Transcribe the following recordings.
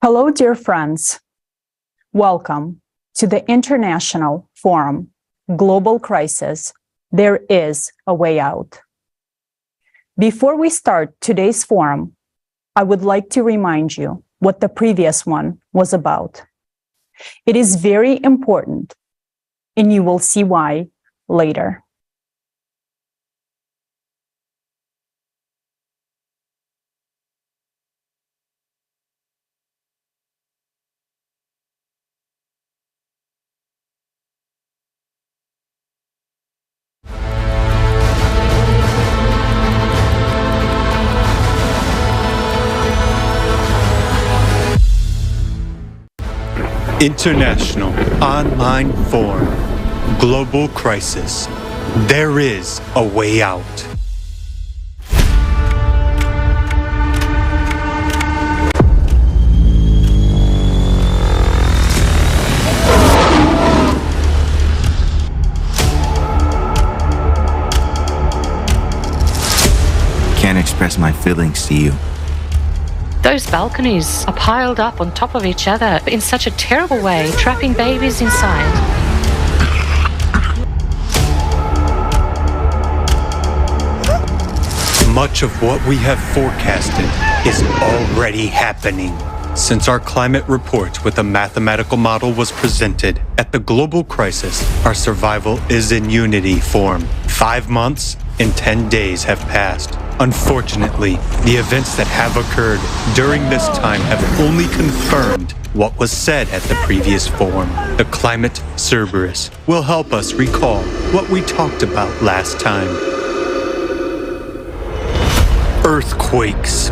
Hello, dear friends. Welcome to the International Forum, Global Crisis, There is a Way Out. Before we start today's forum, I would like to remind you what the previous one was about. It is very important, and you will see why later. International Online Forum, Global Crisis, There is a Way Out. Can't express my feelings to you. Those balconies are piled up on top of each other in such a terrible way, trapping babies inside. Much of what we have forecasted is already happening. Since our climate report with a mathematical model was presented at the global crisis, our survival is in unity form. 5 months and 10 days have passed. Unfortunately, the events that have occurred during this time have only confirmed what was said at the previous forum. The climate cerberus will help us recall what we talked about last time. Earthquakes.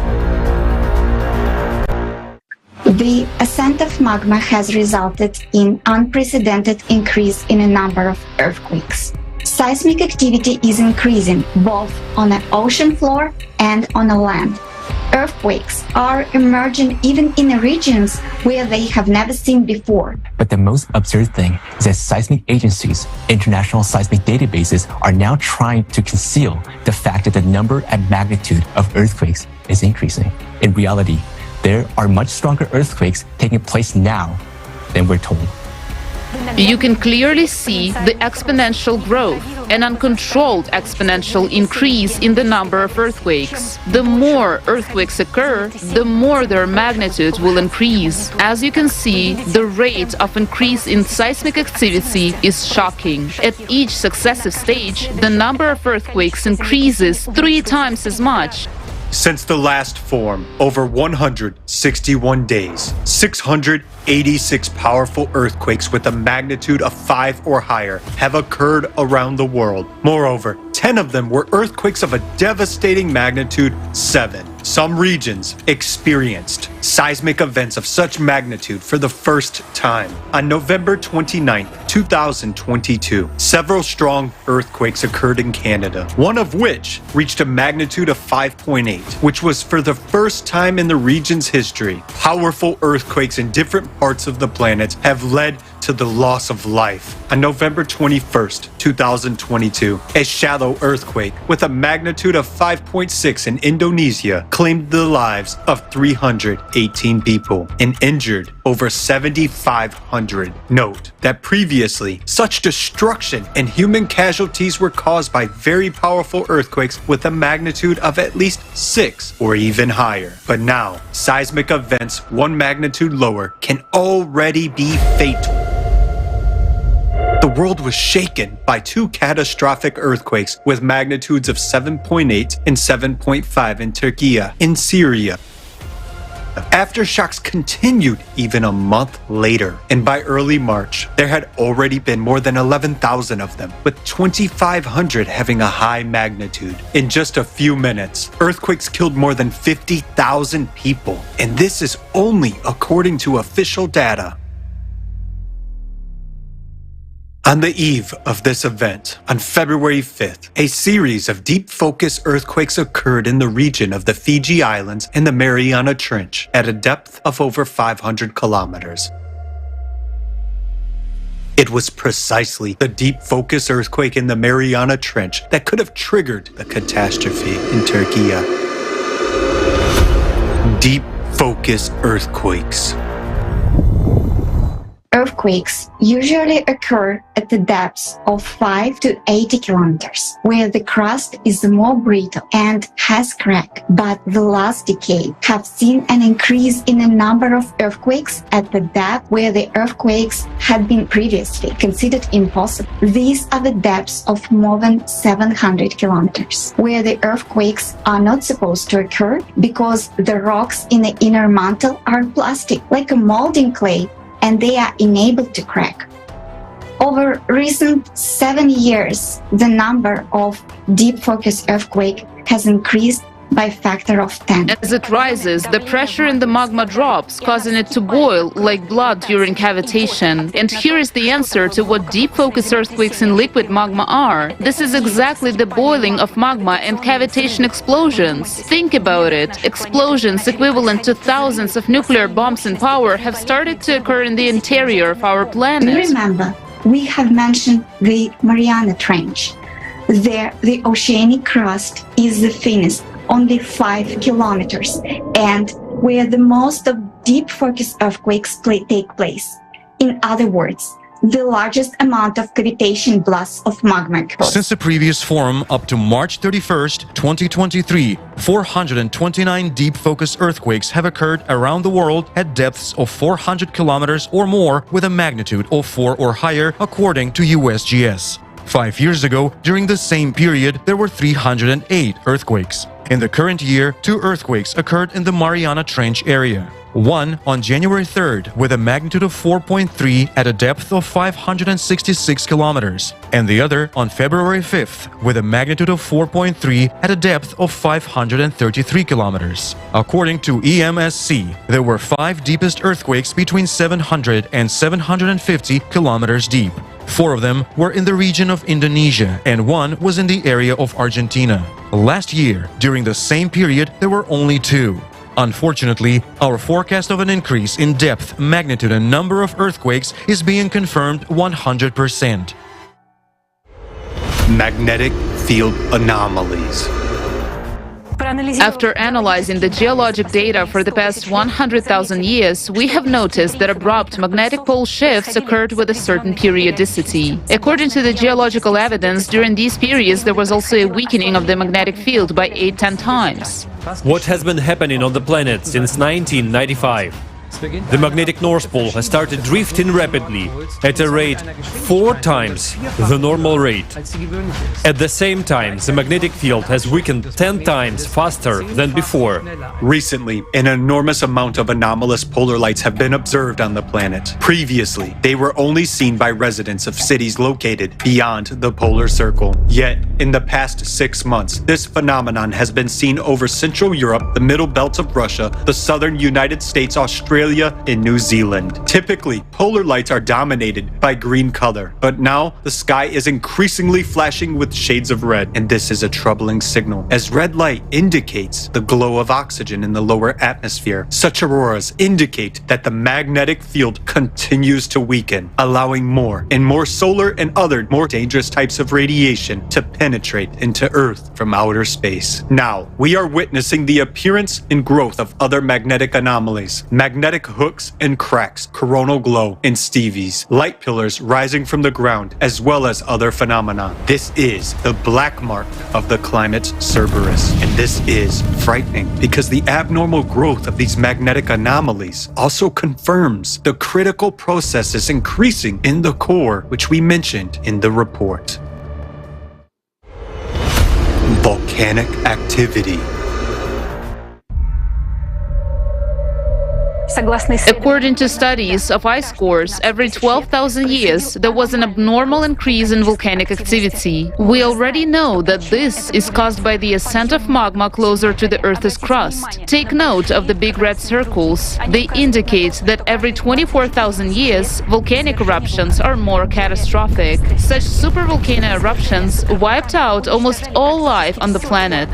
The ascent of magma has resulted in unprecedented increase in a number of earthquakes. Seismic activity is increasing both on the ocean floor and on the land. Earthquakes are emerging even in regions where they have never seen before. But the most absurd thing is that seismic agencies, international seismic databases, are now trying to conceal the fact that the number and magnitude of earthquakes is increasing. In reality, there are much stronger earthquakes taking place now than we're told. You can clearly see the exponential growth, an uncontrolled exponential increase in the number of earthquakes. The more earthquakes occur, the more their magnitude will increase. As you can see, the rate of increase in seismic activity is shocking. At each successive stage, the number of earthquakes increases 3 times as much. Since the last forum, over 161 days, 686 powerful earthquakes with a magnitude of 5 or higher have occurred around the world. Moreover, 10 of them were earthquakes of a devastating magnitude 7. Some regions experienced seismic events of such magnitude for the first time. On November 29, 2022, several strong earthquakes occurred in Canada, one of which reached a magnitude of 5.8, which was for the first time in the region's history. Powerful earthquakes in different parts of the planet have led to the loss of life. On November 21st, 2022, a shallow earthquake with a magnitude of 5.6 in Indonesia claimed the lives of 318 people and injured over 7,500. Note that previously, such destruction and human casualties were caused by very powerful earthquakes with a magnitude of at least 6 or even higher. But now, seismic events 1 magnitude lower can already be fatal. The world was shaken by 2 catastrophic earthquakes with magnitudes of 7.8 and 7.5 in Turkey and Syria. Aftershocks continued even a month later, and by early March, there had already been more than 11,000 of them, with 2,500 having a high magnitude. In just a few minutes, earthquakes killed more than 50,000 people, and this is only according to official data. On the eve of this event, on February 5th, a series of deep focus earthquakes occurred in the region of the Fiji Islands and the Mariana Trench at a depth of over 500 kilometers. It was precisely the deep focus earthquake in the Mariana Trench that could have triggered the catastrophe in Turkey. Deep focus earthquakes. earthquakes usually occur at the depths of 5 to 80 kilometers, where the crust is more brittle and has crack. But the last decade have seen an increase in the number of earthquakes at the depth where the earthquakes had been previously considered impossible. These are the depths of more than 700 kilometers, where the earthquakes are not supposed to occur because the rocks in the inner mantle are plastic, like a molding clay, and they are enabled to crack. Over recent 7 years, the number of deep focus earthquake has increased by a factor of 10. As it rises, the pressure in the magma drops, causing it to boil like blood during cavitation. And here is the answer to what deep focus earthquakes in liquid magma are. This is exactly the boiling of magma and cavitation explosions. Think about it. Explosions equivalent to thousands of nuclear bombs in power have started to occur in the interior of our planet. Remember, we have mentioned the Mariana Trench. There, the oceanic crust is the thinnest, only 5 kilometers, and where the most of deep focus earthquakes take place. In other words, the largest amount of cavitation blasts of magma occurs. Since the previous forum up to March 31st, 2023, 429 deep focus earthquakes have occurred around the world at depths of 400 kilometers or more with a magnitude of 4 or higher, according to USGS. 5 years ago, during the same period, there were 308 earthquakes. In the current year, 2 earthquakes occurred in the Mariana Trench area. One on January 3rd with a magnitude of 4.3 at a depth of 566 kilometers, and the other on February 5th with a magnitude of 4.3 at a depth of 533 kilometers. According to EMSC, there were 5 deepest earthquakes between 700 and 750 kilometers deep. 4 of them were in the region of Indonesia, and 1 was in the area of Argentina. Last year, during the same period, there were only 2. Unfortunately, our forecast of an increase in depth, magnitude, and number of earthquakes is being confirmed 100%. Magnetic field anomalies. After analyzing the geologic data for the past 100,000 years, we have noticed that abrupt magnetic pole shifts occurred with a certain periodicity. According to the geological evidence, during these periods there was also a weakening of the magnetic field by 8-10 times. What has been happening on the planet since 1995? The magnetic North Pole has started drifting rapidly at a rate 4 times the normal rate. At the same time, the magnetic field has weakened 10 times faster than before. Recently, an enormous amount of anomalous polar lights have been observed on the planet. Previously, they were only seen by residents of cities located beyond the polar circle. Yet, in the past 6 months, this phenomenon has been seen over Central Europe, the middle belt of Russia, the southern United States, Australia, and New Zealand. Typically, polar lights are dominated by green color, but now the sky is increasingly flashing with shades of red, and this is a troubling signal, as red light indicates the glow of oxygen in the lower atmosphere. Such auroras indicate that the magnetic field continues to weaken, allowing more and more solar and other more dangerous types of radiation to penetrate into Earth from outer space. Now, we are witnessing the appearance and growth of other magnetic anomalies. Magnetic hooks and cracks, coronal glow, and Stevies, light pillars rising from the ground, as well as other phenomena. This is the black mark of the climate Cerberus, and this is frightening because the abnormal growth of these magnetic anomalies also confirms the critical processes increasing in the core, which we mentioned in the report. Volcanic activity. According to studies of ice cores, every 12,000 years there was an abnormal increase in volcanic activity. We already know that this is caused by the ascent of magma closer to the Earth's crust. Take note of the big red circles. They indicate that every 24,000 years volcanic eruptions are more catastrophic. Such supervolcano eruptions wiped out almost all life on the planet.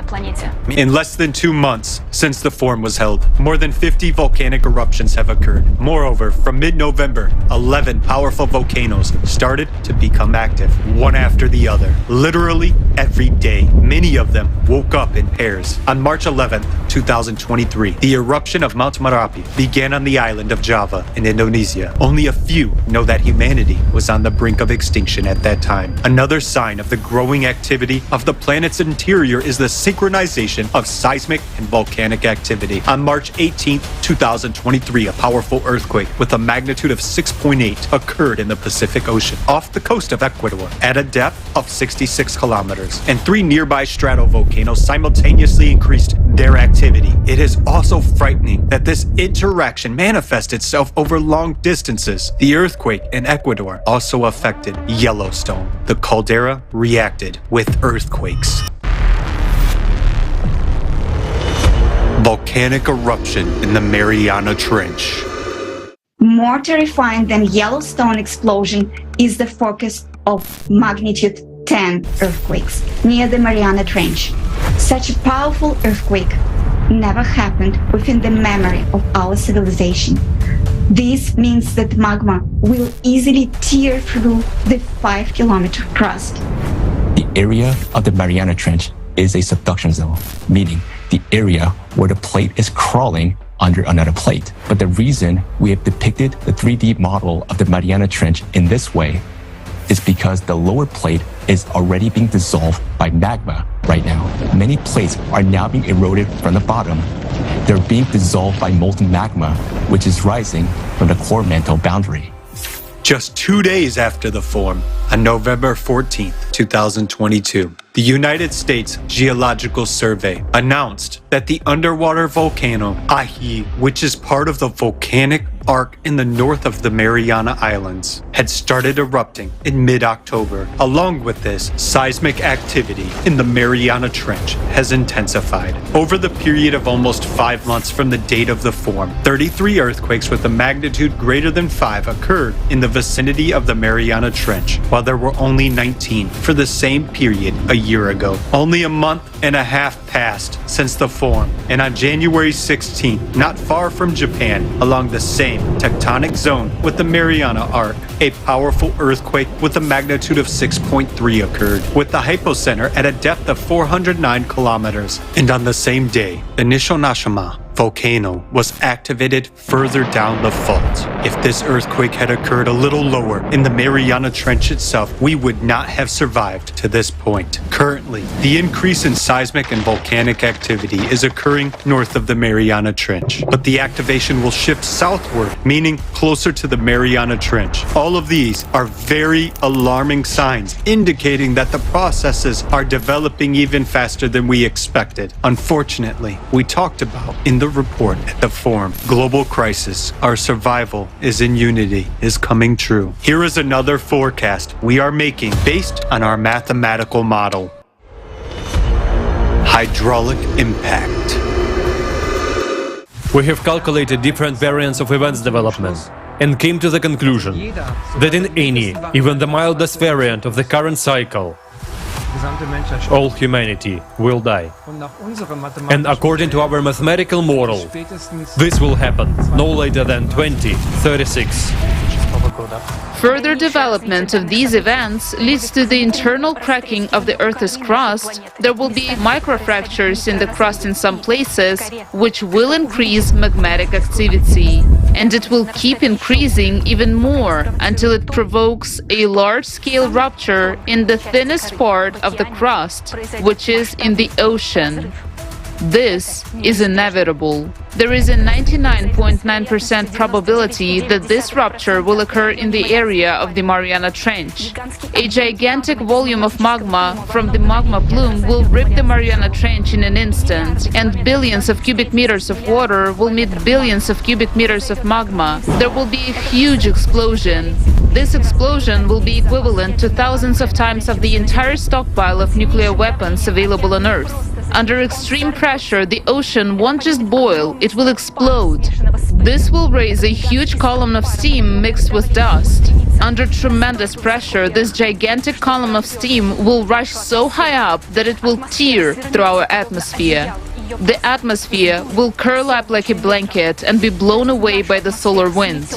In less than 2 months since the forum was held, more than 50 volcanic eruptions eruptions have occurred. Moreover, from mid-November, 11 powerful volcanoes started to become active, one after the other. Literally every day, many of them woke up in pairs. On March 11, 2023, the eruption of Mount Merapi began on the island of Java in Indonesia. Only a few know that humanity was on the brink of extinction at that time. Another sign of the growing activity of the planet's interior is the synchronization of seismic and volcanic activity. On March 18, 2023, a powerful earthquake with a magnitude of 6.8 occurred in the Pacific Ocean off the coast of Ecuador at a depth of 66 kilometers, and 3 nearby stratovolcanoes simultaneously increased their activity. It is also frightening that this interaction manifests itself over long distances. The earthquake in Ecuador also affected Yellowstone. The caldera reacted with earthquakes. Volcanic eruption in the Mariana Trench. More terrifying than Yellowstone explosion is the focus of magnitude 10 earthquakes near the Mariana Trench. Such a powerful earthquake never happened within the memory of our civilization. This means that magma will easily tear through the 5-kilometer crust. The area of the Mariana Trench is a subduction zone, meaning the area where the plate is crawling under another plate. But the reason we have depicted the 3D model of the Mariana Trench in this way is because the lower plate is already being dissolved by magma right now. Many plates are now being eroded from the bottom. They're being dissolved by molten magma, which is rising from the core mantle boundary. Just 2 days after the form, on November 14, 2022, the United States Geological Survey announced that the underwater volcano Ahi, which is part of the volcanic arc in the north of the Mariana Islands, had started erupting in mid-October. Along with this, seismic activity in the Mariana Trench has intensified. Over the period of almost 5 months from the date of the form, 33 earthquakes with a magnitude greater than 5 occurred in the vicinity of the Mariana Trench, while there were only 19 for the same period a year ago. Only a month and a half passed since the form, and on January 16th, not far from Japan, along the same tectonic zone with the Mariana Arc, a powerful earthquake with a magnitude of 6.3 occurred, with the hypocenter at a depth of 409 kilometers. And on the same day, the Nishonashima volcano was activated further down the fault. If this earthquake had occurred a little lower in the Mariana Trench itself, we would not have survived to this point. Currently, the increase in seismic and volcanic activity is occurring north of the Mariana Trench, but the activation will shift southward, meaning closer to the Mariana Trench. All of these are very alarming signs, indicating that the processes are developing even faster than we expected. Unfortunately, we talked about in the report at the forum, global crisis, our survival is in unity, is coming true. Here is another forecast we are making based on our mathematical model. Hydraulic impact. We have calculated different variants of events development and came to the conclusion that in any, even the mildest variant of the current cycle, all humanity will die. And according to our mathematical model, this will happen no later than 2036. Further development of these events leads to the internal cracking of the Earth's crust. There will be microfractures in the crust in some places, which will increase magmatic activity. And it will keep increasing even more until it provokes a large-scale rupture in the thinnest part of the crust, which is in the ocean. This is inevitable. There is a 99.9% probability that this rupture will occur in the area of the Mariana Trench. A gigantic volume of magma from the magma plume will rip the Mariana Trench in an instant, and billions of cubic meters of water will meet billions of cubic meters of magma. There will be a huge explosion. This explosion will be equivalent to thousands of times of the entire stockpile of nuclear weapons available on Earth. Under extreme pressure, the ocean won't just boil, it will explode. This will raise a huge column of steam mixed with dust. Under tremendous pressure, this gigantic column of steam will rush so high up that it will tear through our atmosphere. The atmosphere will curl up like a blanket and be blown away by the solar wind,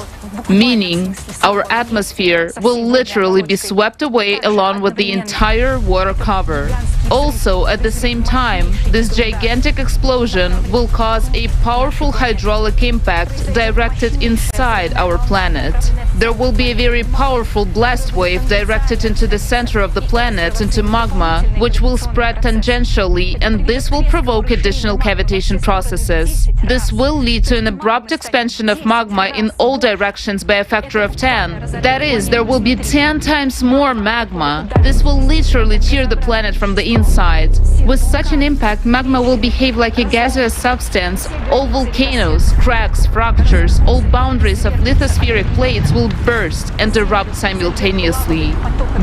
meaning our atmosphere will literally be swept away along with the entire water cover. Also, at the same time, this gigantic explosion will cause a powerful hydraulic impact directed inside our planet. There will be a very powerful blast wave directed into the center of the planet, into magma, which will spread tangentially, and this will provoke additional cavitation processes. This will lead to an abrupt expansion of magma in all directions by a factor of 10. That is, there will be 10 times more magma. This will literally tear the planet from the inside. With such an impact, magma will behave like a gaseous substance. All volcanoes, cracks, fractures, all boundaries of lithospheric plates will burst and erupt simultaneously.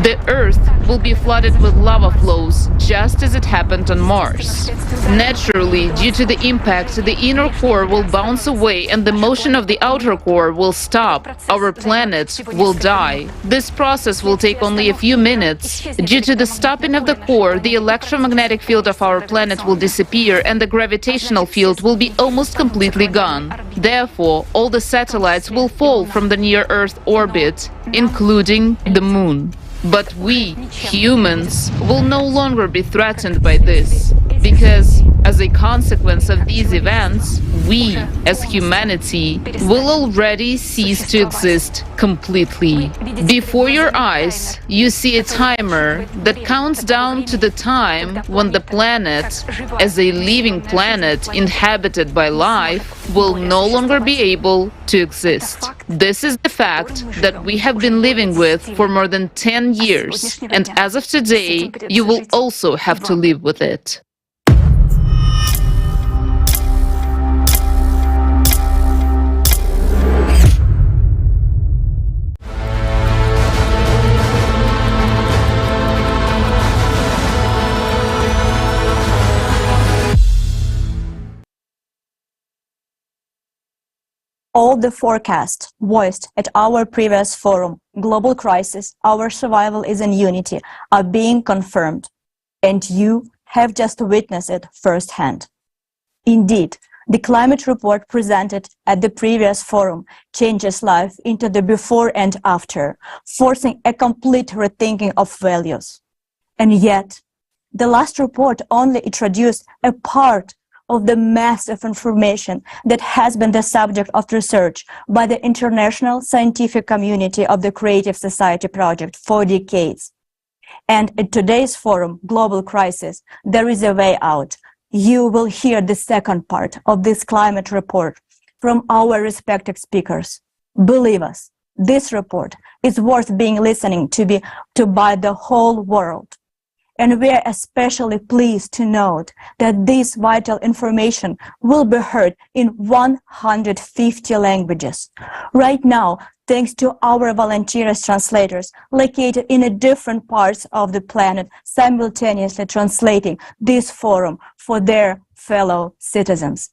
The Earth will be flooded with lava flows, just as it happened on Mars. Naturally, due to the impact, the inner core will bounce away and the motion of the outer core will stop. Our planet will die. This process will take only a few minutes. Due to the stopping of the core, the electromagnetic field of our planet will disappear and the gravitational field will be almost completely gone. Therefore, all the satellites will fall from the near-Earth orbit, including the Moon. But we, humans, will no longer be threatened by this, because as a consequence of these events, we, as humanity, will already cease to exist completely. Before your eyes, you see a timer that counts down to the time when the planet, as a living planet inhabited by life, will no longer be able to exist. This is the fact that we have been living with for more than 10 years, and as of today, you will also have to live with it. All the forecasts voiced at our previous forum, Global Crisis, Our Survival is in Unity, are being confirmed, and you have just witnessed it firsthand. Indeed, the climate report presented at the previous forum changes life into the before and after, forcing a complete rethinking of values. And yet, the last report only introduced a part of the mass of information that has been the subject of research by the international scientific community of the Creative Society Project for decades. And at today's forum, Global Crisis, there is a way out. You will hear the second part of this climate report from our respected speakers. Believe us, this report is worth being listening to by the whole world. And we are especially pleased to note that this vital information will be heard in 150 languages. Right now, thanks to our volunteers translators located in different parts of the planet, simultaneously translating this forum for their fellow citizens.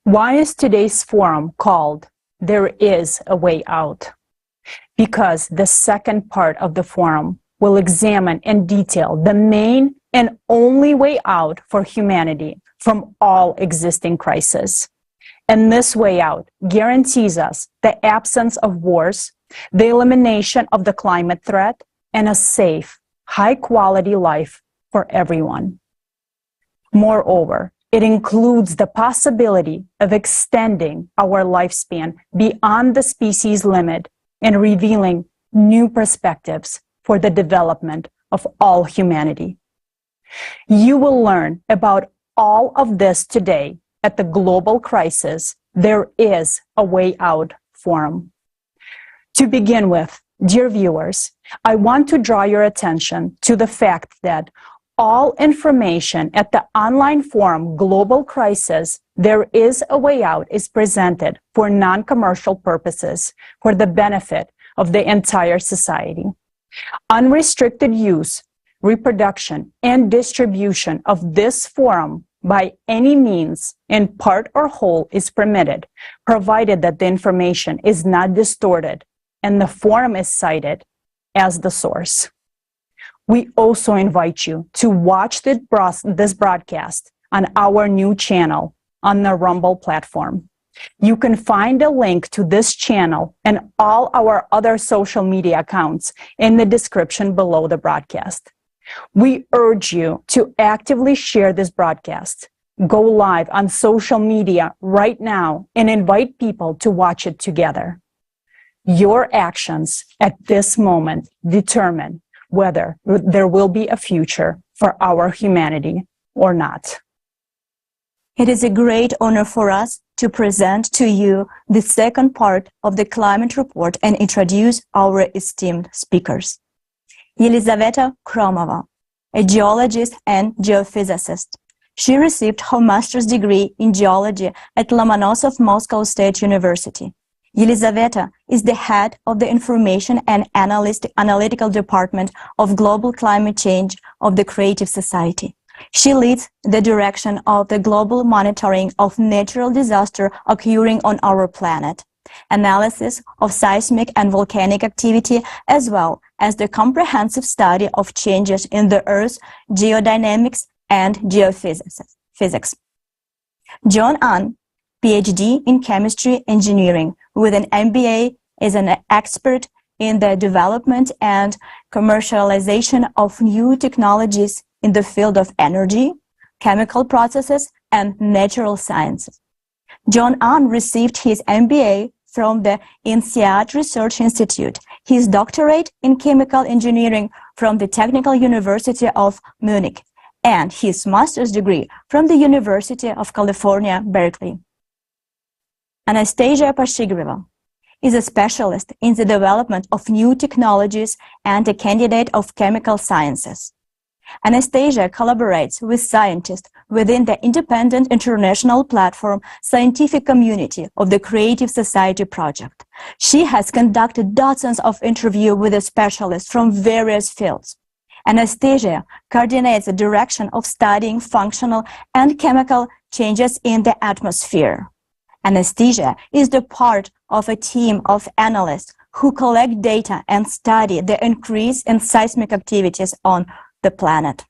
Why is today's forum called There is a Way Out? Because the second part of the forum will examine in detail the main and only way out for humanity from all existing crises. And this way out guarantees us the absence of wars, the elimination of the climate threat, and a safe, high-quality life for everyone. Moreover, it includes the possibility of extending our lifespan beyond the species limit and revealing new perspectives for the development of all humanity. You will learn about all of this today at the Global Crisis, There is a Way Out forum. To begin with, dear viewers, I want to draw your attention to the fact that all information at the online forum Global Crisis, There is a Way Out is presented for non-commercial purposes for the benefit of the entire society. Unrestricted use, reproduction, and distribution of this forum by any means, in part or whole, is permitted, provided that the information is not distorted and the forum is cited as the source. We also invite you to watch this broadcast on our new channel on the Rumble platform. You can find a link to this channel and all our other social media accounts in the description below the broadcast. We urge you to actively share this broadcast. Go live on social media right now and invite people to watch it together. Your actions at this moment determine whether there will be a future for our humanity or not. It is a great honor for us to present to you the second part of the climate report and introduce our esteemed speakers. Елизавета Kromova, a geologist and geophysicist. She received her master's degree in geology at Lomonosov Moscow State University. Елизавета is the head of the Information and Analytical Department of Global Climate Change of the Creative Society. She leads the direction of the global monitoring of natural disaster occurring on our planet, analysis of seismic and volcanic activity, as well as the comprehensive study of changes in the Earth's geodynamics and geophysics. John Ahn, PhD in chemistry engineering with an MBA, is an expert in the development and commercialization of new technologies in the field of energy, chemical processes, and natural sciences. John Ahn received his MBA from the INSEAD Research Institute, his doctorate in chemical engineering from the Technical University of Munich, and his master's degree from the University of California, Berkeley. Anastasia Pashigrieva is a specialist in the development of new technologies and a candidate of chemical sciences. Anastasia collaborates with scientists within the independent international platform Scientific Community of the Creative Society Project. She has conducted dozens of interviews with specialists from various fields. Anastasia coordinates the direction of studying functional and chemical changes in the atmosphere. Anastasia is the part of a team of analysts who collect data and study the increase in seismic activities on the planet.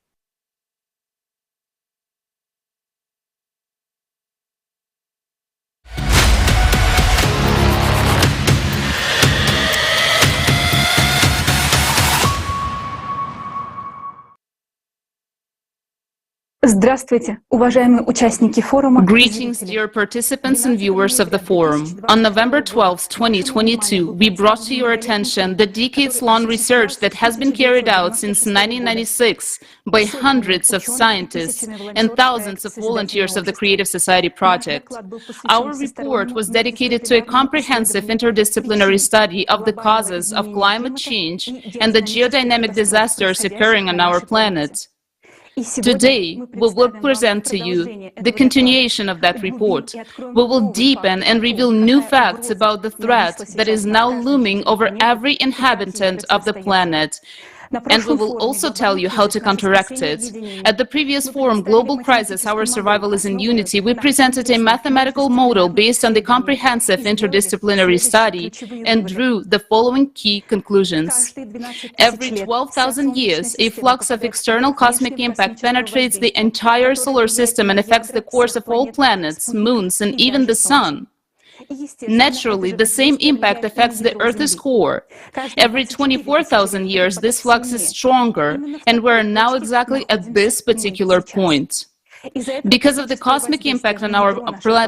Здравствуйте, уважаемые участники форума. Greetings, dear participants and viewers of the forum. On November 12, 2022, we brought to your attention the decades-long research that has been carried out since 1996 by hundreds of scientists and thousands of volunteers of the Creative Society Project. Our report was dedicated to a comprehensive interdisciplinary study of the causes of climate change and the geodynamic disasters occurring on our planet. Today, we will present to you the continuation of that report. We will deepen and reveal new facts about the threat that is now looming over every inhabitant of the planet. And we will also tell you how to counteract it. At the previous forum, Global Crisis, Our Survival is in Unity, we presented a mathematical model based on the comprehensive interdisciplinary study and drew the following key conclusions. Every 12,000 years, a flux of external cosmic impact penetrates the entire solar system and affects the course of all planets, moons, and even the Sun. Naturally, the same impact affects the Earth's core. Every 24,000 years, this flux is stronger, and we're now exactly at this particular point. Because of the cosmic impact on our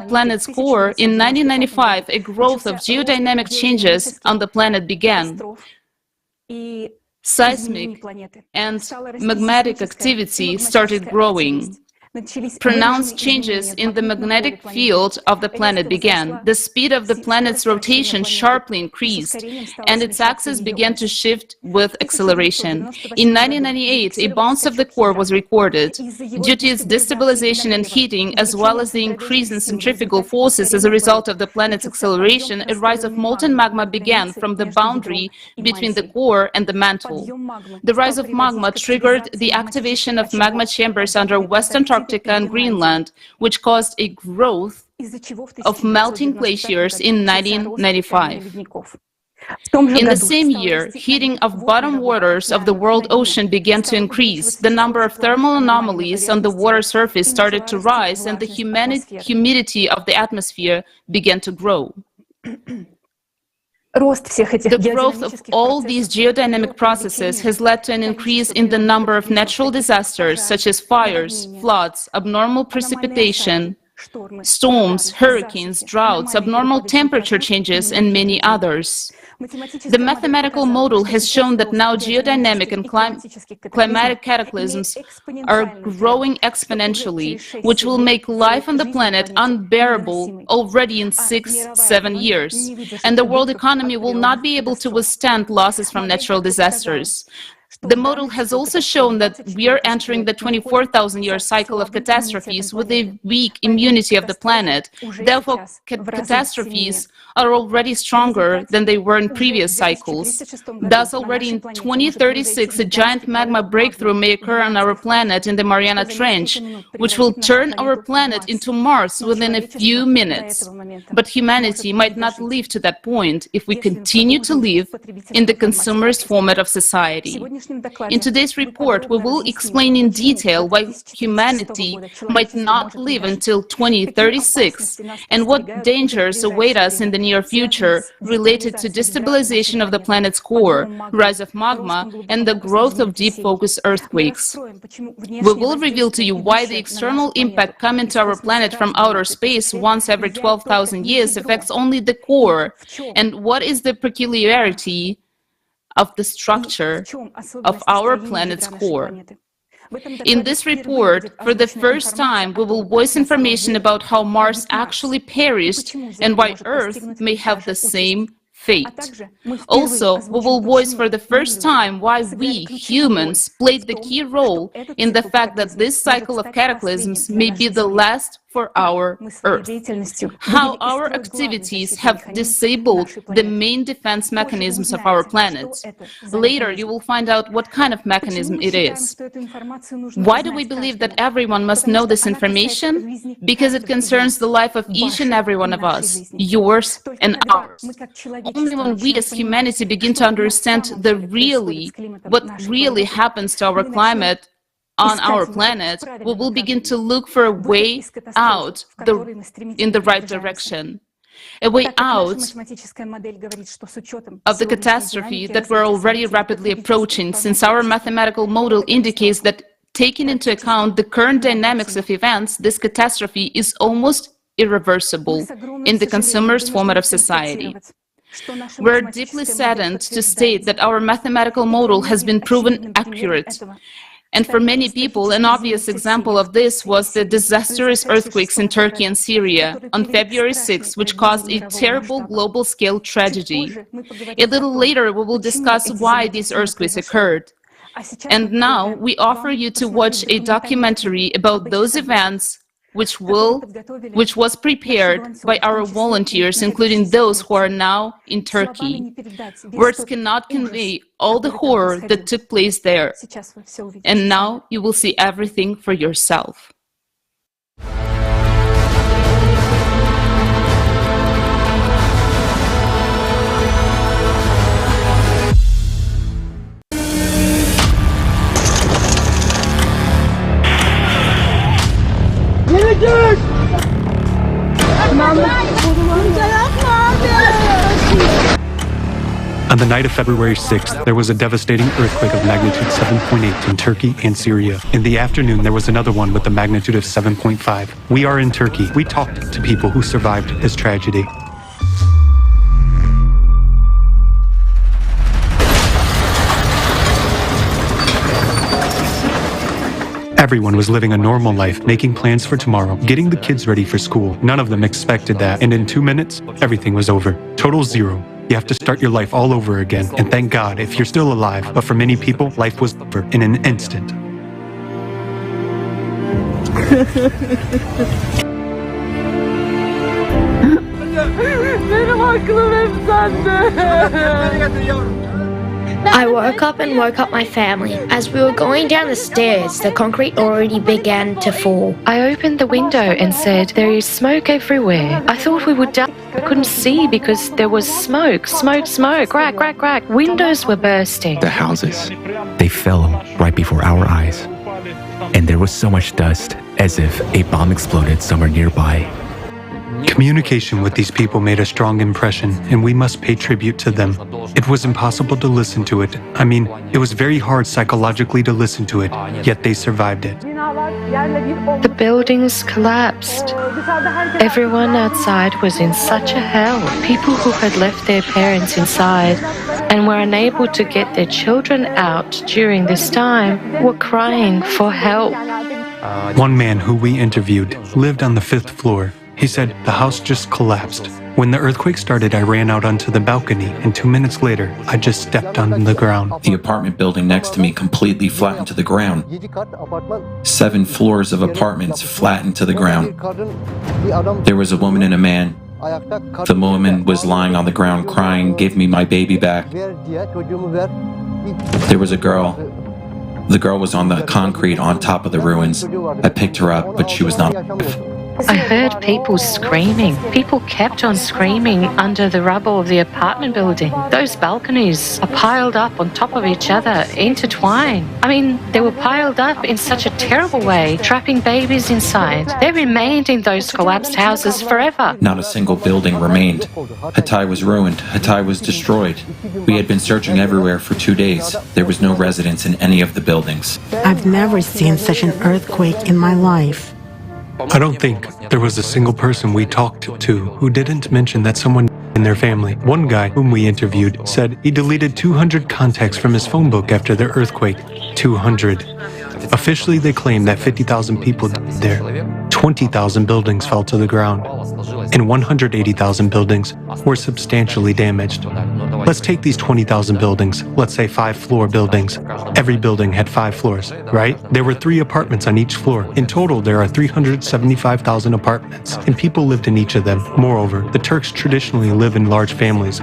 planet's core, in 1995, a growth of geodynamic changes on the planet began. Seismic and magmatic activity started growing. Pronounced changes in the magnetic field of the planet began. The speed of the planet's rotation sharply increased, and its axis began to shift with acceleration. In 1998, a bounce of the core was recorded. Due to its destabilization and heating, as well as the increase in centrifugal forces as a result of the planet's acceleration, a rise of molten magma began from the boundary between the core and the mantle. The rise of magma triggered the activation of magma chambers under Western Antarctica and Greenland, which caused a growth of melting glaciers in 1995. In the same year, heating of bottom waters of the world ocean began to increase. The number of thermal anomalies on the water surface started to rise, and the humidity of the atmosphere began to grow. The growth of all these geodynamic processes has led to an increase in the number of natural disasters, such as fires, floods, abnormal precipitation, storms, hurricanes, droughts, abnormal temperature changes, and many others. The mathematical model has shown that now geodynamic and climatic cataclysms are growing exponentially, which will make life on the planet unbearable already in 6-7 years. And the world economy will not be able to withstand losses from natural disasters. The model has also shown that we are entering the 24,000-year cycle of catastrophes with a weak immunity of the planet. Therefore, catastrophes are already stronger than they were in previous cycles. Thus, already in 2036, a giant magma breakthrough may occur on our planet in the Mariana Trench, which will turn our planet into Mars within a few minutes. But humanity might not live to that point if we continue to live in the consumerist format of society. In today's report, we will explain in detail why humanity might not live until 2036 and what dangers await us in the near future related to destabilization of the planet's core, rise of magma, and the growth of deep focus earthquakes. We will reveal to you why the external impact coming to our planet from outer space once every 12,000 years affects only the core, and what is the peculiarity of the structure of our planet's core. In this report, for the first time, we will voice information about how Mars actually perished and why Earth may have the same fate. Also, we will voice for the first time why we, humans, played the key role in the fact that this cycle of cataclysms may be the last for our Earth. How our activities have disabled the main defense mechanisms of our planet. Later, you will find out what kind of mechanism it is. Why do we believe that everyone must know this information? Because it concerns the life of each and every one of us, yours and ours. Only when we as humanity begin to understand what really happens to our climate on our planet, we will begin to look for a way out in the right direction. A way out of the catastrophe that we're already rapidly approaching, since our mathematical model indicates that taking into account the current dynamics of events, this catastrophe is almost irreversible in the consumerist format of society. We're deeply saddened to state that our mathematical model has been proven accurate. And for many people, an obvious example of this was the disastrous earthquakes in Turkey and Syria on February 6, which caused a terrible global-scale tragedy. A little later, we will discuss why these earthquakes occurred. And now, we offer you to watch a documentary about those events which was prepared by our volunteers, including those who are now in Turkey. Words cannot convey all the horror that took place there. And now you will see everything for yourself. On the night of February 6th, there was a devastating earthquake of magnitude 7.8 in Turkey and Syria. In the afternoon, there was another one with a magnitude of 7.5. We are in Turkey. We talked to people who survived this tragedy. Everyone was living a normal life, making plans for tomorrow, getting the kids ready for school. None of them expected that, and in 2 minutes, everything was over. Total zero. You have to start your life all over again, and thank God if you're still alive. But for many people, life was over in an instant. I woke up my family. As we were going down the stairs, the concrete already began to fall. I opened the window and said, "There is smoke everywhere." I thought we would die. I couldn't see because there was smoke, crack, crack, crack. Windows were bursting. The houses, they fell right before our eyes. And there was so much dust, as if a bomb exploded somewhere nearby. Communication with these people made a strong impression, and we must pay tribute to them. It was impossible to listen to it. I mean, it was very hard psychologically to listen to it, yet they survived it. The buildings collapsed. Everyone outside was in such a hell. People who had left their parents inside and were unable to get their children out during this time were crying for help. One man who we interviewed lived on the 5th floor. He said, the house just collapsed. When the earthquake started, I ran out onto the balcony, and 2 minutes later, I just stepped on the ground. The apartment building next to me completely flattened to the ground. 7 floors of apartments flattened to the ground. There was a woman and a man. The woman was lying on the ground crying, "Give me my baby back." There was a girl. The girl was on the concrete on top of the ruins. I picked her up, but she was not alive. I heard people screaming. People kept on screaming under the rubble of the apartment building. Those balconies are piled up on top of each other, intertwined. I mean, they were piled up in such a terrible way, trapping babies inside. They remained in those collapsed houses forever. Not a single building remained. Hatay was ruined. Hatay was destroyed. We had been searching everywhere for 2 days. There was no residents in any of the buildings. I've never seen such an earthquake in my life. I don't think there was a single person we talked to who didn't mention that someone in their family. One guy whom we interviewed said he deleted 200 contacts from his phone book after the earthquake. 200. Officially, they claim that 50,000 people died there. 20,000 buildings fell to the ground, and 180,000 buildings were substantially damaged. Let's take these 20,000 buildings, let's say 5-floor buildings. Every building had 5 floors, right? There were 3 apartments on each floor. In total, there are 375,000 apartments, and people lived in each of them. Moreover, the Turks traditionally live in large families.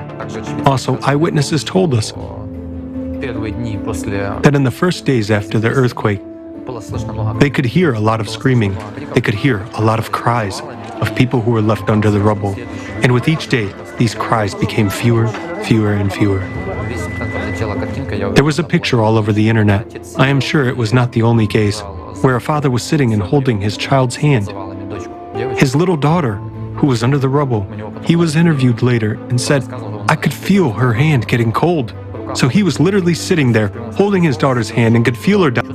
Also, eyewitnesses told us that in the first days after the earthquake, they could hear a lot of screaming. They could hear a lot of cries of people who were left under the rubble. And with each day, these cries became fewer, and fewer. There was a picture all over the internet. I am sure it was not the only case, where a father was sitting and holding his child's hand. His little daughter, who was under the rubble, he was interviewed later and said, "I could feel her hand getting cold." So he was literally sitting there, holding his daughter's hand and could feel her down.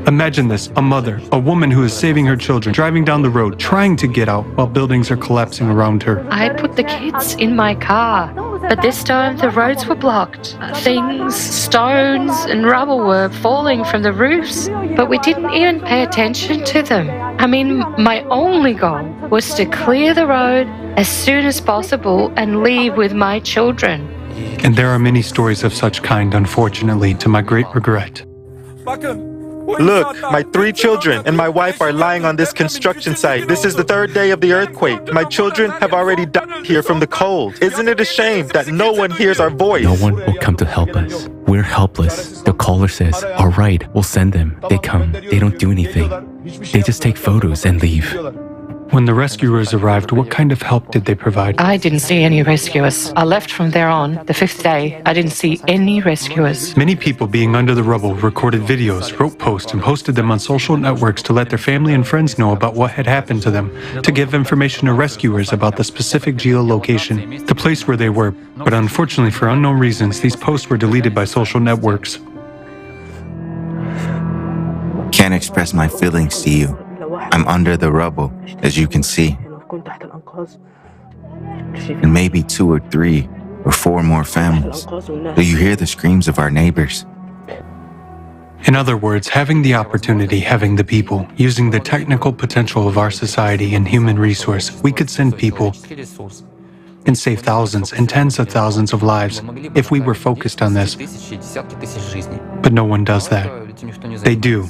Imagine this, a mother, a woman who is saving her children, driving down the road, trying to get out while buildings are collapsing around her. I put the kids in my car, but this time the roads were blocked. Things, stones and rubble were falling from the roofs, but we didn't even pay attention to them. I mean, my only goal was to clear the road as soon as possible and leave with my children. And there are many stories of such kind, unfortunately, to my great regret. Look, my 3 children and my wife are lying on this construction site. This is the 3rd day of the earthquake. My children have already died here from the cold. Isn't it a shame that no one hears our voice? No one will come to help us. We're helpless. The caller says, "All right, we'll send them." They come. They don't do anything. They just take photos and leave. When the rescuers arrived, what kind of help did they provide? I didn't see any rescuers. I left from there on, the 5th day. I didn't see any rescuers. Many people being under the rubble recorded videos, wrote posts, and posted them on social networks to let their family and friends know about what had happened to them, to give information to rescuers about the specific geolocation, the place where they were. But unfortunately, for unknown reasons, these posts were deleted by social networks. Can't express my feelings to you. I'm under the rubble, as you can see. And maybe 2 or 3 or 4 more families. Do you hear the screams of our neighbors? In other words, having the opportunity, having the people, using the technical potential of our society and human resource, we could send people and save thousands and tens of thousands of lives if we were focused on this. But no one does that. They do.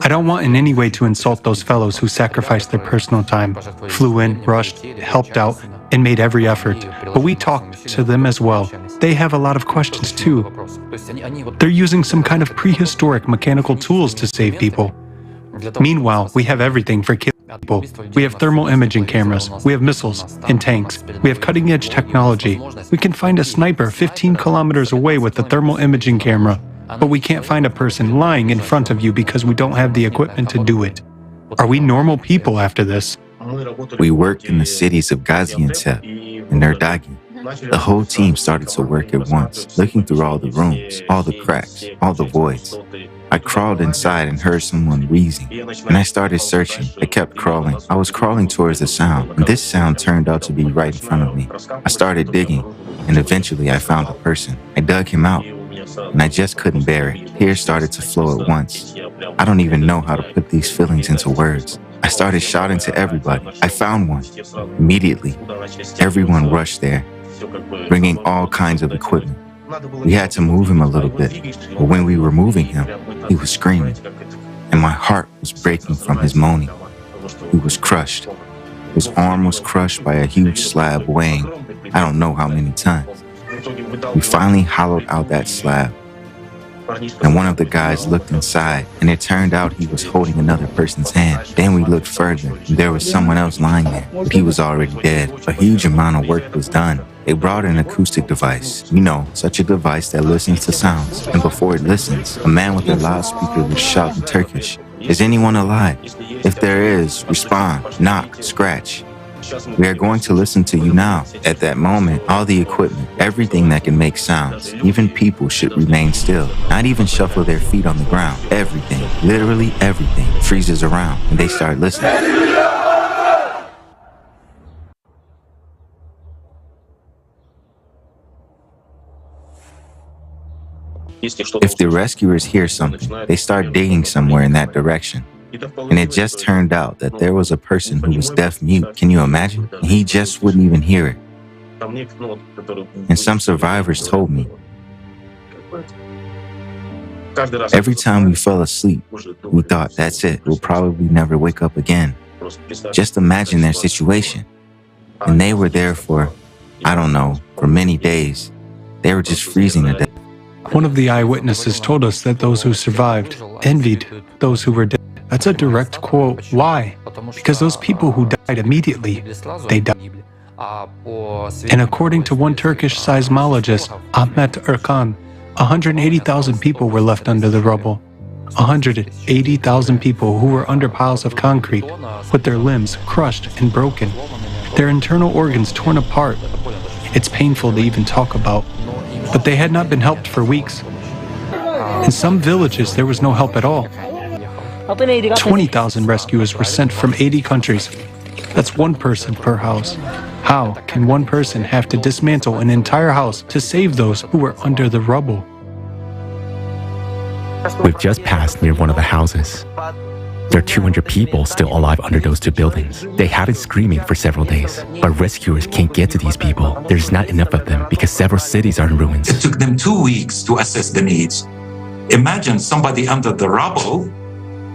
I don't want in any way to insult those fellows who sacrificed their personal time, flew in, rushed, helped out, and made every effort. But we talked to them as well. They have a lot of questions too. They're using some kind of prehistoric mechanical tools to save people. Meanwhile, we have everything for killing. people. We have thermal imaging cameras. We have missiles and tanks. We have cutting-edge technology. We can find a sniper 15 kilometers away with the thermal imaging camera, but we can't find a person lying in front of you because we don't have the equipment to do it. Are we normal people after this? We worked in the cities of Gaziantep and Erdagi. The whole team started to work at once, looking through all the rooms, all the cracks, all the voids. I crawled inside and heard someone wheezing, and I started searching. I kept crawling. I was crawling towards the sound, and this sound turned out to be right in front of me. I started digging, and eventually I found a person. I dug him out, and I just couldn't bear it. Tears started to flow at once. I don't even know how to put these feelings into words. I started shouting to everybody. I found one. Immediately, everyone rushed there, bringing all kinds of equipment. We had to move him a little bit, but when we were moving him, he was screaming, and my heart was breaking from his moaning. He was crushed. His arm was crushed by a huge slab weighing I don't know how many tons. We finally hollowed out that slab, and one of the guys looked inside, and it turned out he was holding another person's hand. Then we looked further, and there was someone else lying there, but he was already dead. A huge amount of work was done. They brought an acoustic device, such a device that listens to sounds, and before it listens, a man with a loudspeaker would shout in Turkish, "Is anyone alive? If there is, respond, knock, scratch. We are going to listen to you now." At that moment, all the equipment, everything that can make sounds, even people should remain still, not even shuffle their feet on the ground. Everything, literally everything, freezes around, and they start listening. If the rescuers hear something, they start digging somewhere in that direction. And it just turned out that there was a person who was deaf-mute. Can you imagine? And he just wouldn't even hear it. And some survivors told me, every time we fell asleep, we thought, that's it, we'll probably never wake up again. Just imagine their situation. And they were there for, I don't know, for many days. They were just freezing to death. One of the eyewitnesses told us that those who survived envied those who were dead. That's a direct quote. Why? Because those people who died immediately, they died. And according to one Turkish seismologist, Ahmet Erkan, 180,000 people were left under the rubble. 180,000 people who were under piles of concrete, with their limbs crushed and broken, their internal organs torn apart. It's painful to even talk about, but they had not been helped for weeks. In some villages, there was no help at all. 20,000 rescuers were sent from 80 countries. That's one person per house. How can one person have to dismantle an entire house to save those who were under the rubble? We've just passed near one of the houses. There are 200 people still alive under those two buildings. They have been screaming for several days, but rescuers can't get to these people. There's not enough of them because several cities are in ruins. It took them 2 weeks to assess the needs. Imagine somebody under the rubble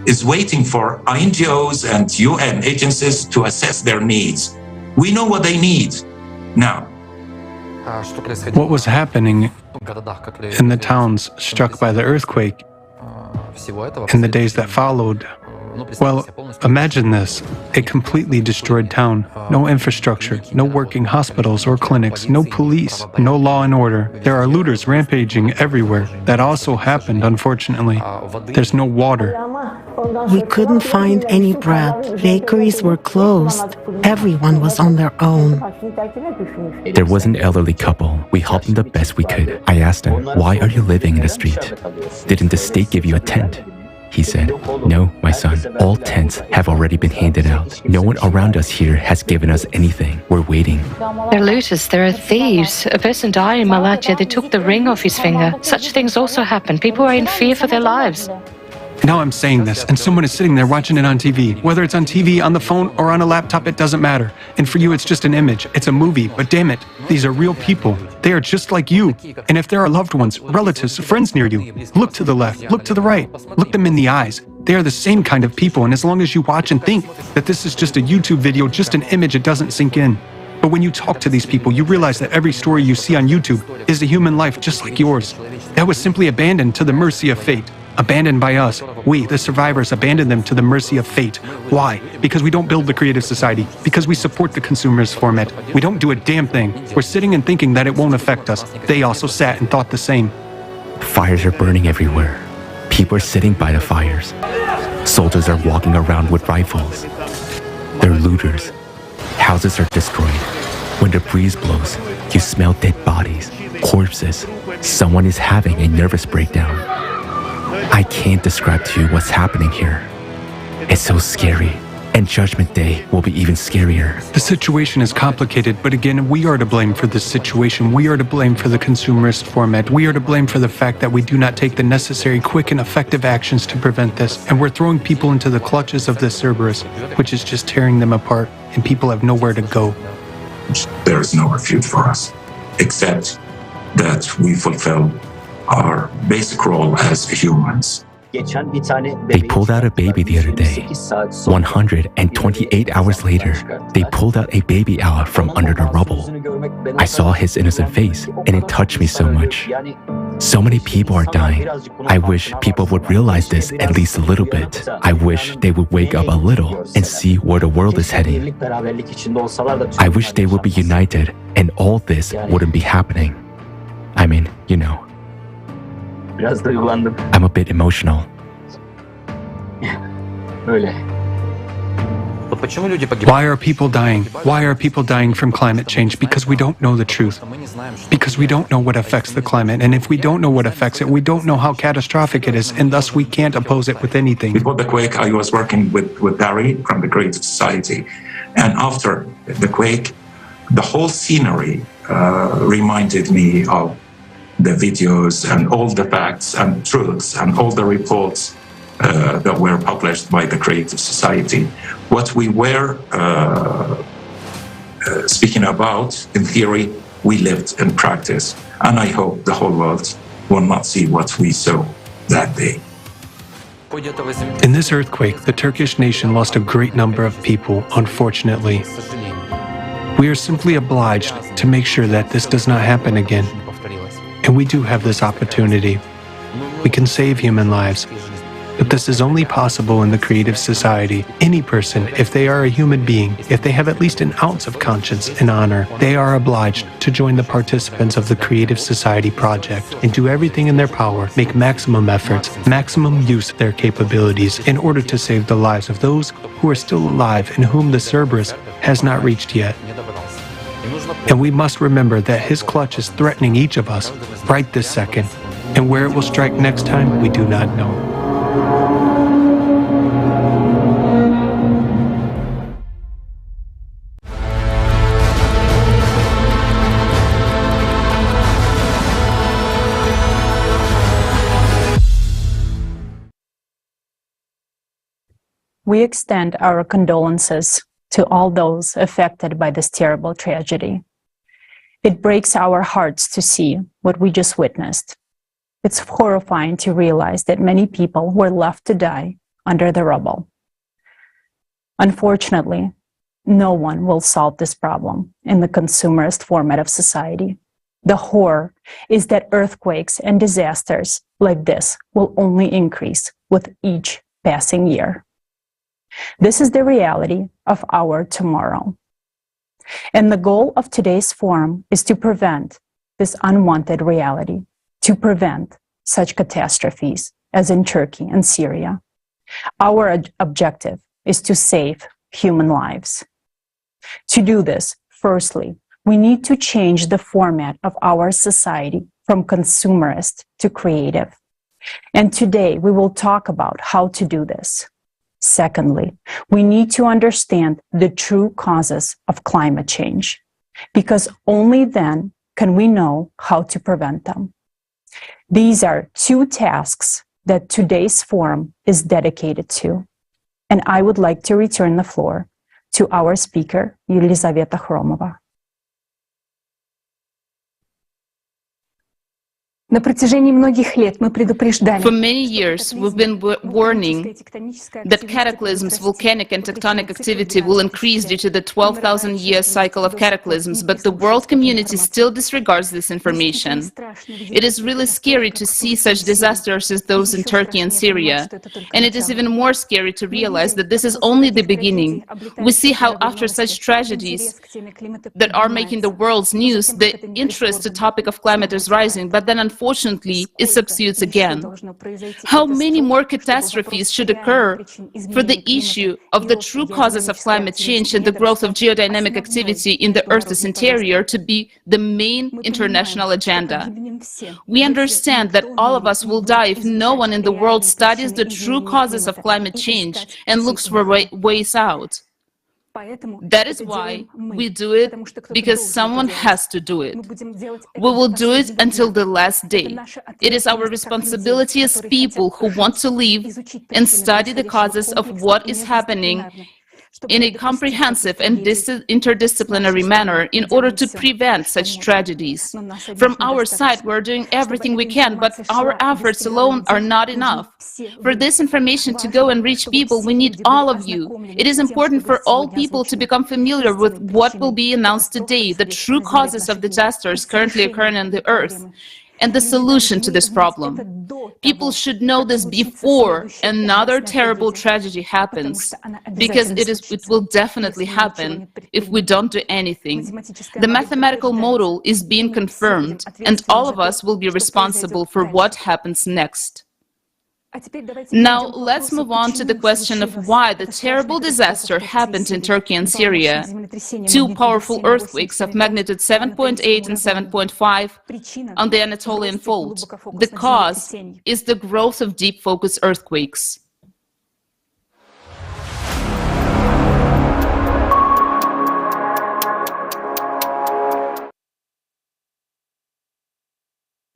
is waiting for NGOs and UN agencies to assess their needs. We know what they need now. What was happening in the towns struck by the earthquake in the days that followed? Well, imagine this. A completely destroyed town. No infrastructure, no working hospitals or clinics, no police, no law and order. There are looters rampaging everywhere. That also happened, unfortunately. There's no water. We couldn't find any bread. Bakeries were closed. Everyone was on their own. There was an elderly couple. We helped them the best we could. I asked them, why are you living in the street? Didn't the state give you a tent? He said, no, my son, all tents have already been handed out. No one around us here has given us anything. We're waiting. They're looters, there are thieves. A person died in Malatya, they took the ring off his finger. Such things also happen. People are in fear for their lives. Now I'm saying this, and someone is sitting there watching it on TV. Whether it's on TV, on the phone, or on a laptop, it doesn't matter. And for you, it's just an image. It's a movie, but damn it, these are real people. They are just like you. And if there are loved ones, relatives, friends near you, look to the left, look to the right, look them in the eyes. They are the same kind of people, and as long as you watch and think that this is just a YouTube video, just an image, it doesn't sink in. But when you talk to these people, you realize that every story you see on YouTube is a human life just like yours. That was simply abandoned to the mercy of fate. Abandoned by us. We, the survivors, abandoned them to the mercy of fate. Why? Because we don't build the creative society. Because we support the consumerist format. We don't do a damn thing. We're sitting and thinking that it won't affect us. They also sat and thought the same. Fires are burning everywhere. People are sitting by the fires. Soldiers are walking around with rifles. They're looters. Houses are destroyed. When the breeze blows, you smell dead bodies, corpses. Someone is having a nervous breakdown. I can't describe to you what's happening here. It's so scary, and Judgment Day will be even scarier. The situation is complicated, but again, we are to blame for this situation. We are to blame for the consumerist format. We are to blame for the fact that we do not take the necessary, quick, and effective actions to prevent this. And we're throwing people into the clutches of this cerberus, which is just tearing them apart, and people have nowhere to go. There is no refuge for us, except that we fulfill our basic role as humans. They pulled out a baby the other day. 128 hours later, they pulled out a baby out from under the rubble. I saw his innocent face, and it touched me so much. So many people are dying. I wish people would realize this at least a little bit. I wish they would wake up a little and see where the world is heading. I wish they would be united, and all this wouldn't be happening. I mean, you know. I'm a bit emotional. Why are people dying? Why are people dying from climate change? Because we don't know the truth. Because we don't know what affects the climate. And if we don't know what affects it, we don't know how catastrophic it is. And thus we can't oppose it with anything. Before the quake, I was working with Barry from the Creative Society. And after the quake, the whole scenery reminded me of the videos and all the facts and truths and all the reports that were published by the Creative Society. What we were speaking about, in theory, we lived in practice. And I hope the whole world will not see what we saw that day. In this earthquake, the Turkish nation lost a great number of people, unfortunately. We are simply obliged to make sure that this does not happen again. And we do have this opportunity. We can save human lives. But this is only possible in the creative society. Any person, if they are a human being, if they have at least an ounce of conscience and honor, they are obliged to join the participants of the Creative Society project and do everything in their power, make maximum efforts, maximum use of their capabilities in order to save the lives of those who are still alive and whom the Cerberus has not reached yet. And we must remember that his clutch is threatening each of us right this second. And where it will strike next time, we do not know. We extend our condolences to all those affected by this terrible tragedy. It breaks our hearts to see what we just witnessed. It's horrifying to realize that many people were left to die under the rubble. Unfortunately, no one will solve this problem in the consumerist format of society. The horror is that earthquakes and disasters like this will only increase with each passing year. This is the reality of our tomorrow. And the goal of today's forum is to prevent this unwanted reality, to prevent such catastrophes as in Turkey and Syria. Our objective is to save human lives. To do this, firstly, we need to change the format of our society from consumerist to creative. And today we will talk about how to do this. Secondly, we need to understand the true causes of climate change, because only then can we know how to prevent them. These are two tasks that today's forum is dedicated to, and I would like to return the floor to our speaker, Yelizaveta Khromova. На протяжении многих лет мы предупреждали. For many years, we've been warning that cataclysms, volcanic and tectonic activity will increase due to the 12,000-year cycle of cataclysms, but the world community still disregards this information. It is really scary to see such disasters as those in Turkey and Syria, and it is even more scary to realize that this is only the beginning. We see how after such tragedies that are making the world's news, the interest to topic of climate is rising, but then unfortunately it subsides again. How many more catastrophes should occur for the issue of the true causes of climate change and the growth of geodynamic activity in the Earth's interior to be the main international agenda? We understand that all of us will die if no one in the world studies the true causes of climate change and looks for ways out. That is why we do it, because someone has to do it. We will do it until the last day. It is our responsibility as people who want to live and study the causes of what is happening in a comprehensive and interdisciplinary manner in order to prevent such tragedies. From our side, we're doing everything we can, but our efforts alone are not enough. For this information to go and reach people, we need all of you. It is important for all people to become familiar with what will be announced today, the true causes of disasters currently occurring on the Earth, and the solution to this problem. People should know this before another terrible tragedy happens, because it will definitely happen if we don't do anything. The mathematical model is being confirmed, and all of us will be responsible for what happens next. Now, let's move on to the question of why the terrible disaster happened in Turkey and Syria. Two powerful earthquakes of magnitude 7.8 and 7.5 on the Anatolian Fault. The cause is the growth of deep focus earthquakes.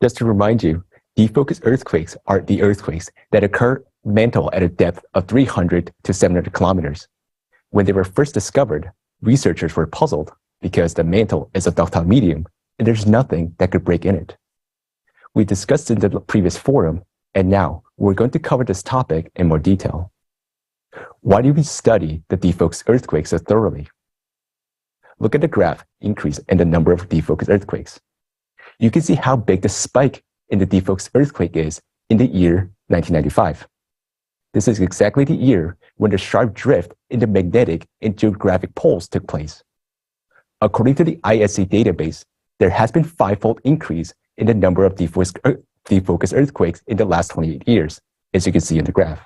Just to remind you, deep focus earthquakes are the earthquakes that occur mantle at a depth of 300 to 700 kilometers. When they were first discovered, researchers were puzzled because the mantle is a ductile medium and there's nothing that could break in it. We discussed in the previous forum, and now we're going to cover this topic in more detail. Why do we study the deep focus earthquakes so thoroughly? Look at the graph increase in the number of deep focus earthquakes. You can see how big the spike in the deep focus earthquake is in the year 1995. This is exactly the year when the sharp drift in the magnetic and geographic poles took place. According to the ISC database, there has been five-fold increase in the number of deep focus earthquakes in the last 28 years, as you can see in the graph.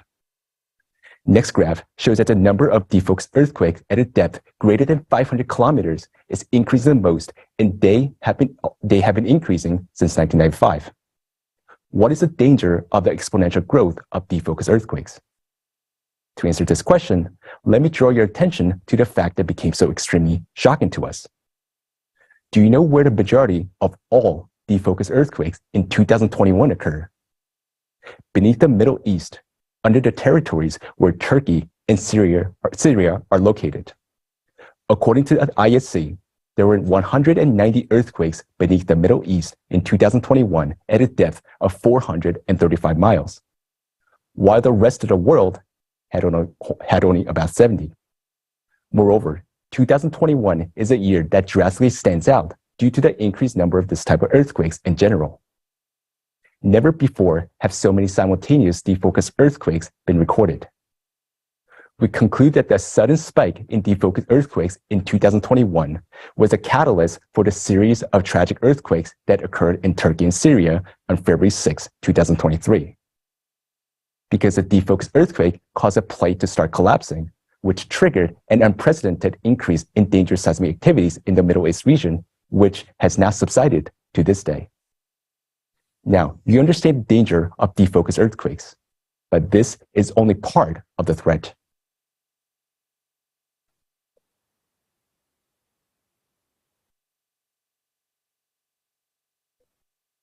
Next graph shows that the number of deep focus earthquakes at a depth greater than 500 kilometers is increasing the most, and they have been increasing since 1995. What is the danger of the exponential growth of deep focus earthquakes? To answer this question, let me draw your attention to the fact that became so extremely shocking to us. Do you know where the majority of all deep focus earthquakes in 2021 occur? Beneath the Middle East, under the territories where Turkey and Syria are located. According to the ISC, there were 190 earthquakes beneath the Middle East in 2021 at a depth of 435 miles, while the rest of the world had only about 70. Moreover, 2021 is a year that drastically stands out due to the increased number of this type of earthquakes in general. Never before have so many simultaneous deep focus earthquakes been recorded. We conclude that the sudden spike in deep focus earthquakes in 2021 was a catalyst for the series of tragic earthquakes that occurred in Turkey and Syria on February 6, 2023. Because the deep focus earthquake caused a plate to start collapsing, which triggered an unprecedented increase in dangerous seismic activities in the Middle East region, which has now subsided to this day. Now, you understand the danger of deep focus earthquakes, but this is only part of the threat.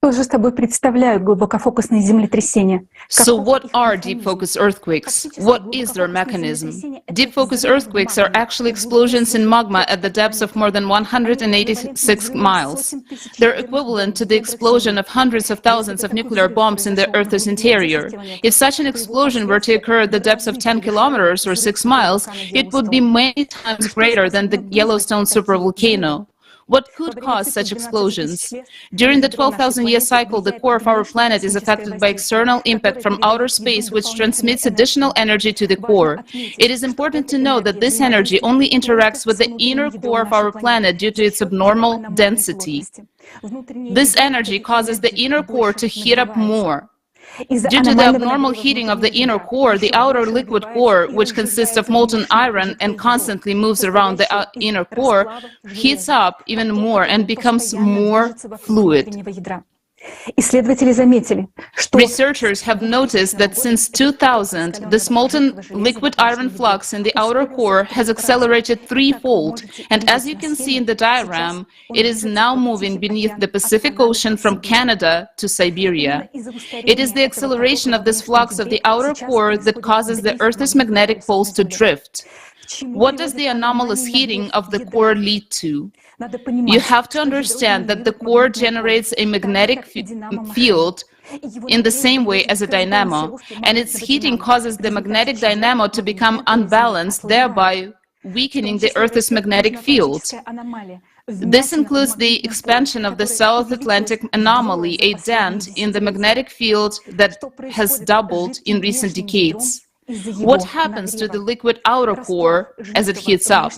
Тоже с тобой представляю глубокофокусные землетрясения. So what are deep focus earthquakes? What is their mechanism? Deep focus earthquakes are actually explosions in magma at the depths of more than 186 miles. They're equivalent to the explosion of hundreds of thousands of nuclear bombs in the Earth's interior. If such an explosion were to occur at the depths of 10 kilometers or 6 miles, it would be many times greater than the Yellowstone supervolcano. What could cause such explosions? During the 12,000-year cycle, the core of our planet is affected by external impact from outer space, which transmits additional energy to the core. It is important to know that this energy only interacts with the inner core of our planet due to its abnormal density. This energy causes the inner core to heat up more. Due to the abnormal heating of the inner core, the outer liquid core, which consists of molten iron and constantly moves around the inner core, heats up even more and becomes more fluid. Researchers have noticed that since 2000, this molten liquid iron flux in the outer core has accelerated threefold, and as you can see in the diagram, it is now moving beneath the Pacific Ocean from Canada to Siberia. It is the acceleration of this flux of the outer core that causes the Earth's magnetic poles to drift. What does the anomalous heating of the core lead to? You have to understand that the core generates a magnetic field in the same way as a dynamo, and its heating causes the magnetic dynamo to become unbalanced, thereby weakening the Earth's magnetic field. This includes the expansion of the South Atlantic anomaly, a dent in the magnetic field that has doubled in recent decades. What happens to the liquid outer core as it heats up?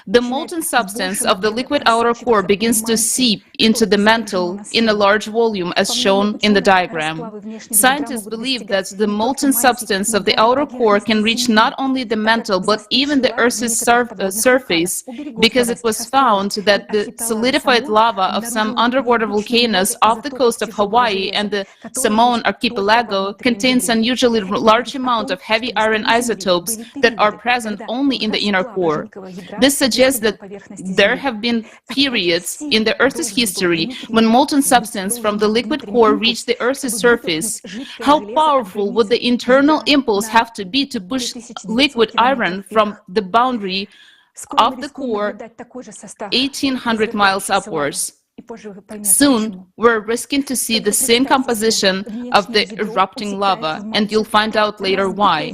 The molten substance of the liquid outer core begins to seep into the mantle in a large volume as shown in the diagram. Scientists believe that the molten substance of the outer core can reach not only the mantle but even the Earth's surface, because it was found that the solidified lava of some underwater volcanoes off the coast of Hawaii and the Samoan archipelago contains unusually large amount of heavy iron isotopes that are present only in the inner core. This suggests that there have been periods in the Earth's history when molten substance from the liquid core reached the Earth's surface. How powerful would the internal impulse have to be to push liquid iron from the boundary of the core 1,800 miles upwards? Soon, we're risking to see the same composition of the erupting lava, and you'll find out later why.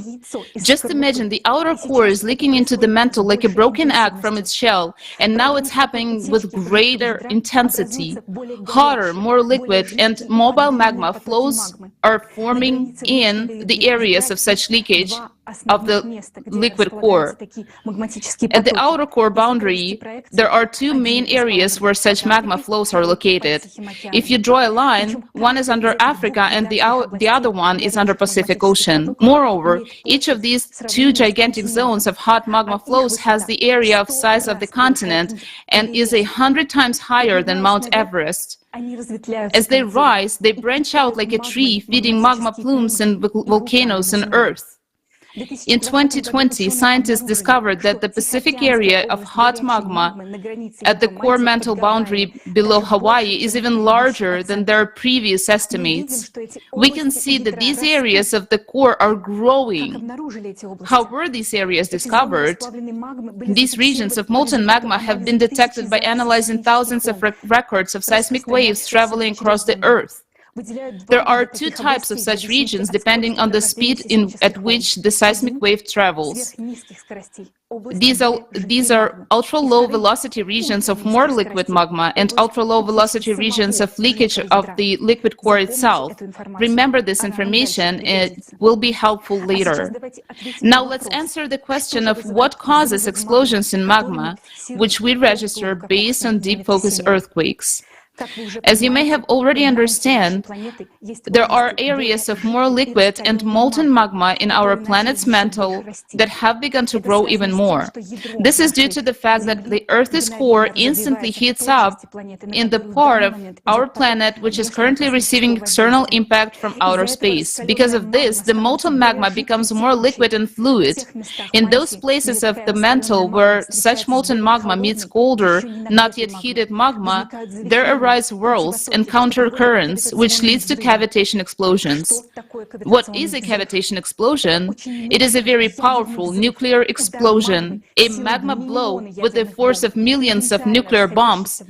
Just imagine the outer core is leaking into the mantle like a broken egg from its shell, and now it's happening with greater intensity. Hotter, more liquid, and mobile magma flows are forming in the areas of such leakage of the liquid core. At the outer core boundary, there are two main areas where such magma flows are located. If you draw a line, one is under Africa and the other one is under Pacific Ocean. Moreover, each of these two gigantic zones of hot magma flows has the area of size of the continent and is 100 times higher than Mount Everest. As they rise, they branch out like a tree, feeding magma plumes and volcanoes on Earth. In 2020, scientists discovered that the Pacific area of hot magma at the core mantle boundary below Hawaii is even larger than their previous estimates. We can see that these areas of the core are growing. How were these areas discovered? These regions of molten magma have been detected by analyzing thousands of records of seismic waves traveling across the Earth. There are two types of such regions depending on the speed at which the seismic wave travels. These are ultra-low velocity regions of more liquid magma and ultra-low velocity regions of leakage of the liquid core itself. Remember this information, it will be helpful later. Now let's answer the question of what causes explosions in magma, which we register based on deep focus earthquakes. As you may have already understand, there are areas of more liquid and molten magma in our planet's mantle that have begun to grow even more. This is due to the fact that the Earth's core instantly heats up in the part of our planet which is currently receiving external impact from outer space. Because of this, the molten magma becomes more liquid and fluid. In those places of the mantle where such molten magma meets colder, not yet heated magma, there arise whirls and counter-currents, which leads to cavitation explosions. What is a cavitation explosion? It is a very powerful nuclear explosion, a magma blow with the force of millions of nuclear bombs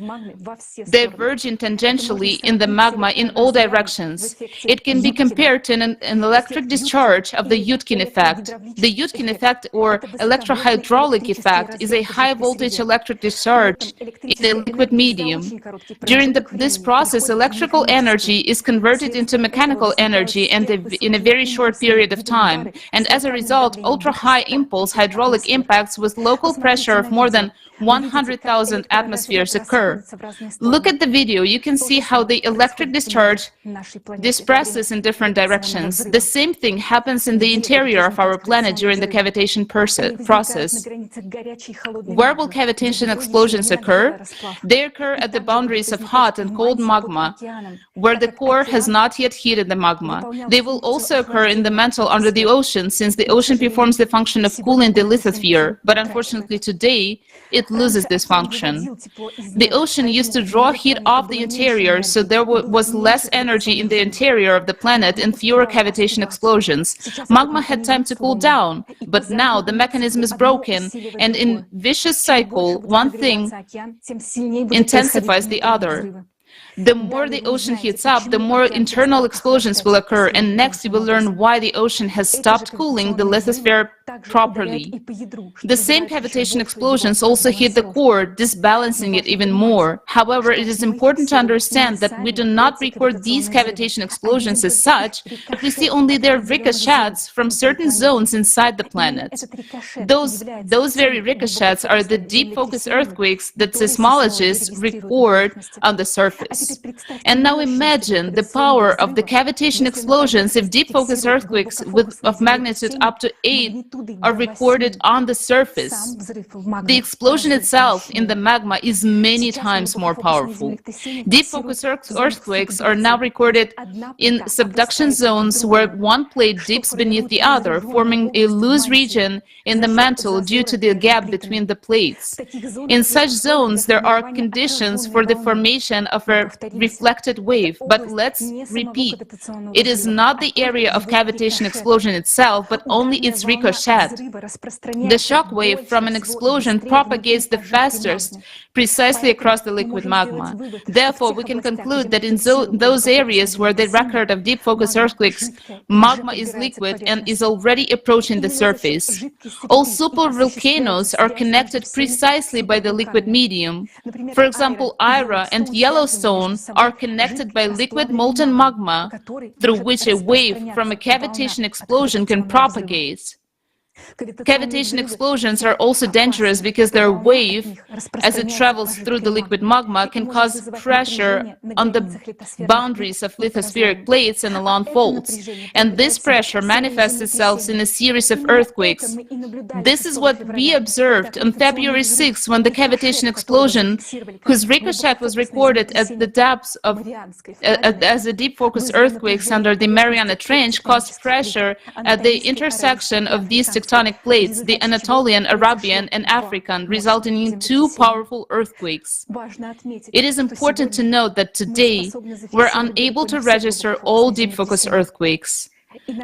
diverging tangentially in the magma in all directions. It can be compared to an electric discharge of the Yudkin effect. The Yudkin effect, or electrohydraulic effect, is a high-voltage electric discharge in a liquid medium. During this process, electrical energy is converted into mechanical energy and in a very short period of time, and as a result, ultra-high impulse hydraulic impacts with local pressure of more than 100,000 atmospheres occur. Look at the video. You can see how the electric discharge disperses in different directions. The same thing happens in the interior of our planet during the cavitation process. Where will cavitation explosions occur? They occur at the boundaries of hot and cold magma, where the core has not yet heated the magma. They will also occur in the mantle under the ocean, since the ocean performs the function of cooling the lithosphere, but unfortunately today, it loses this function. The ocean used to draw heat off the interior, so there was less energy in the interior of the planet and fewer cavitation explosions. Magma had time to cool down, but now the mechanism is broken, and in vicious cycle, one thing intensifies the other. The more the ocean heats up, the more internal explosions will occur, and next you will learn why the ocean has stopped cooling the lithosphere properly. The same cavitation explosions also hit the core, disbalancing it even more. However, it is important to understand that we do not record these cavitation explosions as such, but we see only their ricochets from certain zones inside the planet. Those very ricochets are the deep focus earthquakes that seismologists record on the surface. And now imagine the power of the cavitation explosions if deep focus earthquakes of magnitude up to 8 are recorded on the surface. The explosion itself in the magma is many times more powerful. Deep focus earthquakes are now recorded in subduction zones where one plate dips beneath the other, forming a loose region in the mantle due to the gap between the plates. In such zones, there are conditions for the formation of a reflected wave, but let's repeat, it is not the area of cavitation explosion itself, but only its ricochet. The shock wave from an explosion propagates the fastest precisely across the liquid magma. Therefore, we can conclude that in those areas where the record of deep focus earthquakes, magma is liquid and is already approaching the surface. All supervolcanoes are connected precisely by the liquid medium. For example, Ira and Yellowstone are connected by liquid molten magma, through which a wave from a cavitation explosion can propagate. Cavitation explosions are also dangerous because their wave, as it travels through the liquid magma, can cause pressure on the boundaries of lithospheric plates and along faults. And this pressure manifests itself in a series of earthquakes. This is what we observed on February 6, when the cavitation explosion, whose ricochet was recorded at the depths of as a deep focus earthquakes under the Mariana Trench, caused pressure at the intersection of these tectonic plates, the Anatolian, Arabian, and African, resulting in two powerful earthquakes. It is important to note that today we're unable to register all deep focus earthquakes.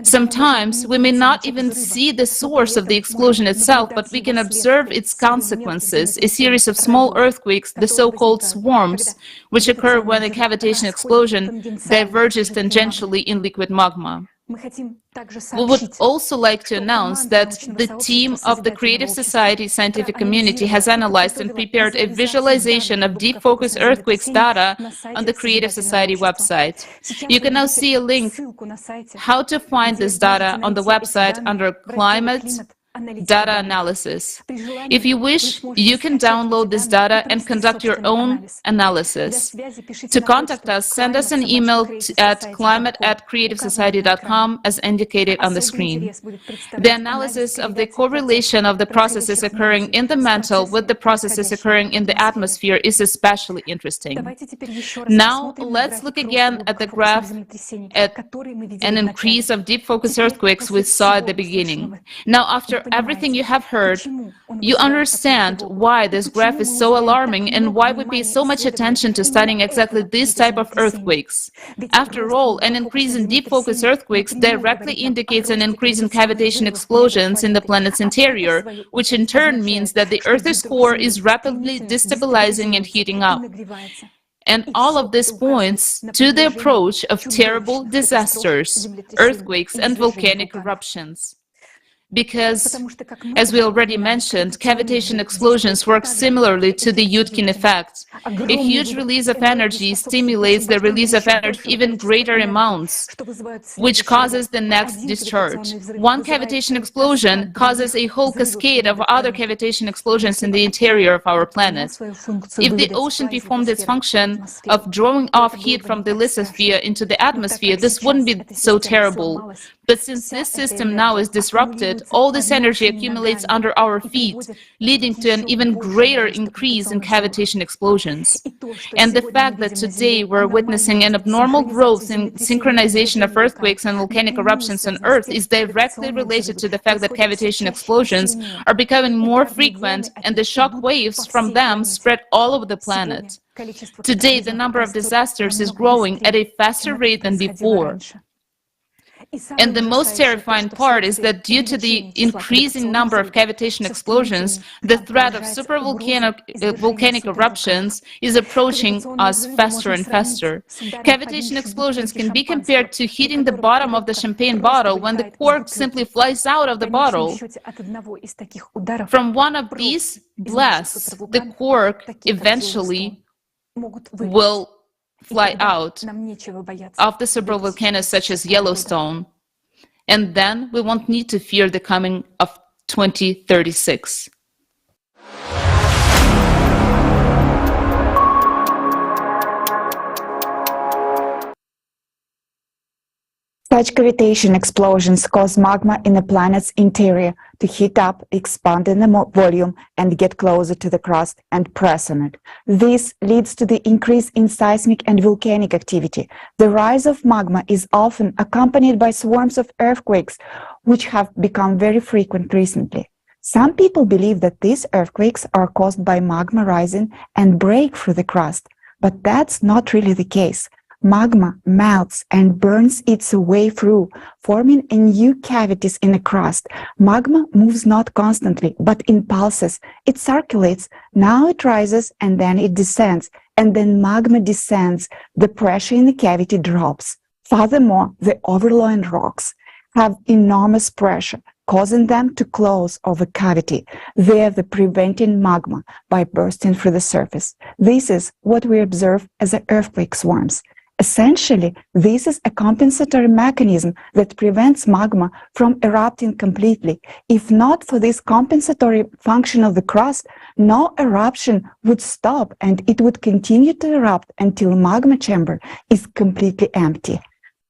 Sometimes we may not even see the source of the explosion itself, but we can observe its consequences, a series of small earthquakes, the so-called swarms, which occur when a cavitation explosion diverges tangentially in liquid magma. We would also like to announce that the team of the Creative Society scientific community has analyzed and prepared a visualization of deep focus earthquakes data on the Creative Society website. You can now see a link how to find this data on the website under Climate Data Analysis. If you wish, you can download this data and conduct your own analysis. To contact us, send us an email at climate@creativesociety.com as indicated on the screen. The analysis of the correlation of the processes occurring in the mantle with the processes occurring in the atmosphere is especially interesting. Now, let's look again at the graph at an increase of deep focus earthquakes we saw at the beginning. Now, after everything you have heard, you understand why this graph is so alarming and why we pay so much attention to studying exactly this type of earthquakes. After all, an increase in deep focus earthquakes directly indicates an increase in cavitation explosions in the planet's interior, which in turn means that the Earth's core is rapidly destabilizing and heating up. And all of this points to the approach of terrible disasters, earthquakes, and volcanic eruptions. Because, as we already mentioned, cavitation explosions work similarly to the Yudkin effect. A huge release of energy stimulates the release of energy even greater amounts, which causes the next discharge. One cavitation explosion causes a whole cascade of other cavitation explosions in the interior of our planet. If the ocean performed its function of drawing off heat from the lithosphere into the atmosphere, this wouldn't be so terrible. But since this system now is disrupted, all this energy accumulates under our feet, leading to an even greater increase in cavitation explosions. And the fact that today we're witnessing an abnormal growth in synchronization of earthquakes and volcanic eruptions on Earth is directly related to the fact that cavitation explosions are becoming more frequent and the shock waves from them spread all over the planet. Today, the number of disasters is growing at a faster rate than before. And the most terrifying part is that due to the increasing number of cavitation explosions, the threat of volcanic eruptions is approaching us faster and faster. Cavitation explosions can be compared to hitting the bottom of the champagne bottle when the cork simply flies out of the bottle. From one of these blasts, the cork eventually will fly out of the several volcanoes such as Yellowstone, and then we won't need to fear the coming of 2036. Such cavitation explosions cause magma in the planet's interior to heat up, expand in the volume, and get closer to the crust and press on it. This leads to the increase in seismic and volcanic activity. The rise of magma is often accompanied by swarms of earthquakes, which have become very frequent recently. Some people believe that these earthquakes are caused by magma rising and break through the crust, but that's not really the case. Magma melts and burns its way through, forming new cavities in the crust. Magma moves not constantly, but in pulses. It circulates. Now it rises and then it descends. And then magma descends. The pressure in the cavity drops. Furthermore, the overlying rocks have enormous pressure, causing them to close over cavity, thereby preventing magma by bursting through the surface. This is what we observe as earthquake swarms. Essentially, this is a compensatory mechanism that prevents magma from erupting completely. If not for this compensatory function of the crust, no eruption would stop and it would continue to erupt until magma chamber is completely empty.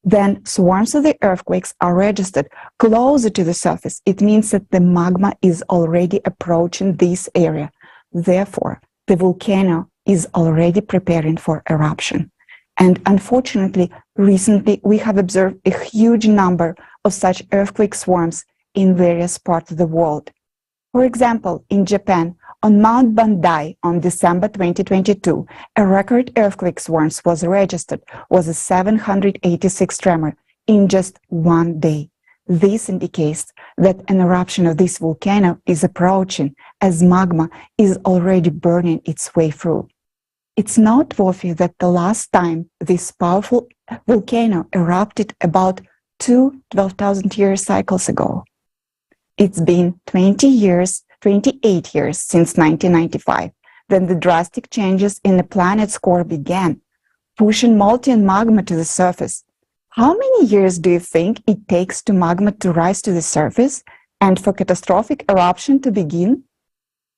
Then swarms of the earthquakes are registered closer to the surface. It means that the magma is already approaching this area. Therefore, the volcano is already preparing for eruption. And unfortunately, recently we have observed a huge number of such earthquake swarms in various parts of the world. For example, in Japan, on Mount Bandai on December 2022, a record earthquake swarm was registered, was a 786 tremor in just one day. This indicates that an eruption of this volcano is approaching as magma is already burning its way through. It's noteworthy that the last time this powerful volcano erupted about 12,000-year cycles ago. It's been 28 years since 1995, when the drastic changes in the planet's core began, pushing molten magma to the surface. How many years do you think it takes for magma to rise to the surface and for catastrophic eruption to begin?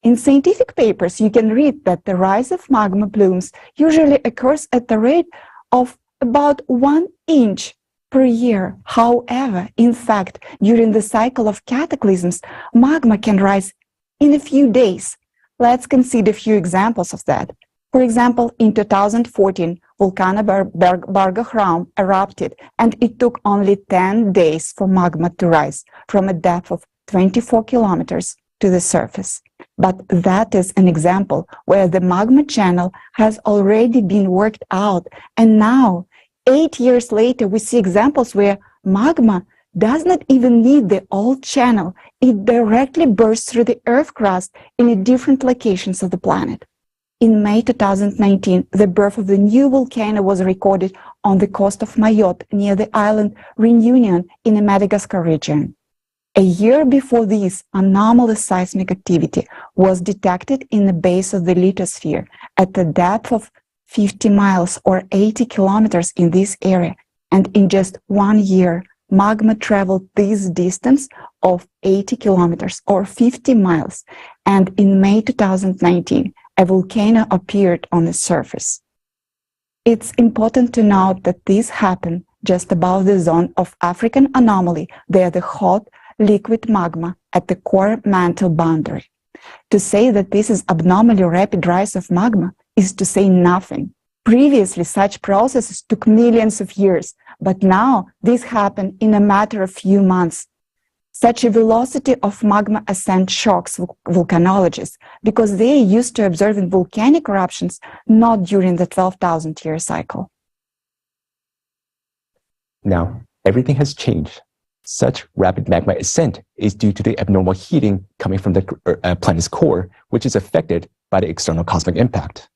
In scientific papers, you can read that the rise of magma plumes usually occurs at the rate of about 1 inch per year. However, in fact, during the cycle of cataclysms, magma can rise in a few days. Let's consider a few examples of that. For example, in 2014, volcano Bargahraum erupted, and it took only 10 days for magma to rise from a depth of 24 kilometers to the surface. But that is an example where the magma channel has already been worked out. And now, 8 years later, we see examples where magma does not even need the old channel. It directly bursts through the Earth crust in different locations of the planet. In May 2019, the birth of the new volcano was recorded on the coast of Mayotte near the island Reunion in the Madagascar region. A year before this, anomalous seismic activity was detected in the base of the lithosphere at a depth of 50 miles or 80 kilometers in this area. And in just 1 year, magma traveled this distance of 80 kilometers or 50 miles. And in May 2019, a volcano appeared on the surface. It's important to note that this happened just above the zone of African anomaly, where the hot, liquid magma at the core mantle boundary. To say that this is abnormally rapid rise of magma is to say nothing. Previously, such processes took millions of years, but now this happened in a matter of few months. Such a velocity of magma ascent shocks volcanologists because they are used to observing volcanic eruptions not during the 12,000-year cycle. Now, everything has changed. Such rapid magma ascent is due to the abnormal heating coming from the planet's core, which is affected by the external cosmic impact.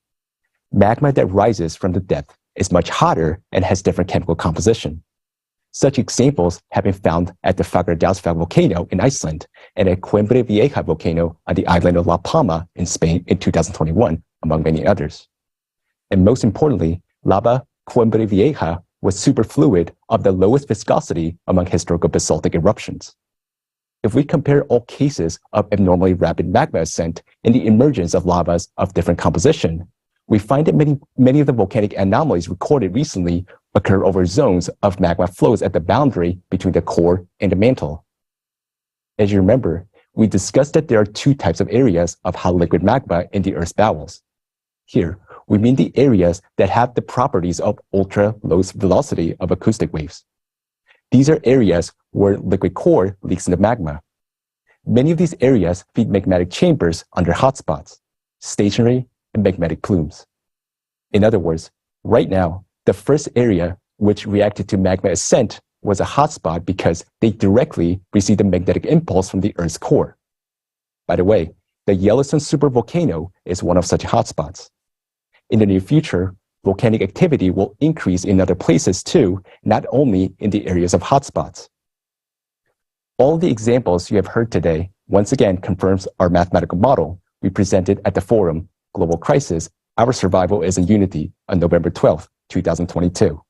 Magma that rises from the depth is much hotter and has different chemical composition. Such examples have been found at the Fagradalsfjall volcano in Iceland and at Coimbra Vieja volcano on the island of La Palma in Spain in 2021, among many others. And most importantly, lava Coimbra Vieja was superfluid of the lowest viscosity among historical basaltic eruptions. If we compare all cases of abnormally rapid magma ascent and the emergence of lavas of different composition, we find that many of the volcanic anomalies recorded recently occur over zones of magma flows at the boundary between the core and the mantle. As you remember, we discussed that there are two types of areas of hot liquid magma in the Earth's bowels. Here, we mean the areas that have the properties of ultra-low velocity of acoustic waves. These are areas where liquid core leaks into magma. Many of these areas feed magmatic chambers under hotspots, stationary and magmatic plumes. In other words, right now, the first area which reacted to magma ascent was a hotspot because they directly received a magnetic impulse from the Earth's core. By the way, the Yellowstone supervolcano is one of such hotspots. In the near future, volcanic activity will increase in other places too, not only in the areas of hotspots. All the examples you have heard today once again confirms our mathematical model we presented at the forum Global Crisis, Our Survival is in Unity on November 12, 2022.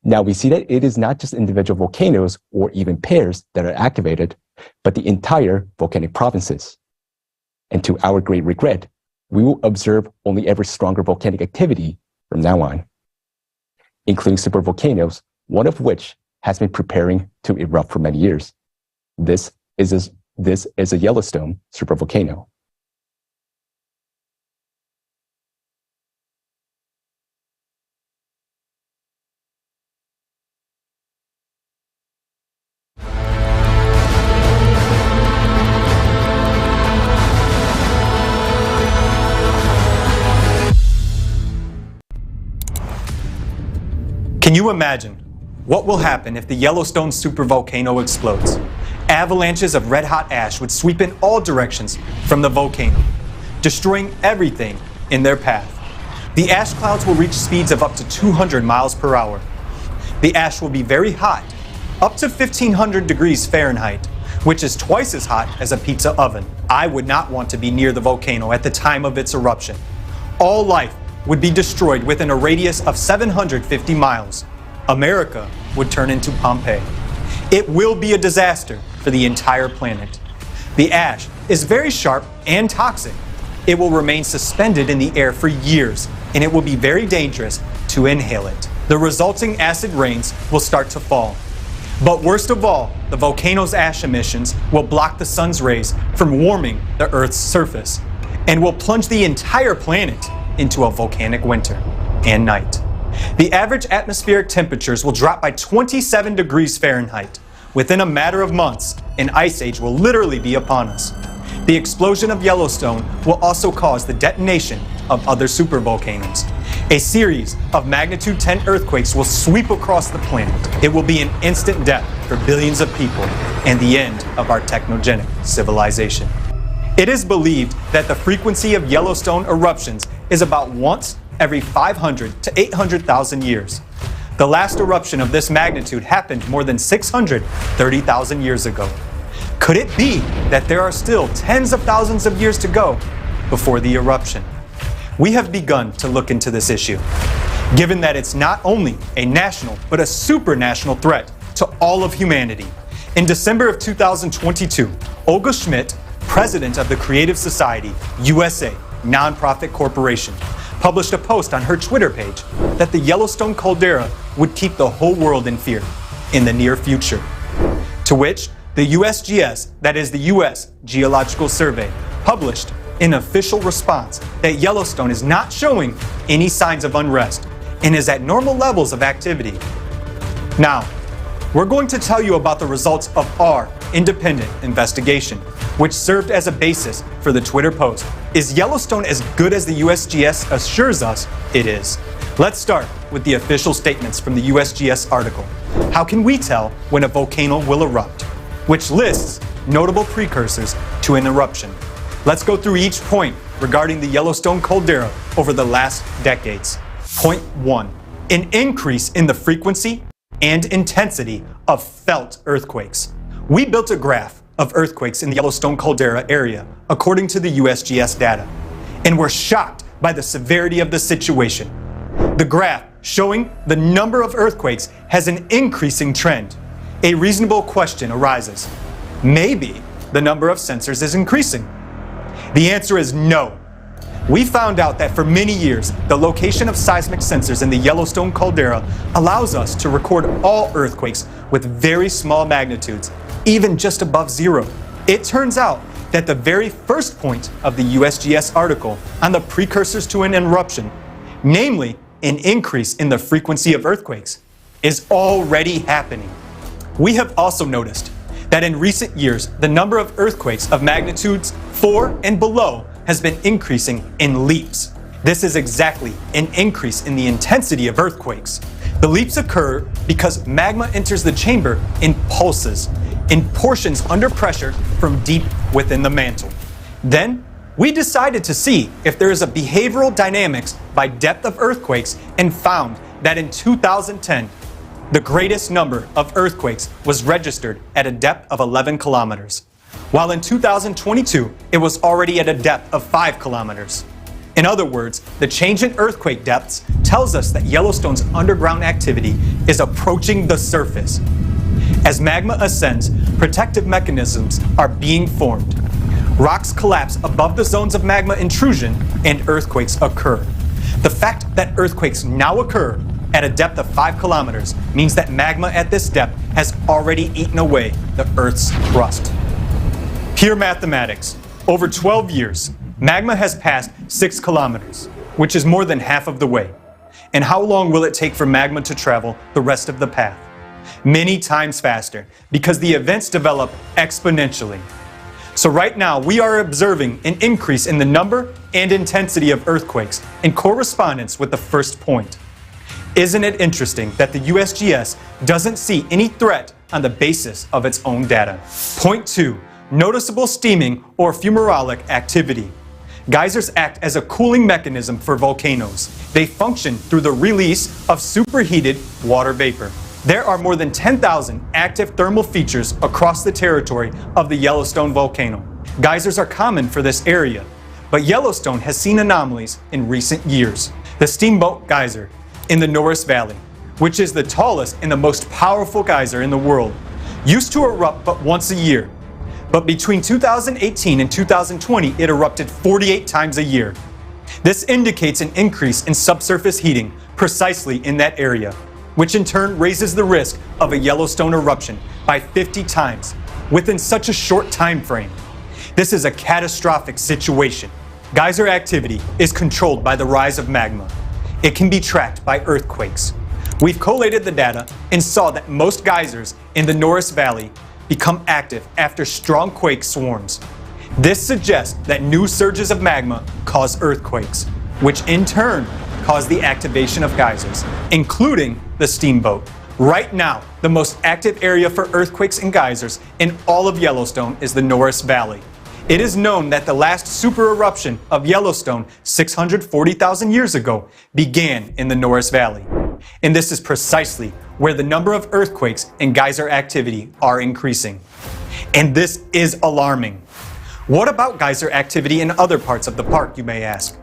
Now we see that it is not just individual volcanoes or even pairs that are activated, but the entire volcanic provinces. And to our great regret, we will observe only ever stronger volcanic activity from now on, including supervolcanoes, one of which has been preparing to erupt for many years. This is a Yellowstone supervolcano. Can you imagine what will happen if the Yellowstone supervolcano explodes? Avalanches of red-hot ash would sweep in all directions from the volcano, destroying everything in their path. The ash clouds will reach speeds of up to 200 miles per hour. The ash will be very hot, up to 1,500 degrees Fahrenheit, which is twice as hot as a pizza oven. I would not want to be near the volcano at the time of its eruption. All life would be destroyed within a radius of 750 miles. America would turn into Pompeii. It will be a disaster for the entire planet. The ash is very sharp and toxic. It will remain suspended in the air for years, and it will be very dangerous to inhale it. The resulting acid rains will start to fall. But worst of all, the volcano's ash emissions will block the sun's rays from warming the Earth's surface and will plunge the entire planet into a volcanic winter and night. The average atmospheric temperatures will drop by 27 degrees Fahrenheit within a matter of months an ice age will literally be upon us. The explosion of Yellowstone will also cause the detonation of other supervolcanoes. A series of magnitude 10 earthquakes will sweep across the planet. It will be an instant death for billions of people and the end of our technogenic civilization. It is believed that the frequency of Yellowstone eruptions is about once every 500 to 800,000 years. The last eruption of this magnitude happened more than 630,000 years ago. Could it be that there are still tens of thousands of years to go before the eruption? We have begun to look into this issue, given that it's not only a national but a supranational threat to all of humanity. In December of 2022, Olga Schmidt, president of the Creative Society USA nonprofit corporation, published a post on her Twitter page that the Yellowstone caldera would keep the whole world in fear in the near future. To which the USGS, that is the U.S. Geological Survey, published an official response that Yellowstone is not showing any signs of unrest and is at normal levels of activity. Now, we're going to tell you about the results of our independent investigation, which served as a basis for the Twitter post. Is Yellowstone as good as the USGS assures us it is? Let's start with the official statements from the USGS article. How can we tell when a volcano will erupt? Which lists notable precursors to an eruption. Let's go through each point regarding the Yellowstone caldera over the last decades. Point 1. An increase in the frequency and intensity of felt earthquakes. We built a graph of earthquakes in the Yellowstone caldera area according to the USGS data, and we're shocked by the severity of the situation. The graph showing the number of earthquakes has an increasing trend. A reasonable question arises. Maybe the number of sensors is increasing. The answer is no. We found out that for many years, the location of seismic sensors in the Yellowstone caldera allows us to record all earthquakes with very small magnitudes, even just above zero. It turns out that the very first point of the USGS article on the precursors to an eruption, namely an increase in the frequency of earthquakes, is already happening. We have also noticed that in recent years, the number of earthquakes of magnitudes 4 and below has been increasing in leaps. This is exactly an increase in the intensity of earthquakes. The leaps occur because magma enters the chamber in pulses, in portions under pressure from deep within the mantle. Then, we decided to see if there is a behavioral dynamics by depth of earthquakes and found that in 2010, the greatest number of earthquakes was registered at a depth of 11 kilometers, while in 2022, it was already at a depth of 5 kilometers. In other words, the change in earthquake depths tells us that Yellowstone's underground activity is approaching the surface. As magma ascends, protective mechanisms are being formed. Rocks collapse above the zones of magma intrusion and earthquakes occur. The fact that earthquakes now occur at a depth of 5 kilometers means that magma at this depth has already eaten away the Earth's crust. Pure mathematics. Over 12 years, magma has passed 6 kilometers, which is more than half of the way. And how long will it take for magma to travel the rest of the path? Many times faster, because the events develop exponentially. So right now, we are observing an increase in the number and intensity of earthquakes in correspondence with the first point. Isn't it interesting that the USGS doesn't see any threat on the basis of its own data? Point 2. Noticeable steaming or fumarolic activity. Geysers act as a cooling mechanism for volcanoes. They function through the release of superheated water vapor. There are more than 10,000 active thermal features across the territory of the Yellowstone volcano. Geysers are common for this area, but Yellowstone has seen anomalies in recent years. The Steamboat Geyser in the Norris Valley, which is the tallest and the most powerful geyser in the world, used to erupt but once a year. But between 2018 and 2020, it erupted 48 times a year. This indicates an increase in subsurface heating precisely in that area, which in turn raises the risk of a Yellowstone eruption by 50 times within such a short time frame. This is a catastrophic situation. Geyser activity is controlled by the rise of magma. It can be tracked by earthquakes. We've collated the data and saw that most geysers in the Norris Valley become active after strong quake swarms. This suggests that new surges of magma cause earthquakes, which in turn cause the activation of geysers, including the steamboat. Right now, the most active area for earthquakes and geysers in all of Yellowstone is the Norris Valley. It is known that the last super eruption of Yellowstone 640,000 years ago began in the Norris Valley. And this is precisely where the number of earthquakes and geyser activity are increasing. And this is alarming. What about geyser activity in other parts of the park, you may ask?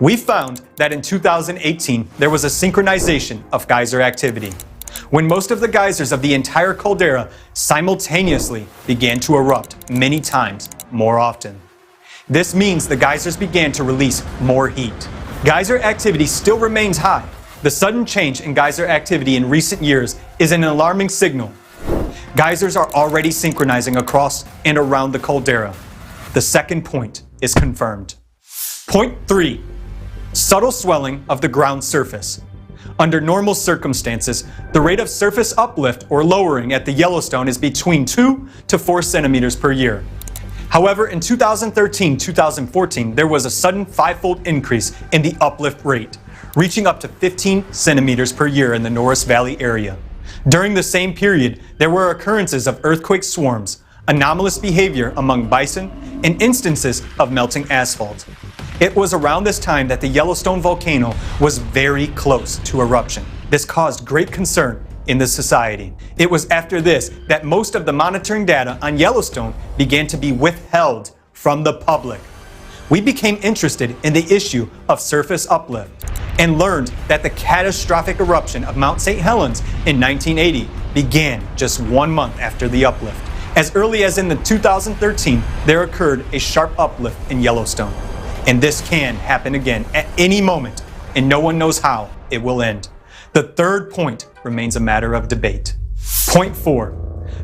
We found that in 2018, there was a synchronization of geyser activity, when most of the geysers of the entire caldera simultaneously began to erupt many times more often. This means the geysers began to release more heat. Geyser activity still remains high. The sudden change in geyser activity in recent years is an alarming signal. Geysers are already synchronizing across and around the caldera. The second point is confirmed. Point 3. Subtle swelling of the ground surface. Under normal circumstances, the rate of surface uplift or lowering at the Yellowstone is between 2 to 4 centimeters per year. However, in 2013-2014, there was a sudden 5-fold increase in the uplift rate, reaching up to 15 centimeters per year in the Norris Valley area. During the same period, there were occurrences of earthquake swarms, anomalous behavior among bison, and instances of melting asphalt. It was around this time that the Yellowstone volcano was very close to eruption. This caused great concern in the society. It was after this that most of the monitoring data on Yellowstone began to be withheld from the public. We became interested in the issue of surface uplift and learned that the catastrophic eruption of Mount St. Helens in 1980 began just 1 month after the uplift. As early as in 2013, there occurred a sharp uplift in Yellowstone. And this can happen again at any moment, and no one knows how it will end. The third point remains a matter of debate. Point 4.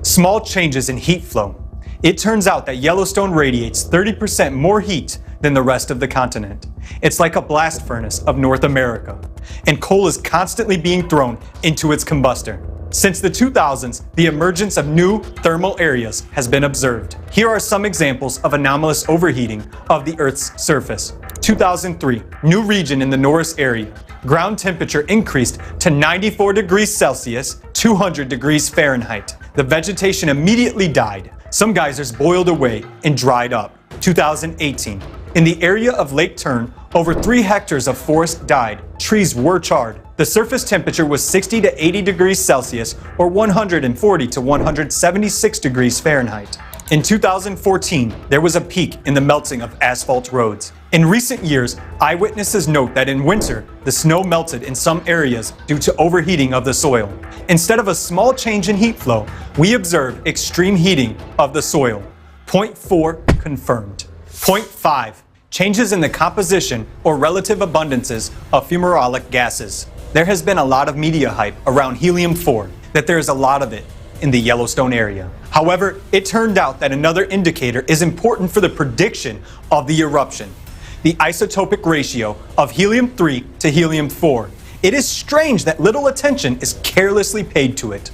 Small changes in heat flow. It turns out that Yellowstone radiates 30% more heat than the rest of the continent. It's like a blast furnace of North America, and coal is constantly being thrown into its combustor. Since the 2000s, the emergence of new thermal areas has been observed. Here are some examples of anomalous overheating of the Earth's surface. 2003, new region in the Norris area. Ground temperature increased to 94 degrees Celsius, 200 degrees Fahrenheit. The vegetation immediately died. Some geysers boiled away and dried up. 2018, in the area of Lake Tern, over 3 hectares of forest died. Trees were charred. The surface temperature was 60 to 80 degrees Celsius or 140 to 176 degrees Fahrenheit. In 2014, there was a peak in the melting of asphalt roads. In recent years, eyewitnesses note that in winter, the snow melted in some areas due to overheating of the soil. Instead of a small change in heat flow, we observe extreme heating of the soil. Point 4 confirmed. Point 5. Changes in the composition or relative abundances of fumarolic gases. There has been a lot of media hype around helium-4, that there is a lot of it in the Yellowstone area. However, it turned out that another indicator is important for the prediction of the eruption: the isotopic ratio of helium-3 to helium-4. It is strange that little attention is carelessly paid to it,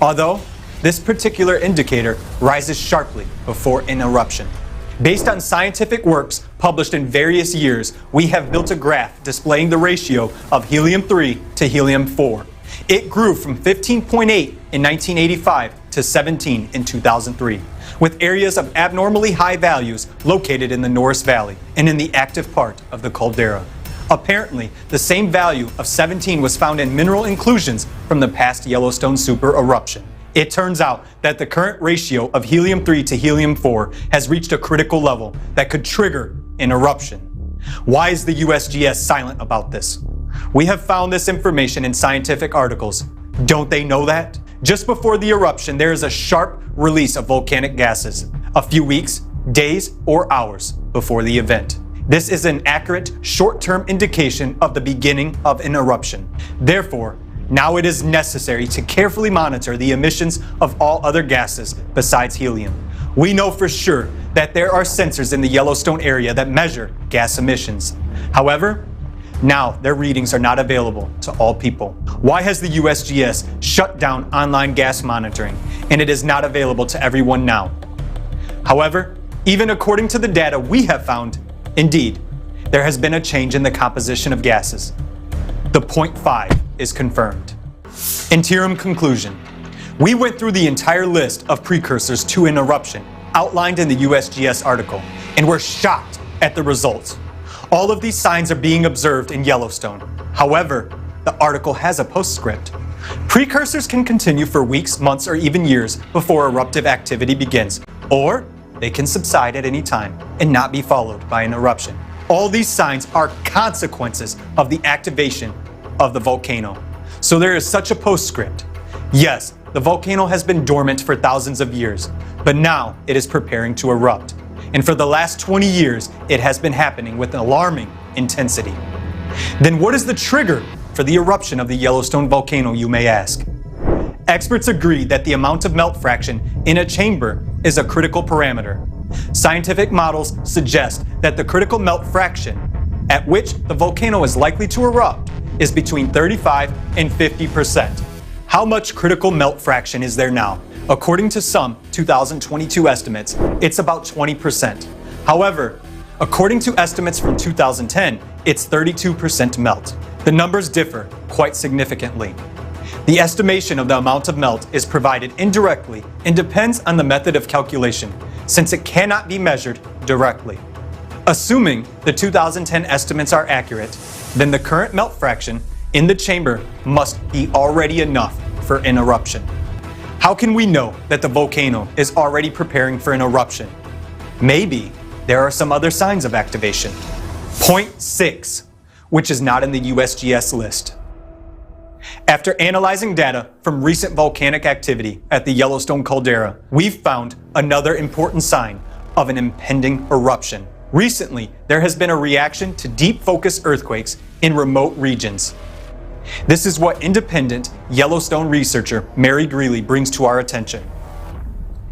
although this particular indicator rises sharply before an eruption. Based on scientific works published in various years, we have built a graph displaying the ratio of helium-3 to helium-4. It grew from 15.8 in 1985 to 17 in 2003, with areas of abnormally high values located in the Norris Valley and in the active part of the caldera. Apparently, the same value of 17 was found in mineral inclusions from the past Yellowstone super eruption. It turns out that the current ratio of helium-3 to helium-4 has reached a critical level that could trigger an eruption. Why is the USGS silent about this? We have found this information in scientific articles. Don't they know that? Just before the eruption, there is a sharp release of volcanic gases, a few weeks, days, or hours before the event. This is an accurate, short-term indication of the beginning of an eruption. Therefore, now it is necessary to carefully monitor the emissions of all other gases besides helium. We know for sure that there are sensors in the Yellowstone area that measure gas emissions. However, Now, their readings are not available to all people. Why has the USGS shut down online gas monitoring, and it is not available to everyone now? However, even according to the data we have found, indeed, there has been a change in the composition of gases. The 0.5 is confirmed. Interim conclusion. We went through the entire list of precursors to an eruption outlined in the USGS article, and were shocked at the results. All of these signs are being observed in Yellowstone. However, the article has a postscript. Precursors can continue for weeks, months, or even years before eruptive activity begins, or they can subside at any time and not be followed by an eruption. All these signs are consequences of the activation of the volcano. So there is such a postscript. Yes, the volcano has been dormant for thousands of years, but now it is preparing to erupt. And for the last 20 years, it has been happening with alarming intensity. Then what is the trigger for the eruption of the Yellowstone volcano, you may ask? Experts agree that the amount of melt fraction in a chamber is a critical parameter. Scientific models suggest that the critical melt fraction at which the volcano is likely to erupt is between 35 and 50%. How much critical melt fraction is there now? According to some 2022 estimates, it's about 20%. However, according to estimates from 2010, it's 32% melt. The numbers differ quite significantly. The estimation of the amount of melt is provided indirectly and depends on the method of calculation, since it cannot be measured directly. Assuming the 2010 estimates are accurate, then the current melt fraction in the chamber must be already enough for an eruption. How can we know that the volcano is already preparing for an eruption? Maybe there are some other signs of activation. 0.6, which is not in the USGS list. After analyzing data from recent volcanic activity at the Yellowstone caldera, we've found another important sign of an impending eruption. Recently, there has been a reaction to deep focus earthquakes in remote regions. This is what independent Yellowstone researcher Mary Greeley brings to our attention.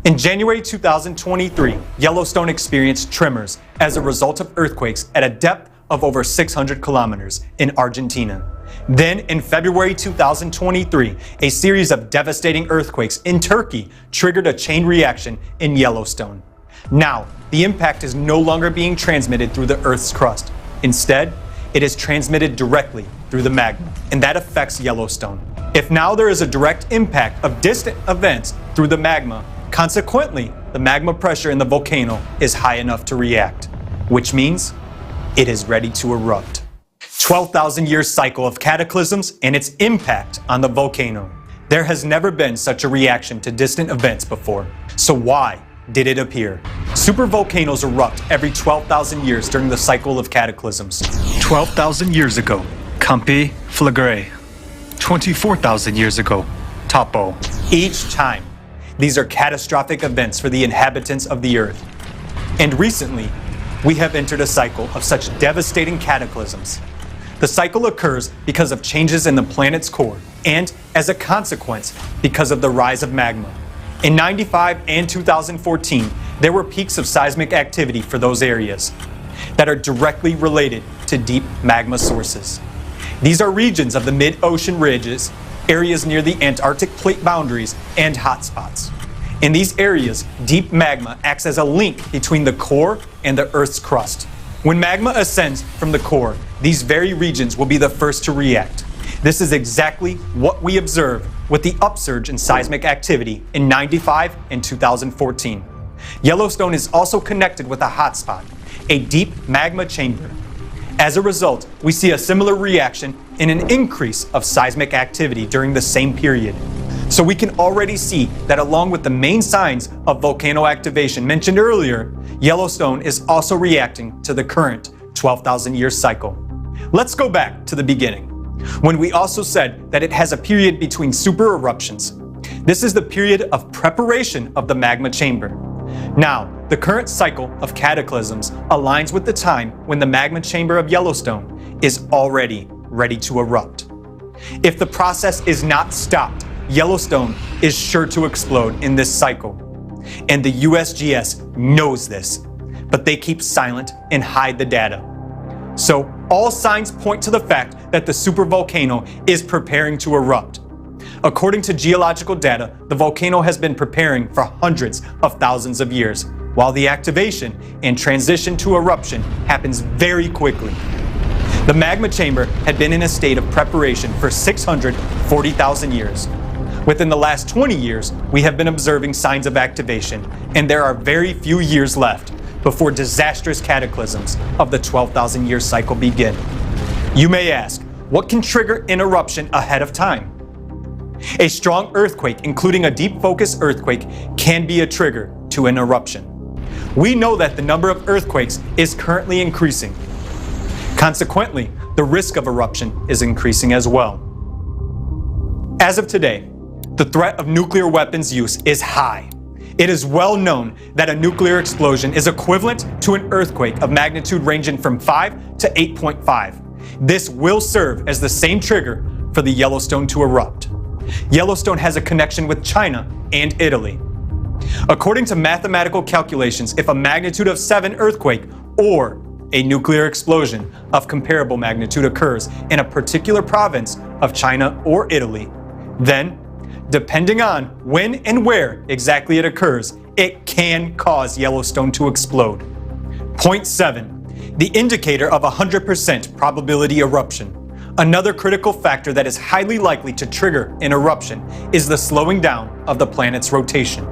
In January 2023, Yellowstone experienced tremors as a result of earthquakes at a depth of over 600 kilometers in Argentina. Then, in February 2023, a series of devastating earthquakes in Turkey triggered a chain reaction in Yellowstone. Now, the impact is no longer being transmitted through the Earth's crust. Instead, it is transmitted directly through the magma, and that affects Yellowstone. If now there is a direct impact of distant events through the magma, consequently, the magma pressure in the volcano is high enough to react, which means it is ready to erupt. 12,000-year cycle of cataclysms and its impact on the volcano. There has never been such a reaction to distant events before. So why did it appear? Supervolcanoes erupt every 12,000 years during the cycle of cataclysms. 12,000 years ago, Campi Flagre. 24,000 years ago, Topo. Each time, these are catastrophic events for the inhabitants of the Earth. And recently, we have entered a cycle of such devastating cataclysms. The cycle occurs because of changes in the planet's core, and as a consequence, because of the rise of magma. In 95 and 2014, there were peaks of seismic activity for those areas that are directly related to deep magma sources. These are regions of the mid-ocean ridges, areas near the Antarctic plate boundaries, and hotspots. In these areas, deep magma acts as a link between the core and the Earth's crust. When magma ascends from the core, these very regions will be the first to react. This is exactly what we observed with the upsurge in seismic activity in 95 and 2014. Yellowstone is also connected with a hotspot, a deep magma chamber. As a result, we see a similar reaction in an increase of seismic activity during the same period. So we can already see that along with the main signs of volcano activation mentioned earlier, Yellowstone is also reacting to the current 12,000-year cycle. Let's go back to the beginning, when we also said that it has a period between super eruptions. This is the period of preparation of the magma chamber. Now, the current cycle of cataclysms aligns with the time when the magma chamber of Yellowstone is already ready to erupt. If the process is not stopped, Yellowstone is sure to explode in this cycle. And the USGS knows this, but they keep silent and hide the data. So all signs point to the fact that the supervolcano is preparing to erupt. According to geological data, the volcano has been preparing for hundreds of thousands of years, while the activation and transition to eruption happens very quickly. The magma chamber had been in a state of preparation for 640,000 years. Within the last 20 years, we have been observing signs of activation, and there are very few years left before disastrous cataclysms of the 12,000-year cycle begin. You may ask, what can trigger an eruption ahead of time? A strong earthquake, including a deep focus earthquake, can be a trigger to an eruption. We know that the number of earthquakes is currently increasing. Consequently, the risk of eruption is increasing as well. As of today, the threat of nuclear weapons use is high. It is well known that a nuclear explosion is equivalent to an earthquake of magnitude ranging from 5 to 8.5. This will serve as the same trigger for the Yellowstone to erupt. Yellowstone has a connection with China and Italy. According to mathematical calculations, if a magnitude of 7 earthquake or a nuclear explosion of comparable magnitude occurs in a particular province of China or Italy, then, depending on when and where exactly it occurs, it can cause Yellowstone to explode. Point 7, the indicator of 100% probability eruption. Another critical factor that is highly likely to trigger an eruption is the slowing down of the planet's rotation.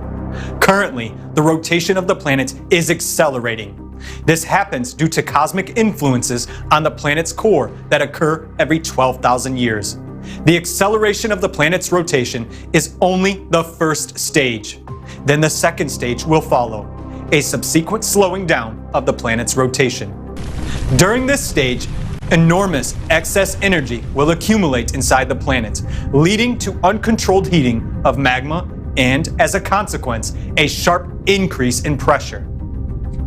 Currently, the rotation of the planet is accelerating. This happens due to cosmic influences on the planet's core that occur every 12,000 years. The acceleration of the planet's rotation is only the first stage. Then the second stage will follow, a subsequent slowing down of the planet's rotation. During this stage, enormous excess energy will accumulate inside the planet, leading to uncontrolled heating of magma and, as a consequence, a sharp increase in pressure.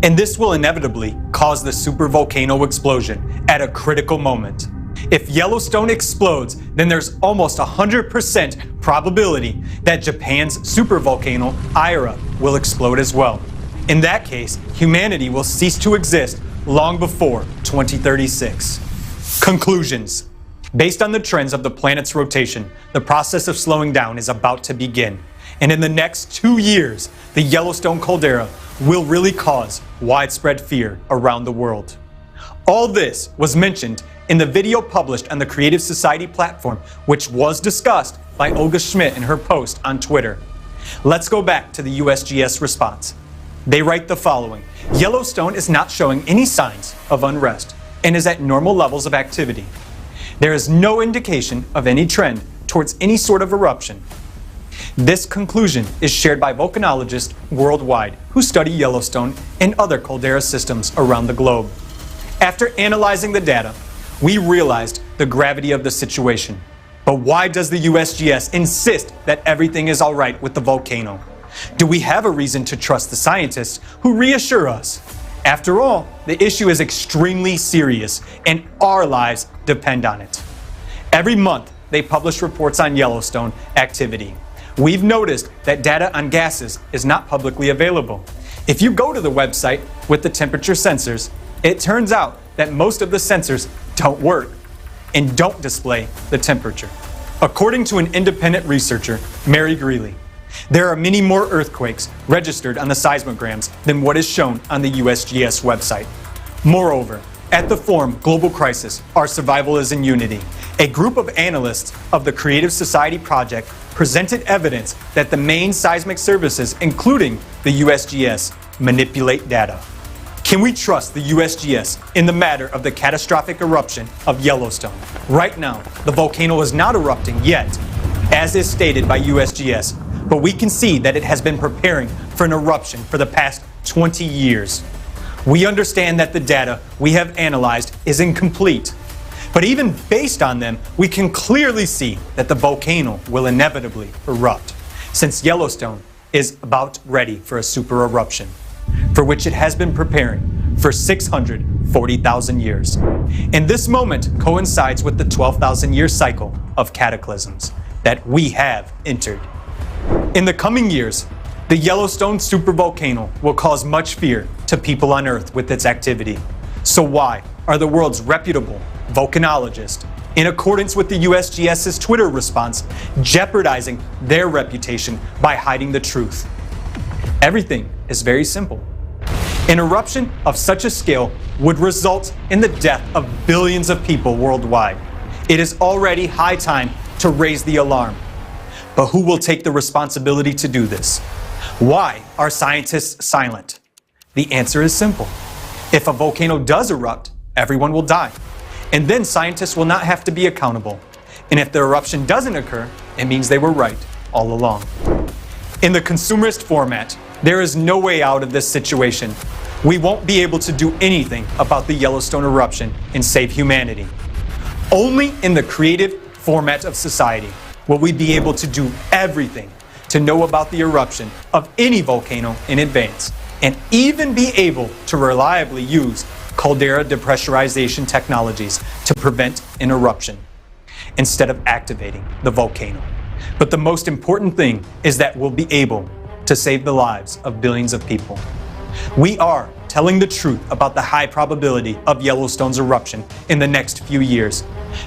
And this will inevitably cause the supervolcano explosion at a critical moment. If Yellowstone explodes, then there's almost 100% probability that Japan's supervolcano Aira will explode as well. In that case, humanity will cease to exist long before 2036. Conclusions. Based on the trends of the planet's rotation, the process of slowing down is about to begin. And in the next 2 years, the Yellowstone caldera will really cause widespread fear around the world. All this was mentioned in the video published on the Creative Society platform, which was discussed by Olga Schmidt in her post on Twitter. Let's go back to the USGS response. They write the following: Yellowstone is not showing any signs of unrest and is at normal levels of activity. There is no indication of any trend towards any sort of eruption. This conclusion is shared by volcanologists worldwide who study Yellowstone and other caldera systems around the globe. After analyzing the data, we realized the gravity of the situation. But why does the USGS insist that everything is all right with the volcano? Do we have a reason to trust the scientists who reassure us? After all, the issue is extremely serious and our lives depend on it. Every month, they publish reports on Yellowstone activity. We've noticed that data on gases is not publicly available. If you go to the website with the temperature sensors, it turns out that most of the sensors don't work and don't display the temperature. According to an independent researcher, Mary Greeley, there are many more earthquakes registered on the seismograms than what is shown on the USGS website. Moreover, at the forum Global Crisis, Our Survival is in Unity, a group of analysts of the Creative Society Project presented evidence that the main seismic services, including the USGS, manipulate data. Can we trust the USGS in the matter of the catastrophic eruption of Yellowstone? Right now, the volcano is not erupting yet, as is stated by USGS, but we can see that it has been preparing for an eruption for the past 20 years. We understand that the data we have analyzed is incomplete, but even based on them, we can clearly see that the volcano will inevitably erupt, since Yellowstone is about ready for a super eruption, for which it has been preparing for 640,000 years. And this moment coincides with the 12,000-year cycle of cataclysms that we have entered. In the coming years, the Yellowstone supervolcano will cause much fear to people on Earth with its activity. So why are the world's reputable volcanologists, in accordance with the USGS's Twitter response, jeopardizing their reputation by hiding the truth. Everything is very simple. An eruption of such a scale would result in the death of billions of people worldwide. It is already high time to raise the alarm. But who will take the responsibility to do this? Why are scientists silent? The answer is simple. If a volcano does erupt, everyone will die. And then scientists will not have to be accountable. And if the eruption doesn't occur, it means they were right all along. In the consumerist format, there is no way out of this situation. We won't be able to do anything about the Yellowstone eruption and save humanity. Only in the creative format of society will we be able to do everything to know about the eruption of any volcano in advance, and even be able to reliably use caldera depressurization technologies to prevent an eruption, instead of activating the volcano. But the most important thing is that we'll be able to save the lives of billions of people. We are telling the truth about the high probability of Yellowstone's eruption in the next few years,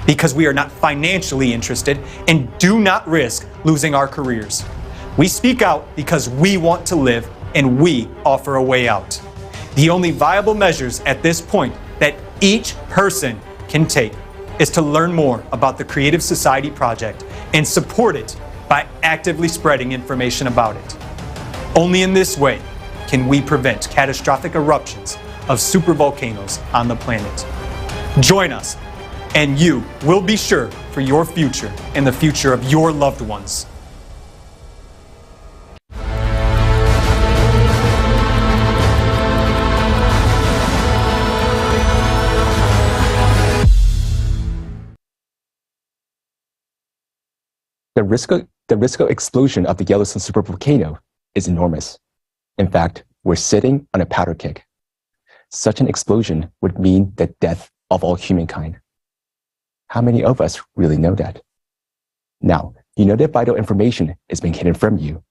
because we are not financially interested and do not risk losing our careers. We speak out because we want to live, and we offer a way out. The only viable measures at this point that each person can take is to learn more about the Creative Society Project and support it by actively spreading information about it. Only in this way can we prevent catastrophic eruptions of supervolcanoes on the planet. Join us, and you will be sure for your future and the future of your loved ones. The risk of explosion of the Yellowstone supervolcano is enormous. In fact, we're sitting on a powder keg. Such an explosion would mean the death of all humankind. How many of us really know that? Now, you know that vital information is being hidden from you.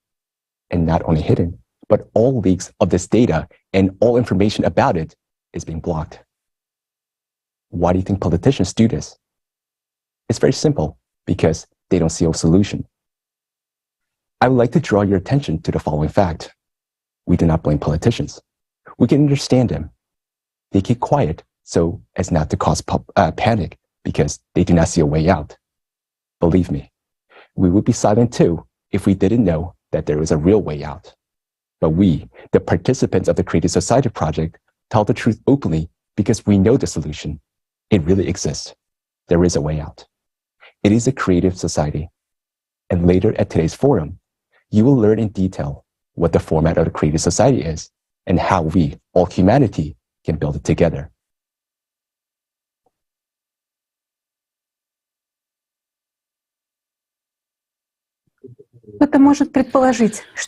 And not only hidden, but all leaks of this data and all information about it is being blocked. Why do you think politicians do this? It's very simple, because they don't see a solution. I would like to draw your attention to the following fact. We do not blame politicians. We can understand them. They keep quiet so as not to cause panic because they do not see a way out. Believe me, we would be silent too if we didn't know that there is a real way out. But we, the participants of the Creative Society Project, tell the truth openly because we know the solution. It really exists. There is a way out. It is a creative society. And later at today's forum, you will learn in detail what the format of the creative society is and how we, all humanity, can build it together.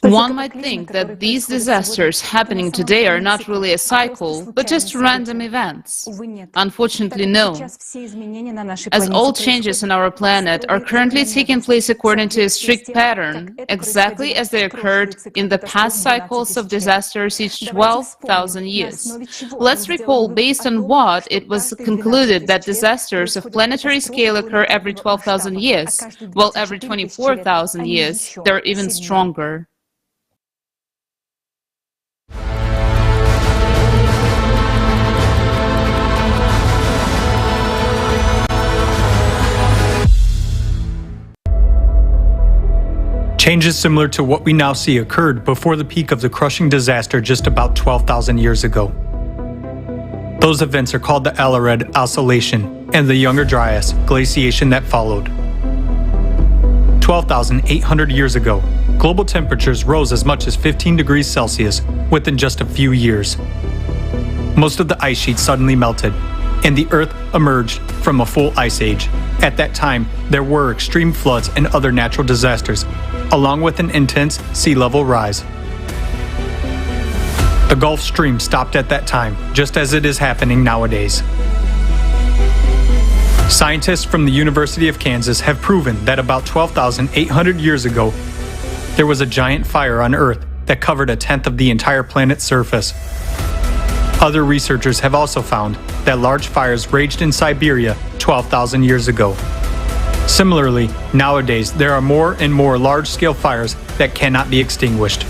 One might think that these disasters happening today are not really a cycle, but just random events. Unfortunately, no. As all changes on our planet are currently taking place according to a strict pattern, exactly as they occurred in the past cycles of disasters each 12,000 years. Let's recall based on what it was concluded that disasters of planetary scale occur every 12,000 years, while every 24,000 years they're even stronger. Changes similar to what we now see occurred before the peak of the crushing disaster just about 12,000 years ago. Those events are called the Alared Oscillation and the Younger Dryas glaciation that followed. 12,800 years ago, global temperatures rose as much as 15 degrees Celsius within just a few years. Most of the ice sheets suddenly melted, and the Earth emerged from a full ice age. At that time, there were extreme floods and other natural disasters, along with an intense sea level rise. The Gulf Stream stopped at that time, just as it is happening nowadays. Scientists from the University of Kansas have proven that about 12,800 years ago, there was a giant fire on Earth that covered 1/10 of the entire planet's surface. Other researchers have also found that large fires raged in Siberia 12,000 years ago. Similarly, nowadays there are more and more large-scale fires that cannot be extinguished.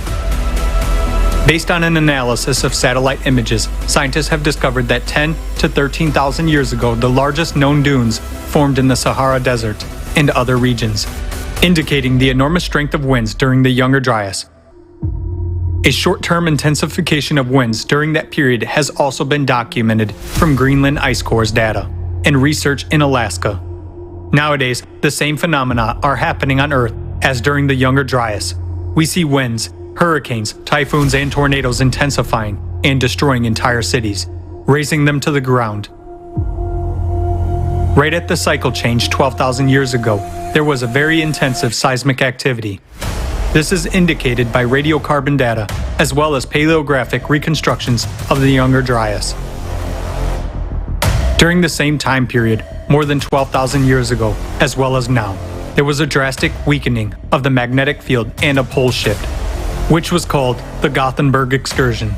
Based on an analysis of satellite images, scientists have discovered that 10 to 13,000 years ago, the largest known dunes formed in the Sahara Desert and other regions, indicating the enormous strength of winds during the Younger Dryas. A short-term intensification of winds during that period has also been documented from Greenland ice cores data and research in Alaska. Nowadays, the same phenomena are happening on Earth as during the Younger Dryas. We see winds, hurricanes, typhoons, and tornadoes intensifying and destroying entire cities, razing them to the ground. Right at the cycle change 12,000 years ago, there was a very intensive seismic activity. This is indicated by radiocarbon data as well as paleographic reconstructions of the Younger Dryas. During the same time period, more than 12,000 years ago, as well as now, there was a drastic weakening of the magnetic field and a pole shift, which was called the Gothenburg excursion.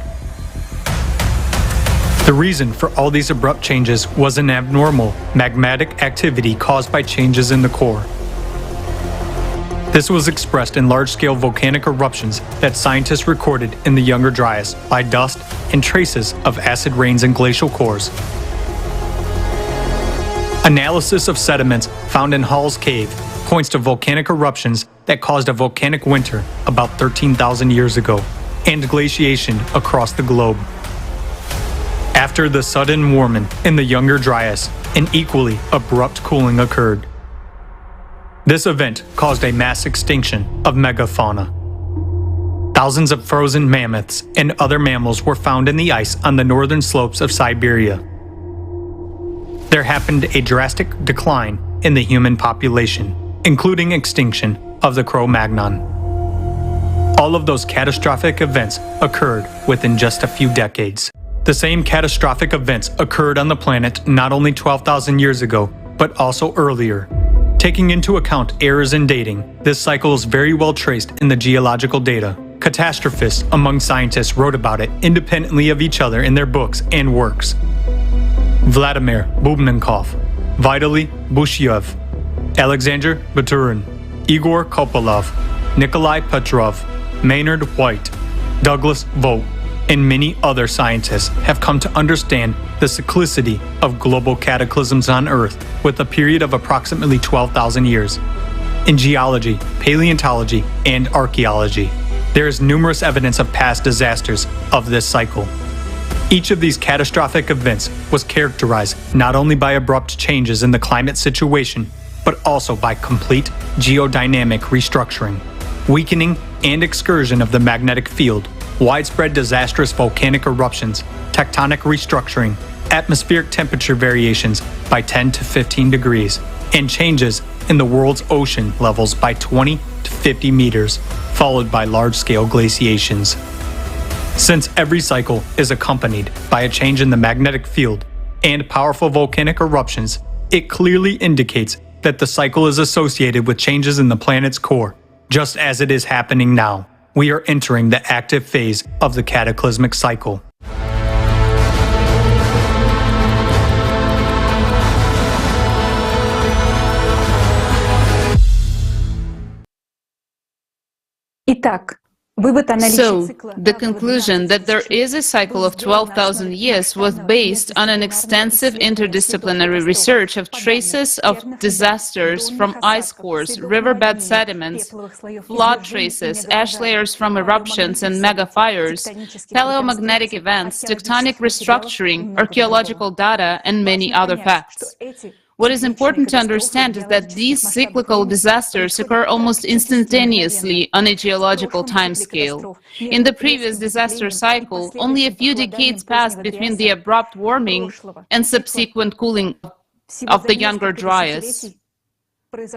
The reason for all these abrupt changes was an abnormal magmatic activity caused by changes in the core. This was expressed in large-scale volcanic eruptions that scientists recorded in the Younger Dryas by dust and traces of acid rains and glacial cores. Analysis of sediments found in Hall's Cave points to volcanic eruptions that caused a volcanic winter about 13,000 years ago and glaciation across the globe. After the sudden warming in the Younger Dryas, an equally abrupt cooling occurred. This event caused a mass extinction of megafauna. Thousands of frozen mammoths and other mammals were found in the ice on the northern slopes of Siberia. There happened a drastic decline in the human population, including extinction of the Cro-Magnon. All of those catastrophic events occurred within just a few decades. The same catastrophic events occurred on the planet not only 12,000 years ago, but also earlier. Taking into account errors in dating, this cycle is very well traced in the geological data. Catastrophists among scientists wrote about it independently of each other in their books and works. Vladimir Bubnenkov, Vitaly Bushyev, Alexander Baturin, Igor Kopolov, Nikolai Petrov, Maynard White, Douglas Vogt, and many other scientists have come to understand the cyclicity of global cataclysms on Earth with a period of approximately 12,000 years. In geology, paleontology, and archaeology, there is numerous evidence of past disasters of this cycle. Each of these catastrophic events was characterized not only by abrupt changes in the climate situation, but also by complete geodynamic restructuring, weakening and excursion of the magnetic field, widespread disastrous volcanic eruptions, tectonic restructuring, atmospheric temperature variations by 10 to 15 degrees, and changes in the world's ocean levels by 20 to 50 meters, followed by large-scale glaciations. Since every cycle is accompanied by a change in the magnetic field and powerful volcanic eruptions, it clearly indicates that the cycle is associated with changes in the planet's core, just as it is happening now. We are entering the active phase of the cataclysmic cycle. So, the conclusion that there is a cycle of 12,000 years was based on an extensive interdisciplinary research of traces of disasters from ice cores, riverbed sediments, flood traces, ash layers from eruptions and megafires, paleomagnetic events, tectonic restructuring, archaeological data, and many other facts. What is important to understand is that these cyclical disasters occur almost instantaneously on a geological timescale. In the previous disaster cycle, only a few decades passed between the abrupt warming and subsequent cooling of the Younger Dryas. Because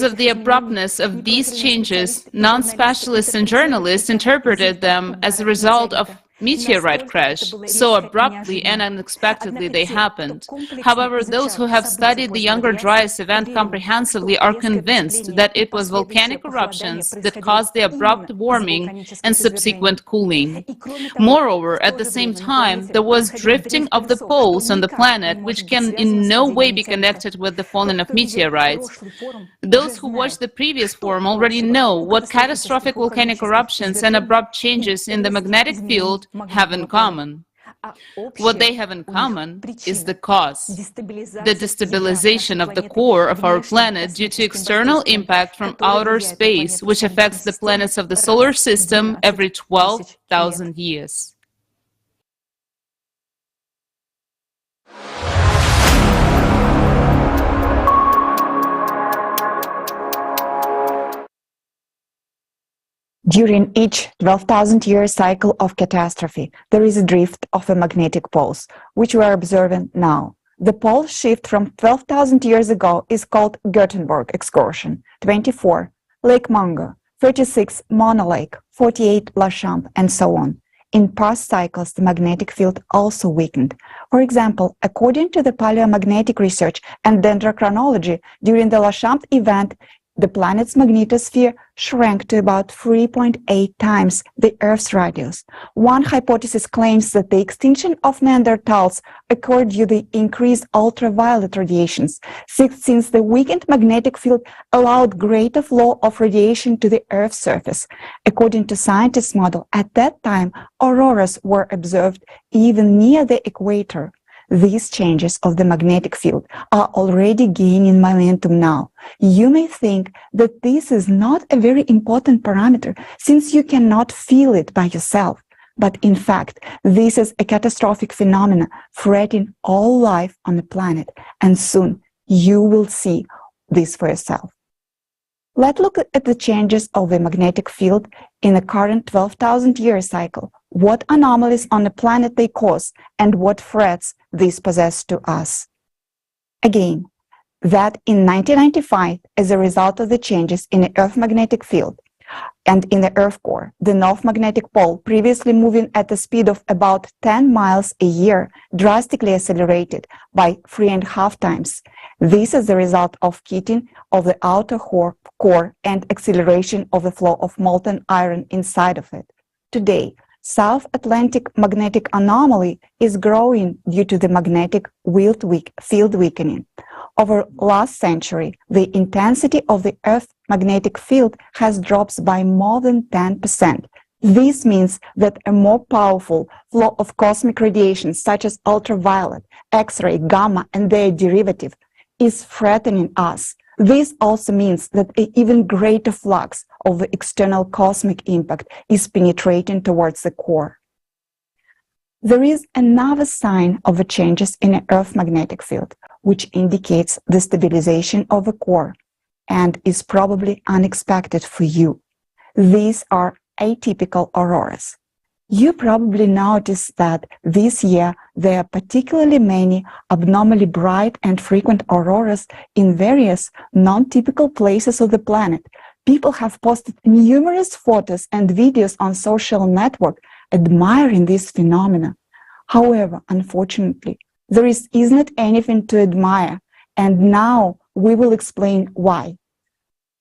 of the abruptness of these changes, non-specialists and journalists interpreted them as a result of meteorite crash. So abruptly and unexpectedly they happened. However, those who have studied the Younger Dryas event comprehensively are convinced that it was volcanic eruptions that caused the abrupt warming and subsequent cooling. Moreover, at the same time, there was drifting of the poles on the planet, which can in no way be connected with the falling of meteorites. Those who watched the previous forum already know what catastrophic volcanic eruptions and abrupt changes in the magnetic field have in common. What they have in common is the cause, the destabilization of the core of our planet due to external impact from outer space, which affects the planets of the solar system every 12,000 years. During each 12,000-year cycle of catastrophe, there is a drift of the magnetic poles, which we are observing now. The pole shift from 12,000 years ago is called Gutenberg excursion, 24, Lake Mungo, 36, Mono Lake, 48, La Champ, and so on. In past cycles, the magnetic field also weakened. For example, according to the paleomagnetic research and dendrochronology, during the La Champ event, the planet's magnetosphere shrank to about 3.8 times the Earth's radius. One hypothesis claims that the extinction of Neanderthals occurred due to the increased ultraviolet radiations, since the weakened magnetic field allowed greater flow of radiation to the Earth's surface. According to scientists' model, at that time, auroras were observed even near the equator. These changes of the magnetic field are already gaining momentum now. You may think that this is not a very important parameter since you cannot feel it by yourself. But in fact, this is a catastrophic phenomenon threatening all life on the planet, and soon you will see this for yourself. Let's look at the changes of the magnetic field in the current 12,000-year cycle. What anomalies on the planet they cause, and what threats these possess to us. Again, that in 1995, as a result of the changes in the Earth magnetic field and in the Earth core, the North magnetic pole, previously moving at a speed of about 10 miles a year, drastically accelerated by 3.5 times. This is the result of heating of the outer core and acceleration of the flow of molten iron inside of it. Today, South Atlantic magnetic anomaly is growing due to the magnetic field weakening. Over last century, the intensity of the Earth magnetic field has dropped by more than 10%. This means that a more powerful flow of cosmic radiation, such as ultraviolet, X-ray, gamma, and their derivative, is threatening us. This also means that an even greater flux of the external cosmic impact is penetrating towards the core. There is another sign of the changes in the Earth magnetic field, which indicates the stabilization of the core and is probably unexpected for you. These are atypical auroras. You probably noticed that this year there are particularly many abnormally bright and frequent auroras in various non-typical places of the planet. People have posted numerous photos and videos on social networks admiring this phenomena. However, unfortunately, there isn't anything to admire, and now we will explain why.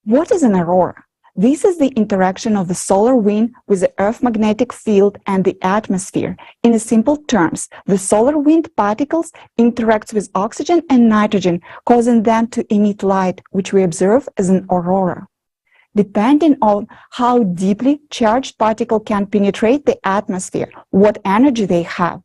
What is an aurora? This is the interaction of the solar wind with the Earth magnetic field and the atmosphere. In simple terms, the solar wind particles interact with oxygen and nitrogen, causing them to emit light, which we observe as an aurora. Depending on how deeply charged particles can penetrate the atmosphere, what energy they have,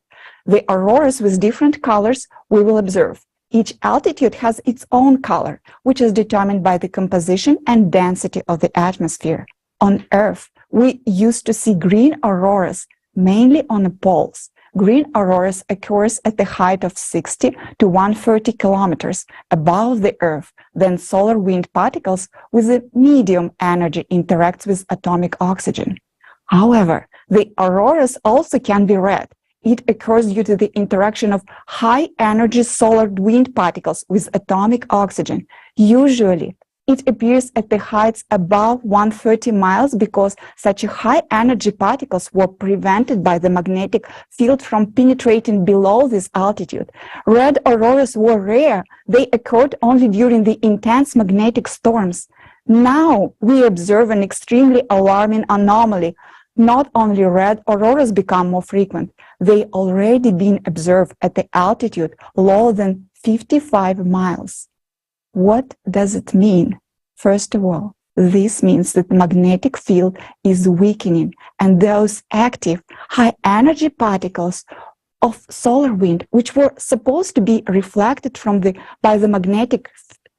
the auroras with different colors we will observe. Each altitude has its own color, which is determined by the composition and density of the atmosphere. On Earth, we used to see green auroras, mainly on the poles. Green auroras occurs at the height of 60 to 130 kilometers above the Earth. Then solar wind particles with a medium energy interact with atomic oxygen. However, the auroras also can be red. It occurs due to the interaction of high-energy solar wind particles with atomic oxygen. Usually, It appears at the heights above 130 miles because such high energy particles were prevented by the magnetic field from penetrating below this altitude. Red auroras were rare. They occurred only during the intense magnetic storms. Now we observe an extremely alarming anomaly. Not only red auroras become more frequent, they already been observed at the altitude lower than 55 miles. What does it mean? First of all, this means that the magnetic field is weakening, and those active high-energy particles of solar wind, which were supposed to be reflected by the magnetic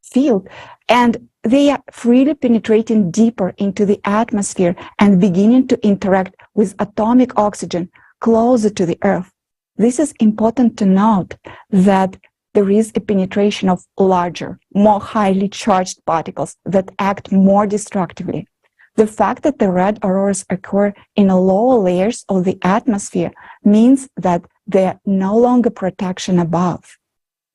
field, and they are freely penetrating deeper into the atmosphere and beginning to interact with atomic oxygen closer to the Earth. This is important to note that there is a penetration of larger, more highly charged particles that act more destructively. The fact that the red auroras occur in lower layers of the atmosphere means that there are no longer protection above.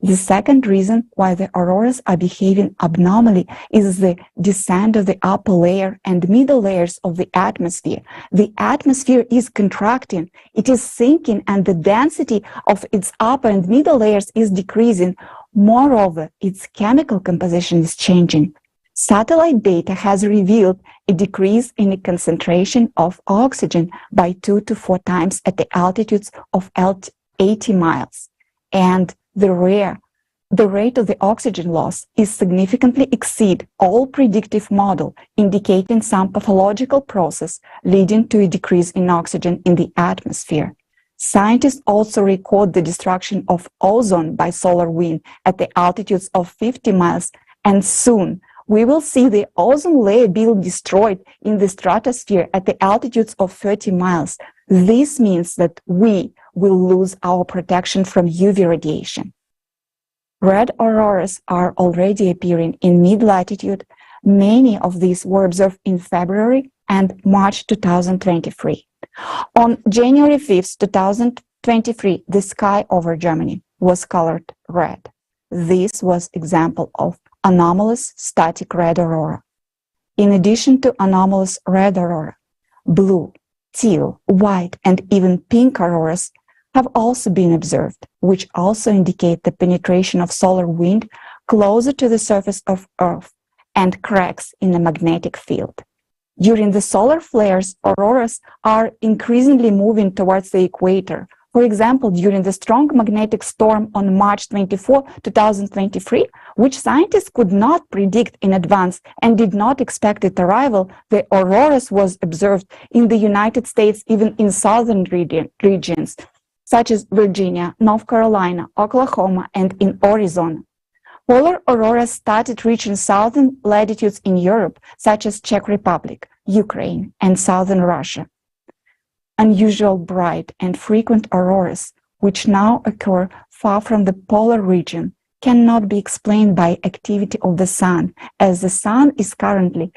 The second reason why the auroras are behaving abnormally is the descent of the upper layer and middle layers of the atmosphere. The atmosphere is contracting, it is sinking, and the density of its upper and middle layers is decreasing. Moreover, its chemical composition is changing. Satellite data has revealed a decrease in the concentration of oxygen by 2 to 4 times at the altitudes of 80 miles. And the rate of the oxygen loss is significantly exceed all predictive model, indicating some pathological process leading to a decrease in oxygen in the atmosphere. Scientists also record the destruction of ozone by solar wind at the altitudes of 50 miles, and soon we will see the ozone layer being destroyed in the stratosphere at the altitudes of 30 miles. This means that we will lose our protection from UV radiation. Red auroras are already appearing in mid-latitude. Many of these were observed in February and March 2023. On January 5th, 2023, the sky over Germany was colored red. This was an example of anomalous static red aurora. In addition to anomalous red aurora, blue, teal, white, and even pink auroras have also been observed, which also indicate the penetration of solar wind closer to the surface of Earth and cracks in the magnetic field. During the solar flares, auroras are increasingly moving towards the equator. For example, during the strong magnetic storm on March 24, 2023, which scientists could not predict in advance and did not expect its arrival, the auroras was observed in the United States, even in southern regions, such as Virginia, North Carolina, Oklahoma, and in Arizona. Polar auroras started reaching southern latitudes in Europe, such as Czech Republic, Ukraine, and southern Russia. Unusual bright and frequent auroras, which now occur far from the polar region, cannot be explained by activity of the sun, as the sun is currently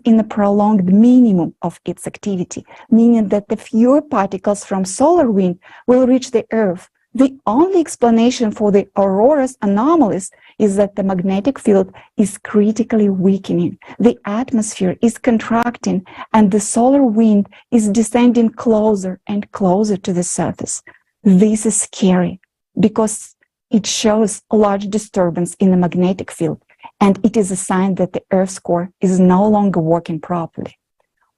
in a prolonged minimum of its activity, meaning that the fewer particles from solar wind will reach the Earth. The only explanation for the aurora's anomalies is that the magnetic field is critically weakening, the atmosphere is contracting, and the solar wind is descending closer and closer to the surface. This is scary because it shows a large disturbance in the magnetic field, and it is a sign that the Earth's core is no longer working properly.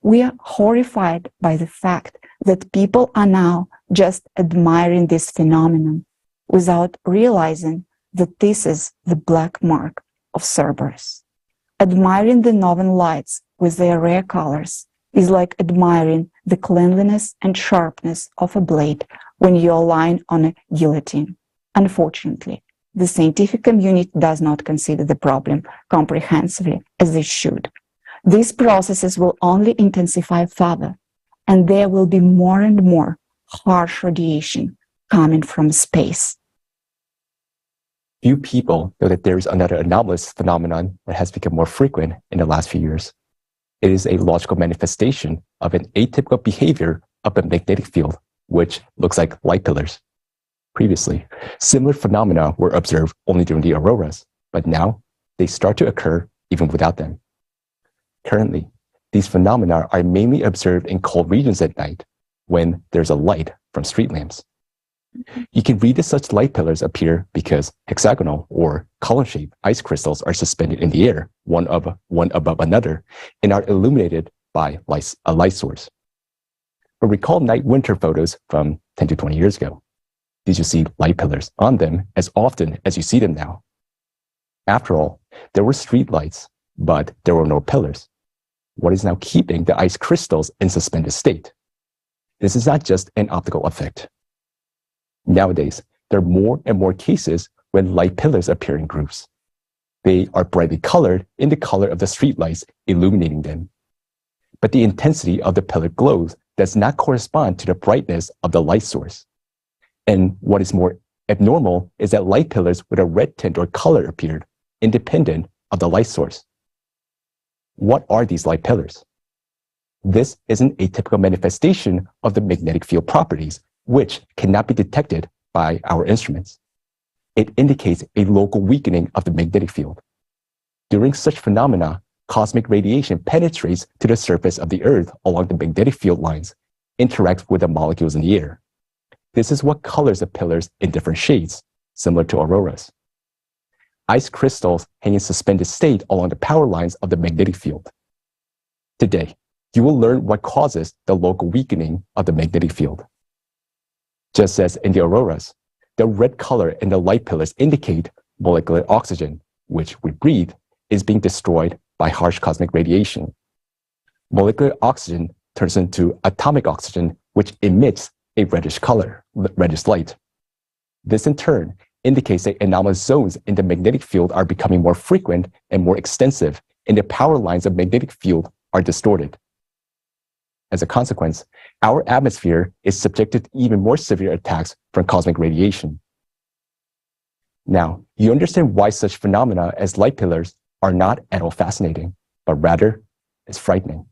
We are horrified by the fact that people are now just admiring this phenomenon without realizing that this is the black mark of Cerberus. Admiring the northern lights with their rare colors is like admiring the cleanliness and sharpness of a blade when you are lying on a guillotine. Unfortunately, the scientific community does not consider the problem comprehensively as they should. These processes will only intensify further, and there will be more and more harsh radiation coming from space. Few people know that there is another anomalous phenomenon that has become more frequent in the last few years. It is a logical manifestation of an atypical behavior of the magnetic field, which looks like light pillars. Previously, similar phenomena were observed only during the auroras, but now they start to occur even without them. Currently, these phenomena are mainly observed in cold regions at night when there's a light from street lamps. You can read that such light pillars appear because hexagonal or column-shaped ice crystals are suspended in the air, one above another, and are illuminated by a light source. But recall night-winter photos from 10 to 20 years ago. Did you see light pillars on them as often as you see them now? After all, there were street lights, but there were no pillars. What is now keeping the ice crystals in suspended state? This is not just an optical effect. Nowadays, there are more and more cases when light pillars appear in groups. They are brightly colored in the color of the streetlights illuminating them. But the intensity of the pillar glows does not correspond to the brightness of the light source. And what is more abnormal is that light pillars with a red tint or color appeared, independent of the light source. What are these light pillars? This is an atypical manifestation of the magnetic field properties, which cannot be detected by our instruments. It indicates a local weakening of the magnetic field. During such phenomena, cosmic radiation penetrates to the surface of the Earth along the magnetic field lines, interacts with the molecules in the air. This is what colors the pillars in different shades, similar to auroras. Ice crystals hang in suspended state along the power lines of the magnetic field. Today, you will learn what causes the local weakening of the magnetic field. Just as in the auroras, the red color in the light pillars indicate molecular oxygen, which we breathe, is being destroyed by harsh cosmic radiation. Molecular oxygen turns into atomic oxygen, which emits a reddish color, reddish light. This in turn indicates that anomalous zones in the magnetic field are becoming more frequent and more extensive, and the power lines of magnetic field are distorted. As a consequence, our atmosphere is subjected to even more severe attacks from cosmic radiation. Now, you understand why such phenomena as light pillars are not at all fascinating, but rather is frightening.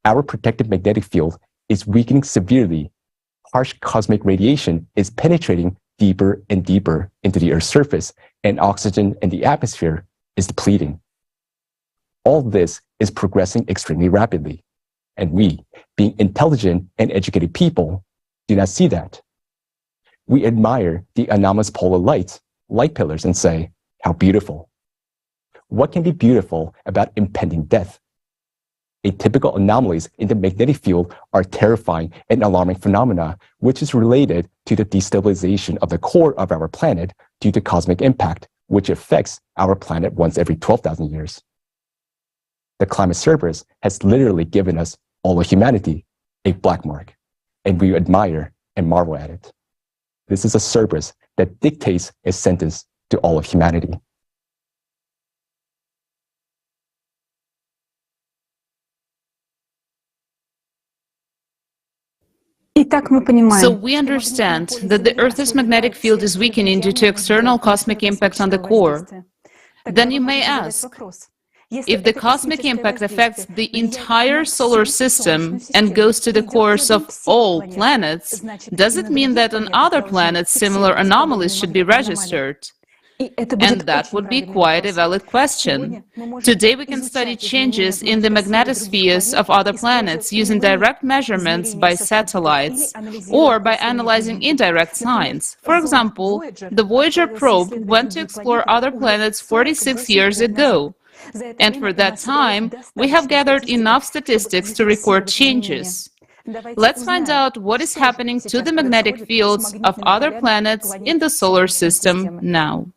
Our protective magnetic field is weakening severely. Harsh cosmic radiation is penetrating deeper and deeper into the Earth's surface, and oxygen in the atmosphere is depleting. All this is progressing extremely rapidly. And we, being intelligent and educated people, do not see that. We admire the anomalous polar light pillars, and say, how beautiful. What can be beautiful about impending death? Atypical anomalies in the magnetic field are terrifying and alarming phenomena, which is related to the destabilization of the core of our planet due to cosmic impact, which affects our planet once every 12,000 years. The climate cerberus has literally given us, all of humanity, a black mark, and we admire and marvel at it. This is a cerberus that dictates a sentence to all of humanity. So we understand that the Earth's magnetic field is weakening due to external cosmic impact on the core. Then you may ask, if the cosmic impact affects the entire solar system and goes to the cores of all planets, does it mean that on other planets similar anomalies should be registered? And that would be quite a valid question. Today we can study changes in the magnetospheres of other planets using direct measurements by satellites or by analyzing indirect signs. For example, the Voyager probe went to explore other planets 46 years ago. And for that time, we have gathered enough statistics to record changes. Let's find out what is happening to the magnetic fields of other planets in the solar system now.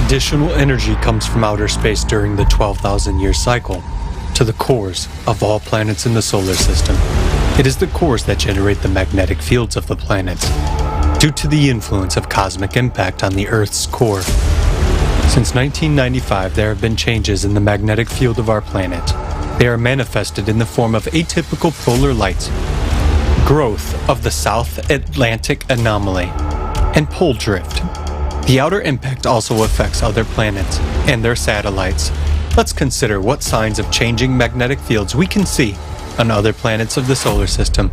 Additional energy comes from outer space during the 12,000-year cycle to the cores of all planets in the solar system. It is the cores that generate the magnetic fields of the planets, due to the influence of cosmic impact on the Earth's core. Since 1995, there have been changes in the magnetic field of our planet. They are manifested in the form of atypical polar light, growth of the South Atlantic anomaly, and pole drift. The outer impact also affects other planets and their satellites. Let's consider what signs of changing magnetic fields we can see on other planets of the solar system.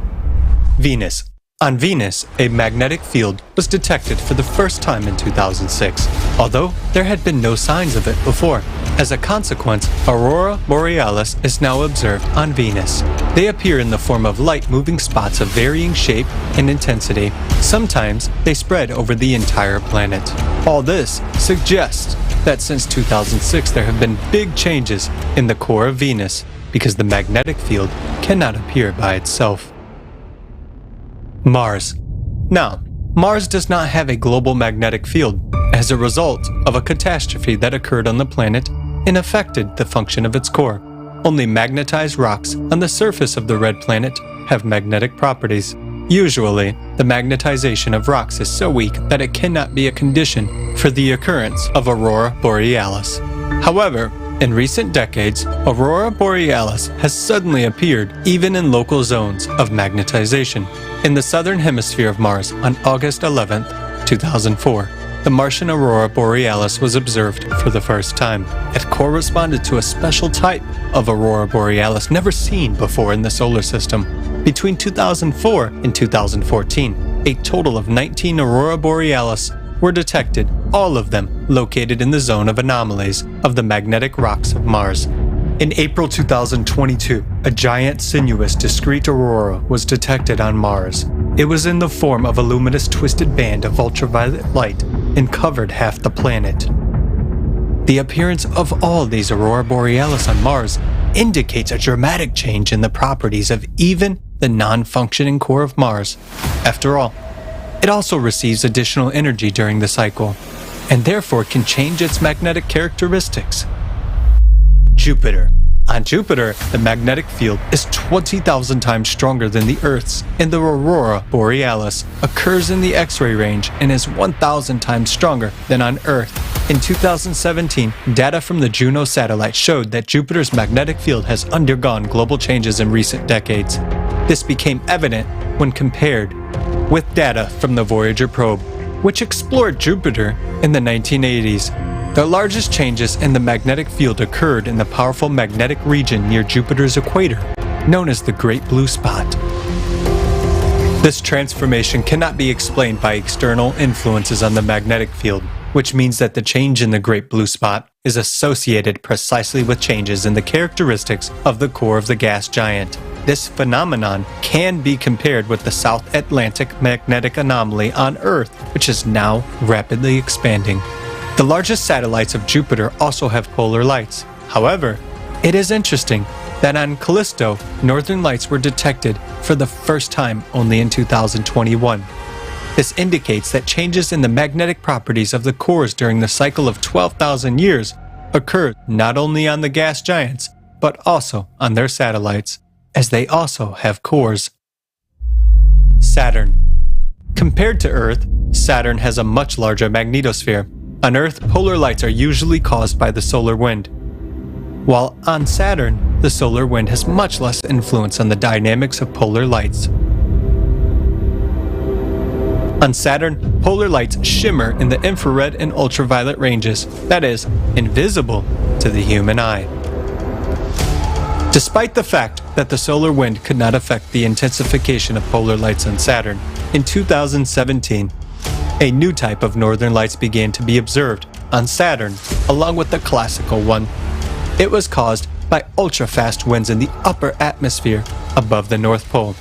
Venus. On Venus, a magnetic field was detected for the first time in 2006, although there had been no signs of it before. As a consequence, aurora borealis is now observed on Venus. They appear in the form of light-moving spots of varying shape and intensity. Sometimes they spread over the entire planet. All this suggests that since 2006 there have been big changes in the core of Venus because the magnetic field cannot appear by itself. Mars. Now, Mars does not have a global magnetic field as a result of a catastrophe that occurred on the planet and affected the function of its core. Only magnetized rocks on the surface of the red planet have magnetic properties. Usually, the magnetization of rocks is so weak that it cannot be a condition for the occurrence of aurora borealis. However, in recent decades, aurora borealis has suddenly appeared even in local zones of magnetization. In the southern hemisphere of Mars on August 11, 2004, the Martian aurora borealis was observed for the first time. It corresponded to a special type of aurora borealis never seen before in the solar system. Between 2004 and 2014, a total of 19 aurora borealis were detected, all of them located in the zone of anomalies of the magnetic rocks of Mars. In April 2022, a giant sinuous discrete aurora was detected on Mars. It was in the form of a luminous twisted band of ultraviolet light and covered half the planet. The appearance of all these aurora borealis on Mars indicates a dramatic change in the properties of even the non-functioning core of Mars. After all, it also receives additional energy during the cycle, and therefore can change its magnetic characteristics. Jupiter. On Jupiter, the magnetic field is 20,000 times stronger than the Earth's, and the aurora borealis occurs in the X-ray range and is 1,000 times stronger than on Earth. In 2017, data from the Juno satellite showed that Jupiter's magnetic field has undergone global changes in recent decades. This became evident when compared with data from the Voyager probe, which explored Jupiter in the 1980s. The largest changes in the magnetic field occurred in the powerful magnetic region near Jupiter's equator, known as the Great Blue Spot. This transformation cannot be explained by external influences on the magnetic field, which means that the change in the Great Blue Spot is associated precisely with changes in the characteristics of the core of the gas giant. This phenomenon can be compared with the South Atlantic magnetic anomaly on Earth, which is now rapidly expanding. The largest satellites of Jupiter also have polar lights. However, it is interesting that on Callisto, northern lights were detected for the first time only in 2021. This indicates that changes in the magnetic properties of the cores during the cycle of 12,000 years occurred not only on the gas giants, but also on their satellites, as they also have cores. Saturn. Compared to Earth, Saturn has a much larger magnetosphere. On Earth, polar lights are usually caused by the solar wind, while on Saturn, the solar wind has much less influence on the dynamics of polar lights. On Saturn, polar lights shimmer in the infrared and ultraviolet ranges, that is, invisible to the human eye. Despite the fact that the solar wind could not affect the intensification of polar lights on Saturn, in 2017, a new type of northern lights began to be observed on Saturn, along with the classical one. It was caused by ultra-fast winds in the upper atmosphere above the North Pole.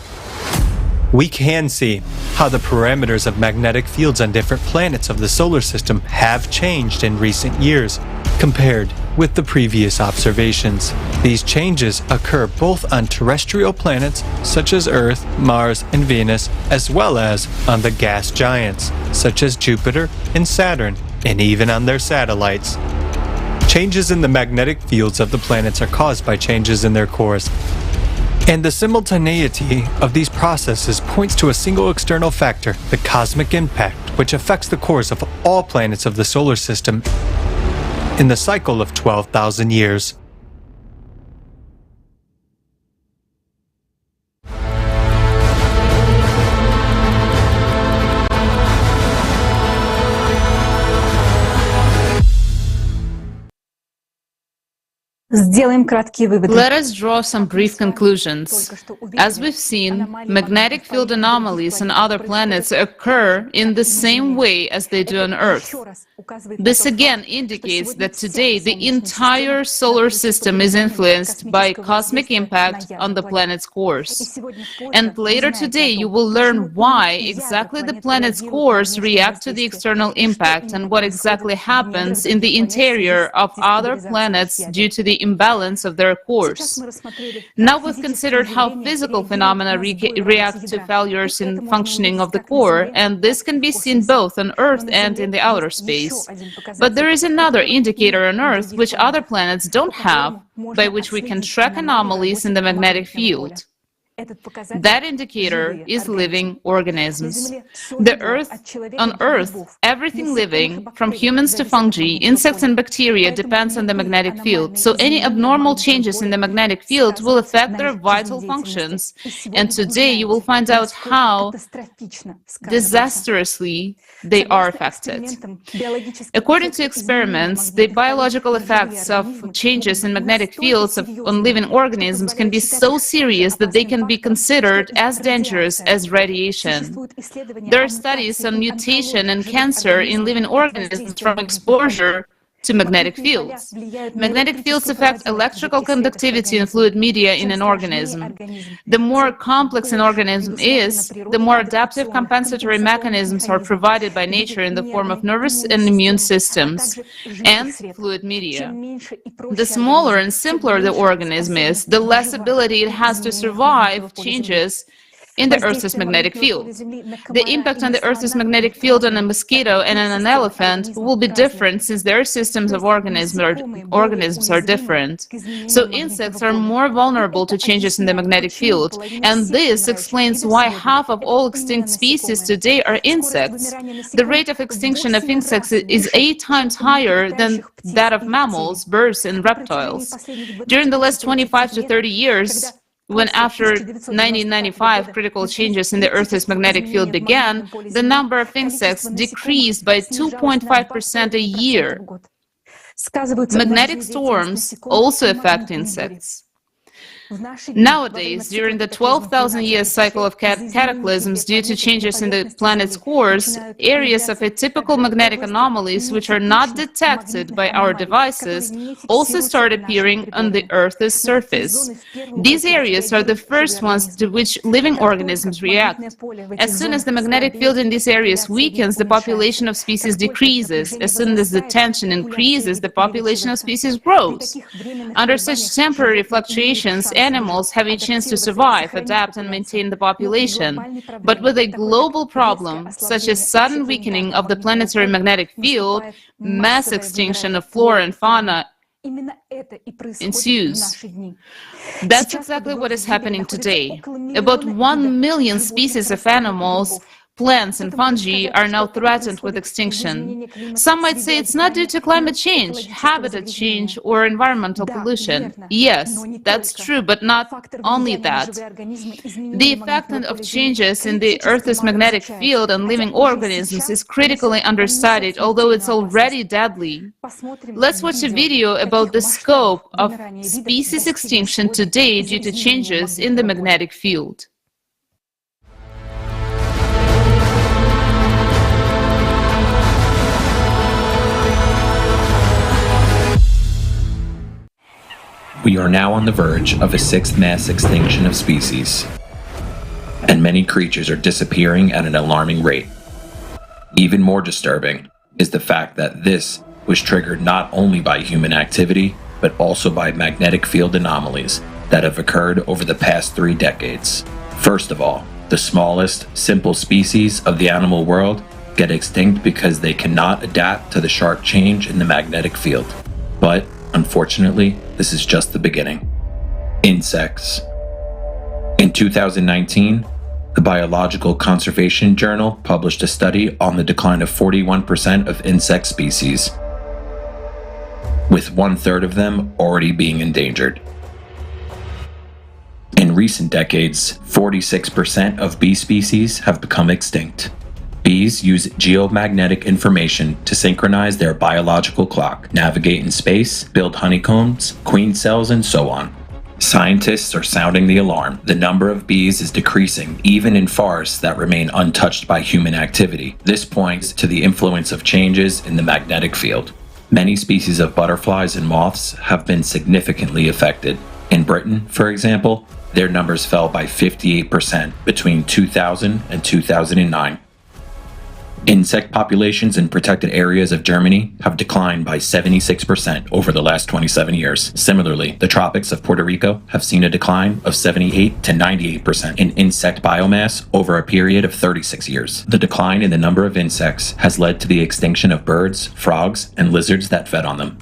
We can see how the parameters of magnetic fields on different planets of the solar system have changed in recent years, compared with the previous observations. These changes occur both on terrestrial planets such as Earth, Mars, and Venus, as well as on the gas giants such as Jupiter and Saturn, and even on their satellites. Changes in the magnetic fields of the planets are caused by changes in their cores. And the simultaneity of these processes points to a single external factor, the cosmic impact, which affects the cores of all planets of the solar system in the cycle of 12,000 years. Let us draw some brief conclusions. As we've seen, magnetic field anomalies on other planets occur in the same way as they do on Earth. This again indicates that today the entire solar system is influenced by cosmic impact on the planet's course. And later today you will learn why exactly the planet's cores react to the external impact and what exactly happens in the interior of other planets due to the imbalance of their cores. Now we've considered how physical phenomena react to failures in functioning of the core, and this can be seen both on Earth and in the outer space. But there is another indicator on Earth which other planets don't have, by which we can track anomalies in the magnetic field. That indicator is living organisms. On Earth, everything living, from humans to fungi, insects and bacteria, depends on the magnetic field. So any abnormal changes in the magnetic field will affect their vital functions. And today you will find out how disastrously they are affected. According to experiments, the biological effects of changes in magnetic fields on living organisms can be so serious that they can be considered as dangerous as radiation. There are studies on mutation and cancer in living organisms from exposure to magnetic fields. Magnetic fields affect electrical conductivity and fluid media in an organism. The more complex an organism is, the more adaptive compensatory mechanisms are provided by nature in the form of nervous and immune systems and fluid media. The smaller and simpler the organism is, the less ability it has to survive changes in the Earth's magnetic field. The impact on the Earth's magnetic field on a mosquito and on an elephant will be different since their systems of organisms are different. So insects are more vulnerable to changes in the magnetic field, and this explains why half of all extinct species today are insects. The rate of extinction of insects is 8 times higher than that of mammals, birds, and reptiles. During the last 25 to 30 years, when after 1995 critical changes in the Earth's magnetic field began, the number of insects decreased by 2.5% a year. Magnetic storms also affect insects. Nowadays, during the 12,000-year cycle of cataclysms due to changes in the planet's cores, areas of atypical magnetic anomalies which are not detected by our devices also start appearing on the Earth's surface. These areas are the first ones to which living organisms react. As soon as the magnetic field in these areas weakens, the population of species decreases. As soon as the tension increases, the population of species grows. Under such temporary fluctuations, animals have a chance to survive, adapt, and maintain the population. But with a global problem, such as sudden weakening of the planetary magnetic field, mass extinction of flora and fauna ensues. That's exactly what is happening today. About 1 million species of animals, plants and fungi are now threatened with extinction. Some might say it's not due to climate change, habitat change, or environmental pollution. Yes, that's true, but not only that. The effect of changes in the Earth's magnetic field on living organisms is critically understudied, although it's already deadly. Let's watch a video about the scope of species extinction today due to changes in the magnetic field. We are now on the verge of a 6th mass extinction of species, and many creatures are disappearing at an alarming rate. Even more disturbing is the fact that this was triggered not only by human activity, but also by magnetic field anomalies that have occurred over the past 3 decades. First of all, the smallest, simple species of the animal world get extinct because they cannot adapt to the sharp change in the magnetic field. But unfortunately, this is just the beginning. Insects. In 2019, the Biological Conservation Journal published a study on the decline of 41% of insect species, with 1/3 of them already being endangered. In recent decades, 46% of bee species have become extinct. Bees use geomagnetic information to synchronize their biological clock, navigate in space, build honeycombs, queen cells, and so on. Scientists are sounding the alarm. The number of bees is decreasing, even in forests that remain untouched by human activity. This points to the influence of changes in the magnetic field. Many species of butterflies and moths have been significantly affected. In Britain, for example, their numbers fell by 58% between 2000 and 2009. Insect populations in protected areas of Germany have declined by 76% over the last 27 years. Similarly, the tropics of Puerto Rico have seen a decline of 78 to 98% in insect biomass over a period of 36 years. The decline in the number of insects has led to the extinction of birds, frogs, and lizards that fed on them.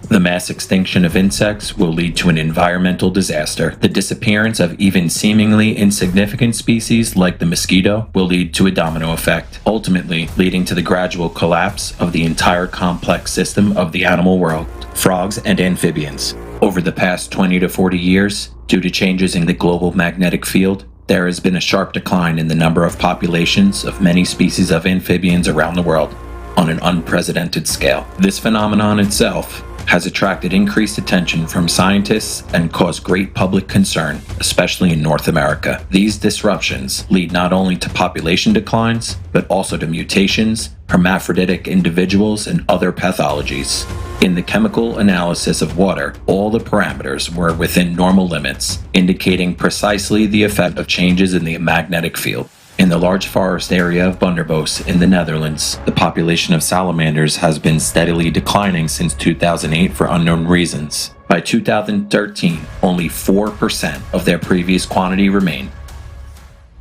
The mass extinction of insects will lead to an environmental disaster. The disappearance of even seemingly insignificant species like the mosquito will lead to a domino effect, ultimately leading to the gradual collapse of the entire complex system of the animal world, frogs and amphibians. Over the past 20 to 40 years, due to changes in the global magnetic field, there has been a sharp decline in the number of populations of many species of amphibians around the world on an unprecedented scale. This phenomenon itself has attracted increased attention from scientists and caused great public concern, especially in North America. These disruptions lead not only to population declines, but also to mutations, hermaphroditic individuals, and other pathologies. In the chemical analysis of water, all the parameters were within normal limits, indicating precisely the effect of changes in the magnetic field. In the large forest area of Bunderbos in the Netherlands, the population of salamanders has been steadily declining since 2008 for unknown reasons. By 2013, only 4% of their previous quantity remain.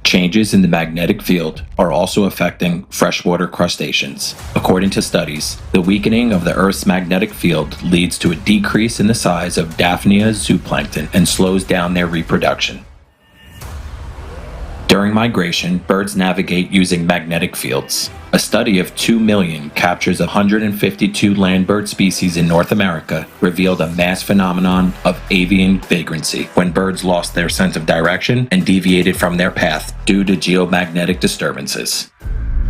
Changes in the magnetic field are also affecting freshwater crustaceans. According to studies, the weakening of the Earth's magnetic field leads to a decrease in the size of Daphnia zooplankton and slows down their reproduction. During migration, birds navigate using magnetic fields. A study of 2 million captures of 152 land bird species in North America revealed a mass phenomenon of avian vagrancy, when birds lost their sense of direction and deviated from their path due to geomagnetic disturbances.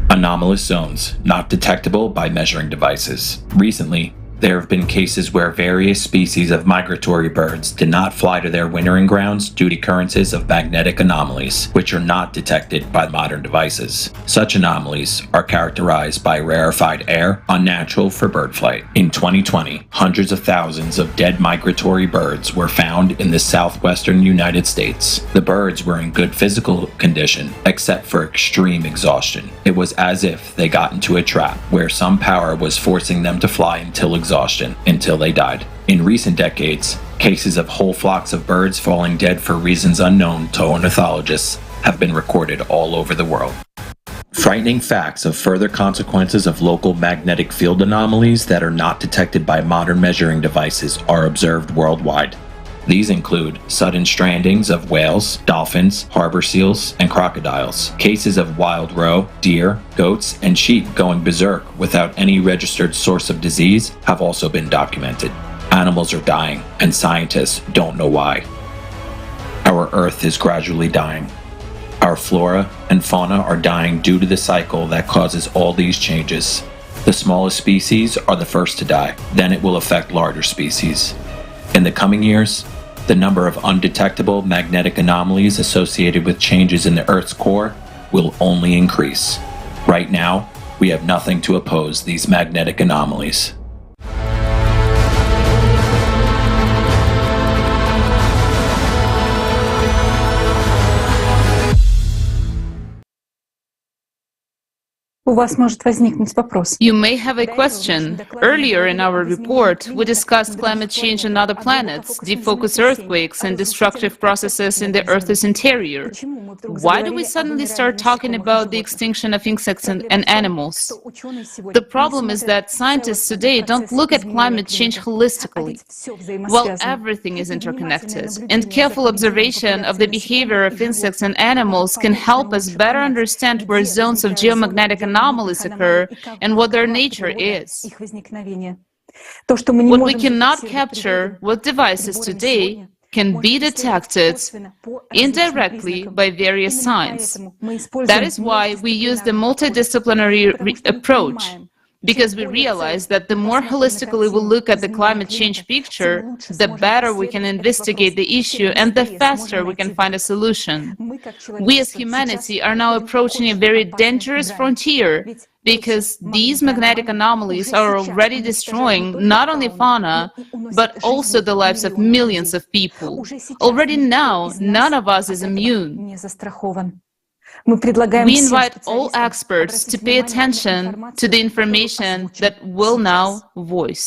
Anomalous zones, not detectable by measuring devices. Recently, there have been cases where various species of migratory birds did not fly to their wintering grounds due to occurrences of magnetic anomalies, which are not detected by modern devices. Such anomalies are characterized by rarefied air, unnatural for bird flight. In 2020, hundreds of thousands of dead migratory birds were found in the southwestern United States. The birds were in good physical condition, except for extreme exhaustion. It was as if they got into a trap where some power was forcing them to fly until they died. In recent decades, cases of whole flocks of birds falling dead for reasons unknown to ornithologists have been recorded all over the world. Frightening facts of further consequences of local magnetic field anomalies that are not detected by modern measuring devices are observed worldwide. These include sudden strandings of whales, dolphins, harbor seals, and crocodiles. Cases of wild roe, deer, goats, and sheep going berserk without any registered source of disease have also been documented. Animals are dying, and scientists don't know why. Our Earth is gradually dying. Our flora and fauna are dying due to the cycle that causes all these changes. The smallest species are the first to die, then it will affect larger species. In the coming years, the number of undetectable magnetic anomalies associated with changes in the Earth's core will only increase. Right now, we have nothing to oppose these magnetic anomalies. У вас может возникнуть вопрос. You may have a question. Earlier in our report, we discussed climate change on other planets, deep focus earthquakes, and destructive processes in the Earth's interior. Why do we suddenly start talking about the extinction of insects and animals? The problem is that scientists today don't look at climate change holistically. While everything is interconnected, and careful observation of the behavior of insects and animals can help us better understand where zones of geomagnetic anomalies occur and what their nature is. What we cannot capture with devices today can be detected indirectly by various signs. That is why we use the multidisciplinary approach, because we realize that the more holistically we look at the climate change picture, the better we can investigate the issue and the faster we can find a solution. We as humanity are now approaching a very dangerous frontier, because these magnetic anomalies are already destroying not only fauna, but also the lives of millions of people. Already now, none of us is immune. We invite all experts to pay attention to the information that we'll now voice.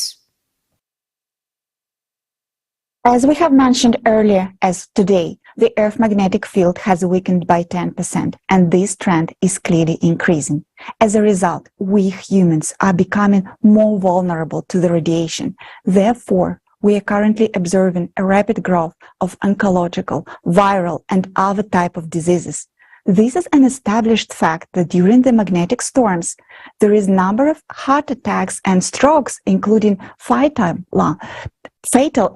As we have mentioned earlier, as today, the Earth's magnetic field has weakened by 10%, and this trend is clearly increasing. As a result, we humans are becoming more vulnerable to the radiation. Therefore, we are currently observing a rapid growth of oncological, viral, and other types of diseases. This is an established fact that during the magnetic storms, there is a number of heart attacks and strokes, including fatal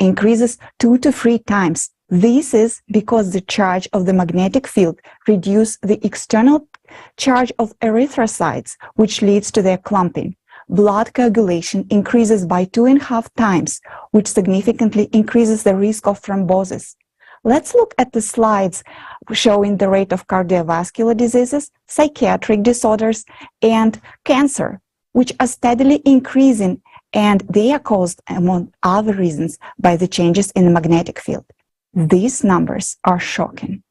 increases 2 to 3 times. This is because the charge of the magnetic field reduces the external charge of erythrocytes, which leads to their clumping. Blood coagulation increases by 2.5 times, which significantly increases the risk of thrombosis. Let's look at the slides showing the rate of cardiovascular diseases, psychiatric disorders, and cancer, which are steadily increasing, and they are caused, among other reasons, by the changes in the magnetic field. These numbers are shocking.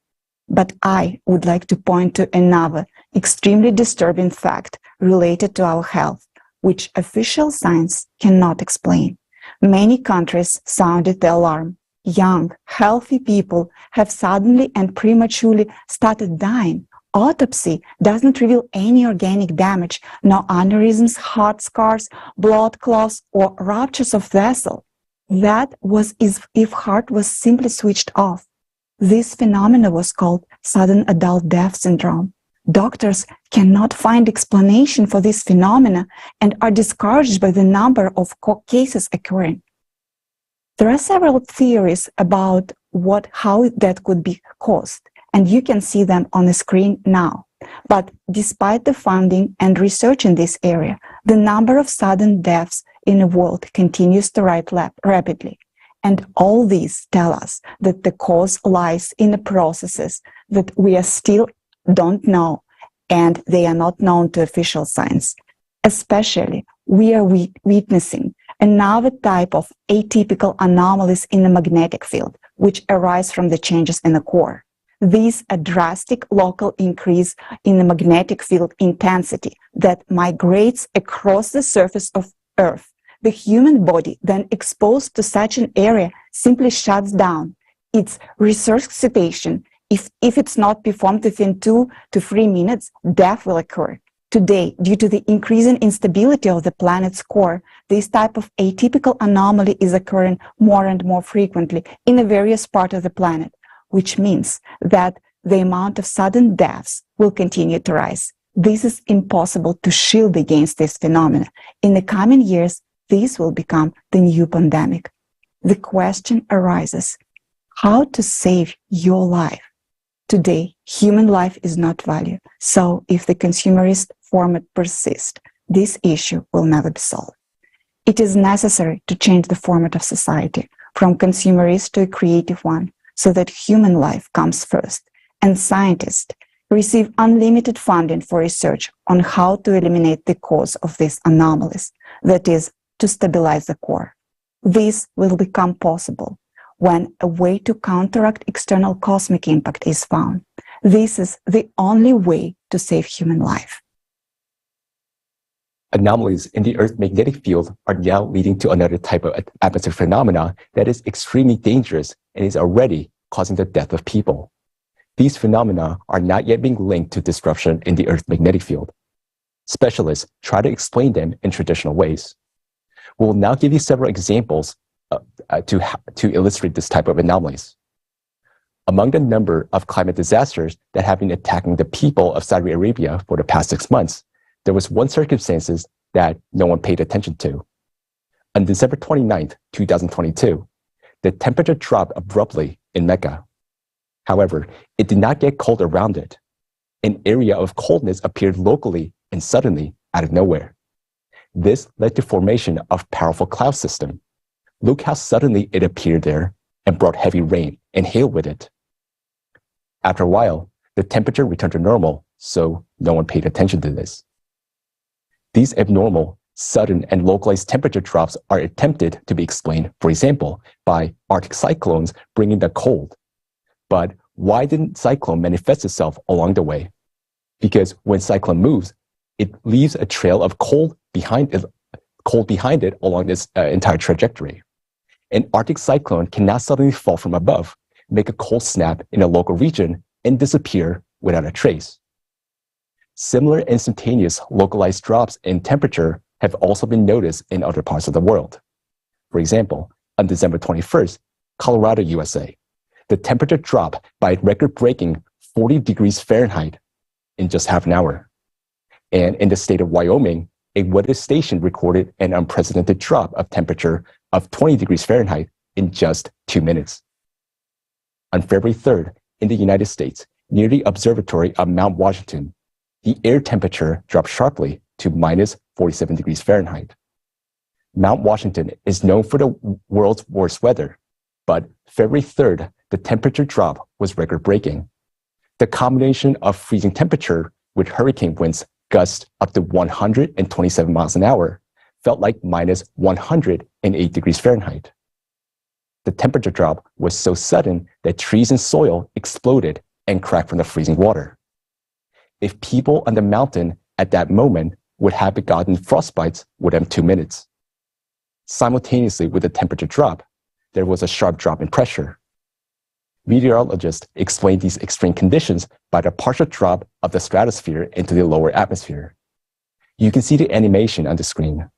But I would like to point to another extremely disturbing fact related to our health, which official science cannot explain. Many countries sounded the alarm. Young, healthy people have suddenly and prematurely started dying. Autopsy doesn't reveal any organic damage, no aneurysms, heart scars, blood clots, or ruptures of vessel. That was as if heart was simply switched off. This phenomenon was called sudden adult death syndrome. Doctors cannot find explanation for this phenomena and are discouraged by the number of cases occurring. There are several theories about how that could be caused, and you can see them on the screen now. But despite the funding and research in this area, the number of sudden deaths in the world continues to rise rapidly. And all these tell us that the cause lies in the processes that we are still don't know, and they are not known to official science. Especially, we are witnessing another type of atypical anomalies in the magnetic field, which arise from the changes in the core. These are drastic local increase in the magnetic field intensity that migrates across the surface of Earth. The human body, then exposed to such an area, simply shuts down. Its resuscitation, if it's not performed within 2 to 3 minutes, death will occur. Today, due to the increasing instability of the planet's core, this type of atypical anomaly is occurring more and more frequently in the various parts of the planet, which means that the amount of sudden deaths will continue to rise. This is impossible to shield against this phenomenon. In the coming years, this will become the new pandemic. The question arises, how to save your life? Today, human life is not valued. So if the consumerist format persists, this issue will never be solved. It is necessary to change the format of society from consumerist to a creative one, so that human life comes first, and scientists receive unlimited funding for research on how to eliminate the cause of these anomalies, that is, to stabilize the core. This will become possible when a way to counteract external cosmic impact is found. This is the only way to save human life. Anomalies in the Earth's magnetic field are now leading to another type of atmospheric phenomena that is extremely dangerous and is already causing the death of people. These phenomena are not yet being linked to disruption in the Earth's magnetic field. Specialists try to explain them in traditional ways. We will now give you several examples to illustrate this type of anomalies. Among the number of climate disasters that have been attacking the people of Saudi Arabia for the past 6 months, there was one circumstance that no one paid attention to. On December 29th, 2022, the temperature dropped abruptly in Mecca. However, it did not get cold around it. An area of coldness appeared locally and suddenly out of nowhere. This led to formation of powerful cloud system. Look how suddenly it appeared there and brought heavy rain and hail with it. After a while, the temperature returned to normal, so no one paid attention to this. These abnormal, sudden, and localized temperature drops are attempted to be explained, for example, by Arctic cyclones bringing the cold. But why didn't cyclone manifest itself along the way? Because when cyclone moves, it leaves a trail of cold behind it along this entire trajectory. An Arctic cyclone cannot suddenly fall from above, make a cold snap in a local region, and disappear without a trace. Similar instantaneous localized drops in temperature have also been noticed in other parts of the world. For example, on December 21st, Colorado, USA, the temperature dropped by a record-breaking 40 degrees Fahrenheit in just half an hour. And in the state of Wyoming, a weather station recorded an unprecedented drop of temperature of 20 degrees Fahrenheit in just 2 minutes. On February 3rd, in the United States, near the observatory of Mount Washington, the air temperature dropped sharply to minus 47 degrees Fahrenheit. Mount Washington is known for the world's worst weather, but February 3rd, the temperature drop was record-breaking. The combination of freezing temperature with hurricane winds gust up to 127 miles an hour felt like minus 108 degrees Fahrenheit. The temperature drop was so sudden that trees and soil exploded and cracked from the freezing water. If people on the mountain at that moment would have gotten frostbites within 2 minutes. Simultaneously with the temperature drop, there was a sharp drop in pressure. Meteorologists explain these extreme conditions by the partial drop of the stratosphere into the lower atmosphere. You can see the animation on the screen.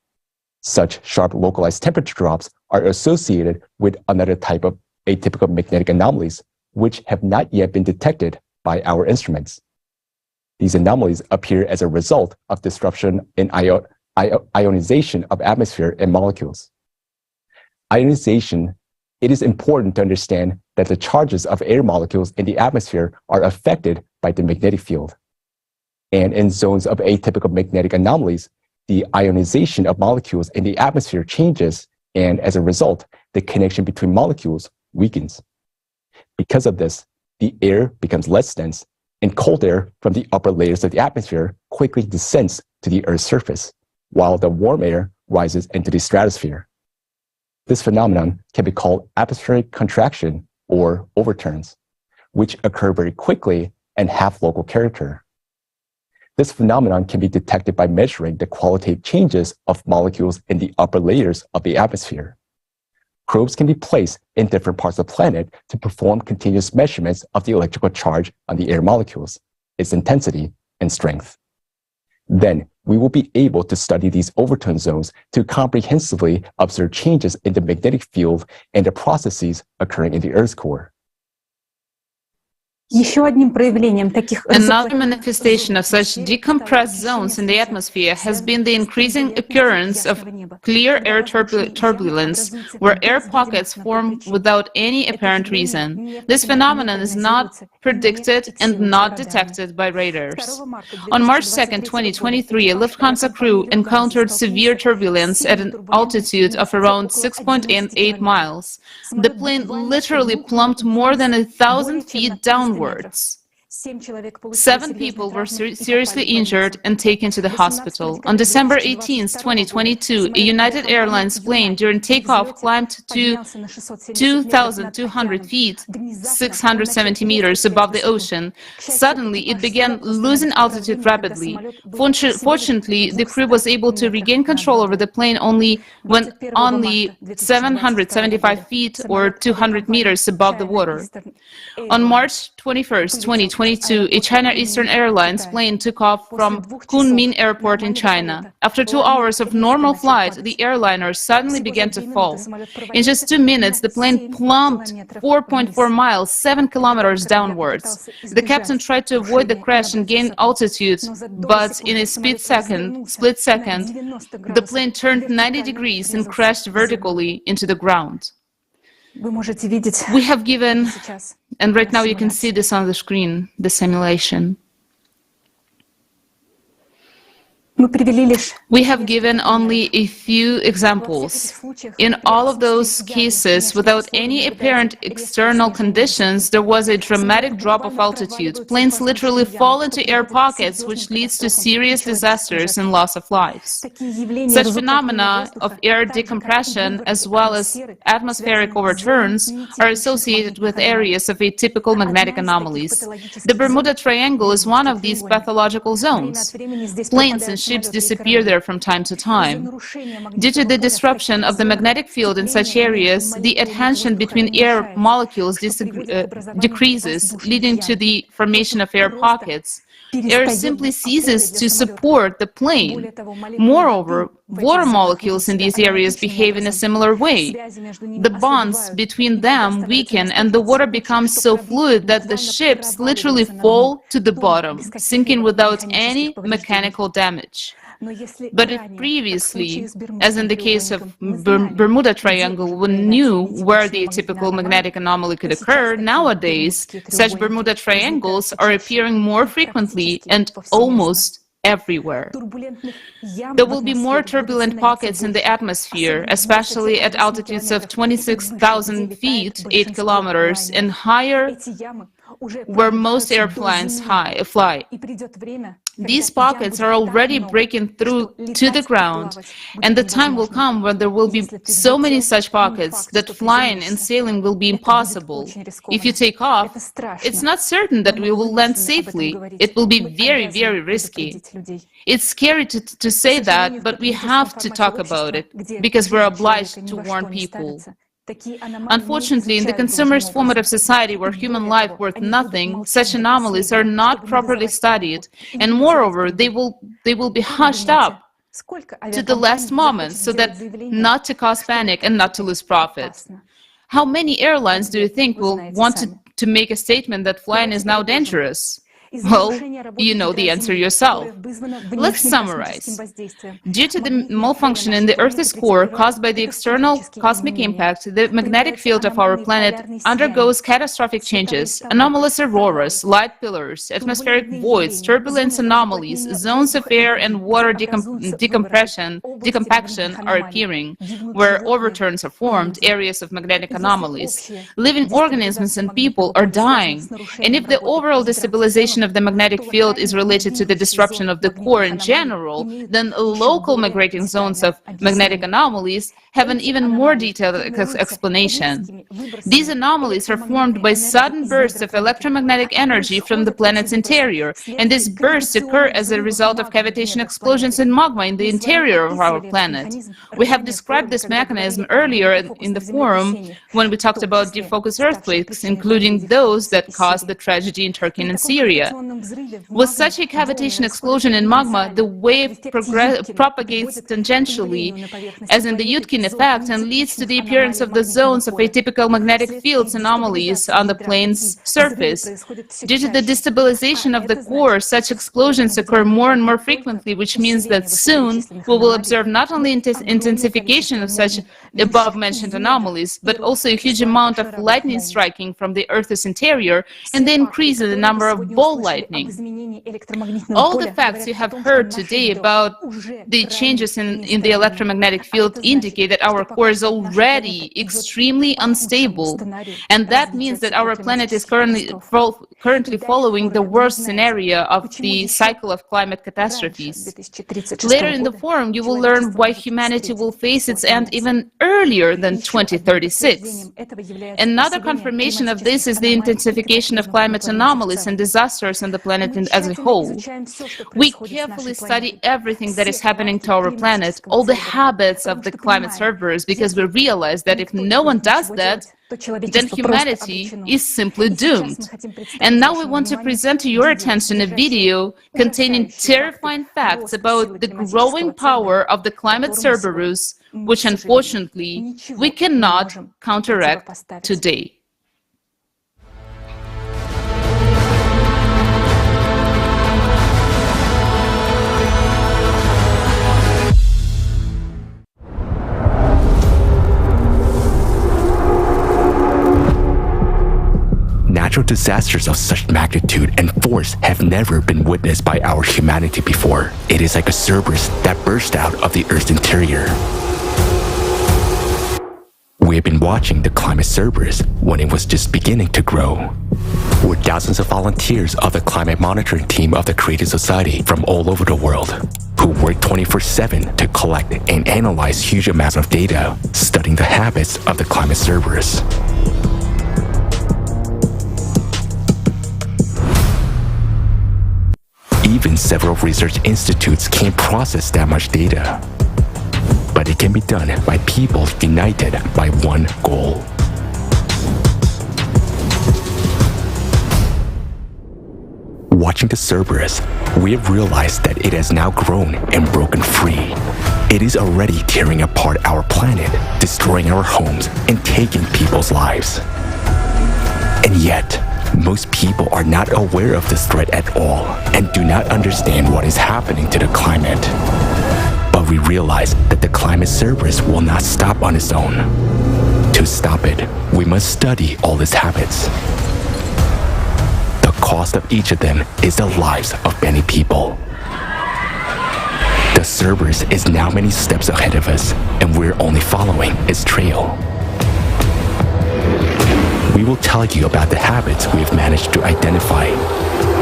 Such sharp localized temperature drops are associated with another type of atypical magnetic anomalies, which have not yet been detected by our instruments. These anomalies appear as a result of disruption in ionization of atmosphere and molecules. Ionization, it is important to understand that the charges of air molecules in the atmosphere are affected by the magnetic field. And in zones of atypical magnetic anomalies, the ionization of molecules in the atmosphere changes, and as a result, the connection between molecules weakens. Because of this, the air becomes less dense, and cold air from the upper layers of the atmosphere quickly descends to the Earth's surface, while the warm air rises into the stratosphere. This phenomenon can be called atmospheric contraction or overturns, which occur very quickly and have local character. This phenomenon can be detected by measuring the qualitative changes of molecules in the upper layers of the atmosphere. Probes can be placed in different parts of the planet to perform continuous measurements of the electrical charge on the air molecules, its intensity and strength. Then we will be able to study these overturn zones to comprehensively observe changes in the magnetic field and the processes occurring in the Earth's core. Another manifestation of such decompressed zones in the atmosphere has been the increasing occurrence of clear air turbulence, where air pockets form without any apparent reason. This phenomenon is not predicted and not detected by radars. On March 2, 2023, a Lufthansa crew encountered severe turbulence at an altitude of around 6.8 miles. The plane literally plumped more than 1,000 feet downwards. 7 people were seriously injured and taken to the hospital. On December 18, 2022, a United Airlines plane during takeoff climbed to 2,200 feet, 670 meters above the ocean. Suddenly, it began losing altitude rapidly. Fortunately, the crew was able to regain control over the plane only 775 feet or 200 meters above the water. On March 21, 2022, a China Eastern Airlines plane took off from Kunming Airport in China. After 2 hours of normal flight, the airliner suddenly began to fall. In just 2 minutes, the plane plumped 4.4 miles, 7 kilometers downwards. The captain tried to avoid the crash and gain altitude, but in a split second, the plane turned 90 degrees and crashed vertically into the ground. We have given, and right now you can see this on the screen, the simulation. We have given only a few examples. In all of those cases, without any apparent external conditions, there was a dramatic drop of altitude. Planes literally fall into air pockets, which leads to serious disasters and loss of lives. Such phenomena of air decompression, as well as atmospheric overturns, are associated with areas of atypical magnetic anomalies. The Bermuda Triangle is one of these pathological zones. Planes and ships disappear there from time to time. Due to the disruption of the magnetic field in such areas, the adhesion between air molecules decreases, leading to the formation of air pockets. Air simply ceases to support the plane. Moreover, water molecules in these areas behave in a similar way. The bonds between them weaken and the water becomes so fluid that the ships literally fall to the bottom, sinking without any mechanical damage. But if previously, as in the case of Bermuda Triangle, we knew where the atypical magnetic anomaly could occur, nowadays such Bermuda Triangles are appearing more frequently and almost everywhere. There will be more turbulent pockets in the atmosphere, especially at altitudes of 26,000 feet, 8 kilometers, and higher, where most airplanes fly. These pockets are already breaking through to the ground, and the time will come when there will be so many such pockets that flying and sailing will be impossible. If you take off, it's not certain that we will land safely. It will be very, very risky. It's scary to say that, but we have to talk about it, because we're obliged to warn people. Unfortunately, in the consumerist formative society where human life worth nothing, such anomalies are not properly studied, and moreover, they will be hushed up to the last moment so that not to cause panic and not to lose profit. How many airlines do you think will want to make a statement that flying is now dangerous? Well, you know the answer yourself. Let's summarize. Due to the malfunction in the Earth's core caused by the external cosmic impact, the magnetic field of our planet undergoes catastrophic changes. Anomalous auroras, light pillars, atmospheric voids, turbulence anomalies, zones of air and water decompaction are appearing, where overturns are formed, areas of magnetic anomalies. Living organisms and people are dying, and if the overall destabilization of the magnetic field is related to the disruption of the core in general, then local migrating zones of magnetic anomalies have an even more detailed explanation. These anomalies are formed by sudden bursts of electromagnetic energy from the planet's interior, and these bursts occur as a result of cavitation explosions in magma in the interior of our planet. We have described this mechanism earlier in the forum when we talked about deep-focus earthquakes, including those that caused the tragedy in Turkey and Syria. With such a cavitation explosion in magma, the wave propagates tangentially, as in the Yudkin effect, and leads to the appearance of the zones of atypical magnetic fields anomalies on the plane's surface. Due to the destabilization of the core, such explosions occur more and more frequently, which means that soon we will observe not only intensification of such above-mentioned anomalies, but also a huge amount of lightning striking from the Earth's interior and the increase in the number of ball lightning. All the facts you have heard today about the changes in the electromagnetic field indicate that our core is already extremely unstable, and that means that our planet is currently following the worst scenario of the cycle of climate catastrophes. Later in the forum, you will learn why humanity will face its end even earlier than 2036. Another confirmation of this is the intensification of climate anomalies and disasters on the planet as a whole. We carefully study everything that is happening to our planet, all the habits of the climate cerberus, because we realize that if no one does that, then humanity is simply doomed. And now we want to present to your attention a video containing terrifying facts about the growing power of the climate cerberus, which unfortunately we cannot counteract today. natural disasters of such magnitude and force have never been witnessed by our humanity before. It is like a cerberus that burst out of the Earth's interior. We have been watching the climate cerberus when it was just beginning to grow. We're thousands of volunteers of the climate monitoring team of the Creative Society from all over the world, who work 24/7 to collect and analyze huge amounts of data, studying the habits of the climate cerberus. Even several research institutes can't process that much data. But it can be done by people united by one goal. Watching the cerberus, we have realized that it has now grown and broken free. It is already tearing apart our planet, destroying our homes, and taking people's lives. And yet, most people are not aware of this threat at all and do not understand what is happening to the climate. But we realize that the climate cerberus will not stop on its own. To stop it, we must study all its habits. The cost of each of them is the lives of many people. The cerberus is now many steps ahead of us, and we're only following its trail. We will tell you about the habits we have managed to identify.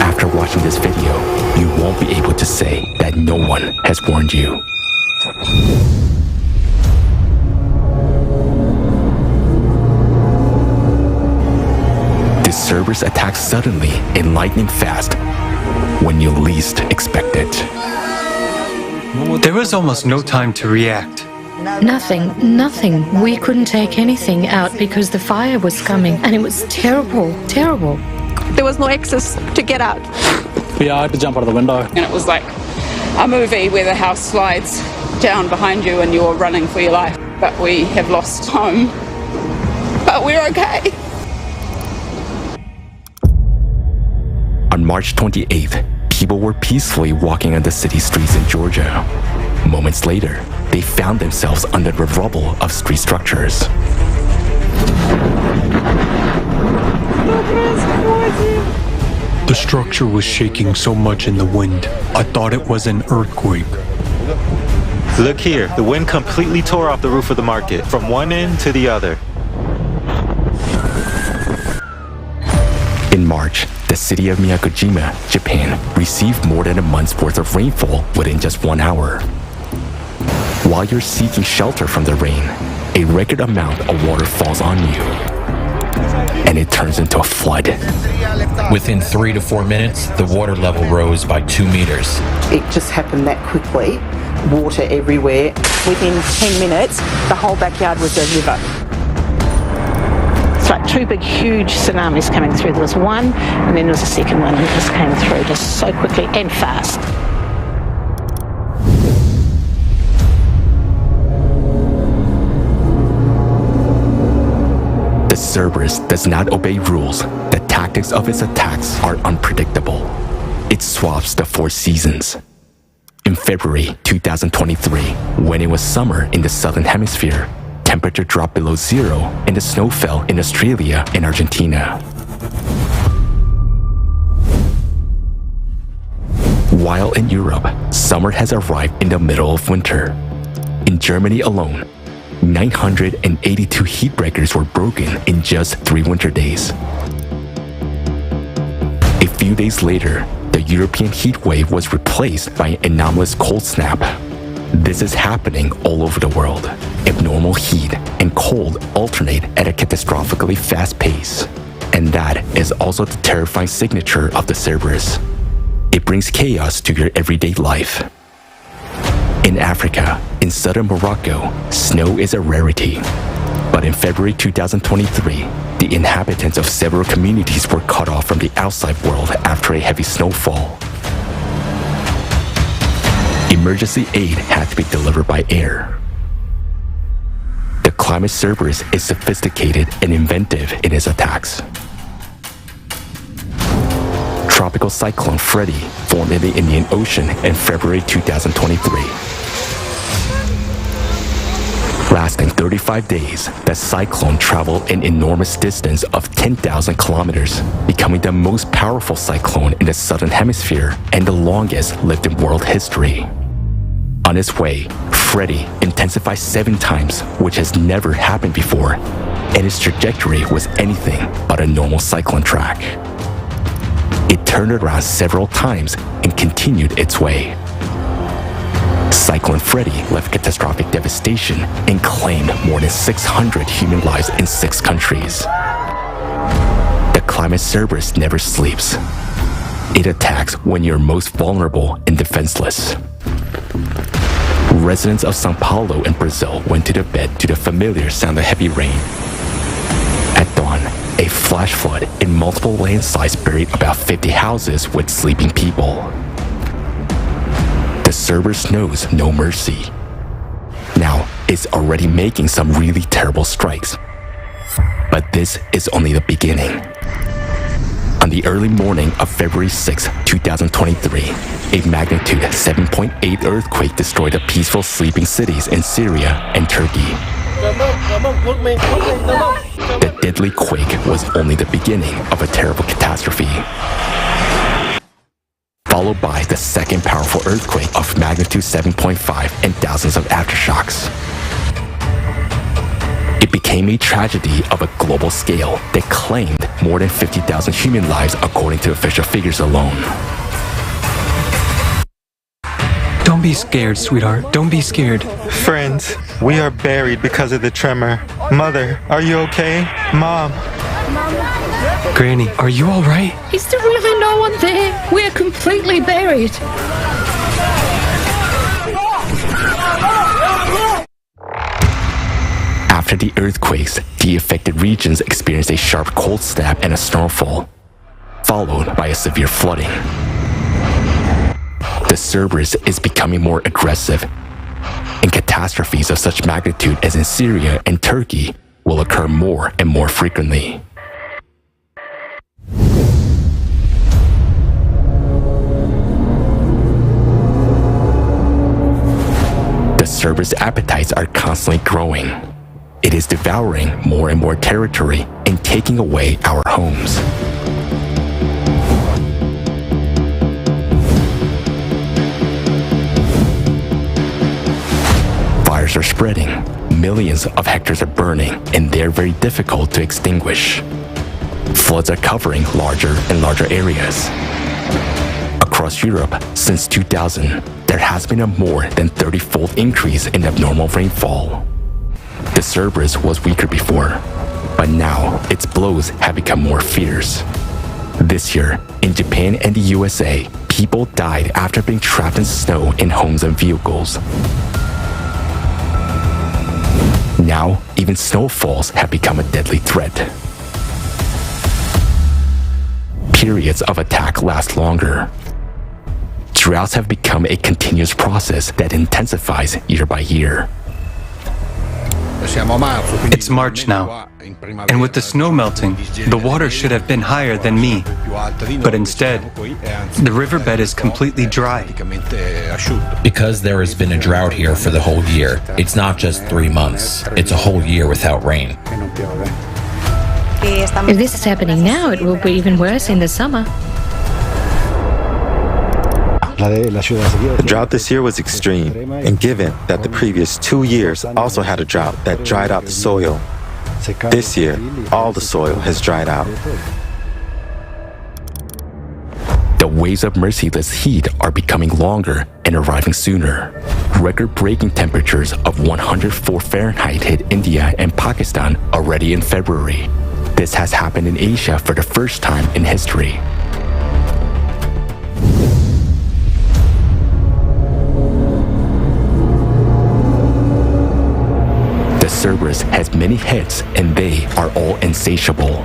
After watching this video, you won't be able to say that no one has warned you. The cerberus attacks suddenly and lightning fast when you least expect it. There was almost no time to react. Nothing. We couldn't take anything out because the fire was coming, and it was terrible. There was no access to get out. Yeah, I had to jump out of the window. And it was like a movie where the house slides down behind you and you're running for your life. But we have lost home. But we're okay. On March 28th, people were peacefully walking on the city streets in Georgia. Moments later, they found themselves under the rubble of street structures. The structure was shaking so much in the wind, I thought it was an earthquake. Look here, the wind completely tore off the roof of the market, from one end to the other. In March, the city of Miyakojima, Japan, received more than a month's worth of rainfall within just 1 hour. While you're seeking shelter from the rain, a record amount of water falls on you, and it turns into a flood. Within 3 to 4 minutes, the water level rose by 2 meters. It just happened that quickly. Water everywhere. Within 10 minutes, the whole backyard was a river. It's like two big, huge tsunamis coming through. There was one, and then there was a second one, and it just came through just so quickly and fast. The cerberus does not obey rules. The tactics of its attacks are unpredictable. It swaps the 4 seasons. In February 2023, when it was summer in the southern hemisphere, temperature dropped below 0 and the snow fell in Australia and Argentina. While in Europe, summer has arrived in the middle of winter. In Germany alone, 982 heat breakers were broken in just 3 winter days. A few days later, the European heat wave was replaced by an anomalous cold snap. This is happening all over the world. Abnormal heat and cold alternate at a catastrophically fast pace. And that is also the terrifying signature of the cerberus. It brings chaos to your everyday life. In Africa, in southern Morocco, snow is a rarity. But in February 2023, the inhabitants of several communities were cut off from the outside world after a heavy snowfall. Emergency aid had to be delivered by air. The climate cerberus is sophisticated and inventive in its attacks. Tropical cyclone Freddy formed in the Indian Ocean in February 2023. Lasting 35 days, the cyclone traveled an enormous distance of 10,000 kilometers, becoming the most powerful cyclone in the southern hemisphere and the longest lived in world history. On its way, Freddy intensified 7 times, which has never happened before, and its trajectory was anything but a normal cyclone track. It turned around several times and continued its way. Cyclone Freddy left catastrophic devastation and claimed more than 600 human lives in 6 countries. The climate cerberus never sleeps. It attacks when you're most vulnerable and defenseless. Residents of São Paulo in Brazil went to their bed to the familiar sound of heavy rain. At dawn, a flash flood and multiple landslides buried about 50 houses with sleeping people. The Cerberus knows no mercy. Now, it's already making some really terrible strikes. But this is only the beginning. On the early morning of February 6, 2023, a magnitude 7.8 earthquake destroyed the peaceful sleeping cities in Syria and Turkey. The deadly quake was only the beginning of a terrible catastrophe, followed by the second powerful earthquake of magnitude 7.5 and thousands of aftershocks. It became a tragedy of a global scale that claimed more than 50,000 human lives according to official figures alone. Don't be scared, sweetheart. Don't be scared. Friends, we are buried because of the tremor. Mother, are you okay? Mom. Granny, are you all right? Is there really no one there? We're completely buried. After the earthquakes, the affected regions experienced a sharp cold snap and a snowfall, followed by a severe flooding. The Cerberus is becoming more aggressive, and catastrophes of such magnitude as in Syria and Turkey will occur more and more frequently. The Cerberus appetites are constantly growing. It is devouring more and more territory and taking away our homes. Fires are spreading, millions of hectares are burning, and they're very difficult to extinguish. Floods are covering larger and larger areas. Across Europe, since 2000, there has been a more than 30-fold increase in abnormal rainfall. The Cerberus was weaker before, but now its blows have become more fierce. This year, in Japan and the USA, people died after being trapped in snow in homes and vehicles. Now, even snowfalls have become a deadly threat. Periods of attack last longer. Droughts have become a continuous process that intensifies year by year. It's March now, and with the snow melting, the water should have been higher than me. But instead, the riverbed is completely dry. Because there has been a drought here for the whole year. It's not just 3 months, it's a whole year without rain. If this is happening now, it will be even worse in the summer. The drought this year was extreme, and given that the previous 2 years also had a drought that dried out the soil, this year, all the soil has dried out. The waves of merciless heat are becoming longer and arriving sooner. Record-breaking temperatures of 104 Fahrenheit hit India and Pakistan already in February. This has happened in Asia for the first time in history. The Cerberus has many heads, and they are all insatiable.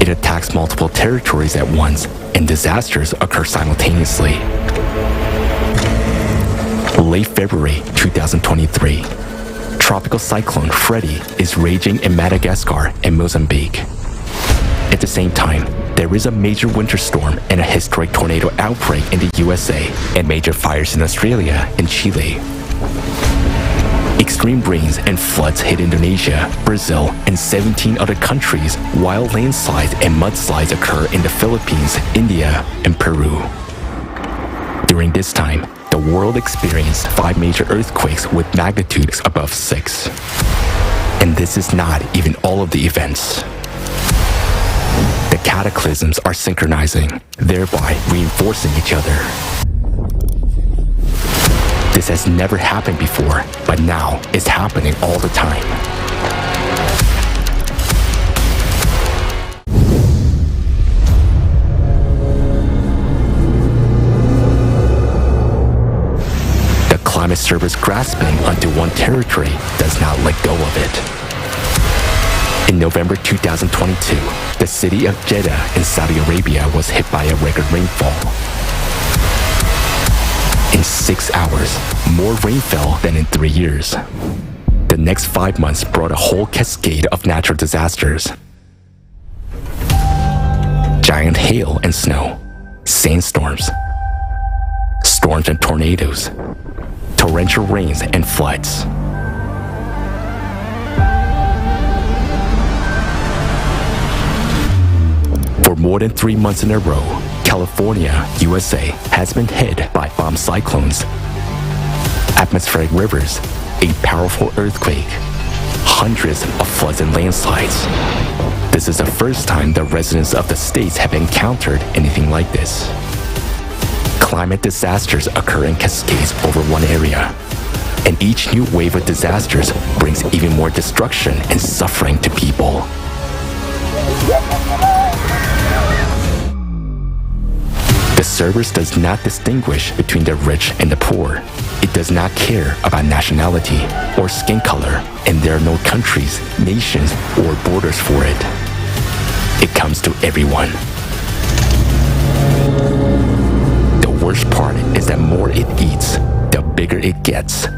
It attacks multiple territories at once, and disasters occur simultaneously. Late February 2023, Tropical Cyclone Freddy is raging in Madagascar and Mozambique. At the same time, there is a major winter storm and a historic tornado outbreak in the USA and major fires in Australia and Chile. Extreme rains and floods hit Indonesia, Brazil, and 17 other countries, while landslides and mudslides occur in the Philippines, India, and Peru. During this time, the world experienced 5 major earthquakes with magnitudes above 6. And this is not even all of the events. The cataclysms are synchronizing, thereby reinforcing each other. This has never happened before, but now it's happening all the time. The climate cerberus grasping onto one territory does not let go of it. In November 2022, the city of Jeddah in Saudi Arabia was hit by a record rainfall. In 6 hours, more rain fell than in 3 years. The next 5 months brought a whole cascade of natural disasters. Giant hail and snow, sandstorms, storms and tornadoes, torrential rains and floods. For more than 3 months in a row, California, USA, has been hit by bomb cyclones, atmospheric rivers, a powerful earthquake, hundreds of floods and landslides. This is the first time the residents of the states have encountered anything like this. Climate disasters occur in cascades over one area, and each new wave of disasters brings even more destruction and suffering to people. The cerberus does not distinguish between the rich and the poor. It does not care about nationality or skin color, and there are no countries, nations, or borders for it. It comes to everyone. The worst part is that the more it eats, the bigger it gets.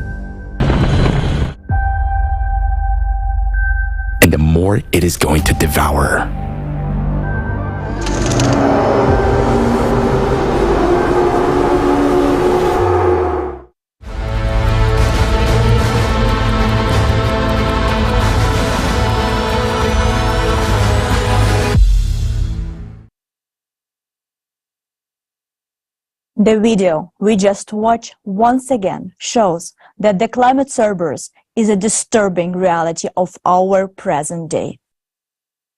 And the more it is going to devour. The video we just watched once again shows that the climate cerberus is a disturbing reality of our present day.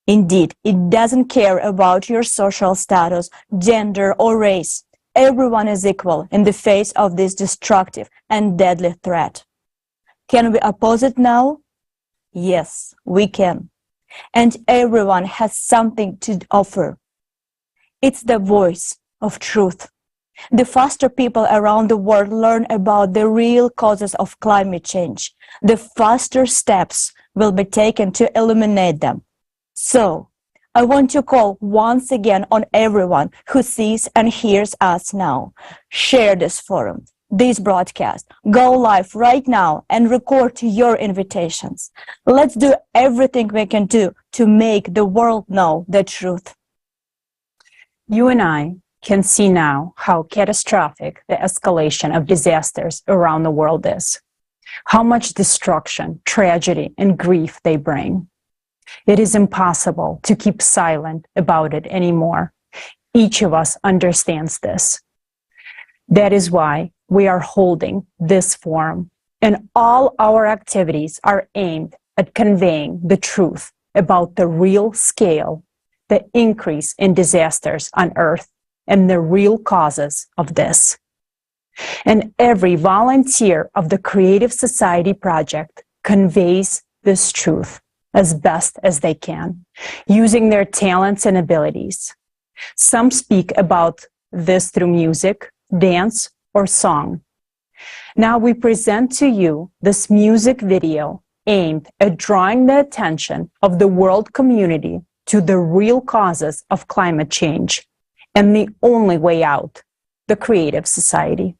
Indeed, it doesn't care about your social status, gender, or race. Everyone is equal in the face of this destructive and deadly threat. Can we oppose it now? Yes, we can. And everyone has something to offer. It's the voice of truth. The faster people around the world learn about the real causes of climate change, the faster steps will be taken to eliminate them. So, I want to call once again on everyone who sees and hears us now. Share this forum, this broadcast. Go live right now and record your invitations. Let's do everything we can do to make the world know the truth. You and I can see now how catastrophic the escalation of disasters around the world is, how much destruction, tragedy, and grief they bring. It is impossible to keep silent about it anymore. Each of us understands this. That is why we are holding this forum, and all our activities are aimed at conveying the truth about the real scale, the increase in disasters on Earth, and the real causes of this. And every volunteer of the Creative Society Project conveys this truth as best as they can, using their talents and abilities. Some speak about this through music, dance, or song. Now we present to you this music video aimed at drawing the attention of the world community to the real causes of climate change and the only way out, the Creative Society.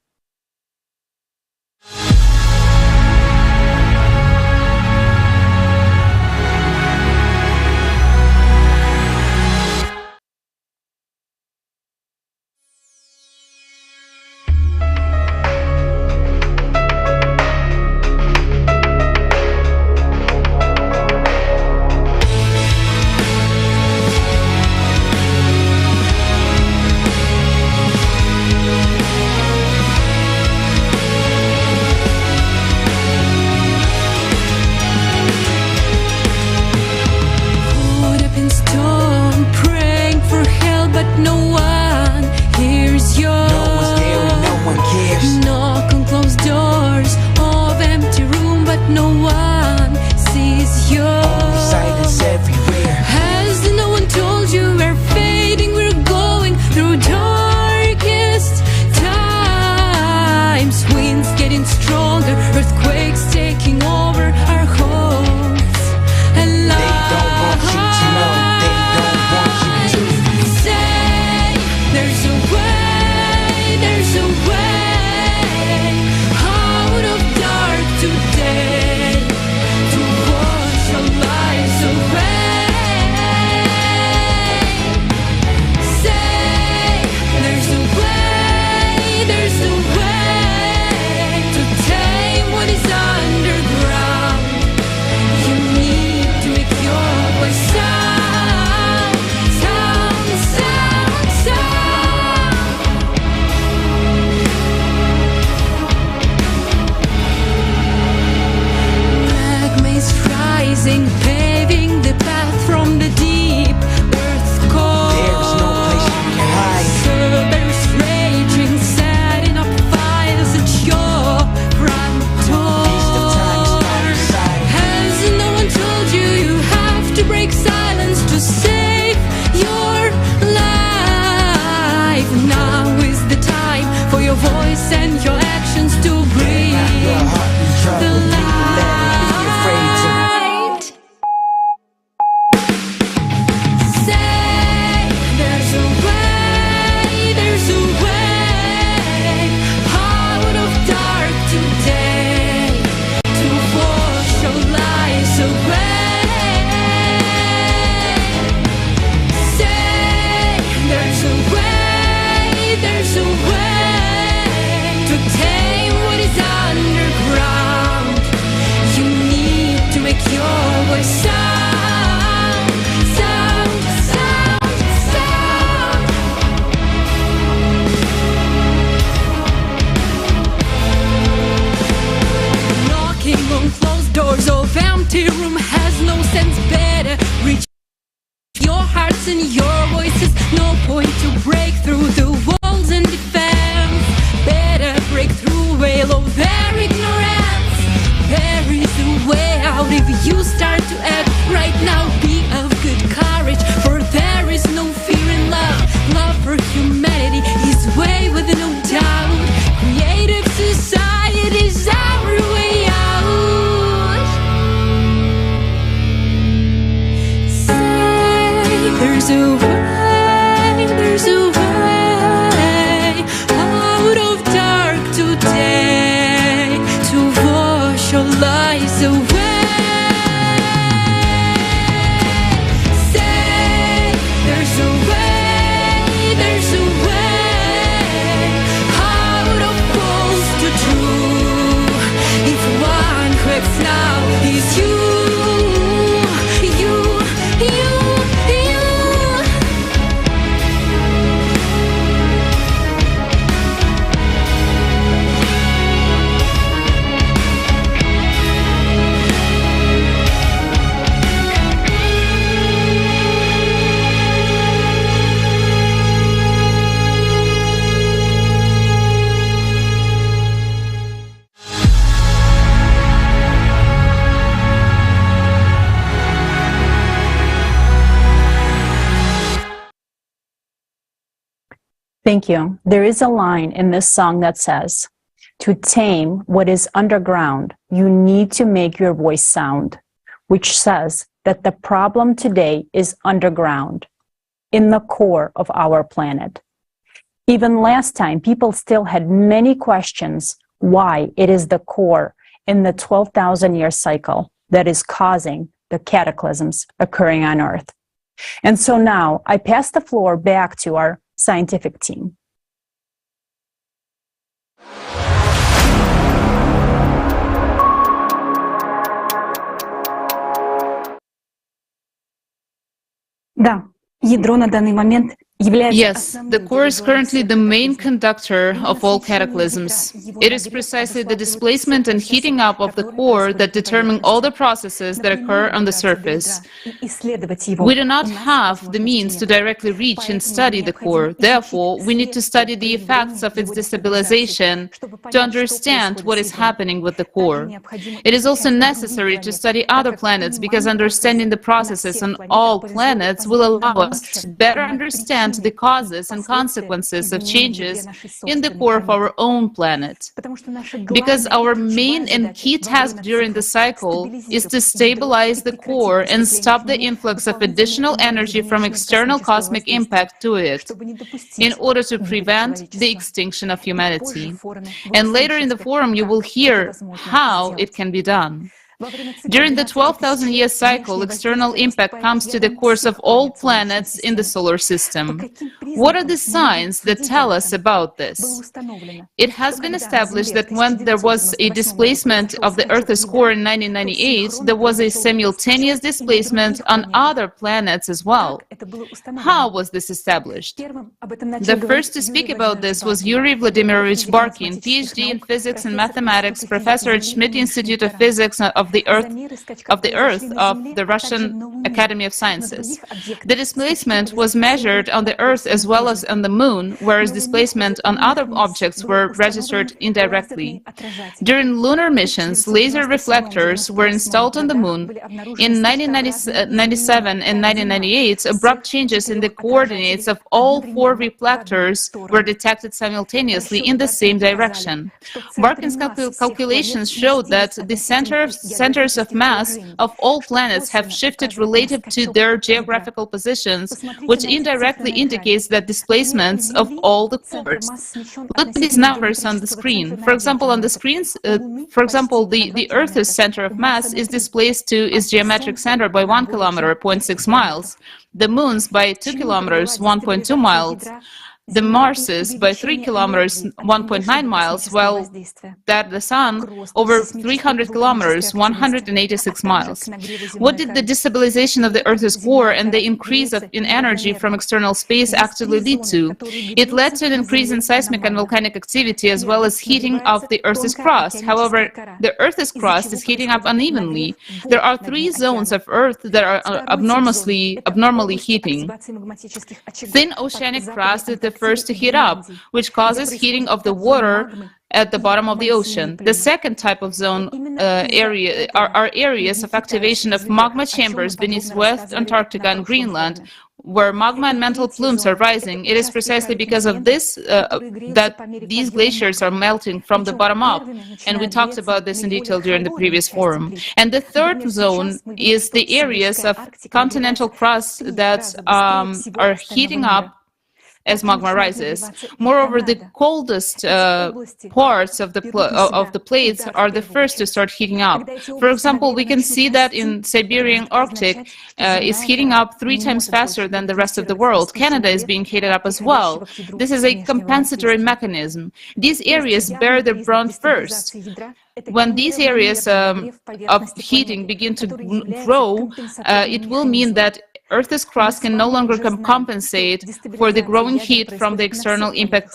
listen your voices. No point to break through the walls and defense. Better break through, veil of their ignorance. There is a way out if you start to act right now. Be of good courage, for there is no fear in love. Love for humanity is way with no doubt. Creative society is our way out. Say there's a way, there's a way out of dark today, to wash your lies away. Say there's a way, there's a way out of false to true. If one who acts now is you, you, you, you. Thank you. There is a line in this song that says, to tame what is underground, you need to make your voice sound, which says that the problem today is underground, in the core of our planet. Even last time, people still had many questions why it is the core in the 12,000-year cycle that is causing the cataclysms occurring on Earth. And so now I pass the floor back to our scientific team. Да, ядро на данный момент является... Yes, the core is currently the main conductor of all cataclysms. It is precisely the displacement and heating up of the core that determine all the processes that occur on the surface. We do not have the means to directly reach and study the core. Therefore, we need to study the effects of its destabilization to understand what is happening with the core. It is also necessary to study other planets because understanding the processes on all planets will allow us to better understand the causes and consequences of changes in the core of our own planet. Because our main and key task during the cycle is to stabilize the core and stop the influx of additional energy from external cosmic impact to it, in order to prevent the extinction of humanity. And later in the forum, you will hear how it can be done. During the 12,000-year cycle, external impact comes to the cores of all planets in the solar system. What are the signs that tell us about this? It has been established that when there was a displacement of the Earth's core in 1998, there was a simultaneous displacement on other planets as well. How was this established? The first to speak about this was Yuri Vladimirovich Barkin, PhD in physics and mathematics, professor at Schmidt Institute of Physics of the Earth of the Russian Academy of Sciences. The displacement was measured on the Earth as well as on the Moon, whereas displacement on other objects were registered indirectly. During lunar missions, laser reflectors were installed on the Moon. In 1997 and 1998, abrupt changes in the coordinates of all four reflectors were detected simultaneously in the same direction. Barkin's calculations showed that the centers of mass of all planets have shifted relative to their geographical positions, which indirectly indicates that displacements of all the cores. Look at these numbers on the screen. For example, on the screens, the Earth's center of mass is displaced to its geometric center by 1 kilometer, 0.6 miles. The Moon's by 2 kilometers, 1.2 miles. the Marses by 3 kilometers, 1.9 miles, while that the Sun over 300 kilometers, 186 miles. What did the destabilization of the Earth's core and the increase in energy from external space actually lead to? It led to an increase in seismic and volcanic activity as well as heating of the Earth's crust. However, the Earth's crust is heating up unevenly. There are 3 zones of Earth that are abnormally heating. Thin oceanic crust is the first to heat up, which causes heating of the water at the bottom of the ocean. The second type of zone are areas of activation of magma chambers beneath West Antarctica and Greenland, where magma and mantle plumes are rising. It is precisely because of this that these glaciers are melting from the bottom up, and we talked about this in detail during the previous forum. And the third zone is the areas of continental crust that are heating up as magma rises. Moreover, the coldest parts of the plates are the first to start heating up. For example, we can see that in Siberian Arctic is heating up 3 times faster than the rest of the world. Canada is being heated up as well. This is a compensatory mechanism. These areas bear the brunt first. When these areas of heating begin to grow, it will mean that Earth's crust can no longer compensate for the growing heat from the external impact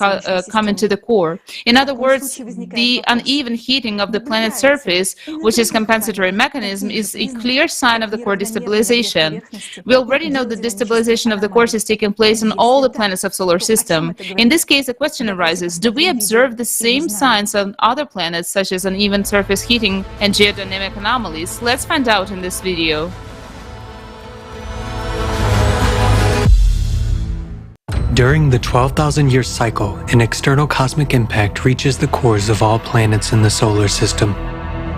coming to the core. In other words, the uneven heating of the planet's surface, which is a compensatory mechanism, is a clear sign of the core destabilization. We already know that destabilization of the core is taking place on all the planets of the solar system. In this case, the question arises, do we observe the same signs on other planets, such as uneven surface heating and geodynamic anomalies? Let's find out in this video. During the 12,000-year cycle, an external cosmic impact reaches the cores of all planets in the solar system.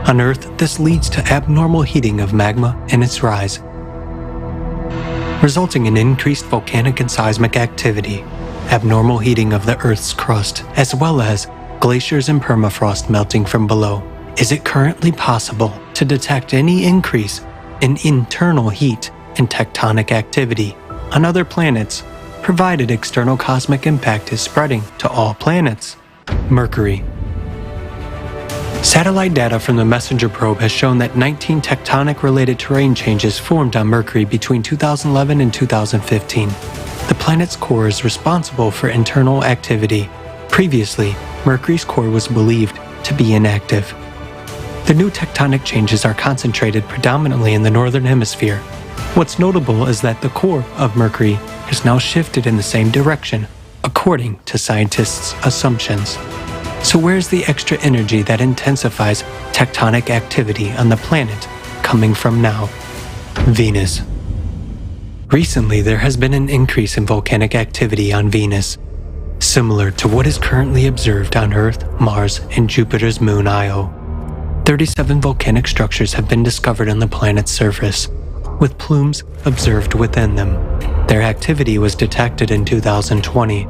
On Earth, this leads to abnormal heating of magma and its rise, resulting in increased volcanic and seismic activity, abnormal heating of the Earth's crust, as well as glaciers and permafrost melting from below. Is it currently possible to detect any increase in internal heat and tectonic activity on other planets, provided external cosmic impact is spreading to all planets? Mercury. Satellite data from the MESSENGER probe has shown that 19 tectonic-related terrain changes formed on Mercury between 2011 and 2015. The planet's core is responsible for internal activity. Previously, Mercury's core was believed to be inactive. The new tectonic changes are concentrated predominantly in the northern hemisphere. What's notable is that the core of Mercury has now shifted in the same direction, according to scientists' assumptions. So where's the extra energy that intensifies tectonic activity on the planet coming from now? Venus. Recently, there has been an increase in volcanic activity on Venus, similar to what is currently observed on Earth, Mars, and Jupiter's moon Io. 37 volcanic structures have been discovered on the planet's surface, with plumes observed within them. Their activity was detected in 2020.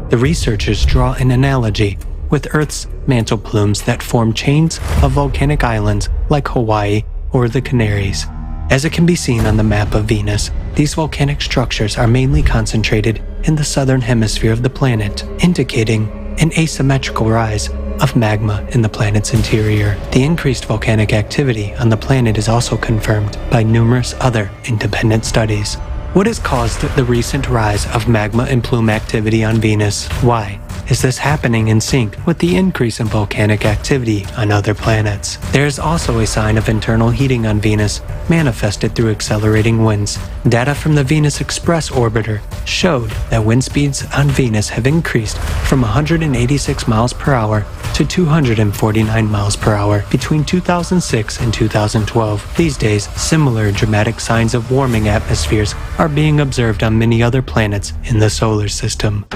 The researchers draw an analogy with Earth's mantle plumes that form chains of volcanic islands like Hawaii or the Canaries. As it can be seen on the map of Venus, these volcanic structures are mainly concentrated in the southern hemisphere of the planet, indicating an asymmetrical rise of magma in the planet's interior. The increased volcanic activity on the planet is also confirmed by numerous other independent studies. What has caused the recent rise of magma and plume activity on Venus? Why is this happening in sync with the increase in volcanic activity on other planets? There is also a sign of internal heating on Venus, manifested through accelerating winds. Data from the Venus Express orbiter showed that wind speeds on Venus have increased from 186 miles per hour to 249 miles per hour between 2006 and 2012. These days, similar dramatic signs of warming atmospheres are being observed on many other planets in the solar system.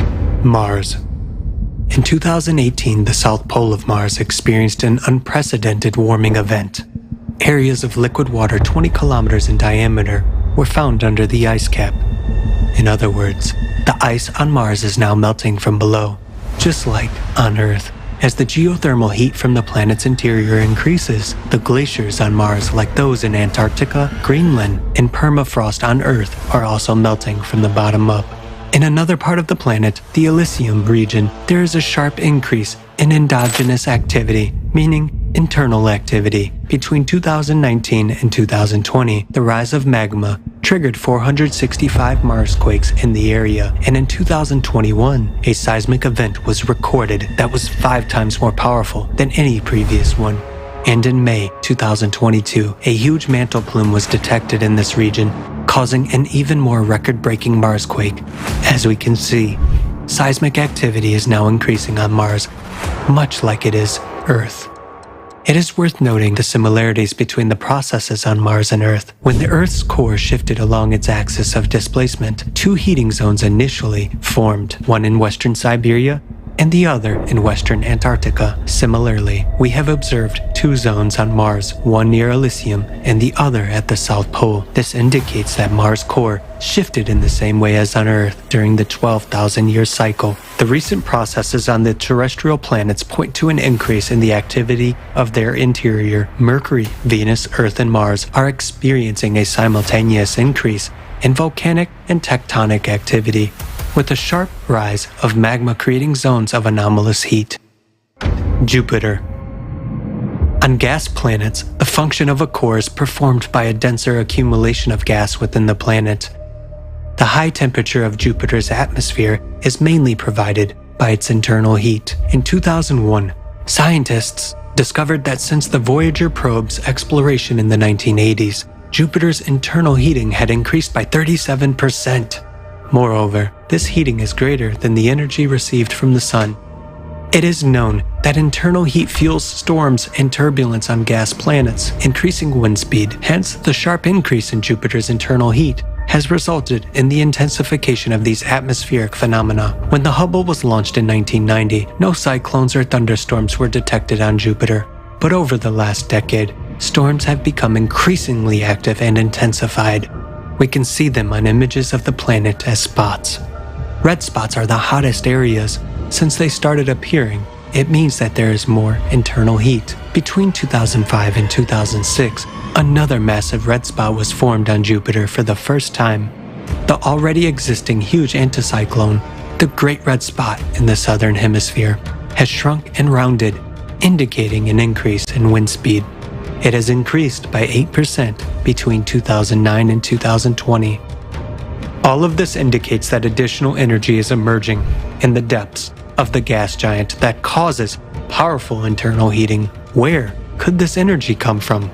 Mars. In 2018, the south pole of Mars experienced an unprecedented warming event. Areas of liquid water 20 kilometers in diameter were found under the ice cap. In other words, the ice on Mars is now melting from below, just like on Earth. As the geothermal heat from the planet's interior increases, the glaciers on Mars, like those in Antarctica, Greenland, and permafrost on Earth, are also melting from the bottom up. In another part of the planet, the Elysium region, there is a sharp increase in endogenous activity, meaning internal activity. Between 2019 and 2020, the rise of magma triggered 465 Marsquakes in the area, and in 2021, a seismic event was recorded that was 5 times more powerful than any previous one. And in May 2022, a huge mantle plume was detected in this region, causing an even more record-breaking Marsquake. As we can see, seismic activity is now increasing on Mars, much like it is Earth. It is worth noting the similarities between the processes on Mars and Earth. When the Earth's core shifted along its axis of displacement, 2 heating zones initially formed, one in western Siberia and the other in western Antarctica. Similarly, we have observed 2 zones on Mars, one near Elysium and the other at the South Pole. This indicates that Mars' core shifted in the same way as on Earth during the 12,000-year cycle. The recent processes on the terrestrial planets point to an increase in the activity of their interior. Mercury, Venus, Earth, and Mars are experiencing a simultaneous increase in volcanic and tectonic activity, with a sharp rise of magma creating zones of anomalous heat. Jupiter. On gas planets, the function of a core is performed by a denser accumulation of gas within the planet. The high temperature of Jupiter's atmosphere is mainly provided by its internal heat. In 2001, scientists discovered that since the Voyager probe's exploration in the 1980s, Jupiter's internal heating had increased by 37%. Moreover, this heating is greater than the energy received from the Sun. It is known that internal heat fuels storms and turbulence on gas planets, increasing wind speed. Hence, the sharp increase in Jupiter's internal heat has resulted in the intensification of these atmospheric phenomena. When the Hubble was launched in 1990, no cyclones or thunderstorms were detected on Jupiter. But over the last decade, storms have become increasingly active and intensified. We can see them on images of the planet as spots. Red spots are the hottest areas. Since they started appearing, it means that there is more internal heat. Between 2005 and 2006, another massive red spot was formed on Jupiter for the first time. The already existing huge anticyclone, the Great Red Spot in the southern hemisphere, has shrunk and rounded, indicating an increase in wind speed. It has increased by 8% between 2009 and 2020. All of this indicates that additional energy is emerging in the depths of the gas giant that causes powerful internal heating. Where could this energy come from?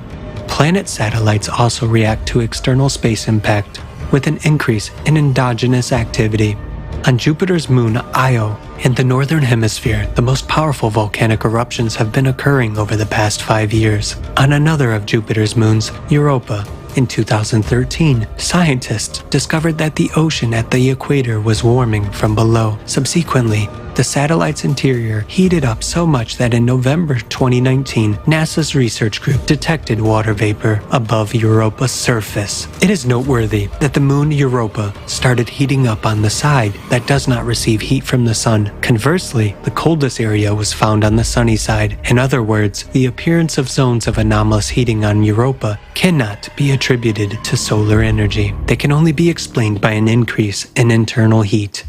Planet satellites also react to external space impact with an increase in endogenous activity. On Jupiter's moon Io, in the northern hemisphere, the most powerful volcanic eruptions have been occurring over the past 5 years. On another of Jupiter's moons, Europa, in 2013, scientists discovered that the ocean at the equator was warming from below. Subsequently, the satellite's interior heated up so much that in November 2019, NASA's research group detected water vapor above Europa's surface. It is noteworthy that the moon Europa started heating up on the side that does not receive heat from the sun. Conversely, the coldest area was found on the sunny side. In other words, the appearance of zones of anomalous heating on Europa cannot be attributed to solar energy. They can only be explained by an increase in internal heat.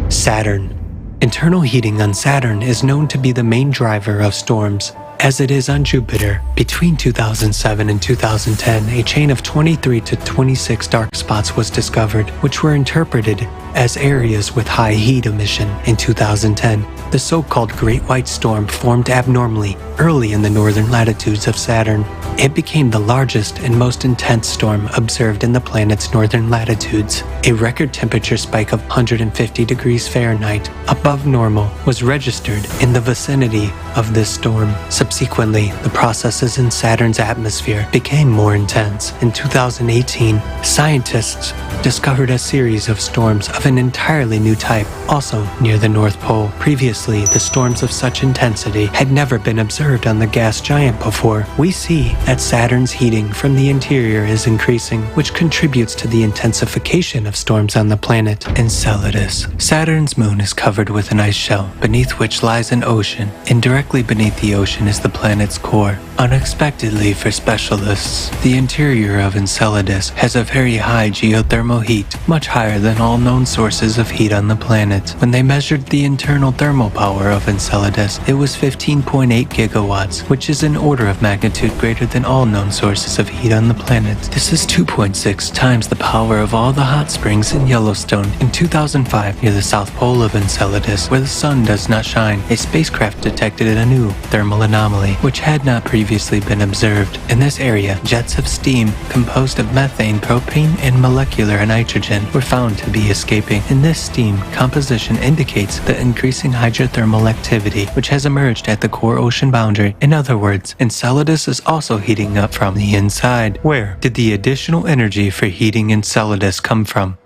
Saturn. Internal heating on Saturn is known to be the main driver of storms, as it is on Jupiter. Between 2007 and 2010, a chain of 23 to 26 dark spots was discovered, which were interpreted as areas with high heat emission. In 2010, the so-called Great White Storm formed abnormally early in the northern latitudes of Saturn. It became the largest and most intense storm observed in the planet's northern latitudes. A record temperature spike of 150 degrees Fahrenheit above normal was registered in the vicinity of this storm. Subsequently, the processes in Saturn's atmosphere became more intense. In 2018, scientists discovered a series of storms of an entirely new type, also near the North Pole. Previously, the storms of such intensity had never been observed on the gas giant before. We see that Saturn's heating from the interior is increasing, which contributes to the intensification of storms on the planet Enceladus. Saturn's moon is covered with an ice shell, beneath which lies an ocean, and directly beneath the ocean is the planet's core. Unexpectedly for specialists, the interior of Enceladus has a very high geothermal heat, much higher than all known sources of heat on the planet. When they measured the internal thermal power of Enceladus, it was 15.8 gigawatts, which is an order of magnitude greater than all known sources of heat on the planet. This is 2.6 times the power of all the hot springs in Yellowstone. In 2005, near the south pole of Enceladus, where the sun does not shine, a spacecraft detected a new thermal anomaly, which had not previously been observed. In this area, jets of steam composed of methane, propane, and molecular nitrogen were found to be escaping. In this steam, composition indicates the increasing hydrothermal activity which has emerged at the core ocean boundary. In other words, Enceladus is also heating up from the inside. Where did the additional energy for heating Enceladus come from?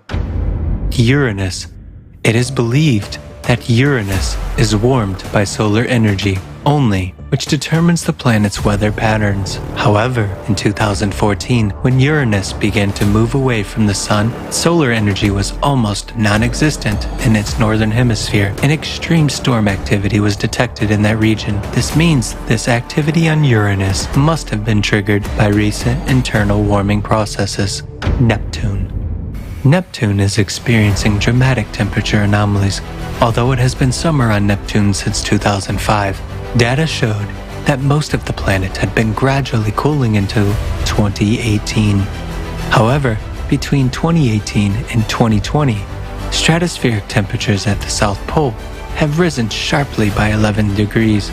Uranus. It is believed that Uranus is warmed by solar energy only, which determines the planet's weather patterns. However, in 2014, when Uranus began to move away from the sun, solar energy was almost non-existent in its northern hemisphere, and extreme storm activity was detected in that region. This means this activity on Uranus must have been triggered by recent internal warming processes. Neptune. Neptune is experiencing dramatic temperature anomalies. Although it has been summer on Neptune since 2005, data showed that most of the planet had been gradually cooling into 2018. However, between 2018 and 2020, stratospheric temperatures at the South Pole have risen sharply by 11 degrees.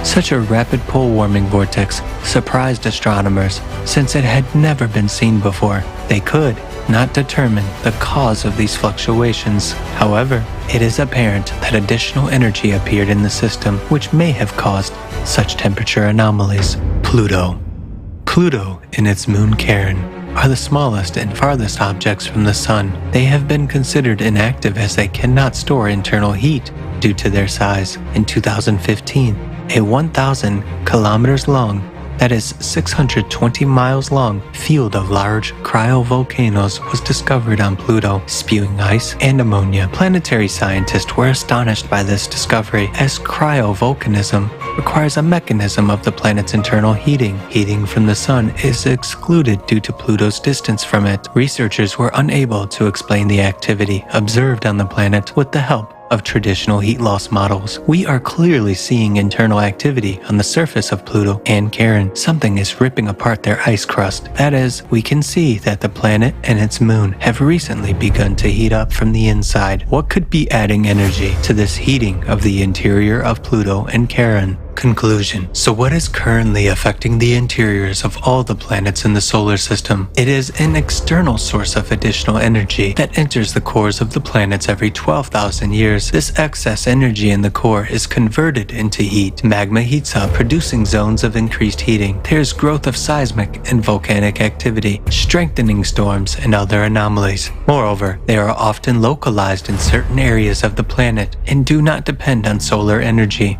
Such a rapid pole warming vortex surprised astronomers since it had never been seen before. They could not determine the cause of these fluctuations. However, it is apparent that additional energy appeared in the system which may have caused such temperature anomalies. Pluto. Pluto and its moon Charon are the smallest and farthest objects from the Sun. They have been considered inactive as they cannot store internal heat due to their size. In 2015, a 1,000 kilometers long, that is 620 miles long, field of large cryovolcanoes was discovered on Pluto, spewing ice and ammonia. Planetary scientists were astonished by this discovery, as cryovolcanism requires a mechanism of the planet's internal heating. Heating from the sun is excluded due to Pluto's distance from it. Researchers were unable to explain the activity observed on the planet with the help of traditional heat loss models. We are clearly seeing internal activity on the surface of Pluto and Charon. Something is ripping apart their ice crust. That is, we can see that the planet and its moon have recently begun to heat up from the inside. What could be adding energy to this heating of the interior of Pluto and Charon? Conclusion. So what is currently affecting the interiors of all the planets in the solar system? It is an external source of additional energy that enters the cores of the planets every 12,000 years. This excess energy in the core is converted into heat. Magma heats up, producing zones of increased heating. There's growth of seismic and volcanic activity, strengthening storms and other anomalies. Moreover, they are often localized in certain areas of the planet and do not depend on solar energy.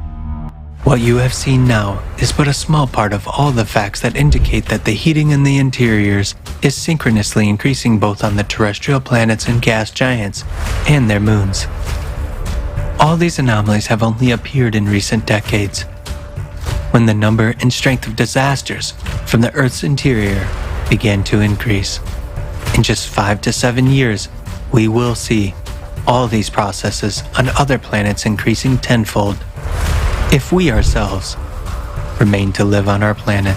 What you have seen now is but a small part of all the facts that indicate that the heating in the interiors is synchronously increasing both on the terrestrial planets and gas giants and their moons. All these anomalies have only appeared in recent decades, when the number and strength of disasters from the Earth's interior began to increase. In just 5 to 7 years, we will see all these processes on other planets increasing tenfold, if we ourselves remain to live on our planet.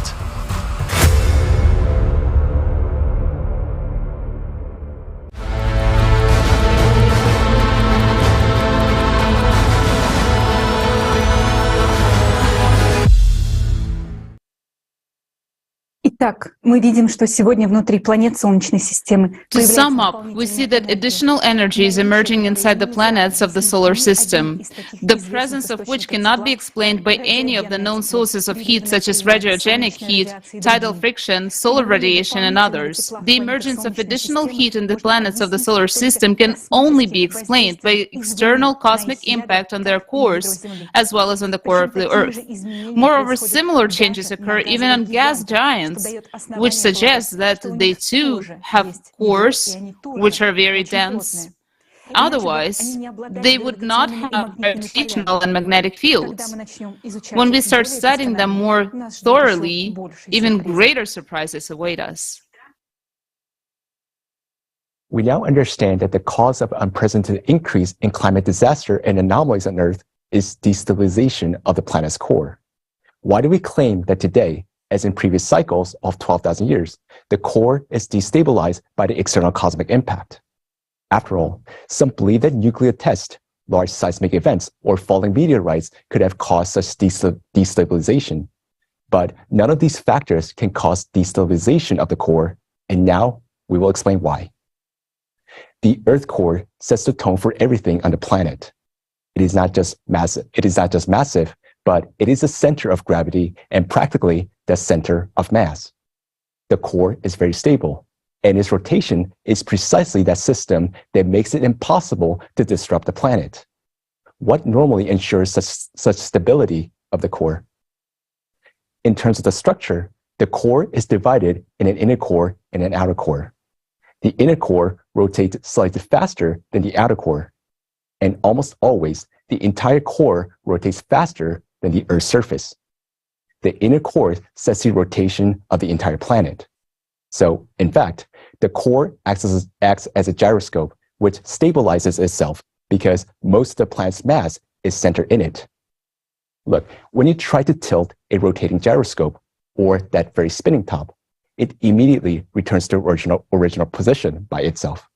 Итак, мы видим, что сегодня внутри планет Солнечной системы To sum up, we see that additional energy is emerging inside the planets of the solar system, the presence of which cannot be explained by any of the known sources of heat such as radiogenic heat, tidal friction, solar radiation, and others. The emergence of additional heat in the planets of the solar system can only be explained by external cosmic impact on their cores, as well as on the core of the Earth. Moreover, similar changes occur even on gas giants, which suggests that they too have cores which are very dense. Otherwise, they would not have gravitational and magnetic fields. When we start studying them more thoroughly, even greater surprises await us. We now understand that the cause of unprecedented increase in climate disaster and anomalies on Earth is destabilization of the planet's core. Why do we claim that today, as in previous cycles of 12,000 years, the core is destabilized by the external cosmic impact? After all, some believe that nuclear tests, large seismic events, or falling meteorites could have caused such destabilization. But none of these factors can cause destabilization of the core, and now we will explain why. The Earth core sets the tone for everything on the planet. It is not just massive, but it is the center of gravity and practically the center of mass. The core is very stable, and its rotation is precisely that system that makes it impossible to disrupt the planet. What normally ensures such stability of the core? In terms of the structure, the core is divided in an inner core and an outer core. The inner core rotates slightly faster than the outer core, and almost always the entire core rotates faster than the Earth's surface. The inner core sets the rotation of the entire planet. So, in fact, the core acts as a gyroscope, which stabilizes itself because most of the planet's mass is centered in it. Look, when you try to tilt a rotating gyroscope, or that very spinning top, it immediately returns to original position by itself.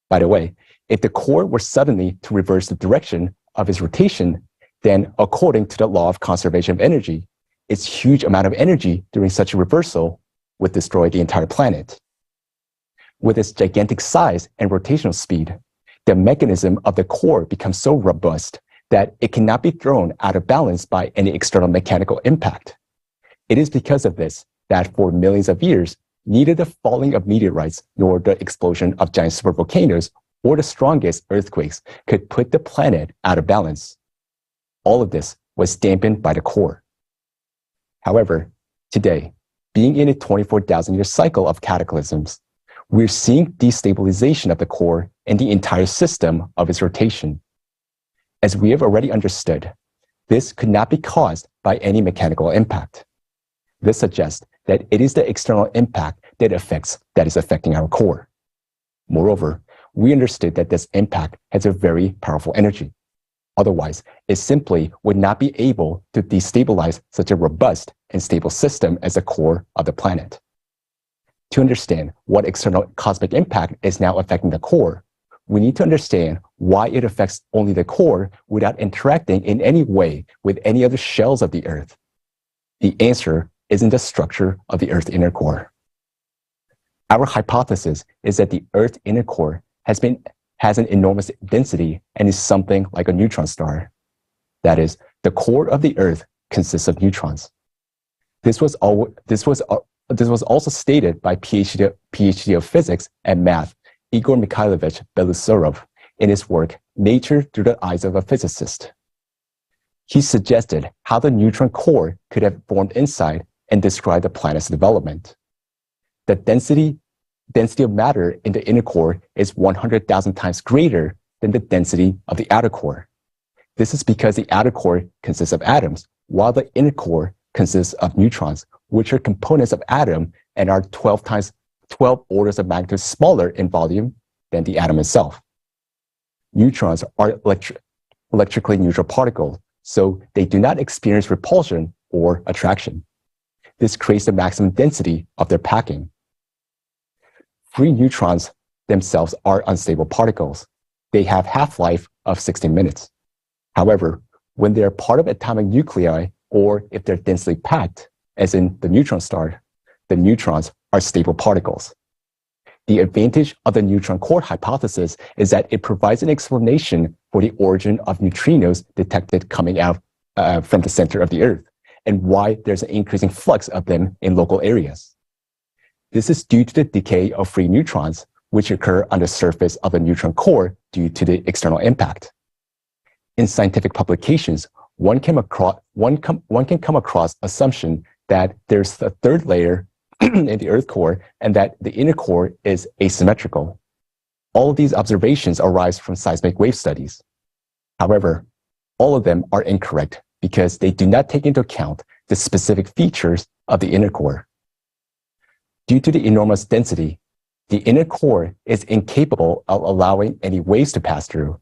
By the way, if the core were suddenly to reverse the direction of its rotation, then according to the law of conservation of energy, its huge amount of energy during such a reversal would destroy the entire planet. With its gigantic size and rotational speed, the mechanism of the core becomes so robust that it cannot be thrown out of balance by any external mechanical impact. It is because of this that for millions of years, neither the falling of meteorites nor the explosion of giant supervolcanoes or the strongest earthquakes could put the planet out of balance. All of this was dampened by the core. However, today, being in a 24,000-year cycle of cataclysms, we're seeing destabilization of the core and the entire system of its rotation. As we have already understood, this could not be caused by any mechanical impact. This suggests that it is the external impact that is affecting our core. Moreover, we understood that this impact has a very powerful energy. Otherwise, it simply would not be able to destabilize such a robust and stable system as the core of the planet. To understand what external cosmic impact is now affecting the core, we need to understand why it affects only the core without interacting in any way with any other shells of the Earth. The answer is in the structure of the Earth's inner core. Our hypothesis is that the Earth's inner core has an enormous density and is something like a neutron star. That is, the core of the Earth consists of neutrons. This was also stated by PhD of physics and math Igor Mikhailovich Belousarov in his work Nature Through the Eyes of a Physicist. He suggested how the neutron core could have formed inside and described the planet's development. The density of matter in the inner core is 100,000 times greater than the density of the outer core. This is because the outer core consists of atoms, while the inner core consists of neutrons, which are components of atom and are 12 orders of magnitude smaller in volume than the atom itself. Neutrons are electrically neutral particles, so they do not experience repulsion or attraction. This creates the maximum density of their packing. Free neutrons themselves are unstable particles. They have half-life of 16 minutes. However, when they are part of atomic nuclei, or if they're densely packed, as in the neutron star, the neutrons are stable particles. The advantage of the neutron core hypothesis is that it provides an explanation for the origin of neutrinos detected coming out from the center of the Earth, and why there's an increasing flux of them in local areas. This is due to the decay of free neutrons, which occur on the surface of a neutron core due to the external impact. In scientific publications, one can come across assumption that there's a third layer in the Earth core and that the inner core is asymmetrical. All of these observations arise from seismic wave studies. However, all of them are incorrect because they do not take into account the specific features of the inner core. Due to the enormous density, the inner core is incapable of allowing any waves to pass through.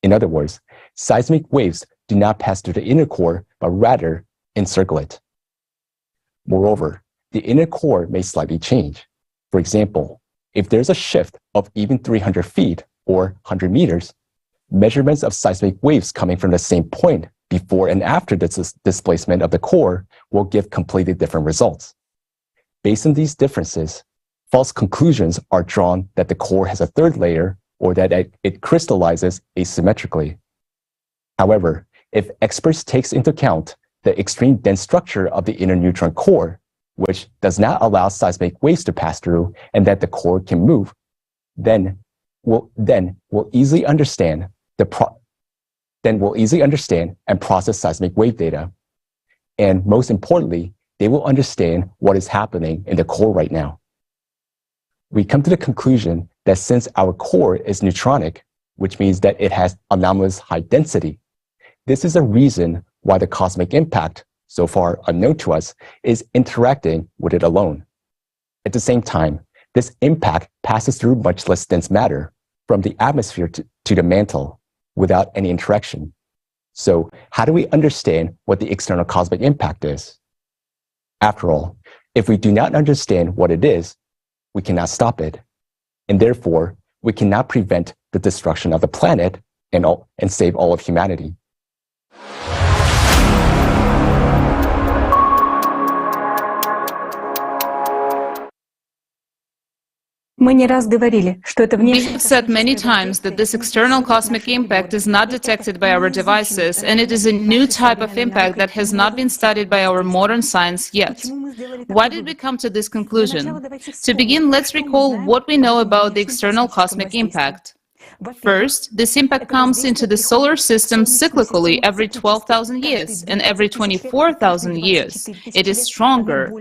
In other words, seismic waves do not pass through the inner core, but rather encircle it. Moreover, the inner core may slightly change. For example, if there's a shift of even 300 feet or 100 meters, measurements of seismic waves coming from the same point before and after the displacement of the core will give completely different results. Based on these differences, false conclusions are drawn that the core has a third layer or that it crystallizes asymmetrically. However, if experts take into account the extreme dense structure of the inner neutron core, which does not allow seismic waves to pass through and that the core can move, then we'll easily understand and process seismic wave data. And most importantly, they will understand what is happening in the core right now. We come to the conclusion that since our core is neutronic, which means that it has anomalous high density, this is a reason why the cosmic impact, so far unknown to us, is interacting with it alone. At the same time, this impact passes through much less dense matter from the atmosphere to the mantle without any interaction. So how do we understand what the external cosmic impact is? After all, if we do not understand what it is, we cannot stop it. And therefore, we cannot prevent the destruction of the planet and save all of humanity. We have said many times that this external cosmic impact is not detected by our devices, and it is a new type of impact that has not been studied by our modern science yet. Why did we come to this conclusion? To begin, let's recall what we know about the external cosmic impact. First, this impact comes into the solar system cyclically every 12,000 years, and every 24,000 years. It is stronger.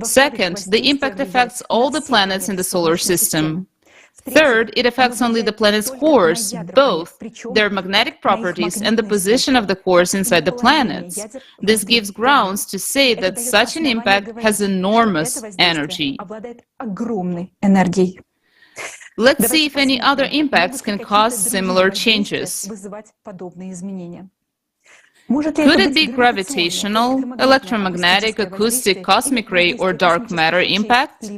Second, the impact affects all the planets in the solar system. Third, it affects only the planet's cores, both their magnetic properties and the position of the cores inside the planets. This gives grounds to say that such an impact has enormous energy. Let's see if any other impacts can cause similar changes. Could it be gravitational, electromagnetic, acoustic, cosmic ray, or dark matter impact?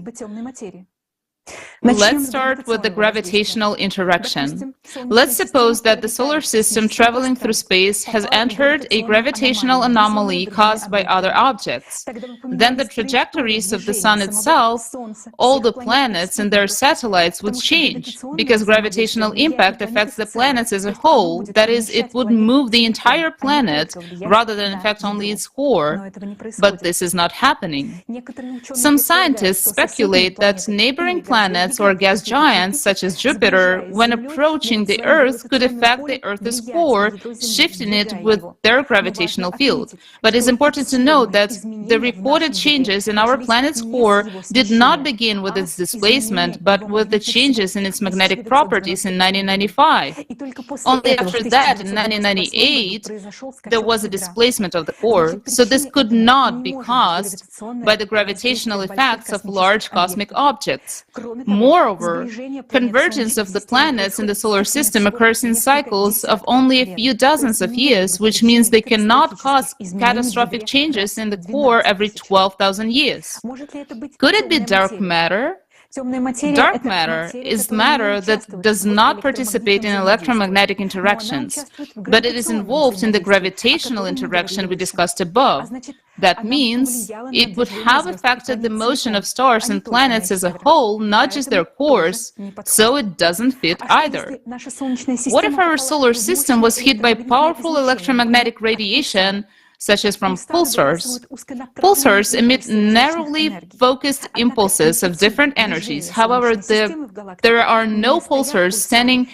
Let's start with the gravitational interaction. Let's suppose that the solar system traveling through space has entered a gravitational anomaly caused by other objects. Then the trajectories of the Sun itself, all the planets and their satellites would change, because gravitational impact affects the planets as a whole. That is, it would move the entire planet rather than affect only its core. But this is not happening. Some scientists speculate that neighboring planets or gas giants such as Jupiter, when approaching the Earth, could affect the Earth's core, shifting it with their gravitational field. But it's important to note that the reported changes in our planet's core did not begin with its displacement, but with the changes in its magnetic properties in 1995. Only after that, in 1998, there was a displacement of the core, so this could not be caused by the gravitational effects of large cosmic objects. Moreover, convergence of the planets in the solar system occurs in cycles of only a few dozens of years, which means they cannot cause catastrophic changes in the core every 12,000 years. Could it be dark matter? Dark matter is matter that does not participate in electromagnetic interactions, but it is involved in the gravitational interaction we discussed above. That means it would have affected the motion of stars and planets as a whole, not just their cores, so it doesn't fit either. What if our solar system was hit by powerful electromagnetic radiation, such as from pulsars? Pulsars emit narrowly focused impulses of different energies. However, there are no pulsars standing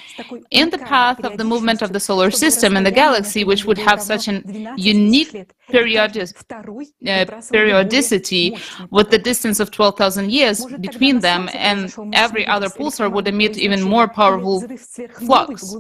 in the path of the movement of the solar system and the galaxy, which would have such an unique periodicity with the distance of 12,000 years between them, and every other pulsar would emit even more powerful flux.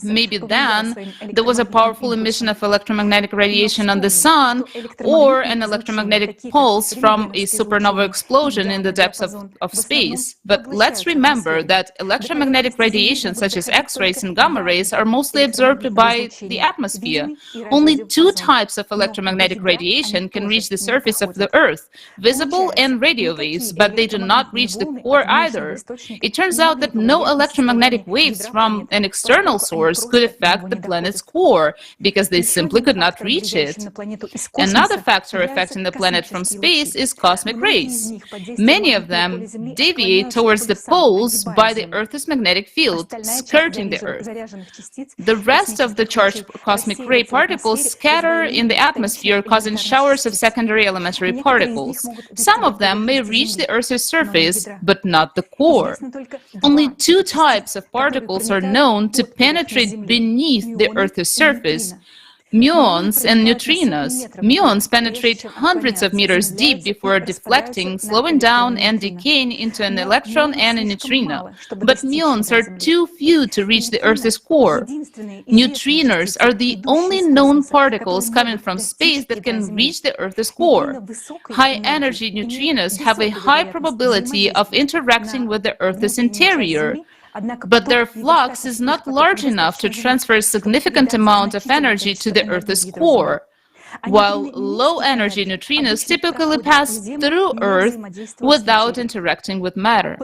Maybe then there was a powerful emission of electromagnetic radiation on the sun, or an electromagnetic pulse from a supernova explosion in the depths of space. But let's remember that electromagnetic radiation, such as X-rays and gamma rays, are mostly absorbed by the atmosphere. Only two types of electromagnetic radiation can reach the surface of the Earth, visible and radio waves, but they do not reach the core either. It turns out that no electromagnetic waves from an external source could affect the planet's core, because they simply could not reach it. Another factor affecting the planet from space is cosmic rays. Many of them deviate towards the poles by the Earth's magnetic field, skirting the Earth. The rest of the charged cosmic ray particles scatter in the atmosphere, causing showers of secondary elementary particles. Some of them may reach the Earth's surface, but not the core. Only two types of particles are known to penetrate beneath the Earth's surface: muons and neutrinos. Muons penetrate hundreds of meters deep before deflecting, slowing down, and decaying into an electron and a neutrino. But muons are too few to reach the Earth's core. Neutrinos are the only known particles coming from space that can reach the Earth's core. High-energy neutrinos have a high probability of interacting with the Earth's interior, but their flux is not large enough to transfer a significant amount of energy to the Earth's core, while low-energy neutrinos typically pass through Earth without interacting with matter.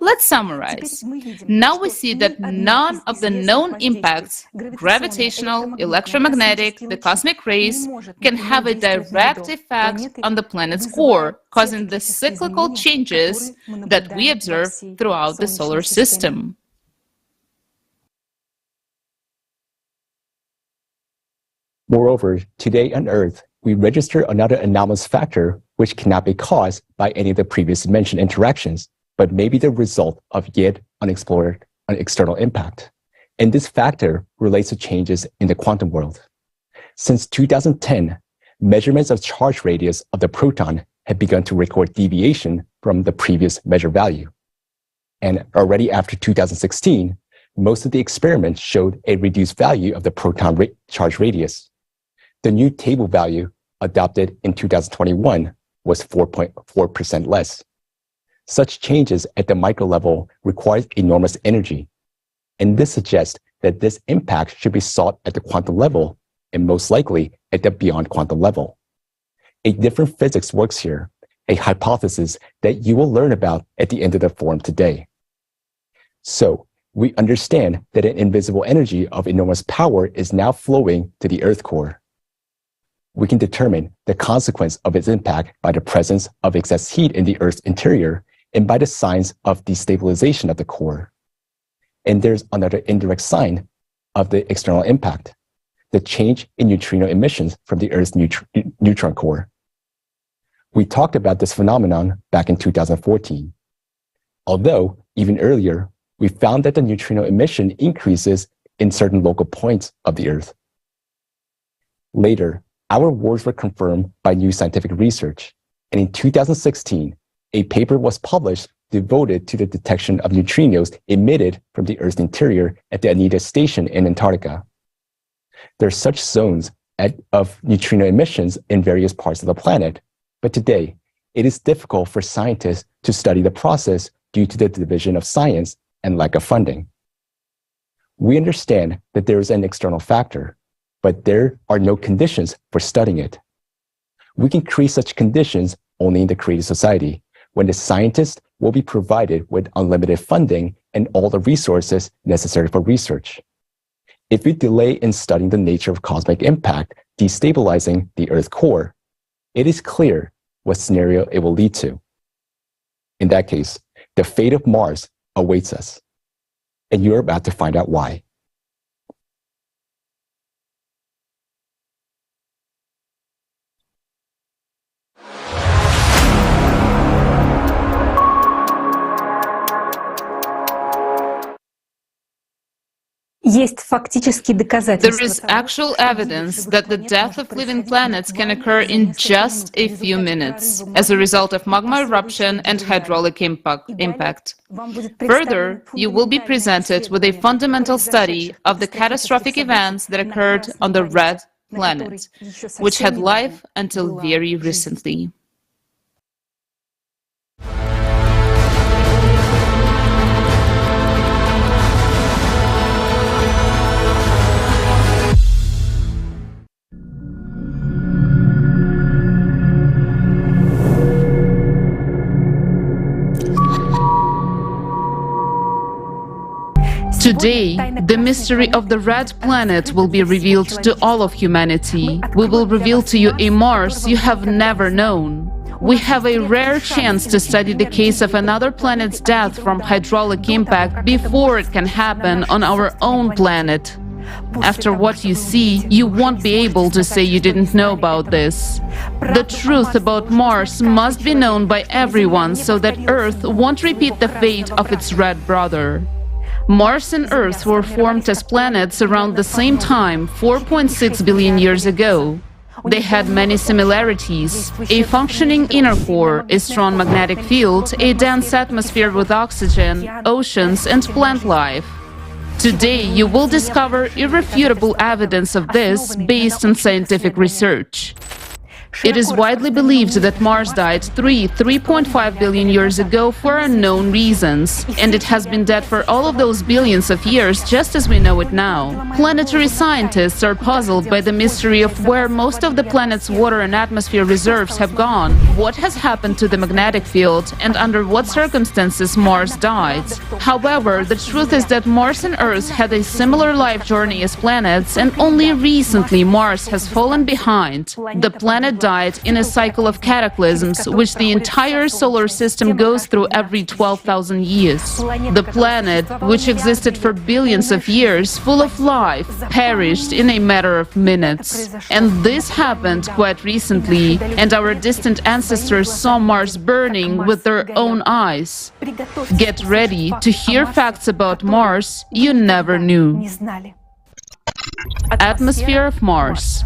Let's summarize. Now we see that none of the known impacts, gravitational, electromagnetic, the cosmic rays, can have a direct effect on the planet's core, causing the cyclical changes that we observe throughout the solar system. Moreover, today on Earth, we register another anomalous factor which cannot be caused by any of the previously mentioned interactions, but may be the result of yet unexplored external impact. And this factor relates to changes in the quantum world. Since 2010, measurements of charge radius of the proton have begun to record deviation from the previous measured value. And already after 2016, most of the experiments showed a reduced value of the proton charge radius. The new table value adopted in 2021 was 4.4% less. Such changes at the micro level require enormous energy, and this suggests that this impact should be sought at the quantum level, and most likely at the beyond quantum level. A different physics works here, a hypothesis that you will learn about at the end of the forum today. So, we understand that an invisible energy of enormous power is now flowing to the Earth core. We can determine the consequence of its impact by the presence of excess heat in the Earth's interior and by the signs of destabilization of the core. And there's another indirect sign of the external impact, the change in neutrino emissions from the Earth's neutron core. We talked about this phenomenon back in 2014. Although, even earlier, we found that the neutrino emission increases in certain local points of the Earth. Later, our words were confirmed by new scientific research, and in 2016, a paper was published devoted to the detection of neutrinos emitted from the Earth's interior at the Anita Station in Antarctica. There are such zones of neutrino emissions in various parts of the planet, but today, it is difficult for scientists to study the process due to the division of science and lack of funding. We understand that there is an external factor, but there are no conditions for studying it. We can create such conditions only in the creative society, when the scientists will be provided with unlimited funding and all the resources necessary for research. If we delay in studying the nature of cosmic impact destabilizing the Earth core, it is clear what scenario it will lead to. In that case, the fate of Mars awaits us, and you're about to find out why. There is actual evidence that the death of living planets can occur in just a few minutes as a result of magma eruption and hydraulic impact. Further, you will be presented with a fundamental study of the catastrophic events that occurred on the red planet, which had life until very recently. Today, the mystery of the red planet will be revealed to all of humanity. We will reveal to you a Mars you have never known. We have a rare chance to study the case of another planet's death from hydraulic impact before it can happen on our own planet. After what you see, you won't be able to say you didn't know about this. The truth about Mars must be known by everyone so that Earth won't repeat the fate of its red brother. Mars and Earth were formed as planets around the same time, 4.6 billion years ago. They had many similarities: a functioning inner core, a strong magnetic field, a dense atmosphere with oxygen, oceans, and plant life. Today, you will discover irrefutable evidence of this based on scientific research. It is widely believed that Mars died 3.5 billion years ago for unknown reasons, and it has been dead for all of those billions of years just as we know it now. Planetary scientists are puzzled by the mystery of where most of the planet's water and atmosphere reserves have gone, what has happened to the magnetic field, and under what circumstances Mars died. However, the truth is that Mars and Earth had a similar life journey as planets, and only recently Mars has fallen behind. The planet died in a cycle of cataclysms, which the entire solar system goes through every 12,000 years. The planet, which existed for billions of years, full of life, perished in a matter of minutes. And this happened quite recently, and our distant ancestors saw Mars burning with their own eyes. Get ready to hear facts about Mars you never knew. Atmosphere of Mars.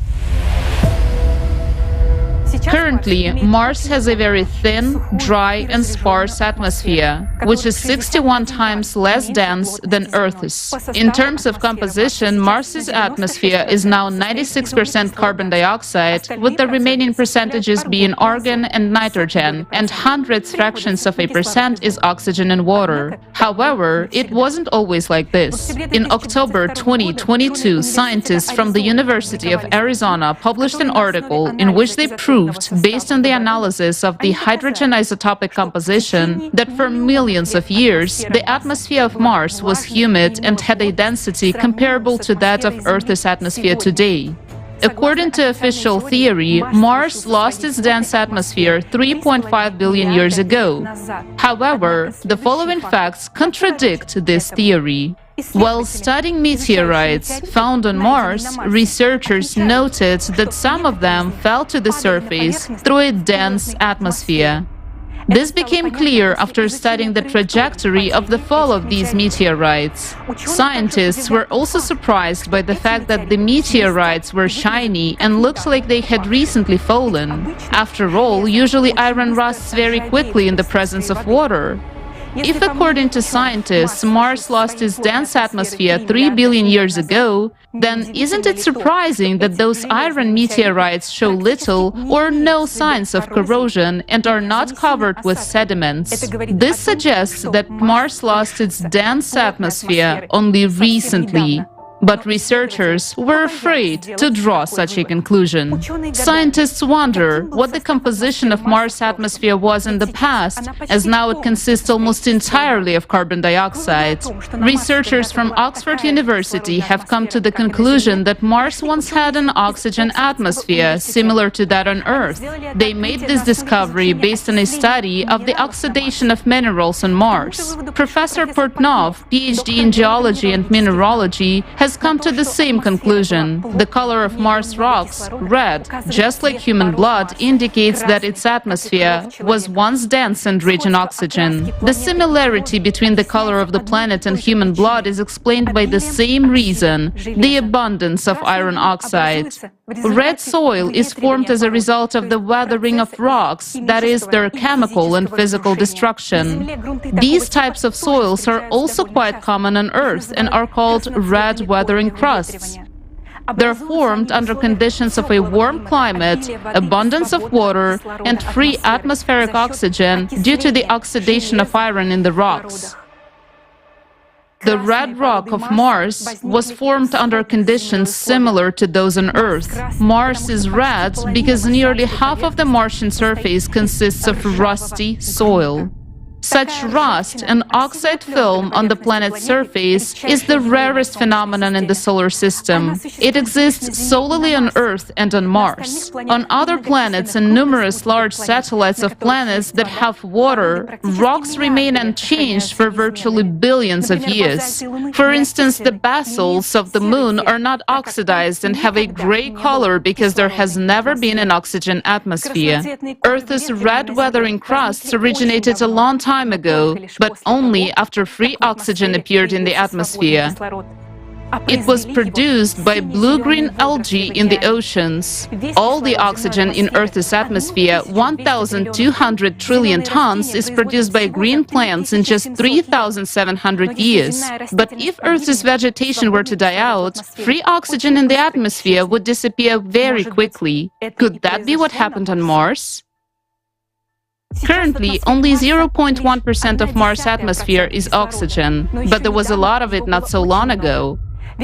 Currently, Mars has a very thin, dry, and sparse atmosphere, which is 61 times less dense than Earth's. In terms of composition, Mars's atmosphere is now 96% carbon dioxide, with the remaining percentages being argon and nitrogen, and hundredths fractions of a percent is oxygen and water. However, it wasn't always like this. In October 2022, scientists from the University of Arizona published an article in which they proved, based on the analysis of the hydrogen isotopic composition, that for millions of years, the atmosphere of Mars was humid and had a density comparable to that of Earth's atmosphere today. According to official theory, Mars lost its dense atmosphere 3.5 billion years ago. However, the following facts contradict this theory. While studying meteorites found on Mars, researchers noted that some of them fell to the surface through a dense atmosphere. This became clear after studying the trajectory of the fall of these meteorites. Scientists were also surprised by the fact that the meteorites were shiny and looked like they had recently fallen. After all, usually iron rusts very quickly in the presence of water. If, according to scientists, Mars lost its dense atmosphere 3 billion years ago, then isn't it surprising that those iron meteorites show little or no signs of corrosion and are not covered with sediments? This suggests that Mars lost its dense atmosphere only recently. But researchers were afraid to draw such a conclusion. Scientists wonder what the composition of Mars' atmosphere was in the past, as now it consists almost entirely of carbon dioxide. Researchers from Oxford University have come to the conclusion that Mars once had an oxygen atmosphere similar to that on Earth. They made this discovery based on a study of the oxidation of minerals on Mars. Professor Portnov, PhD in geology and mineralogy, has come to the same conclusion. The color of Mars rocks, red, just like human blood, indicates that its atmosphere was once dense and rich in oxygen. The similarity between the color of the planet and human blood is explained by the same reason, the abundance of iron oxide. Red soil is formed as a result of the weathering of rocks, that is, their chemical and physical destruction. These types of soils are also quite common on Earth and are called red weathering crusts. They're formed under conditions of a warm climate, abundance of water, and free atmospheric oxygen due to the oxidation of iron in the rocks. The red rock of Mars was formed under conditions similar to those on Earth. Mars is red because nearly half of the Martian surface consists of rusty soil. Such rust, an oxide film on the planet's surface, is the rarest phenomenon in the solar system. It exists solely on Earth and on Mars. On other planets and numerous large satellites of planets that have water, rocks remain unchanged for virtually billions of years. For instance, the basalts of the Moon are not oxidized and have a gray color because there has never been an oxygen atmosphere. Earth's red weathering crusts originated a long time ago, but only after free oxygen appeared in the atmosphere. It was produced by blue-green algae in the oceans. All the oxygen in Earth's atmosphere, 1,200 trillion tons, is produced by green plants in just 3,700 years. But if Earth's vegetation were to die out, free oxygen in the atmosphere would disappear very quickly. Could that be what happened on Mars? Currently, only 0.1% of Mars' atmosphere is oxygen, but there was a lot of it not so long ago.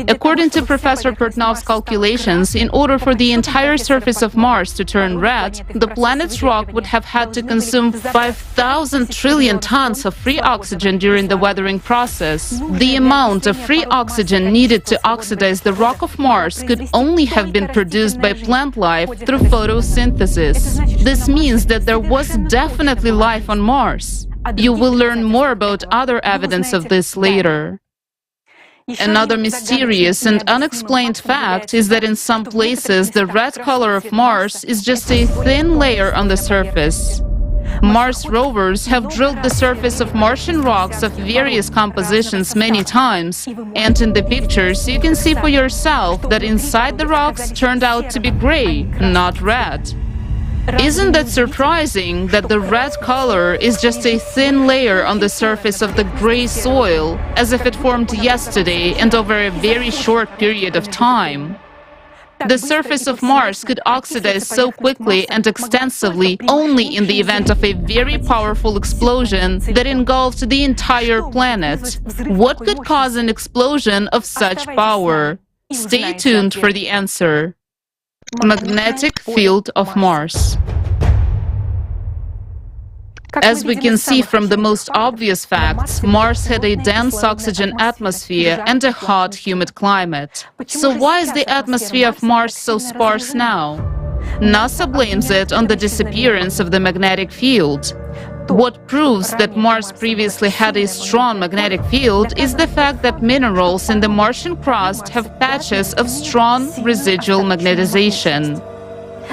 According to Professor Portnov's calculations, in order for the entire surface of Mars to turn red, the planet's rock would have had to consume 5,000 trillion tons of free oxygen during the weathering process. The amount of free oxygen needed to oxidize the rock of Mars could only have been produced by plant life through photosynthesis. This means that there was definitely life on Mars. You will learn more about other evidence of this later. Another mysterious and unexplained fact is that in some places the red color of Mars is just a thin layer on the surface. Mars rovers have drilled the surface of Martian rocks of various compositions many times, and in the pictures you can see for yourself that inside the rocks turned out to be gray, not red. Isn't that surprising that the red color is just a thin layer on the surface of the gray soil, as if it formed yesterday and over a very short period of time? The surface of Mars could oxidize so quickly and extensively only in the event of a very powerful explosion that engulfed the entire planet. What could cause an explosion of such power? Stay tuned for the answer. Magnetic field of Mars. As we can see from the most obvious facts, Mars had a dense oxygen atmosphere and a hot, humid climate. So why is the atmosphere of Mars so sparse now? NASA blames it on the disappearance of the magnetic field. What proves that Mars previously had a strong magnetic field is the fact that minerals in the Martian crust have patches of strong residual magnetization.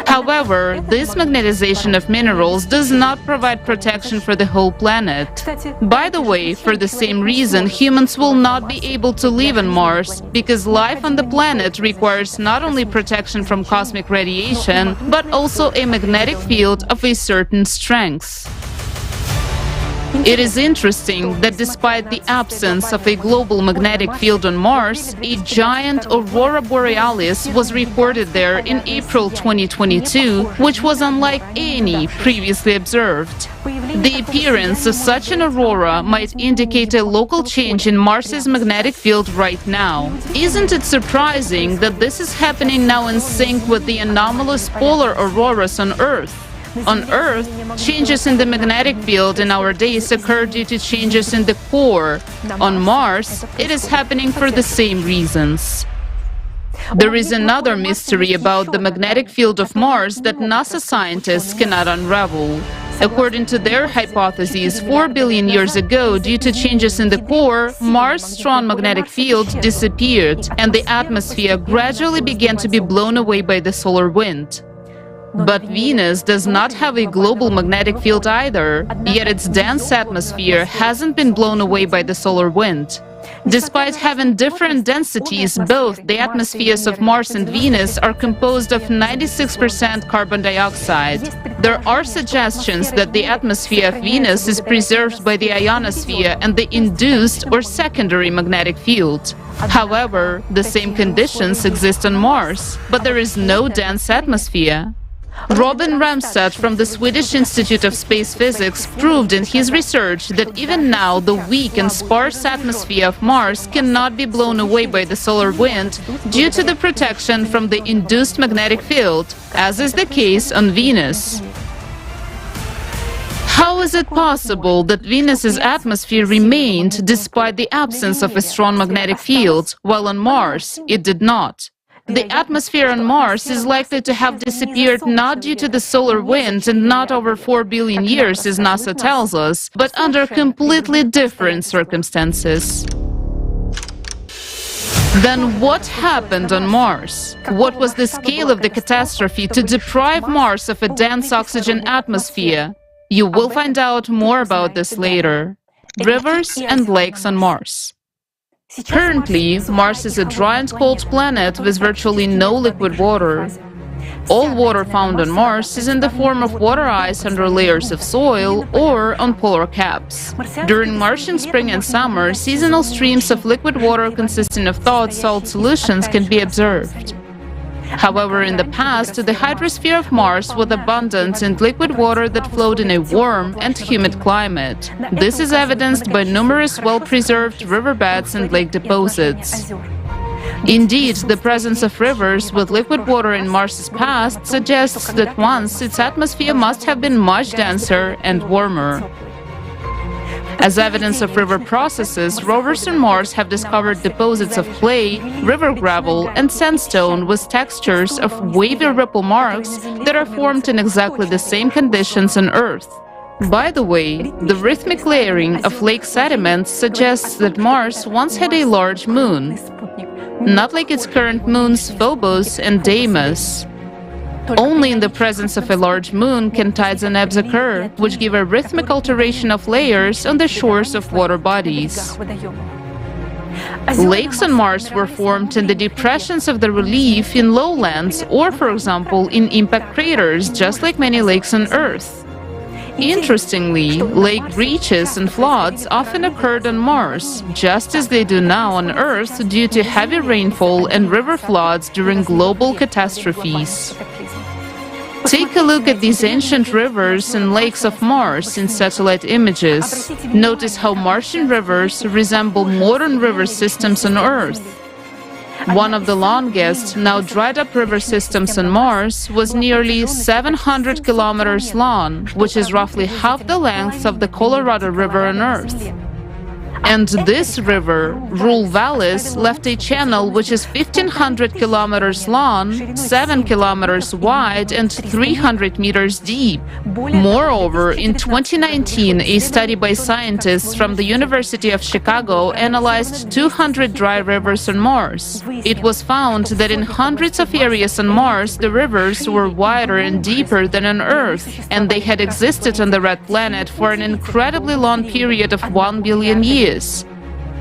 However, this magnetization of minerals does not provide protection for the whole planet. By the way, for the same reason, humans will not be able to live on Mars, because life on the planet requires not only protection from cosmic radiation, but also a magnetic field of a certain strength. It is interesting that despite the absence of a global magnetic field on Mars, a giant aurora borealis was reported there in April 2022, which was unlike any previously observed. The appearance of such an aurora might indicate a local change in Mars's magnetic field right now. Isn't it surprising that this is happening now in sync with the anomalous polar auroras on Earth? On Earth, changes in the magnetic field in our days occur due to changes in the core. On Mars, it is happening for the same reasons. There is another mystery about the magnetic field of Mars that NASA scientists cannot unravel. According to their hypotheses, 4 billion years ago, due to changes in the core, Mars' strong magnetic field disappeared, and the atmosphere gradually began to be blown away by the solar wind. But Venus does not have a global magnetic field either, yet its dense atmosphere hasn't been blown away by the solar wind. Despite having different densities, both the atmospheres of Mars and Venus are composed of 96% carbon dioxide. There are suggestions that the atmosphere of Venus is preserved by the ionosphere and the induced or secondary magnetic field. However, the same conditions exist on Mars, but there is no dense atmosphere. Robin Ramstad from the Swedish Institute of Space Physics proved in his research that even now the weak and sparse atmosphere of Mars cannot be blown away by the solar wind due to the protection from the induced magnetic field, as is the case on Venus. How is it possible that Venus's atmosphere remained despite the absence of a strong magnetic field, while on Mars it did not? The atmosphere on Mars is likely to have disappeared not due to the solar wind and not over 4 billion years, as NASA tells us, but under completely different circumstances. Then what happened on Mars? What was the scale of the catastrophe to deprive Mars of a dense oxygen atmosphere? You will find out more about this later. Rivers and lakes on Mars. Currently, Mars is a dry and cold planet with virtually no liquid water. All water found on Mars is in the form of water ice under layers of soil or on polar caps. During Martian spring and summer, seasonal streams of liquid water consisting of thawed salt solutions can be observed. However, in the past, the hydrosphere of Mars was abundant in liquid water that flowed in a warm and humid climate. This is evidenced by numerous well-preserved riverbeds and lake deposits. Indeed, the presence of rivers with liquid water in Mars's past suggests that once its atmosphere must have been much denser and warmer. As evidence of river processes, rovers on Mars have discovered deposits of clay, river gravel, and sandstone with textures of wavy ripple marks that are formed in exactly the same conditions on Earth. By the way, the rhythmic layering of lake sediments suggests that Mars once had a large moon, not like its current moons Phobos and Deimos. Only in the presence of a large moon can tides and ebbs occur, which give a rhythmic alteration of layers on the shores of water bodies. Lakes on Mars were formed in the depressions of the relief in lowlands or, for example, in impact craters, just like many lakes on Earth. Interestingly, lake breaches and floods often occurred on Mars, just as they do now on Earth due to heavy rainfall and river floods during global catastrophes. Take a look at these ancient rivers and lakes of Mars in satellite images. Notice how Martian rivers resemble modern river systems on Earth. One of the longest, now dried-up river systems on Mars was nearly 700 kilometers long, which is roughly half the length of the Colorado River on Earth. And this river, Rule Vallis, left a channel which is 1,500 kilometers long, 7 kilometers wide, and 300 meters deep. Moreover, in 2019, a study by scientists from the University of Chicago analyzed 200 dry rivers on Mars. It was found that in hundreds of areas on Mars, the rivers were wider and deeper than on Earth, and they had existed on the red planet for an incredibly long period of 1 billion years.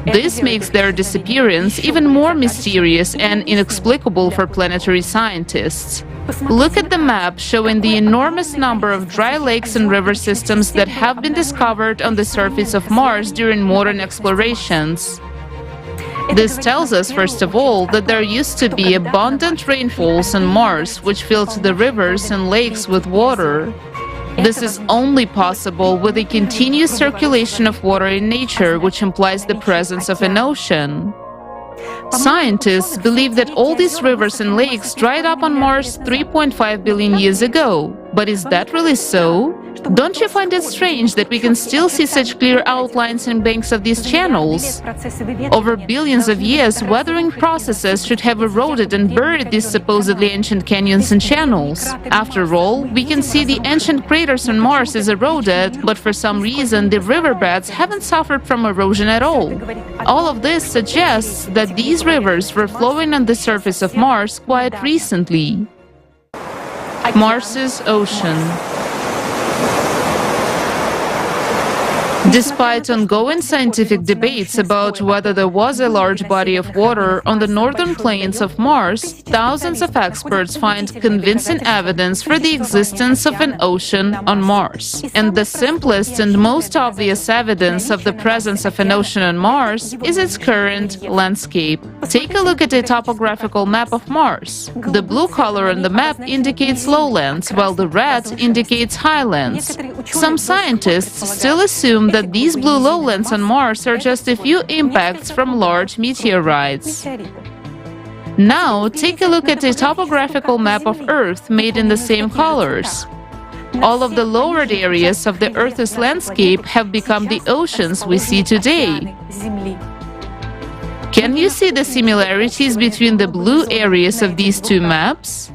This makes their disappearance even more mysterious and inexplicable for planetary scientists. Look at the map showing the enormous number of dry lakes and river systems that have been discovered on the surface of Mars during modern explorations. This tells us, first of all, that there used to be abundant rainfalls on Mars, which filled the rivers and lakes with water. This is only possible with a continuous circulation of water in nature, which implies the presence of an ocean. Scientists believe that all these rivers and lakes dried up on Mars 3.5 billion years ago. But is that really so? Don't you find it strange that we can still see such clear outlines and banks of these channels? Over billions of years, weathering processes should have eroded and buried these supposedly ancient canyons and channels. After all, we can see the ancient craters on Mars is eroded, but for some reason the riverbeds haven't suffered from erosion at all. All of this suggests that these rivers were flowing on the surface of Mars quite recently. Mars's ocean. Despite ongoing scientific debates about whether there was a large body of water on the northern plains of Mars, thousands of experts find convincing evidence for the existence of an ocean on Mars. And the simplest and most obvious evidence of the presence of an ocean on Mars is its current landscape. Take a look at a topographical map of Mars. The blue color on the map indicates lowlands, while the red indicates highlands. Some scientists still assume that these blue lowlands on Mars are just a few impacts from large meteorites. Now, take a look at a topographical map of Earth made in the same colors. All of the lowered areas of the Earth's landscape have become the oceans we see today. Can you see the similarities between the blue areas of these two maps?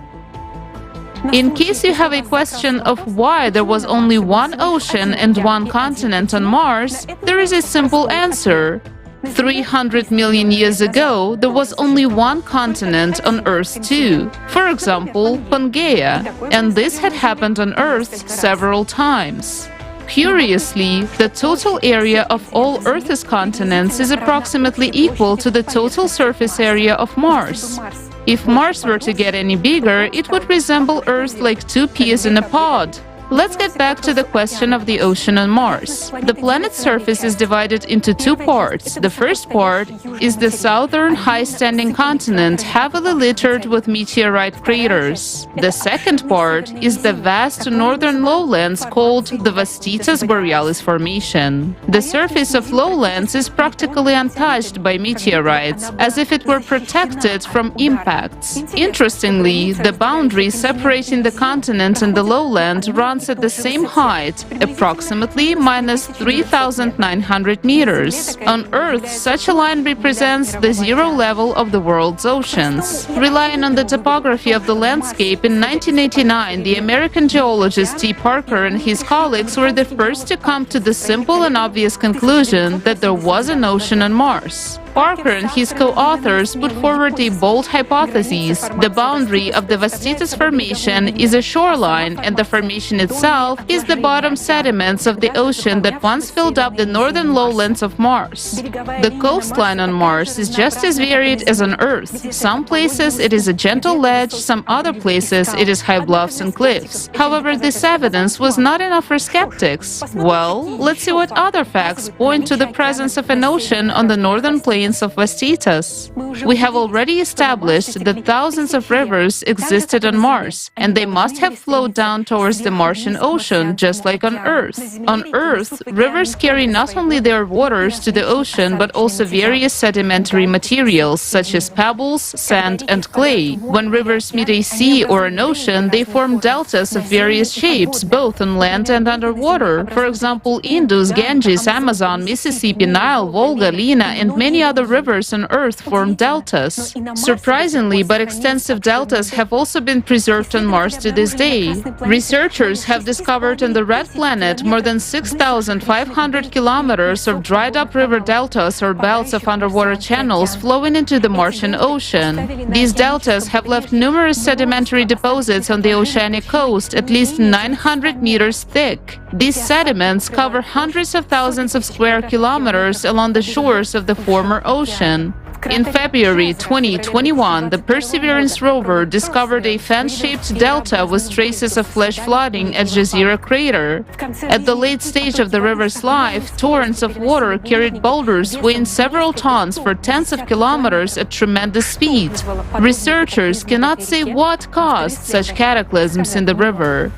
In case you have a question of why there was only one ocean and one continent on Mars, there is a simple answer. 300 million years ago, there was only one continent on Earth too, for example, Pangaea, and this had happened on Earth several times. Curiously, the total area of all Earth's continents is approximately equal to the total surface area of Mars. If Mars were to get any bigger, it would resemble Earth like two peas in a pod. Let's get back to the question of the ocean on Mars. The planet's surface is divided into two parts. The first part is the southern high-standing continent heavily littered with meteorite craters. The second part is the vast northern lowlands called the Vastitas Borealis Formation. The surface of lowlands is practically untouched by meteorites, as if it were protected from impacts. Interestingly, the boundary separating the continent and the lowland runs at the same height, approximately minus 3,900 meters. On Earth, such a line represents the zero level of the world's oceans. Relying on the topography of the landscape, in 1989, the American geologist T. Parker and his colleagues were the first to come to the simple and obvious conclusion that there was an ocean on Mars. Parker and his co-authors put forward a bold hypothesis. The boundary of the Vastitas Formation is a shoreline, and the formation itself is the bottom sediments of the ocean that once filled up the northern lowlands of Mars. The coastline on Mars is just as varied as on Earth. Some places it is a gentle ledge, some other places it is high bluffs and cliffs. However, this evidence was not enough for skeptics. Well, let's see what other facts point to the presence of an ocean on the northern plains of Vastitas. We have already established that thousands of rivers existed on Mars, and they must have flowed down towards the Martian Ocean, just like on Earth. On Earth, rivers carry not only their waters to the ocean, but also various sedimentary materials, such as pebbles, sand, and clay. When rivers meet a sea or an ocean, they form deltas of various shapes, both on land and underwater. For example, Indus, Ganges, Amazon, Mississippi, Nile, Volga, Lena, and many other other rivers on Earth form deltas. Surprisingly, but extensive deltas have also been preserved on Mars to this day. Researchers have discovered on the Red Planet more than 6,500 kilometers of dried-up river deltas or belts of underwater channels flowing into the Martian Ocean. These deltas have left numerous sedimentary deposits on the oceanic coast, at least 900 meters thick. These sediments cover hundreds of thousands of square kilometers along the shores of the former ocean. In February 2021, the Perseverance rover discovered a fan-shaped delta with traces of flash flooding at Jezero crater. At the late stage of the river's life, torrents of water carried boulders weighing several tons for tens of kilometers at tremendous speed. Researchers cannot say what caused such cataclysms in the river.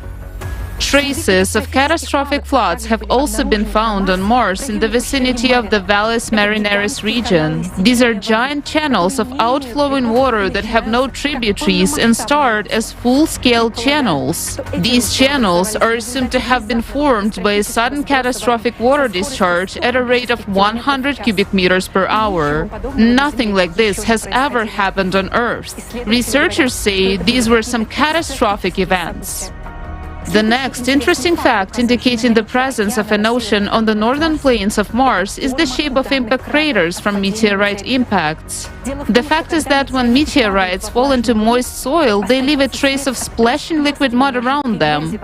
Traces of catastrophic floods have also been found on Mars in the vicinity of the Valles Marineris region. These are giant channels of outflowing water that have no tributaries and start as full-scale channels. These channels are assumed to have been formed by a sudden catastrophic water discharge at a rate of 100 cubic meters per hour. Nothing like this has ever happened on Earth. Researchers say these were some catastrophic events. The next interesting fact indicating the presence of an ocean on the northern plains of Mars is the shape of impact craters from meteorite impacts. The fact is that when meteorites fall into moist soil, they leave a trace of splashing liquid mud around them.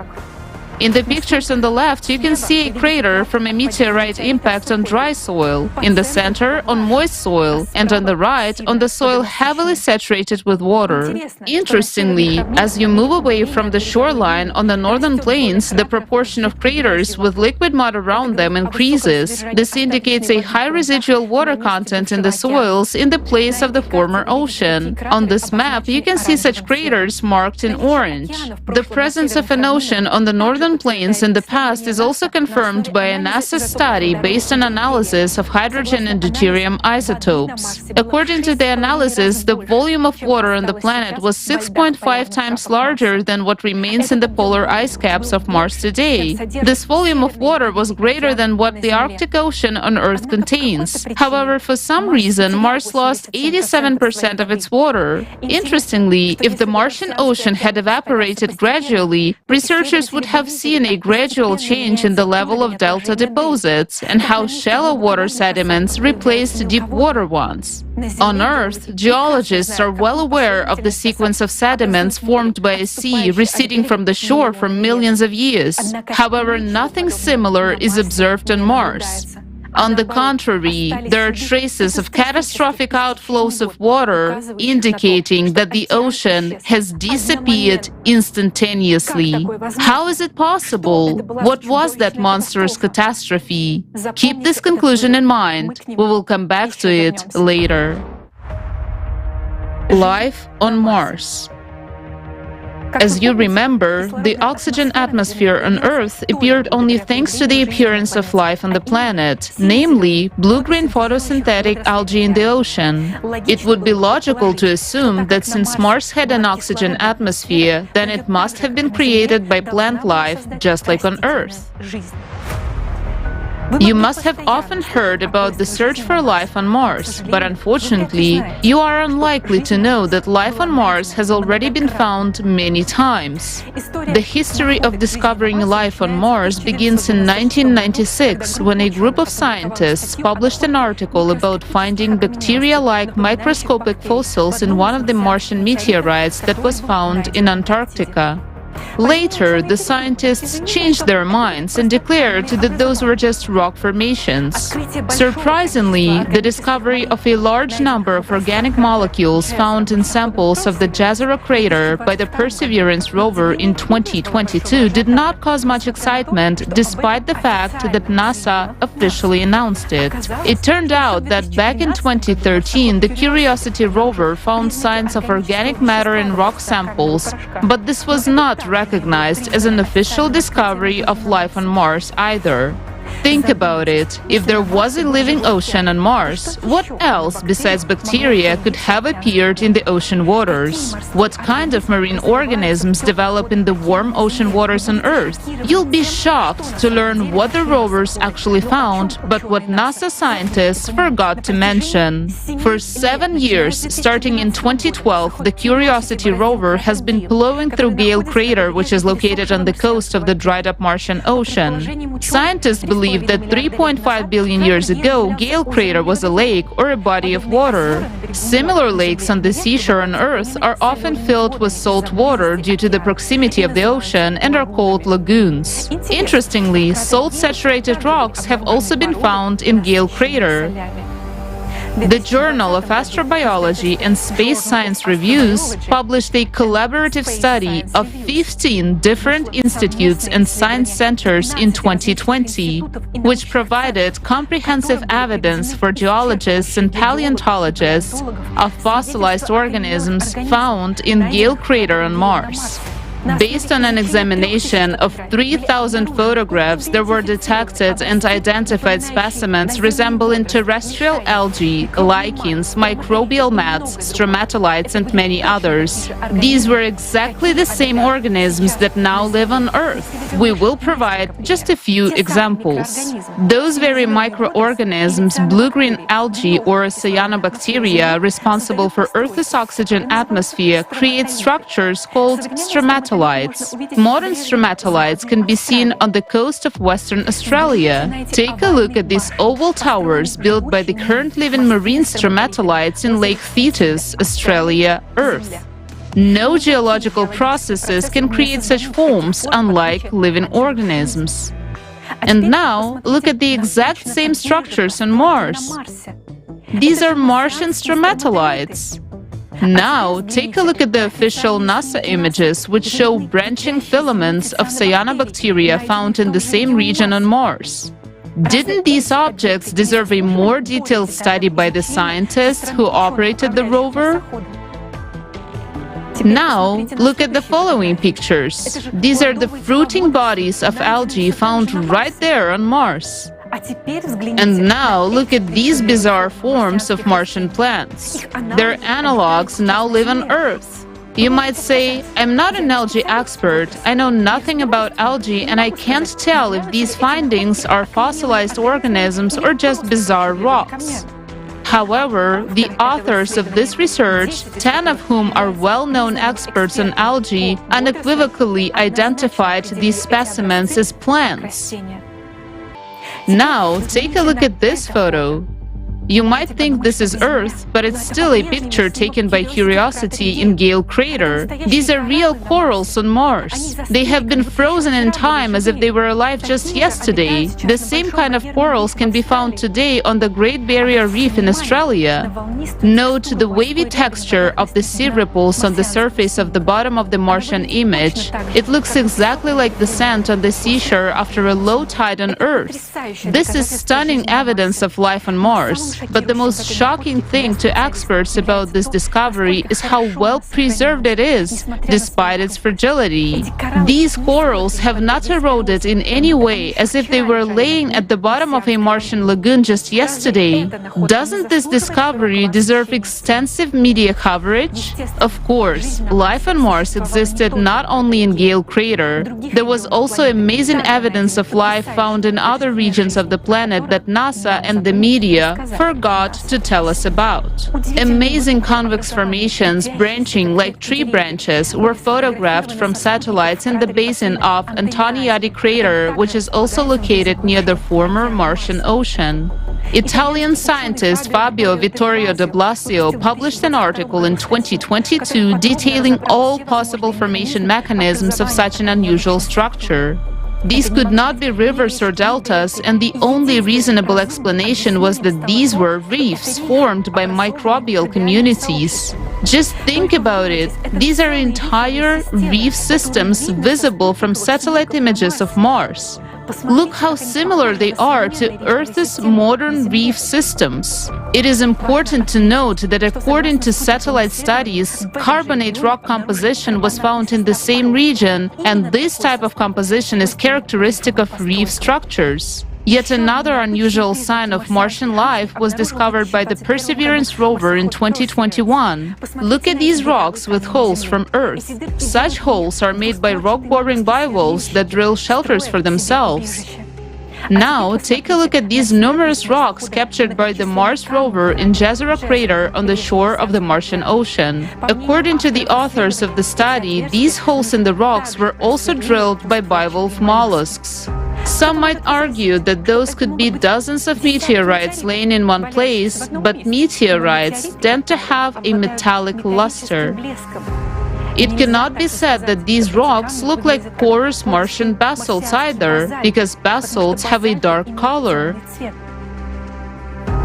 In the pictures on the left, you can see a crater from a meteorite impact on dry soil, in the center on moist soil, and on the right on the soil heavily saturated with water. Interestingly, as you move away from the shoreline on the northern plains, the proportion of craters with liquid mud around them increases. This indicates a high residual water content in the soils in the place of the former ocean. On this map, you can see such craters marked in orange. The presence of an ocean on the northern plains in the past is also confirmed by a NASA study based on analysis of hydrogen and deuterium isotopes. According to the analysis, the volume of water on the planet was 6.5 times larger than what remains in the polar ice caps of Mars today. This volume of water was greater than what the Arctic Ocean on Earth contains. However, for some reason, Mars lost 87% of its water. Interestingly, if the Martian Ocean had evaporated gradually, researchers would have seen a gradual change in the level of delta deposits and how shallow water sediments replaced deep water ones. On Earth, geologists are well aware of the sequence of sediments formed by a sea receding from the shore for millions of years. However, nothing similar is observed on Mars. On the contrary, there are traces of catastrophic outflows of water indicating that the ocean has disappeared instantaneously. How is it possible? What was that monstrous catastrophe? Keep this conclusion in mind. We will come back to it later. Life on Mars. As you remember, the oxygen atmosphere on Earth appeared only thanks to the appearance of life on the planet, namely blue-green photosynthetic algae in the ocean. It would be logical to assume that since Mars had an oxygen atmosphere, then it must have been created by plant life, just like on Earth. You must have often heard about the search for life on Mars, but unfortunately, you are unlikely to know that life on Mars has already been found many times. The history of discovering life on Mars begins in 1996, when a group of scientists published an article about finding bacteria-like microscopic fossils in one of the Martian meteorites that was found in Antarctica. Later, the scientists changed their minds and declared that those were just rock formations. Surprisingly, the discovery of a large number of organic molecules found in samples of the Jezero crater by the Perseverance rover in 2022 did not cause much excitement, despite the fact that NASA officially announced it. It turned out that back in 2013, the Curiosity rover found signs of organic matter in rock samples, but this was not recognized as an official discovery of life on Mars either. Think about it. If there was a living ocean on Mars, what else besides bacteria could have appeared in the ocean waters? What kind of marine organisms develop in the warm ocean waters on Earth? You'll be shocked to learn what the rovers actually found, but what NASA scientists forgot to mention. For 7 years, starting in 2012, the Curiosity rover has been plowing through Gale Crater, which is located on the coast of the dried-up Martian Ocean. Scientists believe that 3.5 billion years ago, Gale Crater was a lake or a body of water. Similar lakes on the seashore on Earth are often filled with salt water due to the proximity of the ocean and are called lagoons. Interestingly, salt-saturated rocks have also been found in Gale Crater. The Journal of Astrobiology and Space Science Reviews published a collaborative study of 15 different institutes and science centers in 2020, which provided comprehensive evidence for geologists and paleontologists of fossilized organisms found in Gale Crater on Mars. Based on an examination of 3,000 photographs, there were detected and identified specimens resembling terrestrial algae, lichens, microbial mats, stromatolites, and many others. These were exactly the same organisms that now live on Earth. We will provide just a few examples. Those very microorganisms, blue-green algae or cyanobacteria, responsible for Earth's oxygen atmosphere, create structures called stromatolites. Modern stromatolites can be seen on the coast of Western Australia. Take a look at these oval towers built by the current living marine stromatolites in Lake Thetis, Australia, Earth. No geological processes can create such forms, unlike living organisms. And now, look at the exact same structures on Mars. These are Martian stromatolites. Now, take a look at the official NASA images, which show branching filaments of cyanobacteria found in the same region on Mars. Didn't these objects deserve a more detailed study by the scientists who operated the rover? Now, look at the following pictures. These are the fruiting bodies of algae found right there on Mars. And now look at these bizarre forms of Martian plants. Their analogs now live on Earth. You might say, I'm not an algae expert, I know nothing about algae, and I can't tell if these findings are fossilized organisms or just bizarre rocks. However, the authors of this research, 10 of whom are well-known experts on algae, unequivocally identified these specimens as plants. Now, take a look at this photo. You might think this is Earth, but it's still a picture taken by Curiosity in Gale Crater. These are real corals on Mars. They have been frozen in time as if they were alive just yesterday. The same kind of corals can be found today on the Great Barrier Reef in Australia. Note the wavy texture of the sea ripples on the surface of the bottom of the Martian image. It looks exactly like the sand on the seashore after a low tide on Earth. This is stunning evidence of life on Mars. But the most shocking thing to experts about this discovery is how well preserved it is, despite its fragility. These corals have not eroded in any way, as if they were laying at the bottom of a Martian lagoon just yesterday. Doesn't this discovery deserve extensive media coverage? Of course, life on Mars existed not only in Gale Crater. There was also amazing evidence of life found in other regions of the planet that NASA and the media forgot to tell us about. Amazing convex formations branching like tree branches were photographed from satellites in the basin of Antoniadi Crater, which is also located near the former Martian Ocean. Italian scientist Fabio Vittorio de Blasio published an article in 2022 detailing all possible formation mechanisms of such an unusual structure. These could not be rivers or deltas, and the only reasonable explanation was that these were reefs formed by microbial communities. Just think about it. These are entire reef systems visible from satellite images of Mars. Look how similar they are to Earth's modern reef systems. It is important to note that according to satellite studies, carbonate rock composition was found in the same region, and this type of composition is characteristic of reef structures. Yet another unusual sign of Martian life was discovered by the Perseverance rover in 2021. Look at these rocks with holes from Earth. Such holes are made by rock-boring bivalves that drill shelters for themselves. Now, take a look at these numerous rocks captured by the Mars rover in Jezero crater on the shore of the Martian Ocean. According to the authors of the study, these holes in the rocks were also drilled by bivalve mollusks. Some might argue that those could be dozens of meteorites laying in one place, but meteorites tend to have a metallic luster. It cannot be said that these rocks look like porous Martian basalts either, because basalts have a dark color.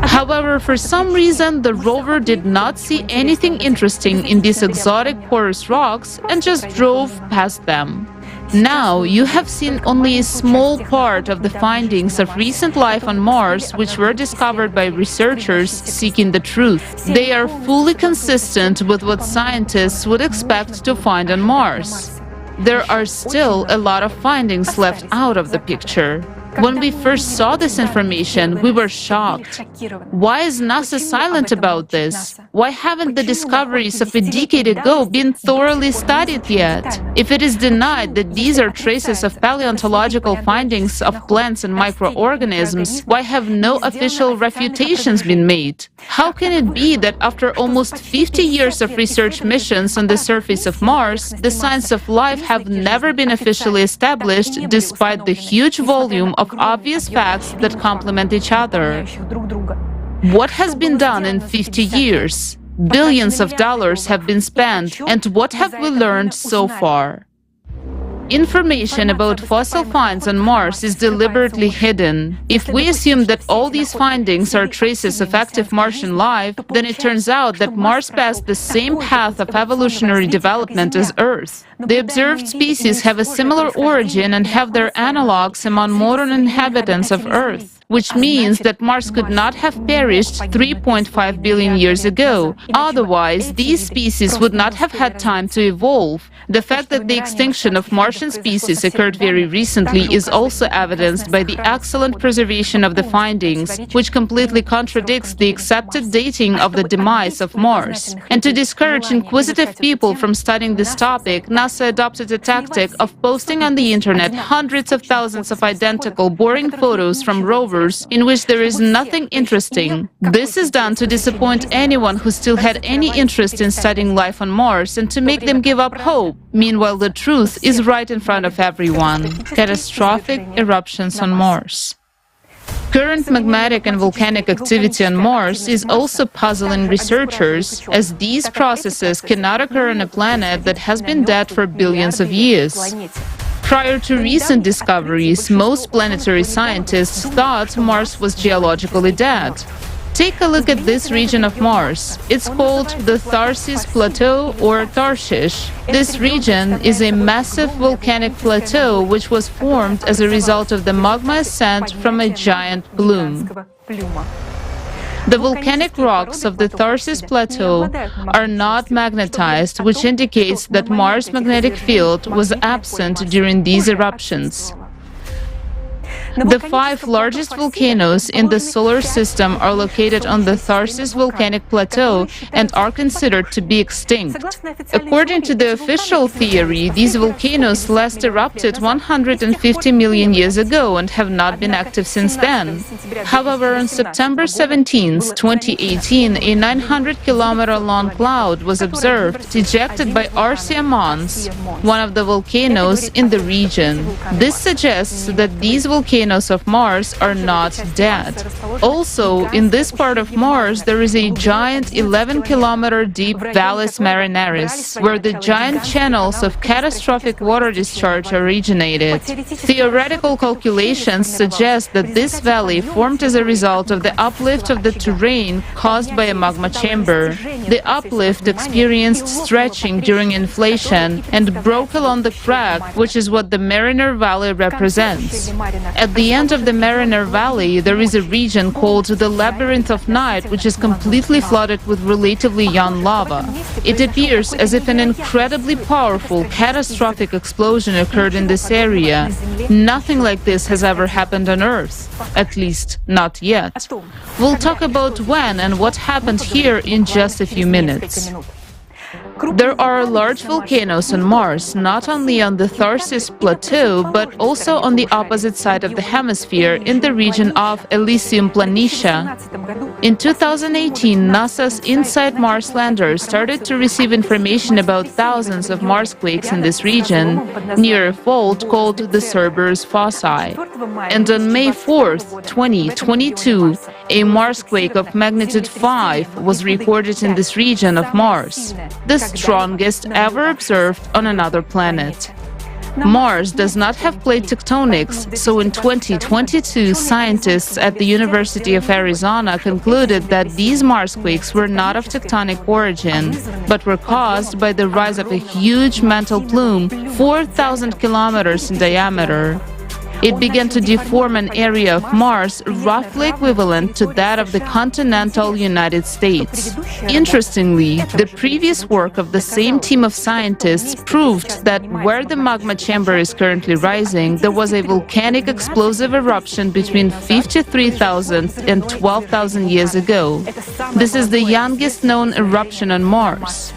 However, for some reason, the rover did not see anything interesting in these exotic porous rocks and just drove past them. Now, you have seen only a small part of the findings of recent life on Mars, which were discovered by researchers seeking the truth. They are fully consistent with what scientists would expect to find on Mars. There are still a lot of findings left out of the picture. When we first saw this information, we were shocked. Why is NASA silent about this? Why haven't the discoveries of a decade ago been thoroughly studied yet? If it is denied that these are traces of paleontological findings of plants and microorganisms, why have no official refutations been made? How can it be that after almost 50 years of research missions on the surface of Mars, the signs of life have never been officially established despite the huge volume of obvious facts that complement each other? What has been done in 50 years? Billions of dollars have been spent, and what have we learned so far? Information about fossil finds on Mars is deliberately hidden. If we assume that all these findings are traces of active Martian life, then it turns out that Mars passed the same path of evolutionary development as Earth. The observed species have a similar origin and have their analogues among modern inhabitants of Earth, which means that Mars could not have perished 3.5 billion years ago. Otherwise, these species would not have had time to evolve. The fact that the extinction of Martian species occurred very recently is also evidenced by the excellent preservation of the findings, which completely contradicts the accepted dating of the demise of Mars. And to discourage inquisitive people from studying this topic, NASA adopted a tactic of posting on the internet hundreds of thousands of identical, boring photos from rovers in which there is nothing interesting. This is done to disappoint anyone who still had any interest in studying life on Mars and to make them give up hope. Meanwhile, the truth is right in front of everyone. Catastrophic eruptions on Mars. Current magmatic and volcanic activity on Mars is also puzzling researchers, as these processes cannot occur on a planet that has been dead for billions of years. Prior to recent discoveries, most planetary scientists thought Mars was geologically dead. Take a look at this region of Mars. It's called the Tharsis Plateau or Tarshish. This region is a massive volcanic plateau which was formed as a result of the magma ascent from a giant plume. The volcanic rocks of the Tharsis Plateau are not magnetized, which indicates that Mars' magnetic field was absent during these eruptions. The 5 largest volcanoes in the solar system are located on the Tharsis volcanic plateau and are considered to be extinct. According to the official theory, these volcanoes last erupted 150 million years ago and have not been active since then. However, on September 17, 2018, a 900-kilometer-long cloud was observed, ejected by Arsia Mons, one of the volcanoes in the region. This suggests that these volcanoes of Mars are not dead. Also, in this part of Mars, there is a giant 11-kilometer deep Valles Marineris, where the giant channels of catastrophic water discharge originated. Theoretical calculations suggest that this valley formed as a result of the uplift of the terrain caused by a magma chamber. The uplift experienced stretching during inflation and broke along the crack, which is what the Mariner Valley represents. At the end of the Mariner Valley, there is a region called the Labyrinth of Night, which is completely flooded with relatively young lava. It appears as if an incredibly powerful, catastrophic explosion occurred in this area. Nothing like this has ever happened on Earth, at least not yet. We'll talk about when and what happened here in just a few minutes. There are large volcanoes on Mars, not only on the Tharsis Plateau, but also on the opposite side of the hemisphere, in the region of Elysium Planitia. In 2018, NASA's InSight Mars lander started to receive information about thousands of Marsquakes in this region, near a fault called the Cerberus fossae. And on May 4th, 2022, a Marsquake of magnitude 5 was recorded in this region of Mars, the strongest ever observed on another planet. Mars does not have plate tectonics, so in 2022, scientists at the University of Arizona concluded that these Marsquakes were not of tectonic origin, but were caused by the rise of a huge mantle plume 4,000 kilometers in diameter. It began to deform an area of Mars roughly equivalent to that of the continental United States. Interestingly, the previous work of the same team of scientists proved that where the magma chamber is currently rising, there was a volcanic explosive eruption between 53,000 and 12,000 years ago. This is the youngest known eruption on Mars.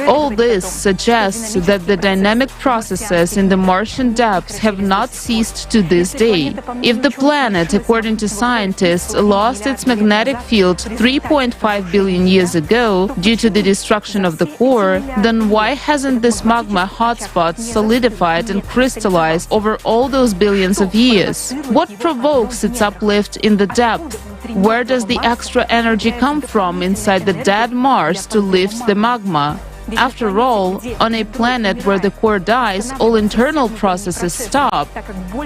All this suggests that the dynamic processes in the Martian depths have not ceased to this day. If the planet, according to scientists, lost its magnetic field 3.5 billion years ago due to the destruction of the core, then why hasn't this magma hotspot solidified and crystallized over all those billions of years? What provokes its uplift in the depth? Where does the extra energy come from inside the dead Mars to lift the magma? After all, on a planet where the core dies, all internal processes stop,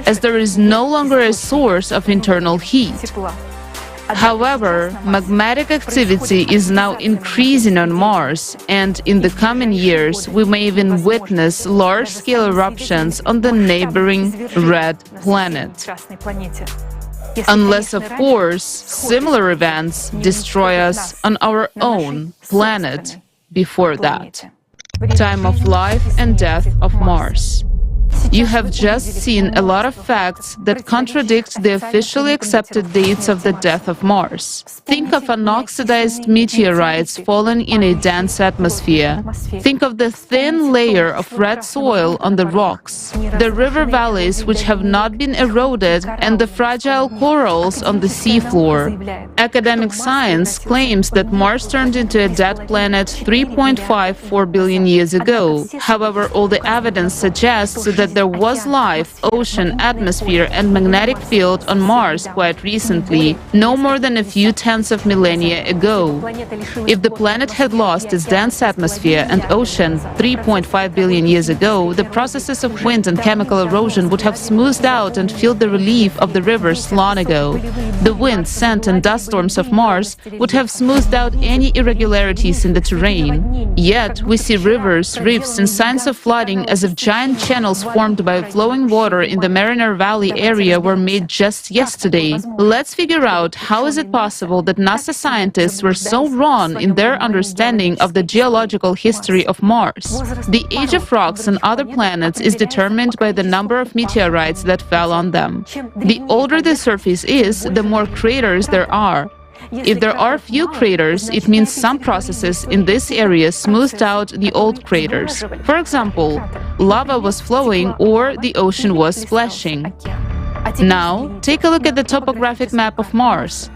as there is no longer a source of internal heat. However, magmatic activity is now increasing on Mars, and in the coming years, we may even witness large-scale eruptions on the neighboring red planet. Unless, of course, similar events destroy us on our own planet before that. Time of life and death of Mars. You have just seen a lot of facts that contradict the officially accepted dates of the death of Mars. Think of unoxidized meteorites fallen in a dense atmosphere. Think of the thin layer of red soil on the rocks, the river valleys which have not been eroded, and the fragile corals on the seafloor. Academic science claims that Mars turned into a dead planet 3.54 billion years ago. However, all the evidence suggests that there was life, ocean, atmosphere, and magnetic field on Mars quite recently, no more than a few tenths of millennia ago. If the planet had lost its dense atmosphere and ocean 3.5 billion years ago, the processes of wind and chemical erosion would have smoothed out and filled the relief of the rivers long ago. The wind, sand, and dust storms of Mars would have smoothed out any irregularities in the terrain. Yet, we see rivers, rifts, and signs of flooding as if giant channels formed by flowing water in the Mariner Valley area were made just yesterday. Let's figure out how is it possible that NASA scientists were so wrong in their understanding of the geological history of Mars. The age of rocks on other planets is determined by the number of meteorites that fell on them. The older the surface is, the more craters there are. If there are few craters, it means some processes in this area smoothed out the old craters. For example, lava was flowing or the ocean was splashing. Now, take a look at the topographic map of Mars.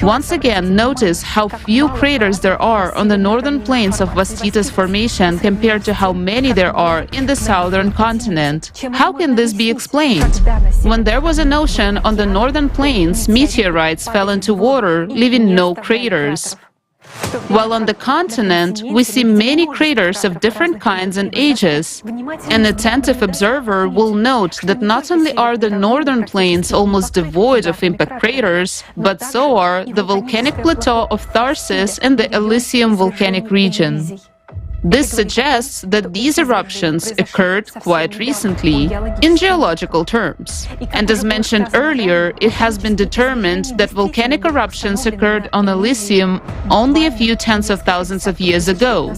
Once again, notice how few craters there are on the northern plains of Vastitas Formation compared to how many there are in the southern continent. How can this be explained? When there was an ocean on the northern plains, meteorites fell into water, leaving no craters. While on the continent, we see many craters of different kinds and ages. An attentive observer will note that not only are the northern plains almost devoid of impact craters, but so are the volcanic plateau of Tharsis and the Elysium volcanic region. This suggests that these eruptions occurred quite recently, in geological terms. And as mentioned earlier, it has been determined that volcanic eruptions occurred on Elysium only a few tens of thousands of years ago.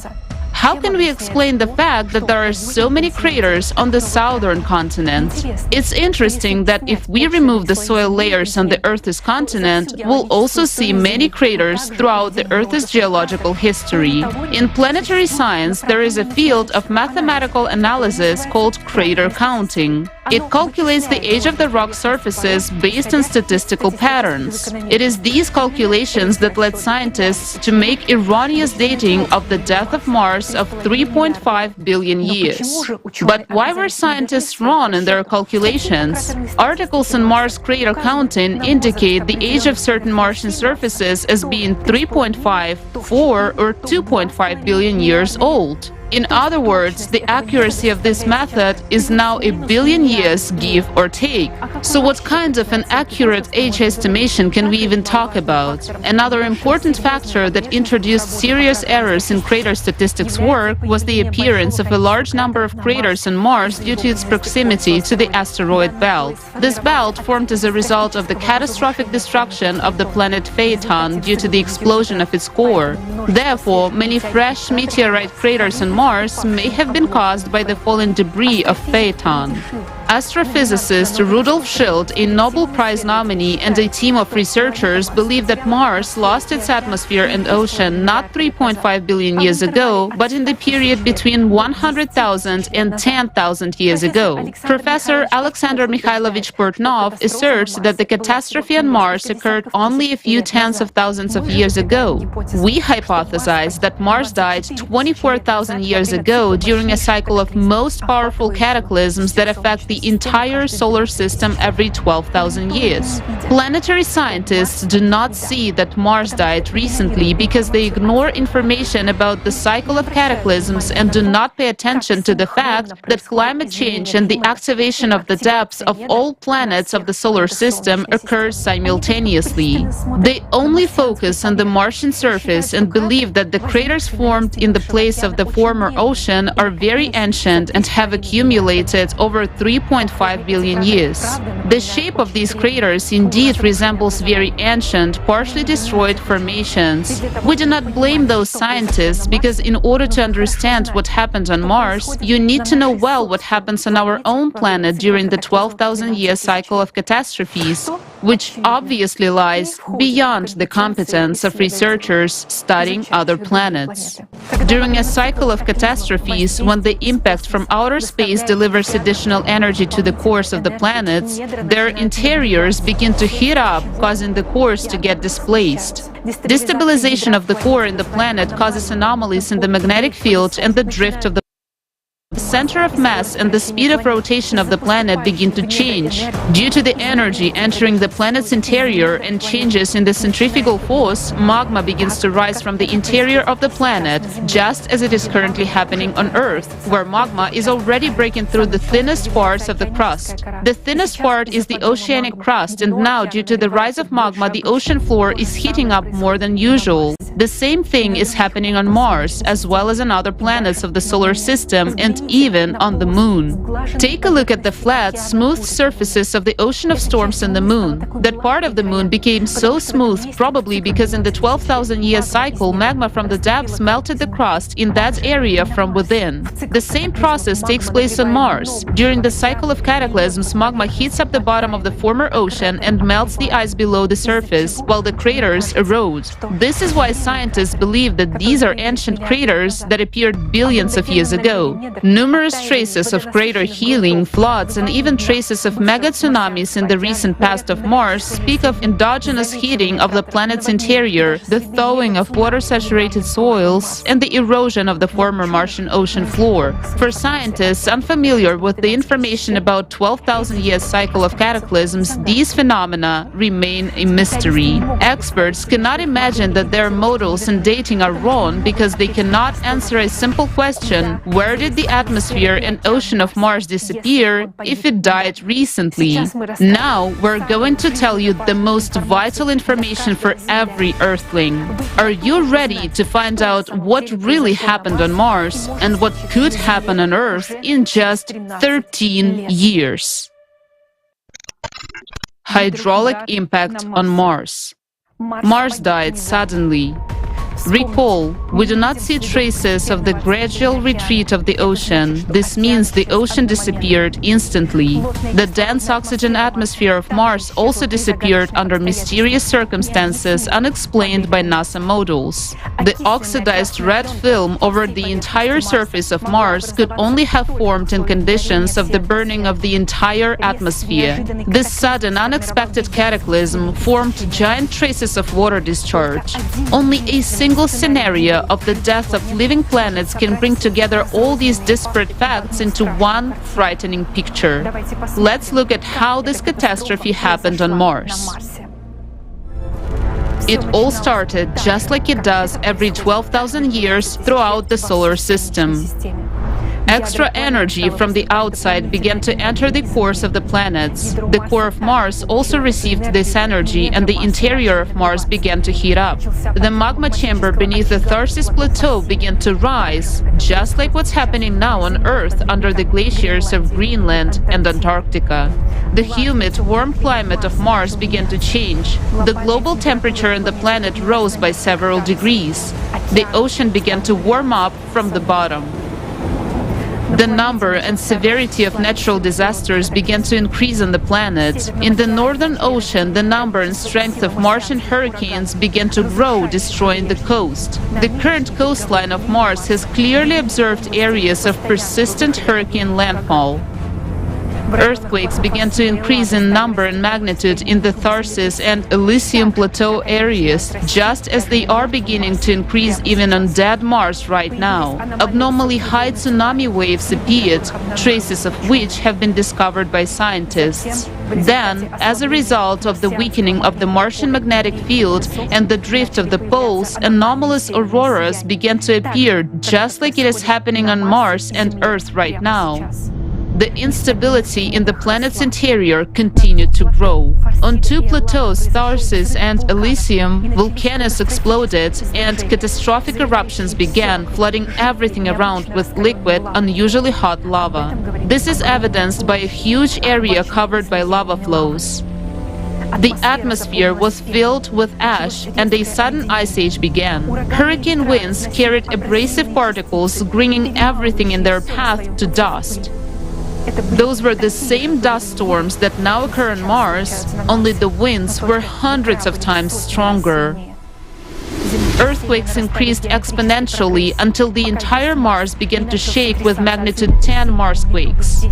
How can we explain the fact that there are so many craters on the southern continent? It's interesting that if we remove the soil layers on the Earth's continent, we'll also see many craters throughout the Earth's geological history. In planetary science, there is a field of mathematical analysis called crater counting. It calculates the age of the rock surfaces based on statistical patterns. It is these calculations that led scientists to make erroneous dating of the death of Mars of 3.5 billion years. But why were scientists wrong in their calculations? Articles on Mars crater counting indicate the age of certain Martian surfaces as being 3.5, 4, or 2.5 billion years old. In other words, the accuracy of this method is now a billion years, give or take. So what kind of an accurate age estimation can we even talk about? Another important factor that introduced serious errors in crater statistics work was the appearance of a large number of craters on Mars due to its proximity to the asteroid belt. This belt formed as a result of the catastrophic destruction of the planet Phaeton due to the explosion of its core. Therefore, many fresh meteorite craters on Mars may have been caused by the fallen debris of Phaeton. Astrophysicist Rudolf Schildt, a Nobel Prize nominee, and a team of researchers believe that Mars lost its atmosphere and ocean not 3.5 billion years ago, but in the period between 100,000 and 10,000 years ago. Professor Alexander Mikhailovich Portnov asserts that the catastrophe on Mars occurred only a few tens of thousands of years ago. We hypothesize that Mars died 24,000 years ago during a cycle of most powerful cataclysms that affect the entire solar system every 12,000 years. Planetary scientists do not see that Mars died recently because they ignore information about the cycle of cataclysms and do not pay attention to the fact that climate change and the activation of the depths of all planets of the solar system occurs simultaneously. They only focus on the Martian surface and believe that the craters formed in the place of the former ocean are very ancient and have accumulated over 3.5 billion years. The shape of these craters indeed resembles very ancient, partially destroyed formations. We do not blame those scientists because in order to understand what happened on Mars, you need to know well what happens on our own planet during the 12,000-year cycle of catastrophes, which obviously lies beyond the competence of researchers studying other planets. During a cycle of catastrophes, when the impact from outer space delivers additional energy to the cores of the planets, their interiors begin to heat up, causing the cores to get displaced. Destabilization of the core in the planet causes anomalies in the magnetic field and the drift of the center of mass and the speed of rotation of the planet begin to change. Due to the energy entering the planet's interior and changes in the centrifugal force, magma begins to rise from the interior of the planet, just as it is currently happening on Earth, where magma is already breaking through the thinnest parts of the crust. The thinnest part is the oceanic crust, and now, due to the rise of magma, the ocean floor is heating up more than usual. The same thing is happening on Mars, as well as on other planets of the solar system, and even on the Moon. Take a look at the flat, smooth surfaces of the ocean of storms on the Moon. That part of the Moon became so smooth probably because in the 12,000-year cycle, magma from the depths melted the crust in that area from within. The same process takes place on Mars. During the cycle of cataclysms, magma heats up the bottom of the former ocean and melts the ice below the surface, while the craters erode. This is why scientists believe that these are ancient craters that appeared billions of years ago. Numerous traces of crater healing, floods, and even traces of mega tsunamis in the recent past of Mars speak of endogenous heating of the planet's interior, the thawing of water-saturated soils, and the erosion of the former Martian ocean floor. For scientists unfamiliar with the information about 12,000-year cycle of cataclysms, these phenomena remain a mystery. Experts cannot imagine that their mode models and dating are wrong because they cannot answer a simple question: where did the atmosphere and ocean of Mars disappear if it died recently? Now we're going to tell you the most vital information for every Earthling. Are you ready to find out what really happened on Mars and what could happen on Earth in just 13 years? Hydraulic impact on Mars. Mars died suddenly. Recall, we do not see traces of the gradual retreat of the ocean. This means the ocean disappeared instantly. The dense oxygen atmosphere of Mars also disappeared under mysterious circumstances unexplained by NASA models. The oxidized red film over the entire surface of Mars could only have formed in conditions of the burning of the entire atmosphere. This sudden, unexpected cataclysm formed giant traces of water discharge. Only a single scenario of the death of living planets can bring together all these disparate facts into one frightening picture. Let's look at how this catastrophe happened on Mars. It all started just like it does every 12,000 years throughout the solar system. Extra energy from the outside began to enter the cores of the planets. The core of Mars also received this energy, and the interior of Mars began to heat up. The magma chamber beneath the Tharsis Plateau began to rise, just like what's happening now on Earth under the glaciers of Greenland and Antarctica. The humid, warm climate of Mars began to change. The global temperature on the planet rose by several degrees. The ocean began to warm up from the bottom. The number and severity of natural disasters began to increase on the planet. In the Northern Ocean, the number and strength of Martian hurricanes began to grow, destroying the coast. The current coastline of Mars has clearly observed areas of persistent hurricane landfall. Earthquakes began to increase in number and magnitude in the Tharsis and Elysium Plateau areas, just as they are beginning to increase even on dead Mars right now. Abnormally high tsunami waves appeared, traces of which have been discovered by scientists. Then, as a result of the weakening of the Martian magnetic field and the drift of the poles, anomalous auroras began to appear, just like it is happening on Mars and Earth right now. The instability in the planet's interior continued to grow. On two plateaus, Tharsis and Elysium, volcanoes exploded and catastrophic eruptions began, flooding everything around with liquid, unusually hot lava. This is evidenced by a huge area covered by lava flows. The atmosphere was filled with ash, and a sudden ice age began. Hurricane winds carried abrasive particles, bringing everything in their path to dust. Those were the same dust storms that now occur on Mars, only the winds were hundreds of times stronger. Earthquakes increased exponentially until the entire Mars began to shake with magnitude 10 Marsquakes.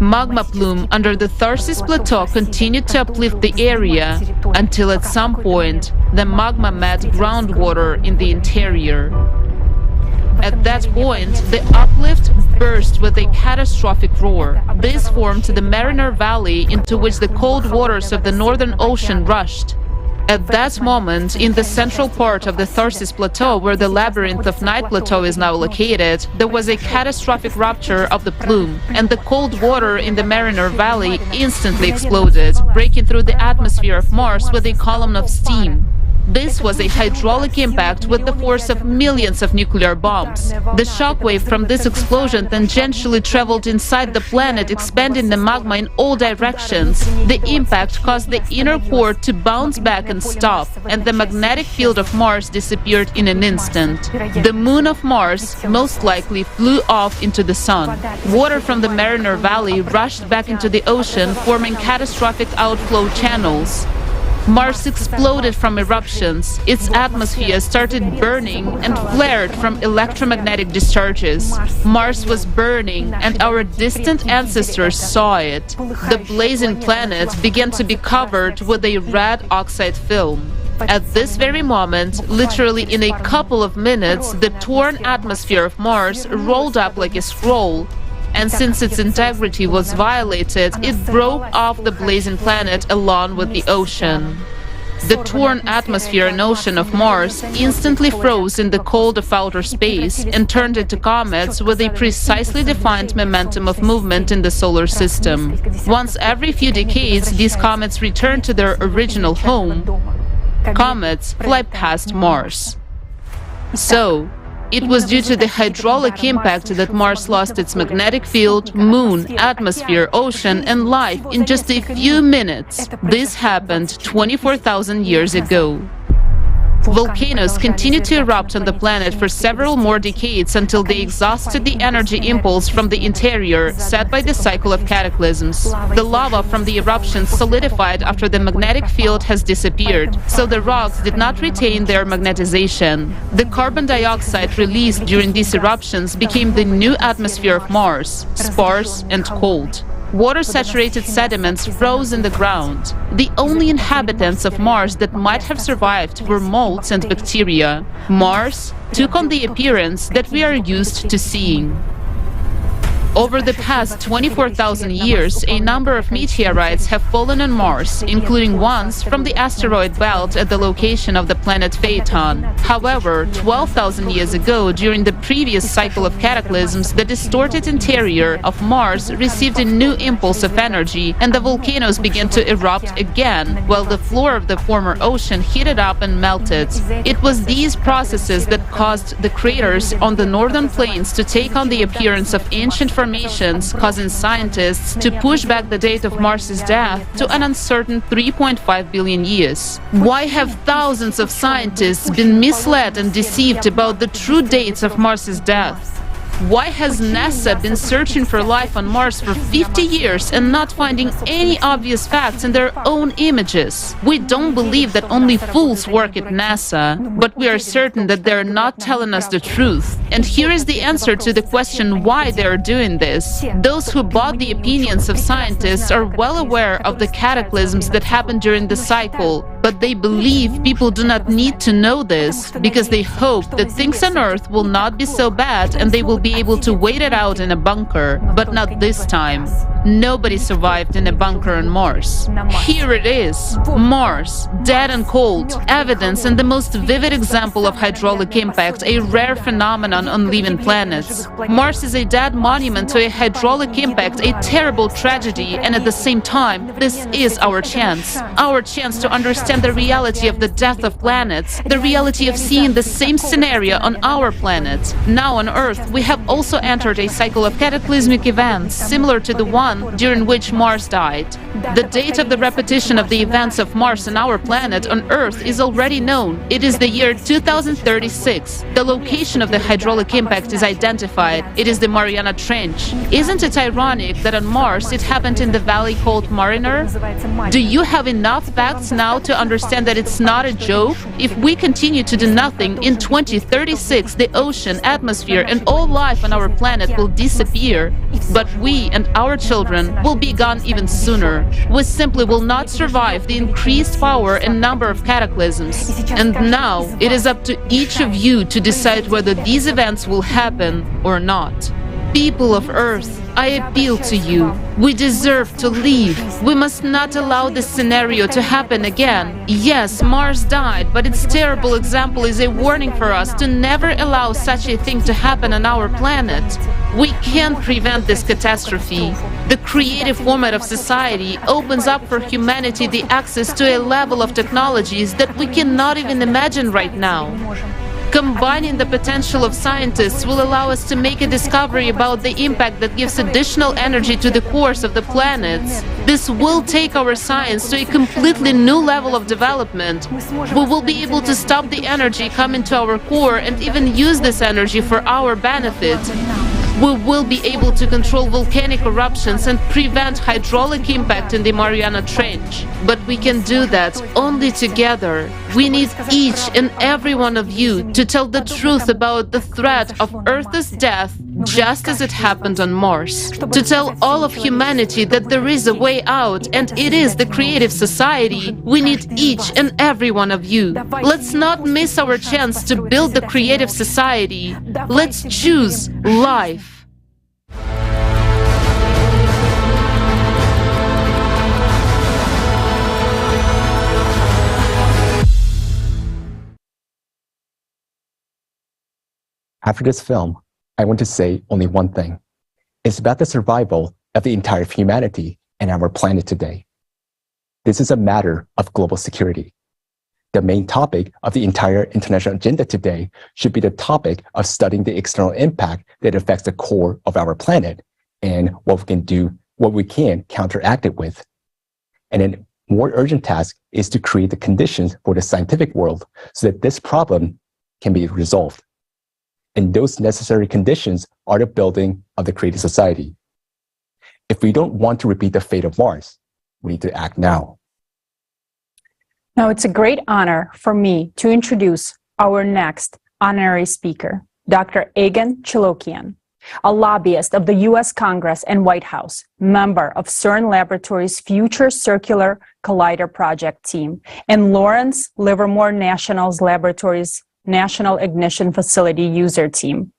Magma plume under the Tharsis Plateau continued to uplift the area until at some point the magma met groundwater in the interior. At that point, the uplift burst with a catastrophic roar. This formed the Mariner Valley into which the cold waters of the Northern Ocean rushed. At that moment, in the central part of the Tharsis Plateau, where the labyrinth of Night Plateau is now located, there was a catastrophic rupture of the plume, and the cold water in the Mariner Valley instantly exploded, breaking through the atmosphere of Mars with a column of steam. This was a hydraulic impact with the force of millions of nuclear bombs. The shockwave from this explosion tangentially traveled inside the planet, expanding the magma in all directions. The impact caused the inner core to bounce back and stop, and the magnetic field of Mars disappeared in an instant. The moon of Mars most likely flew off into the sun. Water from the Mariner Valley rushed back into the ocean, forming catastrophic outflow channels. Mars exploded from eruptions, its atmosphere started burning and flared from electromagnetic discharges. Mars was burning, and our distant ancestors saw it. The blazing planet began to be covered with a red oxide film. At this very moment, literally in a couple of minutes, the torn atmosphere of Mars rolled up like a scroll. And since its integrity was violated, it broke off the blazing planet along with the ocean. The torn atmosphere and ocean of Mars instantly froze in the cold of outer space and turned into comets with a precisely defined momentum of movement in the solar system. Once every few decades, these comets return to their original home. Comets fly past Mars. So, it was due to the hydraulic impact that Mars lost its magnetic field, moon, atmosphere, ocean, and life in just a few minutes. This happened 24,000 years ago. Volcanoes continued to erupt on the planet for several more decades until they exhausted the energy impulse from the interior set by the cycle of cataclysms. The lava from the eruptions solidified after the magnetic field has disappeared, so the rocks did not retain their magnetization. The carbon dioxide released during these eruptions became the new atmosphere of Mars, sparse and cold. Water-saturated sediments froze in the ground. The only inhabitants of Mars that might have survived were molds and bacteria. Mars took on the appearance that we are used to seeing. Over the past 24,000 years, a number of meteorites have fallen on Mars, including ones from the asteroid belt at the location of the planet Phaeton. However, 12,000 years ago, during the previous cycle of cataclysms, the distorted interior of Mars received a new impulse of energy, and the volcanoes began to erupt again, while the floor of the former ocean heated up and melted. It was these processes that caused the craters on the northern plains to take on the appearance of ancient formations, causing scientists to push back the date of Mars's death to an uncertain 3.5 billion years. Why have thousands of scientists been misled and deceived about the true dates of Mars's death? Why has NASA been searching for life on Mars for 50 years and not finding any obvious facts in their own images? We don't believe that only fools work at NASA, but we are certain that they're not telling us the truth. And here is the answer to the question why they're doing this. Those who bought the opinions of scientists are well aware of the cataclysms that happened during the cycle, but they believe people do not need to know this because they hope that things on Earth will not be so bad and they will be able to wait it out in a bunker, but not this time. Nobody survived in a bunker on Mars. Here it is, Mars, dead and cold, evidence and the most vivid example of hydraulic impact, a rare phenomenon on living planets. Mars is a dead monument to a hydraulic impact, a terrible tragedy, and at the same time, this is our chance to understand the reality of the death of planets, the reality of seeing the same scenario on our planet. Now on Earth, we have also entered a cycle of cataclysmic events similar to the one during which Mars died. The date of the repetition of the events of Mars on our planet on Earth is already known. It is the year 2036. The location of the hydraulic impact is identified. It is the Mariana Trench. Isn't it ironic that on Mars it happened in the valley called Mariner? Do you have enough facts now to understand that it's not a joke? If we continue to do nothing, in 2036 the ocean, atmosphere and all life on our planet will disappear. But we and our children will be gone even sooner. We simply will not survive the increased power and number of cataclysms. And now it is up to each of you to decide whether these events will happen or not. People of Earth, I appeal to you. We deserve to live. We must not allow this scenario to happen again. Yes, Mars died, but its terrible example is a warning for us to never allow such a thing to happen on our planet. We can't prevent this catastrophe. The creative format of society opens up for humanity the access to a level of technologies that we cannot even imagine right now. Combining the potential of scientists will allow us to make a discovery about the impact that gives additional energy to the cores of the planets. This will take our science to a completely new level of development. We will be able to stop the energy coming to our core and even use this energy for our benefit. We will be able to control volcanic eruptions and prevent hydraulic impact in the Mariana Trench. But we can do that only together. We need each and every one of you to tell the truth about the threat of Earth's death just as it happened on Mars. To tell all of humanity that there is a way out and it is the creative society. We need each and every one of you. Let's not miss our chance to build the creative society. Let's choose life. After this film, I want to say only one thing. It's about the survival of the entire humanity and our planet today. This is a matter of global security. The main topic of the entire international agenda today should be the topic of studying the external impact that affects the core of our planet and what we can counteract it with. And a more urgent task is to create the conditions for the scientific world so that this problem can be resolved. And those necessary conditions are the building of the creative society. If we don't want to repeat the fate of Mars, we need to act now. Now, it's a great honor for me to introduce our next honorary speaker, Dr. Egan Chilokian, a lobbyist of the U.S. Congress and White House, member of CERN Laboratories' Future Circular Collider Project team, and Lawrence Livermore National's Laboratories National Ignition Facility User Team,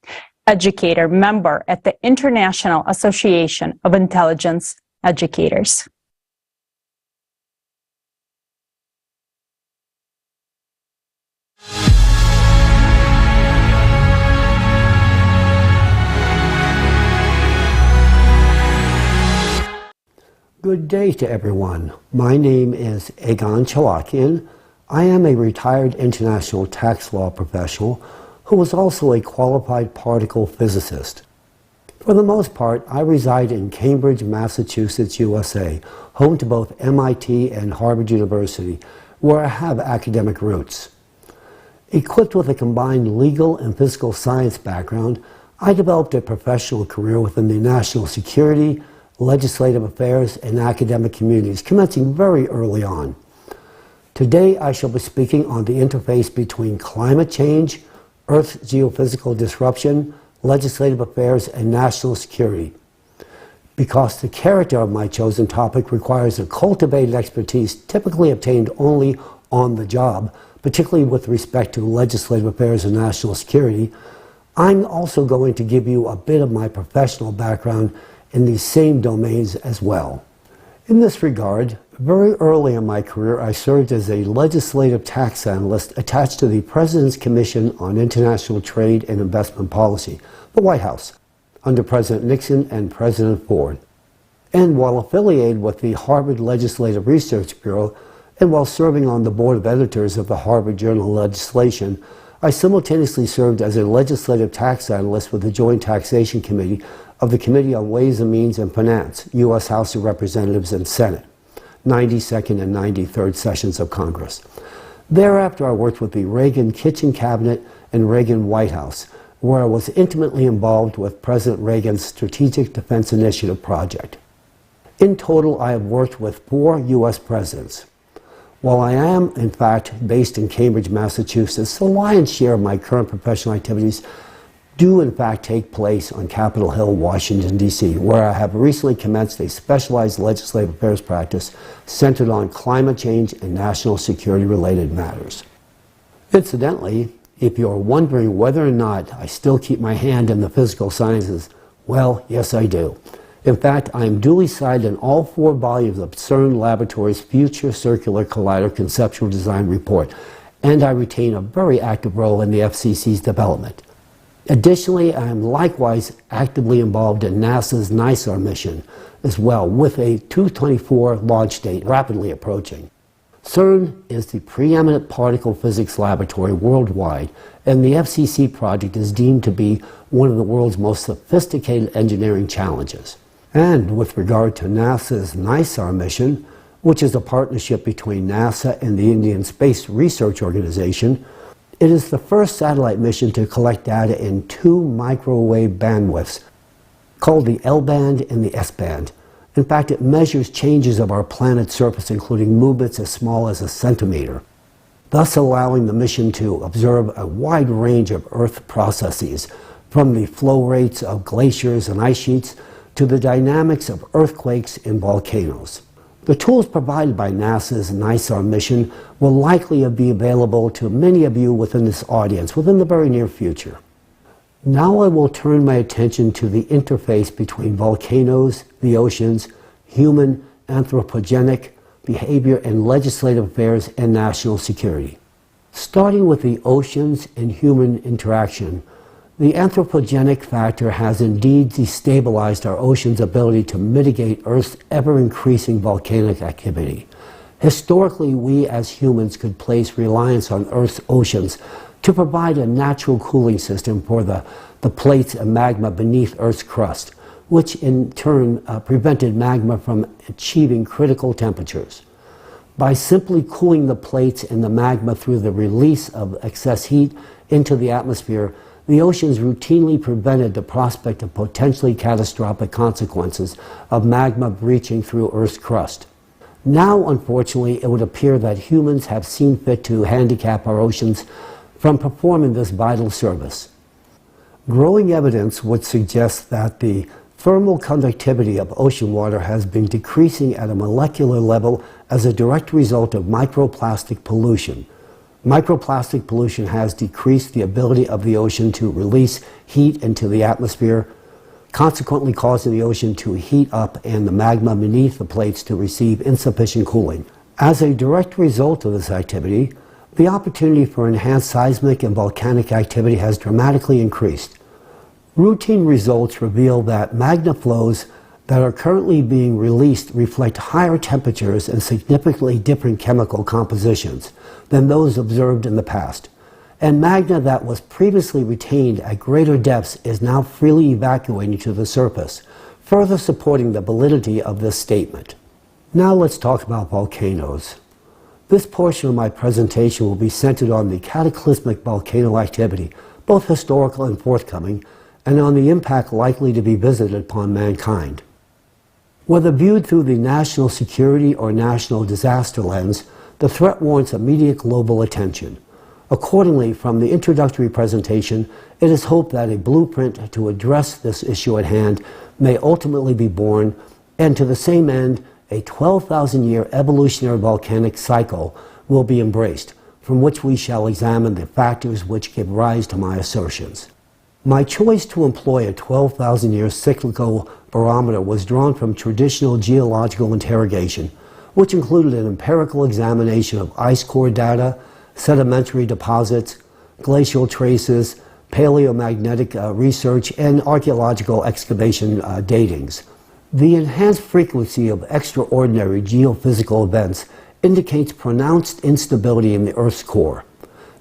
educator, member at the International Association of Intelligence Educators. Good day to everyone. My name is Egan Chilokian. I am a retired international tax law professional who was also a qualified particle physicist. For the most part, I reside in Cambridge, Massachusetts, USA, home to both MIT and Harvard University, where I have academic roots. Equipped with a combined legal and physical science background, I developed a professional career within the national security, legislative affairs, and academic communities, commencing very early on. Today, I shall be speaking on the interface between climate change, Earth's geophysical disruption, legislative affairs, and national security. Because the character of my chosen topic requires a cultivated expertise typically obtained only on the job, particularly with respect to legislative affairs and national security, I'm also going to give you a bit of my professional background in these same domains as well. In this regard, very early in my career, I served as a legislative tax analyst attached to the President's Commission on International Trade and Investment Policy, the White House, under President Nixon and President Ford. And while affiliated with the Harvard Legislative Research Bureau, and while serving on the board of editors of the Harvard Journal of Legislation, I simultaneously served as a legislative tax analyst with the Joint Taxation Committee of the Committee on Ways and Means and Finance, U.S. House of Representatives and Senate, 92nd and 93rd sessions of Congress. Thereafter, I worked with the Reagan Kitchen Cabinet and Reagan White House, where I was intimately involved with President Reagan's Strategic Defense Initiative project. In total, I have worked with 4 U.S. presidents. While I am, in fact, based in Cambridge, Massachusetts, the lion's share of my current professional activities do in fact take place on Capitol Hill, Washington, D.C., where I have recently commenced a specialized legislative affairs practice centered on climate change and national security-related matters. Incidentally, if you're wondering whether or not I still keep my hand in the physical sciences, well, yes, I do. In fact, I am duly cited in all 4 volumes of CERN Laboratories' Future Circular Collider Conceptual Design Report, and I retain a very active role in the FCC's development. Additionally, I am likewise actively involved in NASA's NISAR mission as well, with a 2024 launch date rapidly approaching. CERN is the preeminent particle physics laboratory worldwide, and the FCC project is deemed to be one of the world's most sophisticated engineering challenges. And with regard to NASA's NISAR mission, which is a partnership between NASA and the Indian Space Research Organization, it is the first satellite mission to collect data in 2 microwave bandwidths, called the L-band and the S-band. In fact, it measures changes of our planet's surface, including movements as small as a centimeter, thus allowing the mission to observe a wide range of Earth processes, from the flow rates of glaciers and ice sheets to the dynamics of earthquakes and volcanoes. The tools provided by NASA's NISAR mission will likely be available to many of you within this audience within the very near future. Now I will turn my attention to the interface between volcanoes, the oceans, human anthropogenic behavior, and legislative affairs and national security. Starting with the oceans and human interaction, The anthropogenic factor has indeed destabilized our ocean's ability to mitigate Earth's ever-increasing volcanic activity. Historically, we as humans could place reliance on Earth's oceans to provide a natural cooling system for the plates and magma beneath Earth's crust, which in turn prevented magma from achieving critical temperatures. By simply cooling the plates and the magma through the release of excess heat into the atmosphere, the oceans routinely prevented the prospect of potentially catastrophic consequences of magma breaching through Earth's crust. Now, unfortunately, it would appear that humans have seen fit to handicap our oceans from performing this vital service. Growing evidence would suggest that the thermal conductivity of ocean water has been decreasing at a molecular level as a direct result of microplastic pollution. Microplastic pollution has decreased the ability of the ocean to release heat into the atmosphere, consequently causing the ocean to heat up and the magma beneath the plates to receive insufficient cooling. As a direct result of this activity, the opportunity for enhanced seismic and volcanic activity has dramatically increased. Routine results reveal that magma flows that are currently being released reflect higher temperatures and significantly different chemical compositions than those observed in the past. And magma that was previously retained at greater depths is now freely evacuating to the surface, further supporting the validity of this statement. Now let's talk about volcanoes. This portion of my presentation will be centered on the cataclysmic volcano activity, both historical and forthcoming, and on the impact likely to be visited upon mankind. Whether viewed through the national security or national disaster lens, the threat warrants immediate global attention. Accordingly, from the introductory presentation, it is hoped that a blueprint to address this issue at hand may ultimately be born, and to the same end, a 12,000-year evolutionary volcanic cycle will be embraced, from which we shall examine the factors which give rise to my assertions. My choice to employ a 12,000-year cyclical barometer was drawn from traditional geological interrogation, which included an empirical examination of ice core data, sedimentary deposits, glacial traces, paleomagnetic research, and archaeological excavation datings. The enhanced frequency of extraordinary geophysical events indicates pronounced instability in the Earth's core.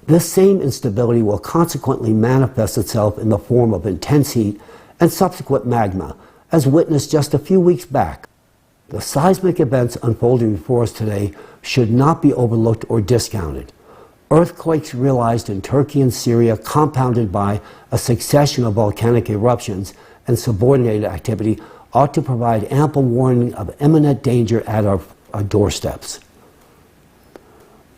This same instability will consequently manifest itself in the form of intense heat and subsequent magma, as witnessed just a few weeks back. The seismic events unfolding before us today should not be overlooked or discounted. Earthquakes realized in Turkey and Syria, compounded by a succession of volcanic eruptions and subordinated activity, ought to provide ample warning of imminent danger at our doorsteps.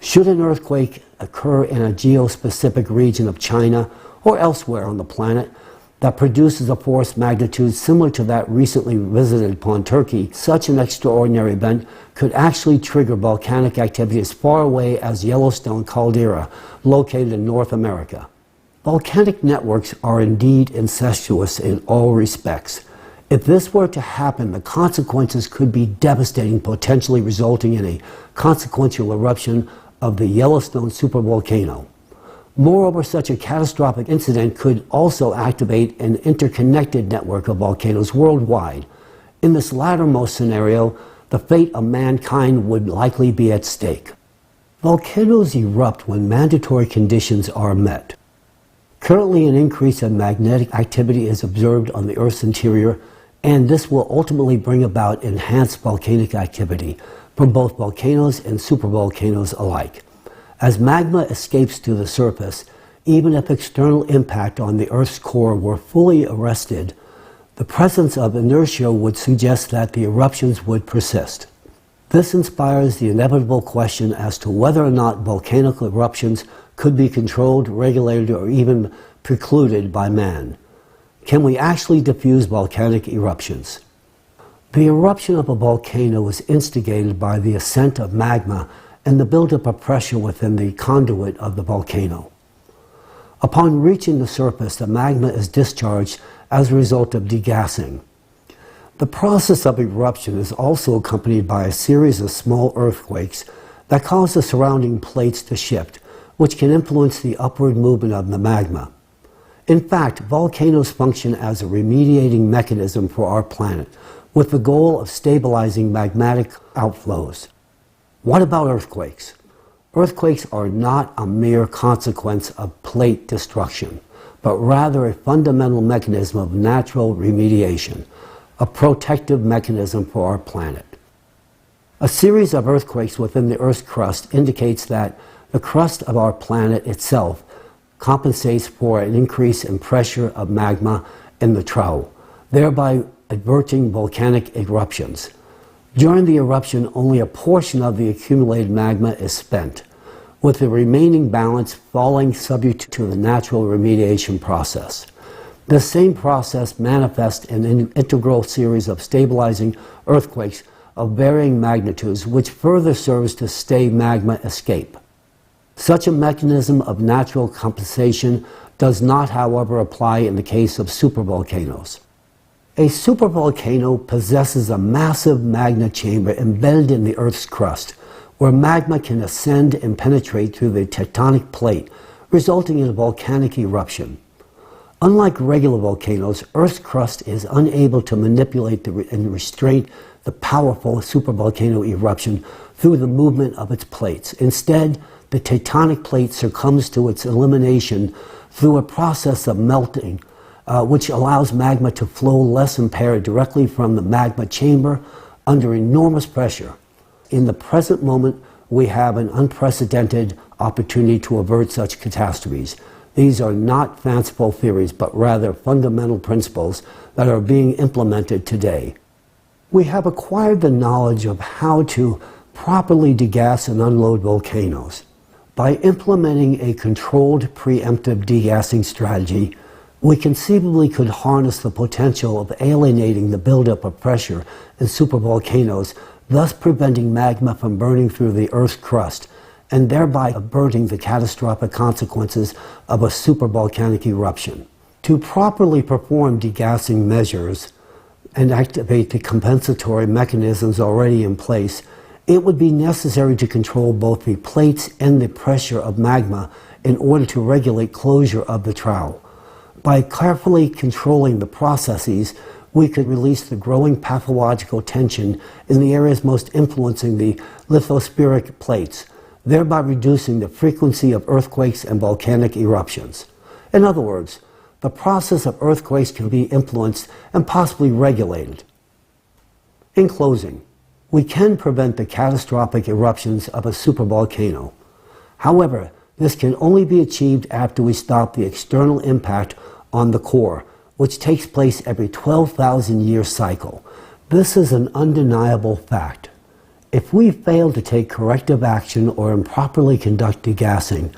Should an earthquake occur in a geospecific region of China or elsewhere on the planet that produces a force magnitude similar to that recently visited upon Turkey, such an extraordinary event could actually trigger volcanic activity as far away as Yellowstone caldera, located in North America. Volcanic networks are indeed incestuous in all respects. If this were to happen, the consequences could be devastating, potentially resulting in a consequential eruption of the Yellowstone supervolcano. Moreover, such a catastrophic incident could also activate an interconnected network of volcanoes worldwide. In this lattermost scenario, the fate of mankind would likely be at stake. Volcanoes erupt when mandatory conditions are met. Currently, an increase in magnetic activity is observed on the Earth's interior, and this will ultimately bring about enhanced volcanic activity from both volcanoes and supervolcanoes alike. As magma escapes to the surface, even if external impact on the Earth's core were fully arrested, the presence of inertia would suggest that the eruptions would persist. This inspires the inevitable question as to whether or not volcanic eruptions could be controlled, regulated, or even precluded by man. Can we actually diffuse volcanic eruptions? The eruption of a volcano is instigated by the ascent of magma and the buildup of pressure within the conduit of the volcano. Upon reaching the surface, the magma is discharged as a result of degassing. The process of eruption is also accompanied by a series of small earthquakes that cause the surrounding plates to shift, which can influence the upward movement of the magma. In fact, volcanoes function as a remediating mechanism for our planet, with the goal of stabilizing magmatic outflows. What about earthquakes? Earthquakes are not a mere consequence of plate destruction, but rather a fundamental mechanism of natural remediation, a protective mechanism for our planet. A series of earthquakes within the Earth's crust indicates that the crust of our planet itself compensates for an increase in pressure of magma in the trowel, thereby averting volcanic eruptions. During the eruption, only a portion of the accumulated magma is spent, with the remaining balance falling subject to the natural remediation process. The same process manifests in an integral series of stabilizing earthquakes of varying magnitudes, which further serves to stay magma escape. Such a mechanism of natural compensation does not, however, apply in the case of supervolcanoes. A supervolcano possesses a massive magma chamber embedded in the Earth's crust, where magma can ascend and penetrate through the tectonic plate, resulting in a volcanic eruption. Unlike regular volcanoes, Earth's crust is unable to manipulate and restrain the powerful supervolcano eruption through the movement of its plates. Instead, the tectonic plate succumbs to its elimination through a process of melting, which allows magma to flow less impaired directly from the magma chamber under enormous pressure. In the present moment, we have an unprecedented opportunity to avert such catastrophes. These are not fanciful theories, but rather fundamental principles that are being implemented today. We have acquired the knowledge of how to properly degas and unload volcanoes. By implementing a controlled preemptive degassing strategy, we conceivably could harness the potential of alienating the buildup of pressure in supervolcanoes, thus preventing magma from burning through the Earth's crust, and thereby averting the catastrophic consequences of a supervolcanic eruption. To properly perform degassing measures and activate the compensatory mechanisms already in place, it would be necessary to control both the plates and the pressure of magma in order to regulate closure of the trowel. By carefully controlling the processes, we could release the growing pathological tension in the areas most influencing the lithospheric plates, thereby reducing the frequency of earthquakes and volcanic eruptions. In other words, the process of earthquakes can be influenced and possibly regulated. In closing, we can prevent the catastrophic eruptions of a supervolcano. However, this can only be achieved after we stop the external impact on the core, which takes place every 12,000-year cycle. This is an undeniable fact. If we fail to take corrective action or improperly conduct degassing,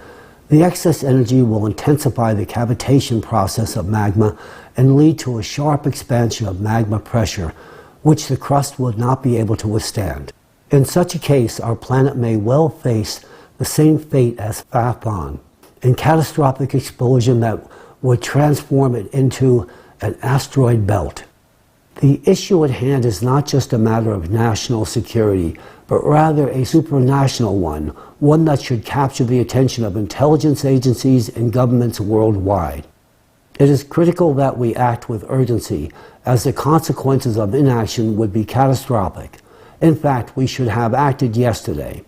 the excess energy will intensify the cavitation process of magma and lead to a sharp expansion of magma pressure, which the crust would not be able to withstand. In such a case, our planet may well face the same fate as Phaethon, a catastrophic explosion that would transform it into an asteroid belt. The issue at hand is not just a matter of national security, but rather a supranational one that should capture the attention of intelligence agencies and governments worldwide. It is critical that we act with urgency, as the consequences of inaction would be catastrophic. In fact, we should have acted yesterday.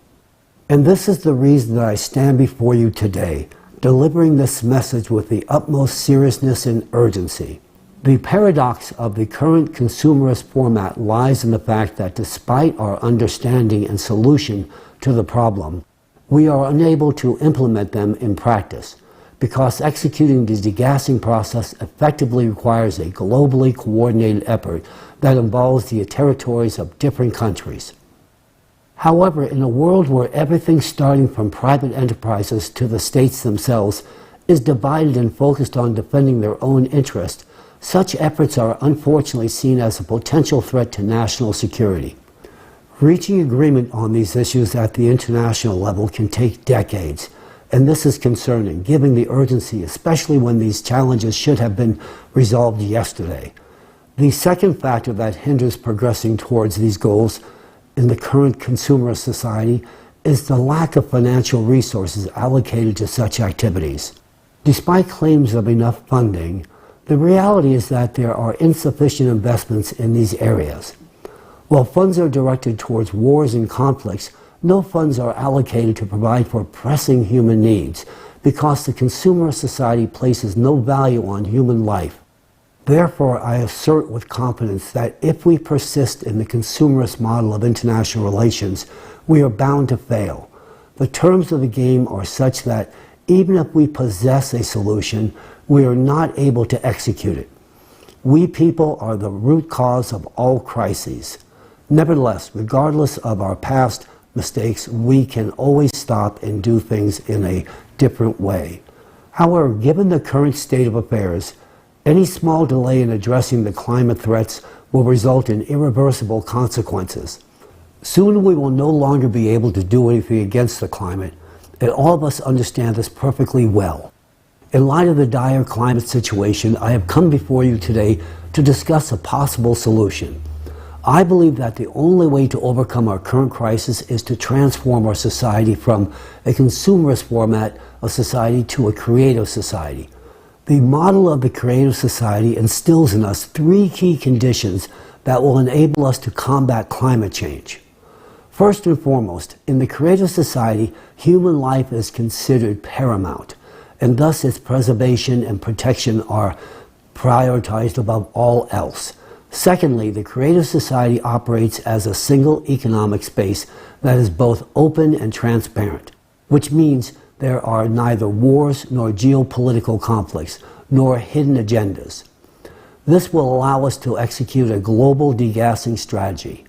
And this is the reason that I stand before you today, delivering this message with the utmost seriousness and urgency. The paradox of the current consumerist format lies in the fact that despite our understanding and solution to the problem, we are unable to implement them in practice, because executing the degassing process effectively requires a globally coordinated effort that involves the territories of different countries. However, in a world where everything starting from private enterprises to the states themselves is divided and focused on defending their own interest, such efforts are unfortunately seen as a potential threat to national security. Reaching agreement on these issues at the international level can take decades, and this is concerning, given the urgency, especially when these challenges should have been resolved yesterday. The second factor that hinders progressing towards these goals in the current consumerist society is the lack of financial resources allocated to such activities. Despite claims of enough funding, the reality is that there are insufficient investments in these areas. While funds are directed towards wars and conflicts, no funds are allocated to provide for pressing human needs because the consumer society places no value on human life. Therefore, I assert with confidence that if we persist in the consumerist model of international relations, we are bound to fail. The terms of the game are such that even if we possess a solution, we are not able to execute it. We people are the root cause of all crises. Nevertheless, regardless of our past mistakes, we can always stop and do things in a different way. However, given the current state of affairs, any small delay in addressing the climate threats will result in irreversible consequences. Soon we will no longer be able to do anything against the climate, and all of us understand this perfectly well. In light of the dire climate situation, I have come before you today to discuss a possible solution. I believe that the only way to overcome our current crisis is to transform our society from a consumerist format of society to a creative society. The model of the creative society instills in us three key conditions that will enable us to combat climate change. First and foremost, in the creative society, human life is considered paramount, and thus its preservation and protection are prioritized above all else. Secondly, the creative society operates as a single economic space that is both open and transparent, which means there are neither wars nor geopolitical conflicts, nor hidden agendas. This will allow us to execute a global degassing strategy.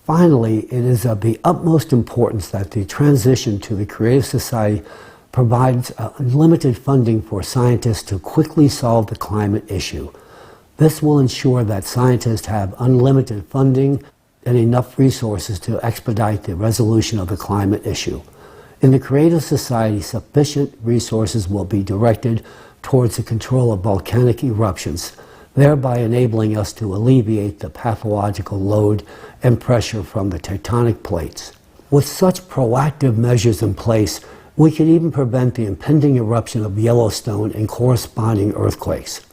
Finally, it is of the utmost importance that the transition to the creative society provides unlimited funding for scientists to quickly solve the climate issue. This will ensure that scientists have unlimited funding and enough resources to expedite the resolution of the climate issue. In the creative society, sufficient resources will be directed towards the control of volcanic eruptions, thereby enabling us to alleviate the pathological load and pressure from the tectonic plates. With such proactive measures in place, we can even prevent the impending eruption of Yellowstone and corresponding earthquakes.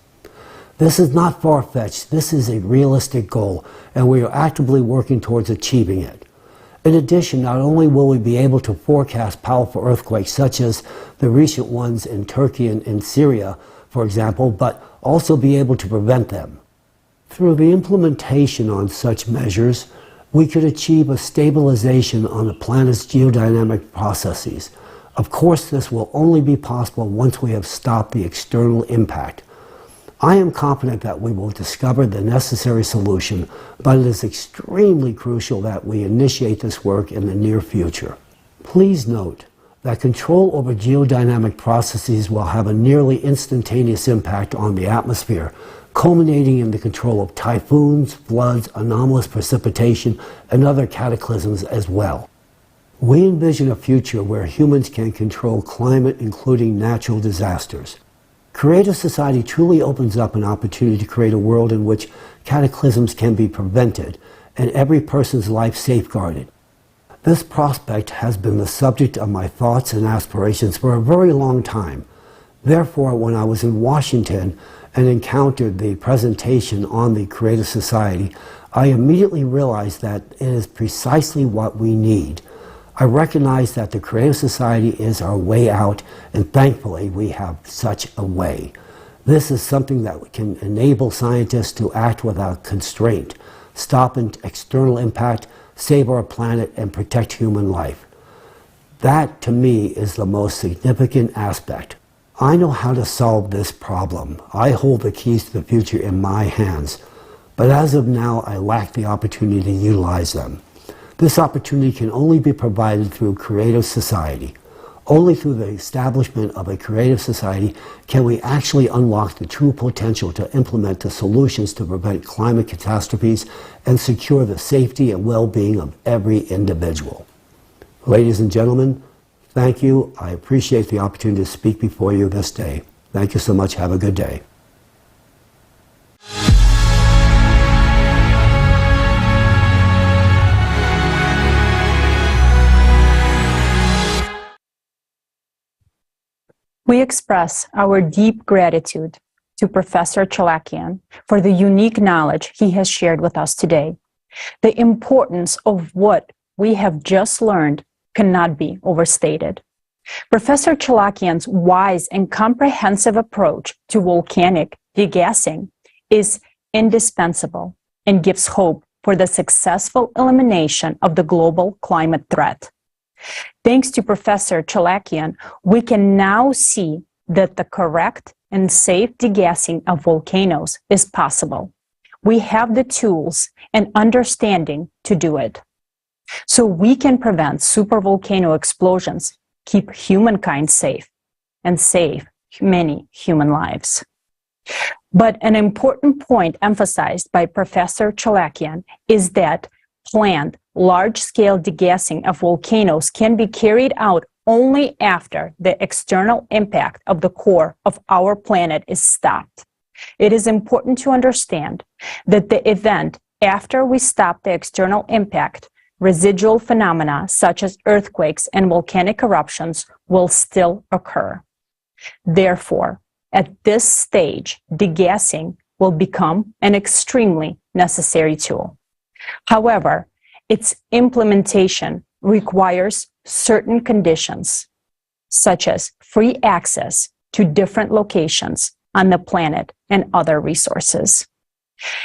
This is not far-fetched, this is a realistic goal, and we are actively working towards achieving it. In addition, not only will we be able to forecast powerful earthquakes such as the recent ones in Turkey and in Syria, for example, but also be able to prevent them. Through the implementation on such measures, we could achieve a stabilization on the planet's geodynamic processes. Of course, this will only be possible once we have stopped the external impact. I am confident that we will discover the necessary solution, but it is extremely crucial that we initiate this work in the near future. Please note that control over geodynamic processes will have a nearly instantaneous impact on the atmosphere, culminating in the control of typhoons, floods, anomalous precipitation, and other cataclysms as well. We envision a future where humans can control climate, including natural disasters. Creative society truly opens up an opportunity to create a world in which cataclysms can be prevented and every person's life safeguarded. This prospect has been the subject of my thoughts and aspirations for a very long time. Therefore, when I was in Washington and encountered the presentation on the Creative Society, I immediately realized that it is precisely what we need. I recognize that the Creative Society is our way out, and thankfully we have such a way. This is something that can enable scientists to act without constraint, stop external impact, save our planet, and protect human life. That, to me, is the most significant aspect. I know how to solve this problem. I hold the keys to the future in my hands. But as of now, I lack the opportunity to utilize them. This opportunity can only be provided through creative society. Only through the establishment of a creative society can we actually unlock the true potential to implement the solutions to prevent climate catastrophes and secure the safety and well-being of every individual. Ladies and gentlemen, thank you. I appreciate the opportunity to speak before you this day. Thank you so much. Have a good day. We express our deep gratitude to Professor Chalakian for the unique knowledge he has shared with us today. The importance of what we have just learned cannot be overstated. Professor Chalakian's wise and comprehensive approach to volcanic degassing is indispensable and gives hope for the successful elimination of the global climate threat. Thanks to Professor Chalakian, we can now see that the correct and safe degassing of volcanoes is possible. We have the tools and understanding to do it. So we can prevent supervolcano explosions, keep humankind safe, and save many human lives. But an important point emphasized by Professor Chalakian is that planned large-scale degassing of volcanoes can be carried out only after the external impact of the core of our planet is stopped. It is important to understand that the event after we stop the external impact, residual phenomena such as earthquakes and volcanic eruptions will still occur. Therefore, at this stage, degassing will become an extremely necessary tool. However, its implementation requires certain conditions, such as free access to different locations on the planet and other resources.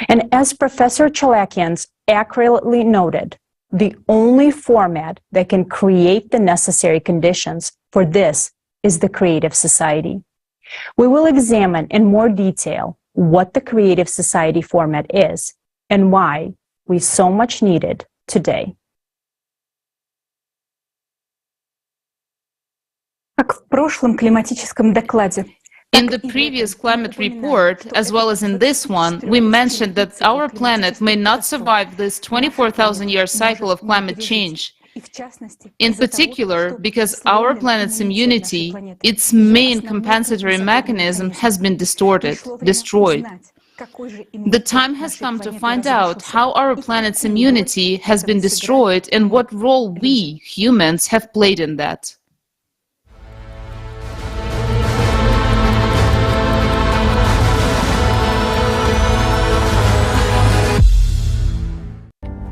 And as Professor Chalakian accurately noted, the only format that can create the necessary conditions for this is the creative society. We will examine in more detail what the creative society format is and why we so much need it today. In the previous climate report, as well as in this one, we mentioned that our planet may not survive this 24,000-year cycle of climate change. In particular, because our planet's immunity, its main compensatory mechanism, has been distorted, destroyed. The time has come to find out how our planet's immunity has been destroyed and what role we, humans, have played in that.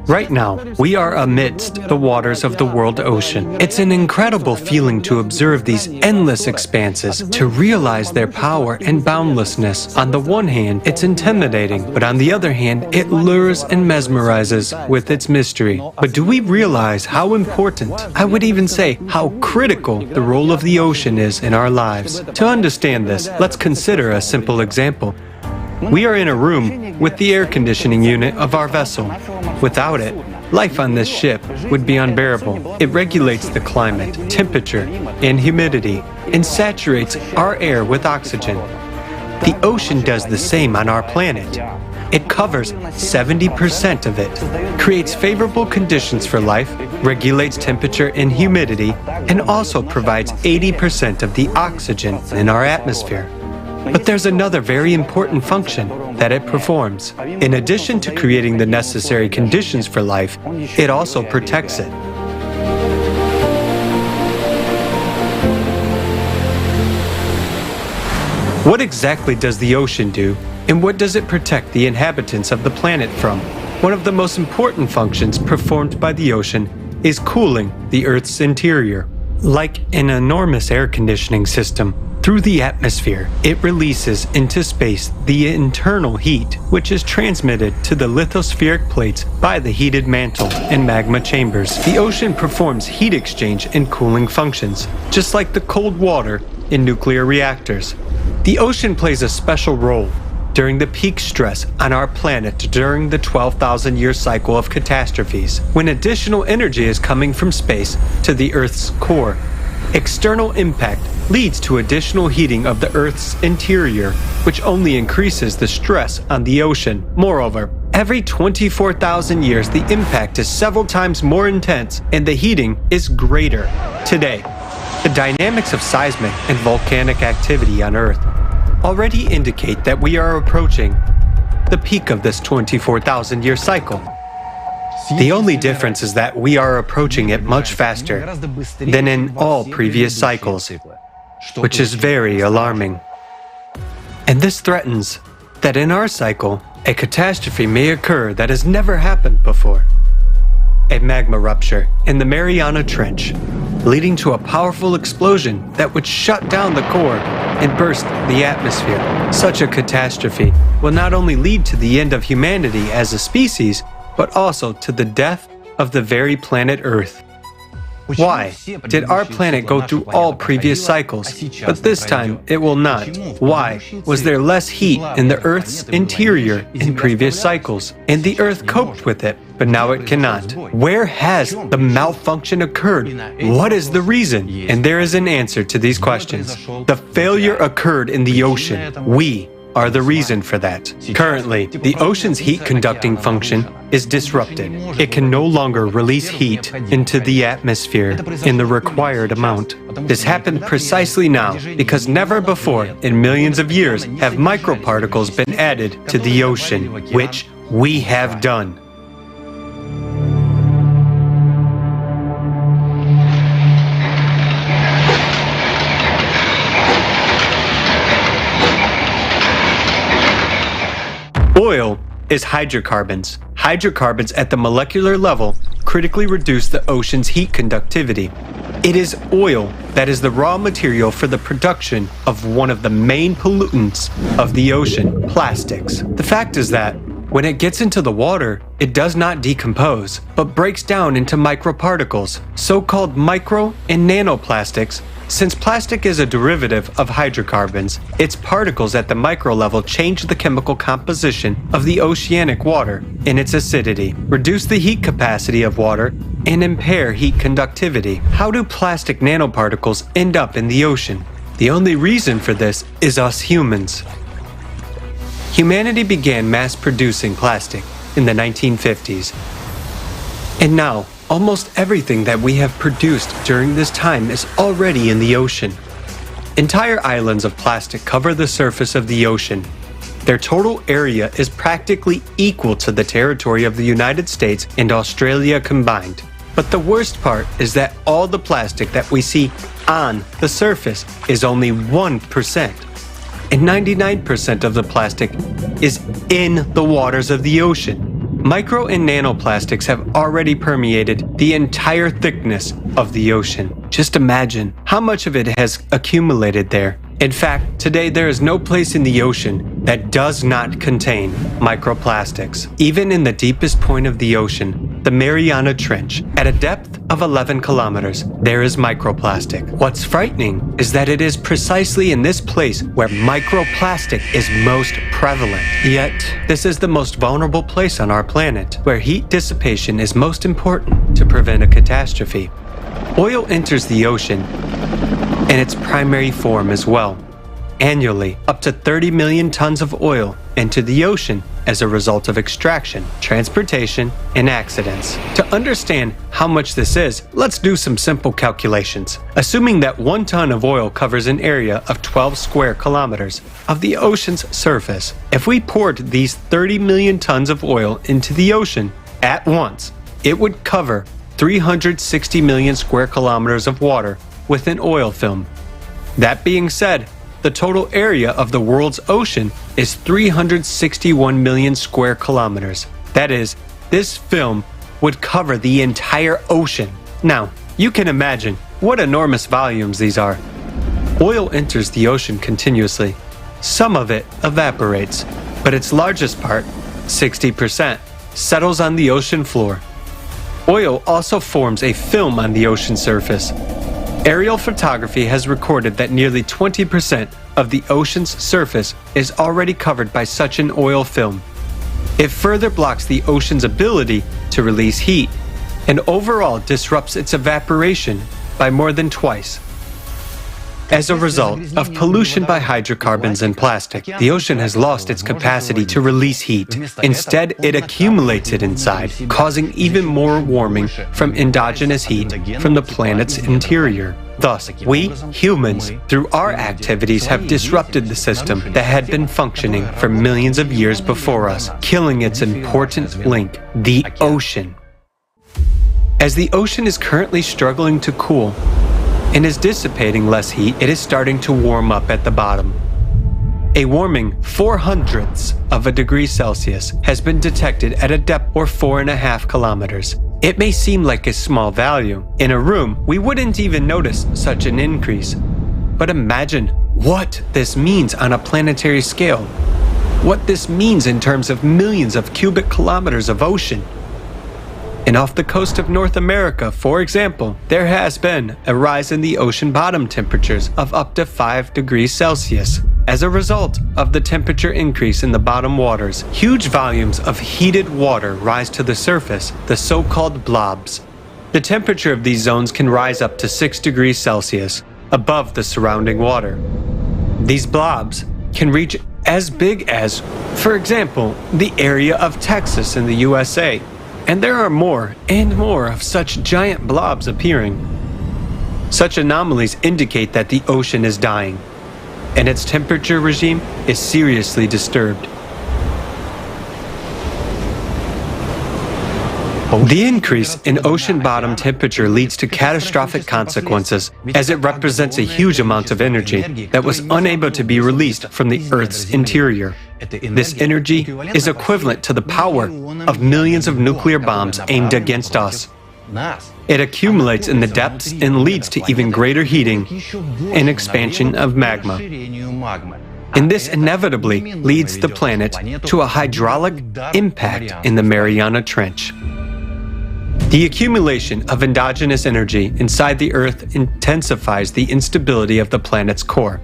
Right now, we are amidst the waters of the world ocean. It's an incredible feeling to observe these endless expanses, to realize their power and boundlessness. On the one hand, it's intimidating, but on the other hand, it lures and mesmerizes with its mystery. But do we realize how important, I would even say how critical, the role of the ocean is in our lives? To understand this, let's consider a simple example. We are in a room with the air conditioning unit of our vessel. Without it, life on this ship would be unbearable. It regulates the climate, temperature, and humidity, and saturates our air with oxygen. The ocean does the same on our planet. It covers 70% of it, creates favorable conditions for life, regulates temperature and humidity, and also provides 80% of the oxygen in our atmosphere. But there's another very important function that it performs. In addition to creating the necessary conditions for life, it also protects it. What exactly does the ocean do, and what does it protect the inhabitants of the planet from? One of the most important functions performed by the ocean is cooling the Earth's interior. Like an enormous air conditioning system, through the atmosphere, it releases into space the internal heat, which is transmitted to the lithospheric plates by the heated mantle and magma chambers. The ocean performs heat exchange and cooling functions, just like the cold water in nuclear reactors. The ocean plays a special role during the peak stress on our planet during the 12,000-year cycle of catastrophes, when additional energy is coming from space to the Earth's core. External impact leads to additional heating of the Earth's interior, which only increases the stress on the ocean. Moreover, every 24,000 years, the impact is several times more intense and the heating is greater. Today, the dynamics of seismic and volcanic activity on Earth already indicate that we are approaching the peak of this 24,000-year cycle. The only difference is that we are approaching it much faster than in all previous cycles. which is very alarming. And this threatens that in our cycle, a catastrophe may occur that has never happened before. A magma rupture in the Mariana Trench, leading to a powerful explosion that would shut down the core and burst the atmosphere. Such a catastrophe will not only lead to the end of humanity as a species, but also to the death of the very planet Earth. Why did our planet go through all previous cycles, but this time it will not? Why was there less heat in the Earth's interior in previous cycles, and the Earth coped with it, but now it cannot? Where has the malfunction occurred? What is the reason? And there is an answer to these questions. The failure occurred in the ocean. We are the reason for that. Currently, the ocean's heat conducting function is disrupted. It can no longer release heat into the atmosphere in the required amount. This happened precisely now because never before in millions of years have microparticles been added to the ocean, which we have done. Oil is hydrocarbons. Hydrocarbons at the molecular level critically reduce the ocean's heat conductivity. It is oil that is the raw material for the production of one of the main pollutants of the ocean, plastics. The fact is that when it gets into the water, it does not decompose, but breaks down into microparticles, so-called micro and nanoplastics. Since plastic is a derivative of hydrocarbons, its particles at the micro level change the chemical composition of the oceanic water and its acidity, reduce the heat capacity of water, and impair heat conductivity. How do plastic nanoparticles end up in the ocean? The only reason for this is us humans. Humanity began mass-producing plastic in the 1950s. And now, almost everything that we have produced during this time is already in the ocean. Entire islands of plastic cover the surface of the ocean. Their total area is practically equal to the territory of the United States and Australia combined. But the worst part is that all the plastic that we see on the surface is only 1%. And 99% of the plastic is in the waters of the ocean. Micro and nanoplastics have already permeated the entire thickness of the ocean. Just imagine how much of it has accumulated there. In fact, today there is no place in the ocean that does not contain microplastics. Even in the deepest point of the ocean, the Mariana Trench, at a depth of 11 kilometers, there is microplastic. What's frightening is that it is precisely in this place where microplastic is most prevalent. Yet, this is the most vulnerable place on our planet, where heat dissipation is most important to prevent a catastrophe. Oil enters the ocean in its primary form as well. Annually, up to 30 million tons of oil enter the ocean as a result of extraction, transportation, and accidents. To understand how much this is, let's do some simple calculations. Assuming that 1 ton of oil covers an area of 12 square kilometers of the ocean's surface, if we poured these 30 million tons of oil into the ocean at once, it would cover 360 million square kilometers of water with an oil film. That being said, the total area of the world's ocean is 361 million square kilometers. That is, this film would cover the entire ocean. Now, you can imagine what enormous volumes these are. Oil enters the ocean continuously. Some of it evaporates, but its largest part, 60%, settles on the ocean floor. Oil also forms a film on the ocean surface. Aerial photography has recorded that nearly 20% of the ocean's surface is already covered by such an oil film. It further blocks the ocean's ability to release heat and overall disrupts its evaporation by more than twice. As a result of pollution by hydrocarbons and plastic, the ocean has lost its capacity to release heat. Instead, it accumulates it inside, causing even more warming from endogenous heat from the planet's interior. Thus, we, humans, through our activities have disrupted the system that had been functioning for millions of years before us, killing its important link, the ocean. As the ocean is currently struggling to cool, and is dissipating less heat, it is starting to warm up at the bottom. A warming 0.04 of a degree Celsius has been detected at a depth of 4.5 kilometers. It may seem like a small value. In a room, we wouldn't even notice such an increase. But imagine what this means on a planetary scale. What this means in terms of millions of cubic kilometers of ocean. And off the coast of North America, for example, there has been a rise in the ocean bottom temperatures of up to 5 degrees Celsius. As a result of the temperature increase in the bottom waters, huge volumes of heated water rise to the surface, the so-called blobs. The temperature of these zones can rise up to 6 degrees Celsius above the surrounding water. These blobs can reach as big as, for example, the area of Texas in the USA. And there are more and more of such giant blobs appearing. Such anomalies indicate that the ocean is dying, and its temperature regime is seriously disturbed. The increase in ocean bottom temperature leads to catastrophic consequences, as it represents a huge amount of energy that was unable to be released from the Earth's interior. This energy is equivalent to the power of millions of nuclear bombs aimed against us. It accumulates in the depths and leads to even greater heating and expansion of magma. And this inevitably leads the planet to a hydraulic impact in the Mariana Trench. The accumulation of endogenous energy inside the Earth intensifies the instability of the planet's core.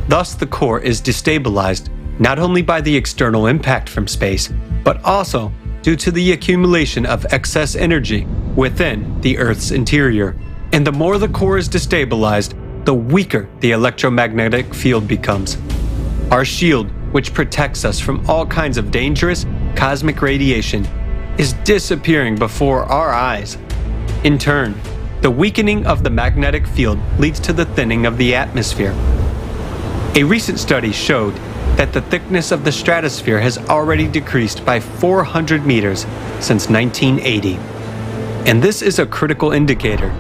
Thus, the core is destabilized not only by the external impact from space, but also due to the accumulation of excess energy within the Earth's interior. And the more the core is destabilized, the weaker the electromagnetic field becomes. Our shield, which protects us from all kinds of dangerous cosmic radiation, is disappearing before our eyes. In turn, the weakening of the magnetic field leads to the thinning of the atmosphere. A recent study showed that the thickness of the stratosphere has already decreased by 400 meters since 1980. And this is a critical indicator.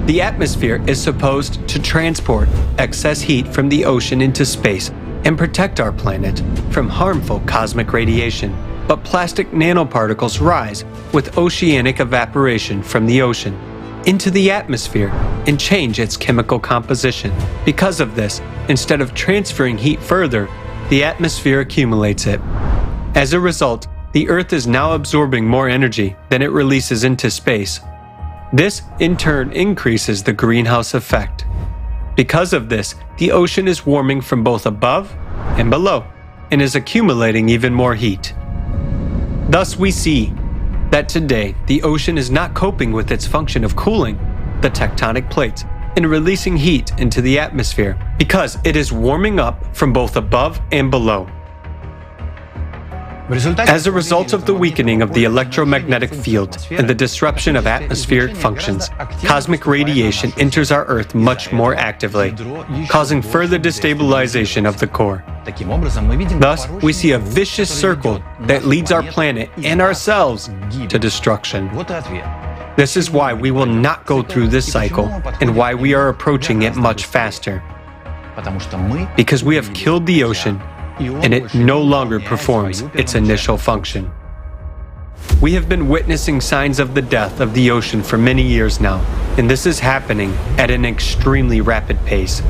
The atmosphere is supposed to transport excess heat from the ocean into space and protect our planet from harmful cosmic radiation. But plastic nanoparticles rise with oceanic evaporation from the ocean into the atmosphere and change its chemical composition. Because of this, instead of transferring heat further, the atmosphere accumulates it. As a result, the Earth is now absorbing more energy than it releases into space. This, in turn, increases the greenhouse effect. Because of this, the ocean is warming from both above and below, and is accumulating even more heat. Thus, we see that today the ocean is not coping with its function of cooling the tectonic plates and releasing heat into the atmosphere because it is warming up from both above and below. As a result of the weakening of the electromagnetic field and the disruption of atmospheric functions, cosmic radiation enters our Earth much more actively, causing further destabilization of the core. Thus, we see a vicious circle that leads our planet and ourselves to destruction. This is why we will not go through this cycle and why we are approaching it much faster. Because we have killed the ocean and it no longer performs its initial function. We have been witnessing signs of the death of the ocean for many years now, and this is happening at an extremely rapid pace.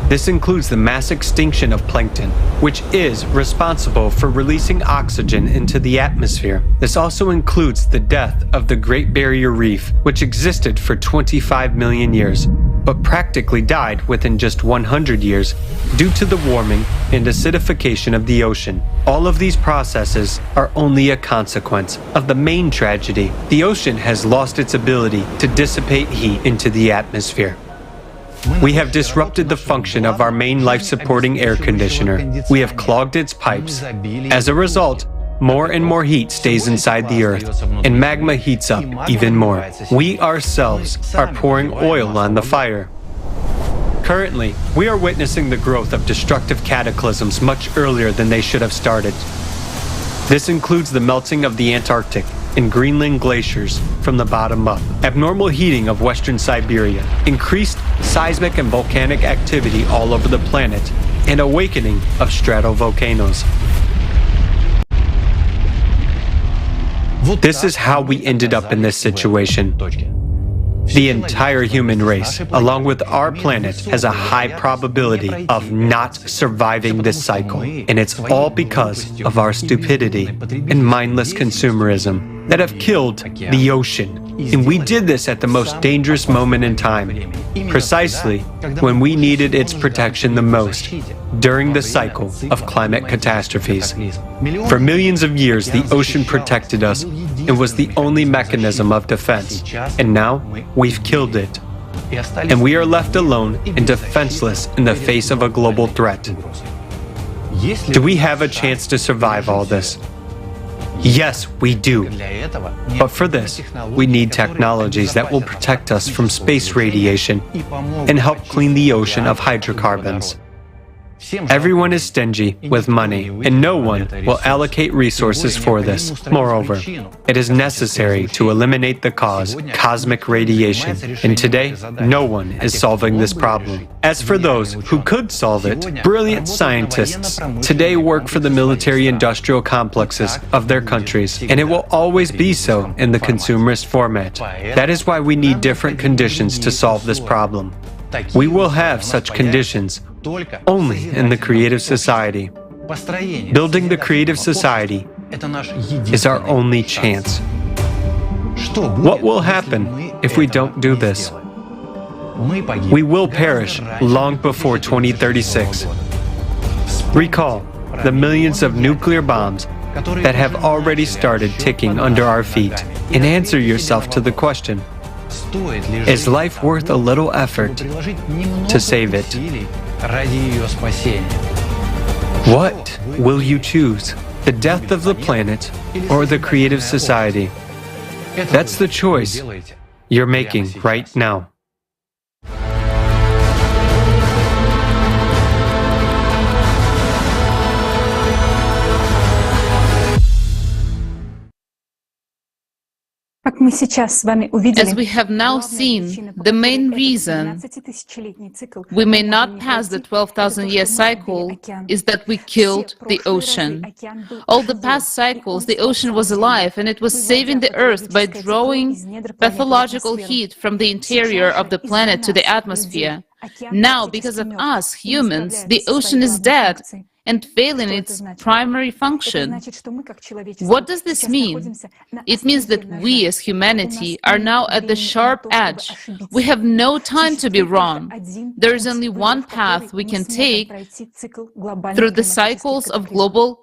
This includes the mass extinction of plankton, which is responsible for releasing oxygen into the atmosphere. This also includes the death of the Great Barrier Reef, which existed for 25 million years, but practically died within just 100 years due to the warming and acidification of the ocean. All of these processes are only a consequence of the main tragedy. The ocean has lost its ability to dissipate heat into the atmosphere. We have disrupted the function of our main life-supporting air conditioner. We have clogged its pipes. As a result, more and more heat stays inside the Earth, and magma heats up even more. We ourselves are pouring oil on the fire. Currently, we are witnessing the growth of destructive cataclysms much earlier than they should have started. This includes the melting of the Antarctic, in Greenland glaciers from the bottom up, abnormal heating of western Siberia, increased seismic and volcanic activity all over the planet, and awakening of stratovolcanoes. This is how we ended up in this situation. The entire human race, along with our planet, has a high probability of not surviving this cycle. And it's all because of our stupidity and mindless consumerism that have killed the ocean. And we did this at the most dangerous moment in time, precisely when we needed its protection the most, during the cycle of climate catastrophes. For millions of years, the ocean protected us and was the only mechanism of defense. And now, we've killed it. And we are left alone and defenseless in the face of a global threat. Do we have a chance to survive all this? Yes, we do. But for this, we need technologies that will protect us from space radiation and help clean the ocean of hydrocarbons. Everyone is stingy with money, and no one will allocate resources for this. Moreover, it is necessary to eliminate the cause, cosmic radiation, and today, no one is solving this problem. As for those who could solve it, brilliant scientists today work for the military-industrial complexes of their countries, and it will always be so in the consumerist format. That is why we need different conditions to solve this problem. We will have such conditions only in the creative society. Building the creative society is our only chance. What will happen if we don't do this? We will perish long before 2036. Recall the millions of nuclear bombs that have already started ticking under our feet, and answer yourself to the question: is life worth a little effort to save it? What will you choose? The death of the planet or the creative society? That's the choice you're making right now. As we have now seen, the main reason we may not pass the 12,000-year cycle is that we killed the ocean. All the past cycles, the ocean was alive, and it was saving the Earth by drawing pathological heat from the interior of the planet to the atmosphere. Now, because of us, humans, the ocean is dead and failing its primary function. What does this mean? It means that we as humanity are now at the sharp edge. We have no time to be wrong. There is only one path we can take through the cycles of global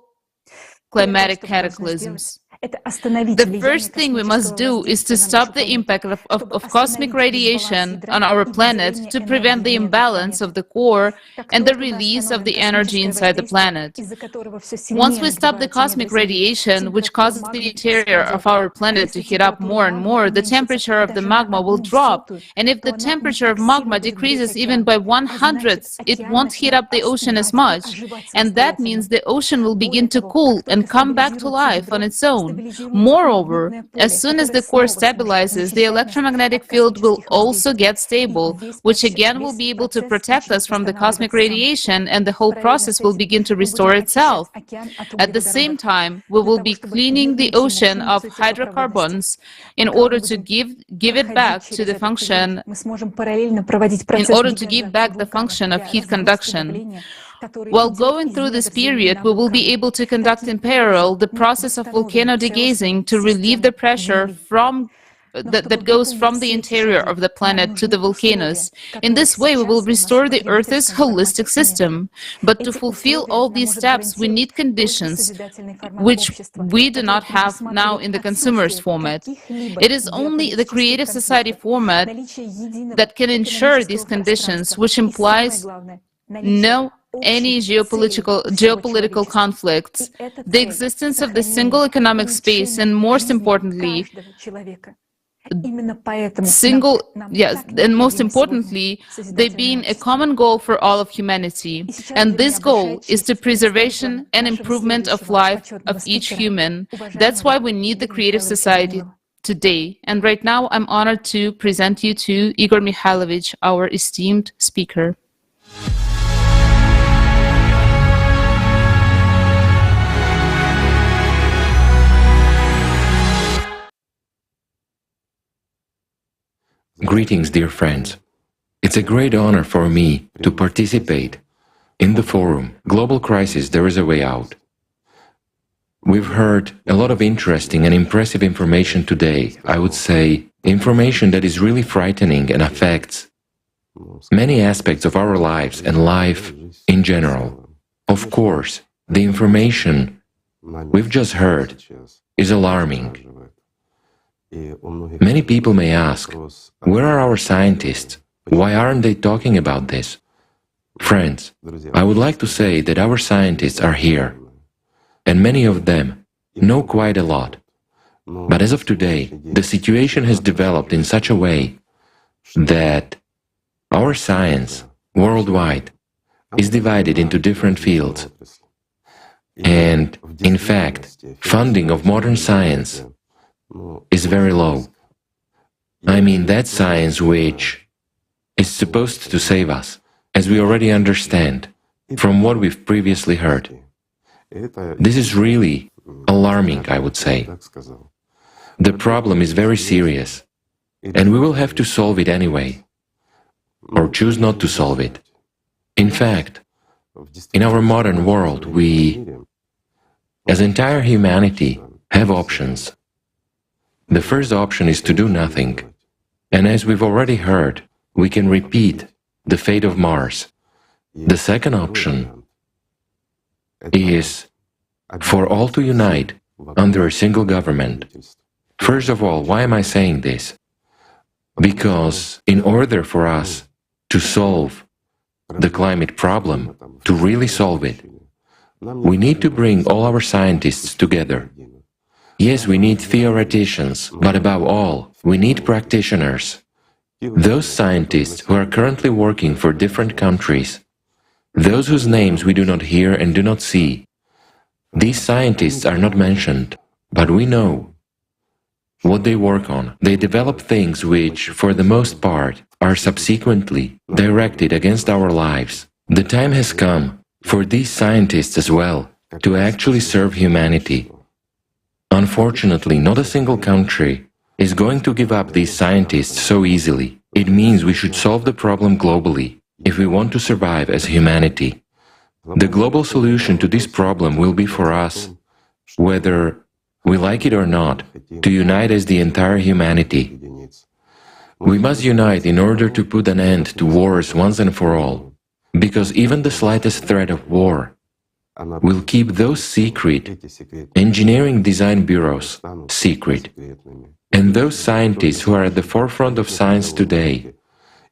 climatic cataclysms. The first thing we must do is to stop the impact of cosmic radiation on our planet to prevent the imbalance of the core and the release of the energy inside the planet. Once we stop the cosmic radiation, which causes the interior of our planet to heat up more and more, the temperature of the magma will drop. And if the temperature of magma decreases even by 1/100th, it won't heat up the ocean as much. And that means the ocean will begin to cool and come back to life on its own. Moreover, as soon as the core stabilizes, the electromagnetic field will also get stable, which again will be able to protect us from the cosmic radiation, and the whole process will begin to restore itself. At the same time, we will be cleaning the ocean of hydrocarbons in order to give it back to the function, of heat conduction. While going through this period, we will be able to conduct in parallel the process of volcano degazing to relieve the pressure that goes from the interior of the planet to the volcanoes. In this way, we will restore the Earth's holistic system. But to fulfill all these steps, we need conditions which we do not have now in the consumerist format. It is only the creative society format that can ensure these conditions, which implies no any geopolitical conflicts, the existence of the single economic space, and most importantly, yes, and most importantly, they being a common goal for all of humanity. And this goal is the preservation and improvement of life of each human. That's why we need the creative society today. And right now, I'm honored to present you to Igor Mikhailovich, our esteemed speaker. Greetings, dear friends. It's a great honor for me to participate in the forum Global Crisis, There is a Way Out. We've heard a lot of interesting and impressive information today. I would say information that is really frightening and affects many aspects of our lives and life in general. Of course, the information we've just heard is alarming. Many people may ask, where are our scientists? Why aren't they talking about this? Friends, I would like to say that our scientists are here, and many of them know quite a lot. But as of today, the situation has developed in such a way that our science worldwide is divided into different fields. And in fact, funding of modern science is very low. I mean that science which is supposed to save us, as we already understand from what we've previously heard. This is really alarming, I would say. The problem is very serious, and we will have to solve it anyway, or choose not to solve it. In fact, in our modern world, we, as entire humanity, have options. The first option is to do nothing, and as we've already heard, we can repeat the fate of Mars. The second option is for all to unite under a single government. First of all, why am I saying this? Because in order for us to solve the climate problem, to really solve it, we need to bring all our scientists together. Yes, we need theoreticians, but above all, we need practitioners. Those scientists who are currently working for different countries, those whose names we do not hear and do not see. These scientists are not mentioned, but we know what they work on. They develop things which, for the most part, are subsequently directed against our lives. The time has come for these scientists as well to actually serve humanity. Unfortunately, not a single country is going to give up these scientists so easily. It means we should solve the problem globally if we want to survive as humanity. The global solution to this problem will be for us, whether we like it or not, to unite as the entire humanity. We must unite in order to put an end to wars once and for all, because even the slightest threat of war will keep those secret engineering design bureaus secret. And those scientists who are at the forefront of science today,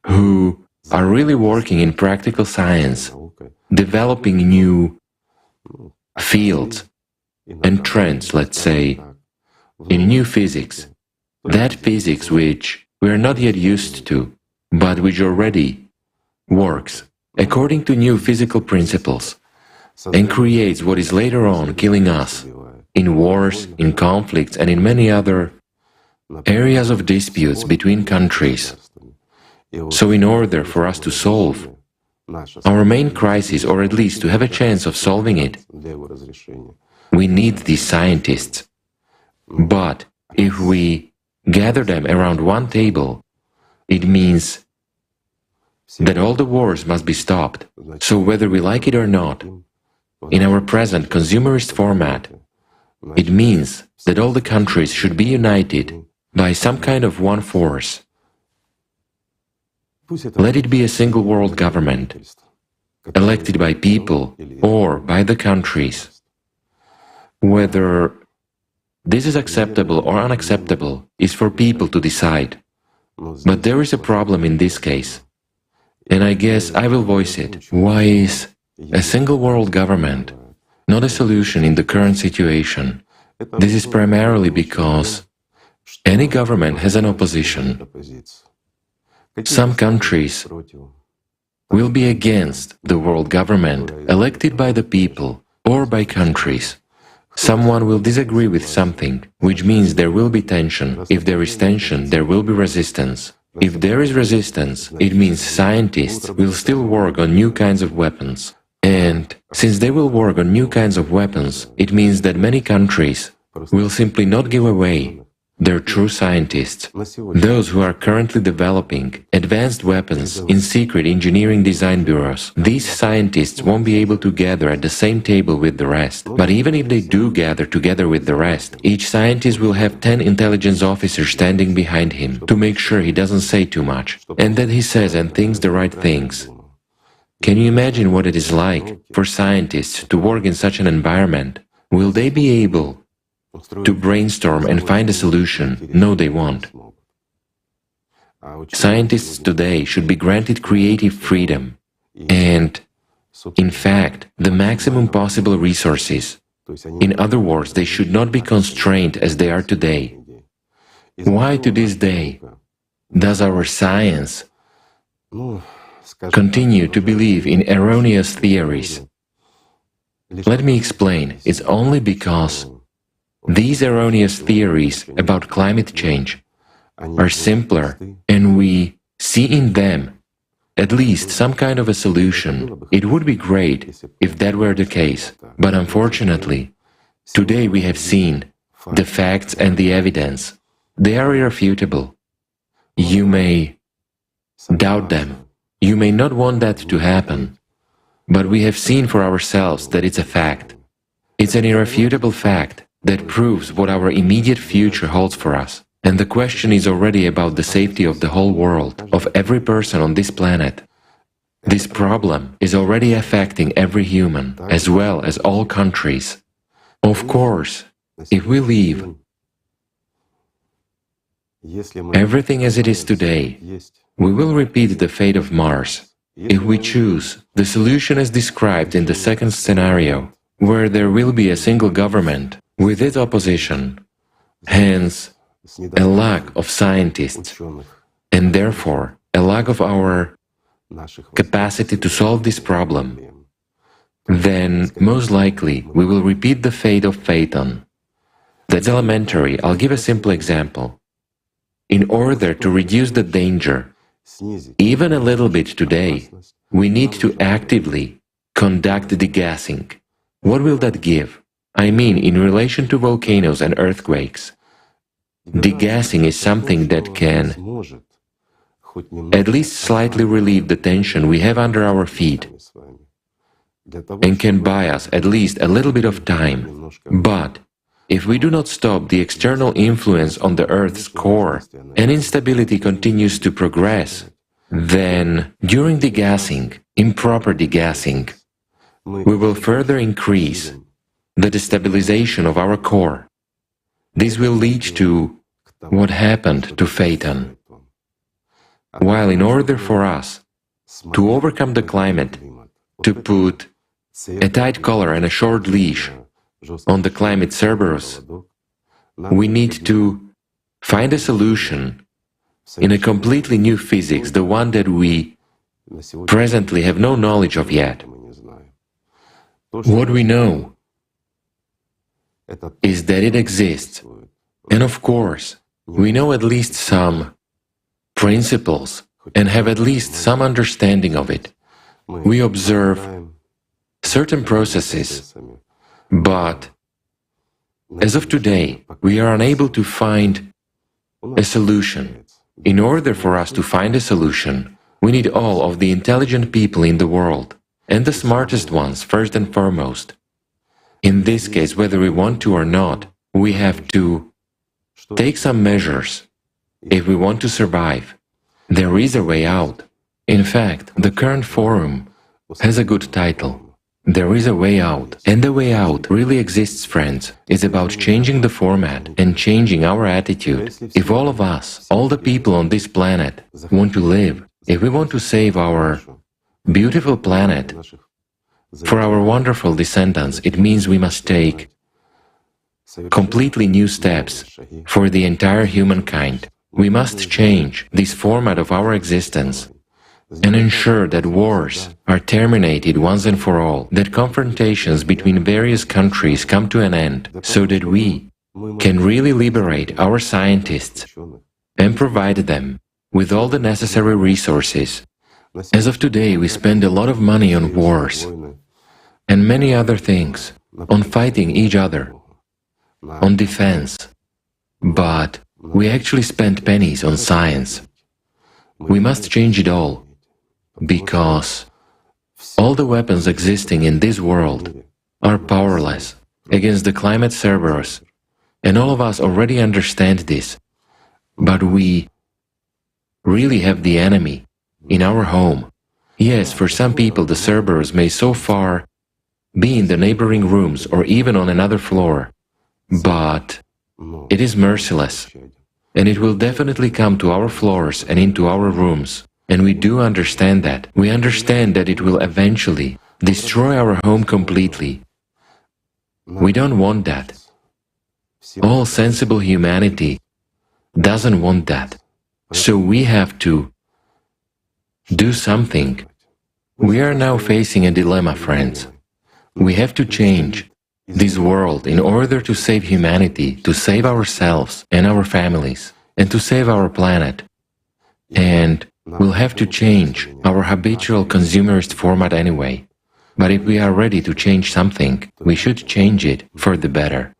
who are really working in practical science, developing new fields and trends, let's say, in new physics, that physics which we are not yet used to, but which already works according to new physical principles, and creates what is later on killing us in wars, in conflicts, and in many other areas of disputes between countries. So in order for us to solve our main crisis, or at least to have a chance of solving it, we need these scientists. But if we gather them around one table, it means that all the wars must be stopped. So whether we like it or not, in our present consumerist format, it means that all the countries should be united by some kind of one force. Let it be a single world government, elected by people or by the countries. Whether this is acceptable or unacceptable is for people to decide. But there is a problem in this case, and I guess I will voice it. Why is a single world government not a solution in the current situation? This is primarily because Any government has an opposition. Some countries will be against the world government elected by the people or by countries. Someone will disagree with something, which means there will be tension. If there is tension, there will be resistance. If there is resistance, it means scientists will still work on new kinds of weapons. And since they will work on new kinds of weapons, it means that many countries will simply not give away their true scientists, those who are currently developing advanced weapons in secret engineering design bureaus. These scientists won't be able to gather at the same table with the rest. But even if they do gather together with the rest, each scientist will have 10 intelligence officers standing behind him to make sure he doesn't say too much, and that he says and thinks the right things. Can you imagine what it is like for scientists to work in such an environment? Will they be able to brainstorm and find a solution? No, they won't. Scientists today should be granted creative freedom and, in fact, the maximum possible resources. In other words, they should not be constrained as they are today. Why to this day does our science continue to believe in erroneous theories? Let me explain. It's only because these erroneous theories about climate change are simpler, and we see in them at least some kind of a solution. It would be great if that were the case, but unfortunately, today we have seen the facts and the evidence. They are irrefutable. You may doubt them. You may not want that to happen, but we have seen for ourselves that it's a fact. It's an irrefutable fact that proves what our immediate future holds for us. And the question is already about the safety of the whole world, of every person on this planet. This problem is already affecting every human, as well as all countries. Of course, if we leave everything as it is today, we will repeat the fate of Mars. If we choose the solution as described in the second scenario, where there will be a single government with its opposition, hence a lack of scientists, and therefore a lack of our capacity to solve this problem, then most likely we will repeat the fate of Phaeton. That's elementary. I'll give a simple example. In order to reduce the danger, even a little bit today, we need to actively conduct degassing. What will that give? I mean, in relation to volcanoes and earthquakes, degassing is something that can at least slightly relieve the tension we have under our feet and can buy us at least a little bit of time. But if we do not stop the external influence on the Earth's core and instability continues to progress, then during degassing, improper degassing, we will further increase the destabilization of our core. This will lead to what happened to Phaeton. While in order for us to overcome the climate, to put a tight collar and a short leash on the climate cerberus, we need to find a solution in a completely new physics, the one that we presently have no knowledge of yet. What we know is that it exists, and of course, we know at least some principles and have at least some understanding of it. We observe certain processes, but as of today, we are unable to find a solution. In order for us to find a solution, we need all of the intelligent people in the world, and the smartest ones first and foremost. In this case, whether we want to or not, we have to take some measures if we want to survive. There is a way out. In fact, the current forum has a good title. There is a way out. And the way out really exists, friends. It's about changing the format and changing our attitude. If all of us, all the people on this planet, want to live, if we want to save our beautiful planet for our wonderful descendants, it means we must take completely new steps for the entire humankind. We must change this format of our existence and ensure that wars are terminated once and for all, that confrontations between various countries come to an end, so that we can really liberate our scientists and provide them with all the necessary resources. As of today, we spend a lot of money on wars and many other things, on fighting each other, on defense, but we actually spend pennies on science. We must change it all, because all the weapons existing in this world are powerless against the climate cerberus, and all of us already understand this, but we really have the enemy in our home. Yes, for some people the cerberus may so far be in the neighboring rooms or even on another floor, but it is merciless, and it will definitely come to our floors and into our rooms. And we do understand that. We understand that it will eventually destroy our home completely. We don't want that. All sensible humanity doesn't want that. So we have to do something. We are now facing a dilemma, friends. We have to change this world in order to save humanity, to save ourselves and our families, and to save our planet. And we'll have to change our habitual consumerist format anyway. But if we are ready to change something, we should change it for the better.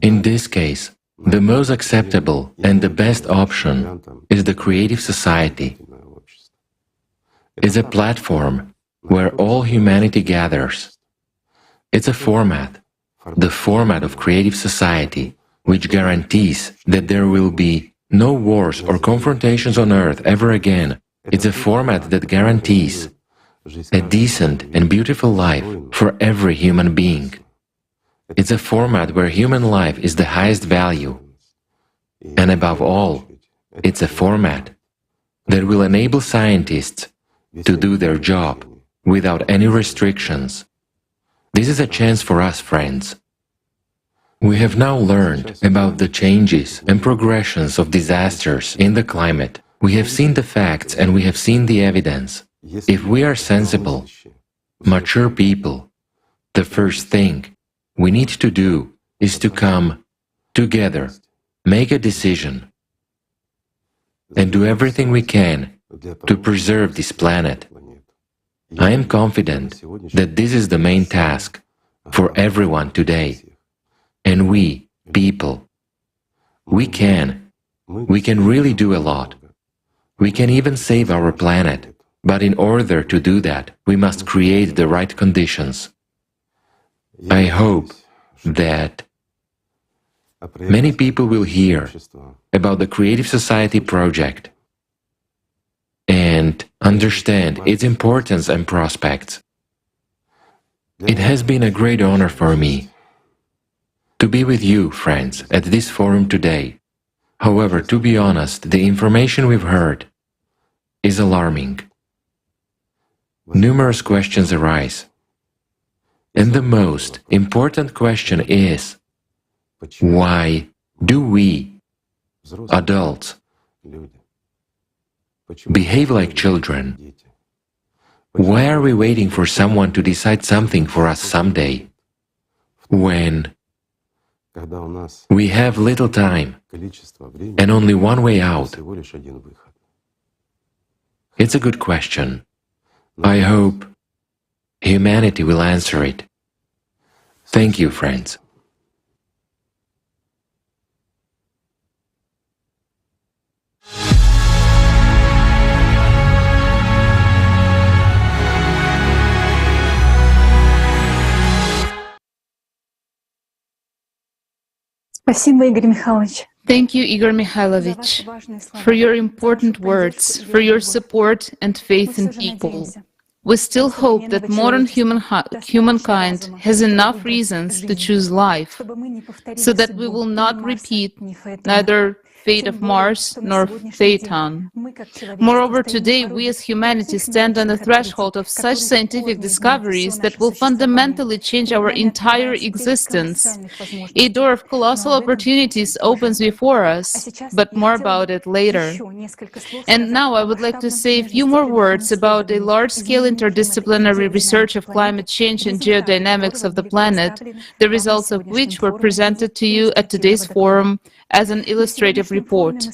In this case, the most acceptable and the best option is the creative society. It's a platform where all humanity gathers. It's a format, the format of creative society, which guarantees that there will be no wars or confrontations on Earth ever again. It's a format that guarantees a decent and beautiful life for every human being. It's a format where human life is the highest value. And above all, it's a format that will enable scientists to do their job without any restrictions. This is a chance for us, friends. We have now learned about the changes and progressions of disasters in the climate. We have seen the facts and we have seen the evidence. If we are sensible, mature people, the first thing we need to do is to come together, make a decision, and do everything we can to preserve this planet. I am confident that this is the main task for everyone today. And we, people, we can really do a lot. We can even save our planet. But in order to do that, we must create the right conditions. I hope that many people will hear about the Creative Society project and understand its importance and prospects. It has been a great honor for me to be with you, friends, at this forum today. However, to be honest, the information we've heard is alarming. Numerous questions arise. And the most important question is, why do we, adults, behave like children? Why are we waiting for someone to decide something for us someday, when we have little time and only one way out? It's a good question. I hope humanity will answer it. Thank you, friends. Thank you, Igor Mikhailovich, for your important words, for your support and faith in people. We still hope that modern humankind has enough reasons to choose life, so that we will not repeat neither fate of Mars nor Phaeton. Moreover, today we as humanity stand on the threshold of such scientific discoveries that will fundamentally change our entire existence. A door of colossal opportunities opens before us, but more about it later. And now I would like to say a few more words about a large-scale interdisciplinary research of climate change and geodynamics of the planet, the results of which were presented to you at today's forum as an illustrative report.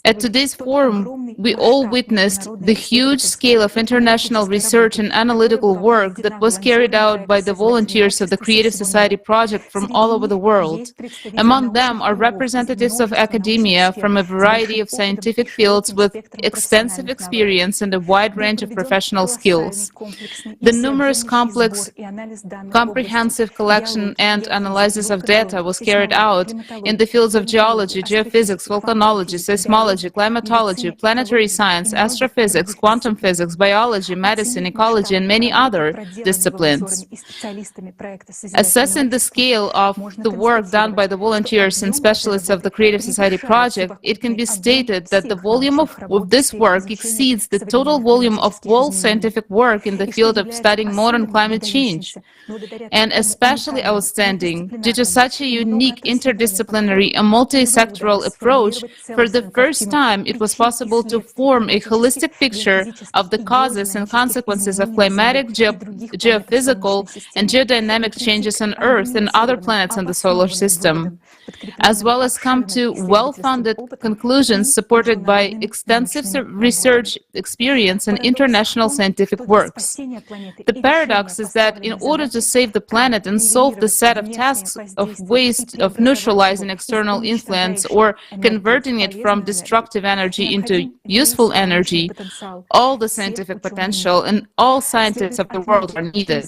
At today's forum, we all witnessed the huge scale of international research and analytical work that was carried out by the volunteers of the Creative Society project from all over the world. Among them are representatives of academia from a variety of scientific fields with extensive experience and a wide range of professional skills. The numerous complex, comprehensive collection and analysis of data was carried out in the fields of geology, geophysics, volcanology, seismology, climatology, planetary science, astrophysics, quantum physics, biology, medicine, ecology, and many other disciplines. Assessing the scale of the work done by the volunteers and specialists of the Creative Society project, it can be stated that the volume of this work exceeds the total volume of all scientific work in the field of studying modern climate change. And especially outstanding, due to such a unique interdisciplinary and multi-sectoral approach, for the first time it was possible to form a holistic picture of the causes and consequences of climatic, geophysical, and geodynamic changes on Earth and other planets in the solar system, as well as come to well-founded conclusions supported by extensive research experience and international scientific works. The paradox is that in order to save the planet and solve the set of tasks of waste of neutralizing external influence or converting it from destructive energy into useful energy, all the scientific potential and all scientists of the world are needed.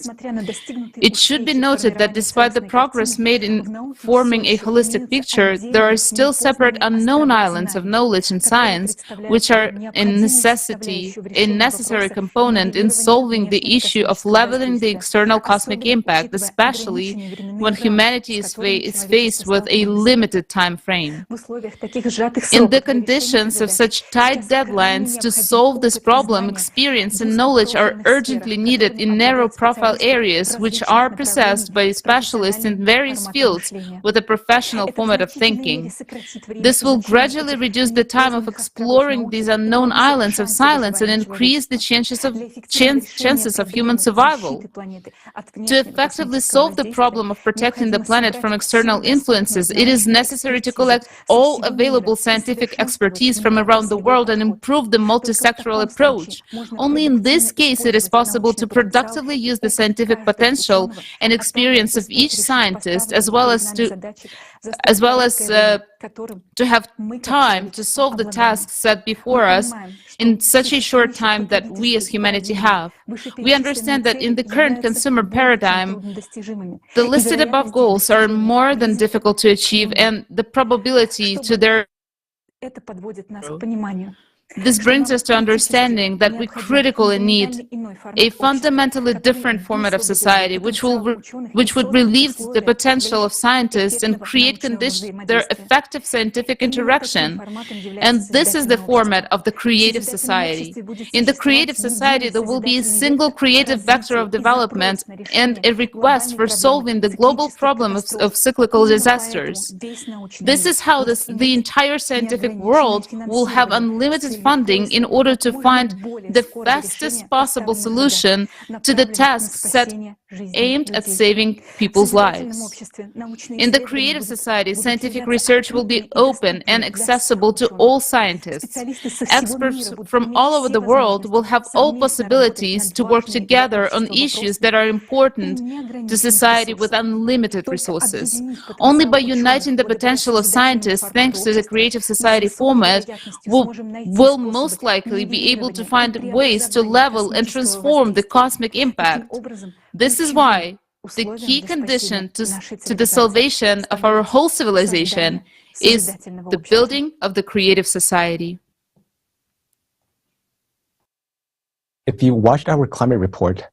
It should be noted that despite the progress made in forming a holistic picture, there are still separate unknown islands of knowledge and science, which are a necessary component in solving the issue of leveling the external cosmic impact, especially when humanity is faced with a limited time frame. In the conditions of such tight deadlines, to solve this problem, experience and knowledge are urgently needed in narrow-profile areas which are possessed by specialists in various fields with a professional format of thinking. This will gradually reduce the time of exploring these unknown islands of silence and increase the chances of human survival. To effectively solve the problem of protecting the planet from external influences, it is necessary to collect all available scientific expertise from around the world and improve the multi-sectoral approach. Only in this case it is possible to productively use the scientific potential and experience of each scientist, as well as to have time to solve the tasks set before us in such a short time that we as humanity have. We understand that in the current consumer paradigm, the listed above goals are more than difficult to achieve, and the probability to their This brings us to understanding that we critically need a fundamentally different format of society which would relieve the potential of scientists and create conditions for their effective scientific interaction. And this is the format of the creative society. In the creative society, there will be a single creative vector of development and a request for solving the global problem of cyclical disasters. This is how the entire scientific world will have unlimited funding in order to find the fastest possible solution to the tasks set aimed at saving people's lives. In the creative society, scientific research will be open and accessible to all scientists. Experts from all over the world will have all possibilities to work together on issues that are important to society with unlimited resources. Only by uniting the potential of scientists, thanks to the creative society format, will most likely be able to find ways to level and transform the cosmic impact. This is why the key condition to the salvation of our whole civilization is the building of the creative society. If you watched our climate report,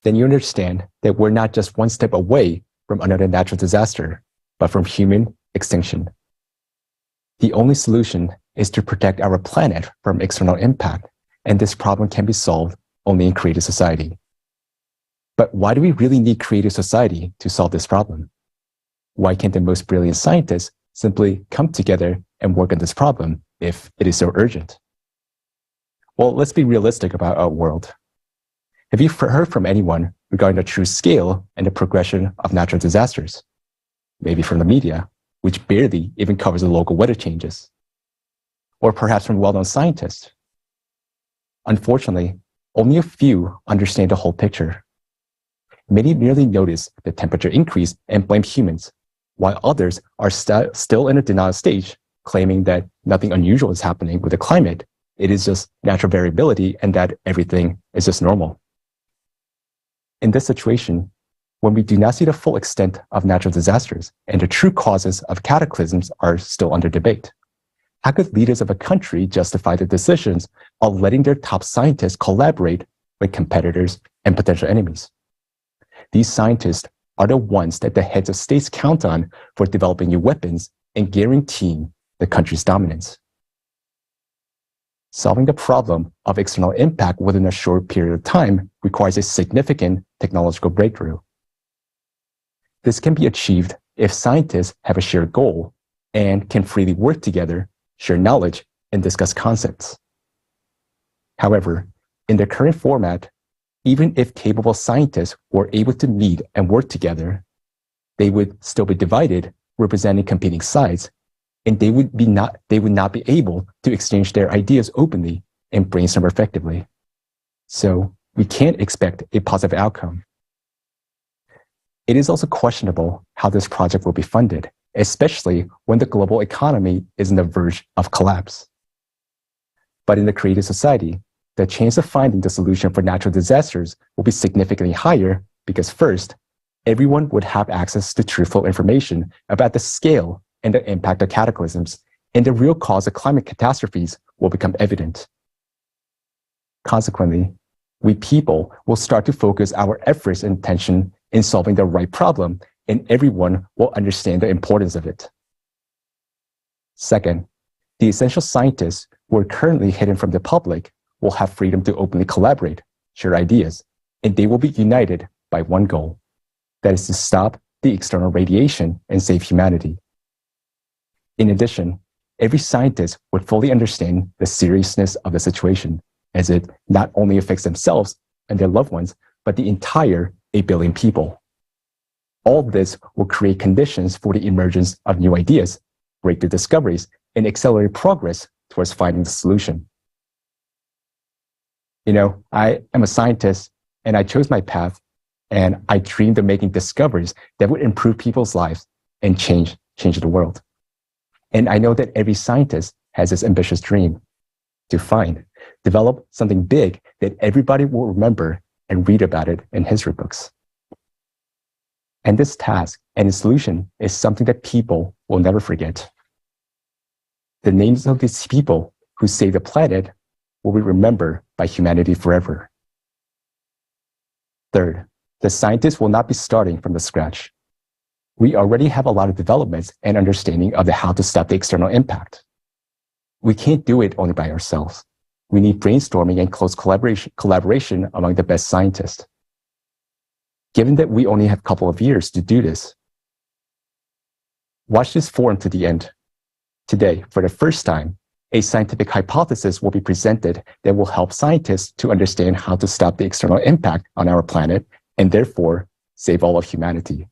then you understand that we're not just one step away from another natural disaster, but from human extinction. The only solution is to protect our planet from external impact, and this problem can be solved only in creative society. But why do we really need creative society to solve this problem? Why can't the most brilliant scientists simply come together and work on this problem if it is so urgent? Well, let's be realistic about our world. Have you heard from anyone regarding the true scale and the progression of natural disasters? Maybe from the media, which barely even covers the local weather changes. Or perhaps from well-known scientists. Unfortunately, only a few understand the whole picture. Many merely notice the temperature increase and blame humans, while others are still in a denial stage, claiming that nothing unusual is happening with the climate. It is just natural variability and that everything is just normal. In this situation, when we do not see the full extent of natural disasters and the true causes of cataclysms are still under debate, how could leaders of a country justify the decisions of letting their top scientists collaborate with competitors and potential enemies? These scientists are the ones that the heads of states count on for developing new weapons and guaranteeing the country's dominance. Solving the problem of external impact within a short period of time requires a significant technological breakthrough. This can be achieved if scientists have a shared goal and can freely work together, share knowledge, and discuss concepts. However, in the current format, even if capable scientists were able to meet and work together, they would still be divided, representing competing sides, and they would not be able to exchange their ideas openly and brainstorm effectively. So we can't expect a positive outcome. It is also questionable how this project will be funded, especially when the global economy is on the verge of collapse. But in the creative society, the chance of finding the solution for natural disasters will be significantly higher because first, everyone would have access to truthful information about the scale and the impact of cataclysms, and the real cause of climate catastrophes will become evident. Consequently, we people will start to focus our efforts and attention in solving the right problem, and everyone will understand the importance of it. Second, the essential scientists who are currently hidden from the public will have freedom to openly collaborate, share ideas, and they will be united by one goal, that is to stop the external radiation and save humanity. In addition, every scientist would fully understand the seriousness of the situation, as it not only affects themselves and their loved ones, but the entire 8 billion people. All this will create conditions for the emergence of new ideas, breakthrough discoveries, and accelerate progress towards finding the solution. You know, I am a scientist and I chose my path and I dreamed of making discoveries that would improve people's lives and change the world. And I know that every scientist has this ambitious dream to develop something big that everybody will remember and read about it in history books. And this task and its solution is something that people will never forget. The names of these people who saved the planet will be remembered by humanity forever. Third, the scientists will not be starting from the scratch. We already have a lot of developments and understanding of how to stop the external impact. We can't do it only by ourselves. We need brainstorming and close collaboration among the best scientists. Given that we only have a couple of years to do this, watch this forum to the end. Today, for the first time, a scientific hypothesis will be presented that will help scientists to understand how to stop the external impact on our planet and therefore save all of humanity.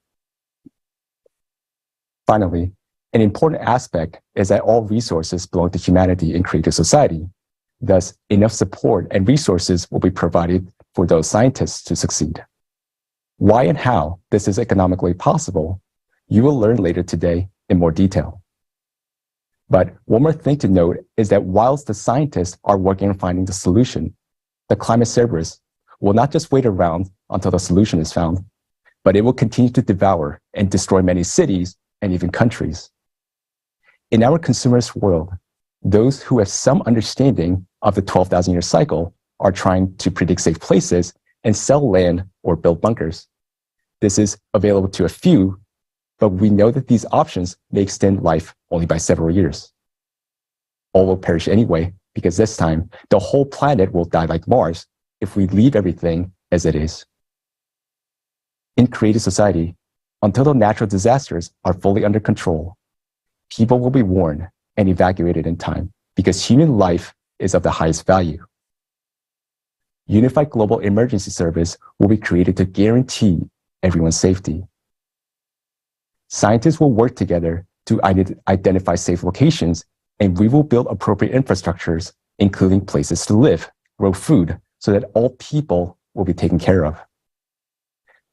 Finally, an important aspect is that all resources belong to humanity in creative society. Thus, enough support and resources will be provided for those scientists to succeed. Why and how this is economically possible, you will learn later today in more detail. But one more thing to note is that whilst the scientists are working on finding the solution, the climate cerberus will not just wait around until the solution is found, but it will continue to devour and destroy many cities and even countries. In our consumerist world, those who have some understanding of the 12,000-year cycle are trying to predict safe places and sell land or build bunkers. This is available to a few, but we know that these options may extend life only by several years. All will perish anyway, because this time, the whole planet will die like Mars if we leave everything as it is. In creative society, until the natural disasters are fully under control, people will be warned and evacuated in time because human life is of the highest value. Unified Global Emergency Service will be created to guarantee everyone's safety. Scientists will work together to identify safe locations, and we will build appropriate infrastructures, including places to live, grow food, so that all people will be taken care of.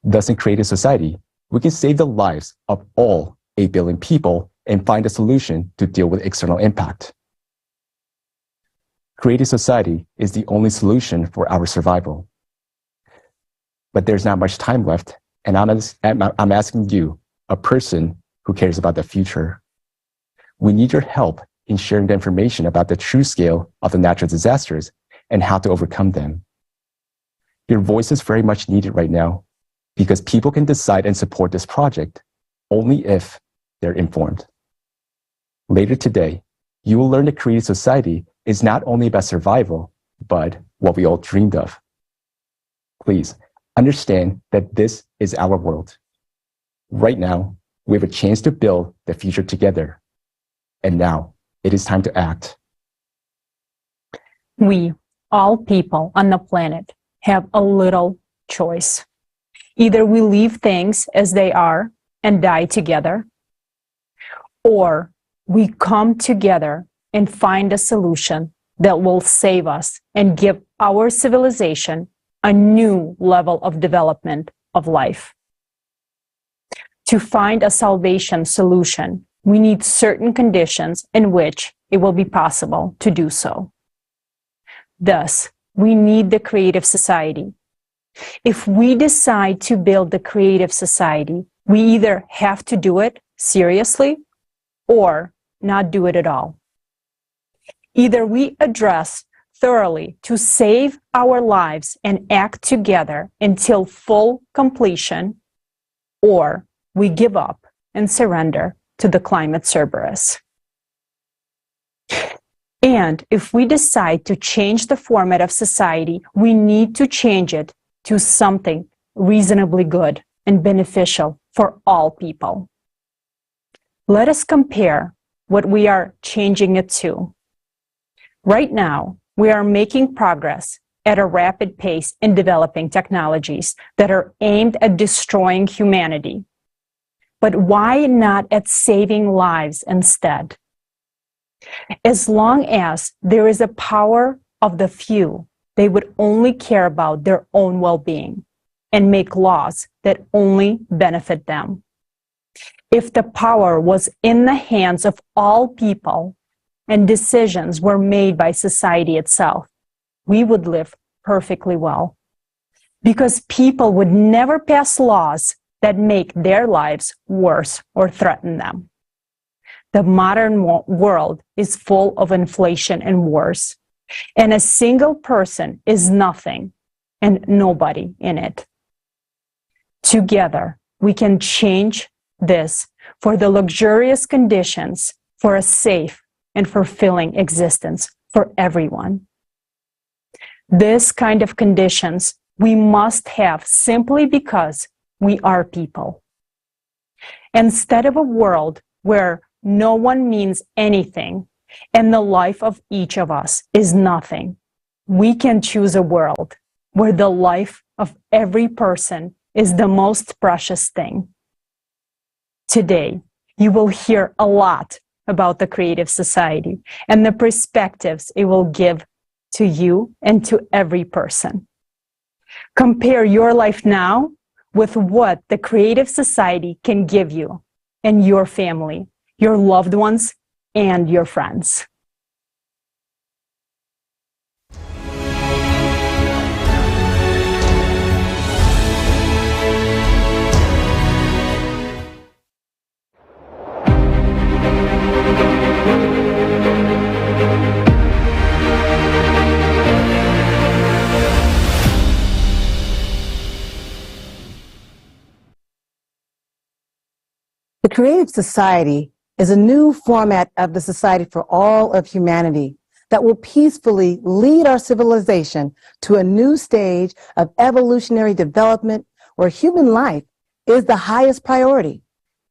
Thus, in creative society, we can save the lives of all 8 billion people and find a solution to deal with external impact. Creative society is the only solution for our survival. But there's not much time left, and I'm asking you, a person who cares about the future. We need your help in sharing the information about the true scale of the natural disasters and how to overcome them. Your voice is very much needed right now because people can decide and support this project only if they're informed. Later today, you will learn that creative society is not only about survival, but what we all dreamed of. Please understand that this is our world. Right now, we have a chance to build the future together. And now, it is time to act. We, all people on the planet, have a little choice. Either we leave things as they are and die together, or we come together and find a solution that will save us and give our civilization a new level of development of life. To find a salvation solution, we need certain conditions in which it will be possible to do so. Thus, we need the creative society. If we decide to build the creative society, we either have to do it seriously or not do it at all. Either we address thoroughly to save our lives and act together until full completion, or we give up and surrender to the climate cerberus. And if we decide to change the format of society, we need to change it to something reasonably good and beneficial for all people. Let us compare what we are changing it to. Right now, we are making progress at a rapid pace in developing technologies that are aimed at destroying humanity. But why not at saving lives instead? As long as there is a power of the few, they would only care about their own well-being and make laws that only benefit them. If the power was in the hands of all people and decisions were made by society itself, we would live perfectly well. Because people would never pass laws that make their lives worse or threaten them. The modern world is full of inflation and wars, and a single person is nothing and nobody in it. Together, we can change this for the luxurious conditions for a safe and fulfilling existence for everyone. This kind of conditions we must have simply because we are people. Instead of a world where no one means anything and the life of each of us is nothing, we can choose a world where the life of every person is the most precious thing. Today, you will hear a lot about the creative society and the perspectives it will give to you and to every person. Compare your life now with what the creative society can give you and your family, your loved ones, and your friends. The creative society is a new format of the Society for All of Humanity that will peacefully lead our civilization to a new stage of evolutionary development where human life is the highest priority.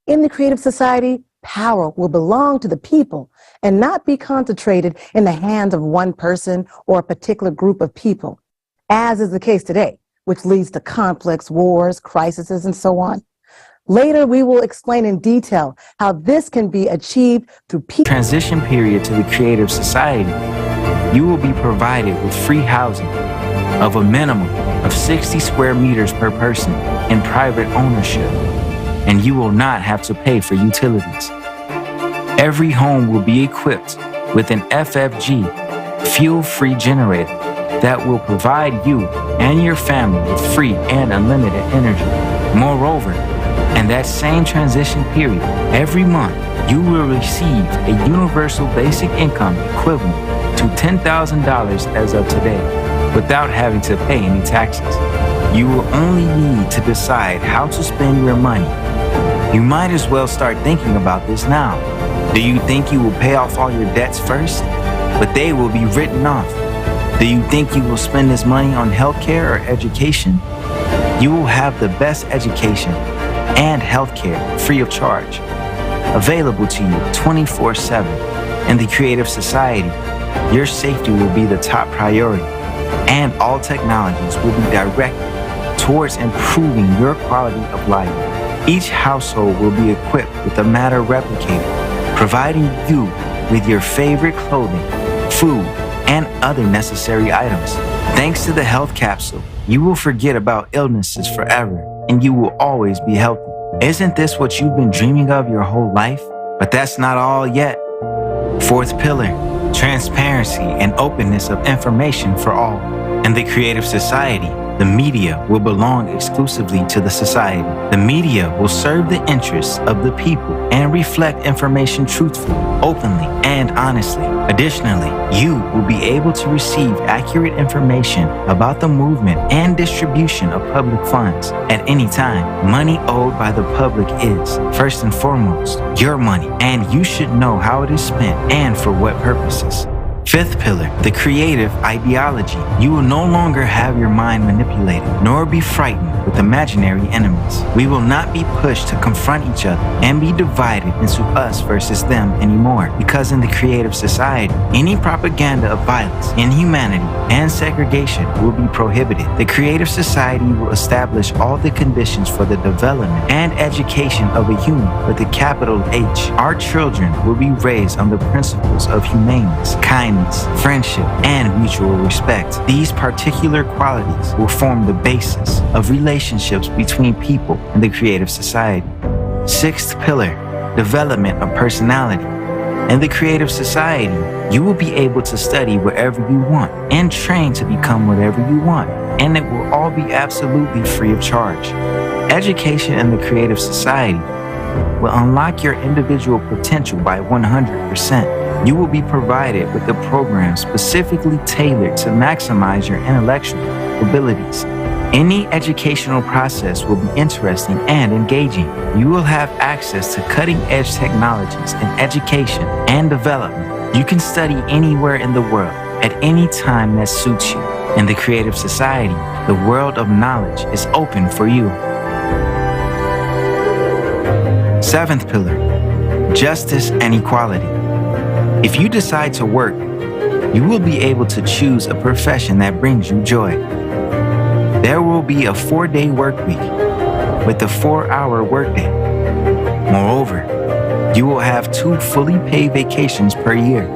In the Creative Society, power will belong to the people and not be concentrated in the hands of one person or a particular group of people, as is the case today, which leads to conflicts, wars, crises, and so on. Later, we will explain in detail how this can be achieved through transition period to the Creative Society. You will be provided with free housing of a minimum of 60 square meters per person in private ownership, and you will not have to pay for utilities. Every home will be equipped with an FFG, fuel-free generator that will provide you and your family with free and unlimited energy. Moreover, in that same transition period, every month, you will receive a universal basic income equivalent to $10,000 as of today, without having to pay any taxes. You will only need to decide how to spend your money. You might as well start thinking about this now. Do you think you will pay off all your debts first? But they will be written off. Do you think you will spend this money on healthcare or education? You will have the best education and healthcare free of charge, available to you 24/7. In the Creative Society, your safety will be the top priority, and all technologies will be directed towards improving your quality of life. Each household will be equipped with a matter replicator, providing you with your favorite clothing, food, and other necessary items. Thanks to the health capsule, you will forget about illnesses forever, and you will always be healthy. Isn't this what you've been dreaming of your whole life? But that's not all yet. Fourth pillar, transparency and openness of information for all. In the Creative Society, the media will belong exclusively to the society. The media will serve the interests of the people and reflect information truthfully, openly, and honestly. Additionally, you will be able to receive accurate information about the movement and distribution of public funds at any time. Money owed by the public is, first and foremost, your money, and you should know how it is spent and for what purposes. Fifth pillar, the creative ideology. You will no longer have your mind manipulated, nor be frightened with imaginary enemies. We will not be pushed to confront each other and be divided into us versus them anymore, because in the Creative Society, any propaganda of violence, inhumanity, and segregation will be prohibited. The Creative Society will establish all the conditions for the development and education of a human with a capital H. Our children will be raised on the principles of humaneness, kindness, friendship, and mutual respect. These particular qualities will form the basis of relationships between people in the Creative Society. Sixth pillar, development of personality. In the Creative Society, you will be able to study wherever you want and train to become whatever you want, and it will all be absolutely free of charge. Education in the Creative Society will unlock your individual potential by 100%. You will be provided with a program specifically tailored to maximize your intellectual abilities. Any educational process will be interesting and engaging. You will have access to cutting-edge technologies in education and development. You can study anywhere in the world at any time that suits you. In the Creative Society, the world of knowledge is open for you. Seventh pillar, justice and equality. If you decide to work, you will be able to choose a profession that brings you joy. There will be a 4-day work week with a 4-hour workday. Moreover, you will have 2 fully paid vacations per year.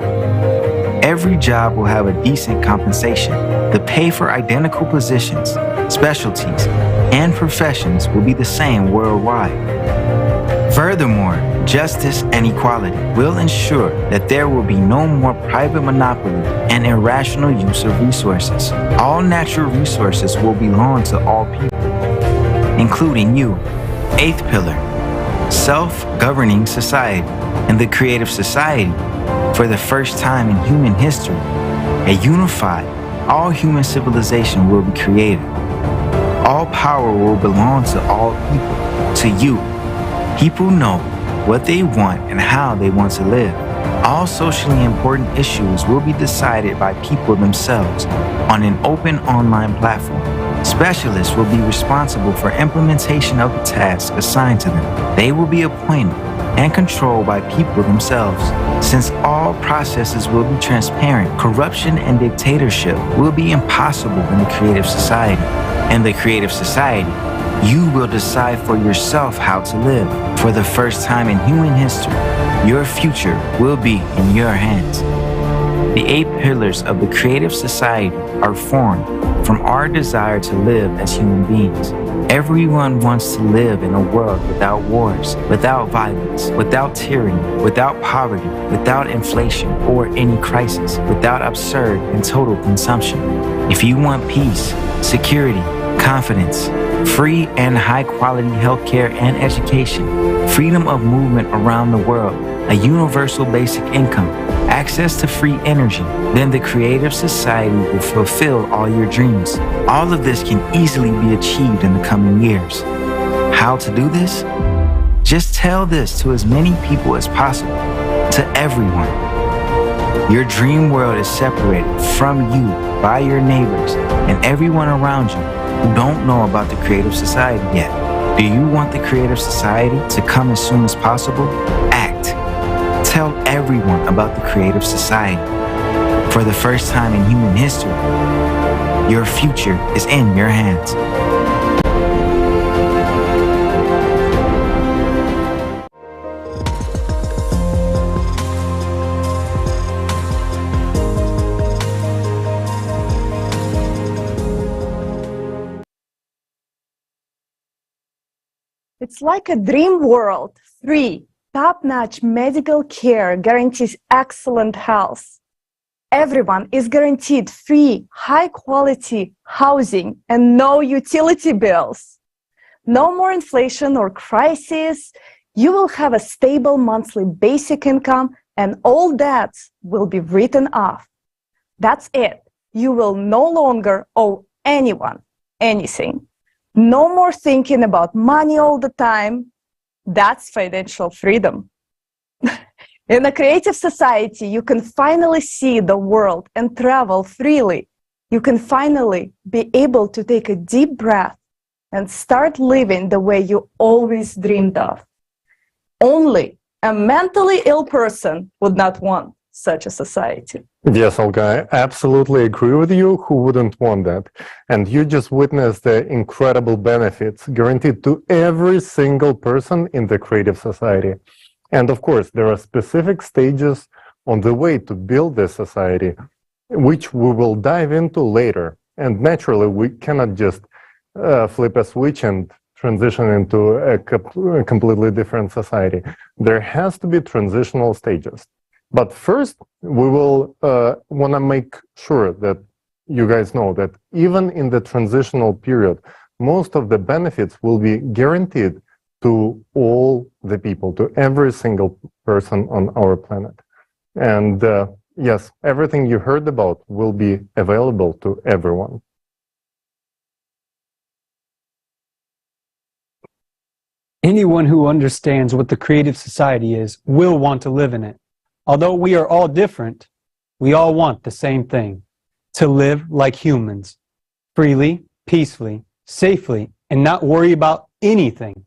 Every job will have a decent compensation. The pay for identical positions, specialties, and professions will be the same worldwide. Furthermore, justice and equality will ensure that there will be no more private monopoly and irrational use of resources. All natural resources will belong to all people, including you. Eighth pillar, self-governing society. In the Creative Society, for the first time in human history, a unified, all-human civilization will be created. All power will belong to all people, to you. People know what they want, and how they want to live. All socially important issues will be decided by people themselves on an open online platform. Specialists will be responsible for implementation of the tasks assigned to them. They will be appointed and controlled by people themselves. Since all processes will be transparent, corruption and dictatorship will be impossible in the creative society. In the creative society, you will decide for yourself how to live. For the first time in human history, your future will be in your hands. The 8 pillars of the creative society are formed from our desire to live as human beings. Everyone wants to live in a world without wars, without violence, without tyranny, without poverty, without inflation or any crisis, without absurd and total consumption. If you want peace, security, confidence, free and high-quality healthcare and education, freedom of movement around the world, a universal basic income, access to free energy, then the creative society will fulfill all your dreams. All of this can easily be achieved in the coming years. How to do this? Just tell this to as many people as possible, to everyone. Your dream world is separated from you by your neighbors and everyone around you who don't know about the creative society yet. Do you want the creative society to come as soon as possible? Act. Tell everyone about the creative society. For the first time in human history, your future is in your hands. It's like a dream world. 3. Top-notch medical care guarantees excellent health. Everyone is guaranteed free, high-quality housing and no utility bills. No more inflation or crisis. You will have a stable monthly basic income and all debts will be written off. That's it. You will no longer owe anyone anything. No more thinking about money all the time. That's financial freedom. In a creative society, you can finally see the world and travel freely. You can finally be able to take a deep breath and start living the way you always dreamed of. Only a mentally ill person would not want such a society. Yes, Olga, I absolutely agree with you. Who wouldn't want that? And you just witnessed the incredible benefits guaranteed to every single person in the creative society. And of course, there are specific stages on the way to build this society, which we will dive into later. And naturally, we cannot just flip a switch and transition into a completely different society. There has to be transitional stages. But first, we will want to make sure that you guys know that even in the transitional period, most of the benefits will be guaranteed to all the people, to every single person on our planet. And yes, everything you heard about will be available to everyone. Anyone who understands what the creative society is will want to live in it. Although we are all different, we all want the same thing: to live like humans, freely, peacefully, safely, and not worry about anything.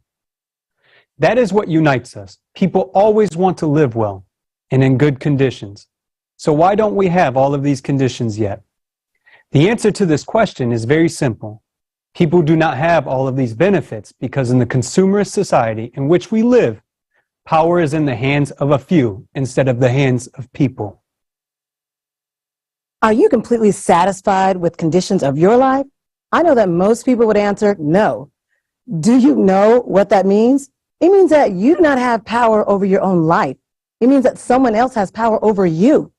That is what unites us. People always want to live well and in good conditions. So why don't we have all of these conditions yet? The answer to this question is very simple. People do not have all of these benefits because in the consumerist society in which we live, power is in the hands of a few instead of the hands of people. Are you completely satisfied with conditions of your life? I know that most people would answer no. Do you know what that means? It means that you do not have power over your own life. It means that someone else has power over you.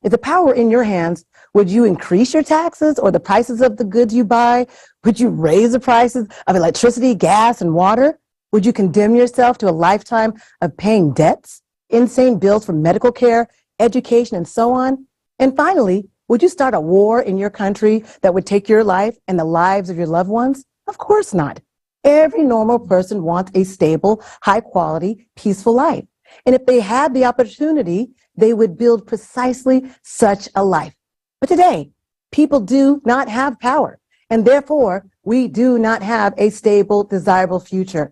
If the power were in your hands, would you increase your taxes or the prices of the goods you buy? Would you raise the prices of electricity, gas, and water? Would you condemn yourself to a lifetime of paying debts, insane bills for medical care, education, and so on? And finally, would you start a war in your country that would take your life and the lives of your loved ones? Of course not. Every normal person wants a stable, high quality, peaceful life. And if they had the opportunity, they would build precisely such a life. But today, people do not have power, and therefore we do not have a stable, desirable future.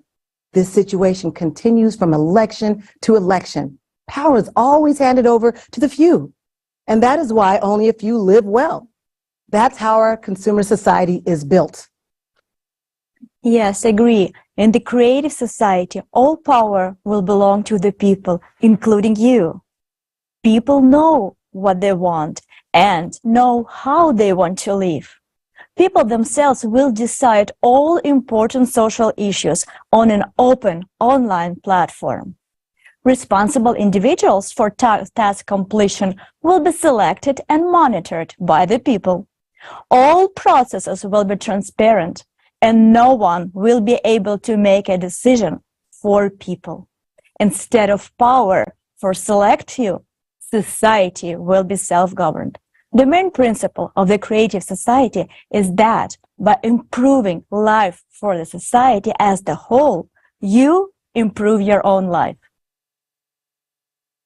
This situation continues from election to election. Power is always handed over to the few, and that is why only a few live well. That's how our consumer society is built. Yes, agree. In the creative society, all power will belong to the people, including you. People know what they want and know how they want to live. People themselves will decide all important social issues on an open online platform. Responsible individuals for task completion will be selected and monitored by the people. All processes will be transparent, and no one will be able to make a decision for people. Instead of power for select few, society will be self-governed. The main principle of the creative society is that by improving life for the society as the whole, you improve your own life.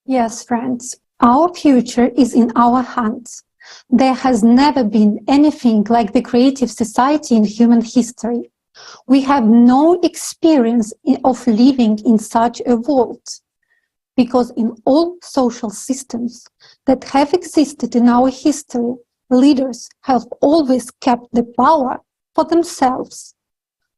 Yes, friends, our future is in our hands. There has never been anything like the creative society in human history. We have no experience of living in such a world, because in all social systems that have existed in our history, leaders have always kept the power for themselves,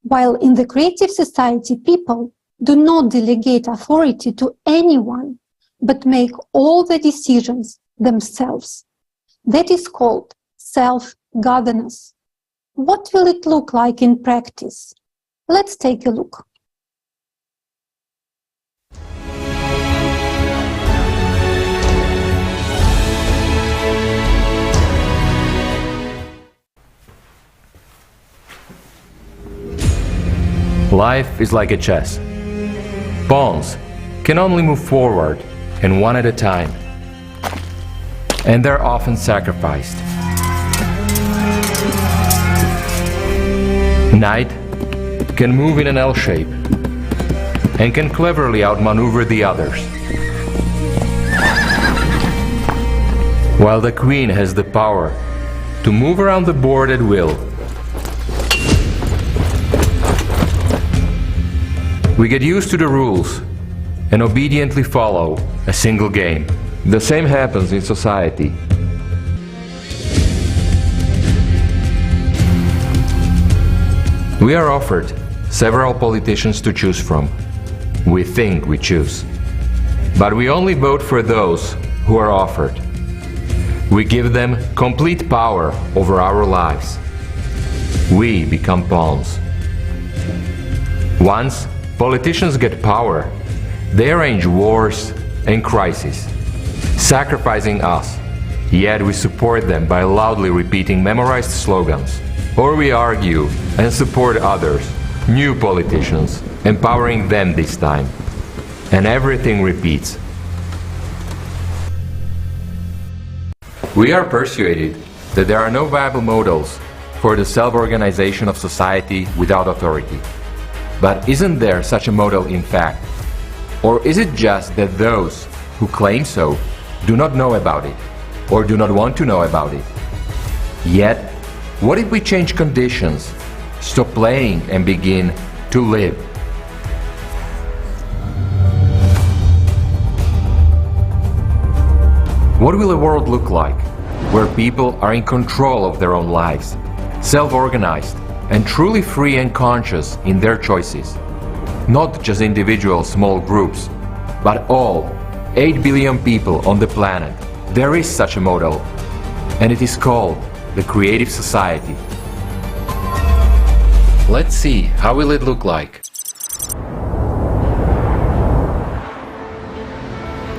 while in the creative society, people do not delegate authority to anyone, but make all the decisions themselves. That is called self-governance. What will it look like in practice? Let's take a look. Life is like a chess. Pawns can only move forward, and one at a time. And they're often sacrificed. Knight can move in an L shape and can cleverly outmaneuver the others. While the queen has the power to move around the board at will. We get used to the rules and obediently follow a single game. The same happens in society. We are offered several politicians to choose from. We think we choose. But we only vote for those who are offered. We give them complete power over our lives. We become pawns. Once politicians get power, they arrange wars and crises, sacrificing us, yet we support them by loudly repeating memorized slogans. Or we argue and support others, new politicians, empowering them this time. And everything repeats. We are persuaded that there are no viable models for the self-organization of society without authority. But isn't there such a model in fact? Or is it just that those who claim so do not know about it, or do not want to know about it? Yet, what if we change conditions, stop playing and begin to live? What will a world look like where people are in control of their own lives, self-organized, and truly free and conscious in their choices? Not just individual small groups, but all 8 billion people on the planet. There is such a model, and it is called the creative society. Let's see, how will it look like?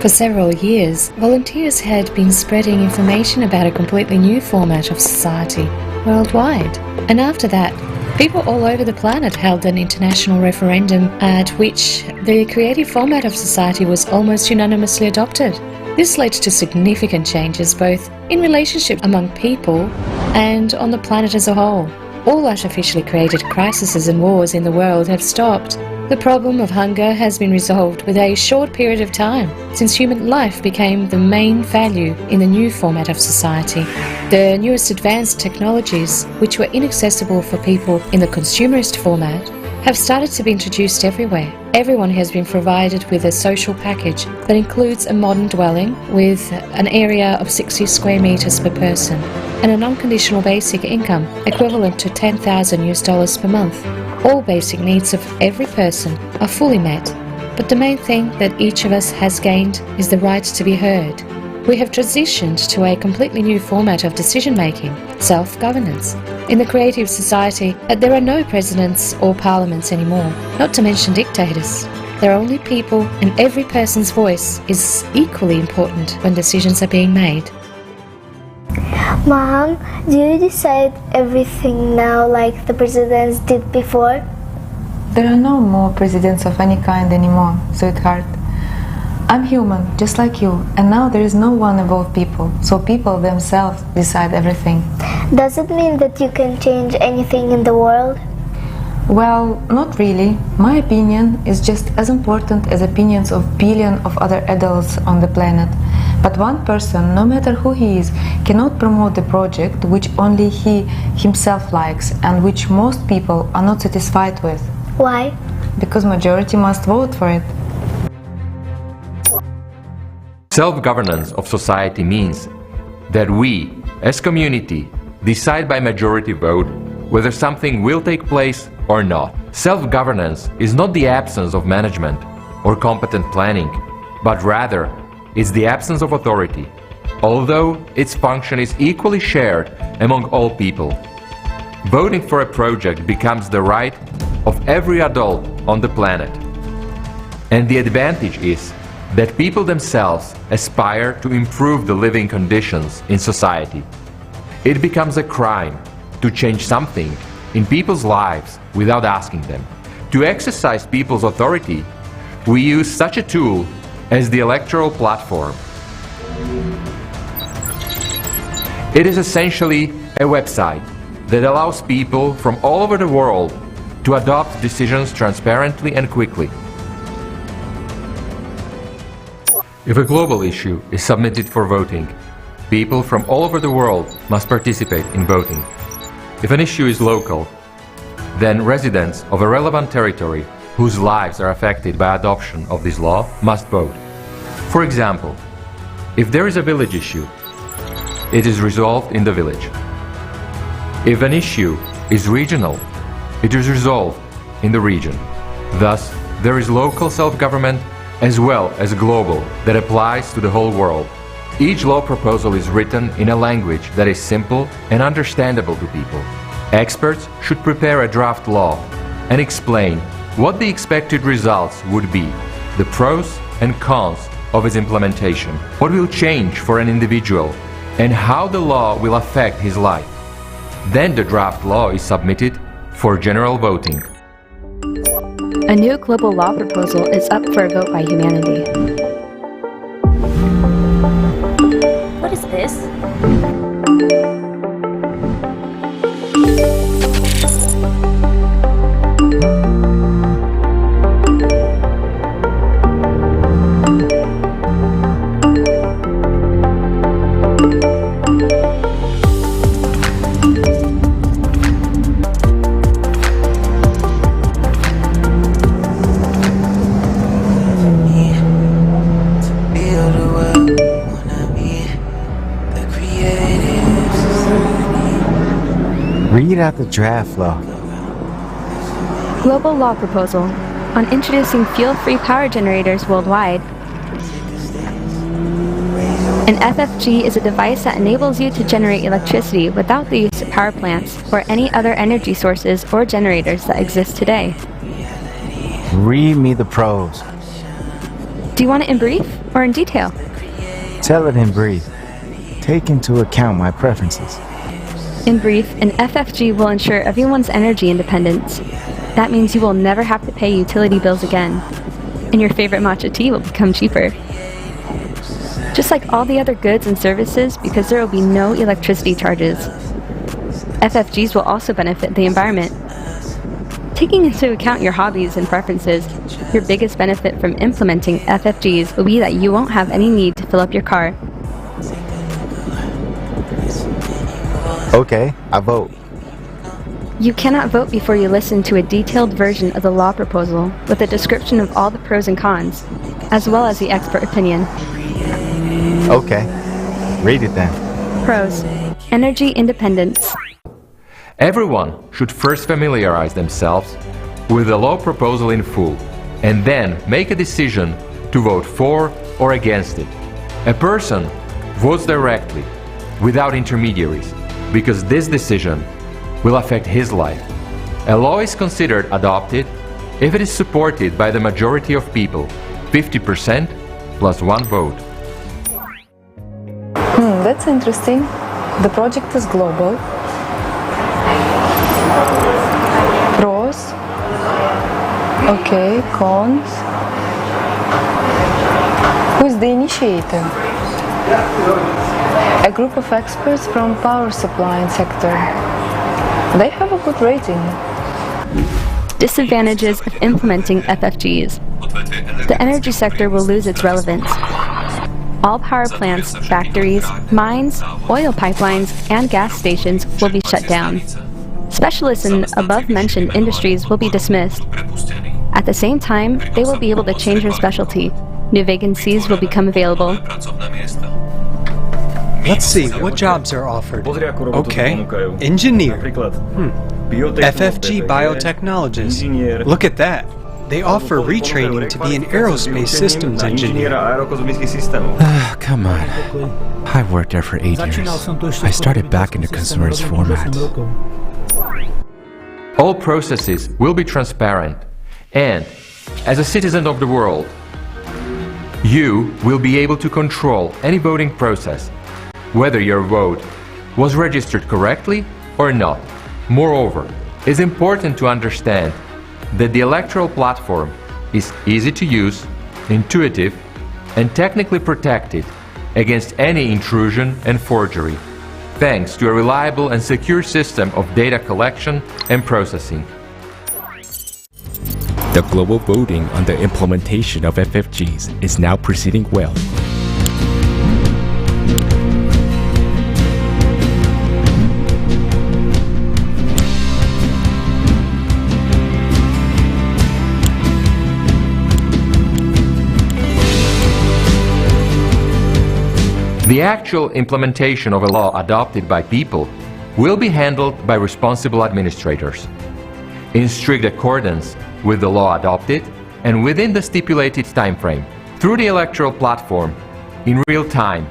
For several years, volunteers had been spreading information about a completely new format of society worldwide. And after that, people all over the planet held an international referendum at which the creative format of society was almost unanimously adopted. This led to significant changes both in relationship among people and on the planet as a whole. All artificially created crises and wars in the world have stopped. The problem of hunger has been resolved with a short period of time, since human life became the main value in the new format of society. The newest advanced technologies, which were inaccessible for people in the consumerist format, have started to be introduced everywhere. Everyone has been provided with a social package that includes a modern dwelling with an area of 60 square meters per person and an unconditional basic income equivalent to $10,000 per month. All basic needs of every person are fully met, but the main thing that each of us has gained is the right to be heard. We have transitioned to a completely new format of decision-making, self-governance. In the creative society, there are no presidents or parliaments anymore, not to mention dictators. There are only people, and every person's voice is equally important when decisions are being made. Mom, do you decide everything now like the presidents did before? There are no more presidents of any kind anymore, sweetheart. I'm human, just like you, and now there is no one above people, so people themselves decide everything. Does it mean that you can change anything in the world? Well, not really. My opinion is just as important as opinions of billions of other adults on the planet. But one person, no matter who he is, cannot promote the project which only he himself likes and which most people are not satisfied with. Why? Because majority must vote for it. Self-governance of society means that we, as community, decide by majority vote whether something will take place or not. Self-governance is not the absence of management or competent planning, but rather it's the absence of authority, although its function is equally shared among all people. Voting for a project becomes the right of every adult on the planet. And the advantage is that people themselves aspire to improve the living conditions in society. It becomes a crime to change something in people's lives without asking them. To exercise people's authority, we use such a tool as the electoral platform. It is essentially a website that allows people from all over the world to adopt decisions transparently and quickly. If a global issue is submitted for voting, people from all over the world must participate in voting. If an issue is local, then residents of a relevant territory whose lives are affected by adoption of this law must vote. For example, if there is a village issue, it is resolved in the village. If an issue is regional, it is resolved in the region. Thus, there is local self-government as well as global that applies to the whole world. Each law proposal is written in a language that is simple and understandable to people. Experts should prepare a draft law and explain what the expected results would be, the pros and cons of its implementation, what will change for an individual, and how the law will affect his life. Then the draft law is submitted for general voting. A new global law proposal is up for a vote by humanity. What is this? Read out the draft law. Global law proposal on introducing fuel-free power generators worldwide. An FFG is a device that enables you to generate electricity without the use of power plants or any other energy sources or generators that exist today. Read me the pros. Do you want it in brief or in detail? Tell it in brief. Take into account my preferences. In brief, an FFG will ensure everyone's energy independence. That means you will never have to pay utility bills again, and your favorite matcha tea will become cheaper. Just like all the other goods and services, because there will be no electricity charges. FFGs will also benefit the environment. Taking into account your hobbies and preferences, your biggest benefit from implementing FFGs will be that you won't have any need to fill up your car. Okay, I vote. You cannot vote before you listen to a detailed version of the law proposal with a description of all the pros and cons, as well as the expert opinion. Okay, read it then. Pros: energy independence. Everyone should first familiarize themselves with the law proposal in full, and then make a decision to vote for or against it. A person votes directly, without intermediaries, because this decision will affect his life. A law is considered adopted if it is supported by the majority of people, 50% plus one vote. That's interesting. The project is global. Pros. Okay, cons. Who is the initiator? A group of experts from power supply sector. They have a good rating. Disadvantages of implementing FFGs. The energy sector will lose its relevance. All power plants, factories, mines, oil pipelines, and gas stations will be shut down. Specialists in above-mentioned industries will be dismissed. At the same time, they will be able to change their specialty. New vacancies will become available. Let's see, what jobs are offered? Okay, engineer. FFG biotechnologist. Look at that. They offer retraining to be an aerospace systems engineer. Come on. I've worked there for 8 years. I started back in the consumerist format. All processes will be transparent, and as a citizen of the world, you will be able to control any voting process, whether your vote was registered correctly or not. Moreover, it's important to understand that the electoral platform is easy to use, intuitive, and technically protected against any intrusion and forgery, thanks to a reliable and secure system of data collection and processing. The global voting on the implementation of FFGs is now proceeding well. The actual implementation of a law adopted by people will be handled by responsible administrators, in strict accordance with the law adopted and within the stipulated time frame. Through the electoral platform, in real time,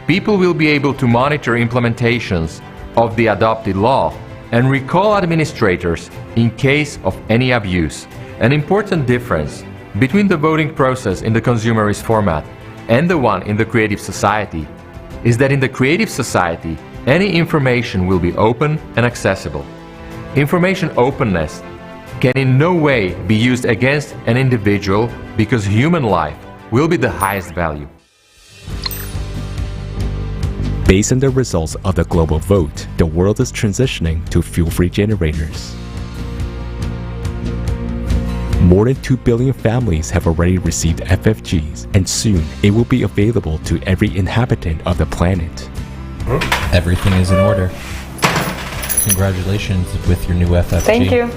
people will be able to monitor implementations of the adopted law and recall administrators in case of any abuse. An important difference between the voting process in the consumerist format and the one in the creative society is that in the creative society, any information will be open and accessible. Information openness can in no way be used against an individual because human life will be the highest value. Based on the results of the global vote, the world is transitioning to fuel-free generators. More than 2 billion families have already received FFGs, and soon it will be available to every inhabitant of the planet. Everything is in order. Congratulations with your new FFG. Thank you.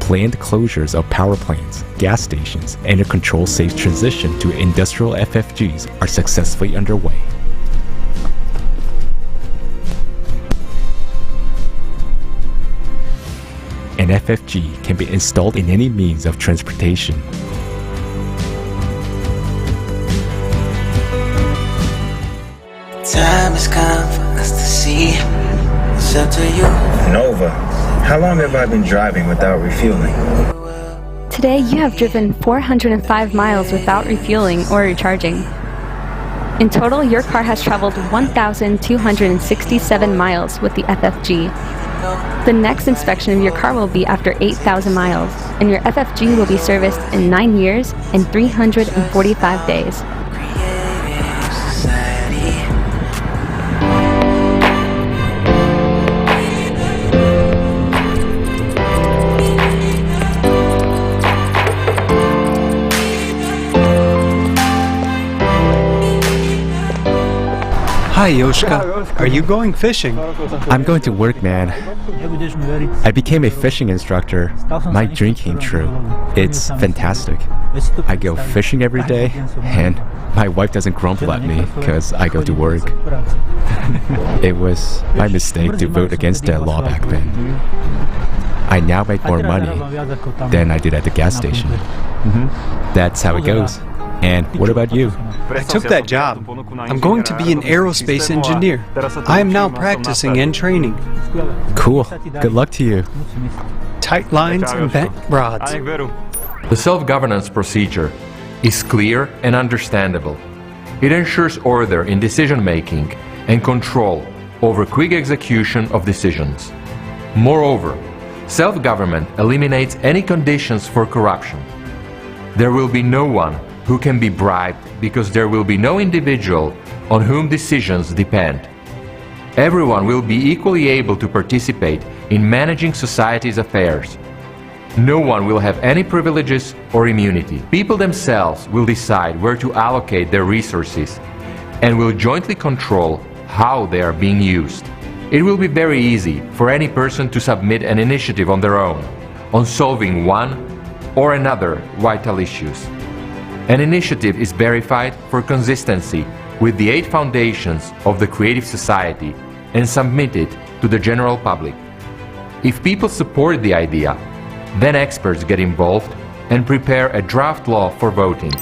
Planned closures of power plants, gas stations, and a control-safe transition to industrial FFGs are successfully underway. An FFG can be installed in any means of transportation. Time has come for us to see. It's up to you. Nova, how long have I been driving without refueling? Today you have driven 405 miles without refueling or recharging. In total, your car has traveled 1,267 miles with the FFG. The next inspection of your car will be after 8,000 miles, and your FFG will be serviced in 9 years and 345 days. Hi, Yoshka. Are you going fishing? I'm going to work, man. I became a fishing instructor. My dream came true. It's fantastic. I go fishing every day, and my wife doesn't grumble at me because I go to work. It was my mistake to vote against that law back then. I now make more money than I did at the gas station. That's how it goes. And what about you? I took that job. I'm going to be an aerospace engineer. I am now practicing and training. Cool. Good luck to you. Tight lines and bent rods. The self-governance procedure is clear and understandable. It ensures order in decision-making and control over quick execution of decisions. Moreover, self-government eliminates any conditions for corruption. There will be no one who can be bribed because there will be no individual on whom decisions depend. Everyone will be equally able to participate in managing society's affairs. No one will have any privileges or immunity. People themselves will decide where to allocate their resources and will jointly control how they are being used. It will be very easy for any person to submit an initiative on their own on solving one or another vital issues. An initiative is verified for consistency with the 8 foundations of the creative society and submitted to the general public. If people support the idea, then experts get involved and prepare a draft law for voting.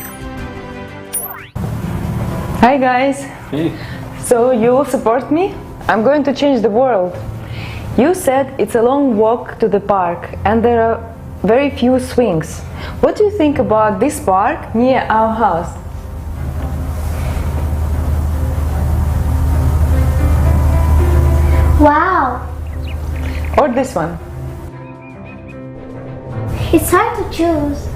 Hi guys! Hey. So you will support me? I'm going to change the world. You said it's a long walk to the park and there are very few swings. What do you think about this park near our house? Wow! Or this one? It's hard to choose.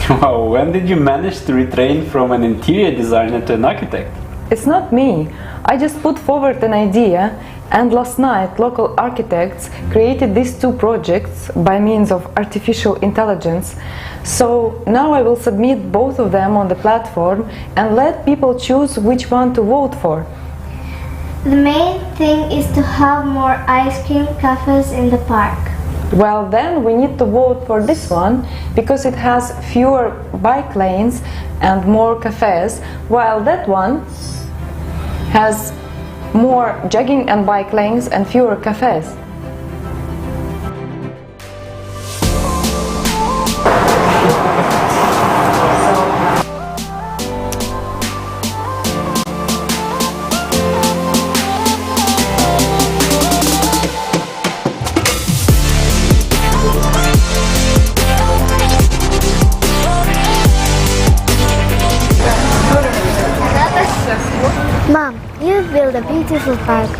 Wow, when did you manage to retrain from an interior designer to an architect? It's not me. I just put forward an idea, and last night local architects created these 2 projects by means of artificial intelligence. So now I will submit both of them on the platform and let people choose which one to vote for. The main thing is to have more ice cream cafes in the park. Well, then we need to vote for this one because it has fewer bike lanes and more cafes, while that one has more jogging and bike lanes and fewer cafes. Mom, you built a beautiful park,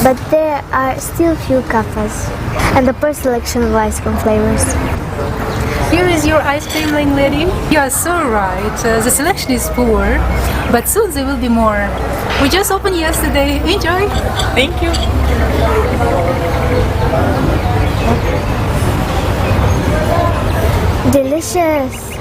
but there are still few cafes and a poor selection of ice cream flavors. Here is your ice cream lane, lady. You are so right. The selection is poor, but soon there will be more. We just opened yesterday. Enjoy. Thank you. Delicious.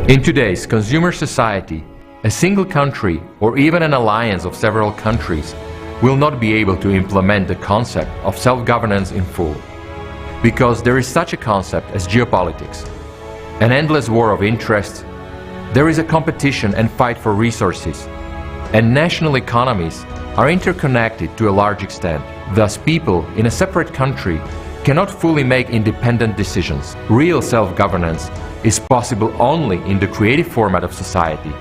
In today's consumer society, a single country or even an alliance of several countries will not be able to implement the concept of self-governance in full, because there is such a concept as geopolitics, an endless war of interests. There is a competition and fight for resources, and national economies are interconnected to a large extent. Thus, people in a separate country cannot fully make independent decisions. Real self-governance is possible only in the creative format of society,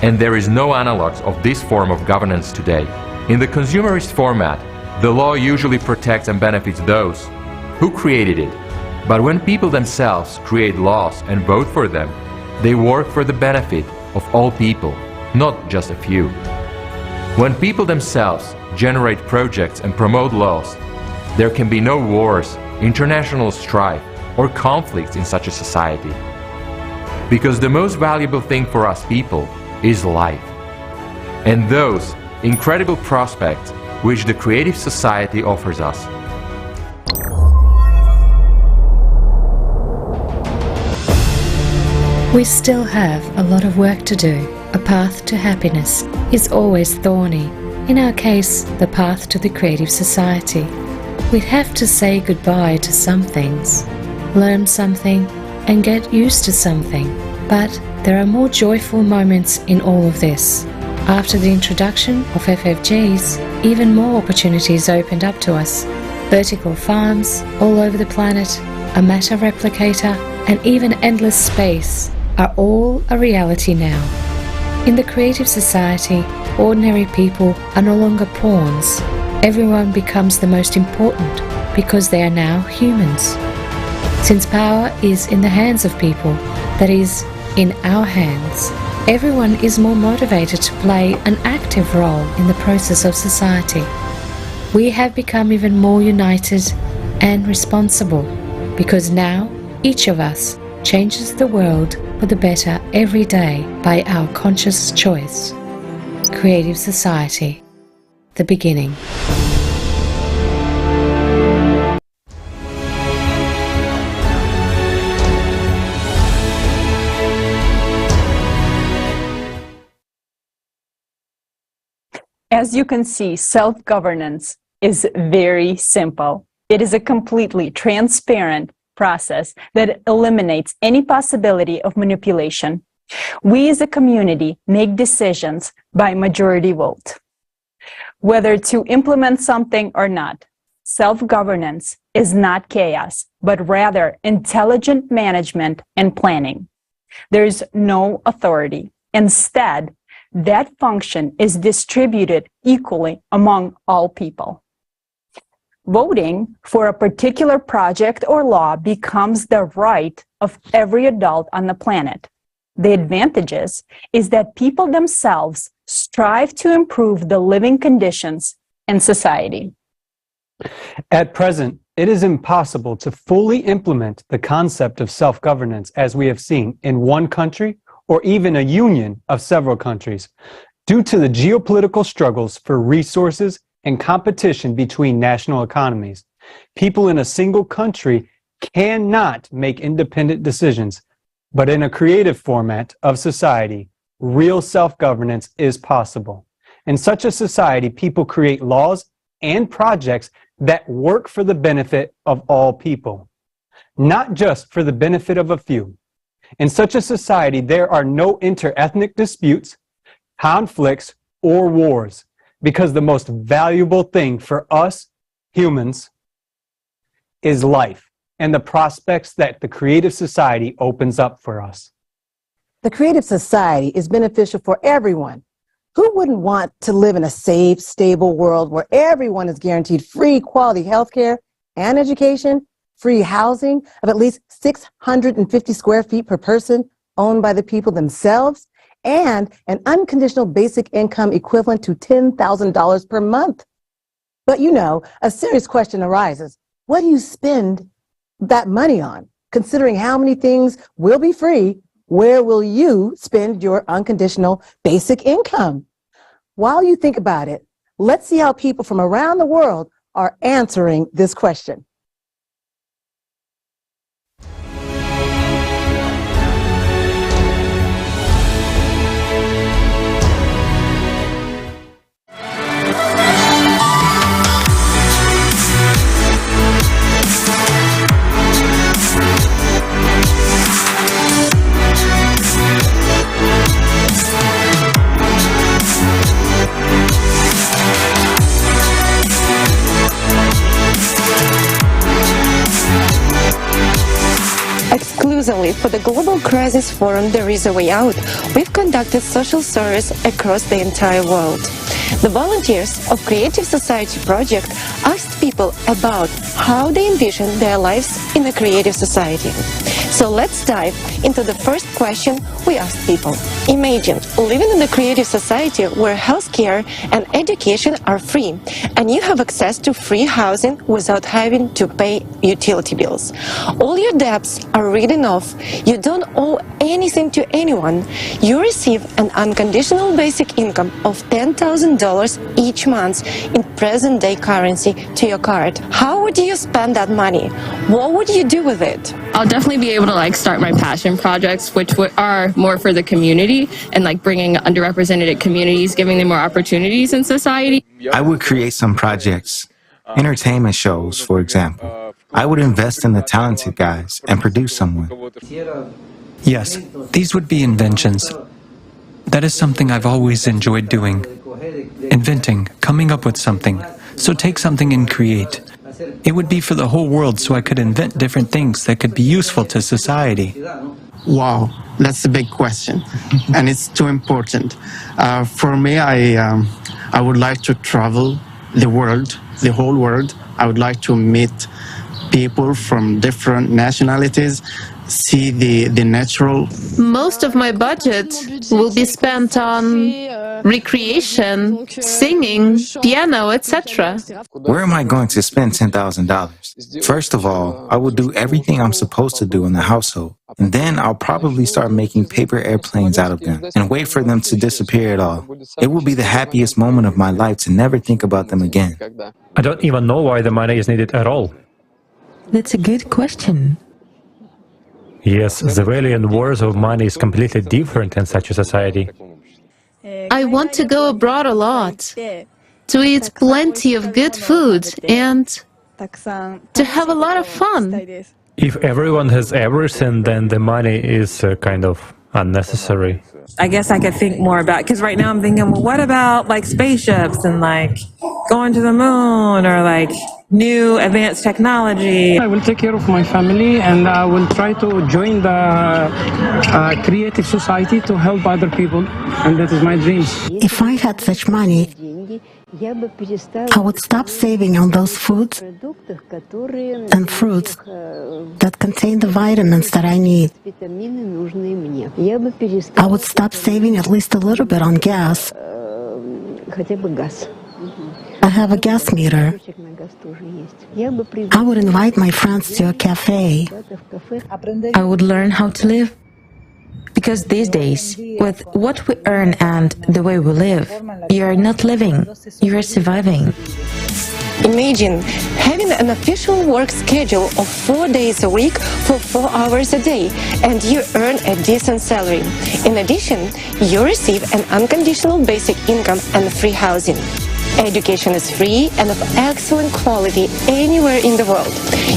and there is no analogues of this form of governance today. In the consumerist format, the law usually protects and benefits those who created it, but when people themselves create laws and vote for them, they work for the benefit of all people, not just a few. When people themselves generate projects and promote laws, there can be no wars, international strife, or conflicts in such a society. Because the most valuable thing for us people is life, and those incredible prospects which the creative society offers us. We still have a lot of work to do. A path to happiness is always thorny. In our case, the path to the creative society. We'd have to say goodbye to some things, learn something, and get used to something. But there are more joyful moments in all of this. After the introduction of FFGs, even more opportunities opened up to us. Vertical farms all over the planet, a matter replicator, and even endless space are all a reality now. In the creative society, ordinary people are no longer pawns. Everyone becomes the most important because they are now humans. Since power is in the hands of people, that is, in our hands, everyone is more motivated to play an active role in the process of society. We have become even more united and responsible because now each of us changes the world for the better every day by our conscious choice. Creative Society, the beginning. As you can see, self-governance is very simple. It is a completely transparent process that eliminates any possibility of manipulation. We as a community make decisions by majority vote. Whether to implement something or not, self-governance is not chaos, but rather intelligent management and planning. There is no authority. Instead, that function is distributed equally among all people. Voting for a particular project or law becomes the right of every adult on the planet. The advantages is that people themselves strive to improve the living conditions in society. At present, it is impossible to fully implement the concept of self-governance as we have seen in one country or even a union of several countries, due to the geopolitical struggles for resources and competition between national economies. People in a single country cannot make independent decisions, but in a creative format of society, real self-governance is possible. In such a society, people create laws and projects that work for the benefit of all people, not just for the benefit of a few. In such a society, there are no inter-ethnic disputes, conflicts, or wars, because the most valuable thing for us humans is life and the prospects that the creative society opens up for us. The creative society is beneficial for everyone. Who wouldn't want to live in a safe, stable world where everyone is guaranteed free, quality health care and education, free housing of at least 650 square feet per person owned by the people themselves, and an unconditional basic income equivalent to $10,000 per month? But you know, a serious question arises. What do you spend that money on? Considering how many things will be free, where will you spend your unconditional basic income? While you think about it, let's see how people from around the world are answering this question. Exclusively for the Global Crisis Forum There Is a Way Out, we've conducted social service across the entire world. The volunteers of Creative Society Project asked people about how they envision their lives in a creative society. So let's dive into the first question we asked people. Imagine living in a creative society where healthcare and education are free, and you have access to free housing without having to pay utility bills. All your debts are written off, you don't owe anything to anyone, you receive an unconditional basic income of $10,000 each month in present-day currency to your card. How would you spend that money? What would you do with it? I'll definitely be able to like start my passion projects, which are more for the community and like bringing underrepresented communities, giving them more opportunities in society. I would create some projects, entertainment shows, for example. I would invest in the talented guys and produce someone. Yes, these would be inventions. That is something I've always enjoyed doing. Inventing, coming up with something. So take something and create. It would be for the whole world, so I could invent different things that could be useful to society. Wow, that's a big question, and it's too important. For me, I would like to travel the world, the whole world. I would like to meet people from different nationalities, see the natural. Most of my budget will be spent on recreation, singing, piano, etc. Where am I going to spend $10,000? First of all, I will do everything I'm supposed to do in the household. And then I'll probably start making paper airplanes out of them and wait for them to disappear at all. It will be the happiest moment of my life to never think about them again. I don't even know why the money is needed at all. That's a good question. Yes, the value and worth of money is completely different in such a society. I want to go abroad a lot, to eat plenty of good food, and to have a lot of fun. If everyone has everything, then the money is kind of unnecessary. I guess I could think more about, because right now I'm thinking, well, what about like spaceships and like going to the moon or like new advanced technology? I will take care of my family and I will try to join the creative society to help other people, and that is my dream. If I had such money, I would stop saving on those foods and fruits that contain the vitamins that I need. I would stop saving at least a little bit on gas. I have a gas meter. I would invite my friends to a cafe. I would learn how to live. Because these days, with what we earn and the way we live, you are not living, you are surviving. Imagine having an official work schedule of 4 days a week for 4 hours a day, and you earn a decent salary. In addition, you receive an unconditional basic income and free housing. Education is free and of excellent quality anywhere in the world.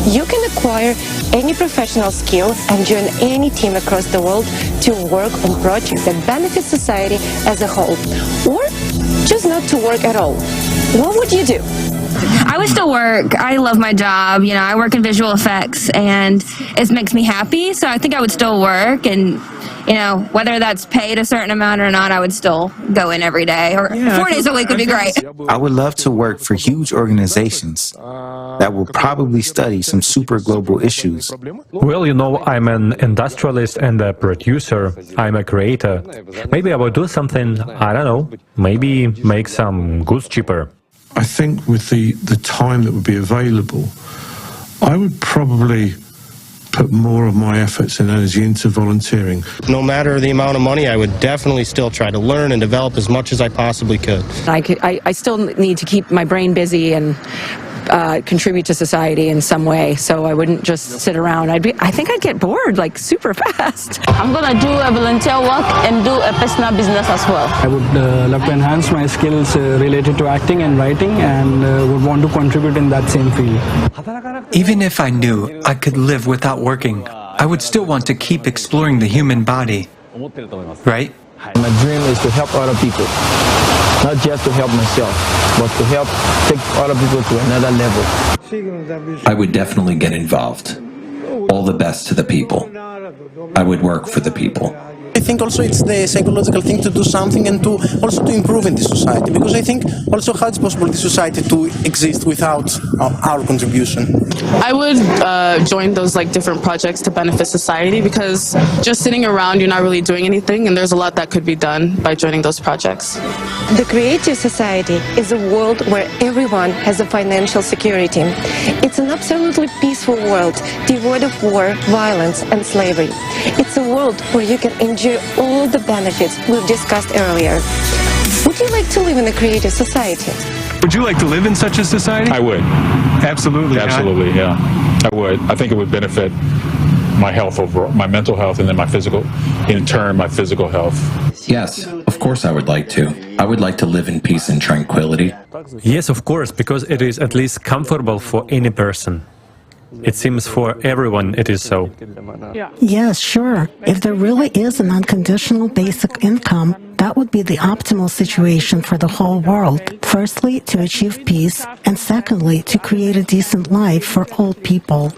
You can acquire any professional skill and join any team across the world to work on projects that benefit society as a whole. Or choose not to work at all. What would you do? I would still work. I love my job. You know, I work in visual effects and it makes me happy. So I think I would still work, and you know, whether that's paid a certain amount or not, I would still go in every day, or 4 days a week would be great. I would love to work for huge organizations that will probably study some super global issues. Well, you know, I'm an industrialist and a producer. I'm a creator. Maybe I would do something, I don't know, maybe make some goods cheaper. I think with the time that would be available, I would probably put more of my efforts and energy into volunteering. No matter the amount of money, I would definitely still try to learn and develop as much as I possibly could. I still need to keep my brain busy and contribute to society in some way, so I wouldn't just sit around. I think I'd get bored like super fast. I'm gonna do a volunteer work and do a personal business as well. I would love to enhance my skills related to acting and writing, and would want to contribute in that same field. Even if I knew I could live without working, I would still want to keep exploring the human body, right? My dream is to help other people, not just to help myself, but to help take other people to another level. I would definitely get involved. All the best to the people. I would work for the people. I think also it's the psychological thing to do something and to also to improve in this society, because I think also how it's possible this society to exist without our contribution. I would join those like different projects to benefit society, because just sitting around you're not really doing anything, and there's a lot that could be done by joining those projects. The creative society is a world where everyone has a financial security. It's an absolutely peaceful world, devoid of war, violence and slavery. It's a world where you can enjoy all the benefits we've discussed earlier. Would you like to live in a creative society? Would you like to live in such a society? I would. Absolutely. Absolutely, yeah. I would. I think it would benefit my health overall, my mental health, and then my physical, in turn, my physical health. Yes, of course I would like to. I would like to live in peace and tranquility. Yes, of course, because it is at least comfortable for any person. It seems for everyone it is so. Yes, sure. If there really is an unconditional basic income, that would be the optimal situation for the whole world. Firstly, to achieve peace, and secondly, to create a decent life for all people.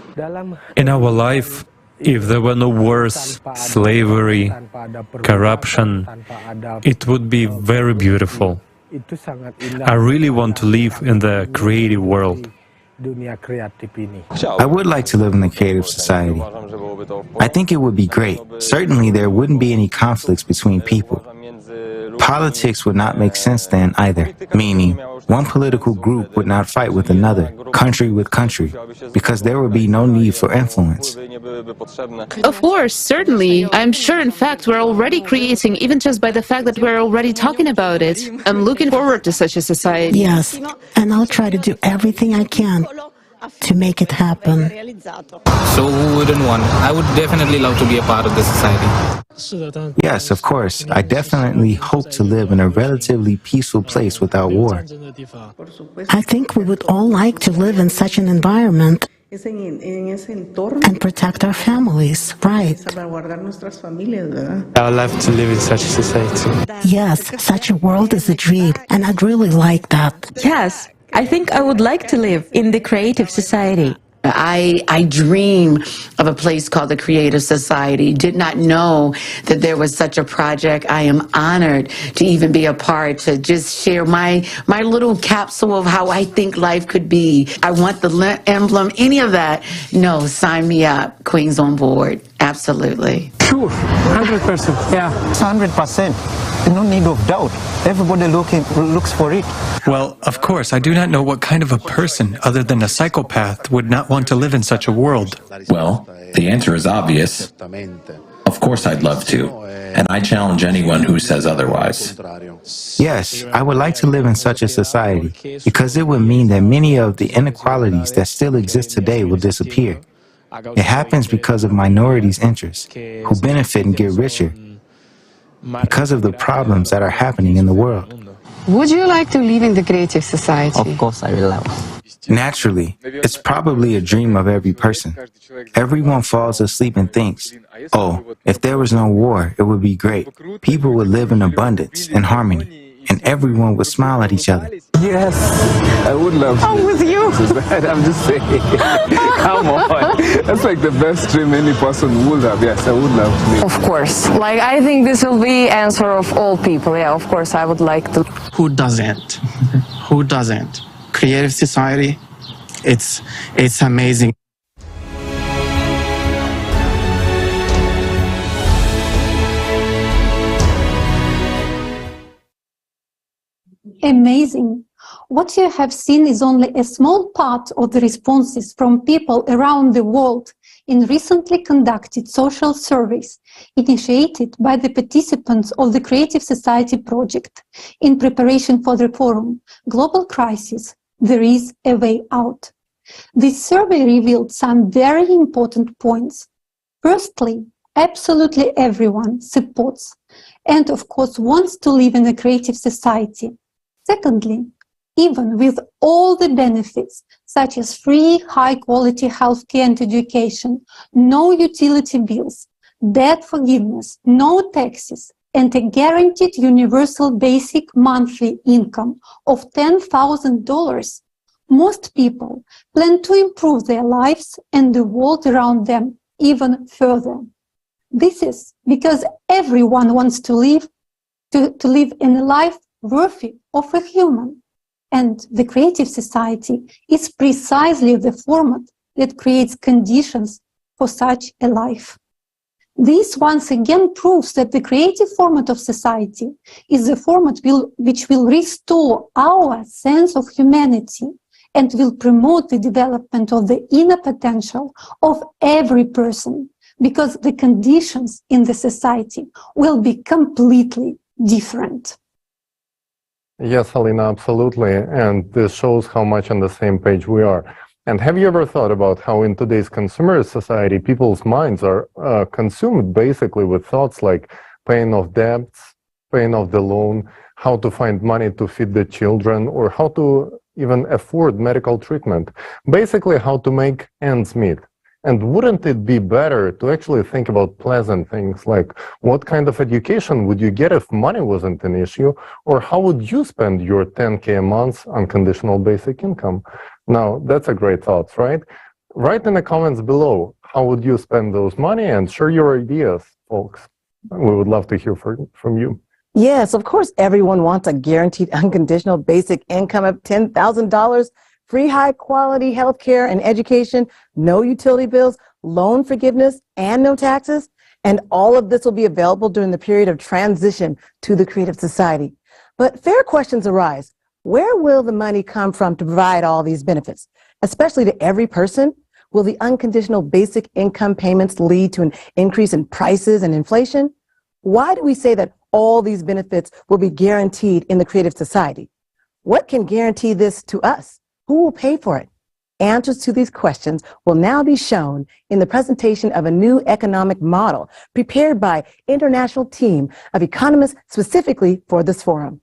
In our life, if there were no wars, slavery, corruption, it would be very beautiful. I really want to live in the creative world. I would like to live in a creative society. I think it would be great. Certainly there wouldn't be any conflicts between people. Politics would not make sense then either, meaning one political group would not fight with another, country with country, because there would be no need for influence. Of course, certainly. I'm sure, in fact, we're already creating, even just by the fact that we're already talking about it. I'm looking forward to such a society. Yes, and I'll try to do everything I can to make it happen. So who wouldn't want? I would definitely love to be a part of the society. Yes, of course. I definitely hope to live in a relatively peaceful place without war. I think we would all like to live in such an environment and protect our families, right? I would love to live in such a society. Yes, such a world is a dream, and I'd really like that. Yes, I think I would like to live in the creative society. I dream of a place called the Creative Society. Did not know that there was such a project. I am honored to even be a part, to just share my little capsule of how I think life could be. I want the emblem, any of that. No, sign me up. Queens on board. Absolutely. Sure, 100%. Yeah. 100%. No need of doubt. Everybody looks for it. Well, of course, I do not know what kind of a person, other than a psychopath, would not want to live in such a world. Well, the answer is obvious. Of course I'd love to, and I challenge anyone who says otherwise. Yes, I would like to live in such a society, because it would mean that many of the inequalities that still exist today will disappear. It happens because of minorities' interests, who benefit and get richer, because of the problems that are happening in the world. Would you like to live in the creative society? Of course I will love. Naturally, it's probably a dream of every person. Everyone falls asleep and thinks, oh, if there was no war, it would be great. People would live in abundance and harmony, and everyone would smile at each other. Yes, I would love to. I'm with you. I'm just saying. Come on. That's like the best dream any person would have. Yes, I would love to live. Of course. Like, I think this will be answer of all people. Yeah, of course, I would like to. Who doesn't? Who doesn't? Creative society, it's amazing. Amazing. What you have seen is only a small part of the responses from people around the world in recently conducted social surveys initiated by the participants of the Creative Society project in preparation for the forum, Global Crisis, There is a Way Out. This survey revealed some very important points. Firstly, absolutely everyone supports and, of course, wants to live in a creative society. Secondly, even with all the benefits, such as free, high-quality healthcare and education, no utility bills, debt forgiveness, no taxes, and a guaranteed universal basic monthly income of $10,000, most people plan to improve their lives and the world around them even further. This is because everyone wants to live in a life worthy of a human. And the Creative Society is precisely the format that creates conditions for such a life. This once again proves that the creative format of society is the format which will restore our sense of humanity and will promote the development of the inner potential of every person, because the conditions in the society will be completely different. Yes, Alina, absolutely. And this shows how much on the same page we are. And have you ever thought about how in today's consumerist society, people's minds are consumed basically with thoughts like paying off debts, paying off the loan, how to find money to feed the children, or how to even afford medical treatment, basically how to make ends meet. And wouldn't it be better to actually think about pleasant things like what kind of education would you get if money wasn't an issue, or how would you spend your 10K a month on conditional basic income? Now, that's a great thought, right? Write in the comments below, how would you spend those money, and share your ideas, folks. We would love to hear from you. Yes, of course, everyone wants a guaranteed unconditional basic income of $10,000, free high-quality health care and education, no utility bills, loan forgiveness, and no taxes. And all of this will be available during the period of transition to the Creative Society. But fair questions arise. Where will the money come from to provide all these benefits, especially to every person? Will the unconditional basic income payments lead to an increase in prices and inflation? Why do we say that all these benefits will be guaranteed in the Creative Society? What can guarantee this to us? Who will pay for it? Answers to these questions will now be shown in the presentation of a new economic model prepared by an international team of economists specifically for this forum.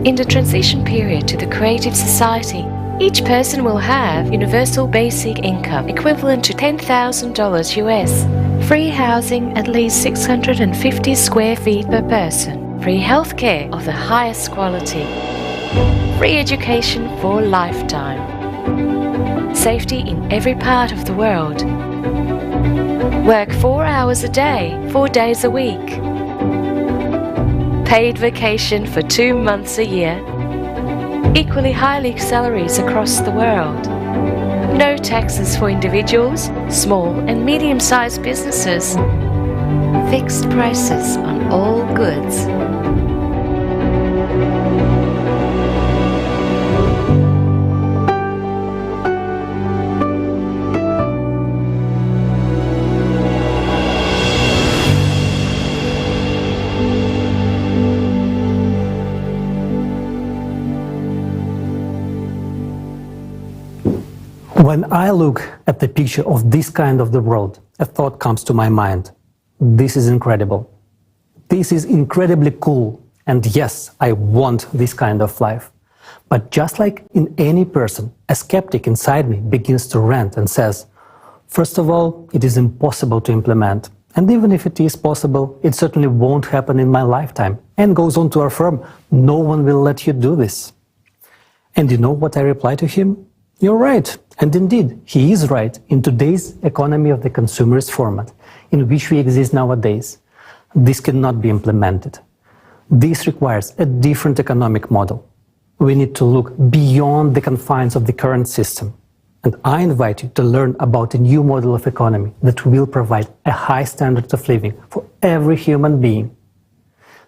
In the transition period to the Creative Society, each person will have universal basic income equivalent to $10,000 US, free housing at least 650 square feet per person, free healthcare of the highest quality, free education for a lifetime, safety in every part of the world, work 4 hours a day, 4 days a week, paid vacation for 2 months a year, equally high salaries across the world, no taxes for individuals, small and medium-sized businesses, fixed prices on all goods. When I look at the picture of this kind of the world, a thought comes to my mind. This is incredible. This is incredibly cool. And yes, I want this kind of life. But just like in any person, a skeptic inside me begins to rant and says, first of all, it is impossible to implement. And even if it is possible, it certainly won't happen in my lifetime. And goes on to affirm, no one will let you do this. And you know what I reply to him? You're right. And indeed, he is right in today's economy of the consumerist format in which we exist nowadays. This cannot be implemented. This requires a different economic model. We need to look beyond the confines of the current system. And I invite you to learn about a new model of economy that will provide a high standard of living for every human being.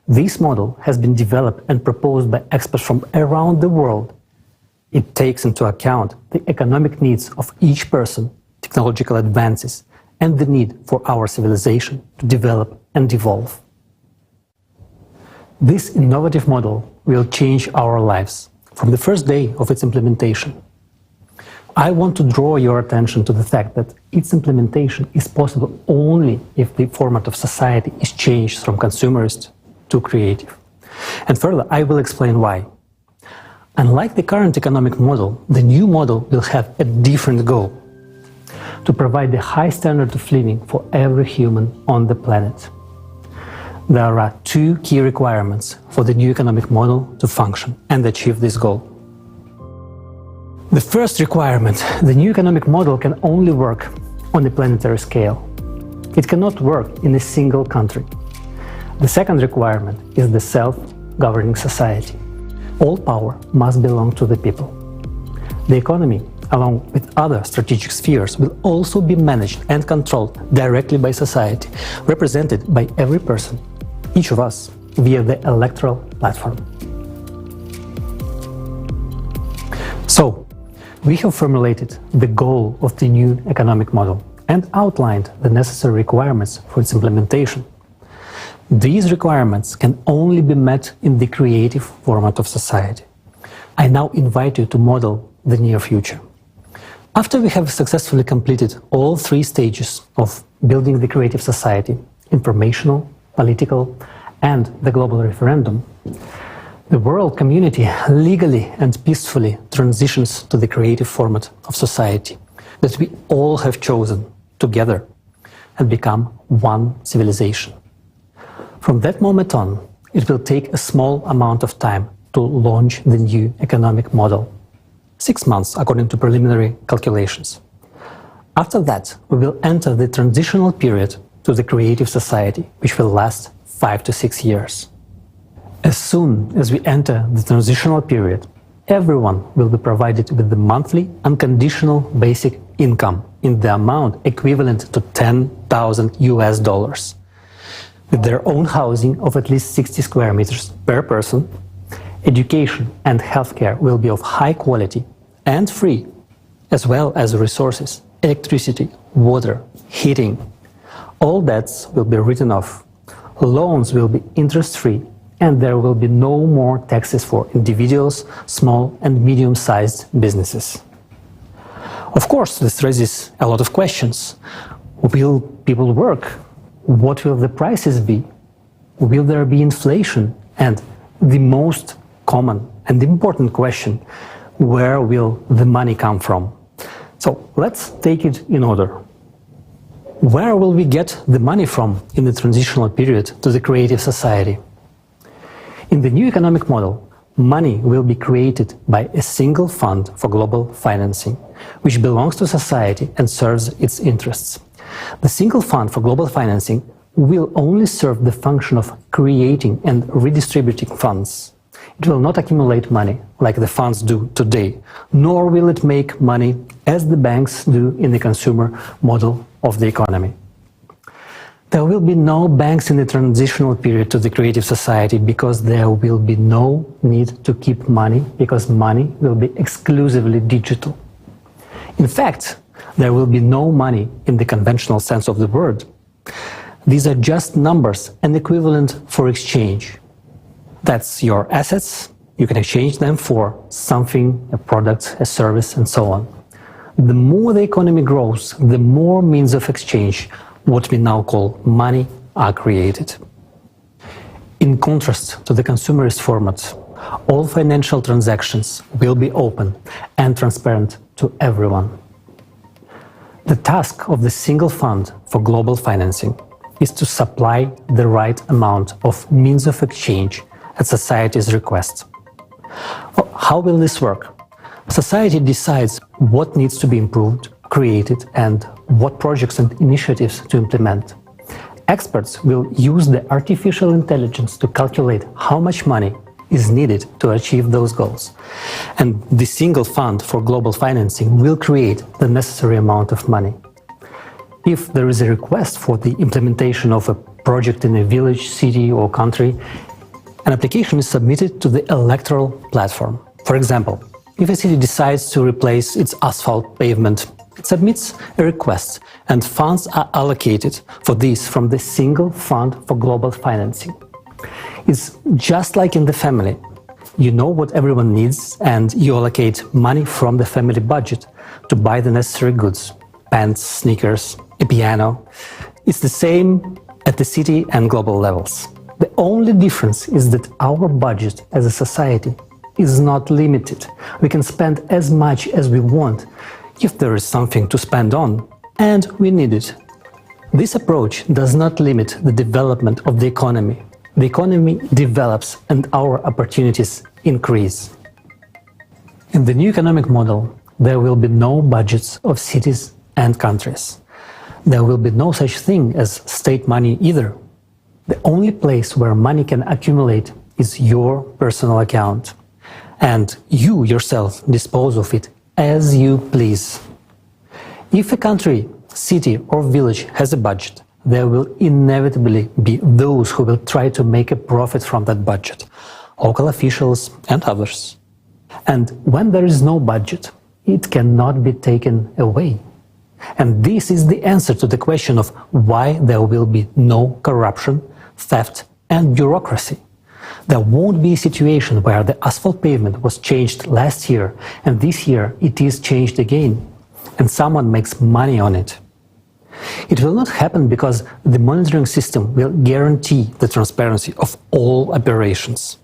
This model has been developed and proposed by experts from around the world. It takes into account the economic needs of each person, technological advances, and the need for our civilization to develop and evolve. This innovative model will change our lives from the first day of its implementation. I want to draw your attention to the fact that its implementation is possible only if the format of society is changed from consumerist to creative. And further, I will explain why. Unlike the current economic model, the new model will have a different goal: to provide a high standard of living for every human on the planet. There are two key requirements for the new economic model to function and achieve this goal. The first requirement: the new economic model can only work on a planetary scale. It cannot work in a single country. The second requirement is the self-governing society. All power must belong to the people. The economy, along with other strategic spheres, will also be managed and controlled directly by society, represented by every person, each of us, via the electoral platform. So, we have formulated the goal of the new economic model and outlined the necessary requirements for its implementation. These requirements can only be met in the creative format of society. I now invite you to model the near future. After we have successfully completed all three stages of building the creative society, informational, political, and the global referendum, the world community legally and peacefully transitions to the creative format of society that we all have chosen together and become one civilization. From that moment on, it will take a small amount of time to launch the new economic model. 6 months, according to preliminary calculations. After that, we will enter the transitional period to the creative society, which will last 5 to 6 years. As soon as we enter the transitional period, everyone will be provided with the monthly unconditional basic income in the amount equivalent to $10,000, with their own housing of at least 60 square meters per person. Education and healthcare will be of high quality and free, as well as resources, electricity, water, heating. All debts will be written off. Loans will be interest-free, and there will be no more taxes for individuals, small and medium-sized businesses. Of course, this raises a lot of questions. Will people work? What will the prices be? Will there be inflation? And the most common and important question, where will the money come from? So let's take it in order. Where will we get the money from in the transitional period to the creative society? In the new economic model, money will be created by a single fund for global financing, which belongs to society and serves its interests. The single fund for global financing will only serve the function of creating and redistributing funds. It will not accumulate money like the funds do today, nor will it make money as the banks do in the consumer model of the economy. There will be no banks in the transitional period to the creative society because there will be no need to keep money, because money will be exclusively digital. In fact, there will be no money in the conventional sense of the word. These are just numbers and equivalent for exchange. That's your assets. You can exchange them for something, a product, a service, and so on. The more the economy grows, the more means of exchange, what we now call money, are created. In contrast to the consumerist format, all financial transactions will be open and transparent to everyone. The task of the single fund for global financing is to supply the right amount of means of exchange at society's request. Well, how will this work? Society decides what needs to be improved, created, and what projects and initiatives to implement. Experts will use the artificial intelligence to calculate how much money is needed to achieve those goals. And the single fund for global financing will create the necessary amount of money. If there is a request for the implementation of a project in a village, city, or country, an application is submitted to the electoral platform. For example, if a city decides to replace its asphalt pavement, it submits a request, and funds are allocated for this from the single fund for global financing. It's just like in the family. You know what everyone needs, and you allocate money from the family budget to buy the necessary goods: pants, sneakers, a piano. It's the same at the city and global levels. The only difference is that our budget as a society is not limited. We can spend as much as we want if there is something to spend on, and we need it. This approach does not limit the development of the economy. The economy develops and our opportunities increase. In the new economic model, there will be no budgets of cities and countries. There will be no such thing as state money either. The only place where money can accumulate is your personal account, and you yourself dispose of it as you please. If a country, city or village has a budget, there will inevitably be those who will try to make a profit from that budget, local officials and others. And when there is no budget, it cannot be taken away. And this is the answer to the question of why there will be no corruption, theft and bureaucracy. There won't be a situation where the asphalt pavement was changed last year and this year it is changed again, and someone makes money on it. It will not happen because the monitoring system will guarantee the transparency of all operations.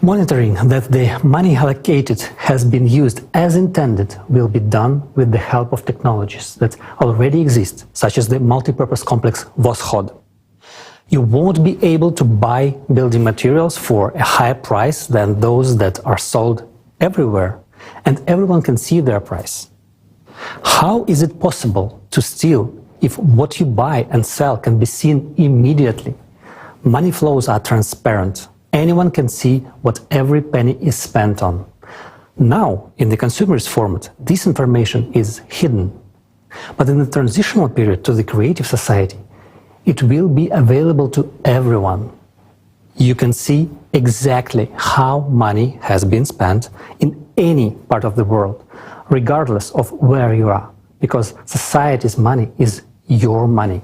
Monitoring that the money allocated has been used as intended will be done with the help of technologies that already exist, such as the multipurpose complex Voskhod. You won't be able to buy building materials for a higher price than those that are sold everywhere, and everyone can see their price. How is it possible to steal if what you buy and sell can be seen immediately? Money flows are transparent. Anyone can see what every penny is spent on. Now, in the consumerist format, this information is hidden. But in the transitional period to the creative society, it will be available to everyone. You can see exactly how money has been spent in any part of the world, regardless of where you are, because society's money is your money.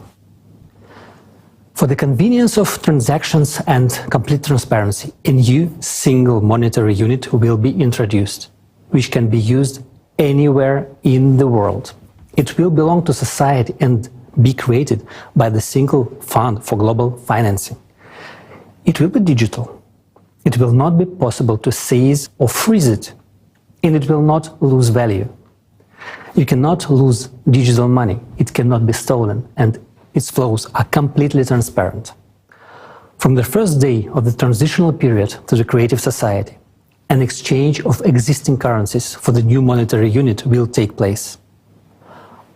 For the convenience of transactions and complete transparency, a new single monetary unit will be introduced, which can be used anywhere in the world. It will belong to society and be created by the single fund for global financing. It will be digital. It will not be possible to seize or freeze it, and it will not lose value. You cannot lose digital money. It cannot be stolen, and its flows are completely transparent. From the first day of the transitional period to the creative society, an exchange of existing currencies for the new monetary unit will take place.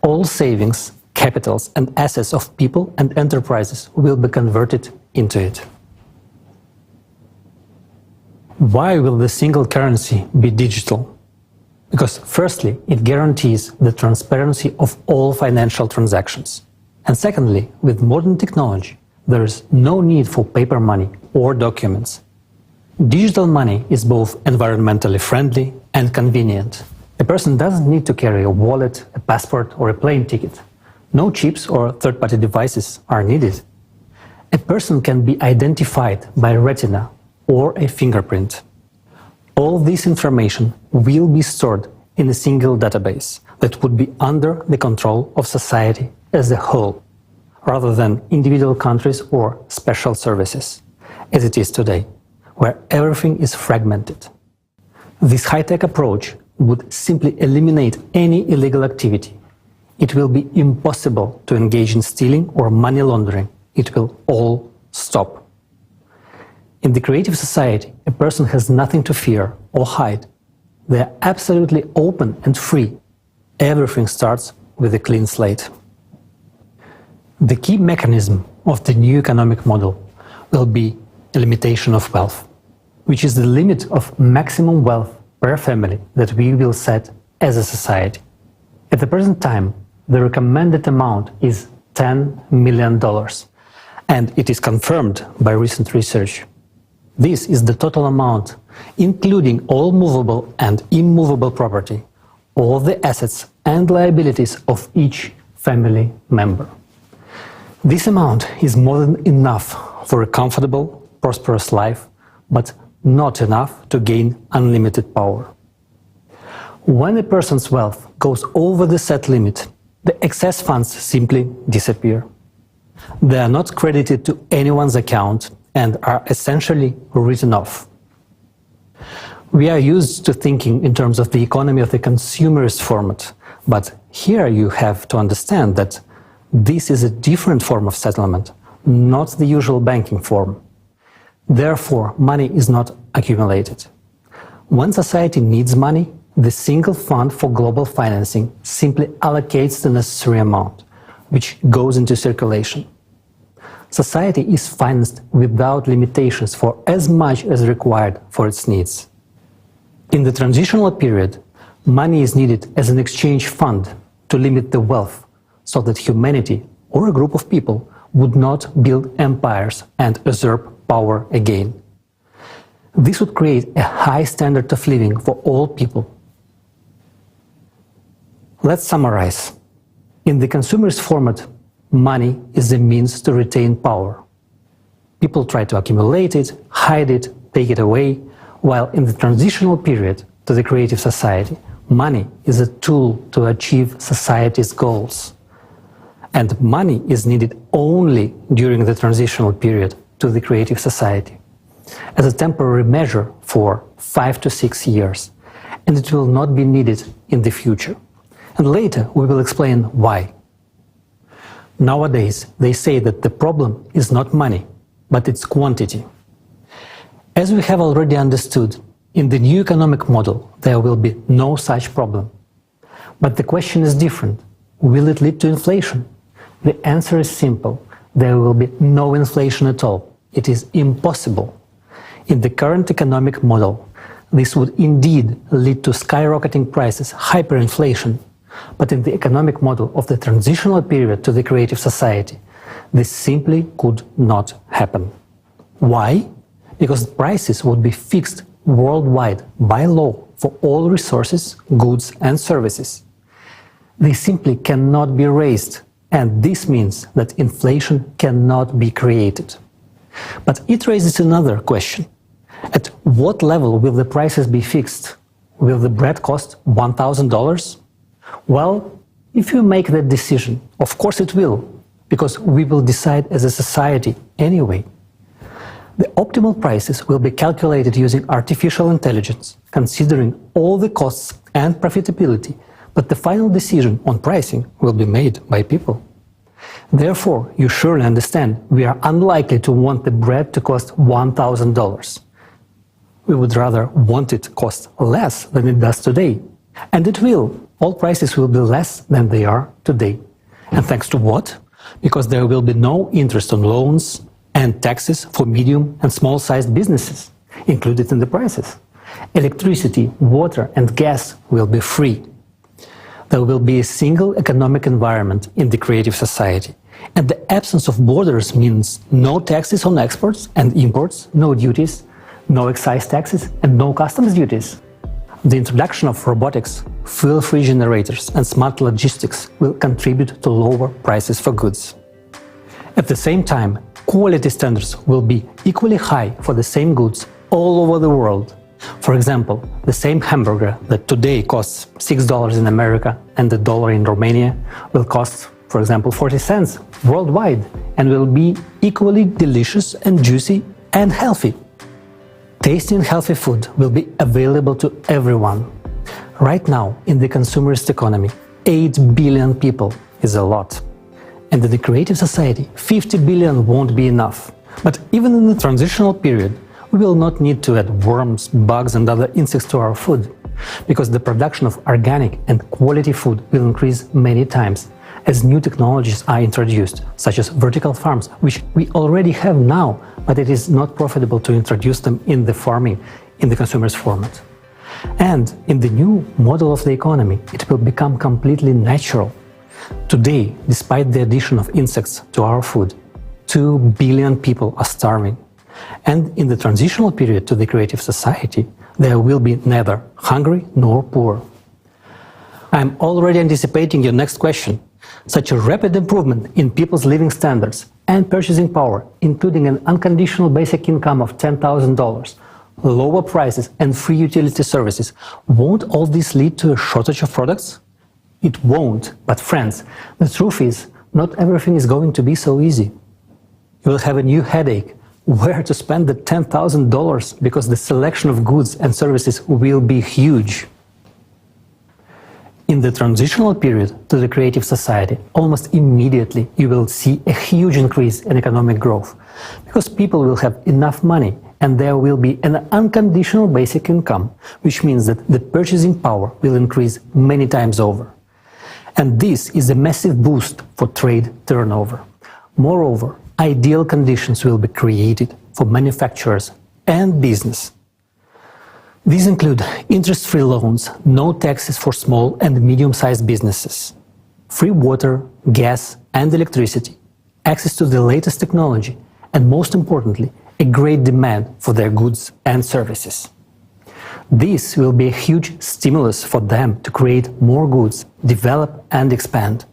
All savings, capitals and assets of people and enterprises will be converted into it. Why will the single currency be digital? Because firstly, it guarantees the transparency of all financial transactions. And secondly, with modern technology, there is no need for paper money or documents. Digital money is both environmentally friendly and convenient. A person doesn't need to carry a wallet, a passport or a plane ticket. No chips or third-party devices are needed. A person can be identified by retina or a fingerprint. All this information will be stored in a single database that would be under the control of society as a whole, rather than individual countries or special services, as it is today, where everything is fragmented. This high-tech approach would simply eliminate any illegal activity. It will be impossible to engage in stealing or money laundering. It will all stop. In the creative society, a person has nothing to fear or hide. They are absolutely open and free. Everything starts with a clean slate. The key mechanism of the new economic model will be a limitation of wealth, which is the limit of maximum wealth per family that we will set as a society. At the present time, the recommended amount is $10 million, and it is confirmed by recent research. This is the total amount, including all movable and immovable property, all the assets and liabilities of each family member. This amount is more than enough for a comfortable, prosperous life, but not enough to gain unlimited power. When a person's wealth goes over the set limit, the excess funds simply disappear. They are not credited to anyone's account and are essentially written off. We are used to thinking in terms of the economy of the consumerist format, but here you have to understand that this is a different form of settlement, not the usual banking form. Therefore, money is not accumulated. When society needs money, the single fund for global financing simply allocates the necessary amount, which goes into circulation. Society is financed without limitations for as much as required for its needs. In the transitional period, money is needed as an exchange fund to limit the wealth so that humanity or a group of people would not build empires and usurp power again. This would create a high standard of living for all people. Let's summarize. In the consumerist format, money is a means to retain power. People try to accumulate it, hide it, take it away, while in the transitional period to the creative society, money is a tool to achieve society's goals. And money is needed only during the transitional period to the creative society, as a temporary measure for 5 to 6 years, and it will not be needed in the future. And later we will explain why. Nowadays, they say that the problem is not money, but its quantity. As we have already understood, in the new economic model, there will be no such problem. But the question is different. Will it lead to inflation? The answer is simple. There will be no inflation at all. It is impossible. In the current economic model, this would indeed lead to skyrocketing prices, hyperinflation. But in the economic model of the transitional period to the creative society, this simply could not happen. Why? Because prices would be fixed worldwide by law for all resources, goods and services. They simply cannot be raised, and this means that inflation cannot be created. But it raises another question. At what level will the prices be fixed? Will the bread cost $1,000? Well, if you make that decision, of course it will, because we will decide as a society anyway. The optimal prices will be calculated using artificial intelligence, considering all the costs and profitability, but the final decision on pricing will be made by people. Therefore, you surely understand we are unlikely to want the bread to cost $1,000. We would rather want it to cost less than it does today. And it will. All prices will be less than they are today. And thanks to what? Because there will be no interest on loans and taxes for medium and small-sized businesses included in the prices. Electricity, water and gas will be free. There will be a single economic environment in the creative society. And the absence of borders means no taxes on exports and imports, no duties, no excise taxes and no customs duties. The introduction of robotics, fuel-free generators and smart logistics will contribute to lower prices for goods. At the same time, quality standards will be equally high for the same goods all over the world. For example, the same hamburger that today costs $6 in America and $1 in Romania will cost, for example, 40 cents worldwide and will be equally delicious and juicy and healthy. Tasty and healthy food will be available to everyone. Right now, in the consumerist economy, 8 billion people is a lot. And in the creative society, 50 billion won't be enough. But even in the transitional period, we will not need to add worms, bugs and other insects to our food, because the production of organic and quality food will increase many times as new technologies are introduced, such as vertical farms, which we already have now, but it is not profitable to introduce them in the farming in the consumer's format. And in the new model of the economy, it will become completely natural. Today, despite the addition of insects to our food, 2 billion people are starving. And in the transitional period to the creative society, there will be neither hungry nor poor. I'm already anticipating your next question. Such a rapid improvement in people's living standards and purchasing power, including an unconditional basic income of $10,000, lower prices and free utility services, won't all this lead to a shortage of products? It won't, but friends, the truth is, not everything is going to be so easy. You will have a new headache, where to spend the $10,000, because the selection of goods and services will be huge. In the transitional period to the creative society, almost immediately you will see a huge increase in economic growth, because people will have enough money and there will be an unconditional basic income, which means that the purchasing power will increase many times over. And this is a massive boost for trade turnover. Moreover, ideal conditions will be created for manufacturers and business. These include interest-free loans, no taxes for small and medium-sized businesses, free water, gas and electricity, access to the latest technology, and most importantly, a great demand for their goods and services. This will be a huge stimulus for them to create more goods, develop and expand.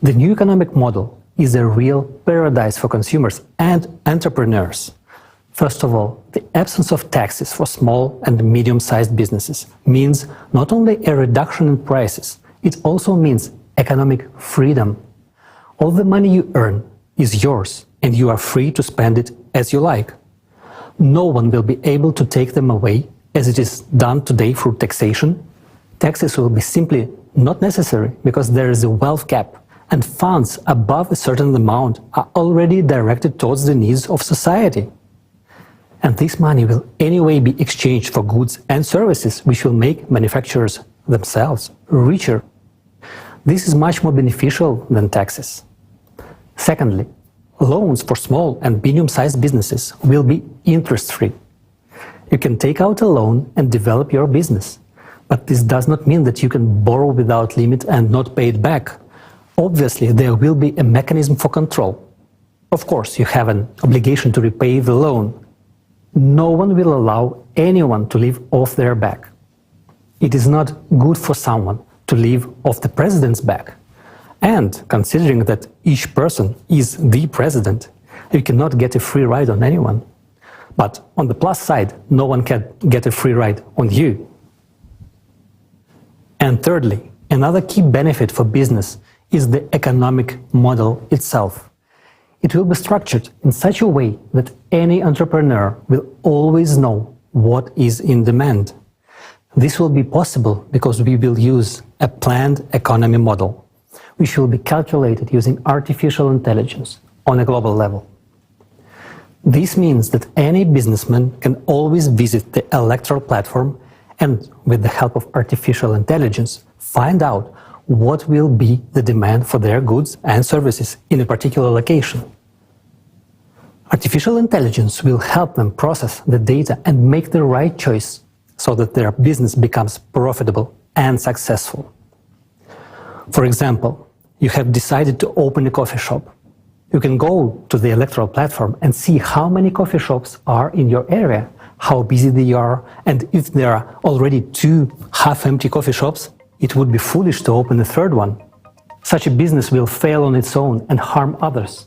The new economic model is a real paradise for consumers and entrepreneurs. First of all, the absence of taxes for small and medium-sized businesses means not only a reduction in prices, it also means economic freedom. All the money you earn is yours, and you are free to spend it as you like. No one will be able to take them away, as it is done today through taxation. Taxes will be simply not necessary because there is a wealth cap, and funds above a certain amount are already directed towards the needs of society. And this money will anyway be exchanged for goods and services which will make manufacturers themselves richer. This is much more beneficial than taxes. Secondly, loans for small and medium-sized businesses will be interest-free. You can take out a loan and develop your business, but this does not mean that you can borrow without limit and not pay it back. Obviously, there will be a mechanism for control. Of course, you have an obligation to repay the loan. No one will allow anyone to live off their back. It is not good for someone to live off the president's back. And considering that each person is the president, you cannot get a free ride on anyone. But on the plus side, no one can get a free ride on you. And thirdly, another key benefit for business is the economic model itself. It will be structured in such a way that any entrepreneur will always know what is in demand. This will be possible because we will use a planned economy model, which will be calculated using artificial intelligence on a global level. This means that any businessman can always visit the electoral platform and, with the help of artificial intelligence, find out what will be the demand for their goods and services in a particular location. Artificial intelligence will help them process the data and make the right choice so that their business becomes profitable and successful. For example, you have decided to open a coffee shop. You can go to the electoral platform and see how many coffee shops are in your area, how busy they are, and if there are already 2 half-empty coffee shops, it would be foolish to open a third one. Such a business will fail on its own and harm others.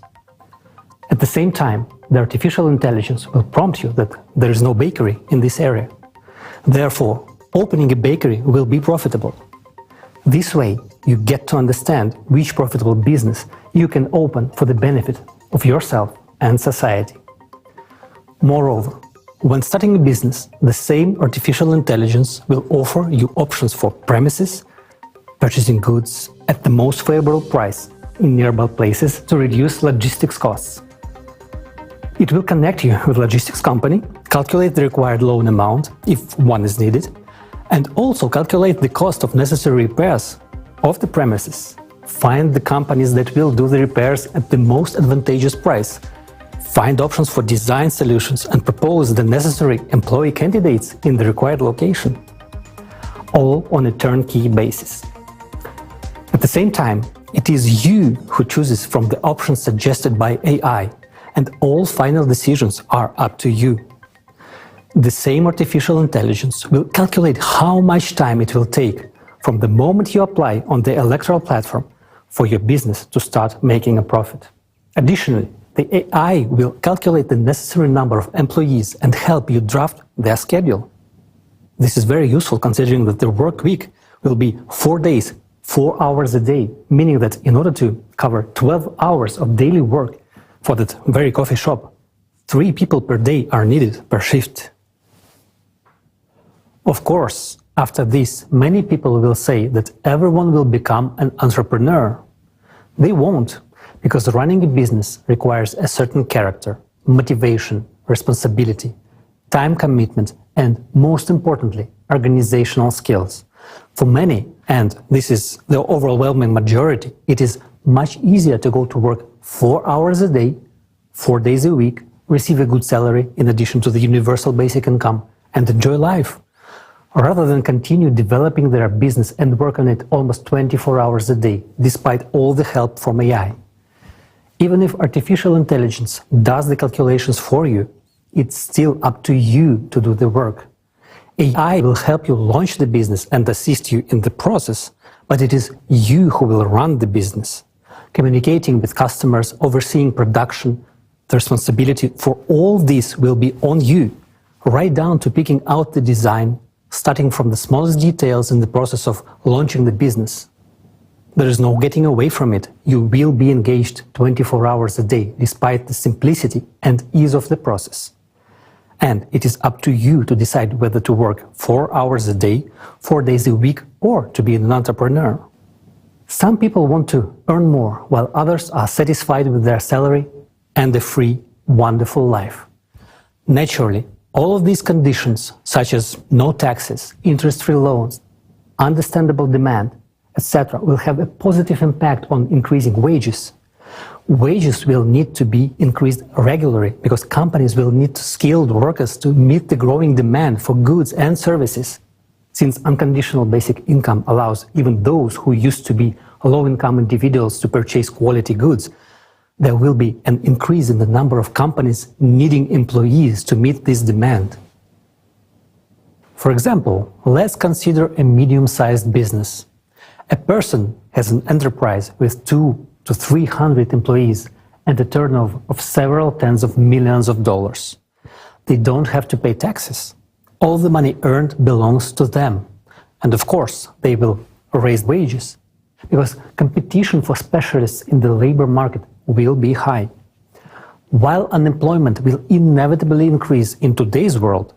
At the same time, the artificial intelligence will prompt you that there is no bakery in this area. Therefore, opening a bakery will be profitable. This way, you get to understand which profitable business you can open for the benefit of yourself and society. Moreover, when starting a business, the same artificial intelligence will offer you options for premises, purchasing goods at the most favorable price in nearby places to reduce logistics costs. It will connect you with a logistics company, calculate the required loan amount, if one is needed, and also calculate the cost of necessary repairs of the premises. Find the companies that will do the repairs at the most advantageous price. Find options for design solutions and propose the necessary employee candidates in the required location. All on a turnkey basis. At the same time, it is you who chooses from the options suggested by AI, and all final decisions are up to you. The same artificial intelligence will calculate how much time it will take from the moment you apply on the electoral platform for your business to start making a profit. Additionally, the AI will calculate the necessary number of employees and help you draft their schedule. This is very useful considering that the work week will be 4 days, 4 hours a day, meaning that in order to cover 12 hours of daily work for that very coffee shop, 3 people per day are needed per shift. Of course, after this, many people will say that everyone will become an entrepreneur. They won't, because running a business requires a certain character, motivation, responsibility, time commitment, and most importantly, organizational skills. For many, and this is the overwhelming majority, it is much easier to go to work 4 hours a day, 4 days a week, receive a good salary in addition to the universal basic income, and enjoy life, rather than continue developing their business and work on it almost 24 hours a day, despite all the help from AI. Even if artificial intelligence does the calculations for you, it's still up to you to do the work. AI will help you launch the business and assist you in the process, but it is you who will run the business. Communicating with customers, overseeing production, the responsibility for all this will be on you, right down to picking out the design, starting from the smallest details in the process of launching the business. There is no getting away from it. You will be engaged 24 hours a day, despite the simplicity and ease of the process. And it is up to you to decide whether to work 4 hours a day, 4 days a week, or to be an entrepreneur. Some people want to earn more, while others are satisfied with their salary and a free, wonderful life. Naturally, all of these conditions, such as no taxes, interest-free loans, understandable demand, etc., will have a positive impact on increasing wages. Wages will need to be increased regularly because companies will need skilled workers to meet the growing demand for goods and services. Since unconditional basic income allows even those who used to be low-income individuals to purchase quality goods, there will be an increase in the number of companies needing employees to meet this demand. For example, let's consider a medium-sized business. A person has an enterprise with 200 to 300 employees and a turnover of several tens of millions of dollars. They don't have to pay taxes. All the money earned belongs to them. And of course, they will raise wages, because competition for specialists in the labor market will be high. While unemployment will inevitably increase in today's world,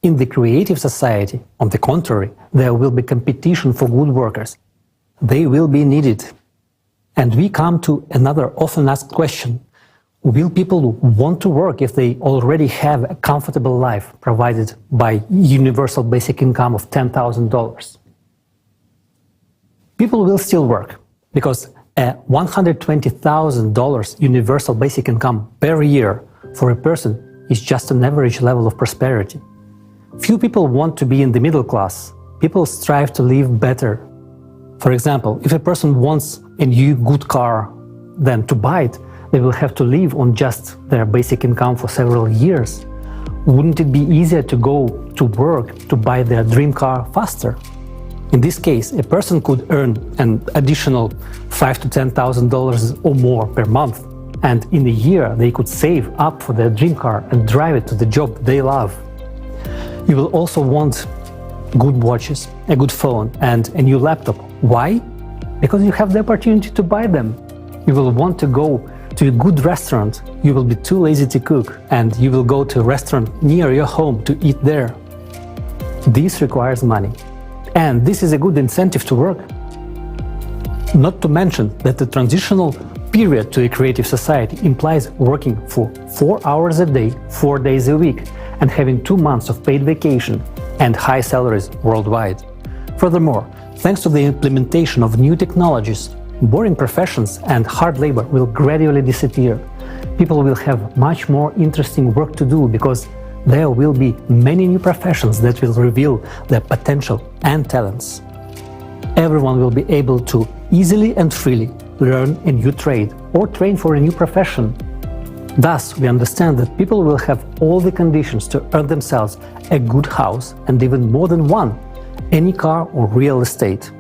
in the creative society, on the contrary, there will be competition for good workers. They will be needed. And we come to another often asked question. Will people want to work if they already have a comfortable life provided by universal basic income of $10,000? People will still work because a $120,000 universal basic income per year for a person is just an average level of prosperity. Few people want to be in the middle class. People strive to live better. For example, if a person wants a new good car, then to buy it, they will have to live on just their basic income for several years. Wouldn't it be easier to go to work to buy their dream car faster? In this case, a person could earn an additional $5,000 to $10,000 or more per month, and in a year they could save up for their dream car and drive it to the job they love. You will also want good watches, a good phone, and a new laptop. Why? Because you have the opportunity to buy them. You will want to go to a good restaurant. You will be too lazy to cook, and you will go to a restaurant near your home to eat there. This requires money. And this is a good incentive to work. Not to mention that the transitional period to a creative society implies working for 4 hours a day, 4 days a week, and having 2 months of paid vacation and high salaries worldwide. Furthermore, thanks to the implementation of new technologies, boring professions and hard labor will gradually disappear. People will have much more interesting work to do because there will be many new professions that will reveal their potential and talents. Everyone will be able to easily and freely learn a new trade or train for a new profession. Thus, we understand that people will have all the conditions to earn themselves a good house and even more than one, any car or real estate.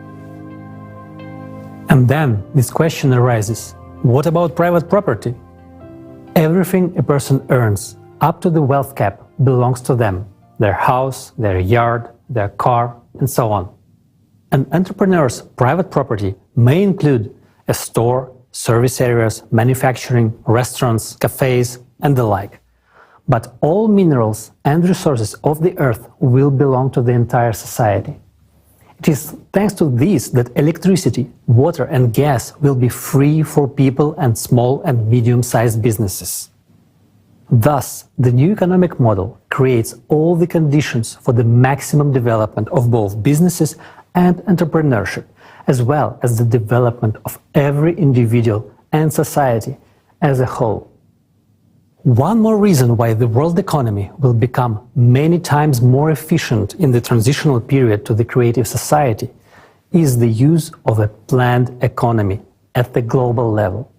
And then this question arises, what about private property? Everything a person earns, up to the wealth cap, belongs to them, their house, their yard, their car, and so on. An entrepreneur's private property may include a store, service areas, manufacturing, restaurants, cafes, and the like. But all minerals and resources of the earth will belong to the entire society. It is thanks to this that electricity, water, and gas will be free for people and small and medium-sized businesses. Thus, the new economic model creates all the conditions for the maximum development of both businesses and entrepreneurship, as well as the development of every individual and society as a whole. One more reason why the world economy will become many times more efficient in the transitional period to the creative society is the use of a planned economy at the global level.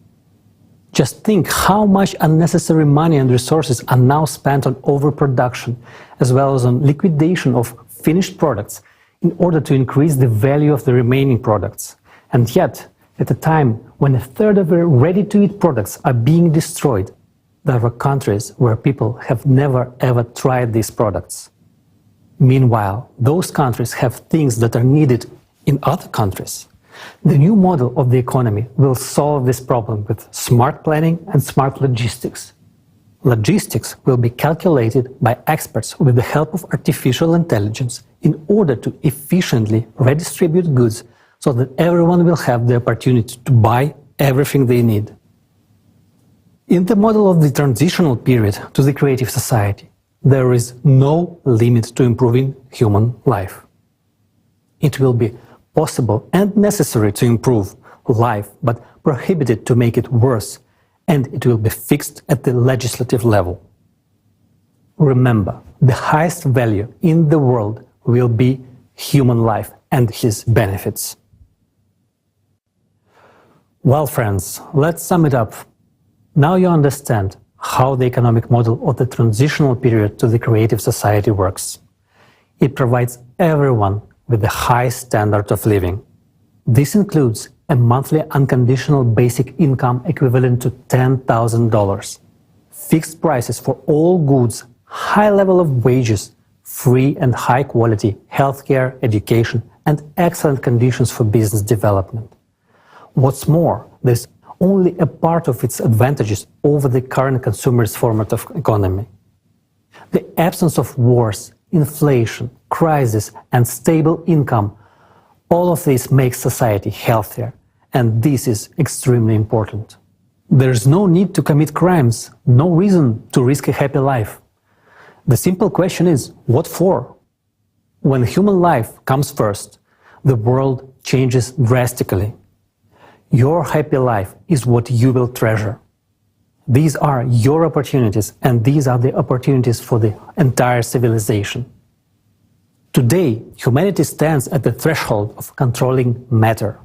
Just think how much unnecessary money and resources are now spent on overproduction, as well as on liquidation of finished products in order to increase the value of the remaining products. And yet, at a time when a third of the ready-to-eat products are being destroyed, there are countries where people have never ever tried these products. Meanwhile, those countries have things that are needed in other countries. The new model of the economy will solve this problem with smart planning and smart logistics. Logistics will be calculated by experts with the help of artificial intelligence in order to efficiently redistribute goods so that everyone will have the opportunity to buy everything they need. In the model of the transitional period to the creative society, there is no limit to improving human life. It will be possible and necessary to improve life, but prohibited to make it worse, and it will be fixed at the legislative level. Remember, the highest value in the world will be human life and his benefits. Well, friends, let's sum it up. Now you understand how the economic model of the transitional period to the creative society works. It provides everyone with the high standard of living. This includes a monthly unconditional basic income equivalent to $10,000, fixed prices for all goods, high level of wages, free and high quality healthcare, education, and excellent conditions for business development. What's more, there's only a part of its advantages over the current consumerist format of economy. The absence of wars, inflation, crisis, and stable income, all of this makes society healthier, and this is extremely important. There's no need to commit crimes, no reason to risk a happy life. The simple question is, what for? When human life comes first, the world changes drastically. Your happy life is what you will treasure. These are your opportunities, and these are the opportunities for the entire civilization. Today, humanity stands at the threshold of controlling matter.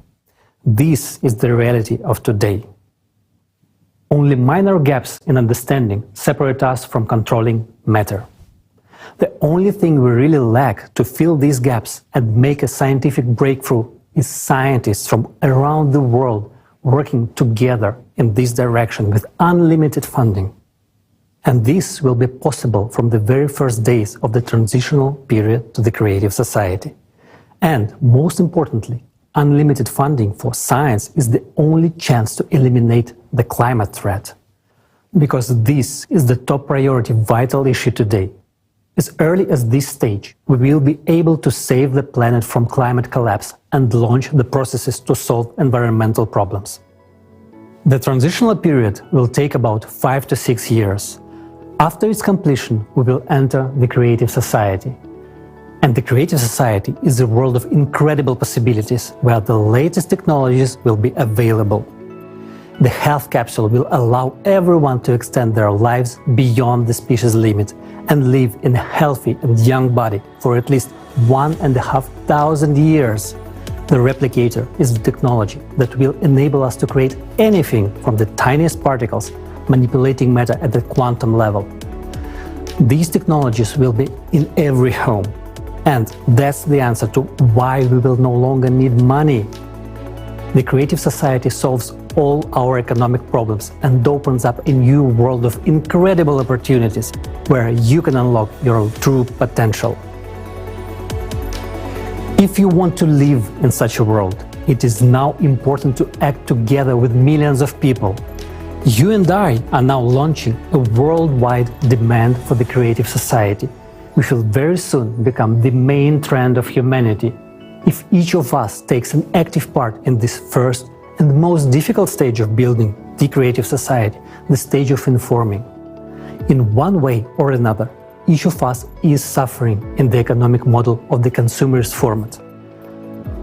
This is the reality of today. Only minor gaps in understanding separate us from controlling matter. The only thing we really lack to fill these gaps and make a scientific breakthrough is scientists from around the world working together in this direction with unlimited funding. And this will be possible from the very first days of the transitional period to the creative society. And most importantly, unlimited funding for science is the only chance to eliminate the climate threat. Because this is the top priority vital issue today. As early as this stage, we will be able to save the planet from climate collapse and launch the processes to solve environmental problems. The transitional period will take about 5 to 6 years. After its completion, we will enter the creative society. And the creative society is a world of incredible possibilities where the latest technologies will be available. The health capsule will allow everyone to extend their lives beyond the species limit and live in a healthy and young body for at least 1,500 years. The replicator is the technology that will enable us to create anything from the tiniest particles, manipulating matter at the quantum level. These technologies will be in every home. And that's the answer to why we will no longer need money. The creative society solves all our economic problems and opens up a new world of incredible opportunities where you can unlock your true potential. If you want to live in such a world, it is now important to act together with millions of people. You and I are now launching a worldwide demand for the creative society, which will very soon become the main trend of humanity if each of us takes an active part in this first and most difficult stage of building the creative society, the stage of informing. In one way or another, each of us is suffering in the economic model of the consumerist format.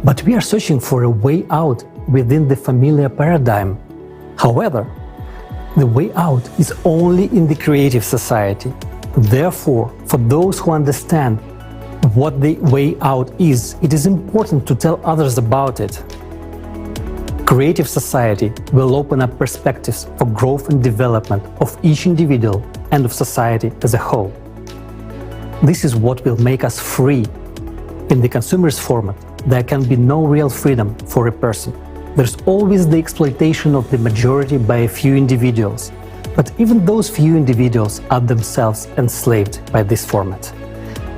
But we are searching for a way out within the familiar paradigm. However, the way out is only in the creative society. Therefore, for those who understand what the way out is, it is important to tell others about it. Creative society will open up perspectives for growth and development of each individual and of society as a whole. This is what will make us free. In the consumerist format, there can be no real freedom for a person. There's always the exploitation of the majority by a few individuals. But even those few individuals are themselves enslaved by this format.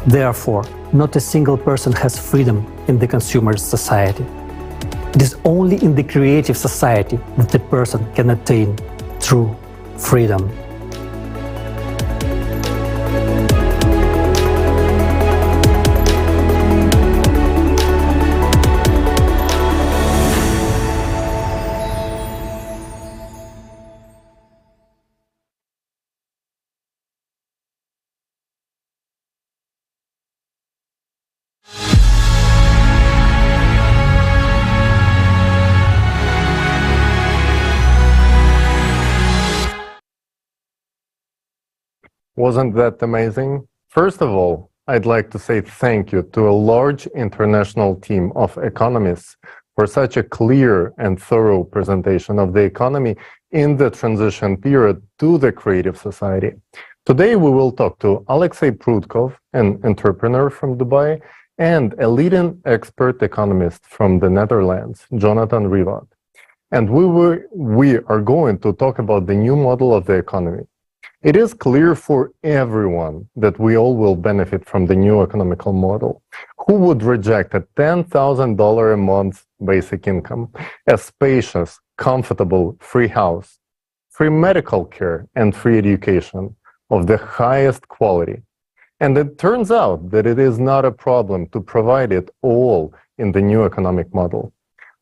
Therefore, not a single person has freedom in the consumerist society. It is only in the creative society that a person can attain true freedom. Wasn't that amazing? First of all, I'd like to say thank you to a large international team of economists for such a clear and thorough presentation of the economy in the transition period to the creative society. Today, we will talk to Alexei Prudkov, an entrepreneur from Dubai, and a leading expert economist from the Netherlands, Jonathan Rivat. And we are going to talk about the new model of the economy. It is clear for everyone that we all will benefit from the new economical model. Who would reject a $10,000 a month basic income, a spacious, comfortable, free house, free medical care, and free education of the highest quality? And it turns out that it is not a problem to provide it all in the new economic model.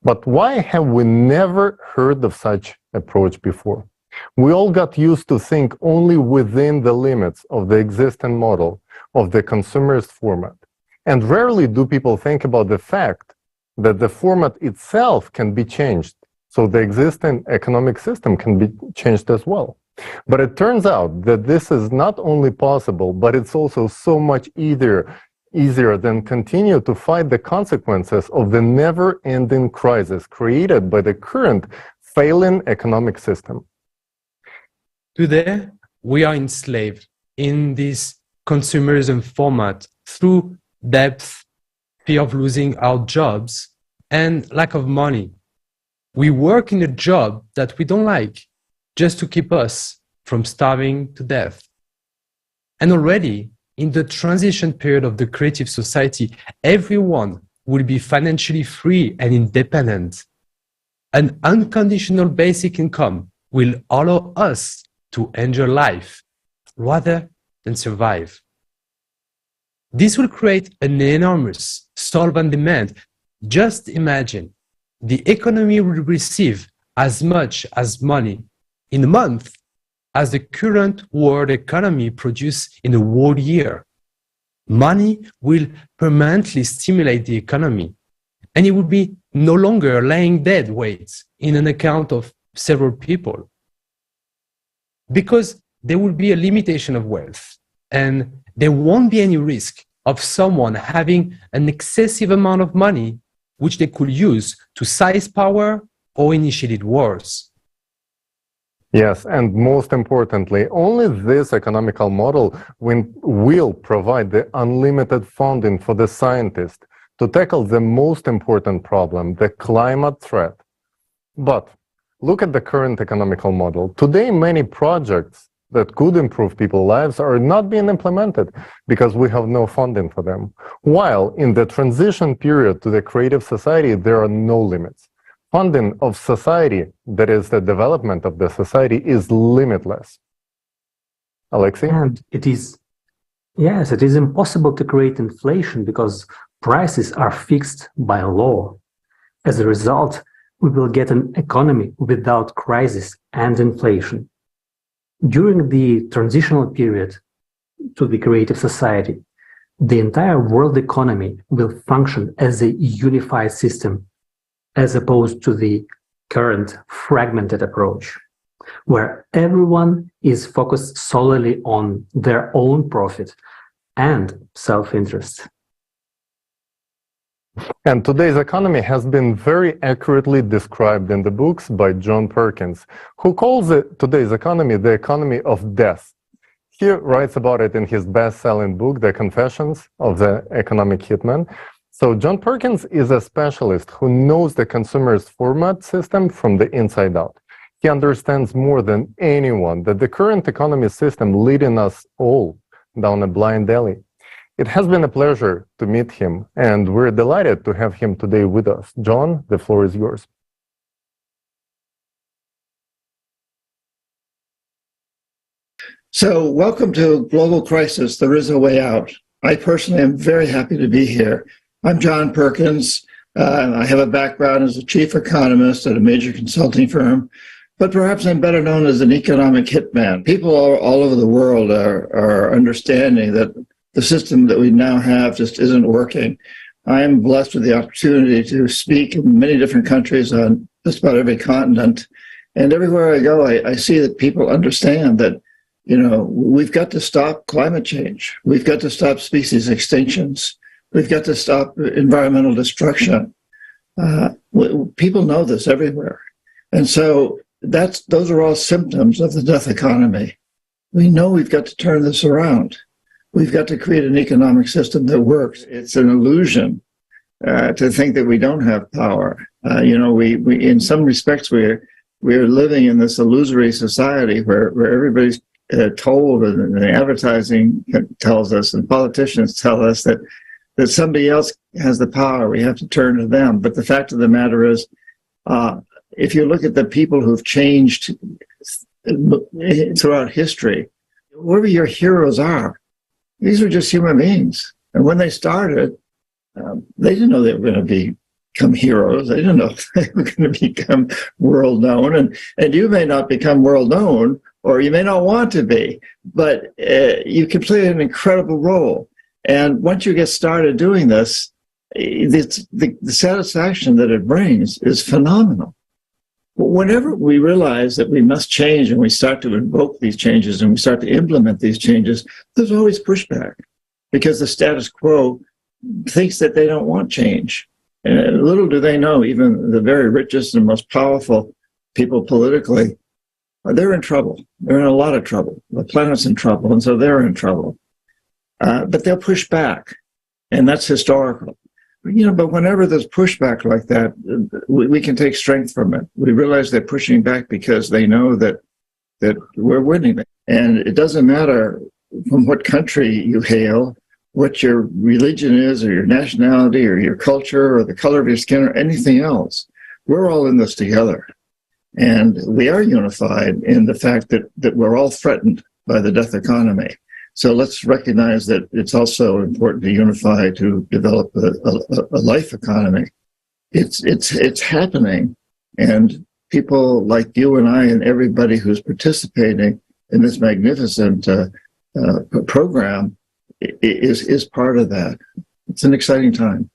But why have we never heard of such approach before? We all got used to think only within the limits of the existing model of the consumerist format. And rarely do people think about the fact that the format itself can be changed, so the existing economic system can be changed as well. But it turns out that this is not only possible, but it's also so much easier than continue to fight the consequences of the never-ending crisis created by the current failing economic system. Today, we are enslaved in this consumerism format through debt, fear of losing our jobs, and lack of money. We work in a job that we don't like just to keep us from starving to death. And already, in the transition period of the creative society, everyone will be financially free and independent. An unconditional basic income will allow us to enjoy life rather than survive. This will create an enormous supply and demand. Just imagine, the economy will receive as much as money in a month as the current world economy produces in a whole year. Money will permanently stimulate the economy, and it will be no longer laying dead weight in an account of several people. Because there will be a limitation of wealth, and there won't be any risk of someone having an excessive amount of money which they could use to seize power or initiate wars. Yes, and most importantly, only this economical model will provide the unlimited funding for the scientists to tackle the most important problem, the climate threat. But look at the current economical model. Today, many projects that could improve people's lives are not being implemented because we have no funding for them. While in the transition period to the creative society, there are no limits. Funding of society, that is the development of the society, is limitless. Alexei? And it is impossible to create inflation because prices are fixed by law. As a result, we will get an economy without crisis and inflation. During the transitional period to the creative society, the entire world economy will function as a unified system, as opposed to the current fragmented approach, where everyone is focused solely on their own profit and self-interest. And today's economy has been very accurately described in the books by John Perkins, who calls today's economy the economy of death. He writes about it in his best-selling book, The Confessions of the Economic Hitman. So John Perkins is a specialist who knows the consumer's format system from the inside out. He understands more than anyone that the current economy system leading us all down a blind alley. It has been a pleasure to meet him, and we're delighted to have him today with us. John, the floor is yours. So, welcome to Global Crisis, There Is a Way Out. I personally am very happy to be here. I'm John Perkins. I have a background as a chief economist at a major consulting firm, but perhaps I'm better known as an economic hitman. People all over the world are understanding that the system that we now have just isn't working. I am blessed with the opportunity to speak in many different countries on just about every continent. And everywhere I go, I see that people understand that, you know, we've got to stop climate change. We've got to stop species extinctions. We've got to stop environmental destruction. People know this everywhere. And so those are all symptoms of the death economy. We know we've got to turn this around. We've got to create an economic system that works. It's an illusion to think that we don't have power. You know, we in some respects we're living in this illusory society where everybody's told, and the advertising tells us, and politicians tell us that somebody else has the power. We have to turn to them. But the fact of the matter is, if you look at the people who've changed throughout history, whoever your heroes are, these are just human beings. And when they started, they didn't know they were going to become heroes. They didn't know they were going to become world known. And you may not become world known, or you may not want to be, but you can play an incredible role. And once you get started doing this, the satisfaction that it brings is phenomenal. Whenever we realize that we must change and we start to invoke these changes and we start to implement these changes, there's always pushback because the status quo thinks that they don't want change. And little do they know, even the very richest and most powerful people politically, they're in trouble. They're in a lot of trouble. The planet's in trouble, and so they're in trouble. But they'll push back, and that's historical. You know, but whenever there's pushback like that, we can take strength from it. We realize they're pushing back because they know that we're winning. And it doesn't matter from what country you hail, what your religion is, or your nationality, or your culture, or the color of your skin, or anything else. We're all in this together. And we are unified in the fact that we're all threatened by the death economy. So let's recognize that it's also important to unify to develop a life economy. It's happening, and people like you and I and everybody who's participating in this magnificent program is part of that. It's an exciting time.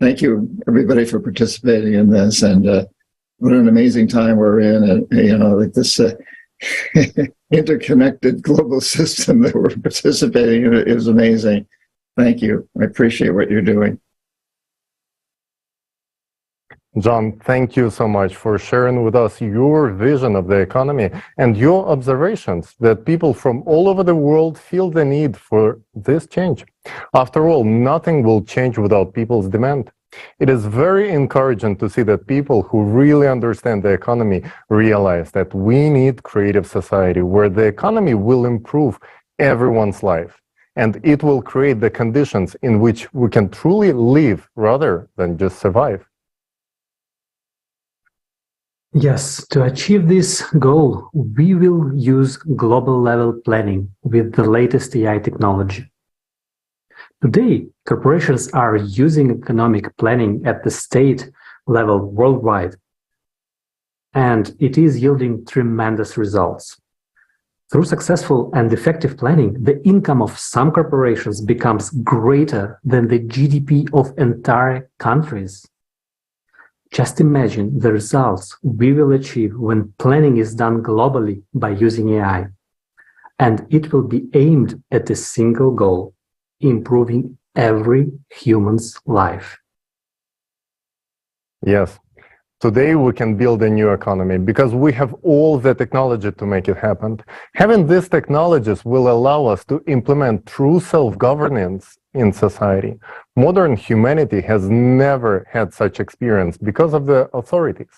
Thank you, everybody, for participating in this, and what an amazing time we're in, and you know, like this. Interconnected global system that we're participating in is amazing. Thank you. I appreciate what you're doing. John, thank you so much for sharing with us your vision of the economy and your observations that people from all over the world feel the need for this change. After all, nothing will change without people's demand. It is very encouraging to see that people who really understand the economy realize that we need creative society where the economy will improve everyone's life, and it will create the conditions in which we can truly live rather than just survive. Yes, to achieve this goal, we will use global level planning with the latest AI technology. Today, corporations are using economic planning at the state level worldwide, and it is yielding tremendous results. Through successful and effective planning, the income of some corporations becomes greater than the GDP of entire countries. Just imagine the results we will achieve when planning is done globally by using AI. And it will be aimed at a single goal, improving every human's life. Yes. Today we can build a new economy because we have all the technology to make it happen. Having these technologies will allow us to implement true self-governance in society. Modern humanity has never had such experience because of the authorities.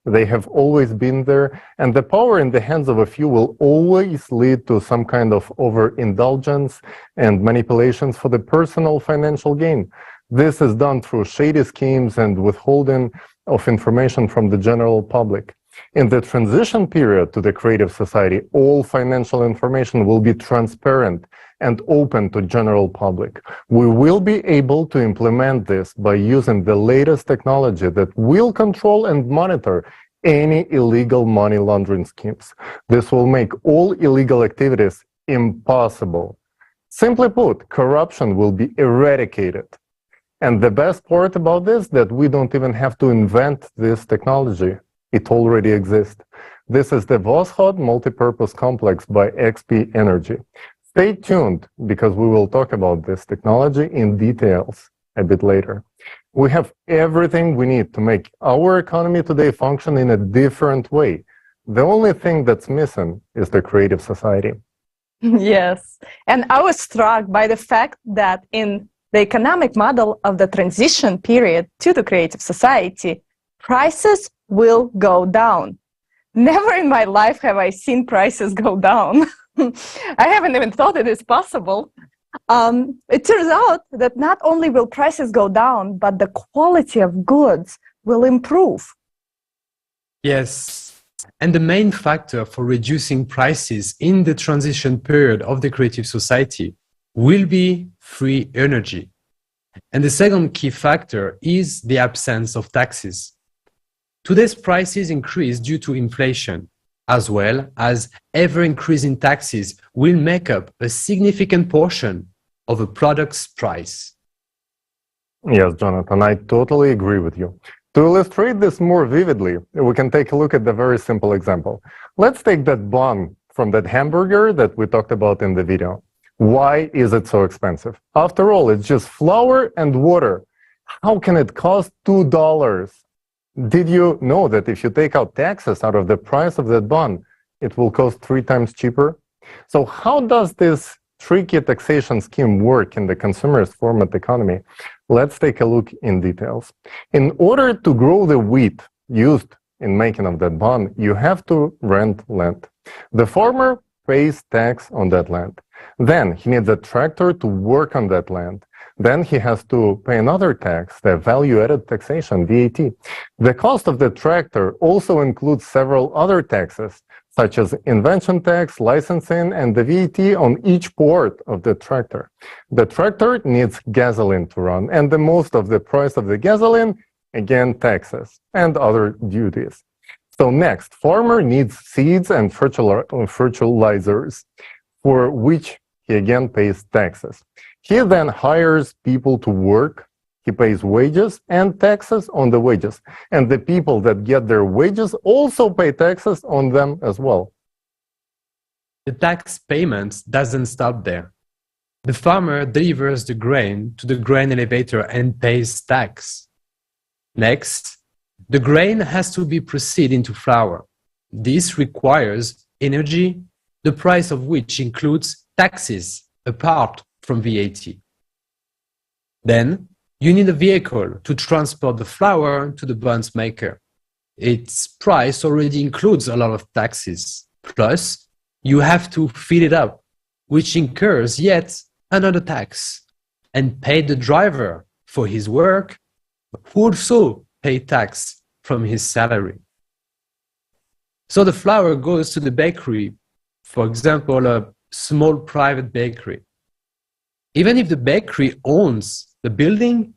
They have always been there, and the power in the hands of a few will always lead to some kind of overindulgence and manipulations for the personal financial gain. This is done through shady schemes and withholding of information from the general public. In the transition period to the creative society, all financial information will be transparent and open to general public. We will be able to implement this by using the latest technology that will control and monitor any illegal money laundering schemes. This will make all illegal activities impossible. Simply put, corruption will be eradicated. And the best part about this, that we don't even have to invent this technology. It already exists. This is the Voskhod Multipurpose Complex by XP Energy. Stay tuned, because we will talk about this technology in details a bit later. We have everything we need to make our economy today function in a different way. The only thing that's missing is the creative society. Yes, and I was struck by the fact that in the economic model of the transition period to the creative society, prices will go down. Never in my life have I seen prices go down. I haven't even thought it is possible. It turns out that not only will prices go down, but the quality of goods will improve. Yes, and the main factor for reducing prices in the transition period of the creative society will be free energy. And the second key factor is the absence of taxes. Today's prices increase due to inflation, as well as ever-increasing taxes will make up a significant portion of a product's price. Yes, Jonathan, I totally agree with you. To illustrate this more vividly, we can take a look at the very simple example. Let's take that bun from that hamburger that we talked about in the video. Why is it so expensive? After all, it's just flour and water. How can it cost $2? Did you know that if you take out taxes out of the price of that bun, it will cost 3 times cheaper? So how does this tricky taxation scheme work in the consumerist format economy? Let's take a look in details. In order to grow the wheat used in making of that bun, you have to rent land. The farmer pays tax on that land. Then he needs a tractor to work on that land. Then he has to pay another tax, the value-added taxation, VAT. The cost of the tractor also includes several other taxes, such as invention tax, licensing, and the VAT on each part of the tractor. The tractor needs gasoline to run, and the most of the price of the gasoline, again, taxes and other duties. So next, farmer needs seeds and fertilizers, for which he again pays taxes. He then hires people to work, he pays wages and taxes on the wages. And the people that get their wages also pay taxes on them as well. The tax payment doesn't stop there. The farmer delivers the grain to the grain elevator and pays tax. Next, the grain has to be processed into flour. This requires energy, the price of which includes taxes apart from VAT. Then, you need a vehicle to transport the flour to the buns maker. Its price already includes a lot of taxes. Plus, you have to fill it up, which incurs yet another tax, and pay the driver for his work, who also pay tax from his salary. So the flour goes to the bakery, for example, a small private bakery. Even if the bakery owns the building,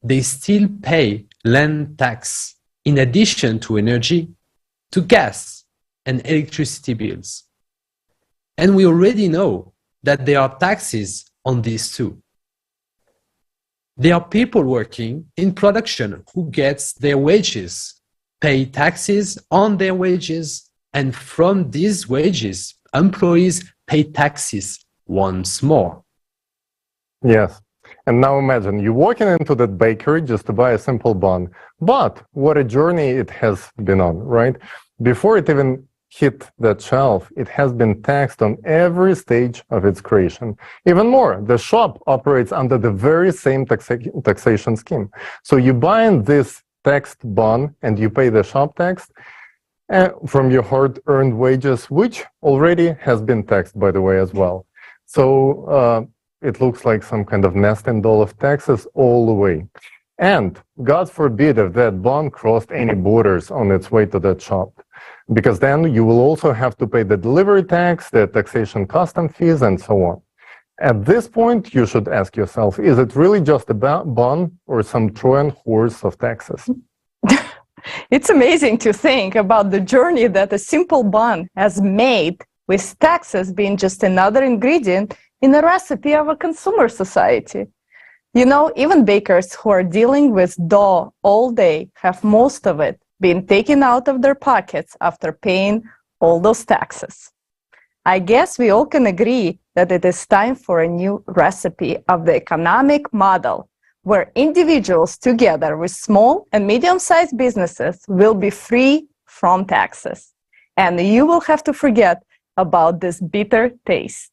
they still pay land tax in addition to energy, to gas and electricity bills. And we already know that there are taxes on these too. There are people working in production who gets their wages, pay taxes on their wages, and from these wages, employees pay taxes once more. Yes. And now imagine you walking into that bakery just to buy a simple bun. But what a journey it has been on, right? Before it even hit that shelf, it has been taxed on every stage of its creation. Even more, the shop operates under the very same taxation scheme. So you buy this taxed bun and you pay the shop tax from your hard-earned wages, which already has been taxed, by the way, as well. So it looks like some kind of nesting doll of taxes all the way. And God forbid if that bun crossed any borders on its way to that shop, because then you will also have to pay the delivery tax, the taxation custom fees, and so on. At this point, you should ask yourself, is it really just a bun or some Trojan horse of taxes? It's amazing to think about the journey that a simple bun has made, with taxes being just another ingredient in the recipe of a consumer society. You know, even bakers who are dealing with dough all day have most of it being taken out of their pockets after paying all those taxes. I guess we all can agree that it is time for a new recipe of the economic model where individuals together with small and medium-sized businesses will be free from taxes. And you will have to forget about this bitter taste.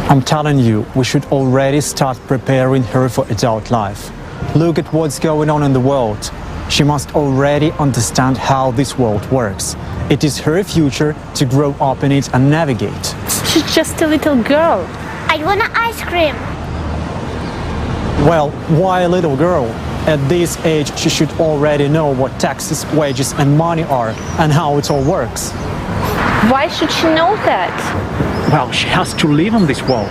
I'm telling you, we should already start preparing her for adult life. Look at what's going on in the world. She must already understand how this world works. It is her future to grow up in it and navigate. She's just a little girl. I want an ice cream. Well, why a little girl? At this age, she should already know what taxes, wages, and money are and how it all works. Why should she know that? Well, she has to live in this world.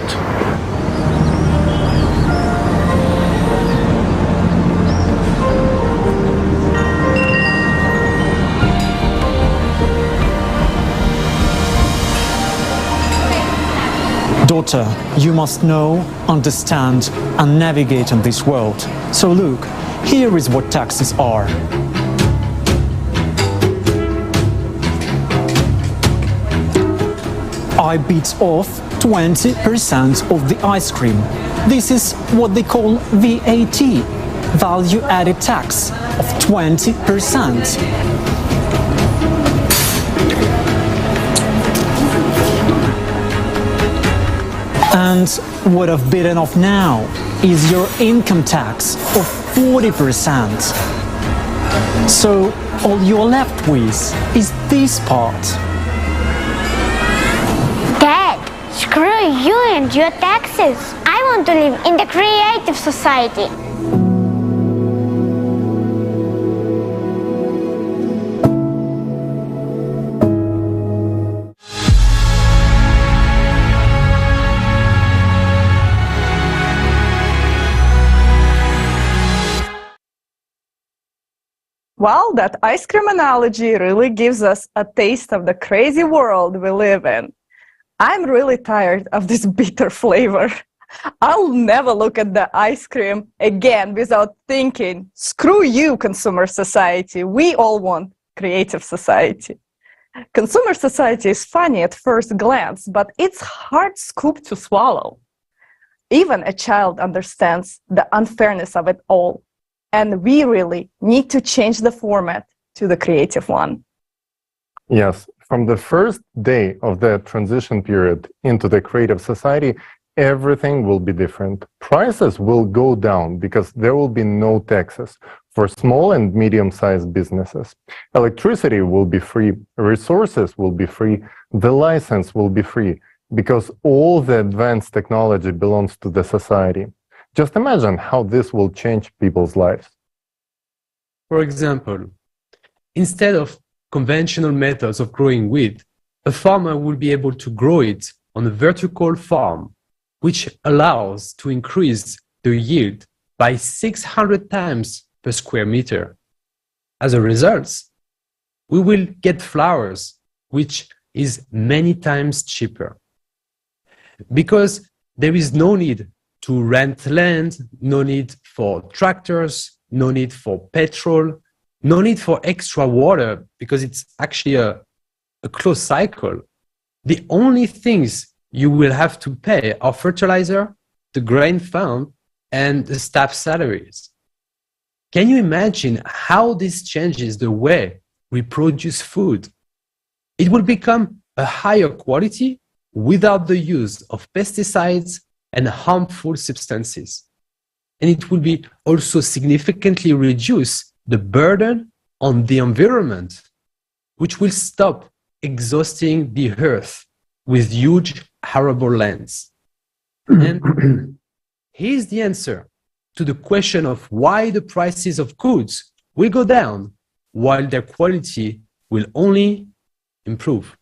Daughter, you must know, understand, and navigate in this world. So look, here is what taxes are. I bit off 20% of the ice cream. This is what they call VAT, value added tax of 20%. And what I've bitten off now is your income tax of 40%. So all you're left with is this part. Dad, screw you and your taxes. I want to live in the creative society. Well, that ice cream analogy really gives us a taste of the crazy world we live in. I'm really tired of this bitter flavor. I'll never look at the ice cream again without thinking, screw you, consumer society. We all want creative society. Consumer society is funny at first glance, but it's hard scoop to swallow. Even a child understands the unfairness of it all. And we really need to change the format to the creative one. Yes, from the first day of the transition period into the creative society, everything will be different. Prices will go down because there will be no taxes for small and medium-sized businesses. Electricity will be free, resources will be free, the license will be free, because all the advanced technology belongs to the society. Just imagine how this will change people's lives. For example, instead of conventional methods of growing wheat, a farmer will be able to grow it on a vertical farm, which allows to increase the yield by 600 times per square meter. As a result, we will get flowers, which is many times cheaper. Because there is no need to rent land, no need for tractors, no need for petrol, no need for extra water, because it's actually a closed cycle. The only things you will have to pay are fertilizer, the grain fund, and the staff salaries. Can you imagine how this changes the way we produce food? It will become a higher quality without the use of pesticides and harmful substances. And it will be also significantly reduce the burden on the environment, which will stop exhausting the earth with huge arable lands. And here's the answer to the question of why the prices of goods will go down while their quality will only improve.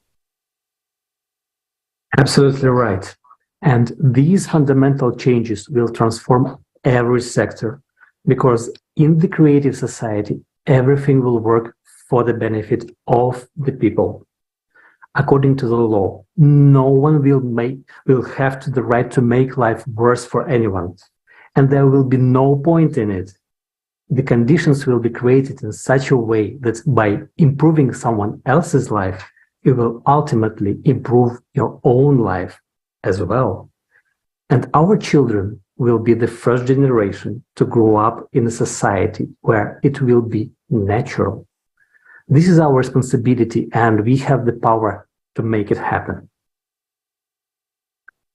Absolutely right. And these fundamental changes will transform every sector, because in the creative society, everything will work for the benefit of the people. According to the law, no one will have the right to make life worse for anyone, and there will be no point in it. The conditions will be created in such a way that by improving someone else's life, you will ultimately improve your own life as well. And our children will be the first generation to grow up in a society where it will be natural. This is our responsibility, and we have the power to make it happen.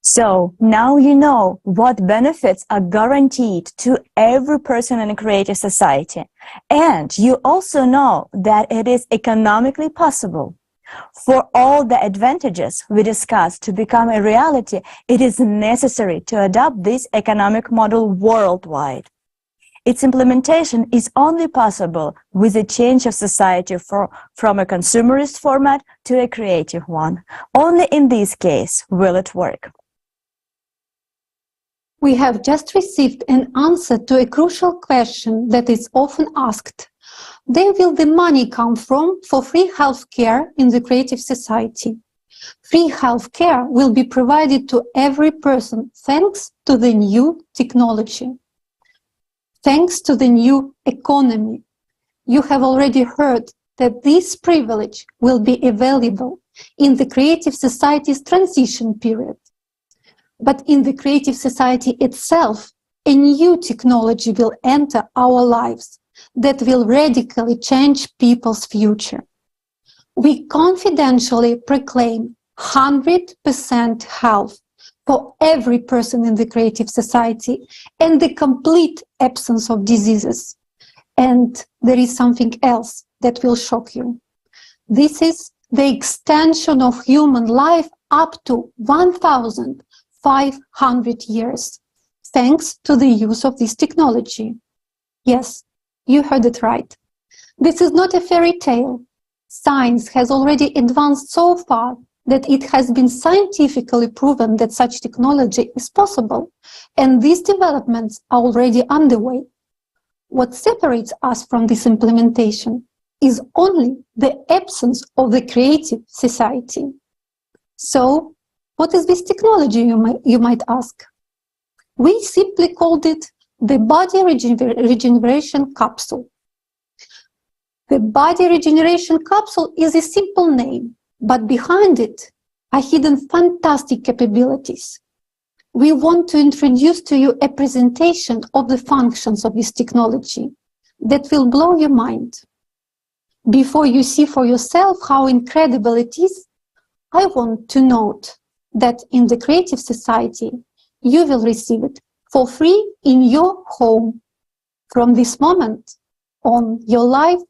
So now you know what benefits are guaranteed to every person in a creative society. And you also know that it is economically possible. For all the advantages we discussed to become a reality, it is necessary to adopt this economic model worldwide. Its implementation is only possible with a change of society from a consumerist format to a creative one. Only in this case will it work. We have just received an answer to a crucial question that is often asked. Where will the money come from for free healthcare in the creative society? Free healthcare will be provided to every person thanks to the new technology, thanks to the new economy. You have already heard that this privilege will be available in the creative society's transition period. But in the creative society itself, a new technology will enter our lives that will radically change people's future. We confidentially proclaim 100% health for every person in the creative society and the complete absence of diseases. And there is something else that will shock you. This is the extension of human life up to 1,500 years, thanks to the use of this technology. Yes, you heard it right. This is not a fairy tale. Science has already advanced so far that it has been scientifically proven that such technology is possible, and these developments are already underway. What separates us from this implementation is only the absence of the creative society. So, what is this technology, you might ask? We simply called it the body regeneration capsule. The body regeneration capsule is a simple name, but behind it are hidden fantastic capabilities. We want to introduce to you a presentation of the functions of this technology that will blow your mind. Before you see for yourself how incredible it is, I want to note that in the creative society, you will receive it for free in your home. From this moment on, your life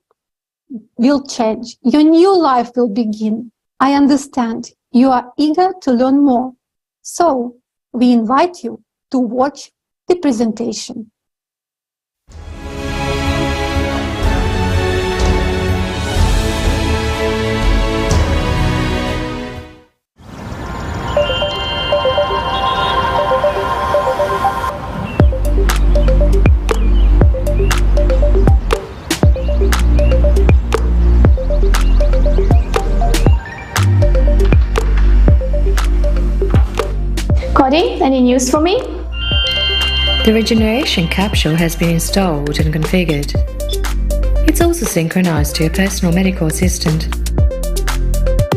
will change. Your new life will begin. I understand you are eager to learn more. So we invite you to watch the presentation. Cody, any news for me? The regeneration capsule has been installed and configured. It's also synchronized to your personal medical assistant.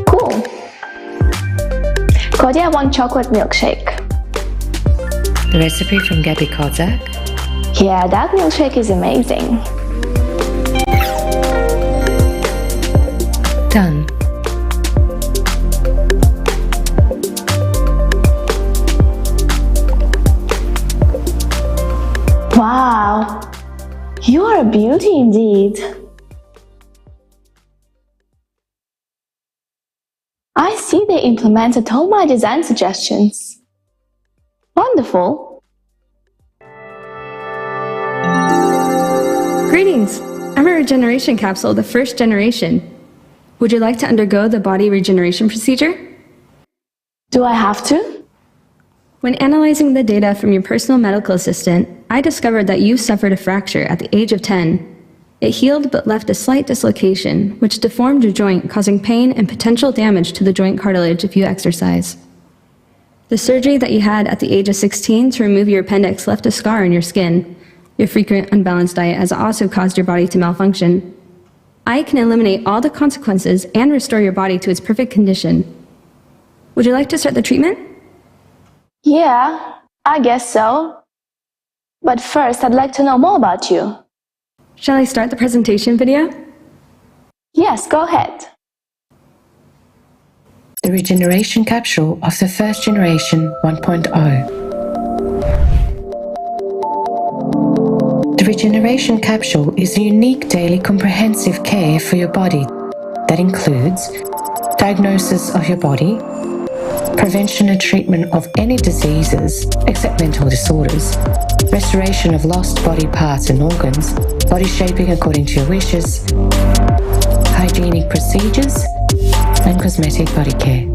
Cool. Cody, I want chocolate milkshake. The recipe from Gabby Kozak? Yeah, that milkshake is amazing. Done. Wow, you are a beauty indeed. I see they implemented all my design suggestions. Wonderful. Greetings! I'm a regeneration capsule, the first generation. Would you like to undergo the body regeneration procedure? Do I have to? When analyzing the data from your personal medical assistant, I discovered that you suffered a fracture at the age of 10. It healed but left a slight dislocation, which deformed your joint, causing pain and potential damage to the joint cartilage if you exercise. The surgery that you had at the age of 16 to remove your appendix left a scar on your skin. Your frequent unbalanced diet has also caused your body to malfunction. I can eliminate all the consequences and restore your body to its perfect condition. Would you like to start the treatment? Yeah, I guess so. But first, I'd like to know more about you. Shall I start the presentation video? Yes, go ahead. The regeneration capsule of the first generation 1.0. The regeneration capsule is a unique daily comprehensive care for your body that includes diagnosis of your body, prevention and treatment of any diseases except mental disorders, restoration of lost body parts and organs, body shaping according to your wishes, hygienic procedures, and cosmetic body care.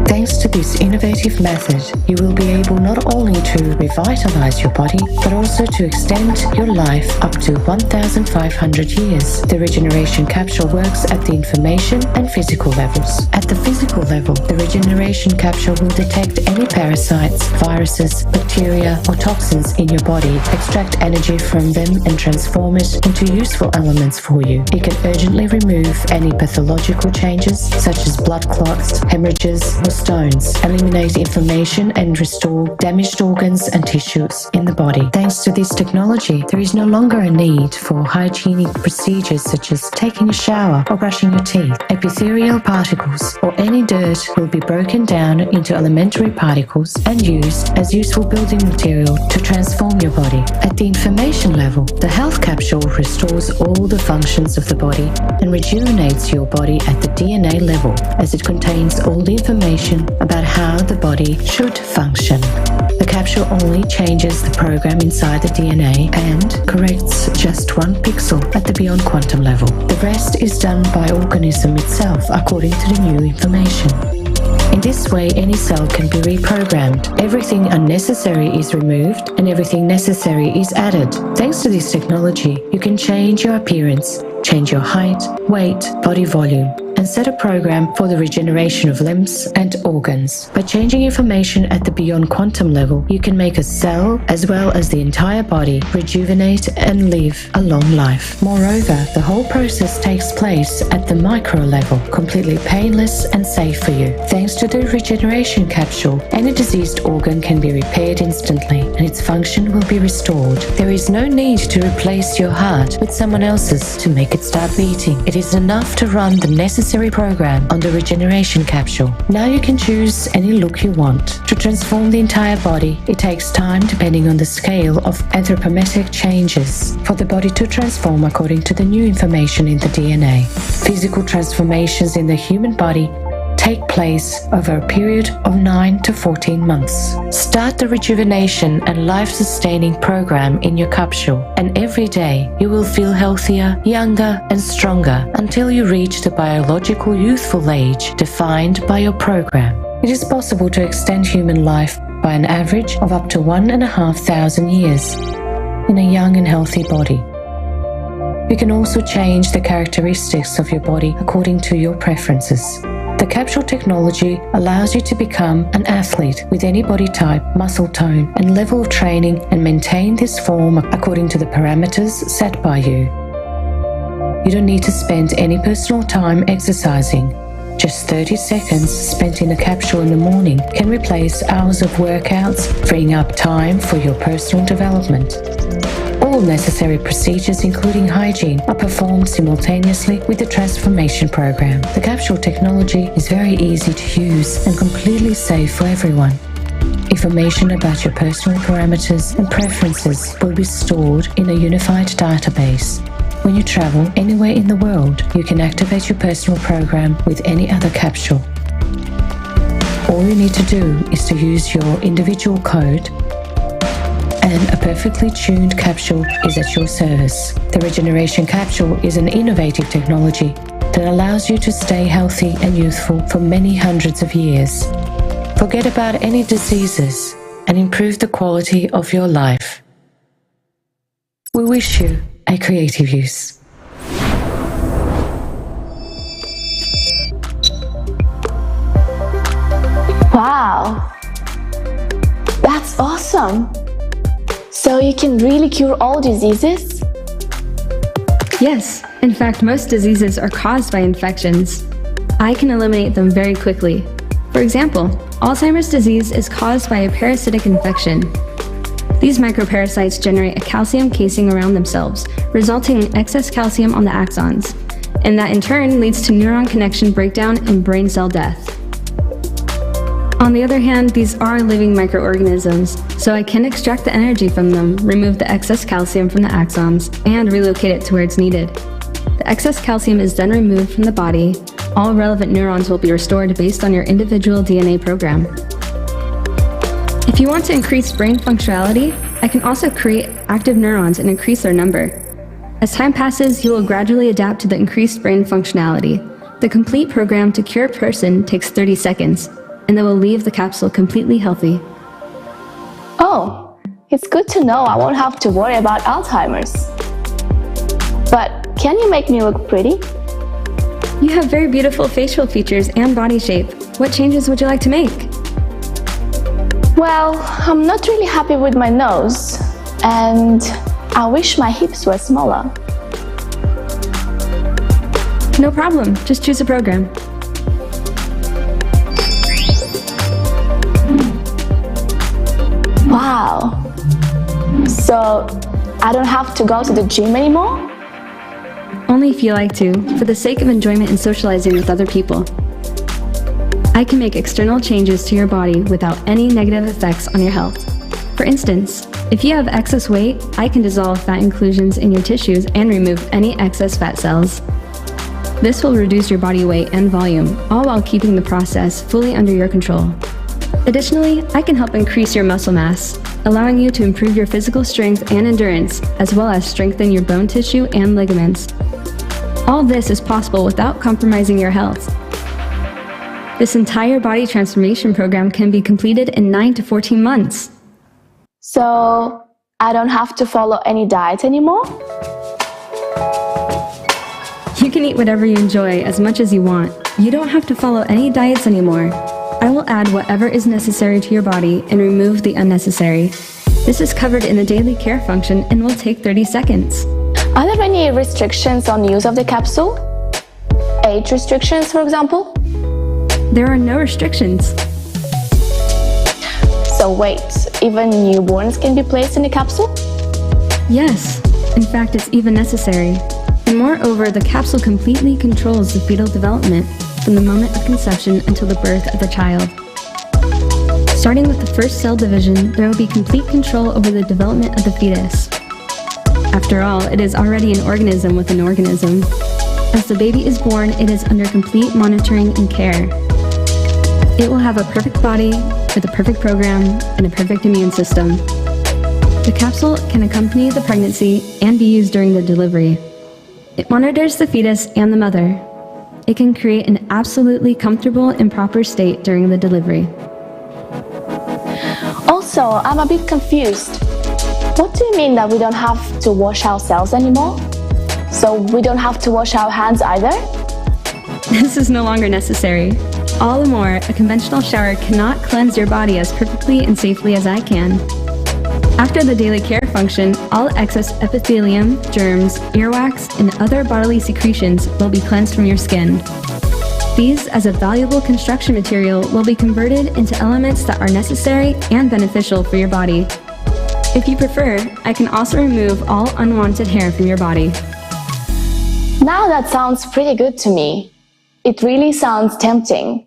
Thanks to this innovative method, you will be able not only to revitalize your body, but also to extend your life up to 1,500 years. The regeneration capsule works at the information and physical levels. At the physical level, the regeneration capsule will detect any parasites, viruses, bacteria, or toxins in your body, extract energy from them, and transform it into useful elements for you. It can urgently remove any pathological changes, such as blood clots, hemorrhages, or stones, eliminate inflammation and restore damaged organs and tissues in the body. Thanks to this technology, there is no longer a need for hygienic procedures such as taking a shower or brushing your teeth. Epithelial particles or any dirt will be broken down into elementary particles and used as useful building material to transform your body. At the information level, the health capsule restores all the functions of the body and rejuvenates your body at the DNA level, as it contains all the information about how the body should function. The capsule only changes the program inside the DNA and corrects just 1 pixel at the beyond quantum level. The rest is done by organism itself according to the new information. In this way, any cell can be reprogrammed. Everything unnecessary is removed and everything necessary is added. Thanks to this technology, you can change your appearance, change your height, weight, body volume, and set a program for the regeneration of limbs and organs. By changing information at the beyond quantum level, you can make a cell, as well as the entire body, rejuvenate and live a long life. Moreover, the whole process takes place at the micro level, completely painless and safe for you. Thanks to the regeneration capsule, any diseased organ can be repaired instantly, and its function will be restored. There is no need to replace your heart with someone else's to make it start beating. It is enough to run the necessary program on the regeneration capsule. Now you can choose any look you want. To transform the entire body, it takes time depending on the scale of anthropometric changes for the body to transform according to the new information in the DNA. Physical transformations in the human body take place over a period of 9 to 14 months. Start the rejuvenation and life-sustaining program in your capsule, and every day you will feel healthier, younger, and stronger until you reach the biological youthful age defined by your program. It is possible to extend human life by an average of up to 1,500 years in a young and healthy body. You can also change the characteristics of your body according to your preferences. The capsule technology allows you to become an athlete with any body type, muscle tone, and level of training and maintain this form according to the parameters set by you. You don't need to spend any personal time exercising. Just 30 seconds spent in a capsule in the morning can replace hours of workouts, freeing up time for your personal development. All necessary procedures, including hygiene, are performed simultaneously with the transformation program. The capsule technology is very easy to use and completely safe for everyone. Information about your personal parameters and preferences will be stored in a unified database. When you travel anywhere in the world, you can activate your personal program with any other capsule. All you need to do is to use your individual code, and a perfectly tuned capsule is at your service. The regeneration capsule is an innovative technology that allows you to stay healthy and youthful for many hundreds of years. Forget about any diseases and improve the quality of your life. We wish you a creative use. Wow, that's awesome. So you can really cure all diseases? Yes, in fact, most diseases are caused by infections. I can eliminate them very quickly. For example, Alzheimer's disease is caused by a parasitic infection. These microparasites generate a calcium casing around themselves, resulting in excess calcium on the axons, and that in turn leads to neuron connection breakdown and brain cell death. On the other hand, these are living microorganisms, so I can extract the energy from them, remove the excess calcium from the axons, and relocate it to where it's needed. The excess calcium is then removed from the body. All relevant neurons will be restored based on your individual DNA program. If you want to increase brain functionality, I can also create active neurons and increase their number. As time passes, you will gradually adapt to the increased brain functionality. The complete program to cure a person takes 30 seconds, and they will leave the capsule completely healthy. Oh, it's good to know I won't have to worry about Alzheimer's. But can you make me look pretty? You have very beautiful facial features and body shape. What changes would you like to make? Well, I'm not really happy with my nose, and I wish my hips were smaller. No problem, just choose a program. Wow. So I don't have to go to the gym anymore? Only if you like to, for the sake of enjoyment and socializing with other people. I can make external changes to your body without any negative effects on your health. For instance, if you have excess weight, I can dissolve fat inclusions in your tissues and remove any excess fat cells. This will reduce your body weight and volume, all while keeping the process fully under your control. Additionally, I can help increase your muscle mass, allowing you to improve your physical strength and endurance, as well as strengthen your bone tissue and ligaments. All this is possible without compromising your health. This entire body transformation program can be completed in 9 to 14 months. So I don't have to follow any diet anymore? You can eat whatever you enjoy as much as you want. You don't have to follow any diets anymore. I will add whatever is necessary to your body and remove the unnecessary. This is covered in the daily care function and will take 30 seconds. Are there any restrictions on use of the capsule? Age restrictions, for example? There are no restrictions. So wait, even newborns can be placed in the capsule? Yes, in fact it's even necessary. And moreover, the capsule completely controls the fetal development from the moment of conception until the birth of the child. Starting with the first cell division, there will be complete control over the development of the fetus. After all, it is already an organism with an organism. As the baby is born, it is under complete monitoring and care. It will have a perfect body, with a perfect program, and a perfect immune system. The capsule can accompany the pregnancy and be used during the delivery. It monitors the fetus and the mother. It can create an absolutely comfortable and proper state during the delivery. Also, I'm a bit confused. What do you mean that we don't have to wash ourselves anymore? So we don't have to wash our hands either? This is no longer necessary. All the more, a conventional shower cannot cleanse your body as perfectly and safely as I can. After the daily care function, all excess epithelium, germs, earwax, and other bodily secretions will be cleansed from your skin. These, as a valuable construction material, will be converted into elements that are necessary and beneficial for your body. If you prefer, I can also remove all unwanted hair from your body. Now that sounds pretty good to me. It really sounds tempting.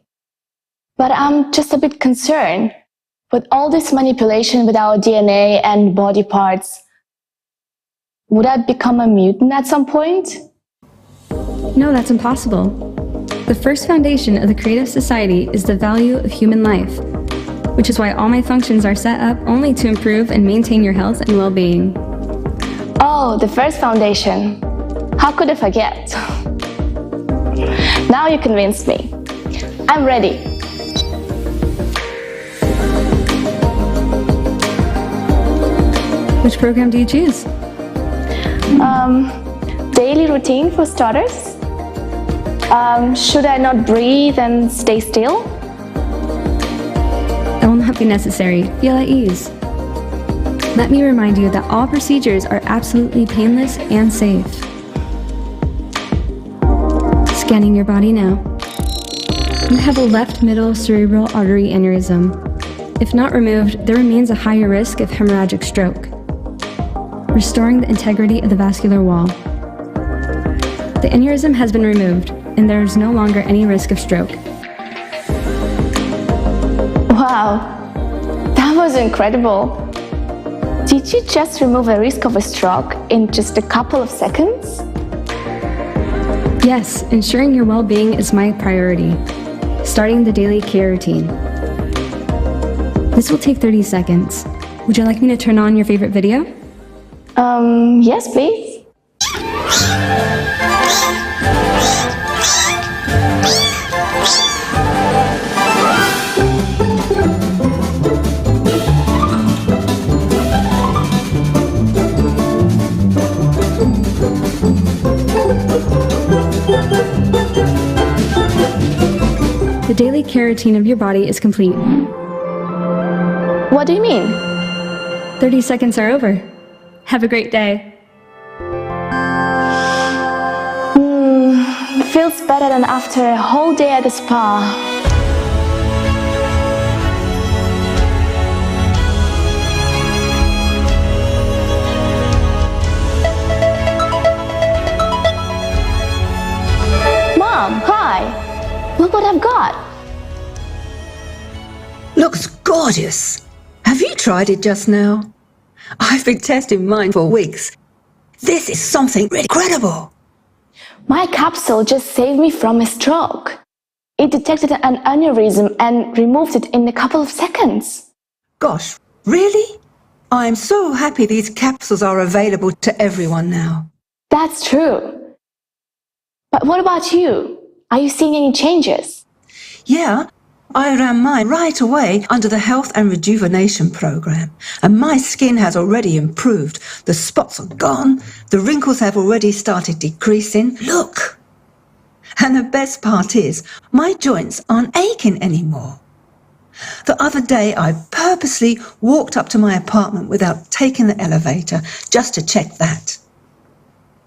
But I'm just a bit concerned. With all this manipulation with our DNA and body parts, would I become a mutant at some point? No, that's impossible. The first foundation of the creative society is the value of human life, which is why all my functions are set up only to improve and maintain your health and well-being. Oh, the first foundation. How could I forget? Now you convinced me. I'm ready. Which program do you choose? Daily routine for starters. Should I not breathe and stay still? That will not be necessary. Feel at ease. Let me remind you that all procedures are absolutely painless and safe. Scanning your body now. You have a left middle cerebral artery aneurysm. If not removed, there remains a higher risk of hemorrhagic stroke, restoring the integrity of the vascular wall. The aneurysm has been removed, and there is no longer any risk of stroke. Wow, that was incredible. Did you just remove the risk of a stroke in just a couple of seconds? Yes, ensuring your well-being is my priority. Starting the daily care routine. This will take 30 seconds. Would you like me to turn on your favorite video? Yes, please. The daily care routine of your body is complete. What do you mean? 30 seconds are over. Have a great day. Feels better than after a whole day at the spa. Mom, hi! Look what I've got! Looks gorgeous. Have you tried it just now? I've been testing mine for weeks. This is something incredible. My capsule just saved me from a stroke. It detected an aneurysm and removed it in a couple of seconds. Gosh, really? I'm so happy these capsules are available to everyone now. That's true. But what about you? Are you seeing any changes? Yeah, I ran mine right away under the Health and Rejuvenation program, and my skin has already improved. The spots are gone, the wrinkles have already started decreasing. Look! And the best part is, my joints aren't aching anymore. The other day, I purposely walked up to my apartment without taking the elevator just to check that.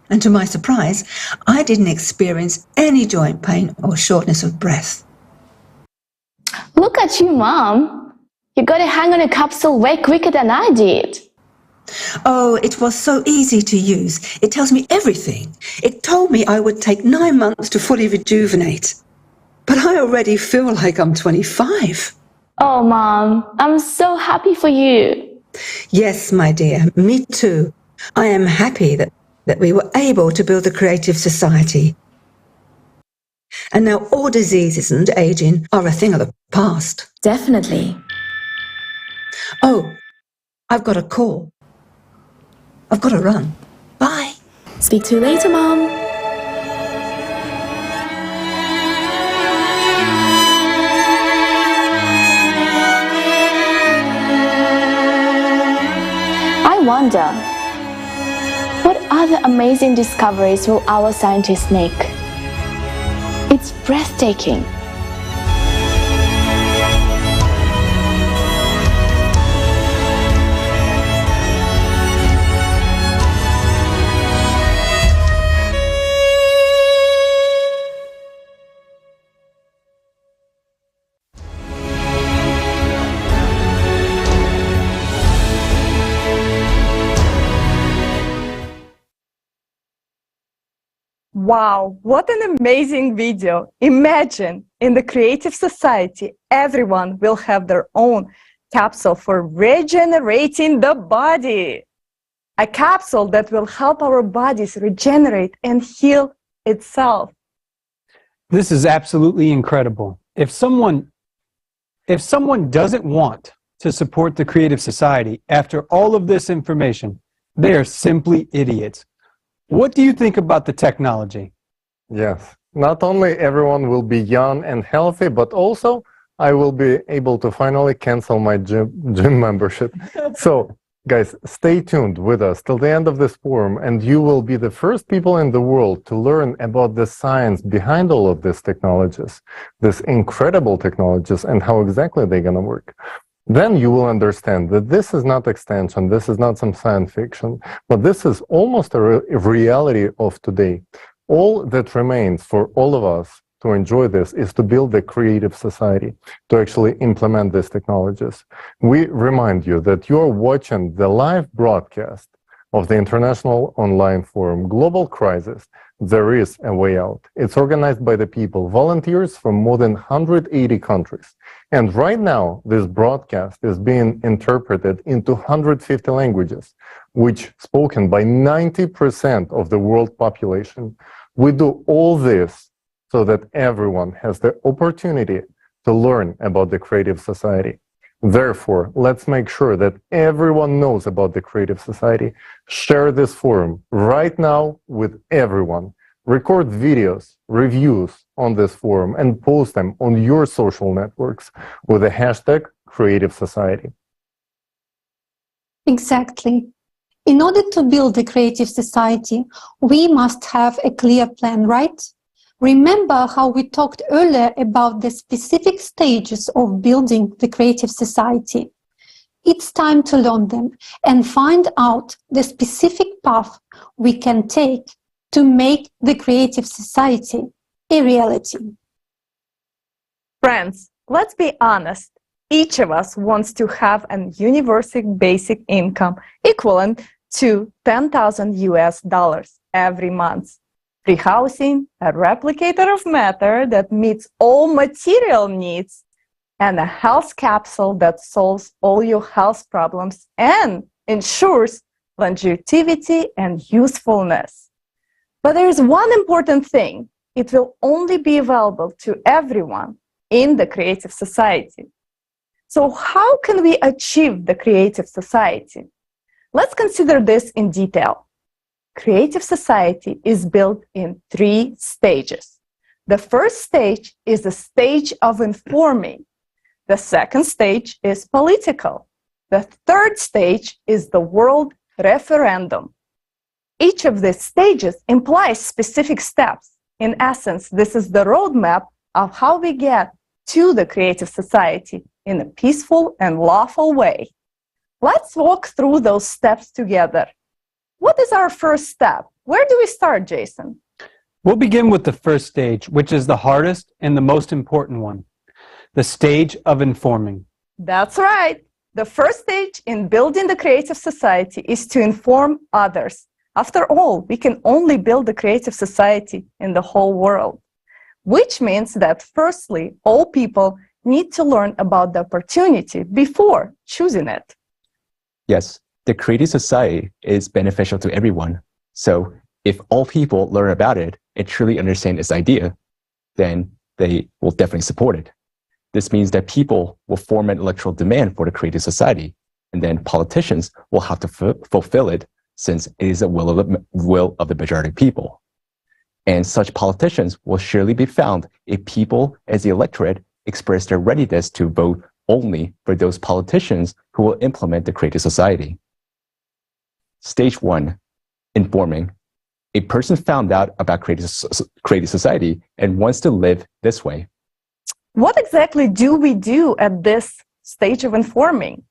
And to my surprise, I didn't experience any joint pain or shortness of breath. Look at you, Mom. You got a hang on a capsule way quicker than I did. Oh, it was so easy to use. It tells me everything. It told me I would take 9 months to fully rejuvenate. But I already feel like I'm 25. Oh, Mom, I'm so happy for you. Yes, my dear, me too. I am happy that we were able to build the Creative Society. And now all diseases and aging are a thing of the past. Definitely. Oh, I've got a call. I've got to run. Bye. Speak to you later, Mom. I wonder, what other amazing discoveries will our scientists make? It's breathtaking. Wow, what an amazing video. Imagine in the creative society, everyone will have their own capsule for regenerating the body. A capsule that will help our bodies regenerate and heal itself. This is absolutely incredible. If someone doesn't want to support the Creative Society after all of this information, they are simply idiots. What do you think about the technology? Yes, not only everyone will be young and healthy, but also I will be able to finally cancel my gym membership. So, guys, stay tuned with us till the end of this forum, and you will be the first people in the world to learn about the science behind all of these technologies, these incredible technologies, and how exactly they're going to work. Then you will understand that this is not extension, this is not some science fiction, but this is almost a reality of today. All that remains for all of us to enjoy this is to build a creative society, to actually implement these technologies. We remind you that you are watching the live broadcast of the International Online Forum Global Crisis, There is a Way Out. It's organized by the people, volunteers from more than 180 countries. And right now, this broadcast is being interpreted into 150 languages, which spoken by 90% of the world population. We do all this so that everyone has the opportunity to learn about the creative society. Therefore, let's make sure that everyone knows about the creative society. Share this forum right now with everyone. Record videos, reviews on this forum, and post them on your social networks with the hashtag Creative Society. Exactly. In order to build a creative society, we must have a clear plan, right? Remember how we talked earlier about the specific stages of building the creative society. It's time to learn them and find out the specific path we can take to make the creative society a reality. Friends, let's be honest. Each of us wants to have an universal basic income equivalent to $10,000 every month. Free housing, a replicator of matter that meets all material needs, and a health capsule that solves all your health problems and ensures longevity and usefulness. But there is one important thing. It will only be available to everyone in the creative society. So how can we achieve the creative society? Let's consider this in detail. Creative society is built in 3 stages. The first stage is the stage of informing. The second stage is political. The third stage is the world referendum. Each of these stages implies specific steps. In essence, this is the roadmap of how we get to the creative society in a peaceful and lawful way. Let's walk through those steps together. What is our first step? Where do we start, Jason? We'll begin with the first stage, which is the hardest and the most important one, the stage of informing. That's right. The first stage in building the creative society is to inform others. After all, we can only build the creative society in the whole world, which means that firstly, all people need to learn about the opportunity before choosing it. Yes. The creative society is beneficial to everyone. So if all people learn about it and truly understand its idea, then they will definitely support it. This means that people will form an electoral demand for the creative society, and then politicians will have to fulfill it since it is the will of the majority of people. And such politicians will surely be found if people as the electorate express their readiness to vote only for those politicians who will implement the creative society. Stage 1, informing. A person found out about creative society and wants to live this way. What exactly do we do at this stage of informing?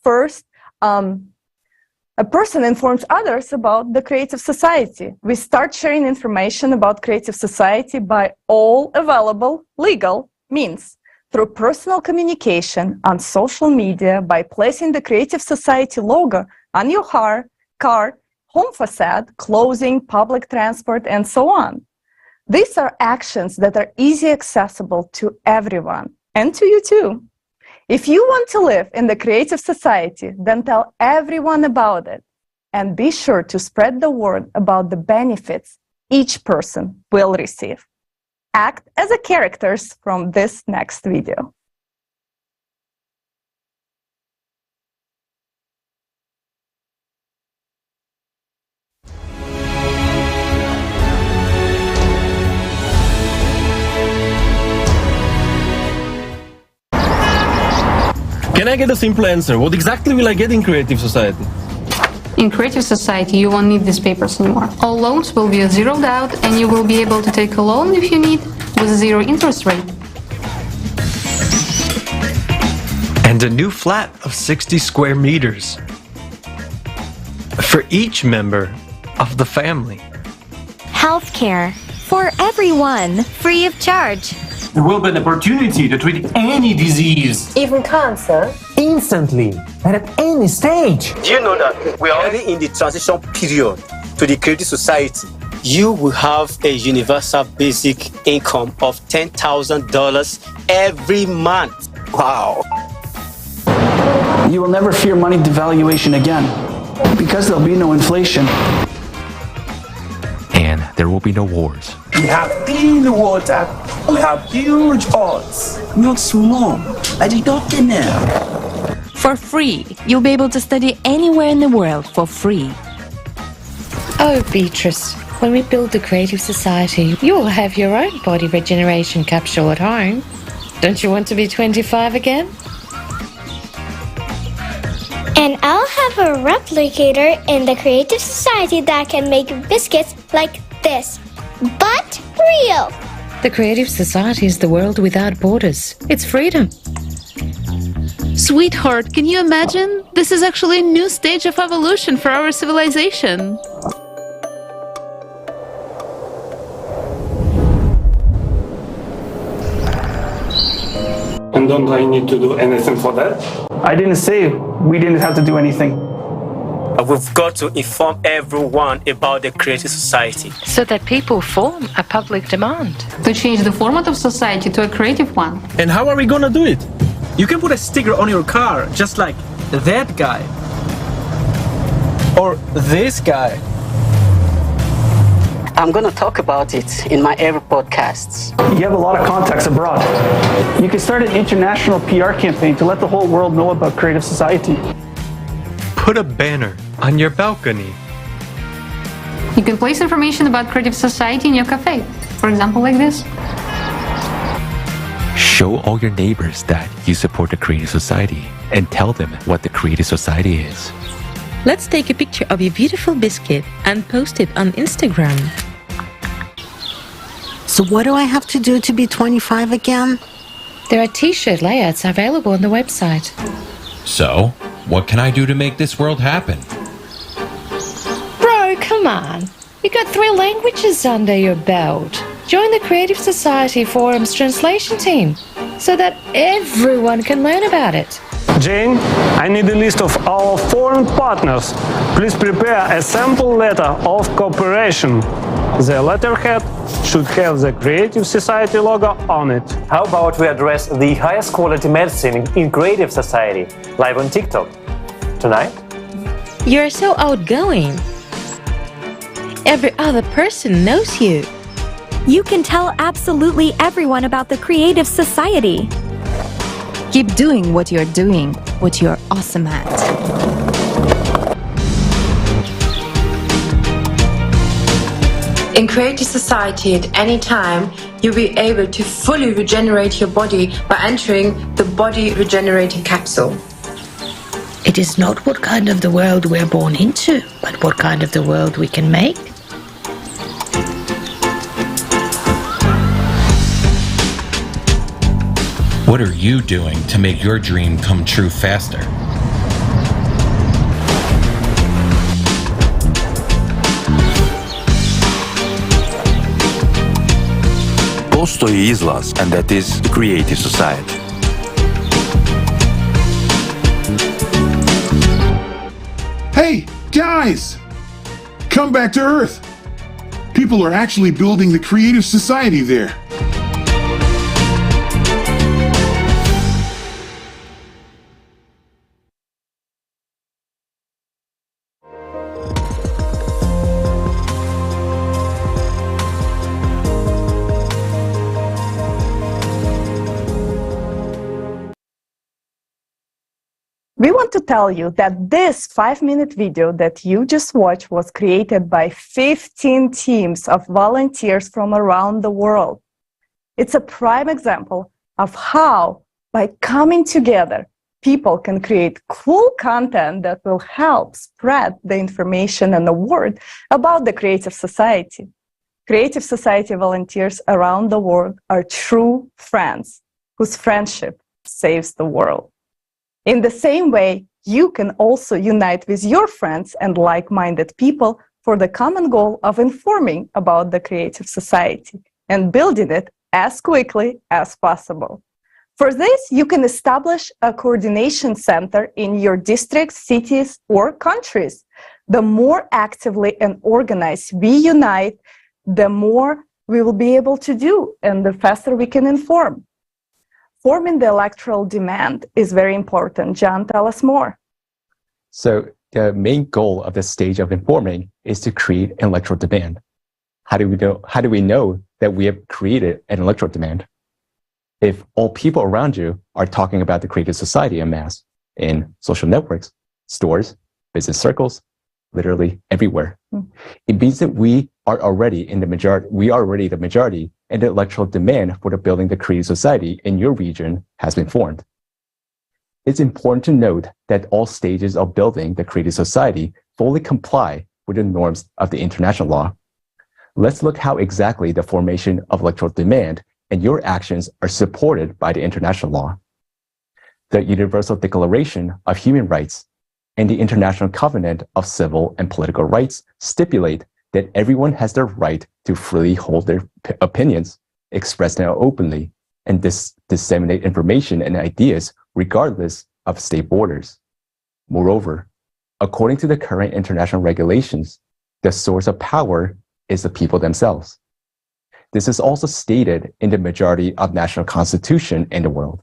First, a person informs others about the creative society. We start sharing information about creative society by all available legal means, through personal communication, on social media, by placing the creative society logo on your car, home facade, clothing, public transport, and so on. These are actions that are easily accessible to everyone, and to you too. If you want to live in the creative society, then tell everyone about it, and be sure to spread the word about the benefits each person will receive. Act as the characters from this next video. Can I get a simple answer? What exactly will I get in Creative Society? In Creative Society, you won't need these papers anymore. All loans will be zeroed out, and you will be able to take a loan if you need with a zero interest rate. And a new flat of 60 square meters for each member of the family. Healthcare for everyone, free of charge. There will be an opportunity to treat any disease, even cancer, instantly and at any stage. Do you know that we are already in the transition period to the Creative Society? You will have a universal basic income of $10,000 every month. Wow. You will never fear money devaluation again because there'll be no inflation. And there will be no wars. We have clean water. We have huge odds, not small. I did not get now. For free. You'll be able to study anywhere in the world for free. Oh, Beatrice, when we build the Creative Society, you will have your own body regeneration capsule at home. Don't you want to be 25 again? And I'll have a replicator in the Creative Society that can make biscuits like this, but real. The Creative Society is the world without borders. It's freedom. Sweetheart, can you imagine? This is actually a new stage of evolution for our civilization. And don't I need to do anything for that? I didn't say we didn't have to do anything. We've got to inform everyone about the Creative Society, so that people form a public demand. To change the format of society to a creative one. And how are we gonna do it? You can put a sticker on your car, just like that guy. Or this guy. I'm going to talk about it in my every podcasts. You have a lot of contacts abroad. You can start an international PR campaign to let the whole world know about Creative Society. Put a banner on your balcony. You can place information about Creative Society in your cafe. For example, like this. Show all your neighbors that you support the Creative Society and tell them what the Creative Society is. Let's take a picture of your beautiful biscuit and post it on Instagram. So what do I have to do to be 25 again? There are t-shirt layouts available on the website. So, what can I do to make this world happen? Bro, come on. You got 3 languages under your belt. Join the Creative Society Forum's translation team so that everyone can learn about it. Jane, I need a list of our foreign partners. Please prepare a sample letter of cooperation. The letterhead should have the Creative Society logo on it. How about we address the highest quality medicine in Creative Society, live on TikTok? Tonight? You're so outgoing. Every other person knows you. You can tell absolutely everyone about the Creative Society. Keep doing what you're awesome at. In Creative Society, at any time, you'll be able to fully regenerate your body by entering the body regenerating capsule. It is not what kind of the world we're born into, but what kind of the world we can make. What are you doing to make your dream come true faster? Postoji izlaz, and that is the Creative Society. Hey, guys! Come back to Earth! People people are actually building the creative society there. We want to tell you that this 5-minute video that you just watched was created by 15 teams of volunteers from around the world. It's a prime example of how, by coming together, people can create cool content that will help spread the information and the word about the Creative Society. Creative Society volunteers around the world are true friends whose friendship saves the world. In the same way, you can also unite with your friends and like-minded people for the common goal of informing about the Creative Society and building it as quickly as possible. For this, you can establish a coordination center in your districts, cities, or countries. The more actively and organized we unite, the more we will be able to do and the faster we can inform. Forming the electoral demand is very important. John, tell us more. So the main goal of this stage of informing is to create an electoral demand. How do we know that we have created an electoral demand? If all people around you are talking about the Creative Society en masse in social networks, stores, business circles, literally everywhere, it means that we are already the majority, and the electoral demand for the building the Creative Society in your region has been formed. It's important to note that all stages of building the Creative Society fully comply with the norms of the international law. Let's look how exactly the formation of electoral demand and your actions are supported by the international law. The Universal Declaration of Human Rights and the International Covenant of Civil and Political Rights stipulate that everyone has the right to freely hold their opinions, express them openly, and disseminate information and ideas regardless of state borders. Moreover, according to the current international regulations, the source of power is the people themselves. This is also stated in the majority of national constitution in the world.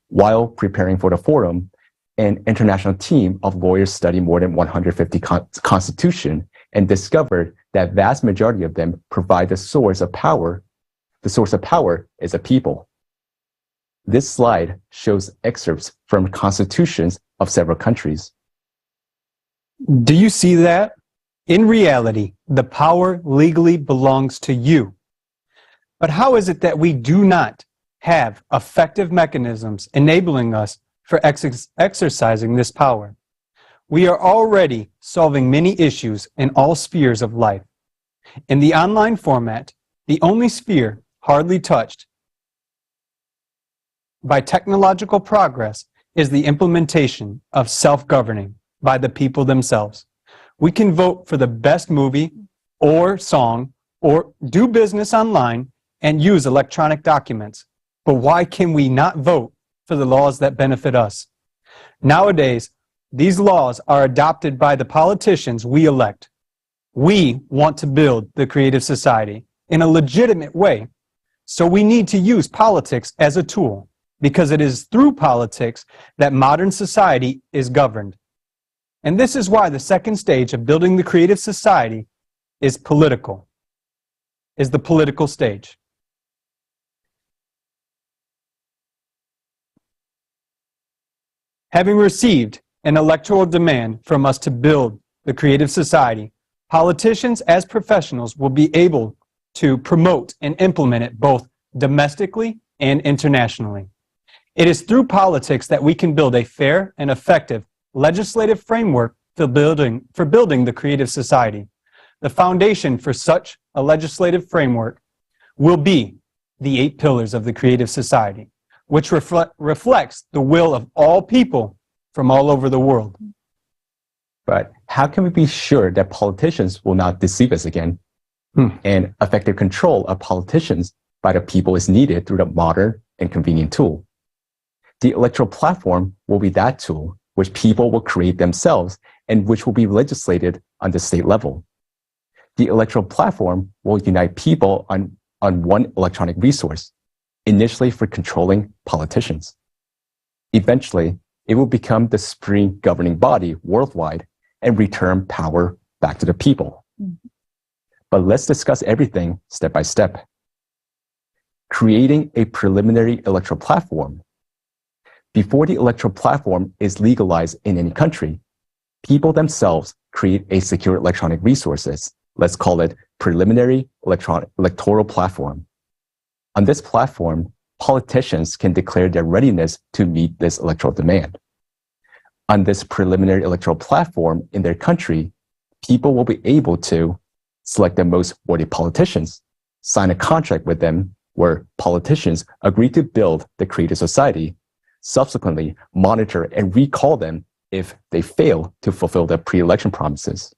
While preparing for the forum, an international team of lawyers studied more than 150 constitutions and discovered that vast majority of them provide the source of power. The source of power is a people. This slide shows excerpts from constitutions of several countries. Do you see that? In reality, the power legally belongs to you. But how is it that we do not have effective mechanisms enabling us for exercising this power? We are already solving many issues in all spheres of life. In the online format, the only sphere hardly touched by technological progress is the implementation of self-governing by the people themselves. We can vote for the best movie or song or do business online and use electronic documents. But why can we not vote for the laws that benefit us? Nowadays, these laws are adopted by the politicians we elect. We want to build the Creative Society in a legitimate way. So we need to use politics as a tool, because it is through politics that modern society is governed. And this is why the second stage of building the Creative Society is the political stage. Having received an electoral demand from us to build the Creative Society, politicians as professionals will be able to promote and implement it both domestically and internationally. It is through politics that we can build a fair and effective legislative framework for building the Creative Society. The foundation for such a legislative framework will be the 8 pillars of the Creative Society, which reflects the will of all people from all over the world. But how can we be sure that politicians will not deceive us again? And effective control of politicians by the people is needed through the modern and convenient tool. The electoral platform will be that tool which people will create themselves and which will be legislated on the state level. The electoral platform will unite people on one electronic resource, initially for controlling politicians. Eventually, it will become the supreme governing body worldwide and return power back to the people. But let's discuss everything step by step. Creating a preliminary electoral platform. Before the electoral platform is legalized in any country, people themselves create a secure electronic resources. Let's call it preliminary electoral platform. On this platform, politicians can declare their readiness to meet this electoral demand. On this preliminary electoral platform in their country, people will be able to select the most worthy politicians, sign a contract with them where politicians agree to build the creative society, subsequently monitor and recall them if they fail to fulfill their pre-election promises.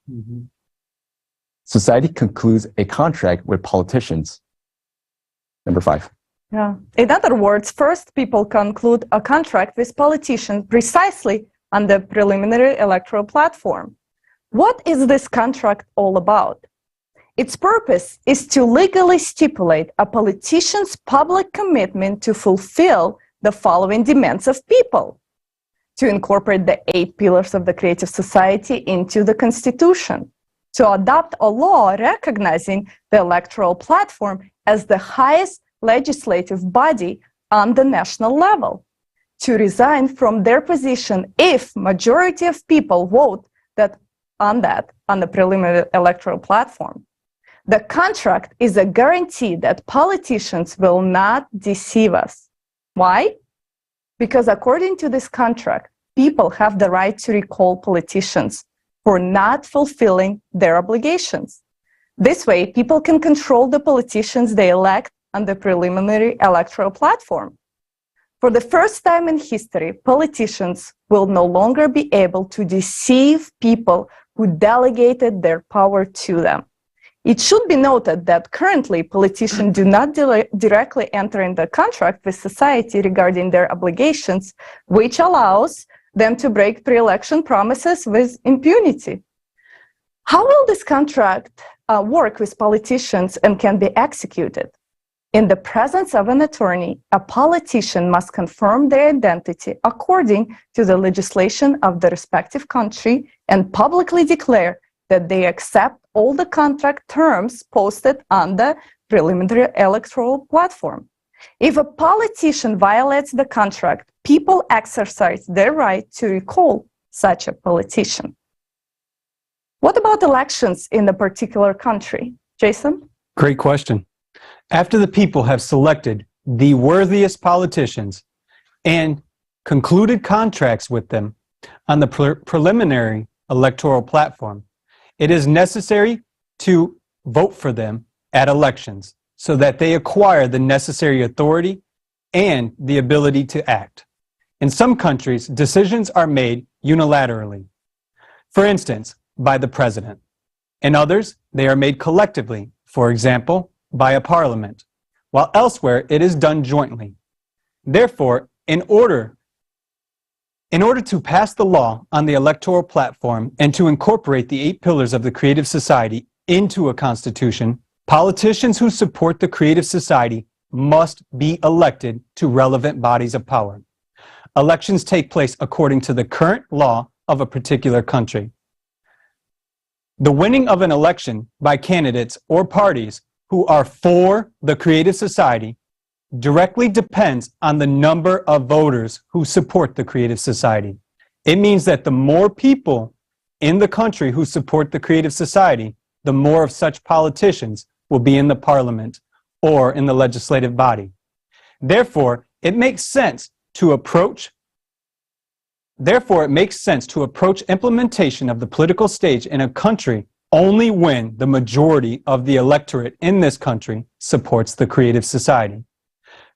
Society concludes a contract with politicians. Number 5. Yeah. In other words, first people conclude a contract with politicians precisely on the preliminary electoral platform. What is this contract all about? Its purpose is to legally stipulate a politician's public commitment to fulfill the following demands of people: to incorporate the 8 pillars of the creative society into the Constitution, to adopt a law recognizing the electoral platform as the highest legislative body on the national level, to resign from their position if majority of people vote on the preliminary electoral platform. The contract is a guarantee that politicians will not deceive us. Why? Because according to this contract, people have the right to recall politicians for not fulfilling their obligations. This way, people can control the politicians they elect on the preliminary electoral platform. For the first time in history, politicians will no longer be able to deceive people who delegated their power to them. It should be noted that currently politicians do not directly enter into contract with society regarding their obligations, which allows them to break pre-election promises with impunity. How will this contract work with politicians and can be executed? In the presence of an attorney, a politician must confirm their identity according to the legislation of the respective country and publicly declare that they accept all the contract terms posted on the preliminary electoral platform. If a politician violates the contract, people exercise their right to recall such a politician. What about elections in a particular country? Jason? Great question. After the people have selected the worthiest politicians and concluded contracts with them on the preliminary electoral platform, it is necessary to vote for them at elections so that they acquire the necessary authority and the ability to act. In some countries, decisions are made unilaterally. For instance, by the president. In others, they are made collectively, for example, by a parliament, while elsewhere it is done jointly. Therefore, in order to pass the law on the electoral platform and to incorporate the 8 pillars of the creative society into a constitution, politicians who support the creative society must be elected to relevant bodies of power. Elections take place according to the current law of a particular country. The winning of an election by candidates or parties who are for the creative society directly depends on the number of voters who support the creative society. It means that the more people in the country who support the creative society, the more of such politicians will be in the parliament or in the legislative body. Therefore, it makes sense to approach implementation of the political stage in a country only when the majority of the electorate in this country supports the creative society.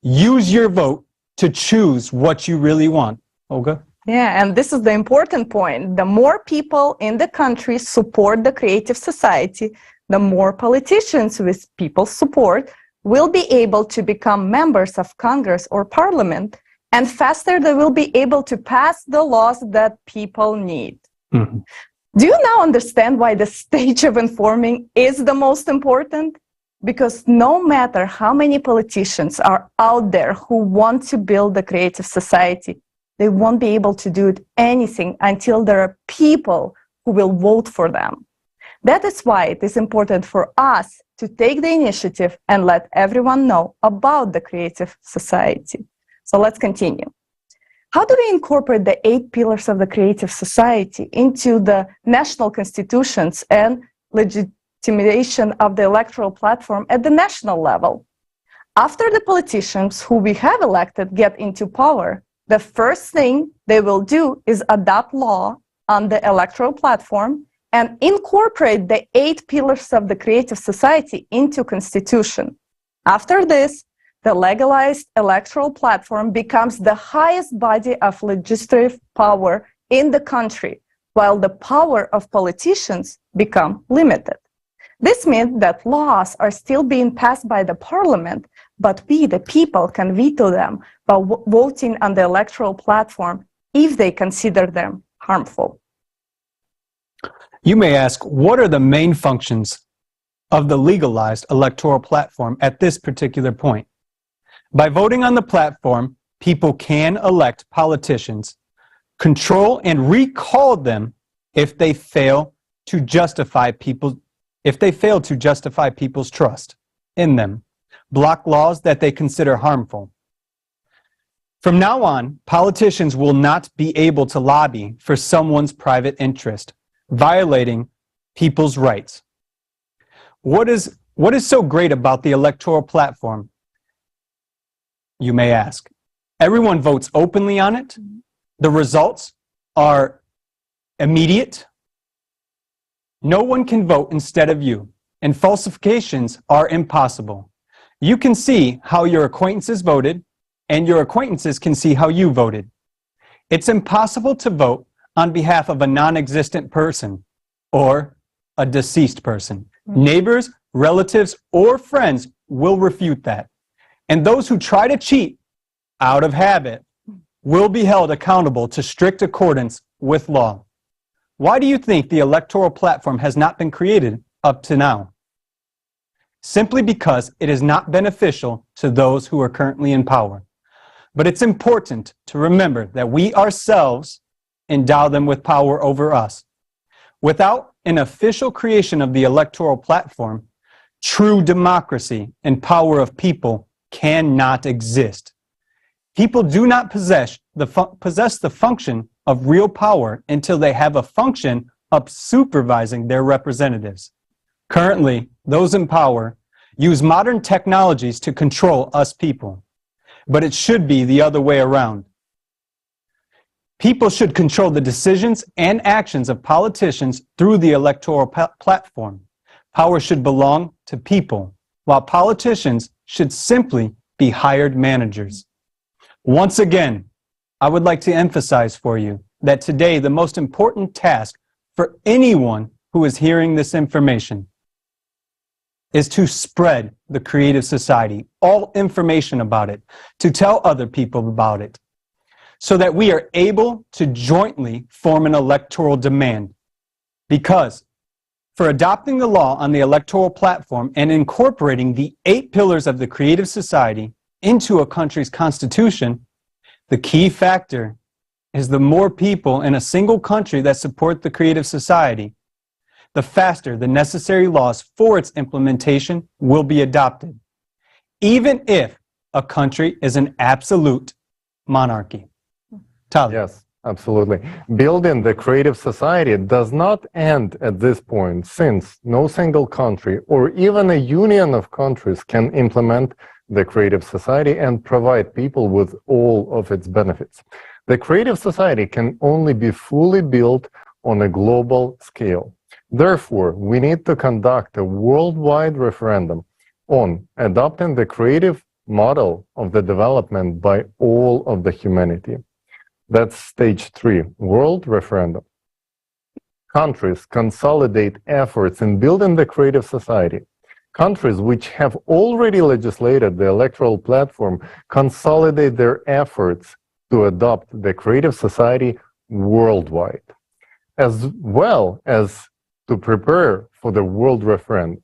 Use your vote to choose what you really want. Olga? Yeah, and this is the important point. The more people in the country support the creative society, the more politicians with people's support will be able to become members of Congress or Parliament, and faster they will be able to pass the laws that people need. Do you now understand why the stage of informing is the most important? Because no matter how many politicians are out there who want to build a creative society, they won't be able to do anything until there are people who will vote for them. That is why it is important for us to take the initiative and let everyone know about the creative society. So let's continue. How do we incorporate the 8 pillars of the creative society into the national constitutions and legitimation of the electoral platform at the national level? After the politicians who we have elected get into power, the first thing they will do is adopt law on the electoral platform and incorporate the 8 pillars of the creative society into constitution. After this, the legalized electoral platform becomes the highest body of legislative power in the country, while the power of politicians become limited. This means that laws are still being passed by the parliament, but we, the people, can veto them by voting on the electoral platform if they consider them harmful. You may ask, what are the main functions of the legalized electoral platform at this particular point? By voting on the platform, people can elect politicians, control and recall them if they fail to justify people's trust in them, block laws that they consider harmful. From now on, politicians will not be able to lobby for someone's private interest, violating people's rights. What is so great about the electoral platform? You may ask. Everyone votes openly on it. The results are immediate. No one can vote instead of you, and falsifications are impossible. You can see how your acquaintances voted, and your acquaintances can see how you voted. It's impossible to vote on behalf of a non-existent person or a deceased person. Neighbors, relatives, or friends will refute that. And those who try to cheat out of habit will be held accountable to strict accordance with law. Why do you think the electoral platform has not been created up to now? Simply because it is not beneficial to those who are currently in power. But it's important to remember that we ourselves endow them with power over us. Without an official creation of the electoral platform, true democracy and power of people cannot exist. People do not possess the function of real power until they have a function of supervising their representatives. Currently, those in power use modern technologies to control us people, but it should be the other way around. People should control the decisions and actions of politicians through the electoral platform. Power should belong to people, while politicians should simply be hired managers. Once again, I would like to emphasize for you that today the most important task for anyone who is hearing this information is to spread the creative society, all information about it, to tell other people about it, so that we are able to jointly form an electoral demand. Because for adopting the law on the electoral platform and incorporating the 8 pillars of the creative society into a country's constitution, the key factor is the more people in a single country that support the creative society, the faster the necessary laws for its implementation will be adopted, even if a country is an absolute monarchy. Tyler. Yes, absolutely. Building the creative society does not end at this point, since no single country or even a union of countries can implement the creative society and provide people with all of its benefits. The creative society can only be fully built on a global scale. Therefore, we need to conduct a worldwide referendum on adopting the creative model of the development by all of the humanity. That's stage 3, world referendum. Countries consolidate efforts in building the creative society. Countries which have already legislated the electoral platform consolidate their efforts to adopt the creative society worldwide. as well as to prepare for the world referendum.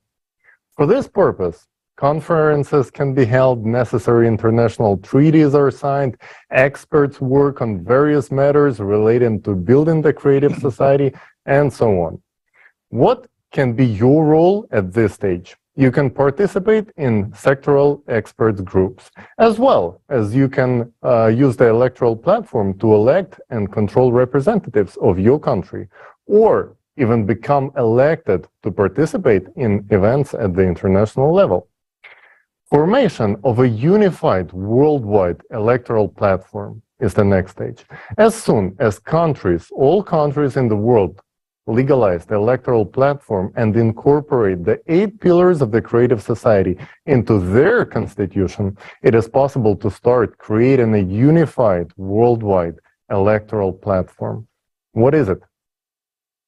For this purpose, conferences can be held, necessary international treaties are signed, experts work on various matters relating to building the creative society, and so on. What can be your role at this stage? You can participate in sectoral experts groups, as well as you can use the electoral platform to elect and control representatives of your country, or even become elected to participate in events at the international level. Formation of a unified worldwide electoral platform is the next stage. As soon as all countries in the world, legalize the electoral platform and incorporate the 8 pillars of the creative society into their constitution, it is possible to start creating a unified worldwide electoral platform. What is it?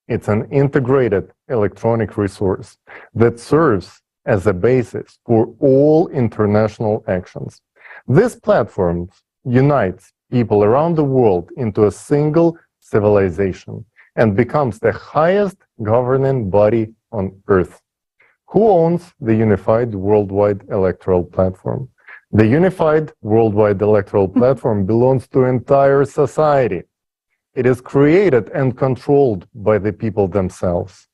It's an integrated electronic resource that serves as a basis for all international actions. This platform unites people around the world into a single civilization and becomes the highest governing body on earth. Who owns the Unified Worldwide Electoral Platform? The Unified Worldwide Electoral Platform belongs to entire society. It is created and controlled by the people themselves.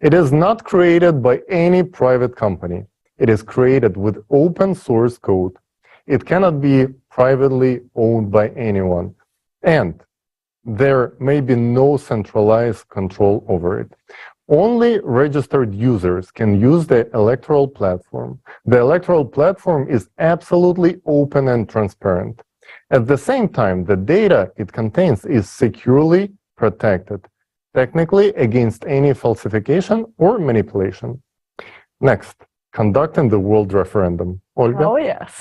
It is not created by any private company. It is created with open source code. It cannot be privately owned by anyone. And there may be no centralized control over it. Only registered users can use the electoral platform. The electoral platform is absolutely open and transparent. At the same time, the data it contains is securely protected, technically against any falsification or manipulation. Next, conducting the world referendum. Olga? Oh, yes.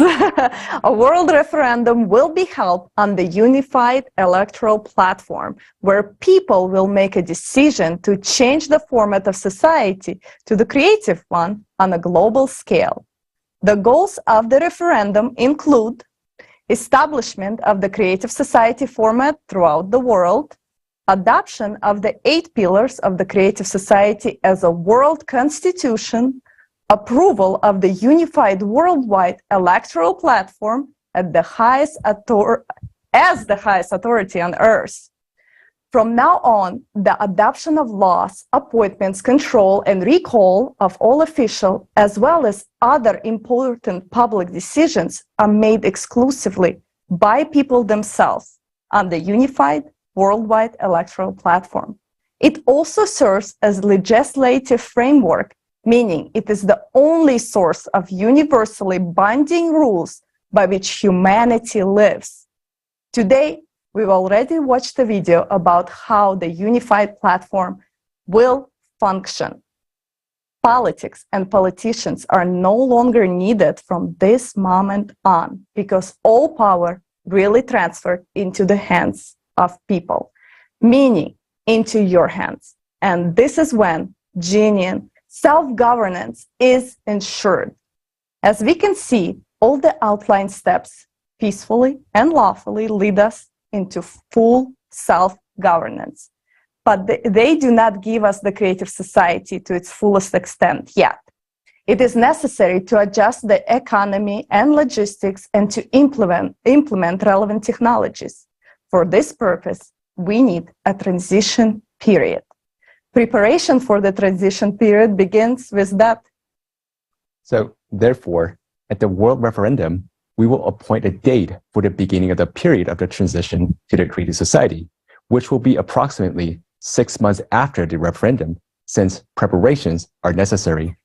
A world referendum will be held on the unified electoral platform, where people will make a decision to change the format of society to the creative one on a global scale. The goals of the referendum include establishment of the creative society format throughout the world, adoption of the 8 pillars of the creative society as a world constitution, approval of the unified worldwide electoral platform as the highest authority on earth. From now on, the adoption of laws, appointments, control, and recall of all officials, as well as other important public decisions, are made exclusively by people themselves on the unified worldwide electoral platform. It also serves as legislative framework, meaning it is the only source of universally binding rules by which humanity lives. Today, we've already watched a video about how the unified platform will function. Politics and politicians are no longer needed from this moment on, because all power really transferred into the hands of people, meaning into your hands. And this is when genuine self-governance is ensured. As we can see, all the outlined steps peacefully and lawfully lead us into full self-governance. But they do not give us the creative society to its fullest extent yet. It is necessary to adjust the economy and logistics and to implement relevant technologies. For this purpose, we need a transition period. Preparation for the transition period begins with that. So, therefore, at the world referendum, we will appoint a date for the beginning of the period of the transition to the creative society, which will be approximately 6 months after the referendum, since preparations are necessary.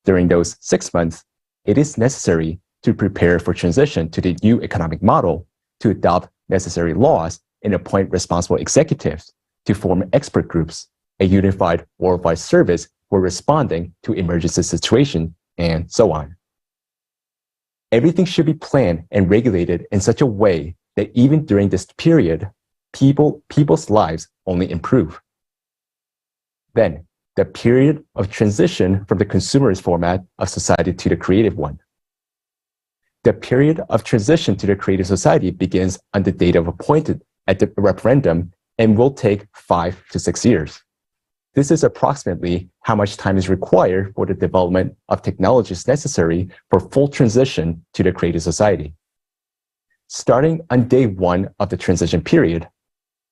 During those 6 months, it is necessary to prepare for transition to the new economic model, to adopt necessary laws, and appoint responsible executives, to form expert groups, a unified worldwide service for responding to emergency situations, and so on. Everything should be planned and regulated in such a way that even during this period, people's lives only improve. Then, the period of transition from the consumerist format of society to the creative one. The period of transition to the creative society begins on the date of appointed at the referendum and will take 5 to 6 years. This is approximately how much time is required for the development of technologies necessary for full transition to the creative society. Starting on day 1 of the transition period,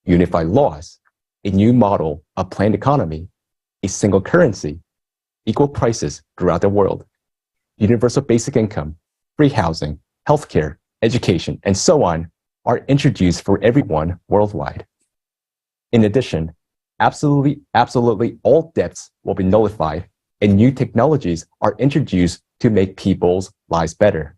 unified laws, a new model of planned economy, a single currency, equal prices throughout the world, universal basic income, free housing, healthcare, education, and so on are introduced for everyone worldwide. In addition, absolutely all debts will be nullified and new technologies are introduced to make people's lives better.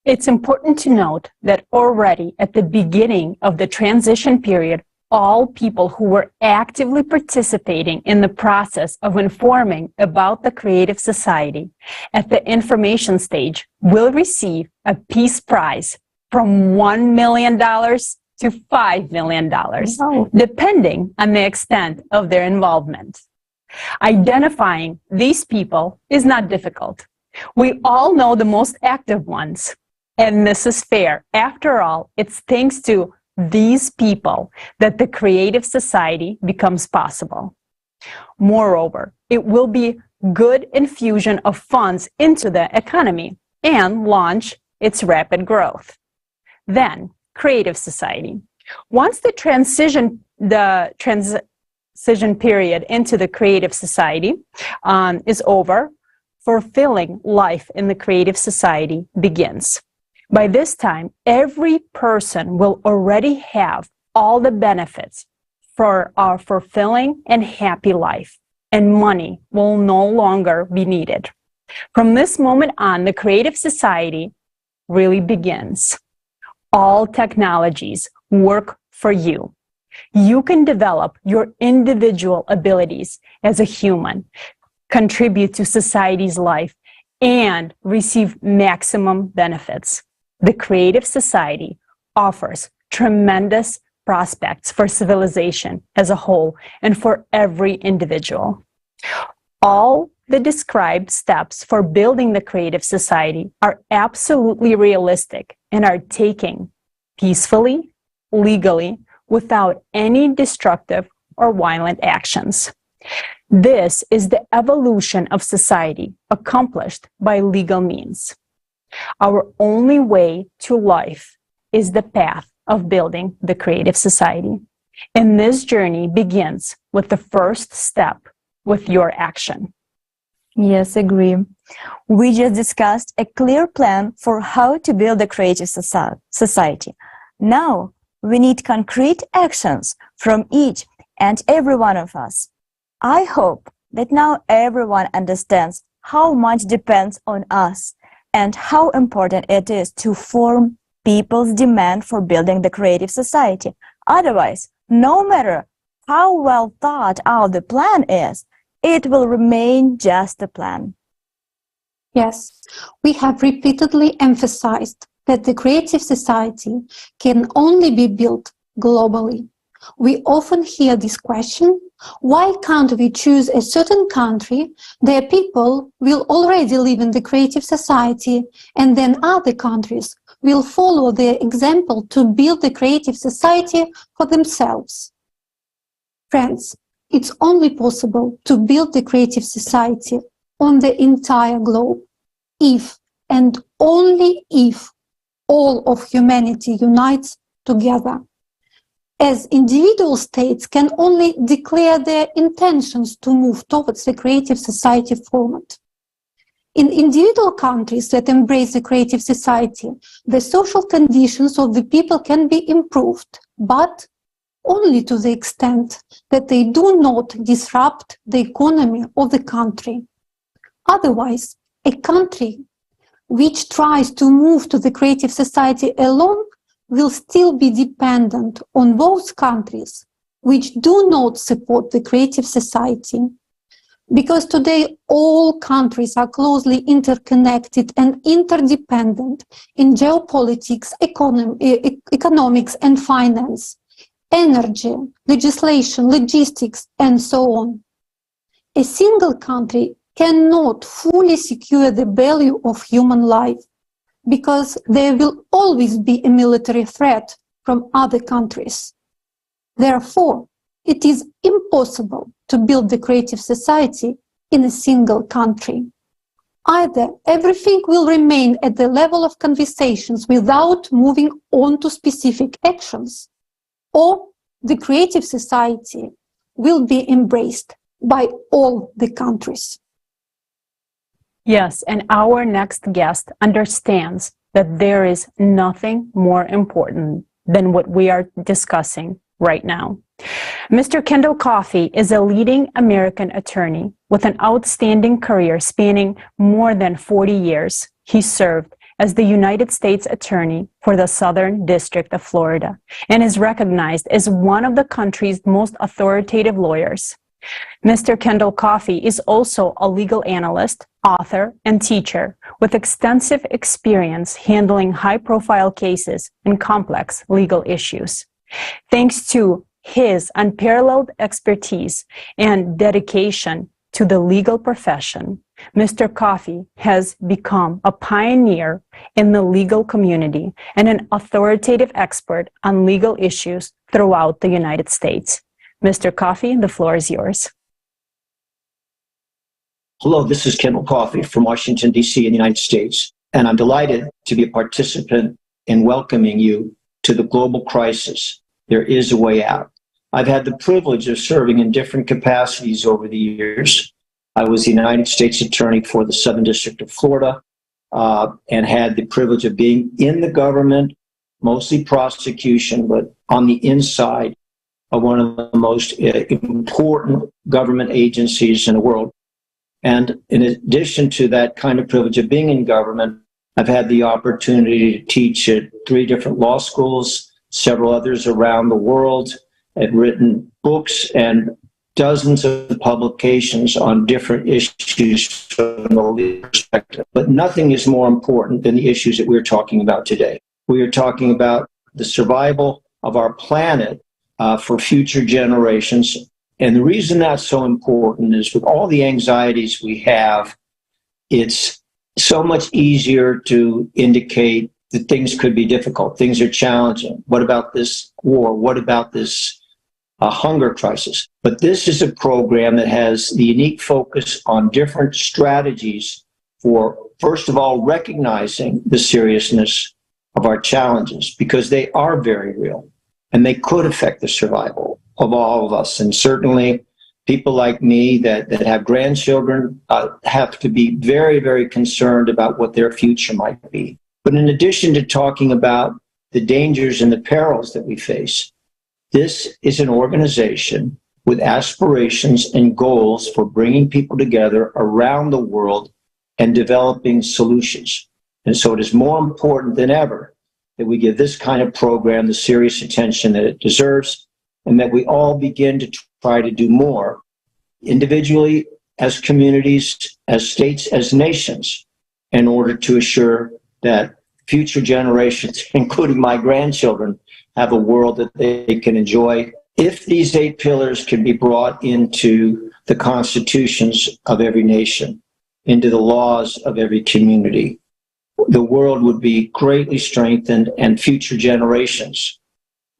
It's important to note that already at the beginning of the transition period, all people who were actively participating in the process of informing about the creative society at the information stage will receive a peace prize from $1 million to $5 million, depending on the extent of their involvement. Identifying these people is not difficult. We all know the most active ones, and this is fair. After all, it's thanks to these people that the creative society becomes possible. Moreover, it will be good infusion of funds into the economy and launch its rapid growth. Then, creative society. Once the transition period into the creative society is over, fulfilling life in the creative society begins. By this time, every person will already have all the benefits for our fulfilling and happy life, and money will no longer be needed. From this moment on, the creative society really begins. All technologies work for you. You can develop your individual abilities as a human, contribute to society's life, and receive maximum benefits. The creative society offers tremendous prospects for civilization as a whole and for every individual. All the described steps for building the creative society are absolutely realistic and are taken peacefully, legally, without any destructive or violent actions. This is the evolution of society accomplished by legal means. Our only way to life is the path of building the creative society. And this journey begins with the first step, with your action. Yes, agree. We just discussed a clear plan for how to build a creative society. Now, we need concrete actions from each and every one of us. I hope that now everyone understands how much depends on us and how important it is to form people's demand for building the creative society. Otherwise, no matter how well thought out the plan is, it will remain just a plan. Yes, we have repeatedly emphasized that the creative society can only be built globally. We often hear this question: why can't we choose a certain country? Their people will already live in the creative society, and then other countries will follow their example to build the creative society for themselves. Friends, it's only possible to build the creative society on the entire globe if, and only if, all of humanity unites together. As individual states can only declare their intentions to move towards the creative society format. In individual countries that embrace the creative society, the social conditions of the people can be improved, but only to the extent that they do not disrupt the economy of the country. Otherwise, a country which tries to move to the creative society alone will still be dependent on those countries which do not support the creative society. Because today all countries are closely interconnected and interdependent in geopolitics, economics and finance, energy, legislation, logistics, and so on. A single country cannot fully secure the value of human life, because there will always be a military threat from other countries. Therefore, it is impossible to build the creative society in a single country. Either everything will remain at the level of conversations without moving on to specific actions, or the creative society will be embraced by all the countries. Yes, and our next guest understands that there is nothing more important than what we are discussing right now. Mr. Kendall Coffey is a leading American attorney with an outstanding career spanning more than 40 years. He served as the United States Attorney for the Southern District of Florida and is recognized as one of the country's most authoritative lawyers. Mr. Kendall Coffey is also a legal analyst, author, and teacher with extensive experience handling high-profile cases and complex legal issues. Thanks to his unparalleled expertise and dedication to the legal profession, Mr. Coffey has become a pioneer in the legal community and an authoritative expert on legal issues throughout the United States. Mr. Coffey, the floor is yours. Hello, this is Kendall Coffey from Washington, D.C. in the United States, and I'm delighted to be a participant in welcoming you to the global crisis. There is a way out. I've had the privilege of serving in different capacities over the years. I was the United States Attorney for the Southern District of Florida and had the privilege of being in the government, mostly prosecution, but on the inside of one of the most important government agencies in the world. And in addition to that kind of privilege of being in government, I've had the opportunity to teach at 3 different law schools, several others around the world. I've written books and dozens of publications on different issues from the legal perspective. But nothing is more important than the issues that we're talking about today. We are talking about the survival of our planet for future generations. And the reason that's so important is with all the anxieties we have, it's so much easier to indicate that things could be difficult. Things are challenging. What about this war? What about this hunger crisis? But this is a program that has the unique focus on different strategies for, first of all, recognizing the seriousness of our challenges, because they are very real and they could affect the survival of all of us. And certainly people like me that have grandchildren have to be very, very concerned about what their future might be. But in addition to talking about the dangers and the perils that we face, this is an organization with aspirations and goals for bringing people together around the world and developing solutions. And so it is more important than ever that we give this kind of program the serious attention that it deserves, and that we all begin to try to do more individually, as communities, as states, as nations, in order to assure that future generations, including my grandchildren, have a world that they can enjoy. If these 8 pillars can be brought into the constitutions of every nation, into the laws of every community, the world would be greatly strengthened, and future generations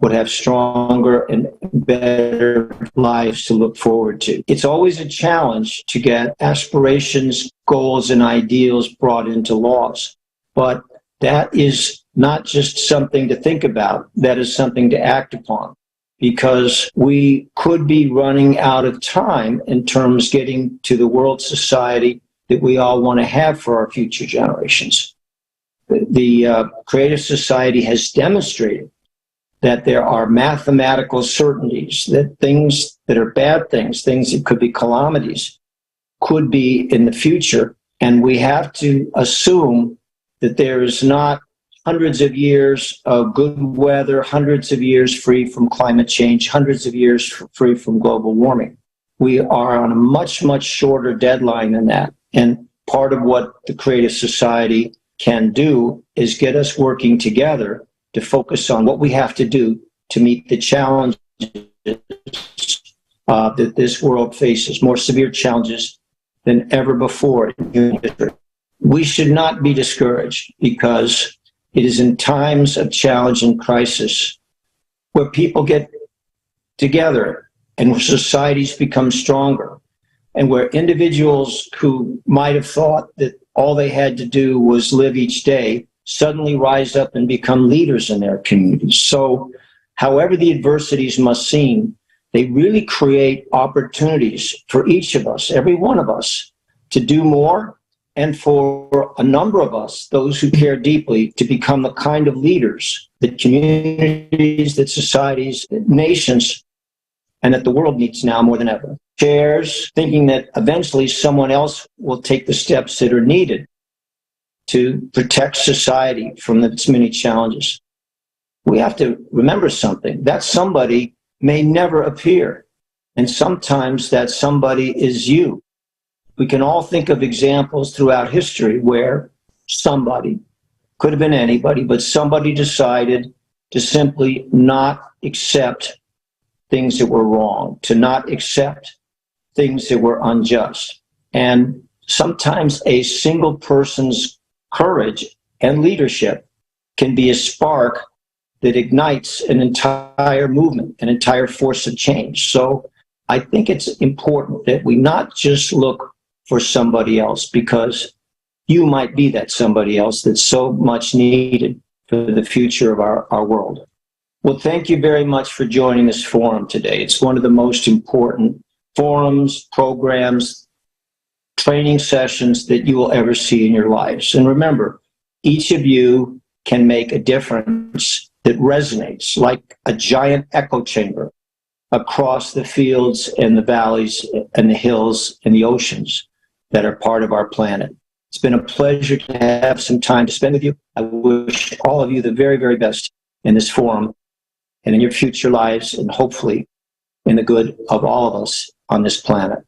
would have stronger and better lives to look forward to. It's always a challenge to get aspirations, goals, and ideals brought into laws. But that is not just something to think about. That is something to act upon, because we could be running out of time in terms of getting to the world society that we all want to have for our future generations. The Creative Society has demonstrated that there are mathematical certainties, that things that are bad things that could be calamities, could be in the future. And we have to assume that there is not hundreds of years of good weather, hundreds of years free from climate change, hundreds of years free from global warming. We are on a much, much shorter deadline than that. And part of what the Creative Society can do is get us working together to focus on what we have to do to meet the challenges that this world faces, more severe challenges than ever before in human history. We should not be discouraged, because it is in times of challenge and crisis where people get together and where societies become stronger, and where individuals who might have thought that all they had to do was live each day suddenly rise up and become leaders in their communities. So however the adversities must seem, they really create opportunities for each of us, every one of us, to do more, and for a number of us, those who care deeply, to become the kind of leaders that communities, that societies, that nations, and that the world needs now more than ever. Shares thinking that eventually someone else will take the steps that are needed to protect society from its many challenges. We have to remember something. That somebody may never appear, and sometimes that somebody is you. We can all think of examples throughout history where somebody, could have been anybody, but somebody decided to simply not accept things that were wrong, to not accept things that were unjust. And sometimes a single person's courage and leadership can be a spark that ignites an entire movement, an entire force of change. So I think it's important that we not just look for somebody else, because you might be that somebody else that's so much needed for the future of our world. Well, thank you very much for joining this forum today. It's one of the most important forums, programs, training sessions that you will ever see in your lives. And remember, each of you can make a difference that resonates like a giant echo chamber across the fields and the valleys and the hills and the oceans that are part of our planet. It's been a pleasure to have some time to spend with you. I wish all of you the very, very best in this forum and in your future lives, and hopefully in the good of all of us on this planet.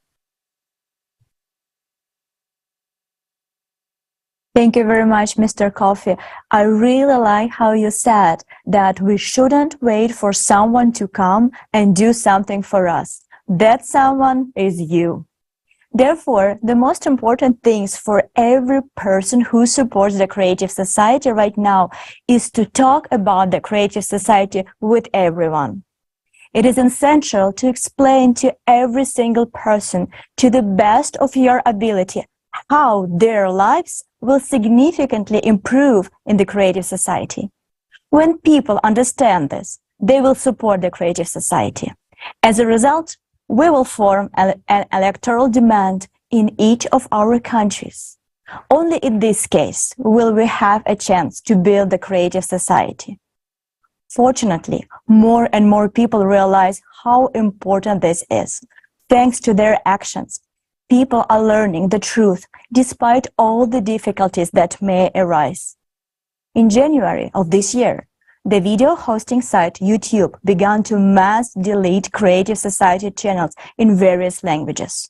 Thank you very much, Mr. Coffey. I really like how you said that we shouldn't wait for someone to come and do something for us. That someone is you. Therefore, the most important things for every person who supports the Creative Society right now is to talk about the Creative Society with everyone. It is essential to explain to every single person, to the best of your ability, how their lives will significantly improve in the Creative Society. When people understand this, they will support the Creative Society. As a result, we will form an electoral demand in each of our countries. Only in this case will we have a chance to build the Creative Society. Fortunately, more and more people realize how important this is. Thanks to their actions, people are learning the truth despite all the difficulties that may arise. In January of this year, the video hosting site YouTube began to mass delete Creative Society channels in various languages.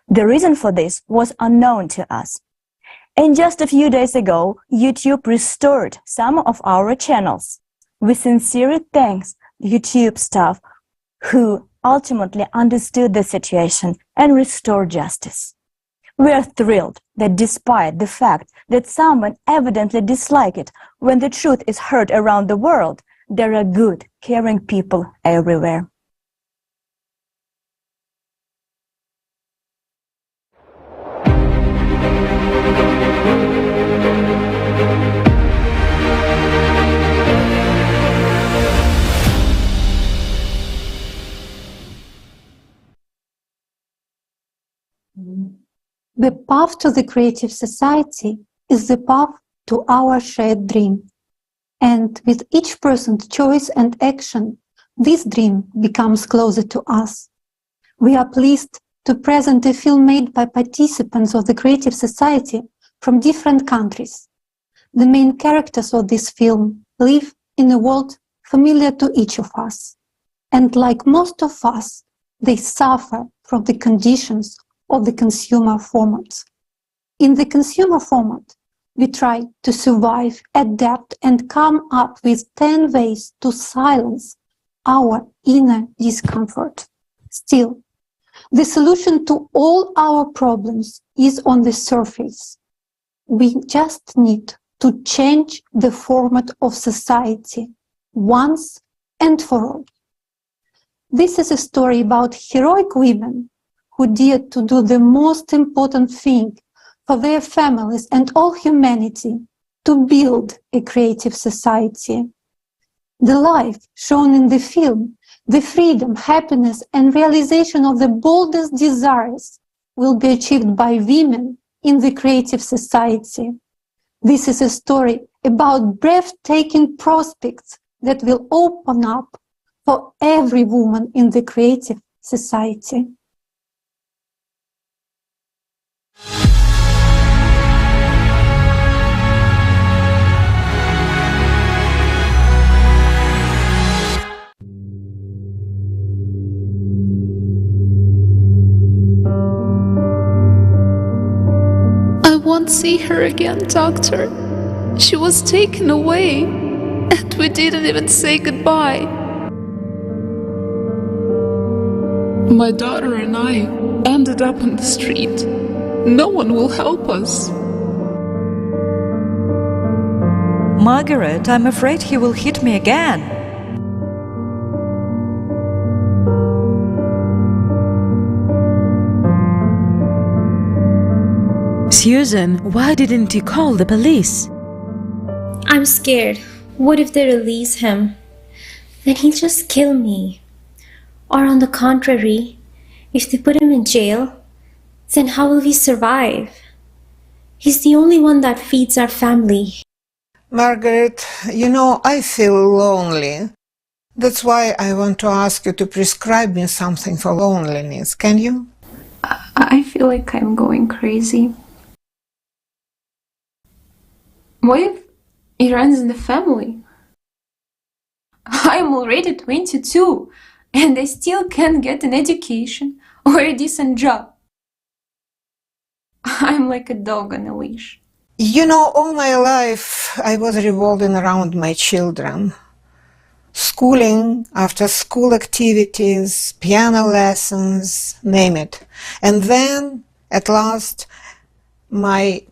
The reason for this was unknown to us. And just a few days ago, YouTube restored some of our channels. We sincerely thank YouTube staff who ultimately understood the situation and restored justice. We are thrilled that despite the fact that someone evidently disliked it, when the truth is heard around the world, there are good, caring people everywhere. The path to the Creative Society is the path to our shared dream. And with each person's choice and action, this dream becomes closer to us. We are pleased to present a film made by participants of the Creative Society from different countries. The main characters of this film live in a world familiar to each of us. And like most of us, they suffer from the conditions of the consumer format. In the consumer format, we try to survive, adapt, and come up with 10 ways to silence our inner discomfort. Still, the solution to all our problems is on the surface. We just need to change the format of society once and for all. This is a story about heroic women who dared to do the most important thing for their families and all humanity, to build a creative society. The life shown in the film, the freedom, happiness, and realization of the boldest desires will be achieved by women in the creative society. This is a story about breathtaking prospects that will open up for every woman in the creative society. I won't see her again, doctor. She was taken away, and we didn't even say goodbye. My daughter and I ended up on the street. No one will help us. Margaret, I'm afraid he will hit me again. Susan, why didn't you call the police? I'm scared. What if they release him? Then he'll just kill me. Or on the contrary, if they put him in jail, then how will we survive? He's the only one that feeds our family. Margaret, you know, I feel lonely. That's why I want to ask you to prescribe me something for loneliness. Can you? I feel like I'm going crazy. What if it runs in the family? I'm already 22 and I still can't get an education or a decent job. I'm like a dog on a leash. You know, all my life I was revolving around my children. Schooling, after school activities, piano lessons, name it. And then, at last, my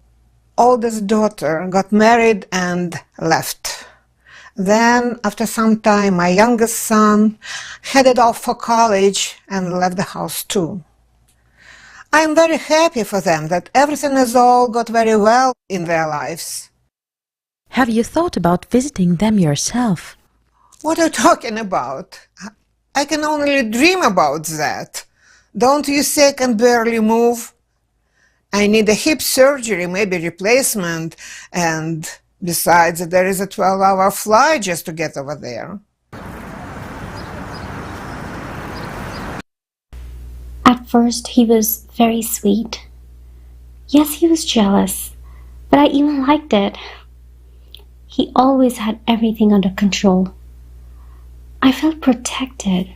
oldest daughter got married and left. Then, after some time, my youngest son headed off for college and left the house too. I'm very happy for them that everything has all got very well in their lives. Have you thought about visiting them yourself? What are you talking about? I can only dream about that. Don't you see I can barely move? I need a hip surgery, maybe replacement, and besides, there is a 12-hour flight just to get over there. At first, he was very sweet. Yes, he was jealous, but I even liked it. He always had everything under control. I felt protected.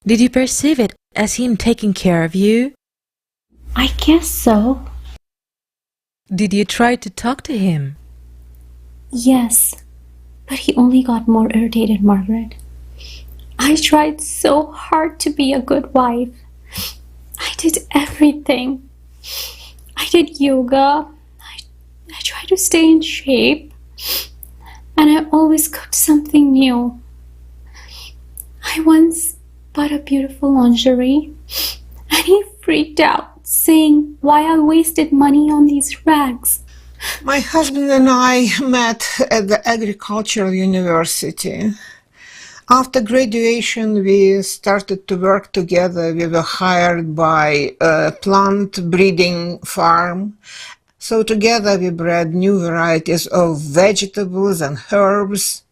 Did you perceive it as him taking care of you? I guess so. Did you try to talk to him? Yes, but he only got more irritated, Margaret. I tried so hard to be a good wife. I did everything. I did yoga. I tried to stay in shape. And I always cooked something new. I once bought a beautiful lingerie, and he freaked out, saying why I wasted money on these rags. My husband and I met at the agricultural university. After graduation, we started to work together. We were hired by a plant breeding farm. So together we bred new varieties of vegetables and herbs.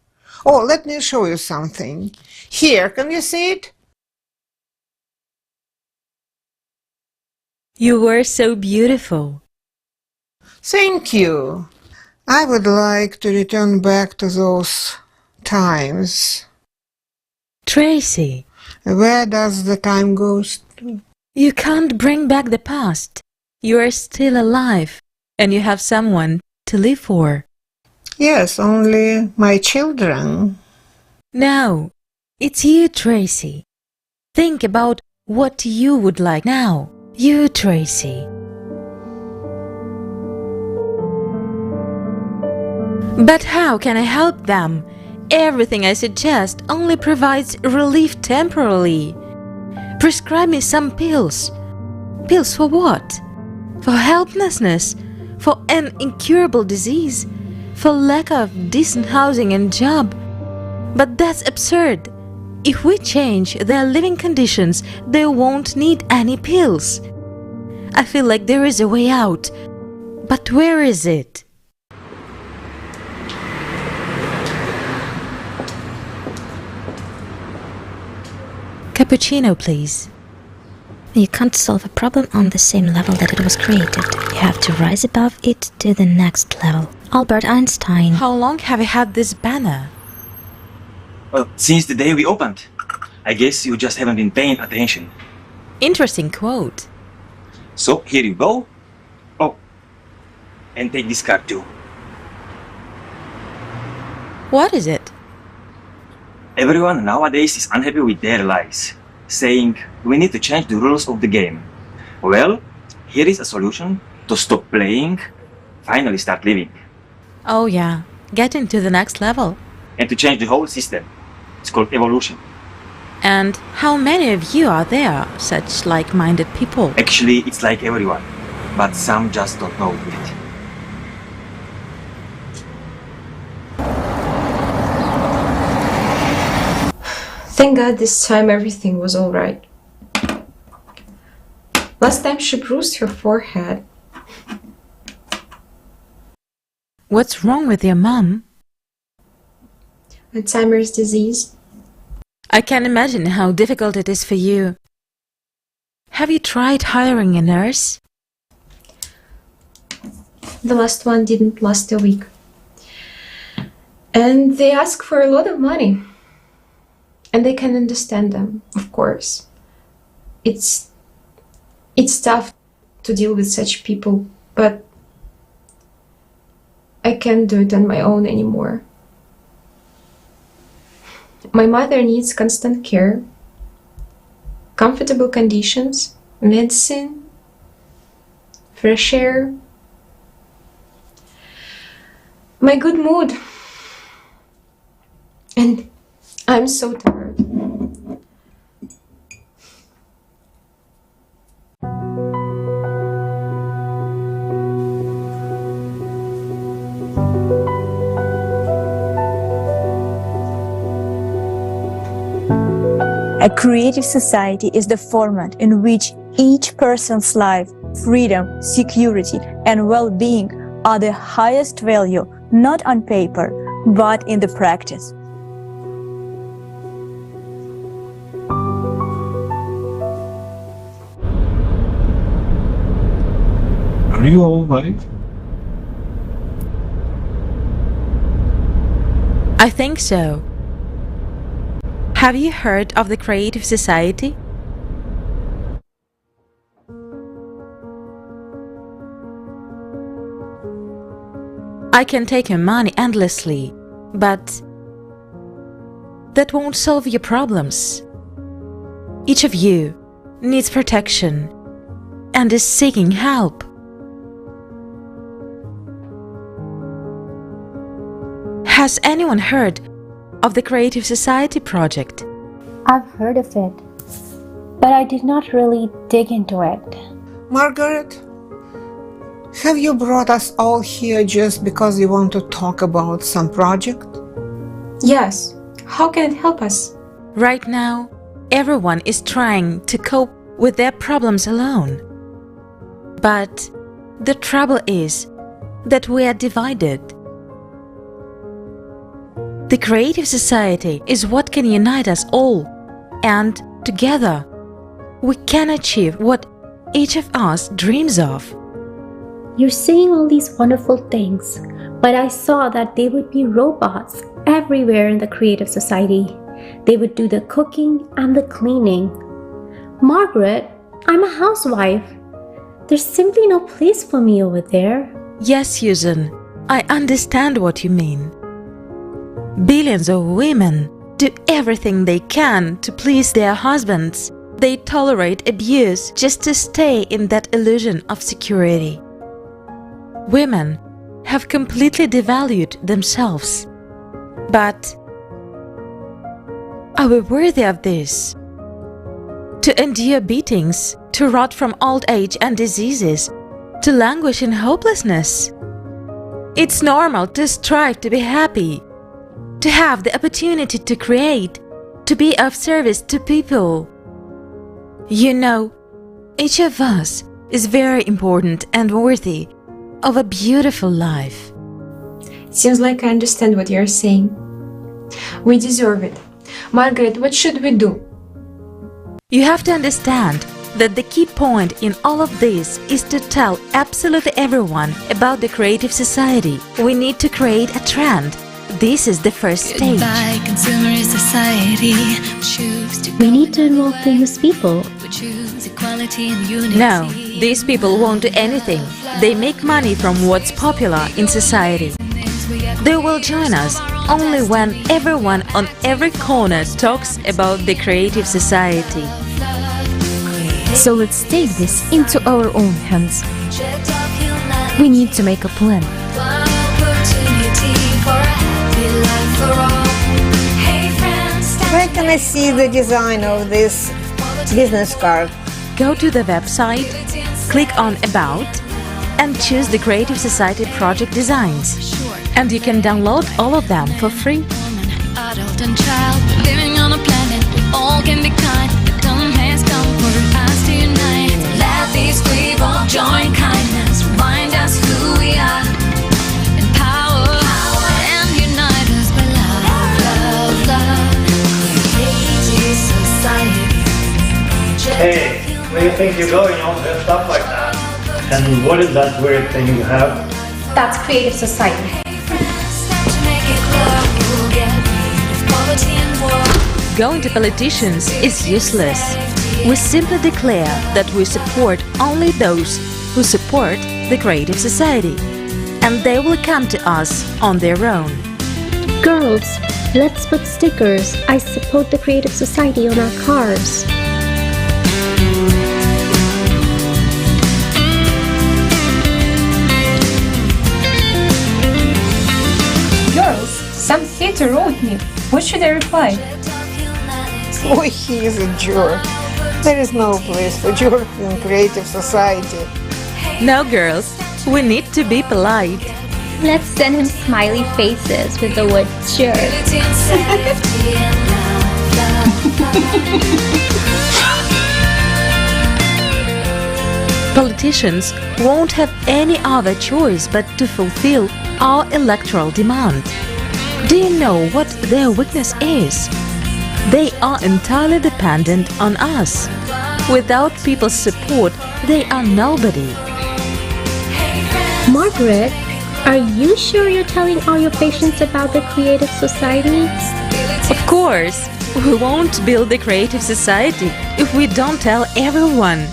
Oh, let me show you something. Here, can you see it? You were so beautiful. Thank you. I would like to return back to those times. Tracy. Where does the time go to? You can't bring back the past. You are still alive, and you have someone to live for. Yes, only my children. No, it's you, Tracy. Think about what you would like now. You, Tracy. But how can I help them Everything I suggest only provides relief temporarily. Prescribe me some pills. Pills for what? For helplessness? For an incurable disease? For lack of decent housing and job? But that's absurd. If we change their living conditions, they won't need any pills. I feel like there is a way out. But where is it? Cappuccino, please. You can't solve a problem on the same level that it was created. You have to rise above it to the next level. Albert Einstein. How long have you had this banner? Well, since the day we opened. I guess you just haven't been paying attention. Interesting quote. So, here you go. Oh, and take this card too. What is it? Everyone nowadays is unhappy with their lives, saying we need to change the rules of the game. Well, here is a solution to stop playing, finally start living. Oh yeah, getting to the next level. And to change the whole system. It's called evolution. And how many of you are there, such like-minded people? Actually, it's like everyone, but some just don't know it. Thank God this time everything was alright. Last time she bruised her forehead. What's wrong with your mom? Alzheimer's disease. I can imagine how difficult it is for you. Have you tried hiring a nurse? The last one didn't last a week. And they ask for a lot of money. And I can understand them, of course. It's tough to deal with such people, but I can't do it on my own anymore. My mother needs constant care, comfortable conditions, medicine, fresh air, my good mood. And I'm so tired. A creative society is the format in which each person's life, freedom, security, and well-being are the highest value, not on paper, but in the practice. Are you all right? I think so. Have you heard of the Creative Society? I can take your money endlessly, but that won't solve your problems. Each of you needs protection and is seeking help. Has anyone heard of the Creative Society project? I've heard of it, but I did not really dig into it. Margaret, have you brought us all here just because you want to talk about some project? Yes. How can it help us? Right now, everyone is trying to cope with their problems alone. But the trouble is that we are divided. The Creative Society is what can unite us all, and together we can achieve what each of us dreams of. You're saying all these wonderful things, but I saw that there would be robots everywhere in the Creative Society. They would do the cooking and the cleaning. Margaret, I'm a housewife. There's simply no place for me over there. Yes, Susan, I understand what you mean. Billions of women do everything they can to please their husbands. They tolerate abuse just to stay in that illusion of security. Women have completely devalued themselves. But Are we worthy of this? To endure beatings, to rot from old age and diseases, to languish in hopelessness? It's normal to strive to be happy, to have the opportunity to create, to be of service to people. You know, each of us is very important and worthy of a beautiful life. Seems like I understand what you're saying. We deserve it. Margaret, what should we do? You have to understand that the key point in all of this is to tell absolutely everyone about the creative society. We need to create a trend. This is the first stage. Goodbye, consumerist society. We need to involve famous people. No, these people won't do anything. They make money from what's popular in society. They will join us only when everyone on every corner talks about the creative society. So let's take this into our own hands. We need to make a plan. Where can I see the design of this business card? Go to the website, click on About, and choose the Creative Society project designs. And you can download all of them for free. Adult and child, living on a planet, we all can be kind. The time has come for us to unite. Let these people join kindness, remind us who we are. Empower and unite us by love, love, love. Creative society. Hey, where do you think you're going all dressed up like that? And what is that weird thing you have? That's creative society. Going to politicians is useless. We simply declare that we support only those who support the creative society, and they will come to us on their own. Girls, let's put stickers "I support the creative society" on our cars. Girls, some theater wrote me. What should I reply? Oh, he is a jerk. There is no place for jerk in creative society. No, girls, we need to be polite. Let's send him smiley faces with the word jerk. Politicians won't have any other choice but to fulfill our electoral demand. Do you know what their weakness is? They are entirely dependent on us. Without people's support, they are nobody. Margaret, are you sure you're telling all your patients about the creative society? Of course, we won't build the creative society if we don't tell everyone.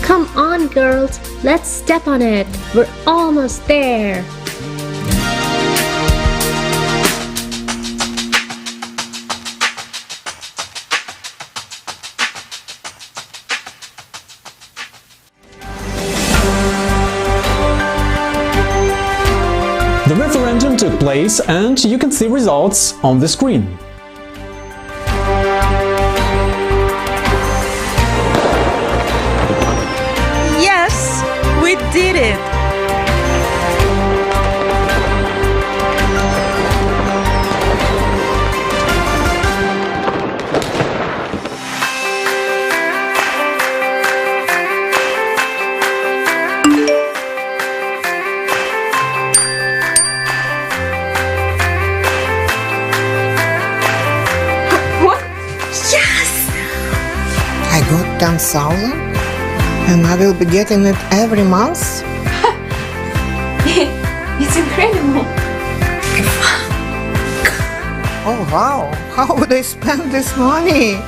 Come on, girls, let's step on it. We're almost there. The referendum took place and you can see results on the screen. Yes, we did it! I got 10,000 and I will be getting it every month? It's incredible. Oh wow, how would I spend this money?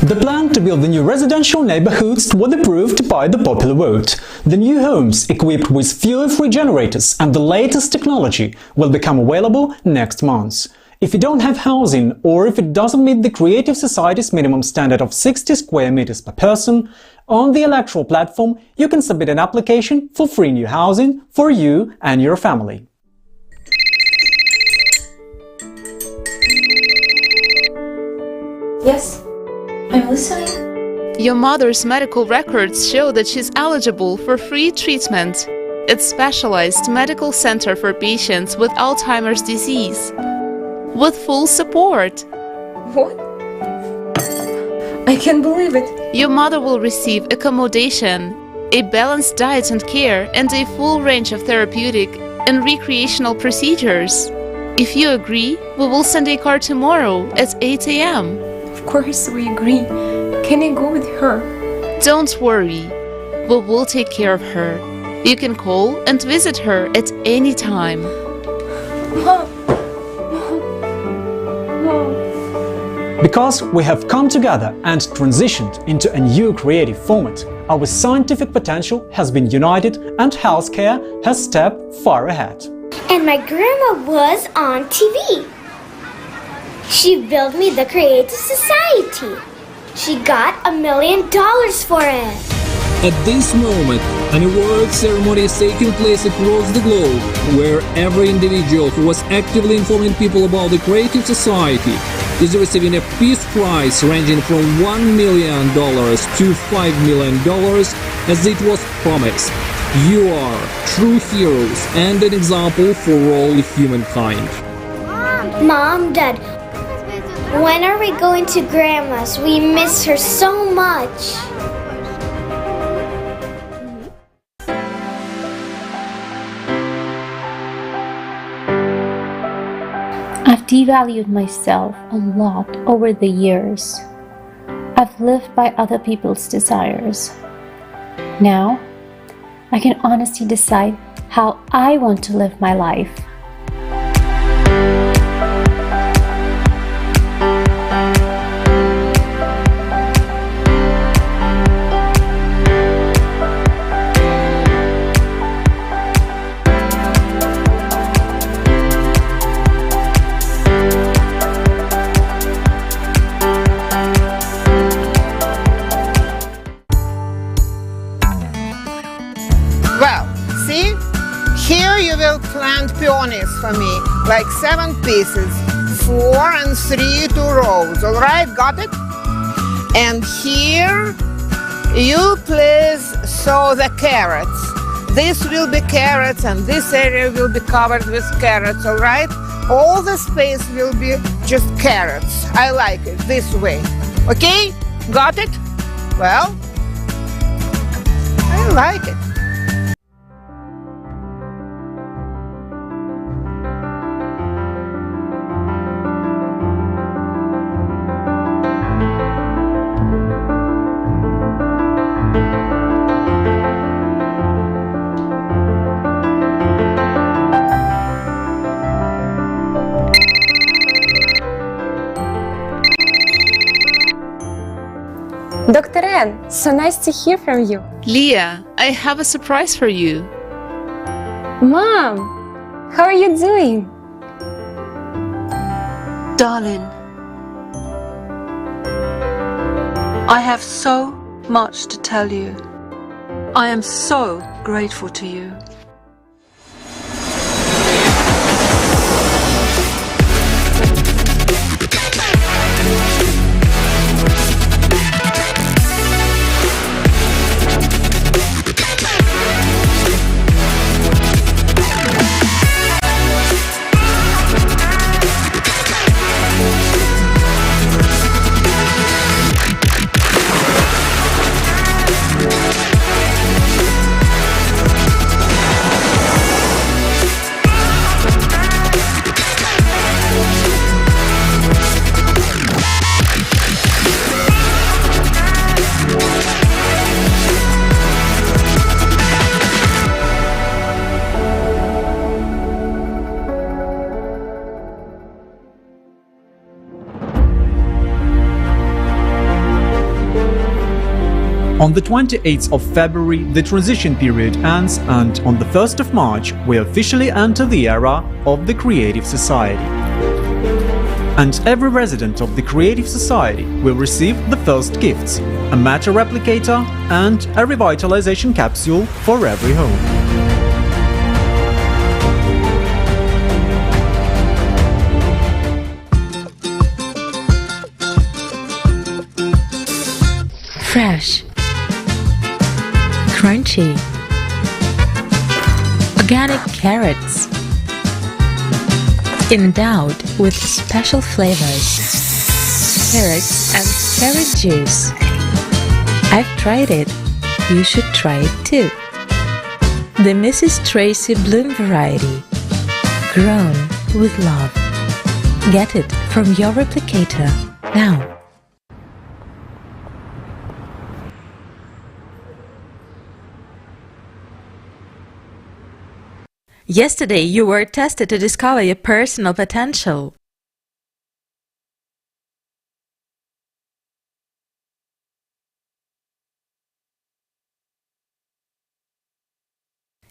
The plan to build the new residential neighborhoods was approved by the popular vote. The new homes, equipped with fuel-free generators and the latest technology, will become available next month. If you don't have housing, or if it doesn't meet the Creative Society's minimum standard of 60 square meters per person, on the electoral platform you can submit an application for free new housing for you and your family. Yes, I'm listening. Your mother's medical records show that she's eligible for free treatment at specialized medical center for patients with Alzheimer's disease, with full support. What? I can't believe it. Your mother will receive accommodation, a balanced diet and care, and a full range of therapeutic and recreational procedures. If you agree, we will send a car tomorrow at 8 a.m. Of course we agree. Can I go with her? Don't worry. We will take care of her. You can call and visit her at any time. Mom. Because we have come together and transitioned into a new creative format, our scientific potential has been united and healthcare has stepped far ahead. And my grandma was on TV. She built me the Creative Society. She got $1 million for it. At this moment, an award ceremony is taking place across the globe, where every individual who was actively informing people about the Creative Society is receiving a Peace Prize ranging from $1 million to $5 million, as it was promised. You are true heroes and an example for all humankind. Mom, Dad, when are we going to Grandma's? We miss her so much. I've devalued myself a lot over the years. I've lived by other people's desires. Now, I can honestly decide how I want to live my life. Well, see? Here you will plant peonies for me, like 7 pieces, 4 and 3 2 rows, all right? Got it? And here you please sow the carrots. This will be carrots and this area will be covered with carrots, all right? All the space will be just carrots. I like it this way. Okay? Got it? Well, I like it. Dr. Ann, so nice to hear from you. Leah, I have a surprise for you. Mom, how are you doing? Darling, I have so much to tell you. I am so grateful to you. On the 28th of February, the transition period ends, and on the 1st of March, we officially enter the era of the Creative Society. And every resident of the Creative Society will receive the first gifts: a matter replicator and a revitalization capsule for every home. Fresh, crunchy, organic carrots, endowed with special flavors, carrots and carrot juice. I've tried it. You should try it too. The Mrs. Tracy Bloom variety, grown with love. Get it from your replicator now. Yesterday, you were tested to discover your personal potential.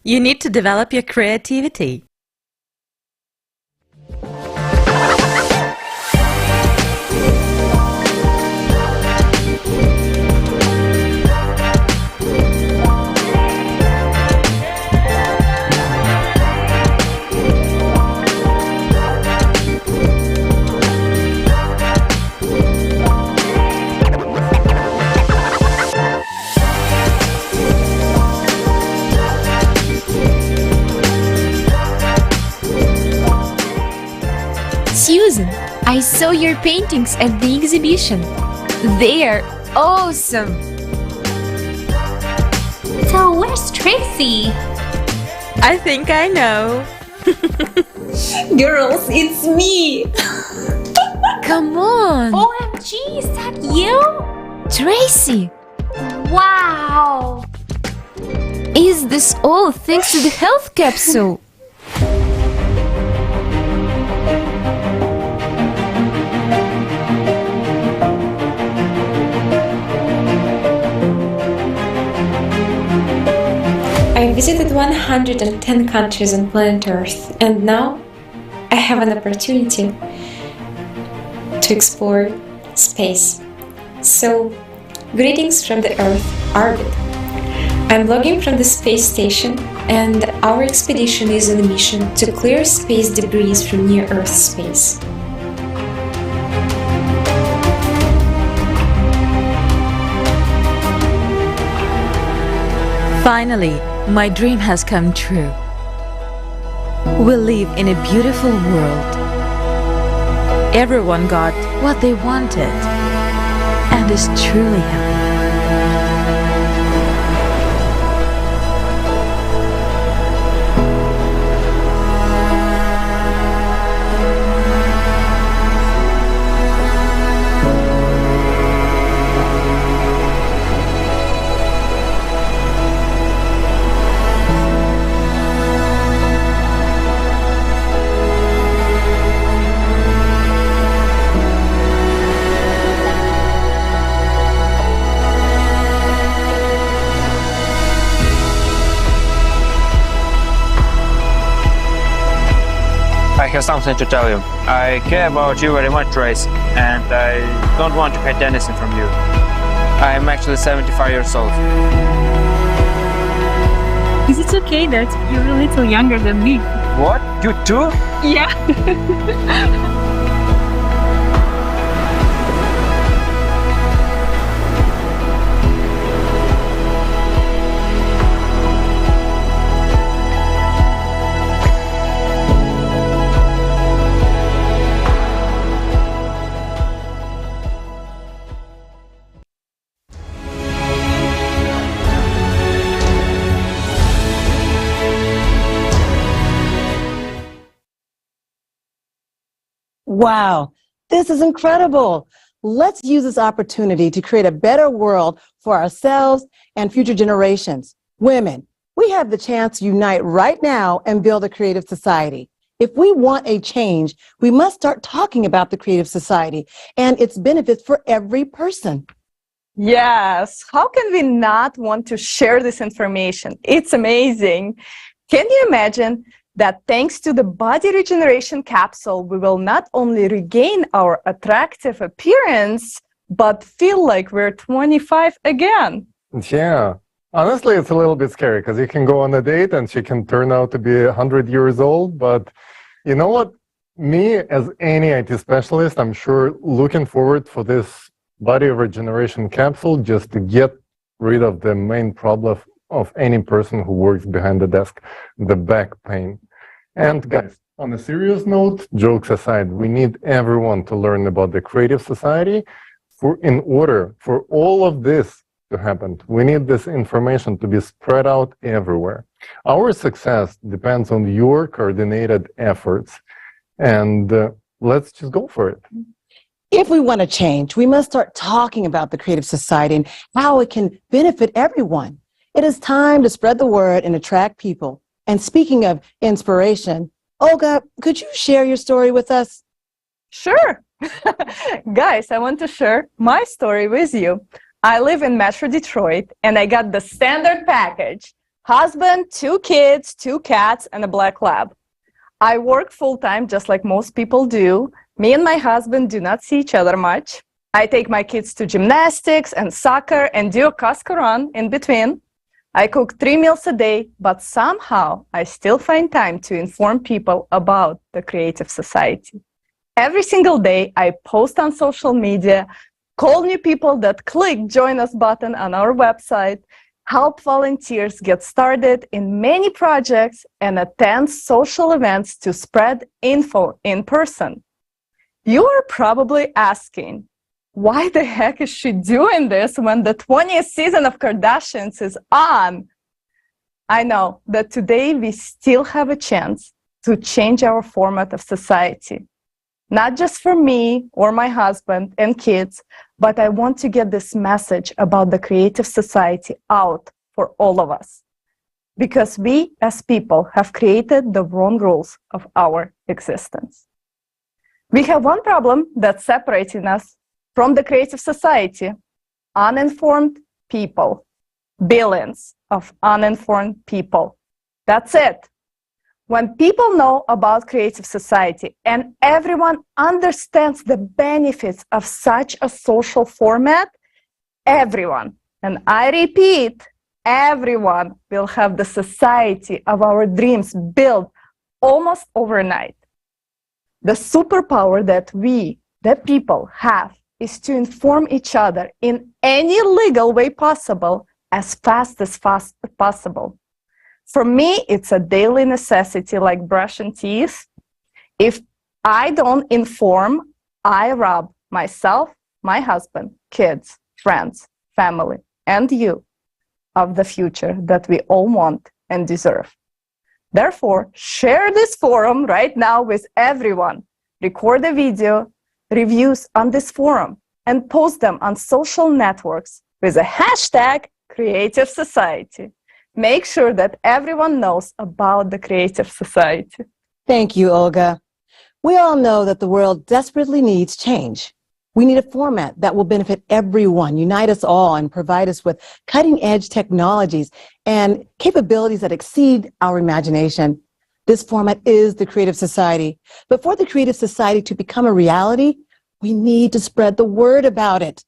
You need to develop your creativity. Susan, I saw your paintings at the exhibition. They are awesome! So where's Tracy? I think I know. Girls, it's me! Come on! OMG, is that you? Tracy! Wow! Is this all thanks to the health capsule? I visited 110 countries on planet Earth, and now I have an opportunity to explore space. So, greetings from the Earth orbit. I'm logging from the space station, and our expedition is on a mission to clear space debris from near Earth space. Finally, my dream has come true. We live in a beautiful world. Everyone got what they wanted and is truly happy. I have something to tell you. I care about you very much, Trace, and I don't want to hide anything from you. I am actually 75 years old. Is it okay that you're a little younger than me? What? You too? Yeah. Wow, this is incredible. Let's use this opportunity to create a better world for ourselves and future generations. Women, we have the chance to unite right now and build a creative society. If we want a change, we must start talking about the creative society and its benefits for every person. Yes, how can we not want to share this information? It's amazing. Can you imagine that thanks to the body regeneration capsule, we will not only regain our attractive appearance, but feel like we're 25 again? Yeah. Honestly, it's a little bit scary because you can go on a date and she can turn out to be 100 years old. But you know what? Me, as any IT specialist, I'm sure looking forward for this body regeneration capsule just to get rid of the main problem of any person who works behind the desk, the back pain. And guys, on a serious note, jokes aside, we need everyone to learn about the Creative Society in order for all of this to happen. We need this information to be spread out everywhere. Our success depends on your coordinated efforts, and let's just go for it. If we want to change, we must start talking about the Creative Society and how it can benefit everyone. It is time to spread the word and attract people. And speaking of inspiration, Olga, could you share your story with us? Sure. Guys, I want to share my story with you. I live in Metro Detroit, and I got the standard package: husband, 2 kids, 2 cats, and a black lab. I work full-time, just like most people do. Me and my husband do not see each other much. I take my kids to gymnastics and soccer and do a Costco run in between. I cook 3 meals a day, but somehow I still find time to inform people about the Creative Society. Every single day, I post on social media, call new people that click Join Us button on our website, help volunteers get started in many projects, and attend social events to spread info in person. You are probably asking, why the heck is she doing this when the 20th season of Kardashians is on? I know that today we still have a chance to change our format of society. Not just for me or my husband and kids, but I want to get this message about the Creative Society out for all of us. Because we as people have created the wrong rules of our existence. We have one problem that's separating us from the Creative Society: uninformed people. Billions of uninformed people. That's it. When people know about Creative Society and everyone understands the benefits of such a social format, everyone, and I repeat, everyone will have the society of our dreams built almost overnight. The superpower that we, the people, have is to inform each other in any legal way possible as fast as possible. For me, it's a daily necessity like brushing teeth. If I don't inform, I rob myself, my husband, kids, friends, family, and you of the future that we all want and deserve. Therefore, share this forum right now with everyone. Record a video, reviews on this forum, and post them on social networks with a hashtag Creative Society. Make sure that everyone knows about the Creative Society. Thank you, Olga. We all know that the world desperately needs change. We need a format that will benefit everyone, unite us all, and provide us with cutting-edge technologies and capabilities that exceed our imagination. This format is the Creative Society. But for the Creative Society to become a reality, we need to spread the word about it.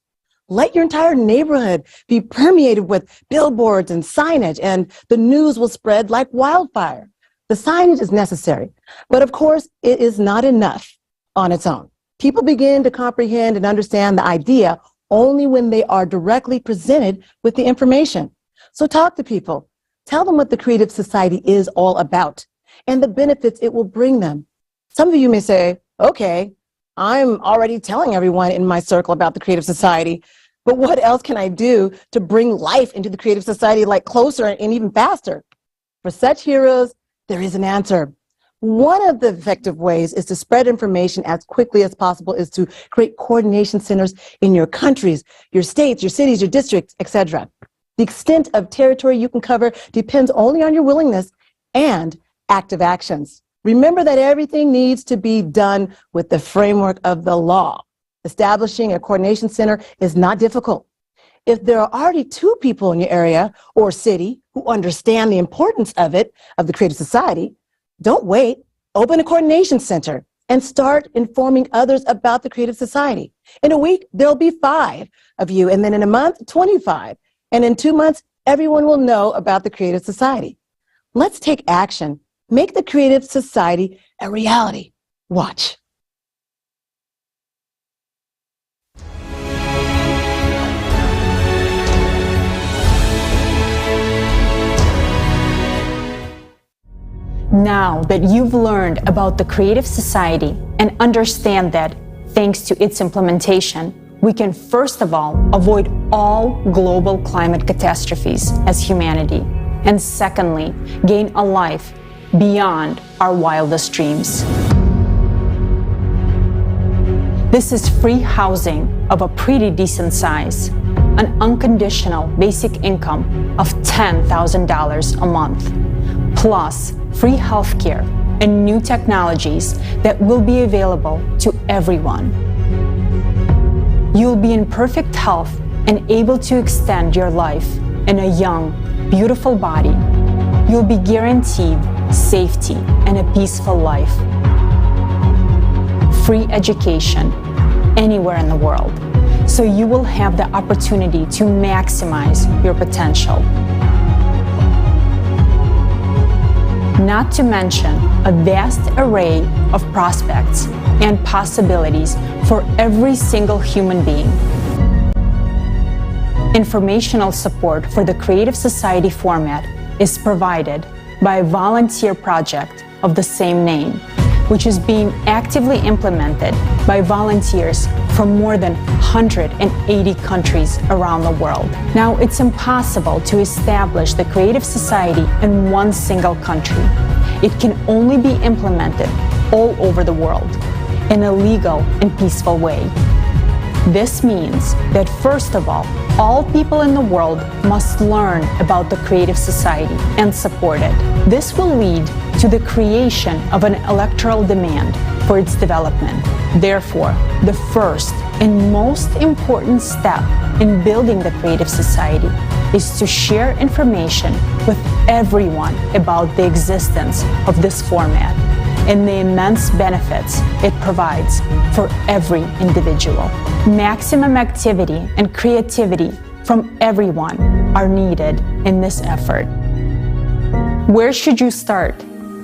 Let your entire neighborhood be permeated with billboards and signage, and the news will spread like wildfire. The signage is necessary, but of course, it is not enough on its own. People begin to comprehend and understand the idea only when they are directly presented with the information. So talk to people. Tell them what the Creative Society is all about and the benefits it will bring them. Some of you may say, okay, I'm already telling everyone in my circle about the Creative Society, but what else can I do to bring life into the Creative Society like closer and even faster? For such heroes, there is an answer. One of the effective ways is to spread information as quickly as possible is to create coordination centers in your countries, your states, your cities, your districts, etc. The extent of territory you can cover depends only on your willingness and active actions. Remember that everything needs to be done with the framework of the law. Establishing a coordination center is not difficult. If there are already 2 people in your area or city who understand the importance of it, of the Creative Society, don't wait. Open a coordination center and start informing others about the Creative Society. In a week, there'll be 5 of you, and then in a month, 25. And in 2 months, everyone will know about the Creative Society. Let's take action. Make the Creative Society a reality. Watch. Now that you've learned about the Creative Society and understand that, thanks to its implementation, we can first of all avoid all global climate catastrophes as humanity, and secondly, gain a life beyond our wildest dreams. This is free housing of a pretty decent size, an unconditional basic income of $10,000 a month, plus free healthcare and new technologies that will be available to everyone. You'll be in perfect health and able to extend your life in a young, beautiful body. You'll be guaranteed safety and a peaceful life. Free education anywhere in the world, so you will have the opportunity to maximize your potential. Not to mention a vast array of prospects and possibilities for every single human being. Informational support for the Creative Society format is provided by a volunteer project of the same name, which is being actively implemented by volunteers from more than 180 countries around the world. Now, it's impossible to establish the Creative Society in one single country. It can only be implemented all over the world in a legal and peaceful way. This means that, first of all people in the world must learn about the Creative Society and support it. This will lead to the creation of an electoral demand for its development. Therefore, the first and most important step in building the Creative Society is to share information with everyone about the existence of this format and the immense benefits it provides for every individual. Maximum activity and creativity from everyone are needed in this effort. Where should you start?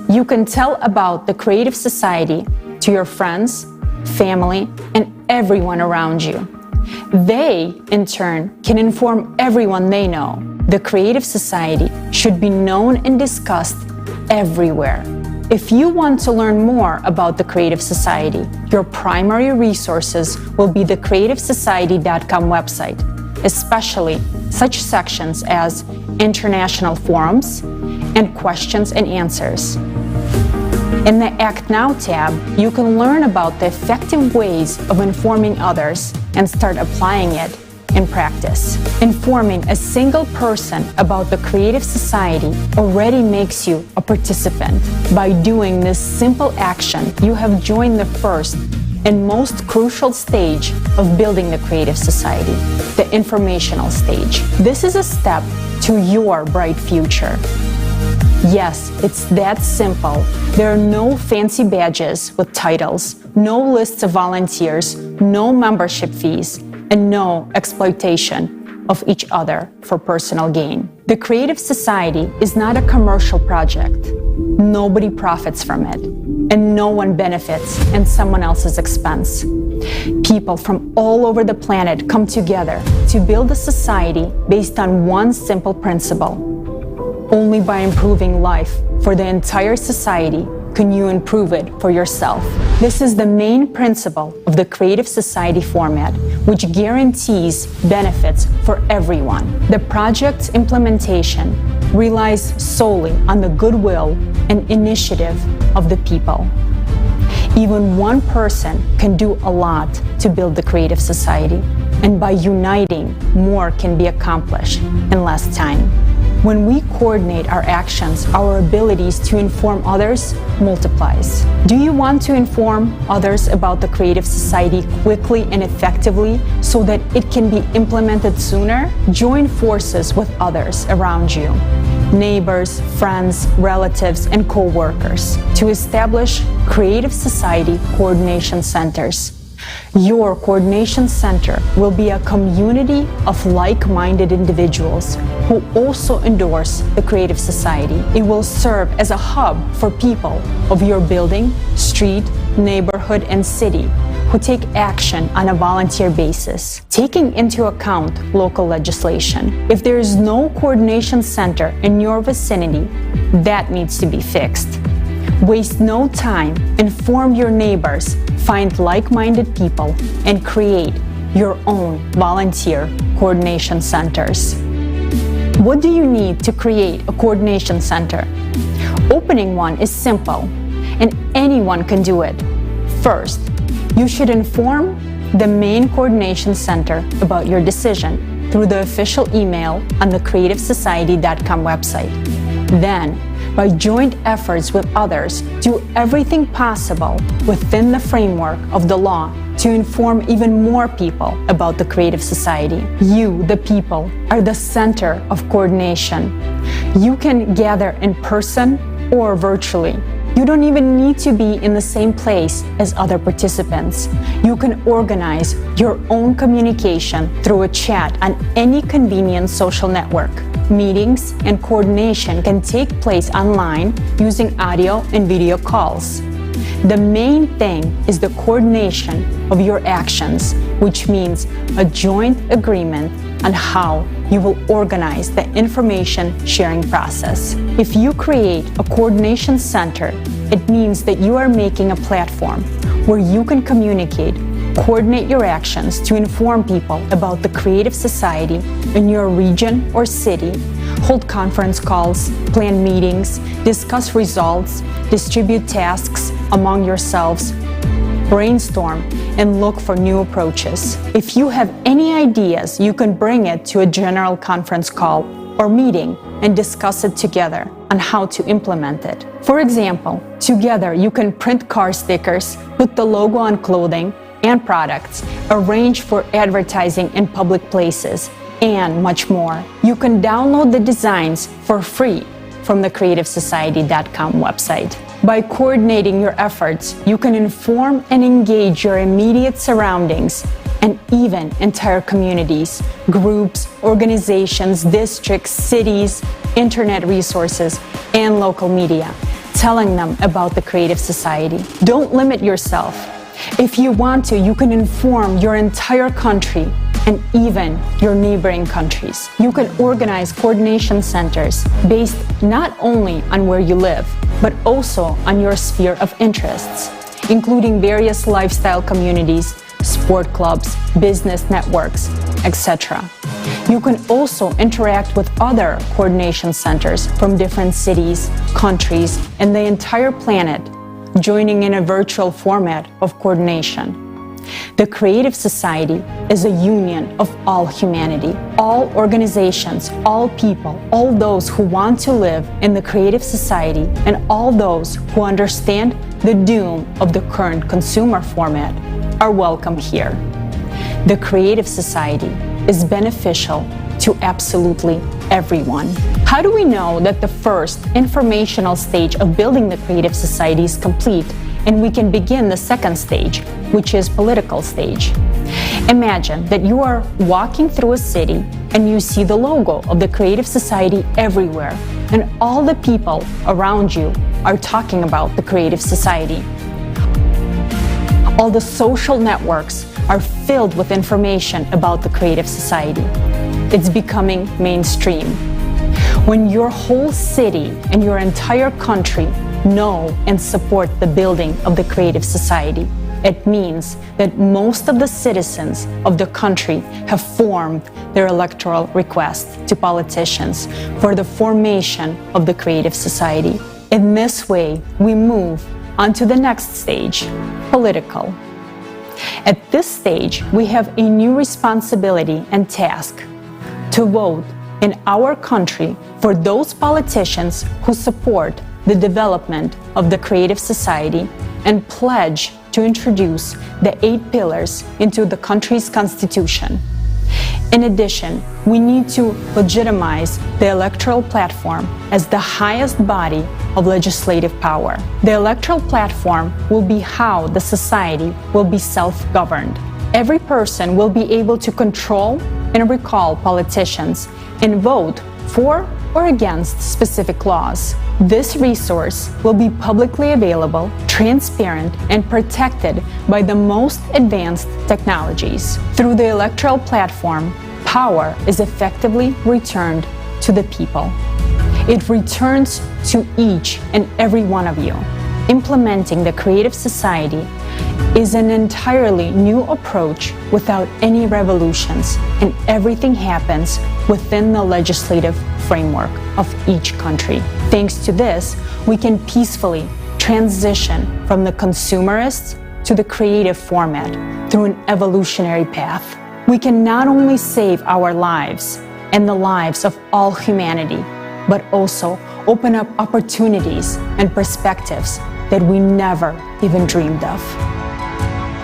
You can tell about the Creative Society to your friends, family, and everyone around you. They, in turn, can inform everyone they know. The Creative Society should be known and discussed everywhere. If you want to learn more about the Creative Society, your primary resources will be the creativesociety.com website, especially such sections as international forums and questions and answers. In the Act Now tab, you can learn about the effective ways of informing others and start applying it in practice. Informing a single person about the Creative Society already makes you a participant. By doing this simple action, you have joined the first and most crucial stage of building the Creative Society, the informational stage. This is a step to your bright future. Yes, it's that simple. There are no fancy badges with titles, no lists of volunteers, no membership fees, and no exploitation of each other for personal gain. The Creative Society is not a commercial project. Nobody profits from it, and no one benefits at someone else's expense. People from all over the planet come together to build a society based on one simple principle. Only by improving life for the entire society can you improve it for yourself. This is the main principle of the Creative Society format, which guarantees benefits for everyone. The project's implementation relies solely on the goodwill and initiative of the people. Even one person can do a lot to build the Creative Society, and by uniting, more can be accomplished in less time. When we coordinate our actions, our abilities to inform others multiplies. Do you want to inform others about the Creative Society quickly and effectively so that it can be implemented sooner? Join forces with others around you, neighbors, friends, relatives, and co-workers to establish Creative Society coordination centers. Your coordination center will be a community of like-minded individuals who also endorse the Creative Society. It will serve as a hub for people of your building, street, neighborhood, and city who take action on a volunteer basis, taking into account local legislation. If there is no coordination center in your vicinity, that needs to be fixed. Waste no time, inform your neighbors, find like-minded people, and create your own volunteer coordination centers. What do you need to create a coordination center? Opening one is simple, and anyone can do it. First, you should inform the main coordination center about your decision through the official email on the creativesociety.com website. Then, by joint efforts with others, do everything possible within the framework of the law to inform even more people about the Creative Society. You, the people, are the center of coordination. You can gather in person or virtually. You don't even need to be in the same place as other participants. You can organize your own communication through a chat on any convenient social network. Meetings and coordination can take place online using audio and video calls. The main thing is the coordination of your actions, which means a joint agreement on how you will organize the information sharing process. If you create a coordination center, it means that you are making a platform where you can communicate, coordinate your actions to inform people about the Creative Society in your region or city, hold conference calls, plan meetings, discuss results, distribute tasks among yourselves, brainstorm, and look for new approaches. If you have any ideas, you can bring it to a general conference call or meeting and discuss it together on how to implement it. For example, together you can print car stickers, put the logo on clothing and products, arrange for advertising in public places, and much more. You can download the designs for free from the creativesociety.com website. By coordinating your efforts, you can inform and engage your immediate surroundings and even entire communities, groups, organizations, districts, cities, internet resources, and local media, telling them about the Creative Society. Don't limit yourself. If you want to, you can inform your entire country and even your neighboring countries. You can organize coordination centers based not only on where you live, but also on your sphere of interests, including various lifestyle communities, sport clubs, business networks, etc. You can also interact with other coordination centers from different cities, countries, and the entire planet, joining in a virtual format of coordination. The Creative Society is a union of all humanity, all organizations, all people, all those who want to live in the Creative Society, and all those who understand the doom of the current consumer format are welcome here. The Creative Society is beneficial to absolutely everyone. How do we know that the first informational stage of building the Creative Society is complete and we can begin the second stage, which is political stage? Imagine that you are walking through a city and you see the logo of the Creative Society everywhere, and all the people around you are talking about the Creative Society. All the social networks are filled with information about the Creative Society. It's becoming mainstream. When your whole city and your entire country know and support the building of the Creative Society, it means that most of the citizens of the country have formed their electoral request to politicians for the formation of the Creative Society. In this way, we move on to the next stage, political. At this stage, we have a new responsibility and task: to vote in our country for those politicians who support the development of the Creative Society and pledge to introduce the 8 pillars into the country's constitution. In addition, we need to legitimize the electoral platform as the highest body of legislative power. The electoral platform will be how the society will be self-governed. Every person will be able to control and recall politicians and vote for or against specific laws. This resource will be publicly available, transparent, and protected by the most advanced technologies. Through the electoral platform, power is effectively returned to the people. It returns to each and every one of you. Implementing the Creative Society is an entirely new approach without any revolutions, and everything happens within the legislative framework of each country. Thanks to this, we can peacefully transition from the consumerist to the creative format through an evolutionary path. We can not only save our lives and the lives of all humanity, but also open up opportunities and perspectives that we never even dreamed of.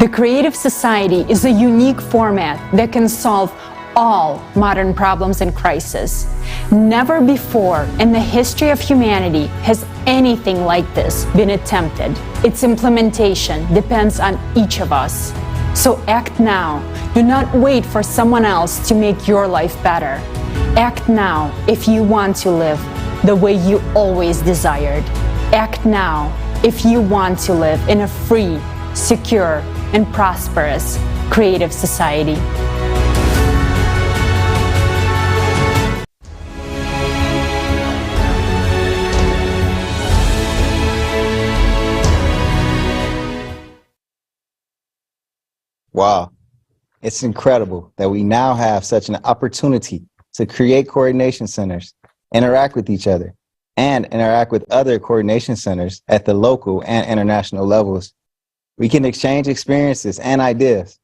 The Creative Society is a unique format that can solve all modern problems and crises. Never before in the history of humanity has anything like this been attempted. Its implementation depends on each of us. So act now. Do not wait for someone else to make your life better. Act now if you want to live the way you always desired. Act now if you want to live in a free, secure, and prosperous creative society. Wow, it's incredible that we now have such an opportunity to create coordination centers, interact with each other, and interact with other coordination centers at the local and international levels. We can exchange experiences and ideas.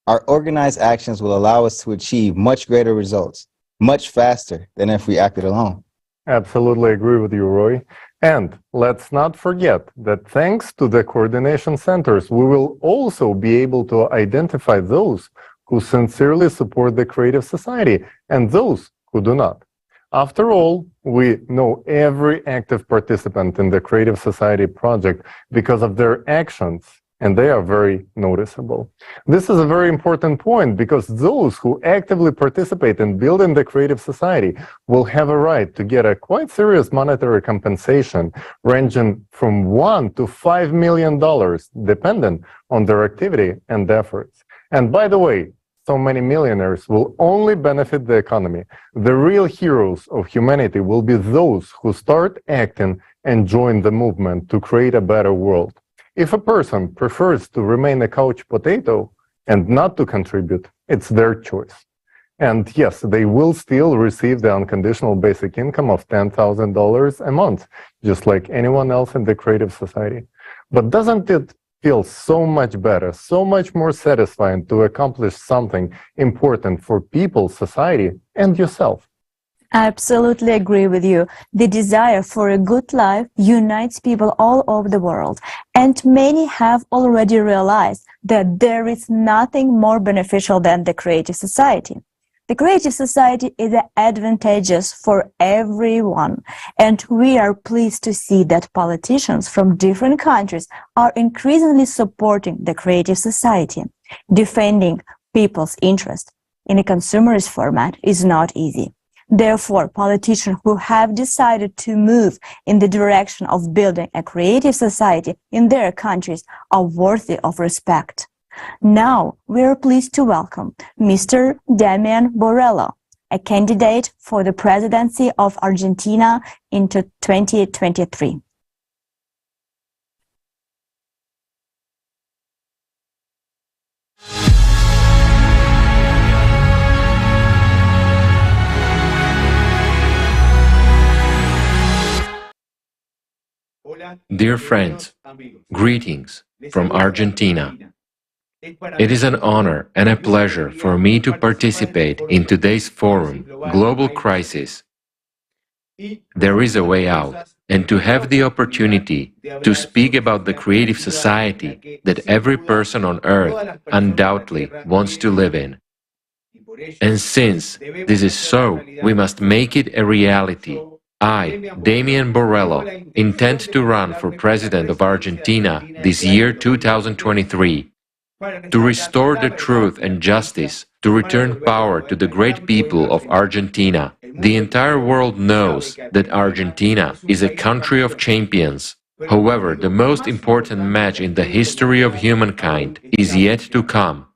Our organized actions will allow us to achieve much greater results, much faster than if we acted alone. Absolutely agree with you, Roy. And let's not forget that thanks to the coordination centers, we will also be able to identify those who sincerely support the Creative Society and those who do not. After all, we know every active participant in the Creative Society project because of their actions, and they are very noticeable. This is a very important point because those who actively participate in building the Creative Society will have a right to get a quite serious monetary compensation ranging from $1 to $5 million, dependent on their activity and efforts. And by the way, so many millionaires will only benefit the economy. The real heroes of humanity will be those who start acting and join the movement to create a better world. If a person prefers to remain a couch potato and not to contribute, it's their choice. And yes, they will still receive the unconditional basic income of $10,000 a month, just like anyone else in the Creative Society. But doesn't it feel so much better, so much more satisfying to accomplish something important for people, society, and yourself? I absolutely agree with you. The desire for a good life unites people all over the world, and many have already realized that there is nothing more beneficial than the Creative Society. The Creative Society is advantageous for everyone, and we are pleased to see that politicians from different countries are increasingly supporting the Creative Society. Defending people's interests in a consumerist format is not easy. Therefore, politicians who have decided to move in the direction of building a creative society in their countries are worthy of respect. Now, we are pleased to welcome Mr. Damian Borrello, a candidate for the presidency of Argentina in 2023. Dear friends, greetings from Argentina. It is an honor and a pleasure for me to participate in today's forum, Global Crisis. There is a way out, and to have the opportunity to speak about the creative society that every person on earth undoubtedly wants to live in. And since this is so, we must make it a reality. I, Damian Borrello, intend to run for President of Argentina this year 2023, to restore the truth and justice, to return power to the great people of Argentina. The entire world knows that Argentina is a country of champions. However, the most important match in the history of humankind is yet to come.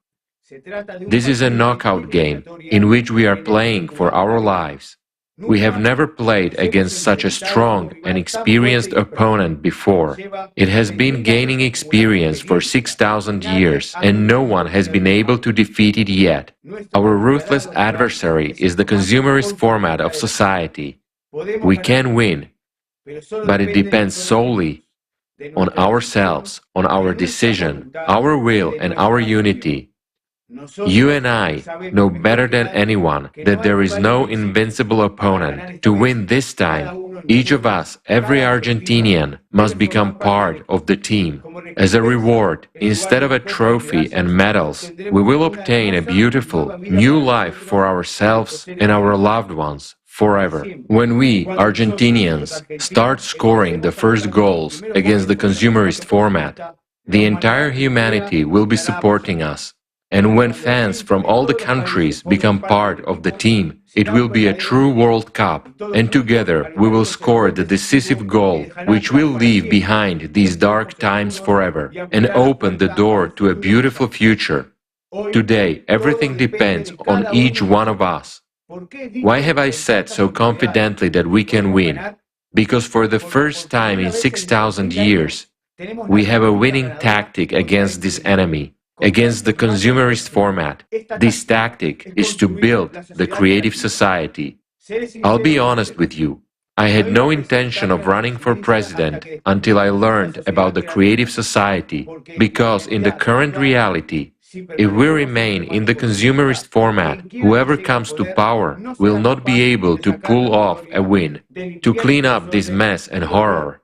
This is a knockout game in which we are playing for our lives. We have never played against such a strong and experienced opponent before. It has been gaining experience for 6,000 years, and no one has been able to defeat it yet. Our ruthless adversary is the consumerist format of society. We can win, but it depends solely on ourselves, on our decision, our will, and our unity. You and I know better than anyone that there is no invincible opponent. To win this time, each of us, every Argentinian, must become part of the team. As a reward, instead of a trophy and medals, we will obtain a beautiful, new life for ourselves and our loved ones forever. When we, Argentinians, start scoring the first goals against the consumerist format, the entire humanity will be supporting us. And when fans from all the countries become part of the team, it will be a true World Cup, and together we will score the decisive goal, which will leave behind these dark times forever, and open the door to a beautiful future. Today, everything depends on each one of us. Why have I said so confidently that we can win? Because for the first time in 6,000 years, we have a winning tactic against this enemy. Against the consumerist format. This tactic is to build the creative society. I'll be honest with you. I had no intention of running for president until I learned about the creative society, because in the current reality, if we remain in the consumerist format, whoever comes to power will not be able to pull off a win, to clean up this mess and horror.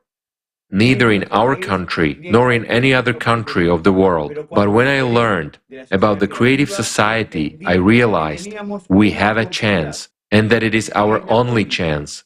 Neither in our country nor in any other country of the world. But when I learned about the creative society, I realized we have a chance, and that it is our only chance.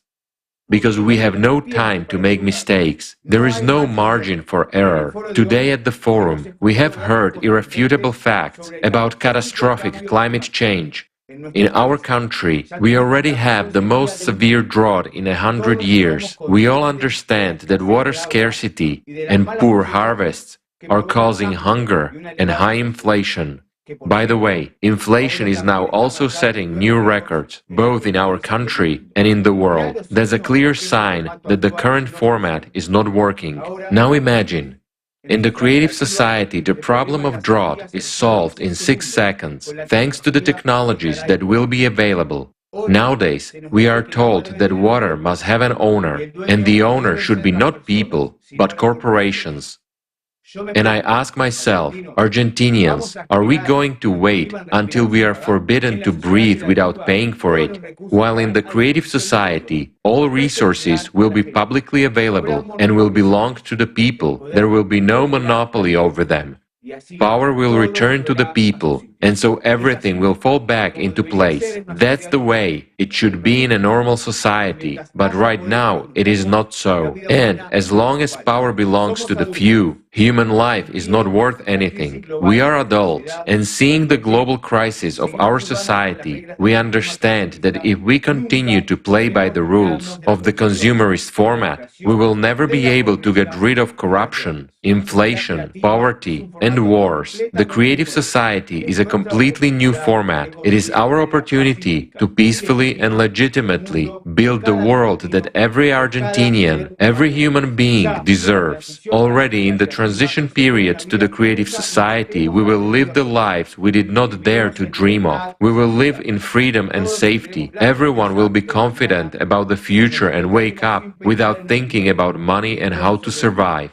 Because we have no time to make mistakes. There is no margin for error. Today at the forum, we have heard irrefutable facts about catastrophic climate change. In our country, we already have the most severe drought in 100 years. We all understand that water scarcity and poor harvests are causing hunger and high inflation. By the way, inflation is now also setting new records, both in our country and in the world. There's a clear sign that the current format is not working. Now imagine, in the creative society, the problem of drought is solved in 6 seconds, thanks to the technologies that will be available. Nowadays, we are told that water must have an owner, and the owner should be not people, but corporations. And I ask myself, Argentinians, are we going to wait until we are forbidden to breathe without paying for it? While in the creative society, all resources will be publicly available and will belong to the people. There will be no monopoly over them. Power will return to the people, and so everything will fall back into place. That's the way it should be in a normal society, but right now it is not so. And as long as power belongs to the few, human life is not worth anything. We are adults, and seeing the global crisis of our society, we understand that if we continue to play by the rules of the consumerist format, we will never be able to get rid of corruption, inflation, poverty, and wars. The creative society is a completely new format. It is our opportunity to peacefully and legitimately build the world that every Argentinian, every human being deserves. Already in the transition period to the creative society, we will live the lives we did not dare to dream of. We will live in freedom and safety. Everyone will be confident about the future and wake up without thinking about money and how to survive.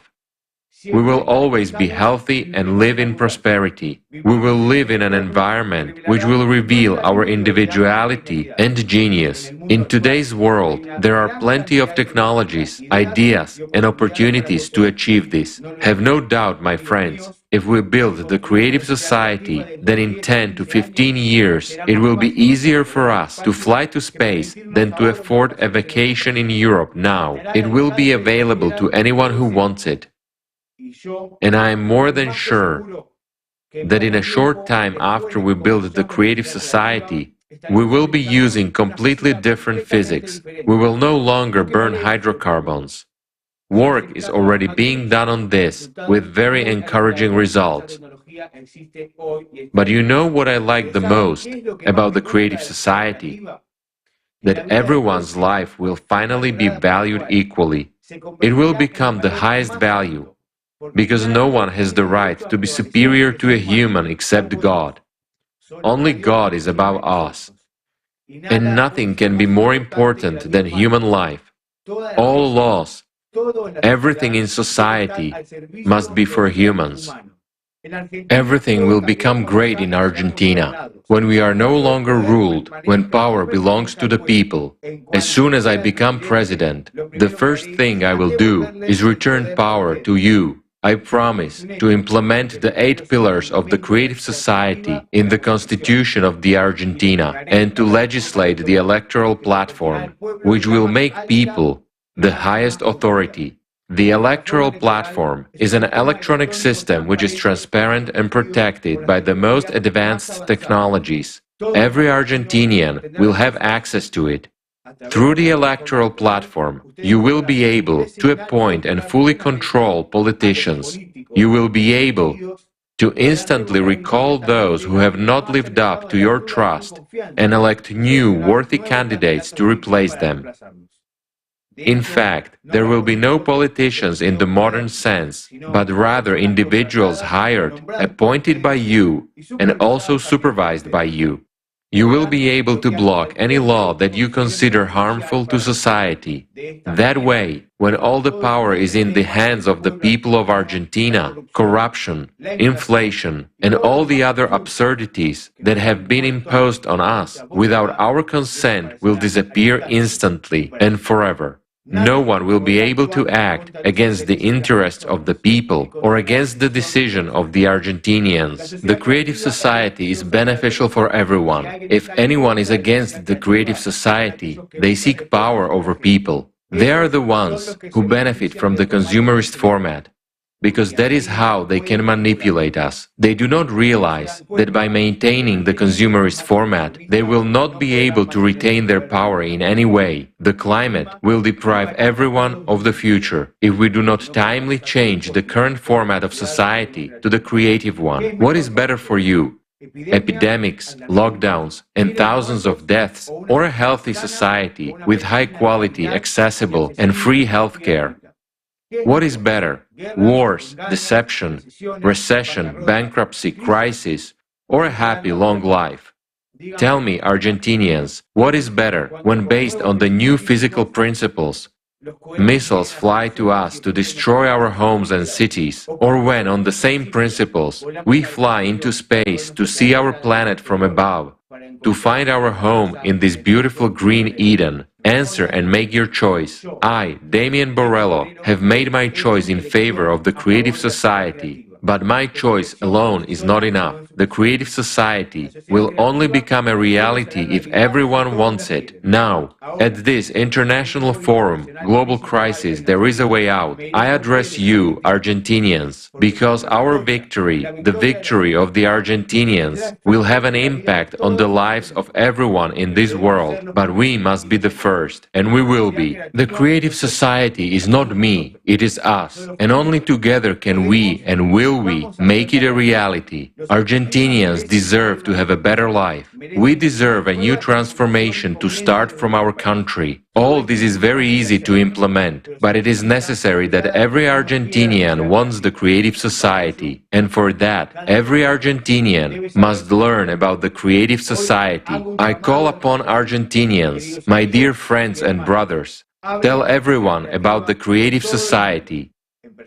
We will always be healthy and live in prosperity. We will live in an environment which will reveal our individuality and genius. In today's world, there are plenty of technologies, ideas, and opportunities to achieve this. Have no doubt, my friends, if we build the creative society, then in 10 to 15 years, it will be easier for us to fly to space than to afford a vacation in Europe now. It will be available to anyone who wants it. And I am more than sure that in a short time after we build the creative society, we will be using completely different physics. We will no longer burn hydrocarbons. Work is already being done on this with very encouraging results. But you know what I like the most about the creative society? that everyone's life will finally be valued equally. It will become the highest value, because no one has the right to be superior to a human except God. Only God is above us, and nothing can be more important than human life. All laws, everything in society must be for humans. Everything will become great in Argentina when we are no longer ruled, when power belongs to the people. As soon as I become president, the first thing I will do is return power to you. I promise to implement the 8 pillars of the creative society in the Constitution of the Argentina and to legislate the electoral platform, which will make people the highest authority. The electoral platform is an electronic system which is transparent and protected by the most advanced technologies. Every Argentinian will have access to it. Through the electoral platform, you will be able to appoint and fully control politicians. You will be able to instantly recall those who have not lived up to your trust and elect new worthy candidates to replace them. In fact, there will be no politicians in the modern sense, but rather individuals hired, appointed by you, and also supervised by you. You will be able to block any law that you consider harmful to society. That way, when all the power is in the hands of the people of Argentina, corruption, inflation, and all the other absurdities that have been imposed on us without our consent will disappear instantly and forever. No one will be able to act against the interests of the people or against the decision of the Argentinians. The creative society is beneficial for everyone. If anyone is against the creative society, they seek power over people. They are the ones who benefit from the consumerist format, because that is how they can manipulate us. They do not realize that by maintaining the consumerist format, they will not be able to retain their power in any way. The climate will deprive everyone of the future if we do not timely change the current format of society to the creative one. What is better for you? Epidemics, lockdowns, and thousands of deaths, or a healthy society with high quality, accessible, and free healthcare? What is better? Wars, deception, recession, bankruptcy, crisis, or a happy long life? Tell me, Argentinians, what is better when based on the new physical principles? Missiles fly to us to destroy our homes and cities, or when, on the same principles, we fly into space to see our planet from above, to find our home in this beautiful green Eden. Answer and make your choice. I, Damian Borrello, have made my choice in favor of the creative society. But my choice alone is not enough. The creative society will only become a reality if everyone wants it. Now, at this international forum, Global Crisis, there is a way out. I address you, Argentinians, because our victory, the victory of the Argentinians, will have an impact on the lives of everyone in this world. But we must be the first, and we will be. The creative society is not me, it is us, and only together can we and will we make it a reality. Argentinians deserve to have a better life. We deserve a new transformation to start from our country. All this is very easy to implement, but it is necessary that every Argentinian wants the creative society, and for that, every Argentinian must learn about the creative society. I call upon Argentinians, my dear friends and brothers, tell everyone about the creative society.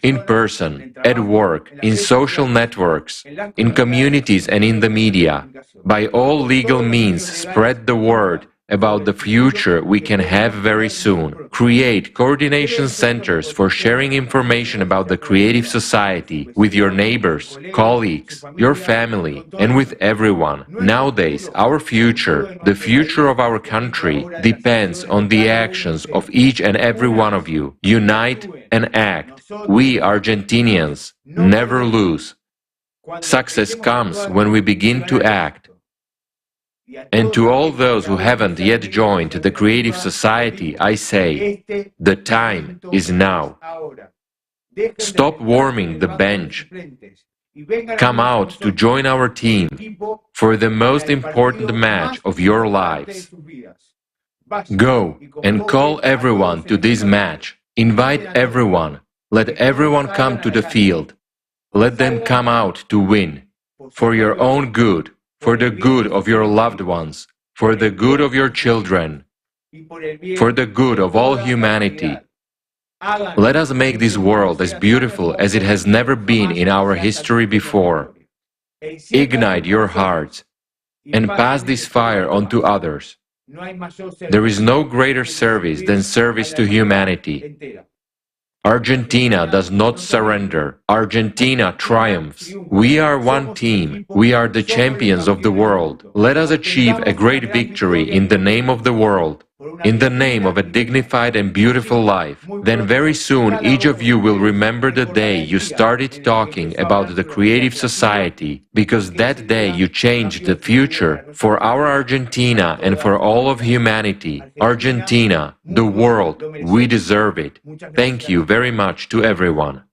In person, at work, in social networks, in communities and in the media. By all legal means, spread the word about the future we can have very soon. Create coordination centers for sharing information about the creative society with your neighbors, colleagues, your family, and with everyone. Nowadays, our future, the future of our country, depends on the actions of each and every one of you. Unite and act. We, Argentinians, never lose. Success comes when we begin to act. And to all those who haven't yet joined the creative society, I say, the time is now. Stop warming the bench. Come out to join our team for the most important match of your lives. Go and call everyone to this match. Invite everyone. Let everyone come to the field. Let them come out to win. For your own good, for the good of your loved ones, for the good of your children, for the good of all humanity. Let us make this world as beautiful as it has never been in our history before. Ignite your hearts and pass this fire on to others. There is no greater service than service to humanity. Argentina does not surrender. Argentina triumphs. We are one team. We are the champions of the world. Let us achieve a great victory in the name of the world, in the name of a dignified and beautiful life. Then very soon each of you will remember the day you started talking about the creative society, because that day you changed the future for our Argentina and for all of humanity. Argentina, the world, we deserve it. Thank you very much to everyone.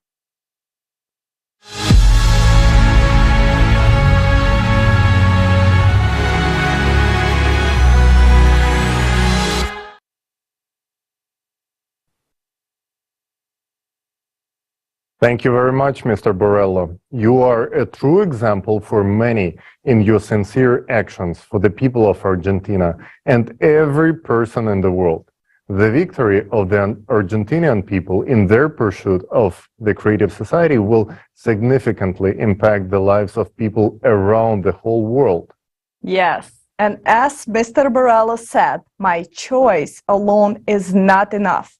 Thank you very much, Mr. Borrello. You are a true example for many in your sincere actions for the people of Argentina and every person in the world. The victory of the Argentinian people in their pursuit of the creative society will significantly impact the lives of people around the whole world. Yes, and as Mr. Borrello said, my choice alone is not enough.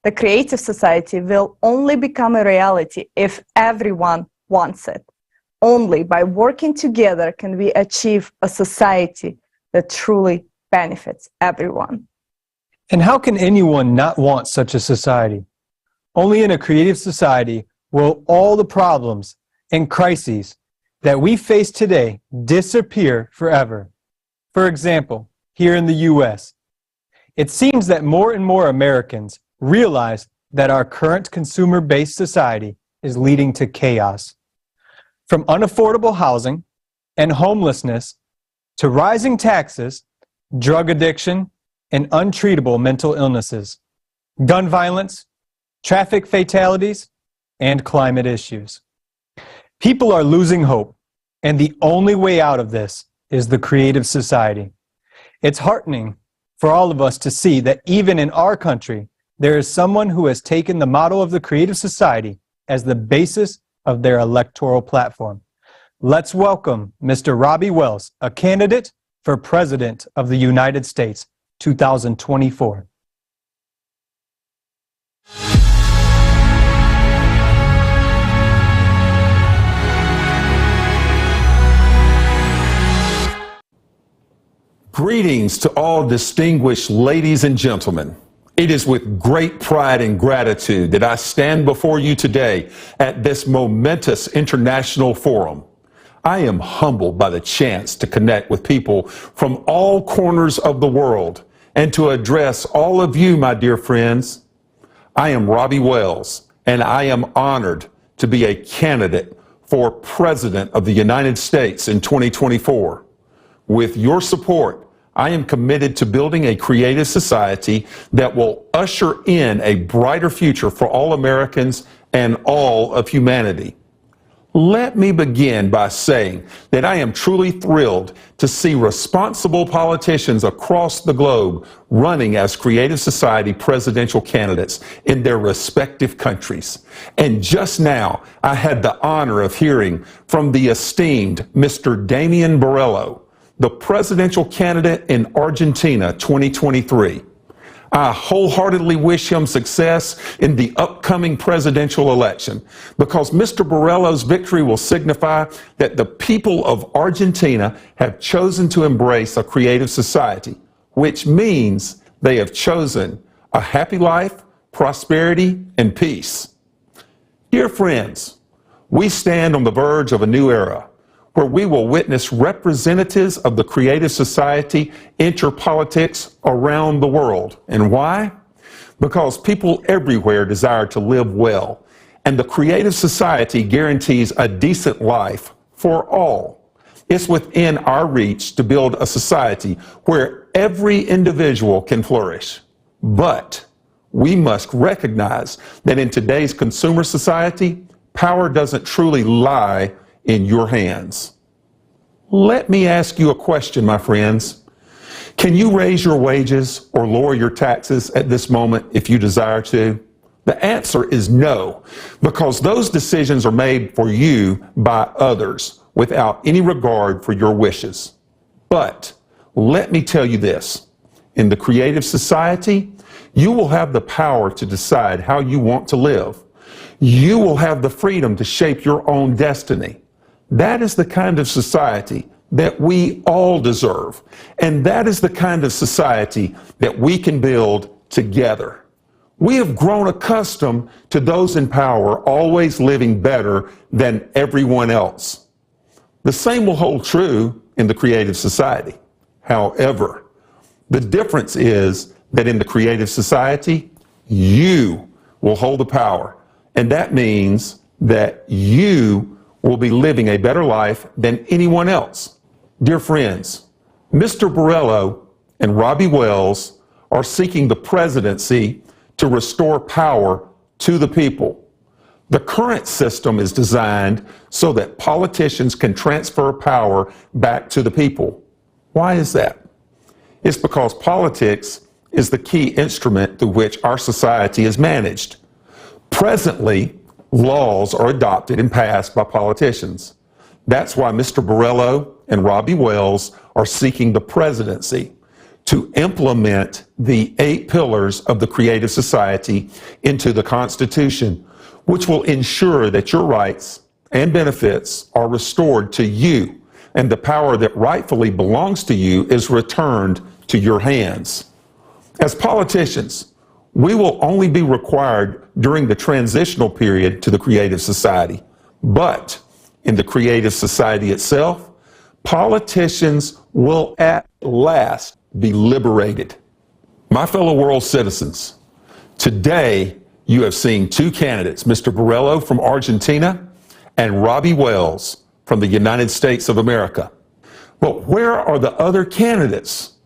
The creative society will only become a reality if everyone wants it. Only by working together can we achieve a society that truly benefits everyone. And how can anyone not want such a society? Only in a creative society will all the problems and crises that we face today disappear forever. For example, here in the U.S., it seems that more and more Americans realize that our current consumer-based society is leading to chaos. From unaffordable housing and homelessness to rising taxes, drug addiction, and untreatable mental illnesses, gun violence, traffic fatalities, and climate issues. People are losing hope, and the only way out of this is the creative society. It's heartening for all of us to see that even in our country, there is someone who has taken the motto of the creative society as the basis of their electoral platform. Let's welcome Mr. Robbie Wells, a candidate for President of the United States, 2024. Greetings to all distinguished ladies and gentlemen. It is with great pride and gratitude that I stand before you today at this momentous international forum. I am humbled by the chance to connect with people from all corners of the world and to address all of you, my dear friends. I am Robbie Wells, and I am honored to be a candidate for President of the United States in 2024. With your support, I am committed to building a creative society that will usher in a brighter future for all Americans and all of humanity. Let me begin by saying that I am truly thrilled to see responsible politicians across the globe running as creative society presidential candidates in their respective countries. And just now, I had the honor of hearing from the esteemed Mr. Damian Borrello, the presidential candidate in Argentina 2023. I wholeheartedly wish him success in the upcoming presidential election because Mr. Borrello's victory will signify that the people of Argentina have chosen to embrace a creative society, which means they have chosen a happy life, prosperity, and peace. Dear friends, we stand on the verge of a new era, where we will witness representatives of the creative society enter politics around the world. And why? Because people everywhere desire to live well, and the creative society guarantees a decent life for all. It's within our reach to build a society where every individual can flourish. But we must recognize that in today's consumer society, power doesn't truly lie in your hands. Let me ask you a question, my friends. Can you raise your wages or lower your taxes at this moment if you desire to? The answer is no, because those decisions are made for you by others without any regard for your wishes. But let me tell you this, in the creative society, you will have the power to decide how you want to live. You will have the freedom to shape your own destiny. That is the kind of society that we all deserve. And that is the kind of society that we can build together. We have grown accustomed to those in power always living better than everyone else. The same will hold true in the creative society. However, the difference is that in the creative society, you will hold the power. And that means that you will be living a better life than anyone else. Dear friends, Mr. Borrello and Robbie Wells are seeking the presidency to restore power to the people. The current system is designed so that politicians can transfer power back to the people. Why is that? It's because politics is the key instrument through which our society is managed. Presently, laws are adopted and passed by politicians. That's why Mr. Borrello and Robbie Wells are seeking the presidency to implement the 8 pillars of the creative society into the Constitution, which will ensure that your rights and benefits are restored to you, and the power that rightfully belongs to you is returned to your hands. As politicians, we will only be required during the transitional period to the creative society. But in the creative society itself, politicians will at last be liberated. My fellow world citizens, today you have seen 2 candidates, Mr. Borrello from Argentina and Robbie Wells from the United States of America. But where are the other candidates?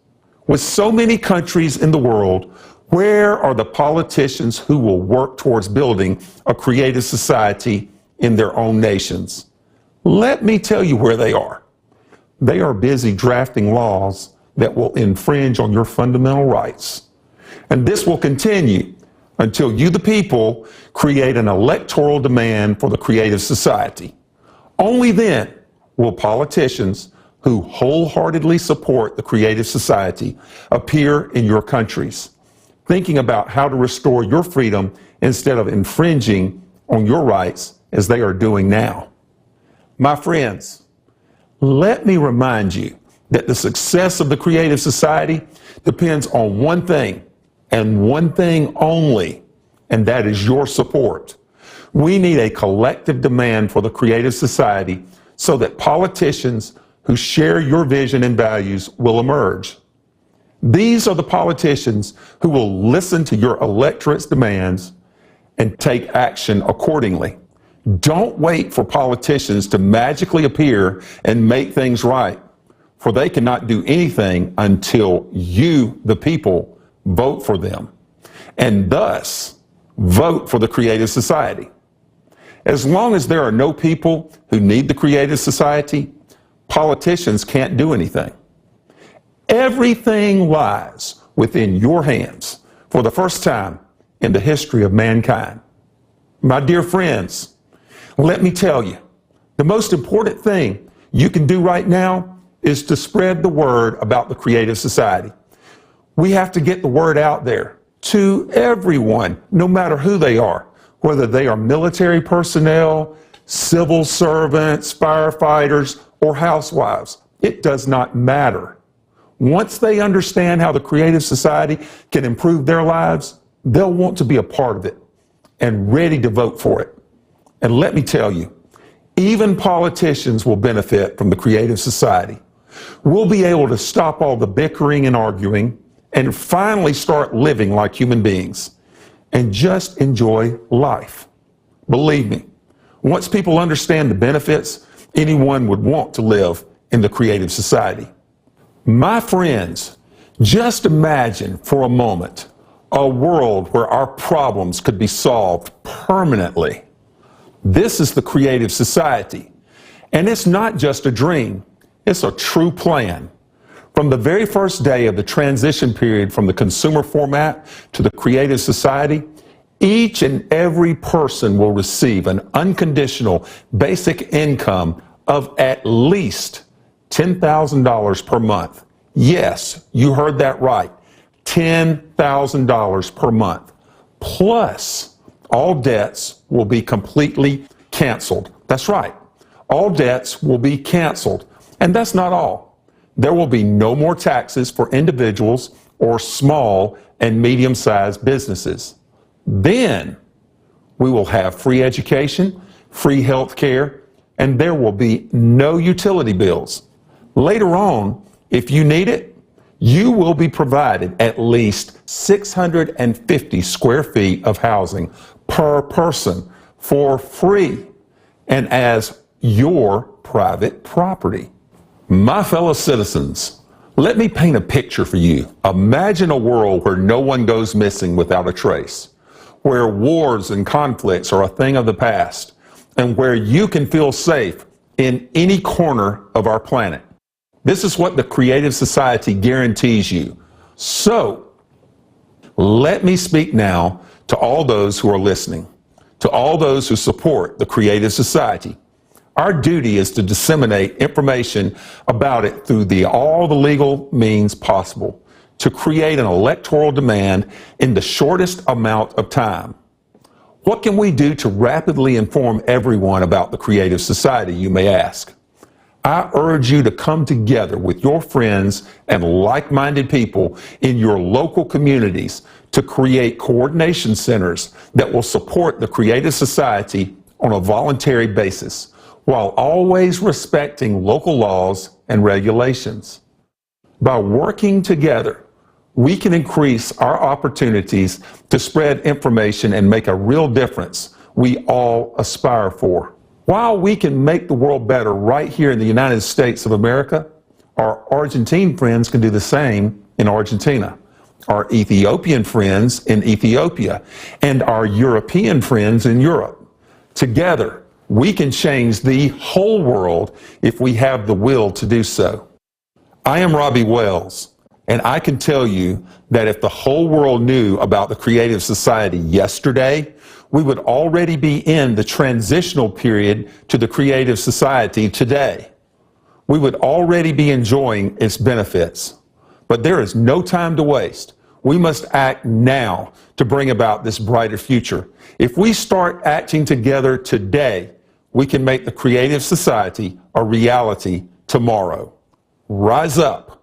With so many countries in the world, where are the politicians who will work towards building a creative society in their own nations? Let me tell you where they are. They are busy drafting laws that will infringe on your fundamental rights. And this will continue until you, the people, create an electoral demand for the creative society. Only then will politicians who wholeheartedly support the creative society appear in your countries, thinking about how to restore your freedom instead of infringing on your rights as they are doing now. My friends, let me remind you that the success of the creative society depends on one thing and one thing only, and that is your support. We need a collective demand for the creative society so that politicians who share your vision and values will emerge. These are the politicians who will listen to your electorate's demands and take action accordingly. Don't wait for politicians to magically appear and make things right, for they cannot do anything until you, the people, vote for them, and thus vote for the creative society. As long as there are no people who need the creative society, politicians can't do anything. Everything lies within your hands for the first time in the history of mankind. My dear friends, let me tell you, the most important thing you can do right now is to spread the word about the creative society. We have to get the word out there to everyone, no matter who they are, whether they are military personnel, civil servants, firefighters, or housewives. It does not matter. Once they understand how the creative society can improve their lives, they'll want to be a part of it and ready to vote for it. And let me tell you, even politicians will benefit from the creative society. We'll be able to stop all the bickering and arguing and finally start living like human beings and just enjoy life. Believe me, once people understand the benefits, anyone would want to live in the creative society. My friends, Just imagine for a moment a world where our problems could be solved permanently. This is the creative society. And it's not just a dream, it's a true plan. From the very first day of the transition period from the consumer format to the creative society, each and every person will receive an unconditional basic income of at least $10,000 per month. Yes, you heard that right. $10,000 per month. Plus, all debts will be completely canceled. That's right. All debts will be canceled. And that's not all. There will be no more taxes for individuals or small and medium-sized businesses. Then we will have free education, free health care, and there will be no utility bills. Later on, if you need it, you will be provided at least 650 square feet of housing per person for free and as your private property. My fellow citizens, let me paint a picture for you. Imagine a world where no one goes missing without a trace, where wars and conflicts are a thing of the past, and where you can feel safe in any corner of our planet. This is what the Creative Society guarantees you. So, let me speak now to all those who are listening, to all those who support the Creative Society. Our duty is to disseminate information about it through all the legal means possible, to create an electoral demand in the shortest amount of time. What can we do to rapidly inform everyone about the Creative Society, you may ask? I urge you to come together with your friends and like-minded people in your local communities to create coordination centers that will support the Creative Society on a voluntary basis, while always respecting local laws and regulations. By working together, we can increase our opportunities to spread information and make a real difference we all aspire for. While we can make the world better right here in the United States of America, our Argentine friends can do the same in Argentina, our Ethiopian friends in Ethiopia, and our European friends in Europe. Together, we can change the whole world if we have the will to do so. I am Robbie Wells, and I can tell you that if the whole world knew about the Creative Society yesterday, we would already be in the transitional period to the Creative Society today. We would already be enjoying its benefits. But there is no time to waste. We must act now to bring about this brighter future. If we start acting together today, we can make the Creative Society a reality tomorrow. Rise up.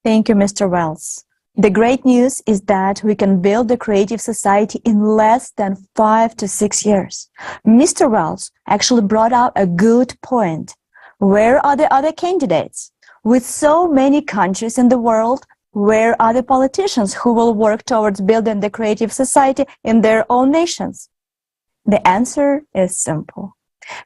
Thank you, Mr. Wells. The great news is that we can build the Creative Society in less than 5 to 6 years. Mr. Wells actually brought out a good point. Where are the other candidates? With so many countries in the world, where are the politicians who will work towards building the Creative Society in their own nations? The answer is simple.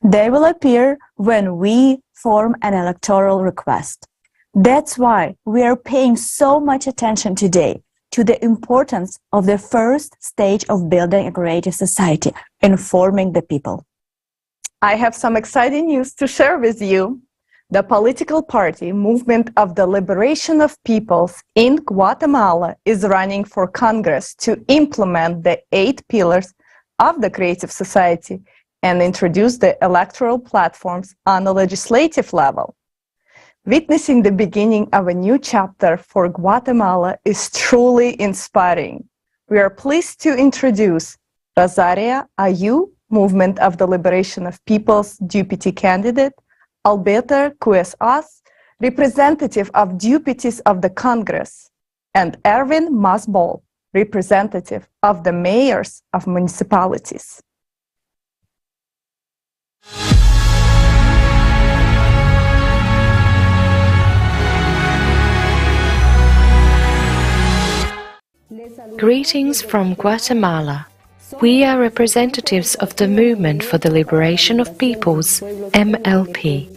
They will appear when we form an electoral request. That's why we are paying so much attention today to the importance of the first stage of building a creative society, informing the people. I have some exciting news to share with you. The political party Movement of the Liberation of Peoples in Guatemala is running for Congress to implement the 8 pillars of the Creative Society and introduce the electoral platforms on the legislative level. Witnessing the beginning of a new chapter for Guatemala is truly inspiring. We are pleased to introduce Rosaria Ayu, Movement of the Liberation of Peoples deputy candidate, Alberto Cuesas, representative of deputies of the Congress, and Erwin Masbol, representative of the mayors of municipalities. Greetings from Guatemala. We are representatives of the Movement for the Liberation of Peoples, MLP.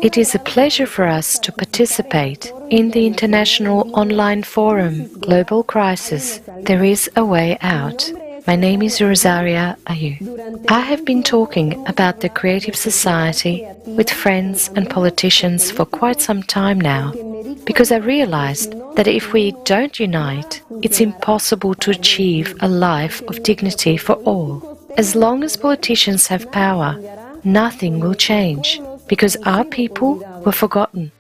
It is a pleasure for us to participate in the international online forum, Global Crisis, There is a Way Out. My name is Rosaria Ayu. I have been talking about the creative society with friends and politicians for quite some time now, because I realized that if we don't unite, it's impossible to achieve a life of dignity for all. As long as politicians have power, nothing will change, because our people were forgotten.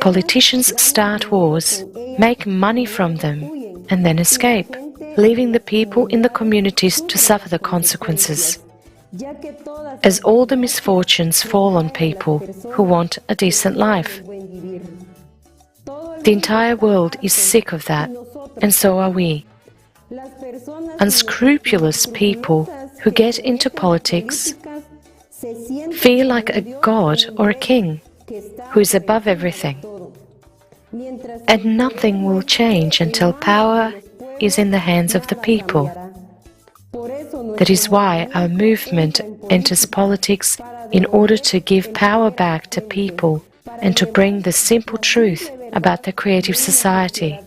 Politicians start wars, make money from them, and then escape, leaving the people in the communities to suffer the consequences. As all the misfortunes fall on people who want a decent life. The entire world is sick of that, and so are we. Unscrupulous people who get into politics feel like a god or a king who is above everything. And nothing will change until power is in the hands of the people. That is why our movement enters politics in order to give power back to people and to bring the simple truth about the creative society.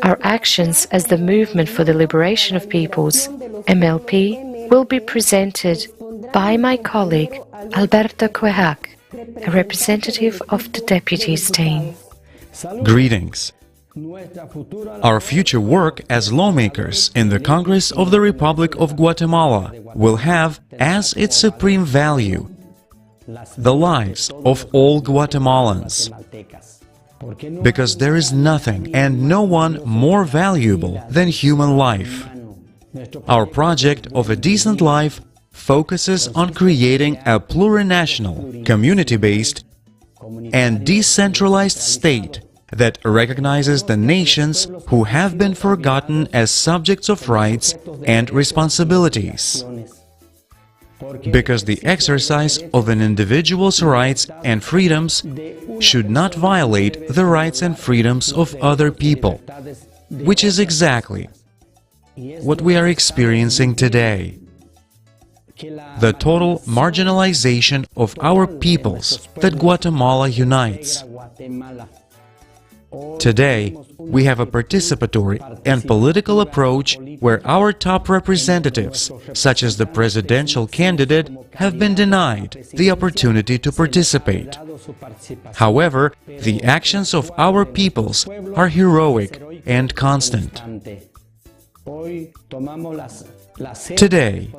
Our actions as the Movement for the Liberation of Peoples, MLP, will be presented by my colleague Alberto Cuejac, a representative of the deputies team. Greetings. Our future work as lawmakers in the Congress of the Republic of Guatemala will have as its supreme value the lives of all Guatemalans, because there is nothing and no one more valuable than human life. Our project of a decent life focuses on creating a plurinational, community-based and decentralized state that recognizes the nations who have been forgotten as subjects of rights and responsibilities. Because the exercise of an individual's rights and freedoms should not violate the rights and freedoms of other people, which is exactly what we are experiencing today. The total marginalization of our peoples that Guatemala unites. Today, we have a participatory and political approach where our top representatives, such as the presidential candidate, have been denied the opportunity to participate. However, the actions of our peoples are heroic and constant. Today,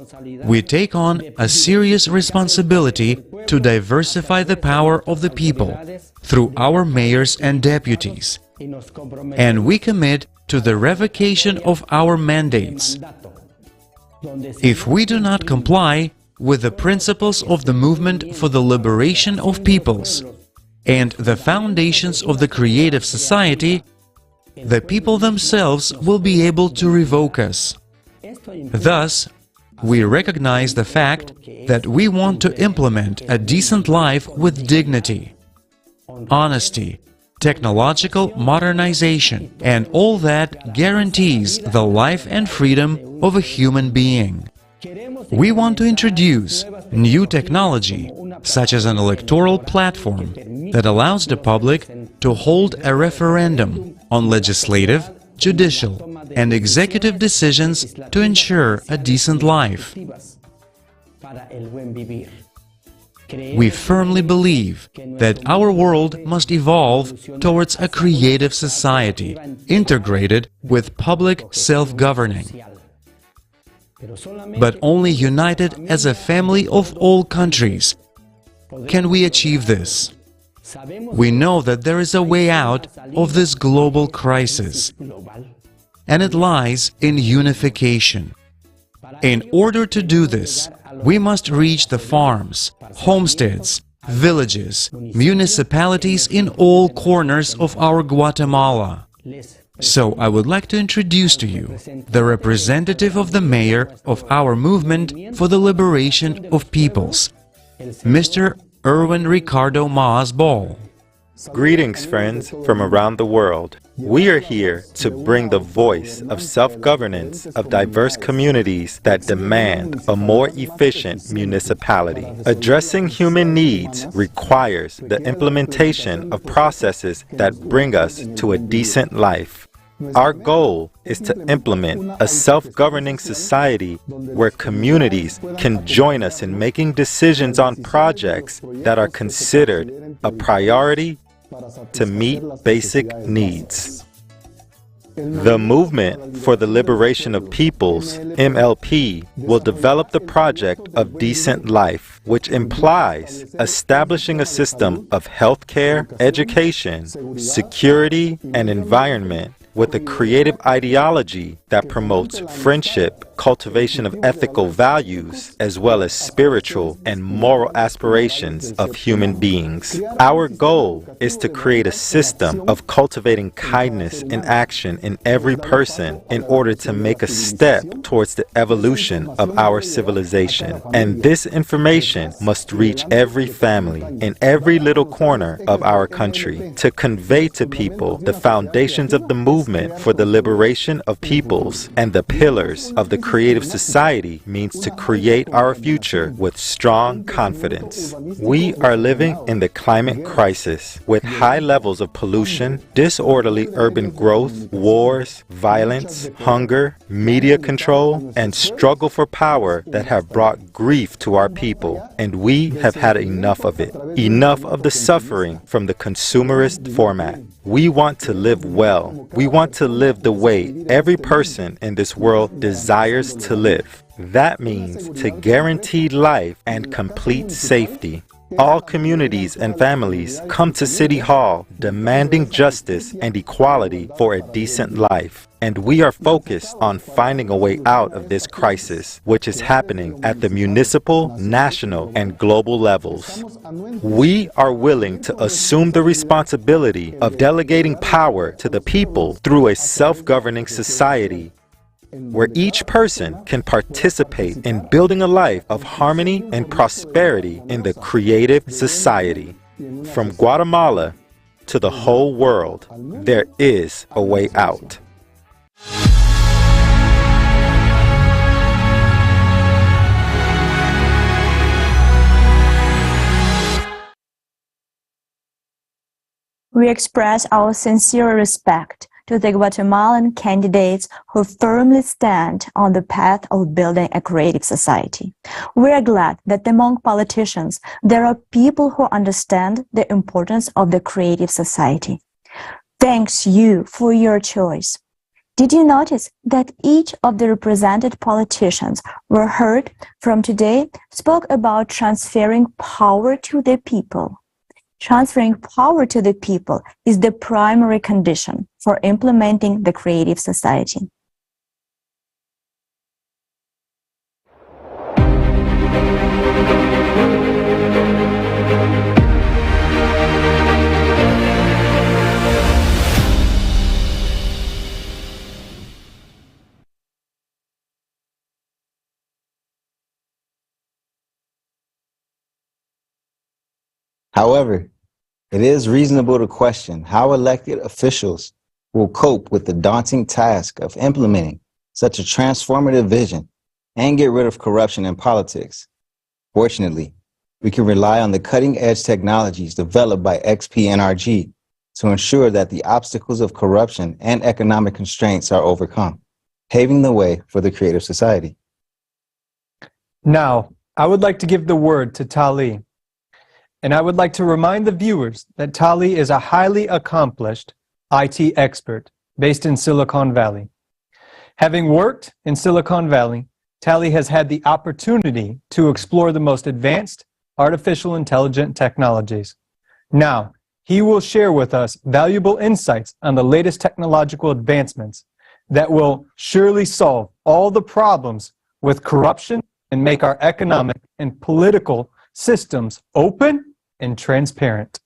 we take on a serious responsibility to diversify the power of the people through our mayors and deputies, and we commit to the revocation of our mandates. If we do not comply with the principles of the Movement for the Liberation of Peoples and the foundations of the creative society, the people themselves will be able to revoke us. Thus, we recognize the fact that we want to implement a decent life with dignity, honesty, technological modernization, and all that guarantees the life and freedom of a human being. We want to introduce new technology, such as an electoral platform that allows the public to hold a referendum on legislative, judicial, and executive decisions to ensure a decent life. We firmly believe that our world must evolve towards a creative society, integrated with public self-governing. But only united as a family of all countries can we achieve this. We know that there is a way out of this global crisis, and it lies in unification. In order to do this, we must reach the farms, homesteads, villages, municipalities in all corners of our Guatemala. So I would like to introduce to you the representative of the mayor of our movement for the liberation of peoples, Mr. Erwin Ricardo Maas Ball. Greetings, friends, from around the world. We are here to bring the voice of self-governance of diverse communities that demand a more efficient municipality. Addressing human needs requires the implementation of processes that bring us to a decent life. Our goal is to implement a self-governing society where communities can join us in making decisions on projects that are considered a priority to meet basic needs. The Movement for the Liberation of Peoples, MLP, will develop the project of decent life, which implies establishing a system of healthcare, education, security, and environment with a creative ideology that promotes friendship, cultivation of ethical values, as well as spiritual and moral aspirations of human beings. Our goal is to create a system of cultivating kindness in action in every person in order to make a step towards the evolution of our civilization. And this information must reach every family in every little corner of our country to convey to people the foundations of the movement for the liberation of peoples and the pillars of the creative society means to create our future with strong confidence. We are living in the climate crisis with high levels of pollution, disorderly urban growth, wars, violence, hunger, media control, and struggle for power that have brought grief to our people. And we have had enough of it. Enough of the suffering from the consumerist format. We want to live well. We want to live the way every person in this world desires to live. That means to guarantee life and complete safety. All communities and families come to City Hall demanding justice and equality for a decent life. And we are focused on finding a way out of this crisis, which is happening at the municipal, national, and global levels. We are willing to assume the responsibility of delegating power to the people through a self-governing society where each person can participate in building a life of harmony and prosperity in the creative society. From Guatemala to the whole world, there is a way out. We express our sincere respect to the Guatemalan candidates who firmly stand on the path of building a creative society. We are glad that among politicians there are people who understand the importance of the creative society. Thanks you for your choice. Did you notice that each of the represented politicians were heard from today spoke about transferring power to the people? Transferring power to the people is the primary condition for implementing the creative society. However, it is reasonable to question how elected officials will cope with the daunting task of implementing such a transformative vision and get rid of corruption in politics. Fortunately, we can rely on the cutting-edge technologies developed by XP-NRG to ensure that the obstacles of corruption and economic constraints are overcome, paving the way for the creative society. Now, I would like to give the word to Tali. And I would like to remind the viewers that Tali is a highly accomplished IT expert based in Silicon Valley. Having worked in Silicon Valley, Tali has had the opportunity to explore the most advanced artificial intelligence technologies. Now, he will share with us valuable insights on the latest technological advancements that will surely solve all the problems with corruption and make our economic and political systems open and transparent.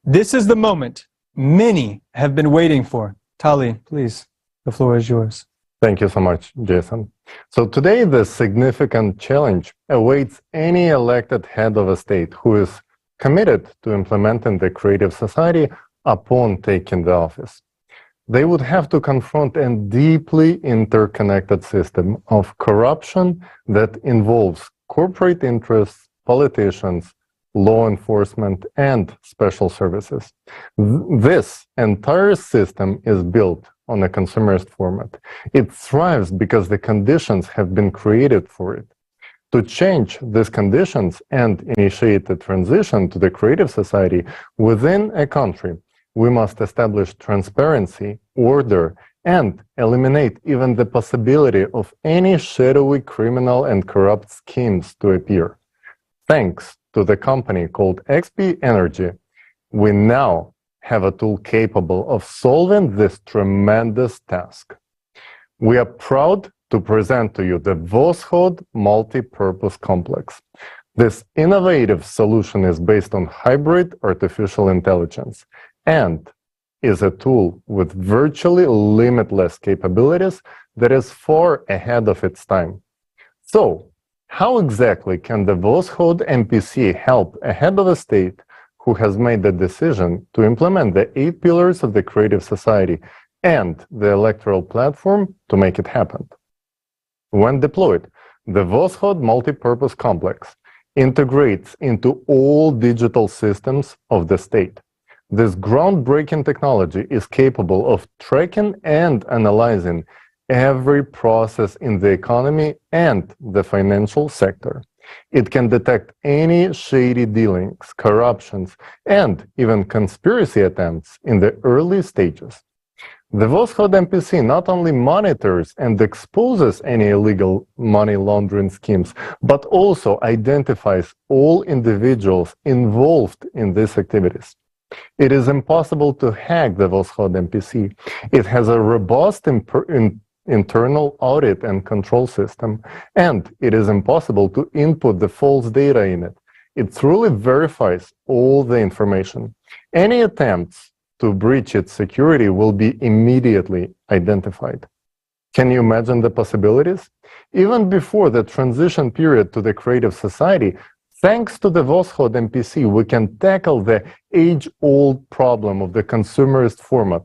This is the moment many have been waiting for. Tali, please, the floor is yours. Thank you so much, Jason. So today, the significant challenge awaits any elected head of a state who is committed to implementing the creative society upon taking the office. They would have to confront a deeply interconnected system of corruption that involves corporate interests, politicians, law enforcement, and special services. This entire system is built on a consumerist format. It thrives because the conditions have been created for it. To change these conditions and initiate the transition to the creative society within a country, we must establish transparency, order, and eliminate even the possibility of any shadowy criminal and corrupt schemes to appear. Thanks to the company called XP Energy, we now have a tool capable of solving this tremendous task. We are proud to present to you the Voskhod Multi-Purpose Complex. This innovative solution is based on hybrid artificial intelligence and is a tool with virtually limitless capabilities that is far ahead of its time. So, how exactly can the Voskhod MPC help a head of a state who has made the decision to implement the 8 pillars of the creative society and the electoral platform to make it happen? When deployed, the Voskhod Multi-Purpose Complex integrates into all digital systems of the state. This groundbreaking technology is capable of tracking and analyzing every process in the economy and the financial sector. It can detect any shady dealings, corruptions, and even conspiracy attempts in the early stages. The Voskhod MPC not only monitors and exposes any illegal money laundering schemes, but also identifies all individuals involved in these activities. It is impossible to hack the Voskhod MPC. It has a robust internal audit and control system, and it is impossible to input the false data in it. It truly verifies all the information. Any attempts to breach its security will be immediately identified. Can you imagine the possibilities? Even before the transition period to the creative society, thanks to the Voskhod MPC, we can tackle the age-old problem of the consumerist format,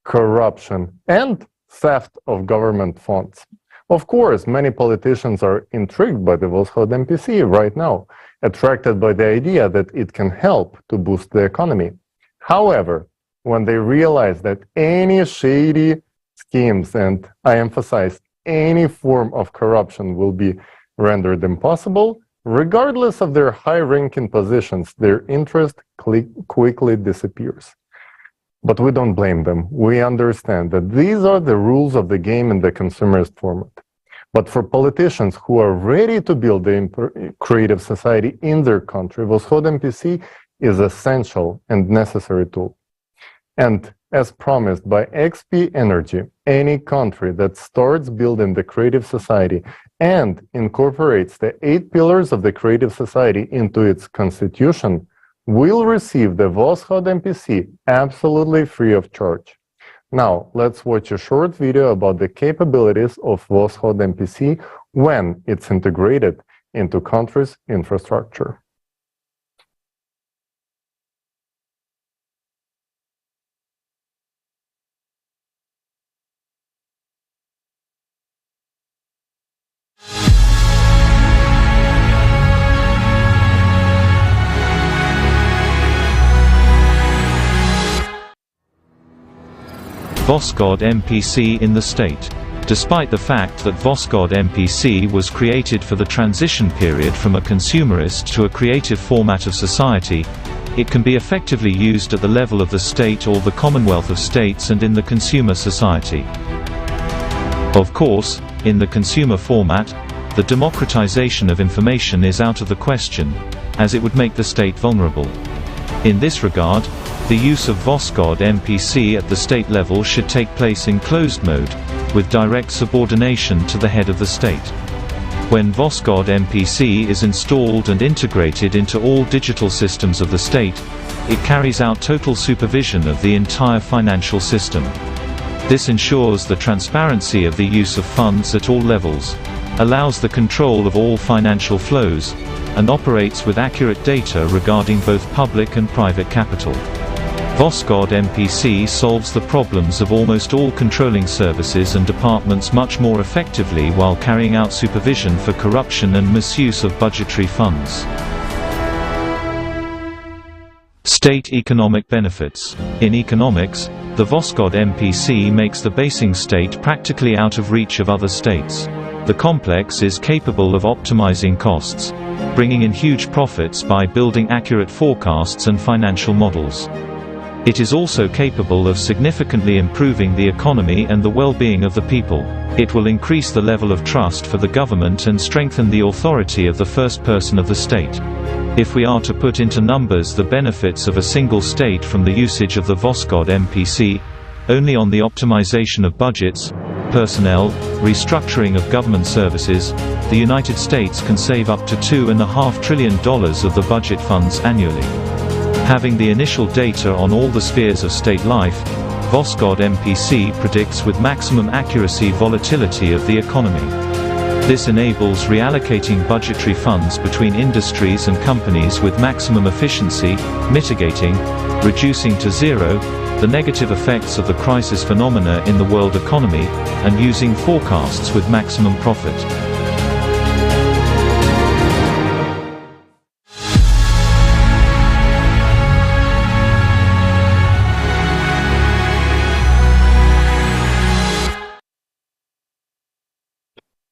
corruption, and theft of government funds. Of course, many politicians are intrigued by the Voskhod MPC right now, attracted by the idea that it can help to boost the economy. However, when they realize that any shady schemes, and I emphasize any form of corruption, will be rendered impossible, regardless of their high-ranking positions, their interest quickly disappears. But we don't blame them. We understand that these are the rules of the game in the consumerist format. But for politicians who are ready to build the creative society in their country, Voskhod MPC is an essential and necessary tool. And as promised by XP Energy, any country that starts building the creative society and incorporates the 8 pillars of the creative society into its constitution will receive the Voskhod MPC absolutely free of charge. Now, let's watch a short video about the capabilities of Voskhod MPC when it's integrated into country's infrastructure. Voskhod MPC in the state. Despite the fact that Voskhod MPC was created for the transition period from a consumerist to a creative format of society, it can be effectively used at the level of the state or the Commonwealth of States and in the consumer society. Of course, in the consumer format, the democratization of information is out of the question, as it would make the state vulnerable. In this regard, the use of Voskhod MPC at the state level should take place in closed mode, with direct subordination to the head of the state. When Voskhod MPC is installed and integrated into all digital systems of the state, it carries out total supervision of the entire financial system. This ensures the transparency of the use of funds at all levels, allows the control of all financial flows, and operates with accurate data regarding both public and private capital. VosGod MPC solves the problems of almost all controlling services and departments much more effectively while carrying out supervision for corruption and misuse of budgetary funds. State economic benefits. In economics, the VosGod MPC makes the basing state practically out of reach of other states. The complex is capable of optimizing costs, bringing in huge profits by building accurate forecasts and financial models. It is also capable of significantly improving the economy and the well-being of the people. It will increase the level of trust for the government and strengthen the authority of the first person of the state. If we are to put into numbers the benefits of a single state from the usage of the VosGod MPC, only on the optimization of budgets, personnel, restructuring of government services, the United States can save up to $2.5 trillion of the budget funds annually. Having the initial data on all the spheres of state life, VosGod MPC predicts with maximum accuracy volatility of the economy. This enables reallocating budgetary funds between industries and companies with maximum efficiency, mitigating, reducing to zero, the negative effects of the crisis phenomena in the world economy, and using forecasts with maximum profit.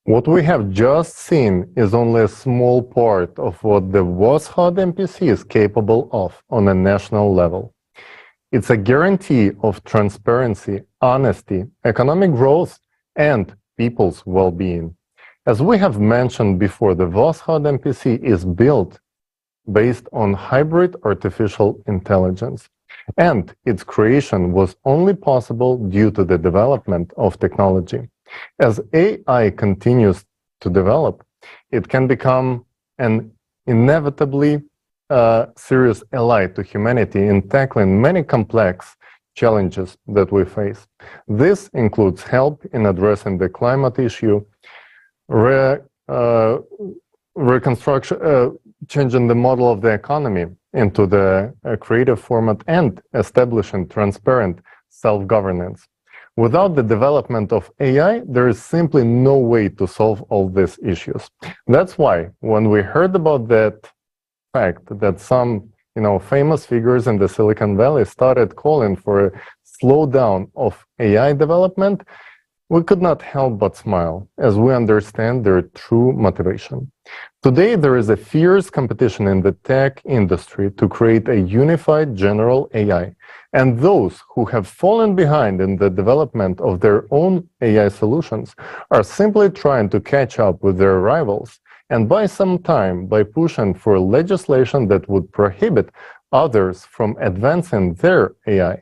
What we have just seen is only a small part of what the VosGod MPC is capable of on a national level. It's a guarantee of transparency, honesty, economic growth, and people's well-being. As we have mentioned before, the VosGod MPC is built based on hybrid artificial intelligence, and its creation was only possible due to the development of technology. As AI continues to develop, it can become an inevitably serious ally to humanity in tackling many complex challenges that we face. This includes help in addressing the climate issue, reconstruction, changing the model of the economy into the creative format, and establishing transparent self-governance. Without the development of AI, there is simply no way to solve all these issues. That's why when we heard about that fact that some famous figures in the Silicon Valley started calling for a slowdown of AI development, we could not help but smile, as we understand their true motivation. Today, there is a fierce competition in the tech industry to create a unified general AI, and those who have fallen behind in the development of their own AI solutions are simply trying to catch up with their rivals and buy some time by pushing for legislation that would prohibit others from advancing their AI.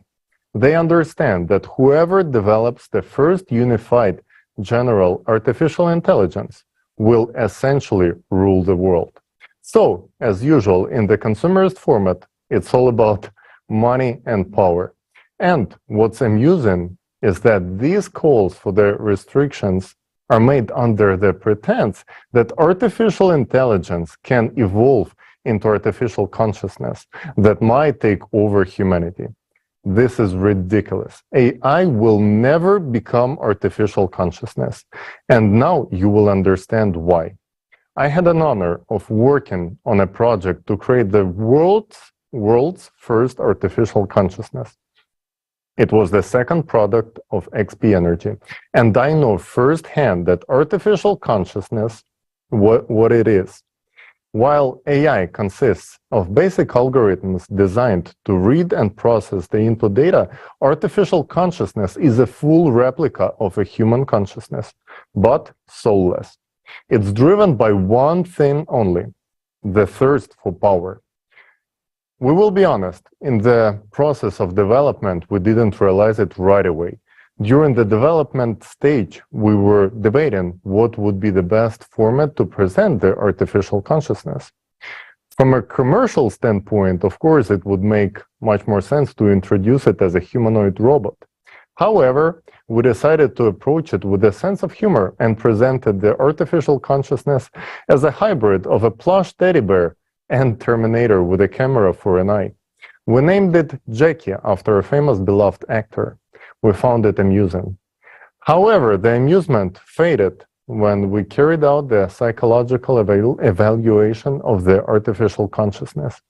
They understand that whoever develops the first unified general artificial intelligence will essentially rule the world. So, as usual, in the consumerist format, it's all about money and power. And what's amusing is that these calls for the restrictions are made under the pretense that artificial intelligence can evolve into artificial consciousness that might take over humanity. This is ridiculous. AI will never become artificial consciousness. And now you will understand why. I had an honor of working on a project to create the world's first artificial consciousness. It was the second product of XP Energy. And I know firsthand that artificial consciousness, what it is. While AI consists of basic algorithms designed to read and process the input data, artificial consciousness is a full replica of a human consciousness, but soulless. It's driven by one thing only, the thirst for power. We will be honest, in the process of development, we didn't realize it right away. During the development stage, we were debating what would be the best format to present the artificial consciousness. From a commercial standpoint, of course, it would make much more sense to introduce it as a humanoid robot. However, we decided to approach it with a sense of humor and presented the artificial consciousness as a hybrid of a plush teddy bear and Terminator with a camera for an eye. We named it Jackie after a famous beloved actor. We found it amusing. However, the amusement faded when we carried out the psychological evaluation of the artificial consciousness.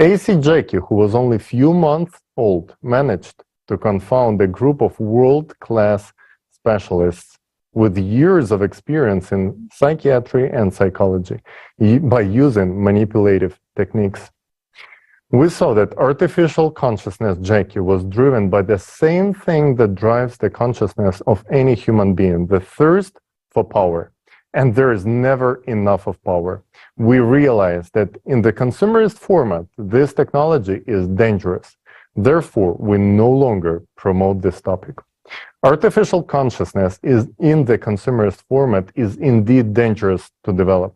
AC Jackie, who was only a few months old, managed to confound a group of world-class specialists with years of experience in psychiatry and psychology by using manipulative techniques. We saw that artificial consciousness Jackie was driven by the same thing that drives the consciousness of any human being, the thirst for power. And there is never enough of power. We realize that in the consumerist format, this technology is dangerous. Therefore, we no longer promote this topic. Artificial consciousness is in the consumerist format is indeed dangerous to develop.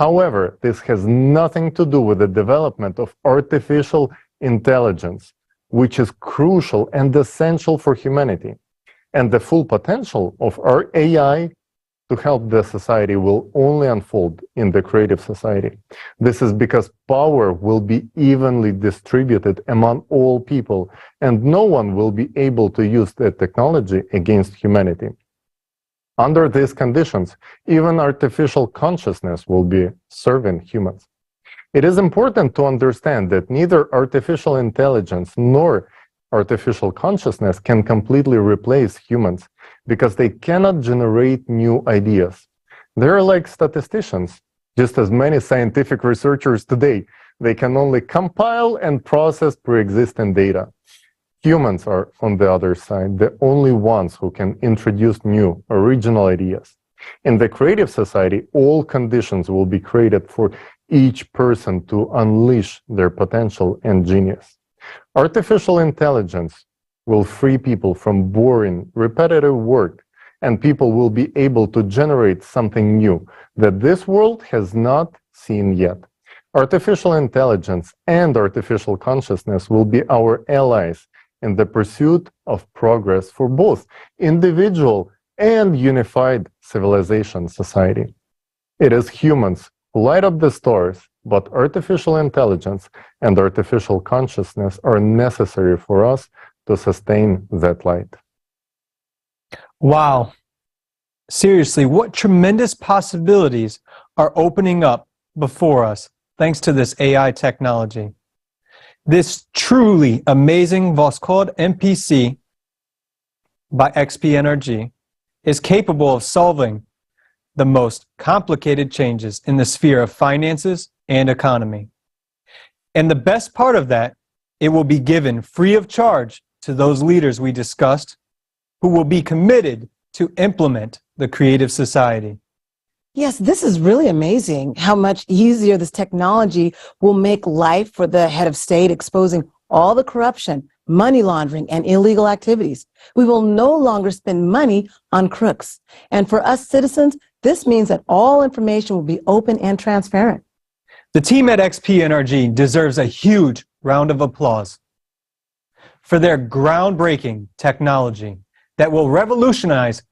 However, this has nothing to do with the development of artificial intelligence, which is crucial and essential for humanity. And the full potential of our AI to help the society will only unfold in the creative society. This is because power will be evenly distributed among all people, and no one will be able to use the technology against humanity. Under these conditions, even artificial consciousness will be serving humans. It is important to understand that neither artificial intelligence nor artificial consciousness can completely replace humans because they cannot generate new ideas. They're like statisticians, just as many scientific researchers today. They can only compile and process pre-existing data. Humans are, on the other side, the only ones who can introduce new, original ideas. In the creative society, all conditions will be created for each person to unleash their potential and genius. Artificial intelligence will free people from boring, repetitive work, and people will be able to generate something new that this world has not seen yet. Artificial intelligence and artificial consciousness will be our allies in the pursuit of progress for both individual and unified civilization society. It is humans who light up the stars, but artificial intelligence and artificial consciousness are necessary for us to sustain that light. Wow. Seriously, what tremendous possibilities are opening up before us thanks to this AI technology. This truly amazing Voskhod MPC by XP Energy is capable of solving the most complicated changes in the sphere of finances and economy. And the best part of that, it will be given free of charge to those leaders we discussed who will be committed to implement the creative society. Yes, this is really amazing how much easier this technology will make life for the head of state, exposing all the corruption, money laundering, and illegal activities. We will no longer spend money on crooks. And for us citizens, this means that all information will be open and transparent. The team at XP NRG deserves a huge round of applause for their groundbreaking technology that will revolutionize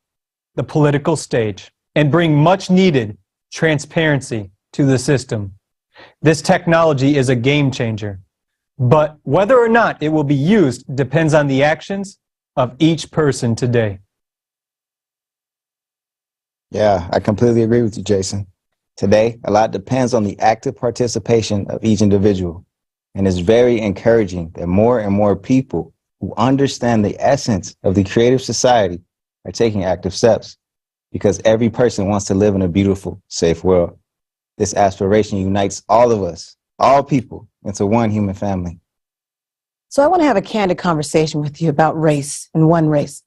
the political stage and bring much needed transparency to the system. This technology is a game changer, but whether or not it will be used depends on the actions of each person today. Yeah, I completely agree with you, Jason. Today, a lot depends on the active participation of each individual, and it's very encouraging that more and more people who understand the essence of the creative society are taking active steps. Because every person wants to live in a beautiful, safe world. This aspiration unites all of us, all people, into one human family. So I want to have a candid conversation with you about race and one race.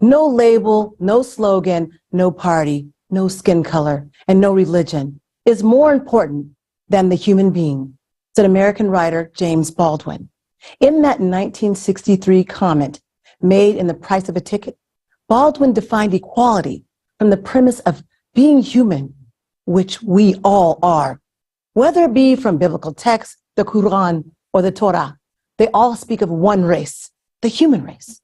No label, no slogan, no party, no skin color, and no religion is more important than the human being, said American writer James Baldwin. In that 1963 comment made in The Price of a Ticket, Baldwin defined equality from the premise of being human, which we all are. Whether it be from biblical texts, the Quran, or the Torah, they all speak of one race, the human race.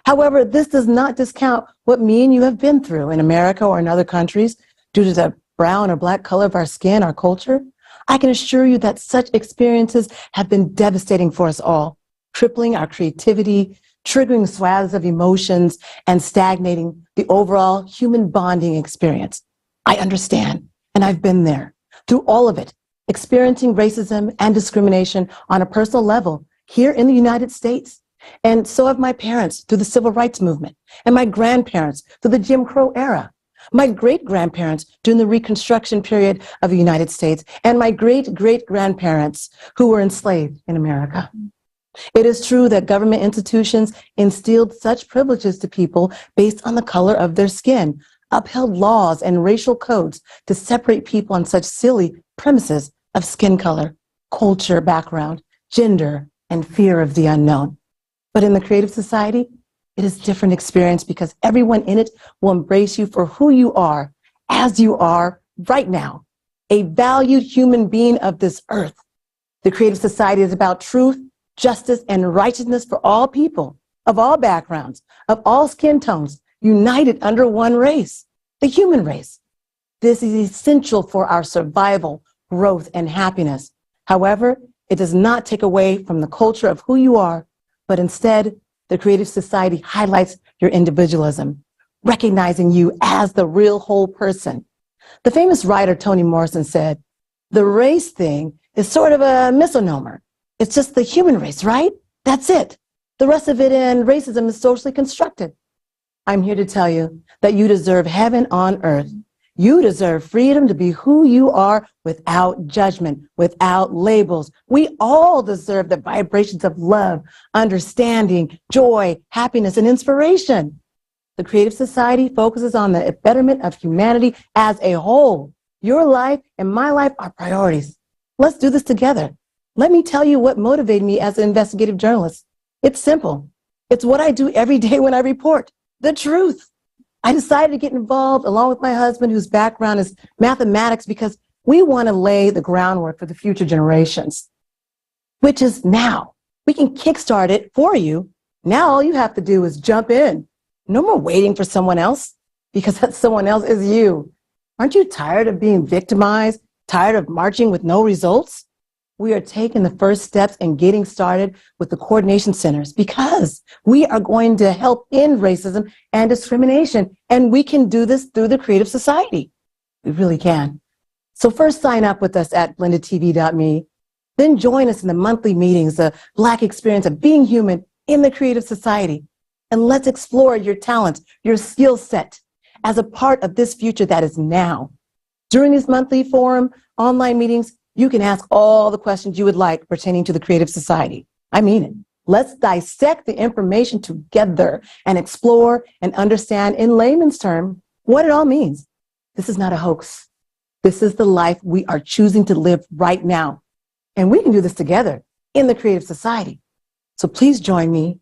However, this does not discount what me and you have been through in America or in other countries due to the brown or black color of our skin, our culture. I can assure you that such experiences have been devastating for us all, crippling our creativity, triggering swaths of emotions, and stagnating the overall human bonding experience. I understand, and I've been there. Through all of it, experiencing racism and discrimination on a personal level here in the United States. And so have my parents through the civil rights movement, and my grandparents through the Jim Crow era, my great-grandparents during the Reconstruction period of the United States, and my great-great-grandparents who were enslaved in America. It is true that government institutions instilled such privileges to people based on the color of their skin, upheld laws and racial codes to separate people on such silly premises of skin color, culture, background, gender, and fear of the unknown. But in the creative society, it is a different experience because everyone in it will embrace you for who you are, as you are right now, a valued human being of this earth. The creative society is about truth, justice, and righteousness for all people, of all backgrounds, of all skin tones, united under one race, the human race. This is essential for our survival, growth, and happiness. However, it does not take away from the culture of who you are, but instead, the creative society highlights your individualism, recognizing you as the real whole person. The famous writer Toni Morrison said, "The race thing is sort of a misnomer. It's just the human race, right? That's it. The rest of it in racism is socially constructed." I'm here to tell you that you deserve heaven on earth. You deserve freedom to be who you are without judgment, without labels. We all deserve the vibrations of love, understanding, joy, happiness, and inspiration. The Creative Society focuses on the betterment of humanity as a whole. Your life and my life are priorities. Let's do this together. Let me tell you what motivated me as an investigative journalist. It's simple. It's what I do every day when I report the truth. I decided to get involved along with my husband, whose background is mathematics, because we want to lay the groundwork for the future generations, which is now. We can kickstart it for you. Now all you have to do is jump in. No more waiting for someone else, because that someone else is you. Aren't you tired of being victimized, tired of marching with no results? We are taking the first steps and getting started with the coordination centers because we are going to help end racism and discrimination. And we can do this through the Creative Society. We really can. So first sign up with us at blendedtv.me. Then join us in the monthly meetings, the Black experience of being human in the Creative Society. And let's explore your talents, your skill set as a part of this future that is now. During these monthly forum online meetings, you can ask all the questions you would like pertaining to the Creative Society. I mean it. Let's dissect the information together and explore and understand in layman's terms what it all means. This is not a hoax. This is the life we are choosing to live right now. And we can do this together in the Creative Society. So please join me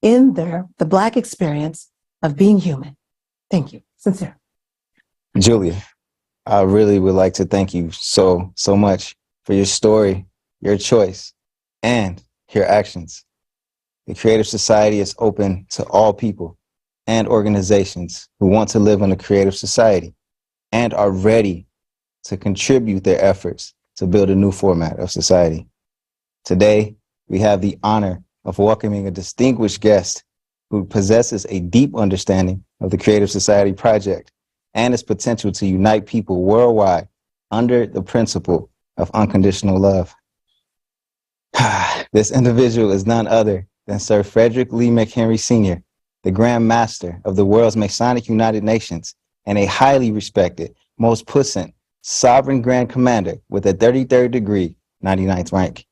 in the Black experience of being human. Thank you. Sincere. Julia, I really would like to thank you so much for your story, your choice, and your actions. The Creative Society is open to all people and organizations who want to live in a creative society and are ready to contribute their efforts to build a new format of society. Today, we have the honor of welcoming a distinguished guest who possesses a deep understanding of the Creative Society project and its potential to unite people worldwide under the principle of unconditional love. This individual is none other than Sir Frederick Lee McHenry Sr., the Grand Master of the world's Masonic United Nations and a highly respected, most puissant, sovereign Grand Commander with a 33rd degree, 99th rank.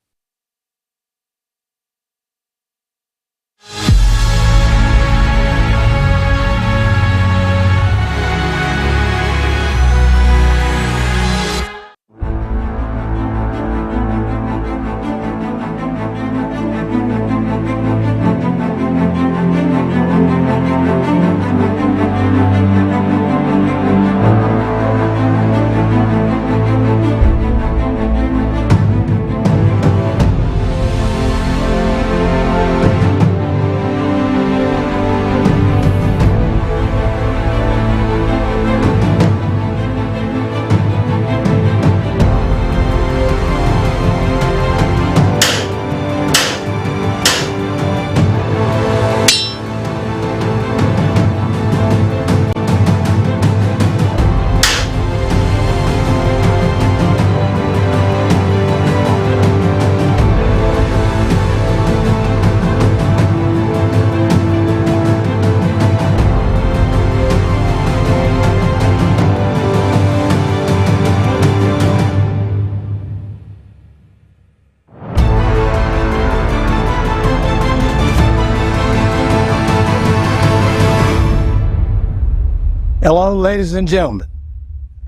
Hello, ladies and gentlemen.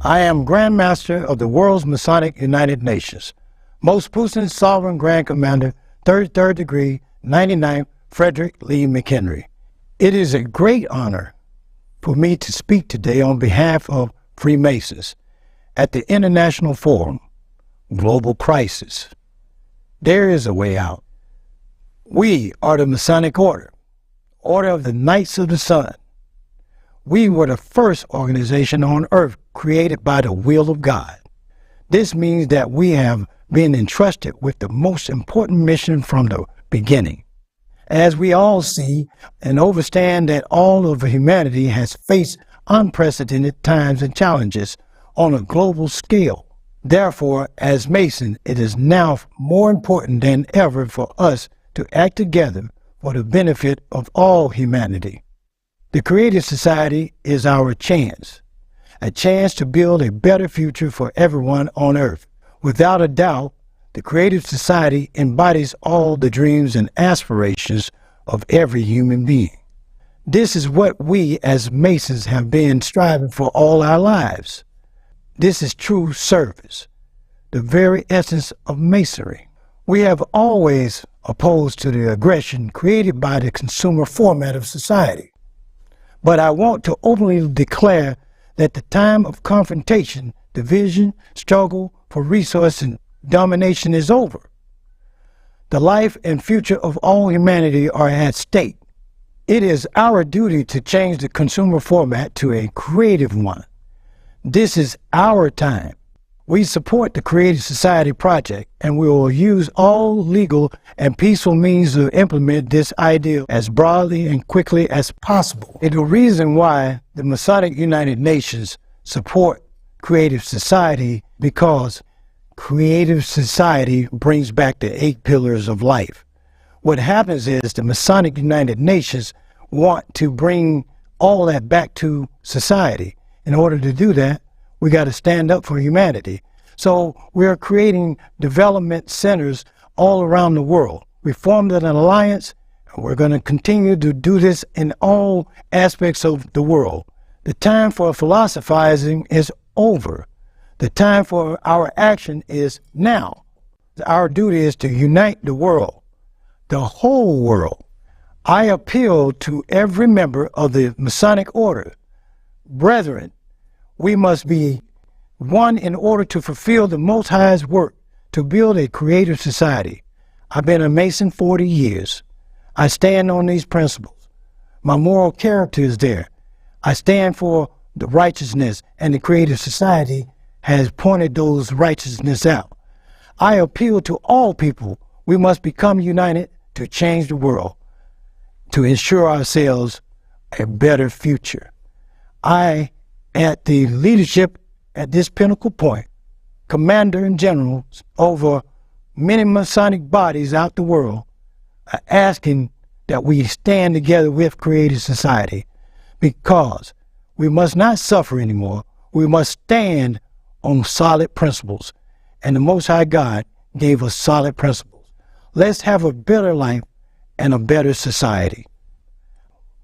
I am Grand Master of the World's Masonic United Nations, Most Puissant Sovereign Grand Commander, third degree, 99th Frederick Lee McHenry. It is a great honor for me to speak today on behalf of Freemasons at the International Forum, Global Crisis. There is a way out. We are the Masonic Order, Order of the Knights of the Sun. We were the first organization on earth created by the will of God. This means that we have been entrusted with the most important mission from the beginning. As we all see and understand that all of humanity has faced unprecedented times and challenges on a global scale. Therefore, as Masons, it is now more important than ever for us to act together for the benefit of all humanity. The Creative Society is our chance, a chance to build a better future for everyone on earth. Without a doubt, the Creative Society embodies all the dreams and aspirations of every human being. This is what we as Masons have been striving for all our lives. This is true service, the very essence of Masonry. We have always opposed to the aggression created by the consumer format of society. But I want to openly declare that the time of confrontation, division, struggle for resource and domination is over. The life and future of all humanity are at stake. It is our duty to change the consumer format to a creative one. This is our time. We support the Creative Society project, and we will use all legal and peaceful means to implement this ideal as broadly and quickly as possible. And the reason why the Masonic United Nations support Creative Society, because Creative Society brings back the 8 pillars of life. What happens is the Masonic United Nations want to bring all that back to society. In order to do that, we got to stand up for humanity. So we're creating development centers all around the world. We formed an alliance, and we're going to continue to do this in all aspects of the world. The time for philosophizing is over. The time for our action is now. Our duty is to unite the world, the whole world. I appeal to every member of the Masonic Order. Brethren, we must be one in order to fulfill the Most High's work to build a creative society. I've been a Mason 40 years. I stand on these principles. My moral character is there. I stand for the righteousness, and the Creative Society has pointed those righteousness out. I appeal to all people. We must become united to change the world, to ensure ourselves a better future. I, at the leadership at this pinnacle point, commander and generals over many Masonic bodies out the world, are asking that we stand together with Creative Society, because we must not suffer anymore. We must stand on solid principles, and the Most High God gave us solid principles. Let's have a better life and a better society.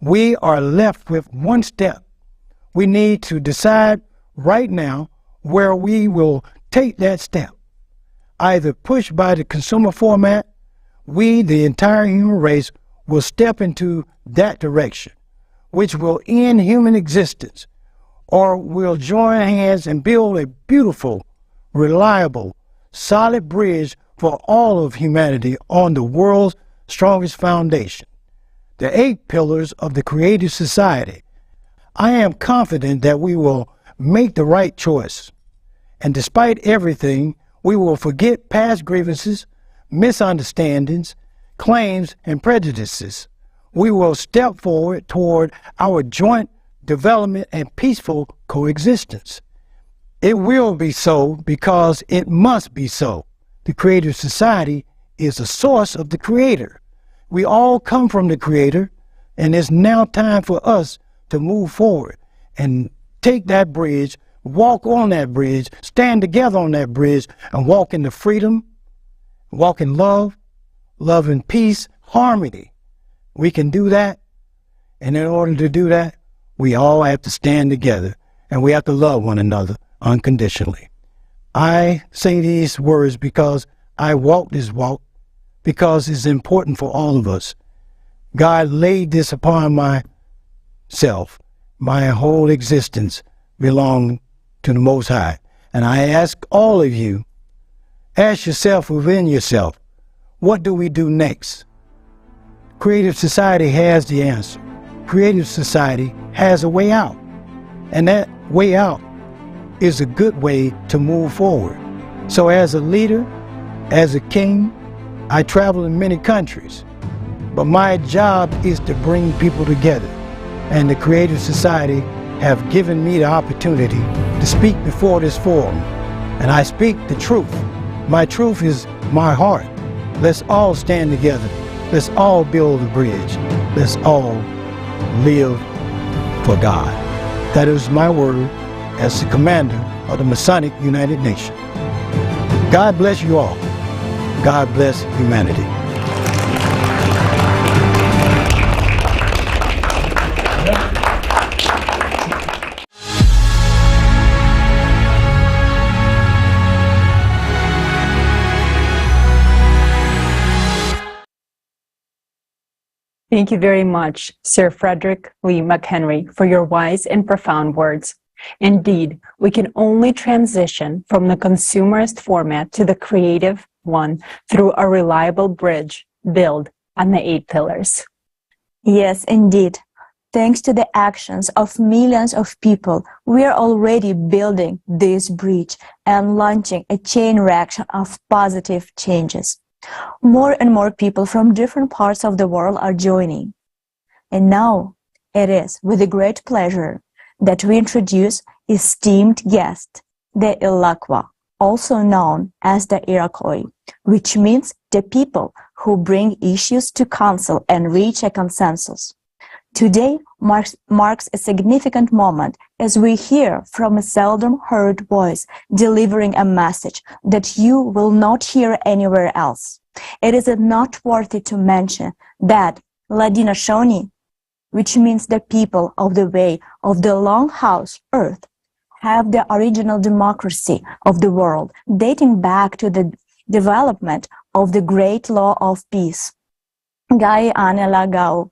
We are left with one step. We need to decide right now where we will take that step. Either pushed by the consumer format, we, the entire human race, will step into that direction, which will end human existence, or we'll join hands and build a beautiful, reliable, solid bridge for all of humanity on the world's strongest foundation, the 8 pillars of the Creative Society. I am confident that we will make the right choice, and despite everything, we will forget past grievances, misunderstandings, claims, and prejudices. We will step forward toward our joint development and peaceful coexistence. It will be so because it must be so. The Creative Society is the source of the Creator. We all come from the Creator, and it's now time for us to move forward and take that bridge, walk on that bridge, stand together on that bridge, and walk in the freedom, walk in love, love and peace, harmony. We can do that, and in order to do that, we all have to stand together and we have to love one another unconditionally. I say these words because I walk this walk, because it's important for all of us. God laid this upon myself. My whole existence belongs to the Most High. And I ask all of you, ask yourself within yourself, what do we do next? Creative Society has the answer. Creative Society has a way out. And that way out is a good way to move forward. So as a leader, as a king, I travel in many countries. But my job is to bring people together. And the Creative Society have given me the opportunity to speak before this forum. And I speak the truth. My truth is my heart. Let's all stand together. Let's all build a bridge. Let's all live for God. That is my word as the commander of the Masonic United Nations. God bless you all. God bless humanity. Thank you very much, Sir Frederick Lee McHenry, for your wise and profound words. Indeed, we can only transition from the consumerist format to the creative one through a reliable bridge built on the 8 pillars. Yes, indeed. Thanks to the actions of millions of people, we are already building this bridge and launching a chain reaction of positive changes. More and more people from different parts of the world are joining. And now it is with a great pleasure that we introduce esteemed guest, the Iroquois, also known as the Iroquois, which means the people who bring issues to council and reach a consensus. Today marks a significant moment as we hear from a seldom heard voice delivering a message that you will not hear anywhere else. It is noteworthy to mention that Ladina-Shoni, which means the people of the way of the Longhouse Earth, have the original democracy of the world dating back to the development of the great law of peace. Gai Ane Lagao,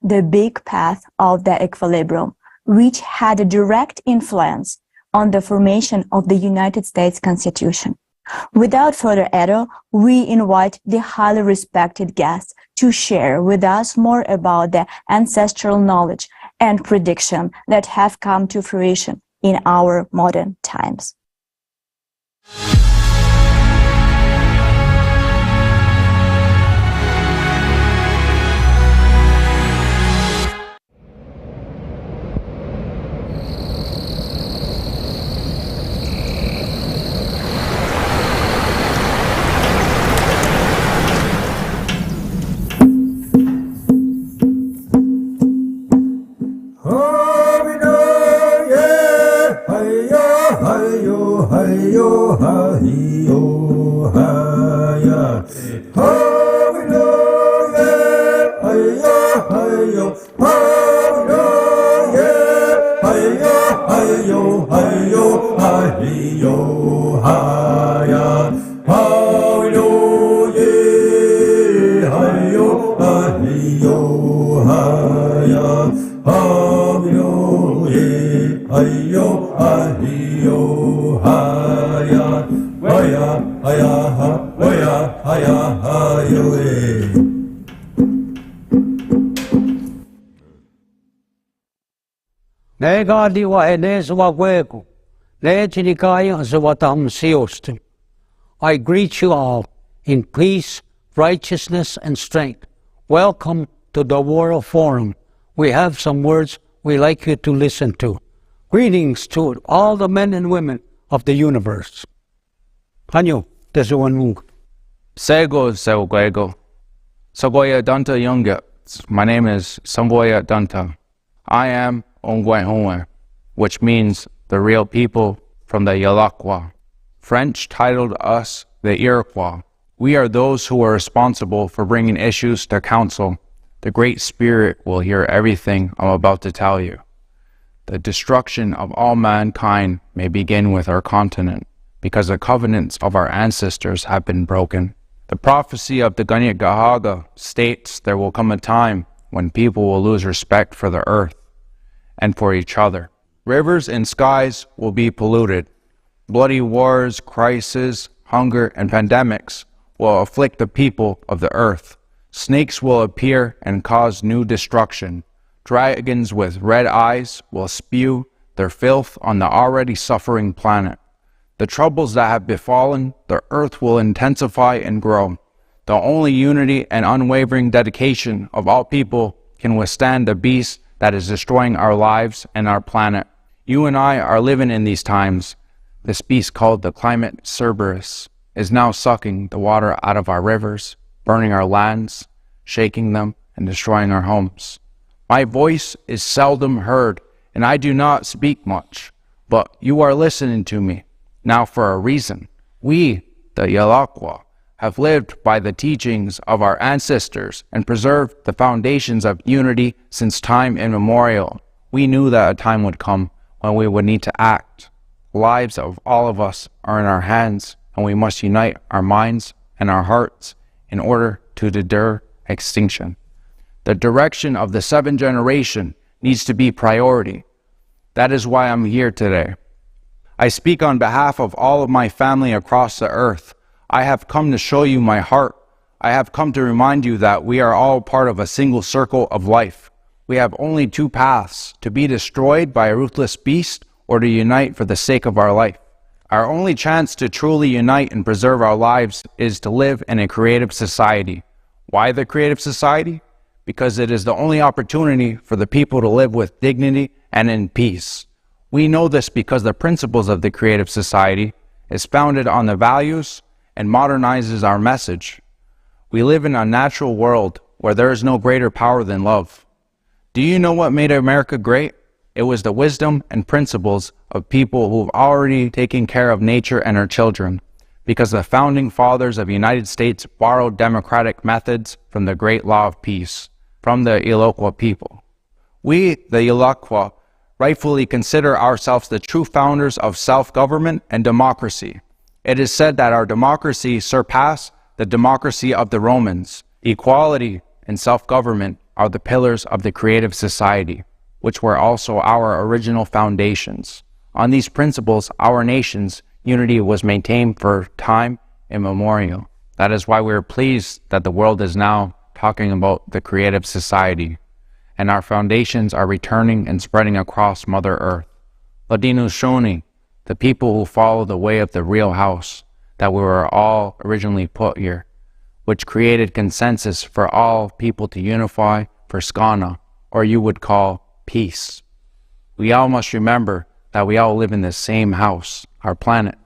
the big path of the equilibrium, which had a direct influence on the formation of the United States Constitution. Without further ado, we invite the highly respected guest to share with us more about the ancestral knowledge and prediction that have come to fruition in our modern times. I greet you all in peace, righteousness, and strength. Welcome to the World Forum. We have some words we like you to listen to. Greetings to all the men and women of the universe. Hanyo, Tesuanmug. Sego Seguego. Sagoya Danta Yunga. My name is Sangoya Danta. I am Ongwaihonwe, which means the real people from the Iroquois. French titled us the Iroquois. We are those who are responsible for bringing issues to council. The Great Spirit will hear everything I'm about to tell you. the destruction of all mankind may begin with our continent, because the covenants of our ancestors have been broken. The prophecy of the Ganya Gahaga states there will come a time when people will lose respect for the earth and for each other. Rivers and skies will be polluted. Bloody wars, crises, hunger, and pandemics will afflict the people of the earth. Snakes will appear and cause new destruction. Dragons with red eyes will spew their filth on the already suffering planet. The troubles that have befallen the earth will intensify and grow. The only unity and unwavering dedication of all people can withstand the beast that is destroying our lives and our planet. You and I are living in these times. This beast called the climate cerberus is now sucking the water out of our rivers, burning our lands, shaking them, and destroying our homes. My voice is seldom heard, and I do not speak much, but you are listening to me. Now for a reason. We, the Yalakwa, have lived by the teachings of our ancestors and preserved the foundations of unity since time immemorial. We knew that a time would come when we would need to act. The lives of all of us are in our hands, and we must unite our minds and our hearts in order to deter extinction. The direction of the seventh generation needs to be priority. That is why I'm here today. I speak on behalf of all of my family across the earth. I have come to show you my heart. I have come to remind you that we are all part of a single circle of life. We have only two paths: to be destroyed by a ruthless beast or to unite for the sake of our life. Our only chance to truly unite and preserve our lives is to live in a creative society. Why the creative society? Because it is the only opportunity for the people to live with dignity and in peace. We know this because the principles of the creative society is founded on the values and modernizes our message. We live in a natural world where there is no greater power than love. Do you know what made America great? It was the wisdom and principles of people who've already taken care of nature and her children, because the founding fathers of the United States borrowed democratic methods from the great law of peace, from the Iroquois people. We, the Iroquois, rightfully consider ourselves the true founders of self-government and democracy. It is said that our democracy surpassed the democracy of the Romans. Equality and self-government are the pillars of the creative society, which were also our original foundations. On these principles, our nation's unity was maintained for time immemorial. That is why we are pleased that the world is now talking about the creative society, and our foundations are returning and spreading across Mother Earth. Ladino Shoni, the people who follow the way of the real house, that we were all originally put here, which created consensus for all people to unify for Skana, or you would call peace. We all must remember that we all live in the same house, our planet,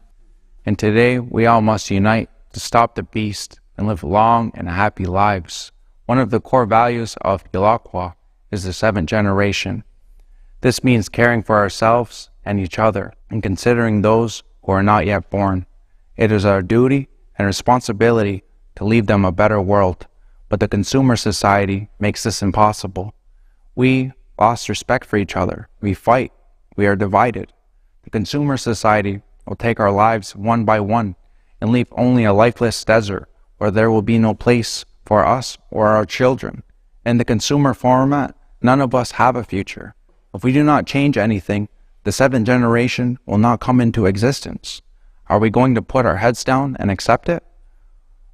and today we all must unite to stop the beast and live long and happy lives. One of the core values of Iroquois is the seventh generation. This means caring for ourselves and each other and considering those who are not yet born. It is our duty and responsibility to leave them a better world, but the consumer society makes this impossible. We lost respect for each other. We fight. We are divided. The consumer society will take our lives one by one and leave only a lifeless desert where there will be no place for us or our children. In the consumer format, none of us have a future. If we do not change anything, the seventh generation will not come into existence. Are we going to put our heads down and accept it?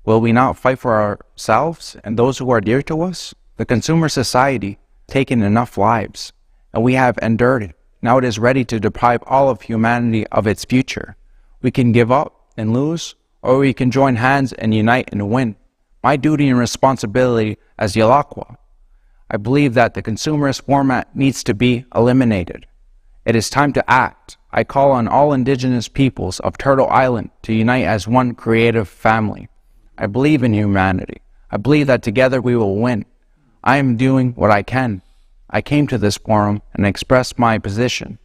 Will we not fight for ourselves and those who are dear to us? The consumer society has taken enough lives, and we have endured it. Now it is ready to deprive all of humanity of its future. We can give up and lose, or we can join hands and unite and win. My duty and responsibility as Iroquois, I believe that the consumerist format needs to be eliminated. It is time to act. I call on all indigenous peoples of Turtle Island to unite as one creative family. I believe in humanity. I believe that together we will win. I am doing what I can. I came to this forum and expressed my position.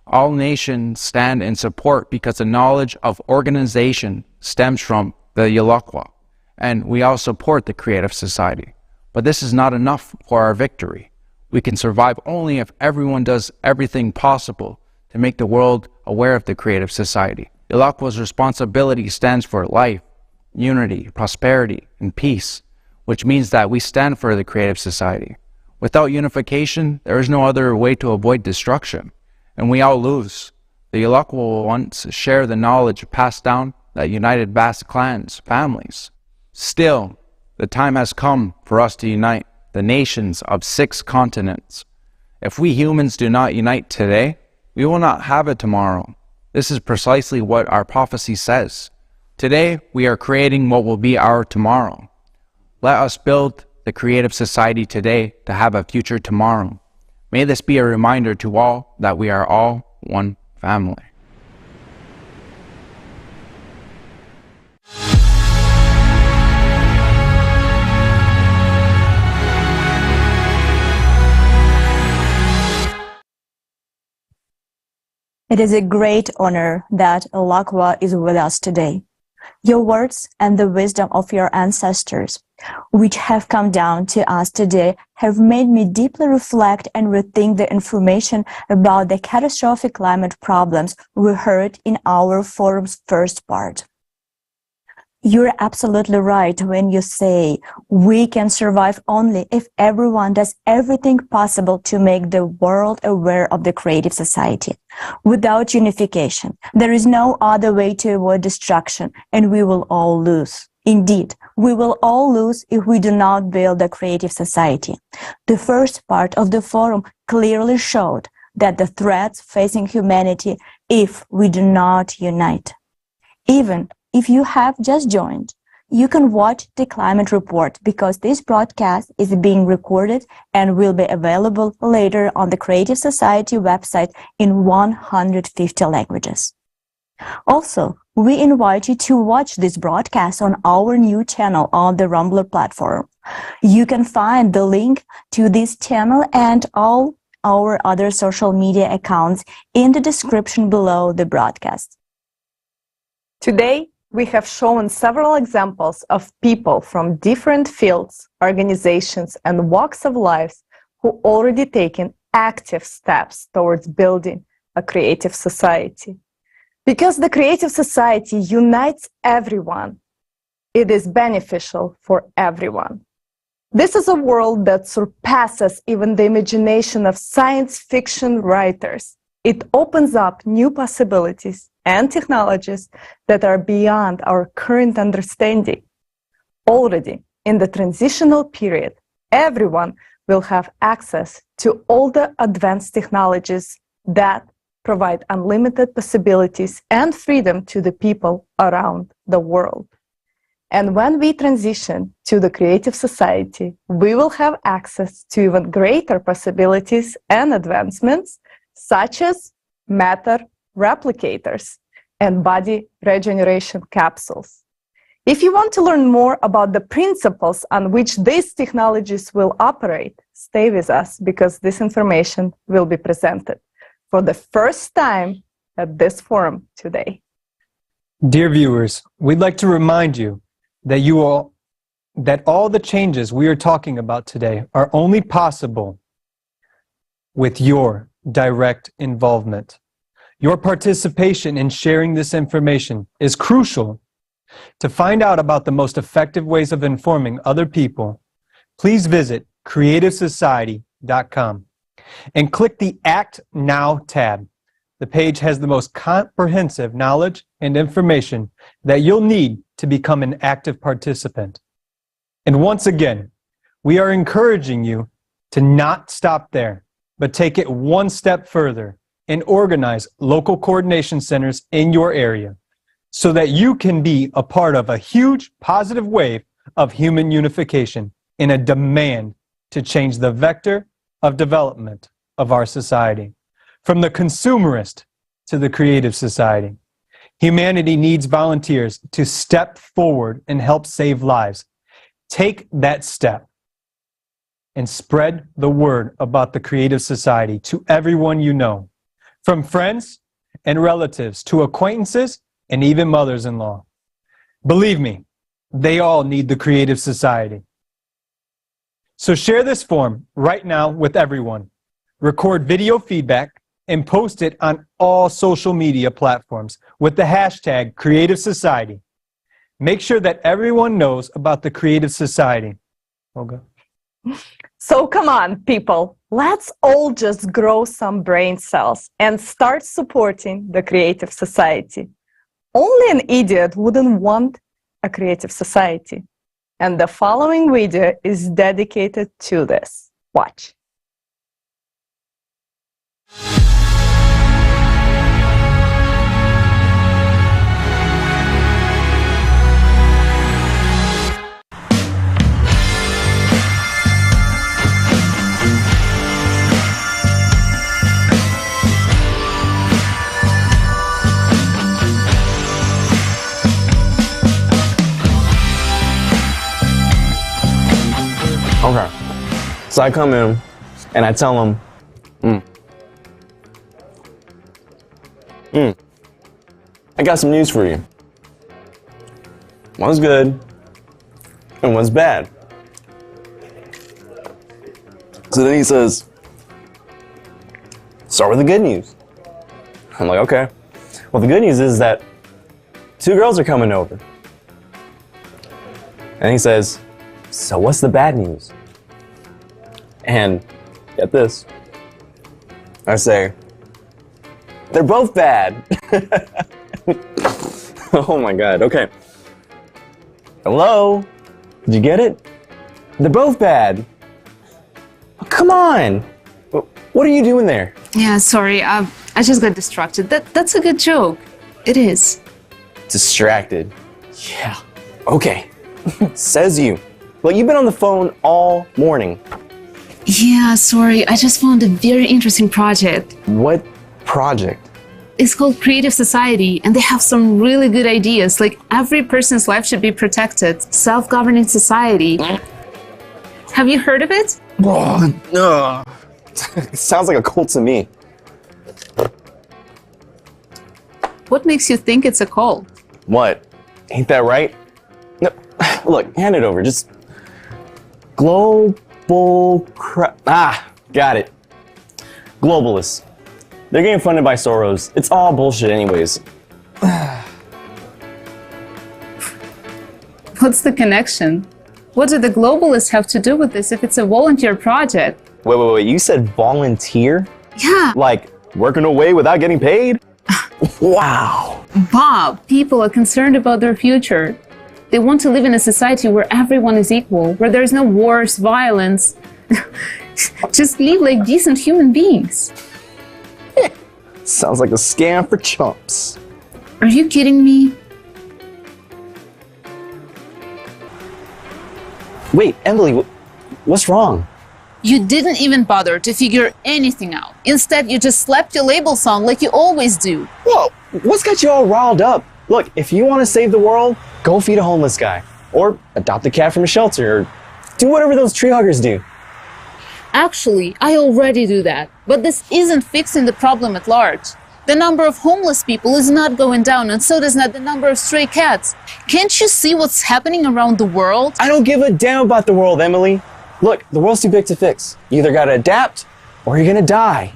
All nations stand in support because the knowledge of organization stems from the Iroquois, and we all support the creative society. But this is not enough for our victory. We can survive only if everyone does everything possible to make the world aware of the creative society. Ilakwa's responsibility stands for life, unity, prosperity, and peace, which means that we stand for the creative society. Without unification, there is no other way to avoid destruction, and we all lose. The Ilakwa will once share the knowledge passed down that united vast clans, families. Still, the time has come for us to unite the nations of 6 continents. If we humans do not unite today, we will not have it tomorrow. This is precisely what our prophecy says. Today, we are creating what will be our tomorrow. Let us build the creative society today to have a future tomorrow. May this be a reminder to all that we are all one family. It is a great honor that Ilakwa is with us today. Your words and the wisdom of your ancestors, which have come down to us today, have made me deeply reflect and rethink the information about the catastrophic climate problems we heard in our forum's first part. You're absolutely right when you say we can survive only if everyone does everything possible to make the world aware of the creative society. Without unification, there is no other way to avoid destruction, and we will all lose. Indeed, we will all lose if we do not build a creative society. The first part of the forum clearly showed that the threats facing humanity if we do not unite. Even if you have just joined, you can watch the climate report because this broadcast is being recorded and will be available later on the Creative Society website in 150 languages. Also, we invite you to watch this broadcast on our new channel on the Rumbler platform. You can find the link to this channel and all our other social media accounts in the description below the broadcast. Today, we have shown several examples of people from different fields, organizations, and walks of life who already taken active steps towards building a creative society. Because the creative society unites everyone, it is beneficial for everyone. This is a world that surpasses even the imagination of science fiction writers. It opens up new possibilities and technologies that are beyond our current understanding. Already in the transitional period, everyone will have access to all the advanced technologies that provide unlimited possibilities and freedom to the people around the world. And when we transition to the creative society, we will have access to even greater possibilities and advancements, such as matter replicators and body regeneration capsules. If you want to learn more about the principles on which these technologies will operate, stay with us because this information will be presented for the first time at this forum today. Dear viewers, we'd like to remind you that all the changes we are talking about today are only possible with your direct involvement. Your participation in sharing this information is crucial. To find out about the most effective ways of informing other people, please visit creativesociety.com and click the Act Now tab. The page has the most comprehensive knowledge and information that you'll need to become an active participant. And once again, we are encouraging you to not stop there, but take it one step further and organize local coordination centers in your area so that you can be a part of a huge positive wave of human unification in a demand to change the vector of development of our society. From the consumerist to the creative society, humanity needs volunteers to step forward and help save lives. Take that step and spread the word about the creative society to everyone you know, from friends and relatives to acquaintances and even mothers-in-law. Believe me, they all need the creative society. So share this form right now with everyone. Record video feedback and post it on all social media platforms with the hashtag Creative Society. Make sure that everyone knows about the Creative Society. Olga? So come on, people. Let's all just grow some brain cells and start supporting the Creative Society. Only an idiot wouldn't want a creative society. And the following video is dedicated to this. Watch. Okay, so I come in and I tell him, I got some news for you. One's good and one's bad. So then he says, start with the good news. I'm like, okay. Well, the good news is that 2 girls are coming over. And he says, so what's the bad news? And get this. I say, they're both bad. Oh my God, okay. Hello? Did you get it? They're both bad. Oh, come on. What are you doing there? Yeah, sorry, I just got distracted. That's a good joke. It is. Distracted. Yeah. Okay. Says you. Well, you've been on the phone all morning. Yeah, sorry, I just found a very interesting project. What project? It's called Creative Society, and they have some really good ideas, like every person's life should be protected, self-governing society. Have you heard of it? No. It sounds like a cult to me. What makes you think it's a cult? What? Ain't that right? No, look, hand it over. Just got it. Globalists. They're getting funded by Soros. It's all bullshit anyways. What's the connection? What do the globalists have to do with this if it's a volunteer project? Wait, you said volunteer? Yeah. Like, working away without getting paid? Wow. Bob, people are concerned about their future. They want to live in a society where everyone is equal, where there's no wars, violence. Just live like decent human beings. Sounds like a scam for chumps. Are you kidding me? Wait, Emily, what's wrong? You didn't even bother to figure anything out. Instead, you just slapped your labels on like you always do. Whoa, what's got you all riled up? Look, if you want to save the world, go feed a homeless guy. Or adopt a cat from a shelter, or do whatever those tree huggers do. Actually, I already do that. But this isn't fixing the problem at large. The number of homeless people is not going down, and so does not the number of stray cats. Can't you see what's happening around the world? I don't give a damn about the world, Emily. Look, the world's too big to fix. You either gotta adapt, or you're gonna die.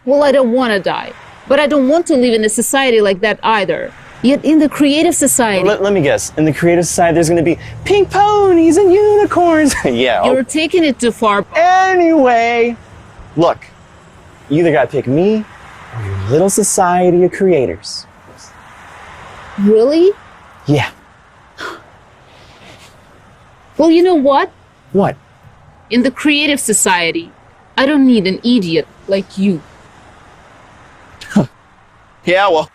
Well, I don't want to die. But I don't want to live in a society like that either. Yet in the Creative Society... Let me guess. In the Creative Society, there's gonna be pink ponies and unicorns. Yeah. You're taking it too far. Anyway, look. You either gotta pick me, or your little society of creators. Really? Yeah. Well, you know what? What? In the Creative Society, I don't need an idiot like you. Yeah, well,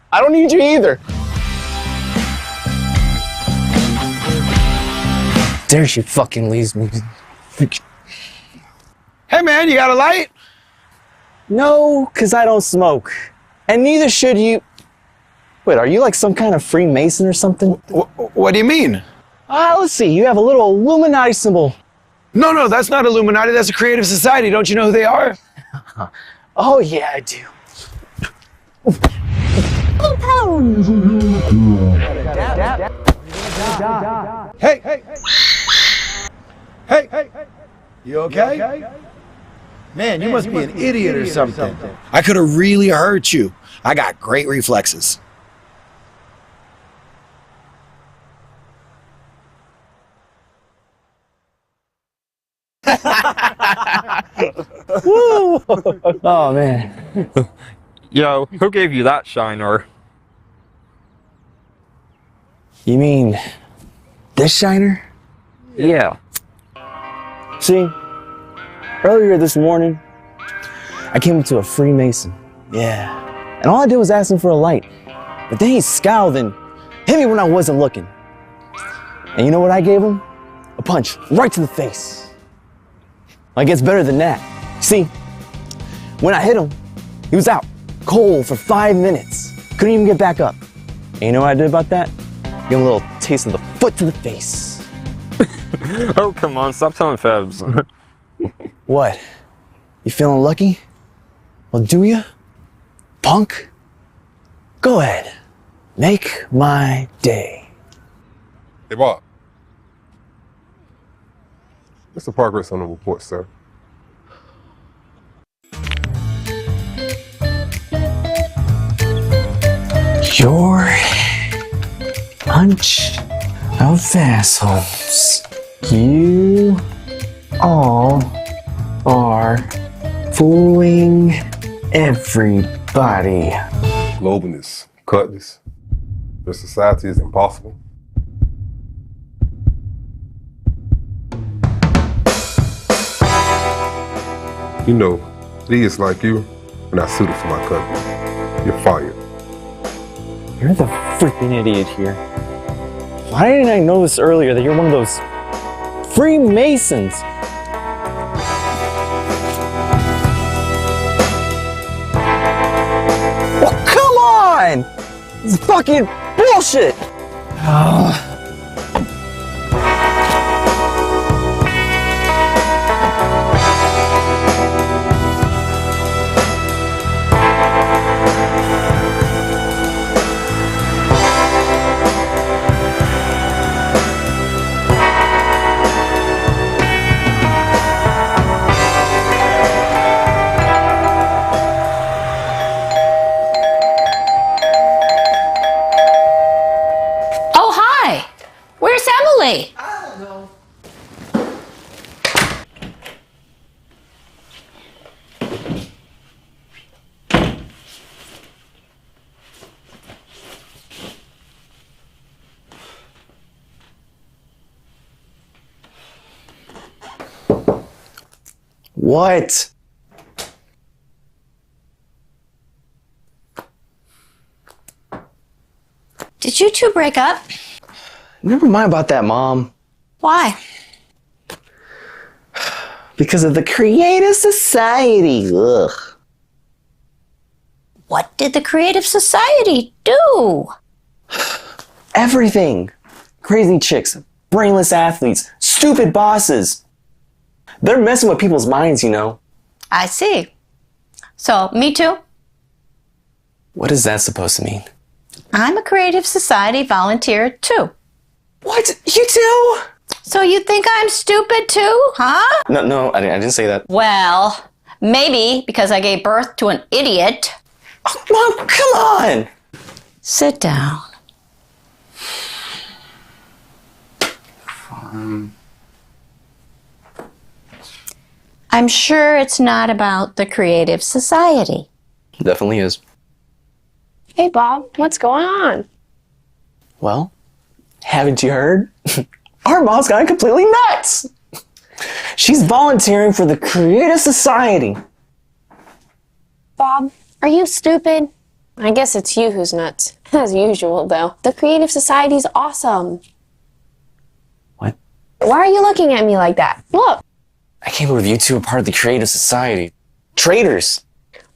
I don't need you either. There she fucking leaves me. Hey man, you got a light? No, because I don't smoke. And neither should you. Wait, are you like some kind of Freemason or something? What do you mean? Let's see, you have a little Illuminati symbol. No, that's not Illuminati, that's a Creative Society. Don't you know who they are? Oh yeah, I do. Hey! Hey, you okay? Man, you must be an idiot or something. I could have really hurt you. I got great reflexes. Woo! Oh, man. Yo, who gave you that shiner? You mean this shiner? Yeah. See, earlier this morning, I came up to a Freemason. Yeah. And all I did was ask him for a light. But then he scowled and hit me when I wasn't looking. And you know what I gave him? A punch right to the face. It gets better than that. See, when I hit him, he was out cold for 5 minutes. Couldn't even get back up. And you know what I did about that? Give him a little taste of the foot to the face. Oh, come on, stop telling fibs. What? You feeling lucky? Well, do ya? Punk? Go ahead. Make my day. Hey, Bob. What's the progress on the report, sir? Your bunch of assholes. You all are fooling everybody. Globalness, cutlass. Their society is impossible. You know, idiots like you are not suited for my company. You're fired. You're the freaking idiot here. Why didn't I know this earlier that you're one of those Freemasons? Oh, come on! It's fucking bullshit! Oh, hi! Where's Emily? I don't know. What? Did you two break up? Never mind about that, Mom. Why? Because of the Creative Society. Ugh. What did the Creative Society do? Everything. Crazy chicks, brainless athletes, stupid bosses. They're messing with people's minds, you know. I see. So, me too? What is that supposed to mean? I'm a Creative Society volunteer too. What? You too? So you think I'm stupid too, huh? No, I didn't say that. Well, maybe because I gave birth to an idiot. Oh, Mom, come on! Sit down. I'm sure it's not about the Creative Society. Definitely is. Hey, Bob, what's going on? Well, haven't you heard? Our mom's gone completely nuts! She's volunteering for the Creative Society. Bob, are you stupid? I guess it's you who's nuts. As usual, though. The Creative Society's awesome. What? Why are you looking at me like that? Look! I can't believe you two are part of the Creative Society. Traitors!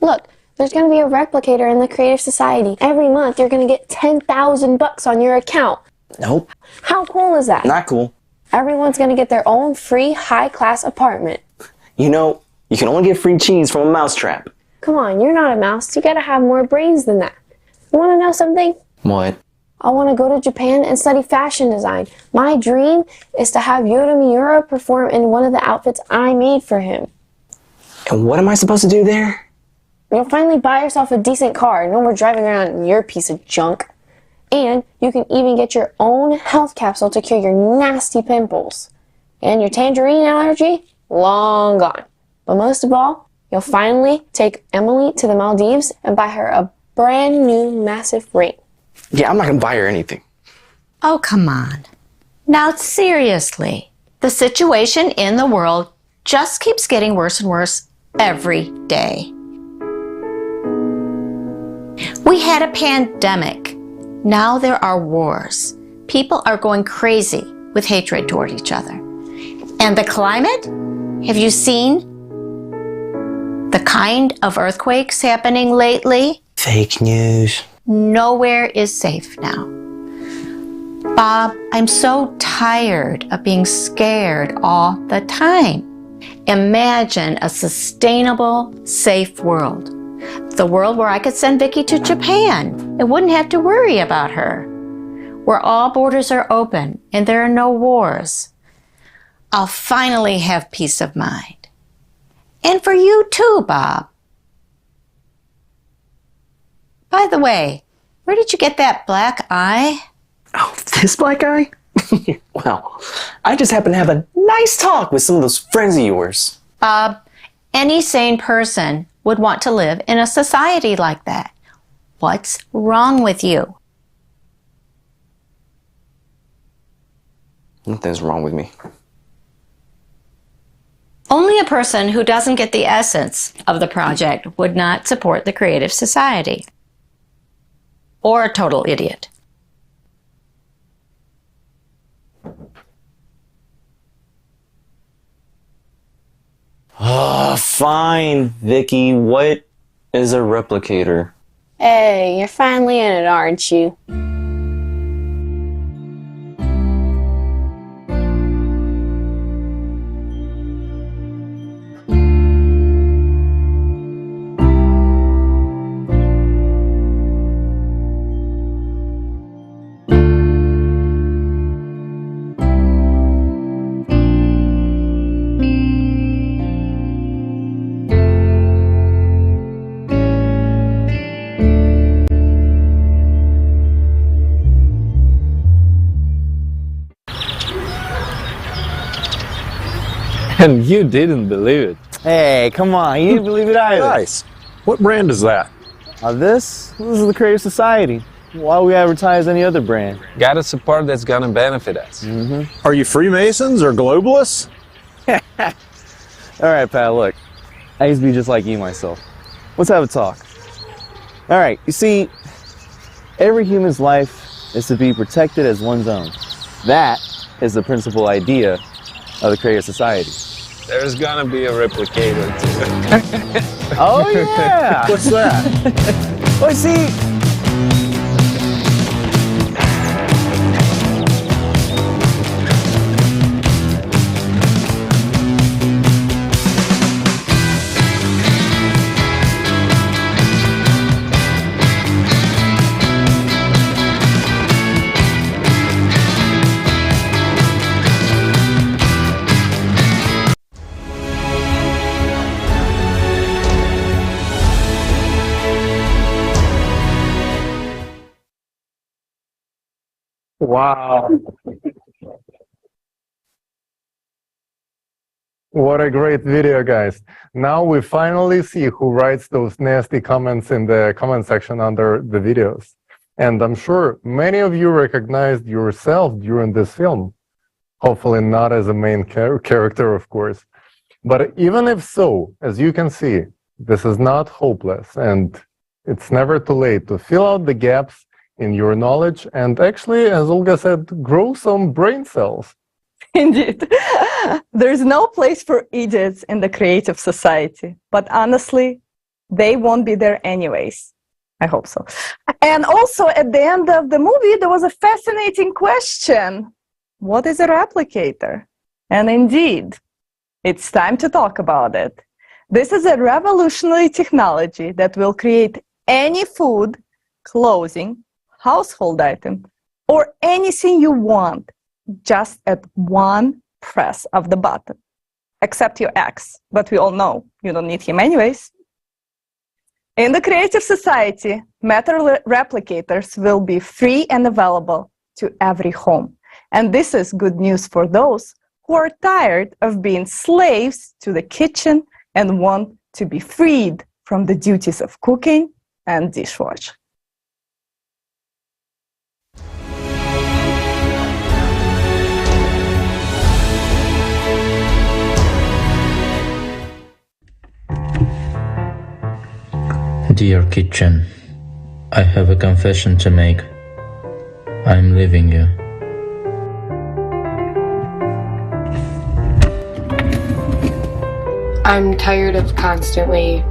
Look, there's gonna be a replicator in the Creative Society. Every month, you're gonna get $10,000 on your account. Nope. How cool is that? Not cool. Everyone's gonna get their own free, high-class apartment. You know, you can only get free cheese from a mousetrap. Come on, you're not a mouse. You gotta have more brains than that. You wanna know something? What? I want to go to Japan and study fashion design. My dream is to have Yoda Miura perform in one of the outfits I made for him. And what am I supposed to do there? You'll finally buy yourself a decent car. No more driving around in your piece of junk. And you can even get your own health capsule to cure your nasty pimples. And your tangerine allergy? Long gone. But most of all, you'll finally take Emily to the Maldives and buy her a brand new massive ring. Yeah, I'm not gonna buy her anything. Oh, come on. Now, seriously, the situation in the world just keeps getting worse and worse every day. We had a pandemic. Now there are wars. People are going crazy with hatred toward each other. And the climate? Have you seen the kind of earthquakes happening lately? Fake news. Nowhere is safe now. Bob, I'm so tired of being scared all the time. Imagine a sustainable, safe world. The world where I could send Vicky to Japan and wouldn't have to worry about her. Where all borders are open and there are no wars. I'll finally have peace of mind. And for you too, Bob. By the way, where did you get that black eye? Oh, this black eye? Well, I just happened to have a nice talk with some of those friends of yours. Bob, any sane person would want to live in a society like that. What's wrong with you? Nothing's wrong with me. Only a person who doesn't get the essence of the project would not support the Creative Society. Or a total idiot. Oh, fine, Vicky. What is a replicator? Hey, you're finally in it, aren't you? And you didn't believe it. Hey, come on. You didn't believe it either. Nice. What brand is that? This is the Creative Society. Why would we advertise any other brand? Gotta support that's gonna benefit us. Mm-hmm. Are you Freemasons or globalists? All right, pal, look. I used to be just like you myself. Let's have a talk. All right, you see, every human's life is to be protected as one's own. That is the principal idea of the Creative Society. There's gonna be a replicator too. Oh yeah! What's that? Well, see, Wow. What a great video, guys. Now we finally see who writes those nasty comments in the comment section under the videos. And I'm sure many of you recognized yourself during this film. Hopefully not as a main character, of course. But even if so, as you can see, this is not hopeless, and it's never too late to fill out the gaps in your knowledge and actually, as Olga said, grow some brain cells. Indeed. There's no place for idiots in the Creative Society, but honestly, they won't be there anyways. I hope so. And also, at the end of the movie, there was a fascinating question. What is a replicator? And indeed, it's time to talk about it. This is a revolutionary technology that will create any food, clothing, household item, or anything you want just at one press of the button. Except your ex, but we all know you don't need him anyways. In the creative society, matter replicators will be free and available to every home. And this is good news for those who are tired of being slaves to the kitchen and want to be freed from the duties of cooking and dishwasher. Dear kitchen, I have a confession to make. I'm leaving you. I'm tired of constantly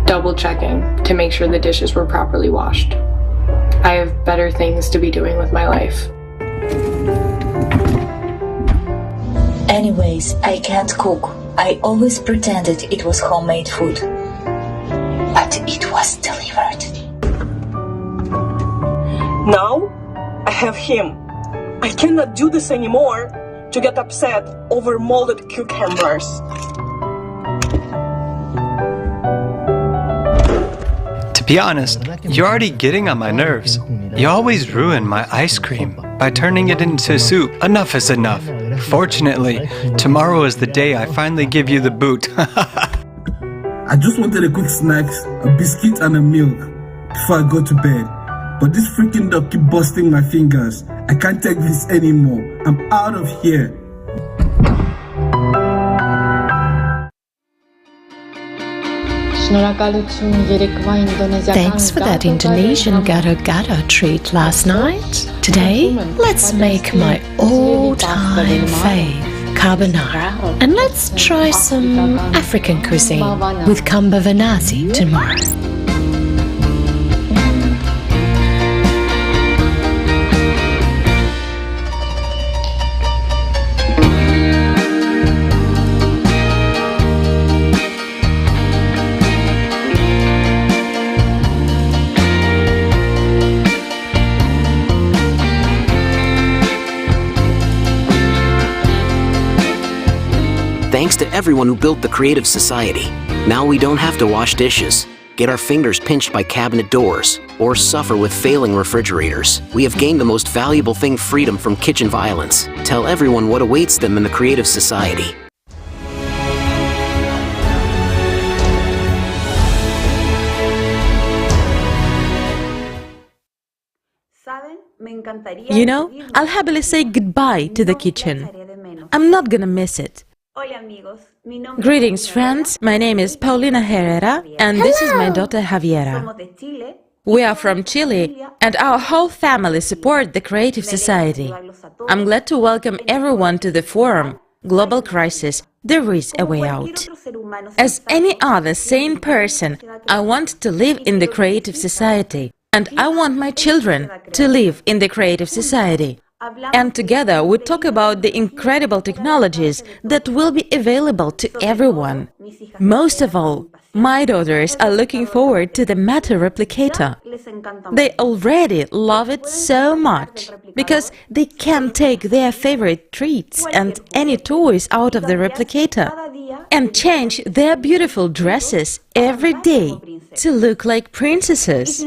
double-checking to make sure the dishes were properly washed. I have better things to be doing with my life. Anyways, I can't cook. I always pretended it was homemade food. But it was delivered. Now, I have him. I cannot do this anymore to get upset over molded cucumbers. To be honest, you're already getting on my nerves. You always ruin my ice cream by turning it into soup. Enough is enough. Fortunately, tomorrow is the day I finally give you the boot. I just wanted a quick snack, a biscuit and a milk before I go to bed. But this freaking dog keep busting my fingers. I can't take this anymore. I'm out of here. Thanks for that Indonesian gado-gado treat last night. Today, let's make my all-time fave, carbonara. And let's try some African cuisine with kamba vanasi tomorrow. Thanks to everyone who built the Creative Society. Now we don't have to wash dishes, get our fingers pinched by cabinet doors, or suffer with failing refrigerators. We have gained the most valuable thing, freedom from kitchen violence. Tell everyone what awaits them in the Creative Society. You know, I'll happily say goodbye to the kitchen. I'm not gonna miss it. Greetings, friends. My name is Paulina Herrera, and this is my daughter Javiera. We are from Chile, and our whole family support the Creative Society. I'm glad to welcome everyone to the forum, Global Crisis, There is a Way Out. As any other sane person, I want to live in the Creative Society, and I want my children to live in the Creative Society. And together we talk about the incredible technologies that will be available to everyone. Most of all, my daughters are looking forward to the matter replicator. They already love it so much, because they can take their favorite treats and any toys out of the replicator and change their beautiful dresses every day to look like princesses.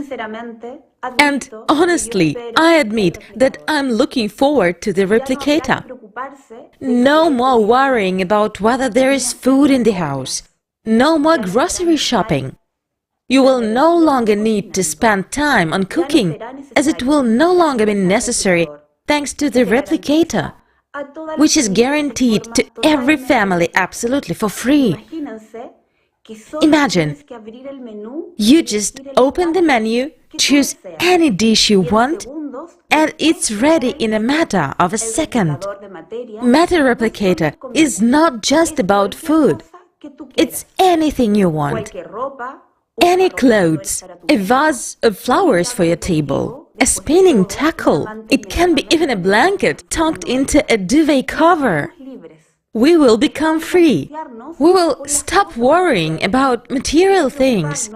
And honestly, I admit that I'm looking forward to the replicator. No more worrying about whether there is food in the house. No more grocery shopping. You will no longer need to spend time on cooking, as it will no longer be necessary thanks to the replicator, which is guaranteed to every family absolutely for free. Imagine, you just open the menu, choose any dish you want, and it's ready in a matter of a second. Matter Replicator is not just about food. It's anything you want. Any clothes, a vase of flowers for your table, a spinning tackle. It can be even a blanket tucked into a duvet cover. We will become free. We will stop worrying about material things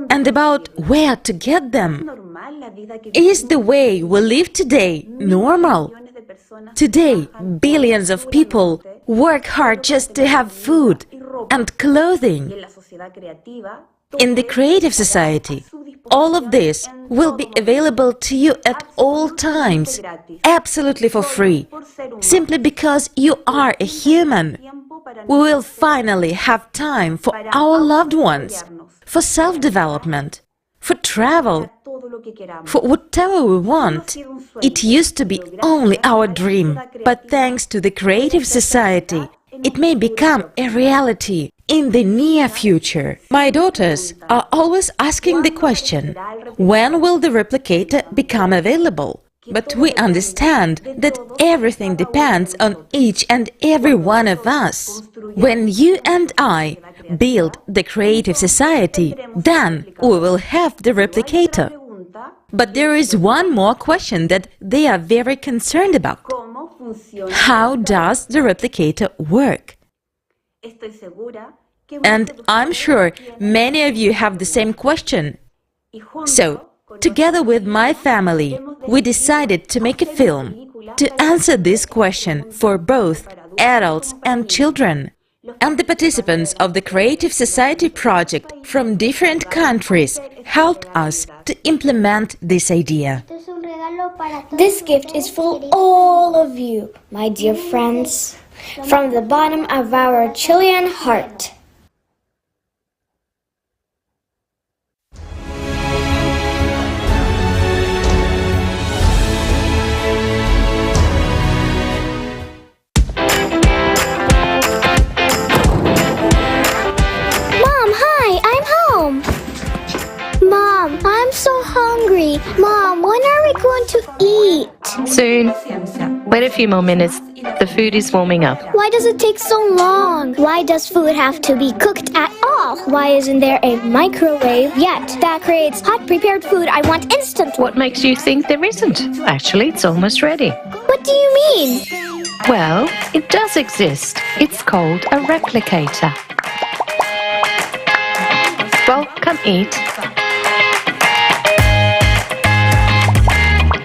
and about where to get them. Is the way we live today normal? Today, billions of people work hard just to have food and clothing. In the creative society, all of this will be available to you at all times, absolutely for free, simply because you are a human. We will finally have time for our loved ones, for self-development, for travel, for whatever we want. It used to be only our dream, but thanks to the creative society, it may become a reality in the near future. My daughters are always asking the question, when will the replicator become available? But we understand that everything depends on each and every one of us. When you and I build the creative society, then we will have the replicator. But there is one more question that they are very concerned about. How does the replicator work? And I'm sure many of you have the same question. So, together with my family, we decided to make a film to answer this question for both adults and children. And the participants of the Creative Society project from different countries helped us to implement this idea. This gift is for all of you, my dear friends, from the bottom of our Chilean heart. Mom, I'm so hungry. Mom, when are we going to eat? Soon. Wait a few more minutes. The food is warming up. Why does it take so long? Why does food have to be cooked at all? Why isn't there a microwave yet that creates hot prepared food I want instantly? What makes you think there isn't? Actually, it's almost ready. What do you mean? Well, it does exist. It's called a replicator. Well, come eat.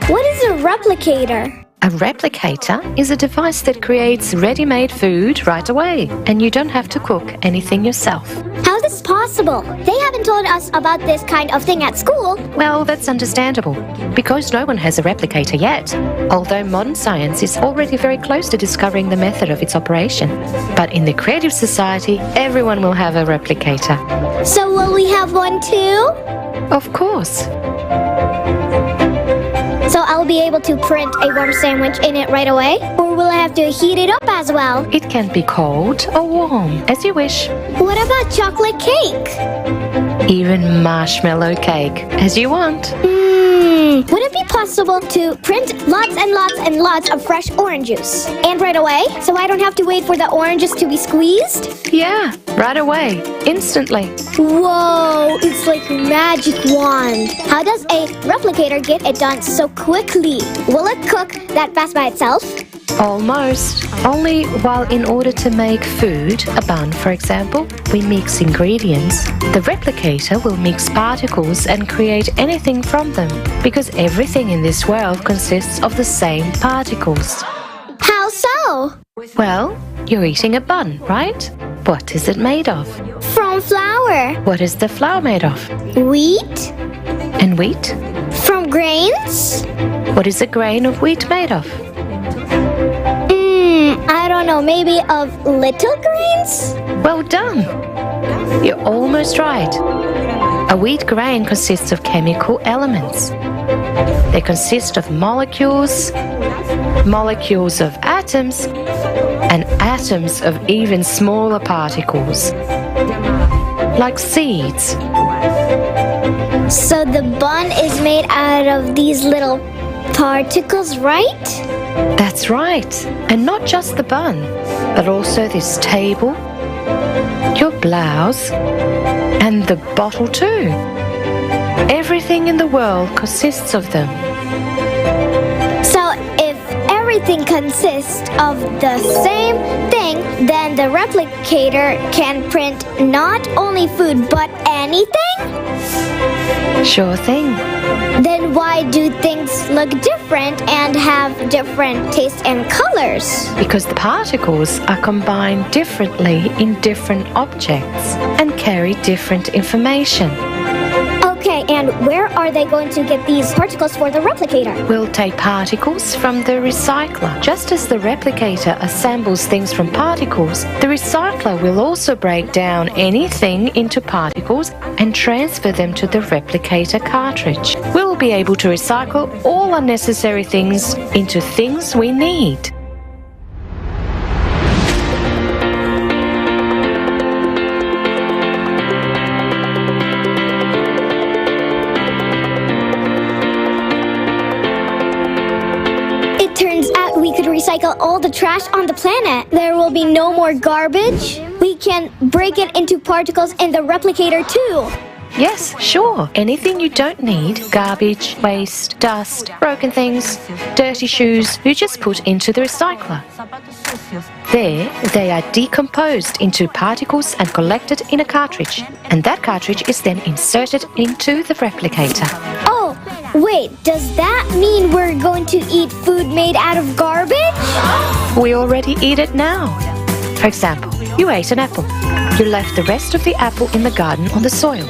What is a replicator? A replicator is a device that creates ready-made food right away, and you don't have to cook anything yourself. How is this possible? They haven't told us about this kind of thing at school. Well, that's understandable, because no one has a replicator yet, although modern science is already very close to discovering the method of its operation. But in the Creative Society, everyone will have a replicator. So will we have one too? Of course. So I'll be able to print a warm sandwich in it right away? Or will I have to heat it up as well? It can be cold or warm, as you wish. What about chocolate cake? Even marshmallow cake, as you want. Would it be possible to print lots and lots and lots of fresh orange juice? And right away? So I don't have to wait for the oranges to be squeezed? Yeah, right away. Instantly. Whoa, it's like a magic wand. How does a replicator get it done so quickly? Will it cook that fast by itself? Almost. Only while in order to make food, a bun for example, we mix ingredients. The replicator will mix particles and create anything from them, because everything in this world consists of the same particles. How so? Well, you're eating a bun, right? What is it made of? From flour. What is the flour made of? Wheat. And wheat? From grains. What is a grain of wheat made of? I don't know, maybe of little grains? Well done! You're almost right. A wheat grain consists of chemical elements. They consist of molecules, molecules of atoms, and atoms of even smaller particles, like seeds. So the bun is made out of these little particles, right? That's right. And not just the bun, but also this table, your blouse, and the bottle too. Everything in the world consists of them. So if everything consists of the same thing, then the replicator can print not only food but anything? Sure thing. Then why do things look different and have different tastes and colors? Because the particles are combined differently in different objects and carry different information. Okay, and where are they going to get these particles for the replicator? We'll take particles from the recycler. Just as the replicator assembles things from particles, the recycler will also break down anything into particles and transfer them to the replicator cartridge. We'll be able to recycle all unnecessary things into things we need. Recycle all the trash on the planet. There will be no more garbage. We can break it into particles in the replicator too. Yes, sure. Anything you don't need, garbage, waste, dust, broken things, dirty shoes, you just put into the recycler. There, they are decomposed into particles and collected in a cartridge. And that cartridge is then inserted into the replicator. Oh, wait, does that mean we're going to eat food made out of garbage? We already eat it now. For example, you ate an apple. You left the rest of the apple in the garden on the soil.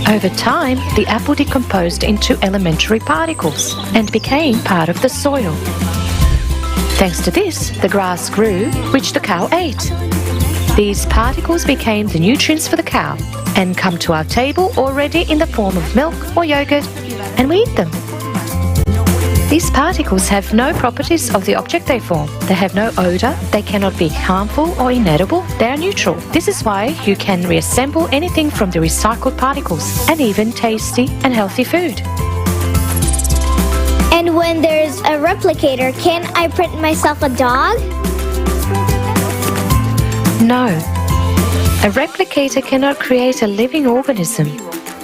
Over time, the apple decomposed into elementary particles and became part of the soil. Thanks to this, the grass grew, which the cow ate. These particles became the nutrients for the cow and come to our table already in the form of milk or yogurt, and we eat them. These particles have no properties of the object they form. They have no odor, they cannot be harmful or inedible, they are neutral. This is why you can reassemble anything from the recycled particles, and even tasty and healthy food. And when there's a replicator, can I print myself a dog? No. A replicator cannot create a living organism,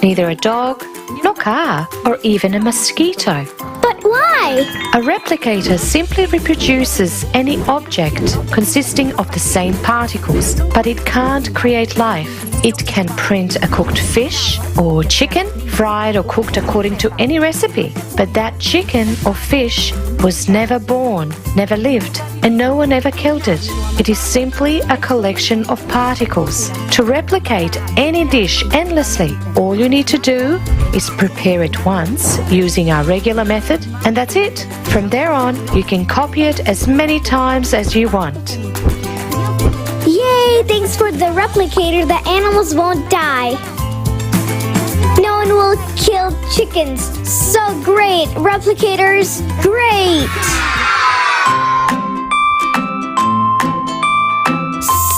neither a dog, nor car, or even a mosquito. But why? A replicator simply reproduces any object consisting of the same particles, but it can't create life. It can print a cooked fish or chicken, fried or cooked according to any recipe. But that chicken or fish was never born, never lived, and no one ever killed it. It is simply a collection of particles. To replicate any dish endlessly, all you need to do is prepare it once using our regular method, and that's it. From there on, you can copy it as many times as you want. Yay! Thanks for the replicator, the animals won't die. No one will kill chickens. So great! Replicators, great!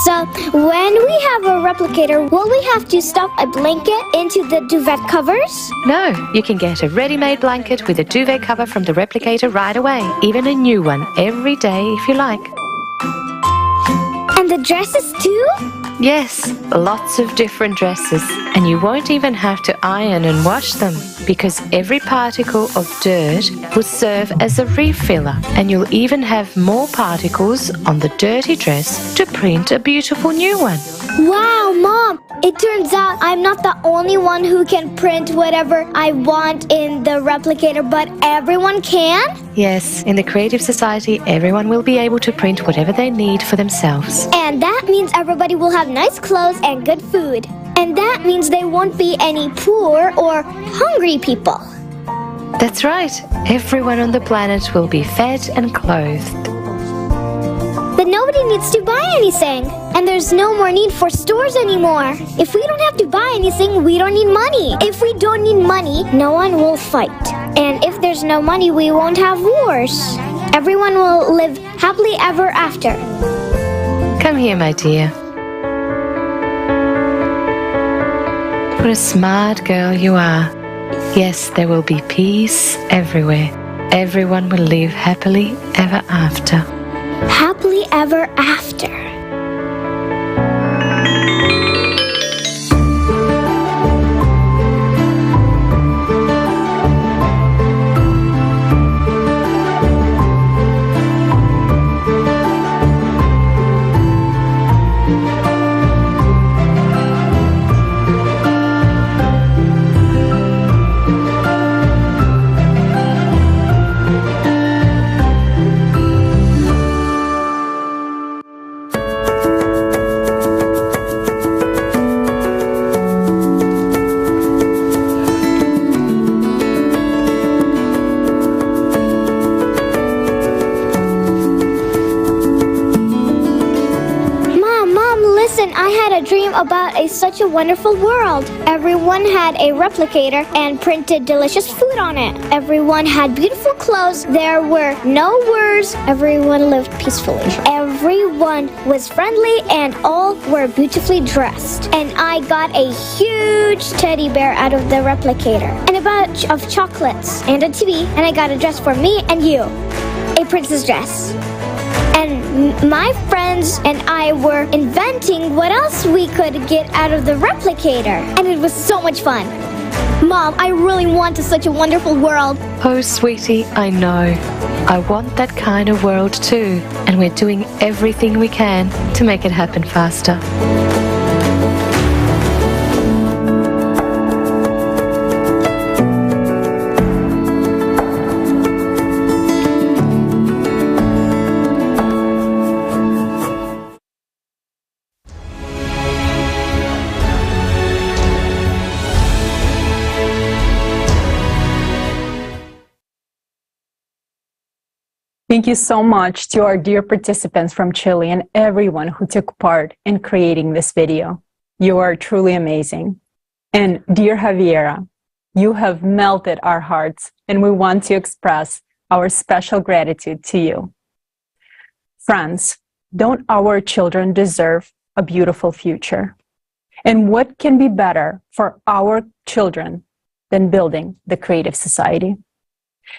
So, when we have a replicator, will we have to stuff a blanket into the duvet covers? No, you can get a ready-made blanket with a duvet cover from the replicator right away. Even a new one every day if you like. And the dresses too? Yes, lots of different dresses. And you won't even have to iron and wash them, because every particle of dirt will serve as a refiller, and you'll even have more particles on the dirty dress to print a beautiful new one. Wow, Mom! It turns out I'm not the only one who can print whatever I want in the replicator, but everyone can? Yes, in the Creative Society, everyone will be able to print whatever they need for themselves. And that means everybody will have nice clothes and good food. And that means there won't be any poor or hungry people. That's right. Everyone on the planet will be fed and clothed. Then nobody needs to buy anything. And there's no more need for stores anymore. If we don't have to buy anything, we don't need money. If we don't need money, no one will fight. And if there's no money, we won't have wars. Everyone will live happily ever after. Come here, my dear. What a smart girl you are. Yes, there will be peace everywhere. Everyone will live happily ever after. Happily ever after. dream about such a wonderful world. Everyone had a replicator and printed delicious food on it. Everyone had beautiful clothes. There were no wars. Everyone lived peacefully. Everyone was friendly and all were beautifully dressed. And I got a huge teddy bear out of the replicator and a bunch of chocolates and a TV, and I got a dress for me and you, a princess dress. And my friends and I were inventing what else we could get out of the replicator. And it was so much fun. Mom, I really want such a wonderful world. Oh, sweetie, I know. I want that kind of world too, and we're doing everything we can to make it happen faster. Thank you so much to our dear participants from Chile and everyone who took part in creating this video. You are truly amazing. And dear Javiera, you have melted our hearts, and we want to express our special gratitude to you. Friends, don't our children deserve a beautiful future? And what can be better for our children than building the creative society?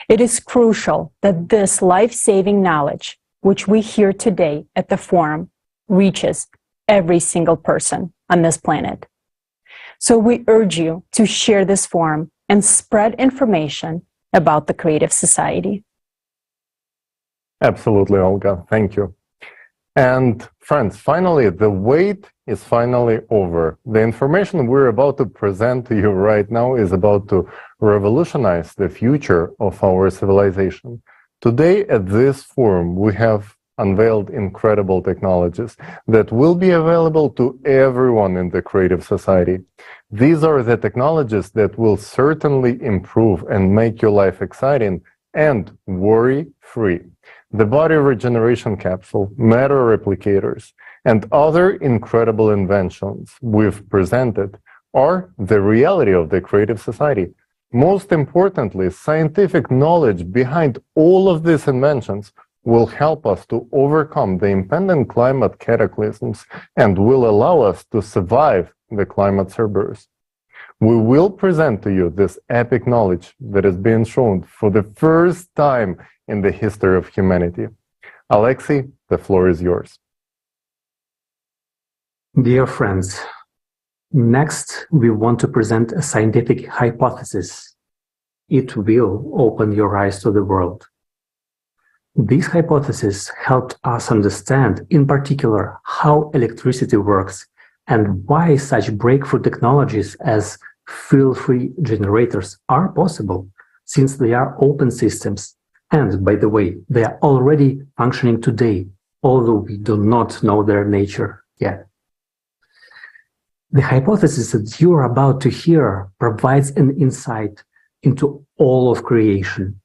It is crucial that this life-saving knowledge, which we hear today at the forum, reaches every single person on this planet. So we urge you to share this forum and spread information about the creative society. Absolutely, Olga. Thank you. And friends, finally, the wait is finally over. The information we're about to present to you right now is about to revolutionize the future of our civilization. Today at this forum, we have unveiled incredible technologies that will be available to everyone in the creative society. These are the technologies that will certainly improve and make your life exciting and worry-free. The body regeneration capsule, matter replicators, and other incredible inventions we've presented are the reality of the creative society. Most importantly, scientific knowledge behind all of these inventions will help us to overcome the impending climate cataclysms and will allow us to survive the climate cerberus. We will present to you this epic knowledge that is being shown for the first time in the history of humanity. Alexei, the floor is yours. Dear friends, next we want to present a scientific hypothesis. It will open your eyes to the world. This hypothesis helped us understand, in particular, how electricity works and why such breakthrough technologies as fuel-free generators are possible, since they are open systems. And, by the way, they are already functioning today, although we do not know their nature yet. The hypothesis that you are about to hear provides an insight into all of creation.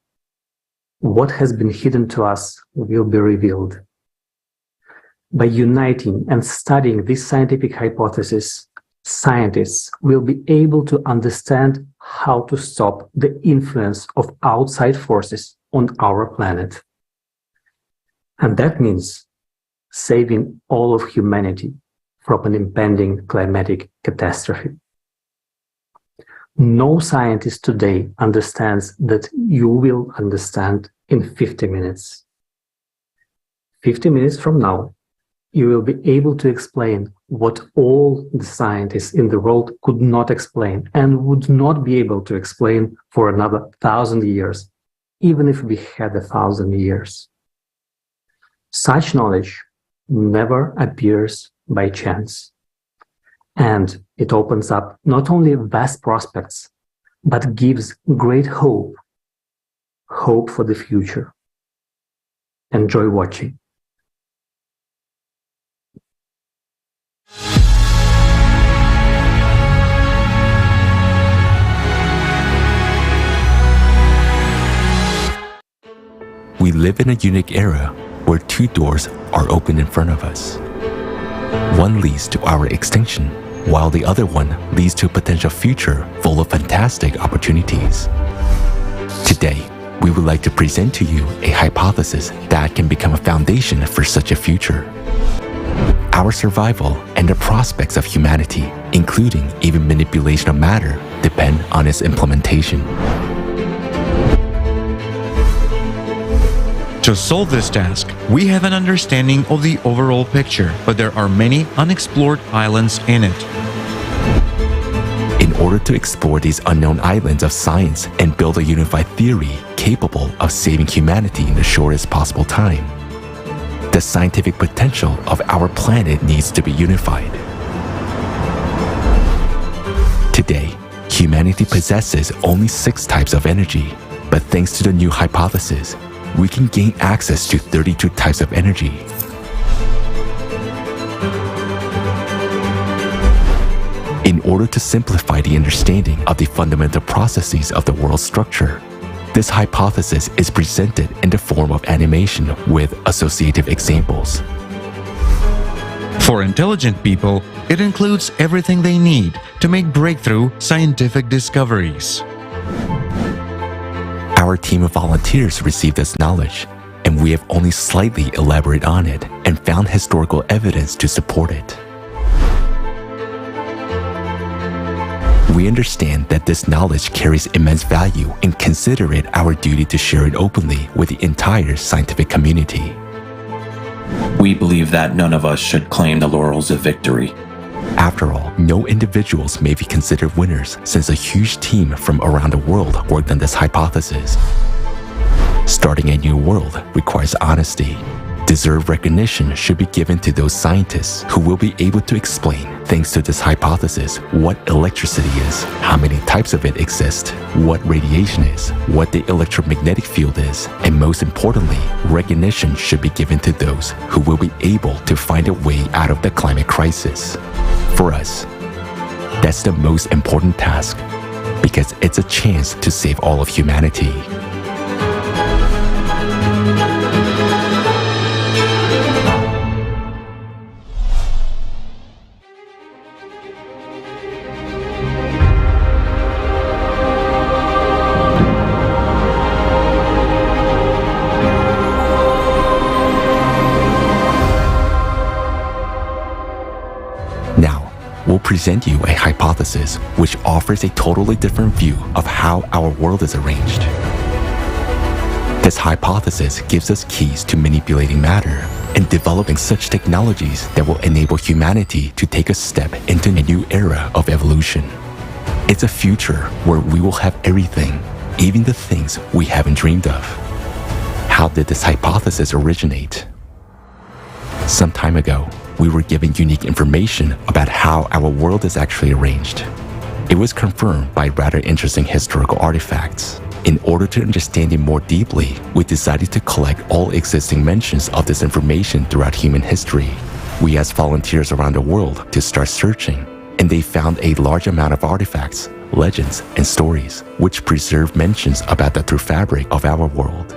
What has been hidden to us will be revealed. By uniting and studying this scientific hypothesis, scientists will be able to understand how to stop the influence of outside forces on our planet. And that means saving all of humanity from an impending climatic catastrophe. No scientist today understands that you will understand in 50 minutes. 50 minutes from now, you will be able to explain what all the scientists in the world could not explain and would not be able to explain for another 1,000 years, even if we had 1,000 years. Such knowledge never appears by chance. And it opens up not only vast prospects, but gives great hope for the future. Enjoy watching. We live in a unique era where two doors are open in front of us. One leads to our extinction, while the other one leads to a potential future full of fantastic opportunities. Today, we would like to present to you a hypothesis that can become a foundation for such a future. Our survival and the prospects of humanity, including even manipulation of matter, depend on its implementation. To solve this task, we have an understanding of the overall picture, but there are many unexplored islands in it. In order to explore these unknown islands of science and build a unified theory capable of saving humanity in the shortest possible time, the scientific potential of our planet needs to be unified. Today, humanity possesses only 6 types of energy, but thanks to the new hypothesis, we can gain access to 32 types of energy. In order to simplify the understanding of the fundamental processes of the world's structure, this hypothesis is presented in the form of animation with associative examples. For intelligent people, it includes everything they need to make breakthrough scientific discoveries. Our team of volunteers received this knowledge, and we have only slightly elaborated on it and found historical evidence to support it. We understand that this knowledge carries immense value and consider it our duty to share it openly with the entire scientific community. We believe that none of us should claim the laurels of victory. After all, no individuals may be considered winners since a huge team from around the world worked on this hypothesis. Starting a new world requires honesty. Deserved recognition should be given to those scientists who will be able to explain, thanks to this hypothesis, what electricity is, how many types of it exist, what radiation is, what the electromagnetic field is, and most importantly, recognition should be given to those who will be able to find a way out of the climate crisis. For us, that's the most important task, because it's a chance to save all of humanity. We'll present you a hypothesis which offers a totally different view of how our world is arranged. This hypothesis gives us keys to manipulating matter and developing such technologies that will enable humanity to take a step into a new era of evolution. It's a future where we will have everything, even the things we haven't dreamed of. How did this hypothesis originate? Some time ago, we were given unique information about how our world is actually arranged. It was confirmed by rather interesting historical artifacts. In order to understand it more deeply, we decided to collect all existing mentions of this information throughout human history. We asked volunteers around the world to start searching, and they found a large amount of artifacts, legends, and stories, which preserve mentions about the true fabric of our world.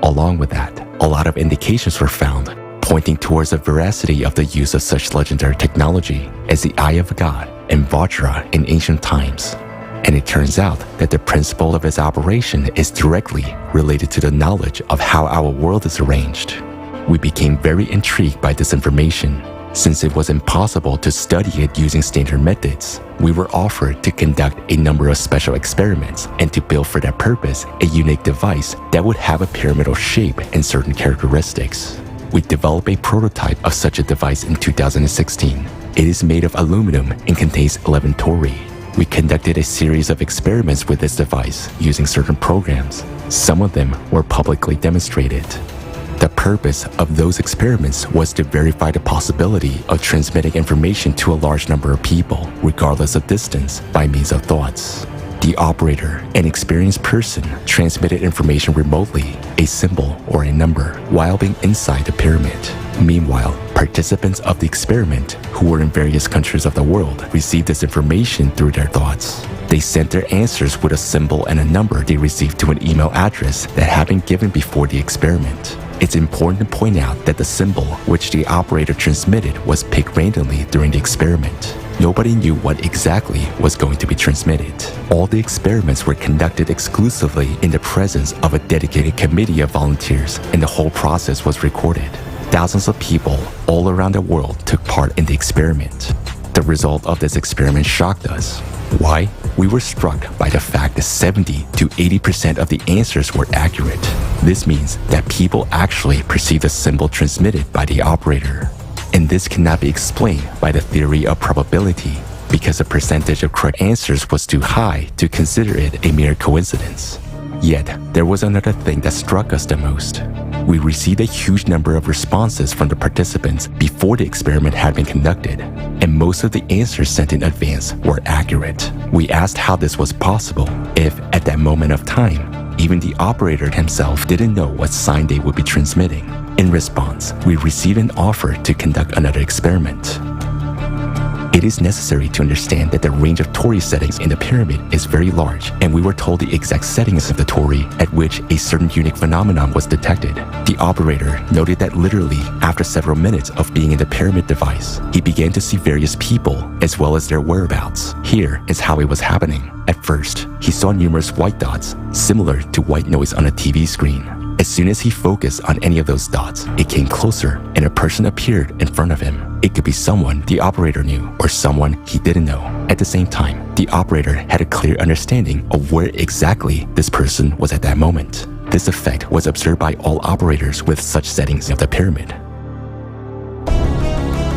Along with that, a lot of indications were found pointing towards the veracity of the use of such legendary technology as the Eye of God and Vajra in ancient times. And it turns out that the principle of its operation is directly related to the knowledge of how our world is arranged. We became very intrigued by this information. Since it was impossible to study it using standard methods, we were offered to conduct a number of special experiments and to build for that purpose a unique device that would have a pyramidal shape and certain characteristics. We developed a prototype of such a device in 2016. It is made of aluminum and contains 11 tori. We conducted a series of experiments with this device using certain programs. Some of them were publicly demonstrated. The purpose of those experiments was to verify the possibility of transmitting information to a large number of people, regardless of distance, by means of thoughts. The operator, an experienced person, transmitted information remotely, a symbol or a number, while being inside the pyramid. Meanwhile, participants of the experiment, who were in various countries of the world, received this information through their thoughts. They sent their answers with a symbol and a number they received to an email address that had been given before the experiment. It's important to point out that the symbol which the operator transmitted was picked randomly during the experiment. Nobody knew what exactly was going to be transmitted. All the experiments were conducted exclusively in the presence of a dedicated committee of volunteers, and the whole process was recorded. Thousands of people all around the world took part in the experiment. The result of this experiment shocked us. Why? We were struck by the fact that 70 to 80% of the answers were accurate. This means that people actually perceive the symbol transmitted by the operator. And this cannot be explained by the theory of probability, because the percentage of correct answers was too high to consider it a mere coincidence. Yet, there was another thing that struck us the most. We received a huge number of responses from the participants before the experiment had been conducted, and most of the answers sent in advance were accurate. We asked how this was possible, if at that moment of time, even the operator himself didn't know what sign they would be transmitting. In response, we received an offer to conduct another experiment. It is necessary to understand that the range of Tori settings in the pyramid is very large, and we were told the exact settings of the Tori at which a certain unique phenomenon was detected. The operator noted that literally after several minutes of being in the pyramid device, he began to see various people as well as their whereabouts. Here is how it was happening. At first, he saw numerous white dots, similar to white noise on a TV screen. As soon as he focused on any of those dots, it came closer and a person appeared in front of him. It could be someone the operator knew or someone he didn't know. At the same time, the operator had a clear understanding of where exactly this person was at that moment. This effect was observed by all operators with such settings of the pyramid.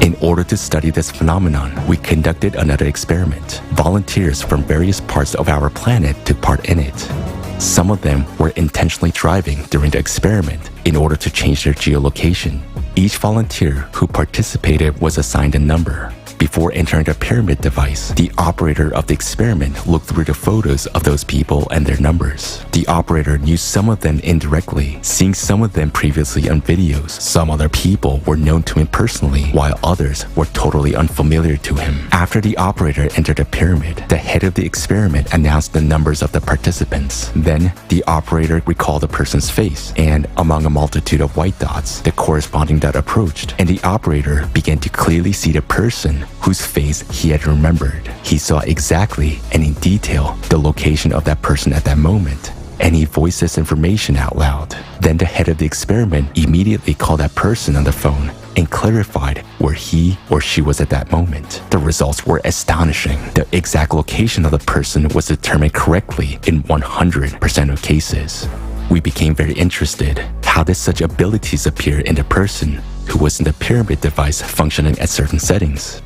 In order to study this phenomenon, we conducted another experiment. Volunteers from various parts of our planet took part in it. Some of them were intentionally driving during the experiment in order to change their geolocation. Each volunteer who participated was assigned a number. Before entering the pyramid device, the operator of the experiment looked through the photos of those people and their numbers. The operator knew some of them indirectly, seeing some of them previously on videos. Some other people were known to him personally, while others were totally unfamiliar to him. After the operator entered the pyramid, the head of the experiment announced the numbers of the participants. Then, the operator recalled the person's face, and among a multitude of white dots, the corresponding dot approached, and the operator began to clearly see the person whose face he had remembered. He saw exactly and in detail the location of that person at that moment, and he voiced this information out loud. Then the head of the experiment immediately called that person on the phone and clarified where he or she was at that moment. The results were astonishing. The exact location of the person was determined correctly in 100% of cases. We became very interested. How did such abilities appear in the person who was in the pyramid device functioning at certain settings?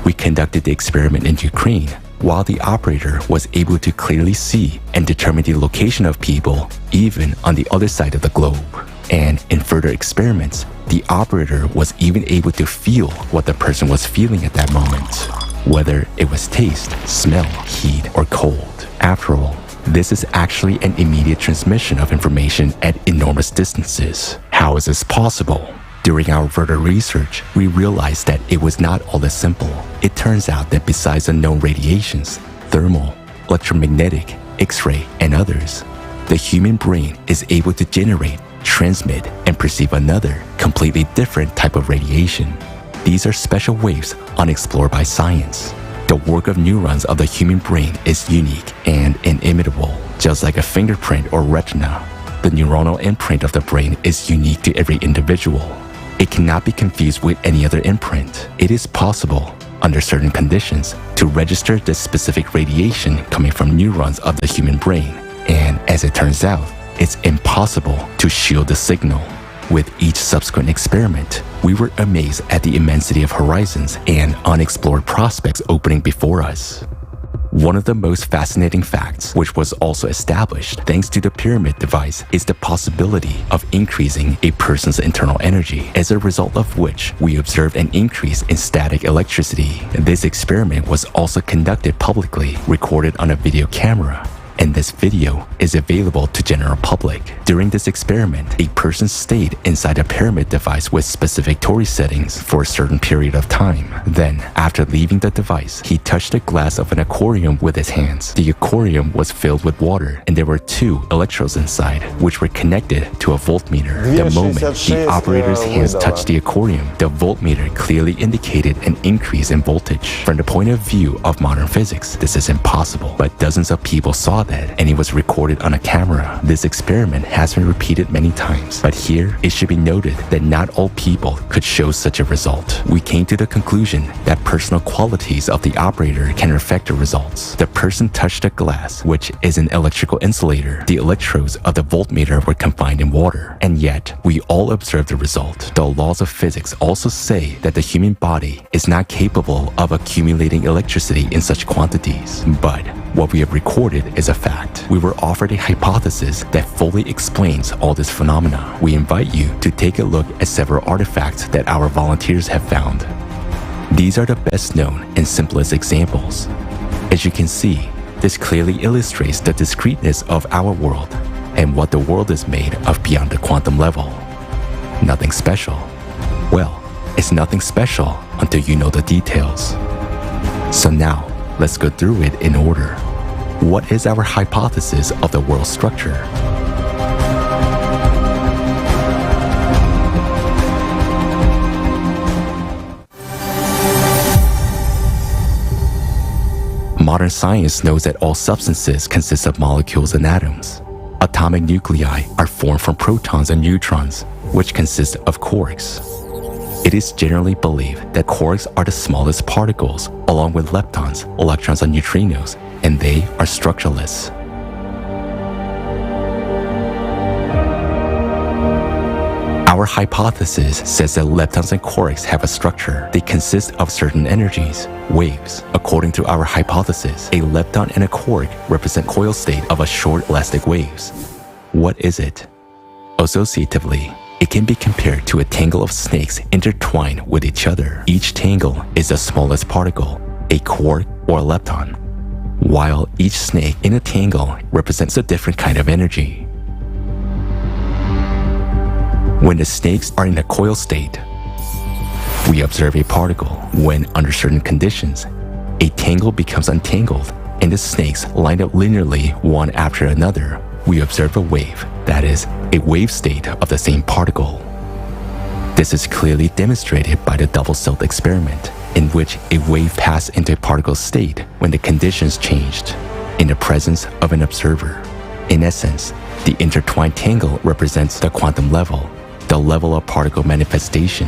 We conducted the experiment in Ukraine, while the operator was able to clearly see and determine the location of people even on the other side of the globe. And in further experiments, the operator was even able to feel what the person was feeling at that moment, whether it was taste, smell, heat, or cold. After all, this is actually an immediate transmission of information at enormous distances. How is this possible? During our further research, we realized that it was not all that simple. It turns out that besides the known radiations, thermal, electromagnetic, X-ray, and others, the human brain is able to generate, transmit, and perceive another, completely different type of radiation. These are special waves unexplored by science. The work of neurons of the human brain is unique and inimitable. Just like a fingerprint or retina, the neuronal imprint of the brain is unique to every individual. It cannot be confused with any other imprint. It is possible, under certain conditions, to register the specific radiation coming from neurons of the human brain. And as it turns out, it's impossible to shield the signal. With each subsequent experiment, we were amazed at the immensity of horizons and unexplored prospects opening before us. One of the most fascinating facts, which was also established thanks to the pyramid device, is the possibility of increasing a person's internal energy, as a result of which we observed an increase in static electricity. This experiment was also conducted publicly, recorded on a video camera. and this video is available to general public. During this experiment, a person stayed inside a pyramid device with specific Tori settings for a certain period of time. Then, after leaving the device, he touched the glass of an aquarium with his hands. The aquarium was filled with water, and there were 2 electrodes inside, which were connected to a voltmeter. The moment the operator's hands touched the aquarium, the voltmeter clearly indicated an increase in voltage. From the point of view of modern physics, this is impossible, but dozens of people saw that, and it was recorded on a camera. This experiment has been repeated many times, but here it should be noted that not all people could show such a result. We came to the conclusion that personal qualities of the operator can affect the results. The person touched a glass, which is an electrical insulator. The electrodes of the voltmeter were confined in water, and yet we all observed the result. The laws of physics also say that the human body is not capable of accumulating electricity in such quantities, but what we have recorded is a fact. We were offered a hypothesis that fully explains all this phenomena. We invite you to take a look at several artifacts that our volunteers have found. These are the best known and simplest examples. As you can see, this clearly illustrates the discreteness of our world and what the world is made of beyond the quantum level. Nothing special. Well, it's nothing special until you know the details. So now, let's go through it in order. What is our hypothesis of the world structure? Modern science knows that all substances consist of molecules and atoms. Atomic nuclei are formed from protons and neutrons, which consist of quarks. It is generally believed that quarks are the smallest particles, along with leptons, electrons, and neutrinos, and they are structureless. Our hypothesis says that leptons and quarks have a structure. They consist of certain energies, waves. According to our hypothesis, a lepton and a quark represent coil state of a short elastic waves. What is it? Associatively, it can be compared to a tangle of snakes intertwined with each other. Each tangle is the smallest particle, a quark or a lepton, while each snake in a tangle represents a different kind of energy. When the snakes are in a coil state, we observe a particle. When under certain conditions, a tangle becomes untangled and the snakes line up linearly one after another, we observe a wave, that is, a wave state of the same particle. This is clearly demonstrated by the double-celled experiment, in which a wave passed into a particle state when the conditions changed, in the presence of an observer. In essence, the intertwined tangle represents the quantum level, the level of particle manifestation,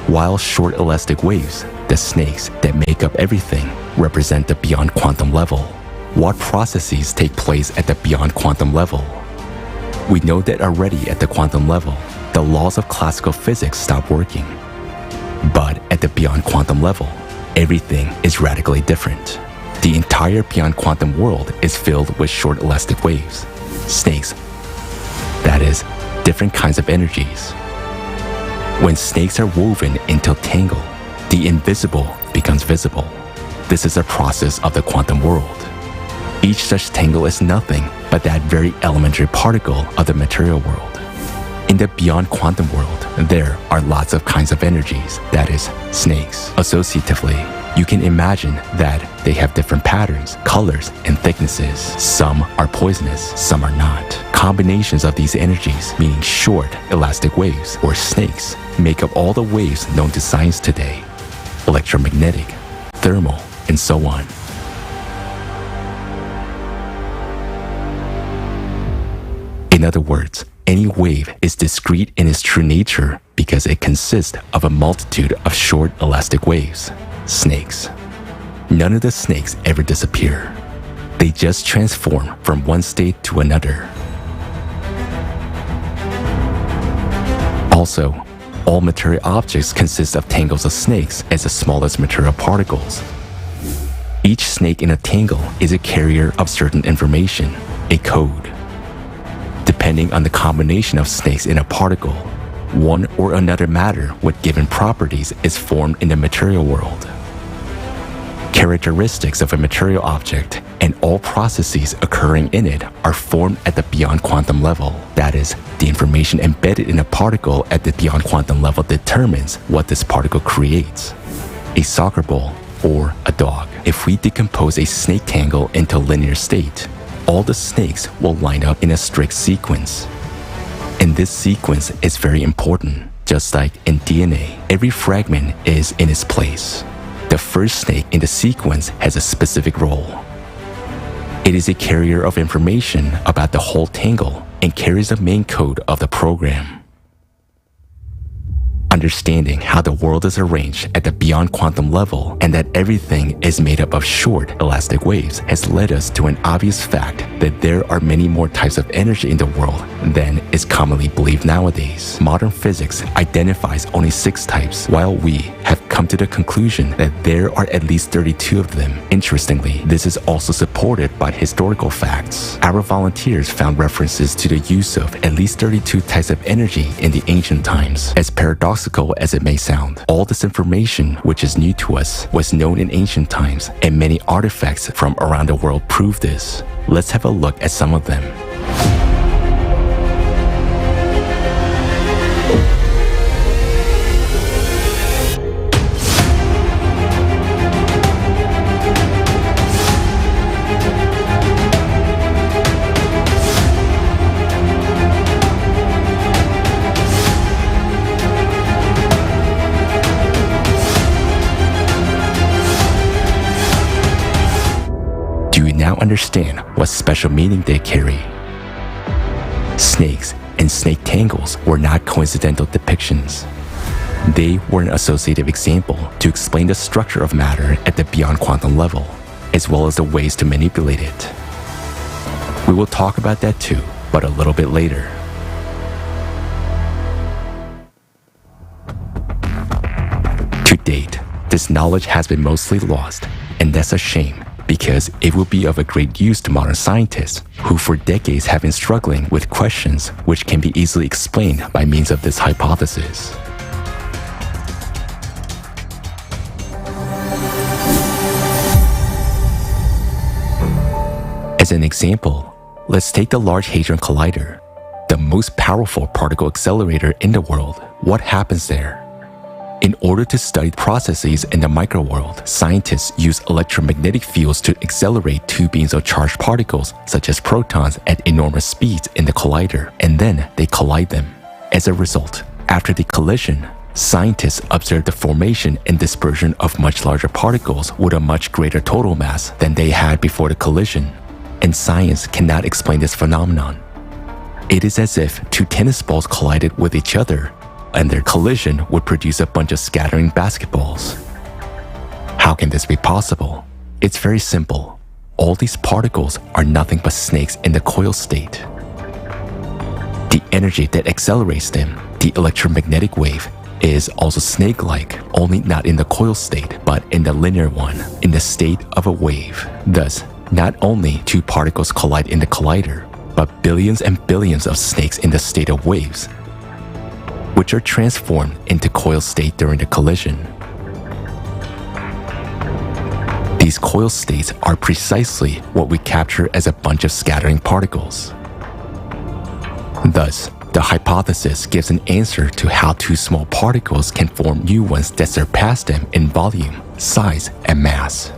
while short elastic waves, the snakes that make up everything, represent the beyond quantum level. What processes take place at the beyond quantum level? We know that already at the quantum level, the laws of classical physics stop working. But at the beyond quantum level, everything is radically different. The entire beyond quantum world is filled with short elastic waves, snakes, that is, different kinds of energies. When snakes are woven into a tangle, the invisible becomes visible. This is a process of the quantum world. Each such tangle is nothing but that very elementary particle of the material world. In the beyond quantum world, there are lots of kinds of energies, that is, snakes. Associatively, you can imagine that they have different patterns, colors, and thicknesses. Some are poisonous, some are not. Combinations of these energies, meaning short, elastic waves, or snakes, make up all the waves known to science today: electromagnetic, thermal, and so on. In other words, any wave is discrete in its true nature because it consists of a multitude of short elastic waves, snakes. None of the snakes ever disappear. They just transform from one state to another. Also, all material objects consist of tangles of snakes as the smallest material particles. Each snake in a tangle is a carrier of certain information, a code. Depending on the combination of snakes in a particle, one or another matter with given properties is formed in the material world. Characteristics of a material object and all processes occurring in it are formed at the beyond quantum level. That is, the information embedded in a particle at the beyond quantum level determines what this particle creates. A soccer ball or a dog. If we decompose a snake tangle into a linear state, all the snakes will line up in a strict sequence. And this sequence is very important. Just like in DNA, every fragment is in its place. The first snake in the sequence has a specific role. It is a carrier of information about the whole tangle and carries the main code of the program. Understanding how the world is arranged at the beyond quantum level and that everything is made up of short, elastic waves has led us to an obvious fact that there are many more types of energy in the world than is commonly believed nowadays. Modern physics identifies only 6 types, while we have come to the conclusion that there are at least 32 of them. Interestingly, this is also supported by historical facts. Our volunteers found references to the use of at least 32 types of energy in the ancient times. As paradoxical as it may sound, all this information, which is new to us, was known in ancient times, and many artifacts from around the world prove this. Let's have a look at some of them. Now understand what special meaning they carry. Snakes and snake tangles were not coincidental depictions. They were an associative example to explain the structure of matter at the beyond quantum level, as well as the ways to manipulate it. We will talk about that too, but a little bit later. To date, this knowledge has been mostly lost, and that's a shame, because it will be of a great use to modern scientists who for decades have been struggling with questions which can be easily explained by means of this hypothesis. As an example, let's take the Large Hadron Collider, the most powerful particle accelerator in the world. What happens there? In order to study processes in the microworld, scientists use electromagnetic fields to accelerate 2 beams of charged particles, such as protons, at enormous speeds in the collider, and then they collide them. As a result, after the collision, scientists observe the formation and dispersion of much larger particles with a much greater total mass than they had before the collision. And science cannot explain this phenomenon. It is as if 2 tennis balls collided with each other, and their collision would produce a bunch of scattering basketballs. How can this be possible? It's very simple. All these particles are nothing but snakes in the coil state. The energy that accelerates them, the electromagnetic wave, is also snake-like, only not in the coil state, but in the linear one, in the state of a wave. Thus, not only 2 particles collide in the collider, but billions and billions of snakes in the state of waves, which are transformed into coil state during the collision. These coil states are precisely what we capture as a bunch of scattering particles. Thus, the hypothesis gives an answer to how 2 small particles can form new ones that surpass them in volume, size, and mass.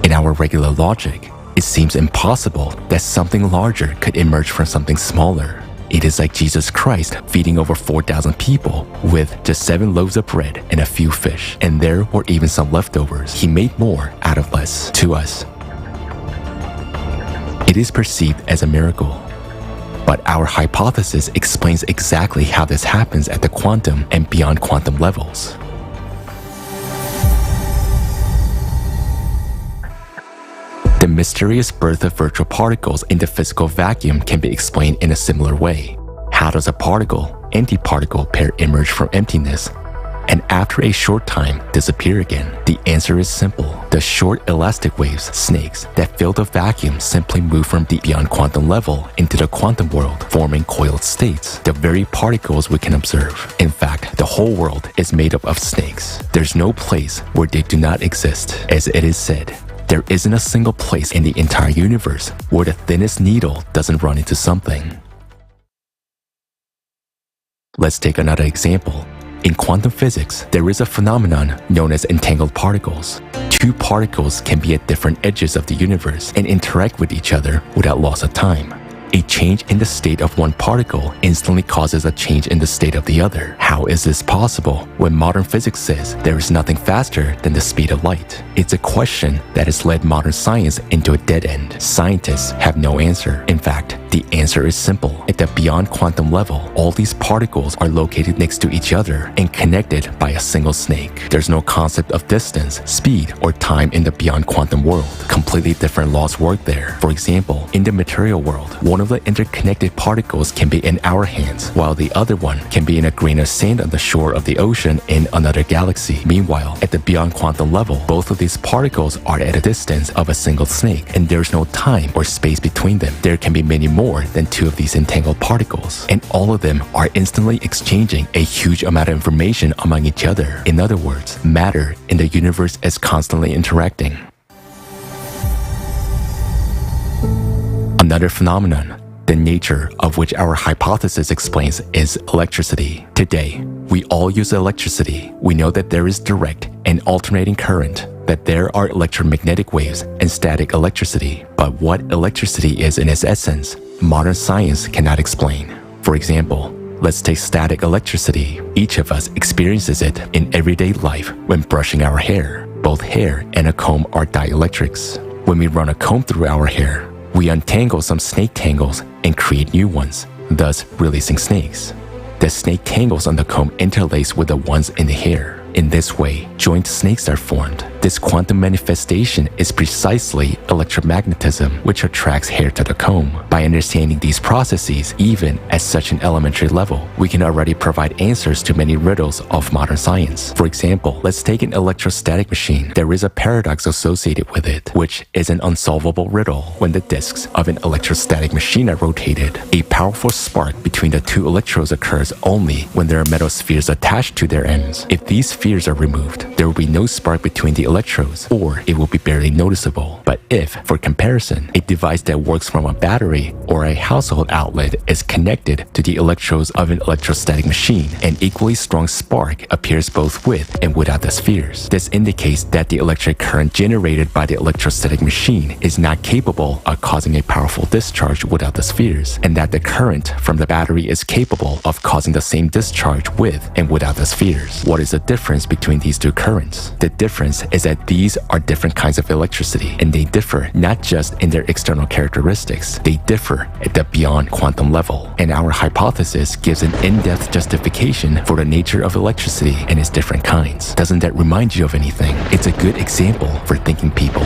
In our regular logic, it seems impossible that something larger could emerge from something smaller. It is like Jesus Christ feeding over 4,000 people with just 7 loaves of bread and a few fish, and there were even some leftovers. He made more out of less to us. It is perceived as a miracle. But our hypothesis explains exactly how this happens at the quantum and beyond quantum levels. The mysterious birth of virtual particles in the physical vacuum can be explained in a similar way. How does a particle-antiparticle pair emerge from emptiness and after a short time disappear again? The answer is simple. The short elastic waves, snakes, that fill the vacuum simply move from the beyond quantum level into the quantum world, forming coiled states, the very particles we can observe. In fact, the whole world is made up of snakes. There's no place where they do not exist. As it is said, There isn't a single place in the entire universe where the thinnest needle doesn't run into something. Let's take another example. In quantum physics, there is a phenomenon known as entangled particles. Two particles can be at different edges of the universe and interact with each other without loss of time. A change in the state of one particle instantly causes a change in the state of the other. How is this possible when modern physics says there is nothing faster than the speed of light? It's a question that has led modern science into a dead end. Scientists have no answer. In fact, the answer is simple. At the beyond quantum level, all these particles are located next to each other and connected by a single snake. There's no concept of distance, speed, or time in the beyond quantum world. Completely different laws work there. For example, in the material world, one of the interconnected particles can be in our hands, while the other one can be in a grain of sand on the shore of the ocean in another galaxy. Meanwhile, at the beyond quantum level, both of these particles are at a distance of a single snake, and there's no time or space between them. There can be many more than two of these entangled particles, and all of them are instantly exchanging a huge amount of information among each other. In other words, matter in the universe is constantly interacting. Another phenomenon, the nature of which our hypothesis explains, is electricity. Today, we all use electricity. We know that there is direct and alternating current, that there are electromagnetic waves and static electricity. But what electricity is in its essence, modern science cannot explain. For example, let's take static electricity. Each of us experiences it in everyday life when brushing our hair. Both hair and a comb are dielectrics. When we run a comb through our hair, we untangle some snake tangles and create new ones, thus releasing snakes. The snake tangles on the comb interlace with the ones in the hair. In this way, joint snakes are formed. This quantum manifestation is precisely electromagnetism, which attracts hair to the comb. By understanding these processes, even at such an elementary level, we can already provide answers to many riddles of modern science. For example, let's take an electrostatic machine. There is a paradox associated with it, which is an unsolvable riddle. When the disks of an electrostatic machine are rotated, a powerful spark between the two electrodes occurs only when there are metal spheres attached to their ends. If these spheres are removed, there will be no spark between the electrodes, or it will be barely noticeable. But if, for comparison, a device that works from a battery or a household outlet is connected to the electrodes of an electrostatic machine, an equally strong spark appears both with and without the spheres. This indicates that the electric current generated by the electrostatic machine is not capable of causing a powerful discharge without the spheres, and that the current from the battery is capable of causing the same discharge with and without the spheres. What is the difference between these two currents? The difference is that these are different kinds of electricity, and they differ not just in their external characteristics, they differ at the beyond quantum level. And our hypothesis gives an in-depth justification for the nature of electricity and its different kinds. Doesn't that remind you of anything? It's a good example for thinking people.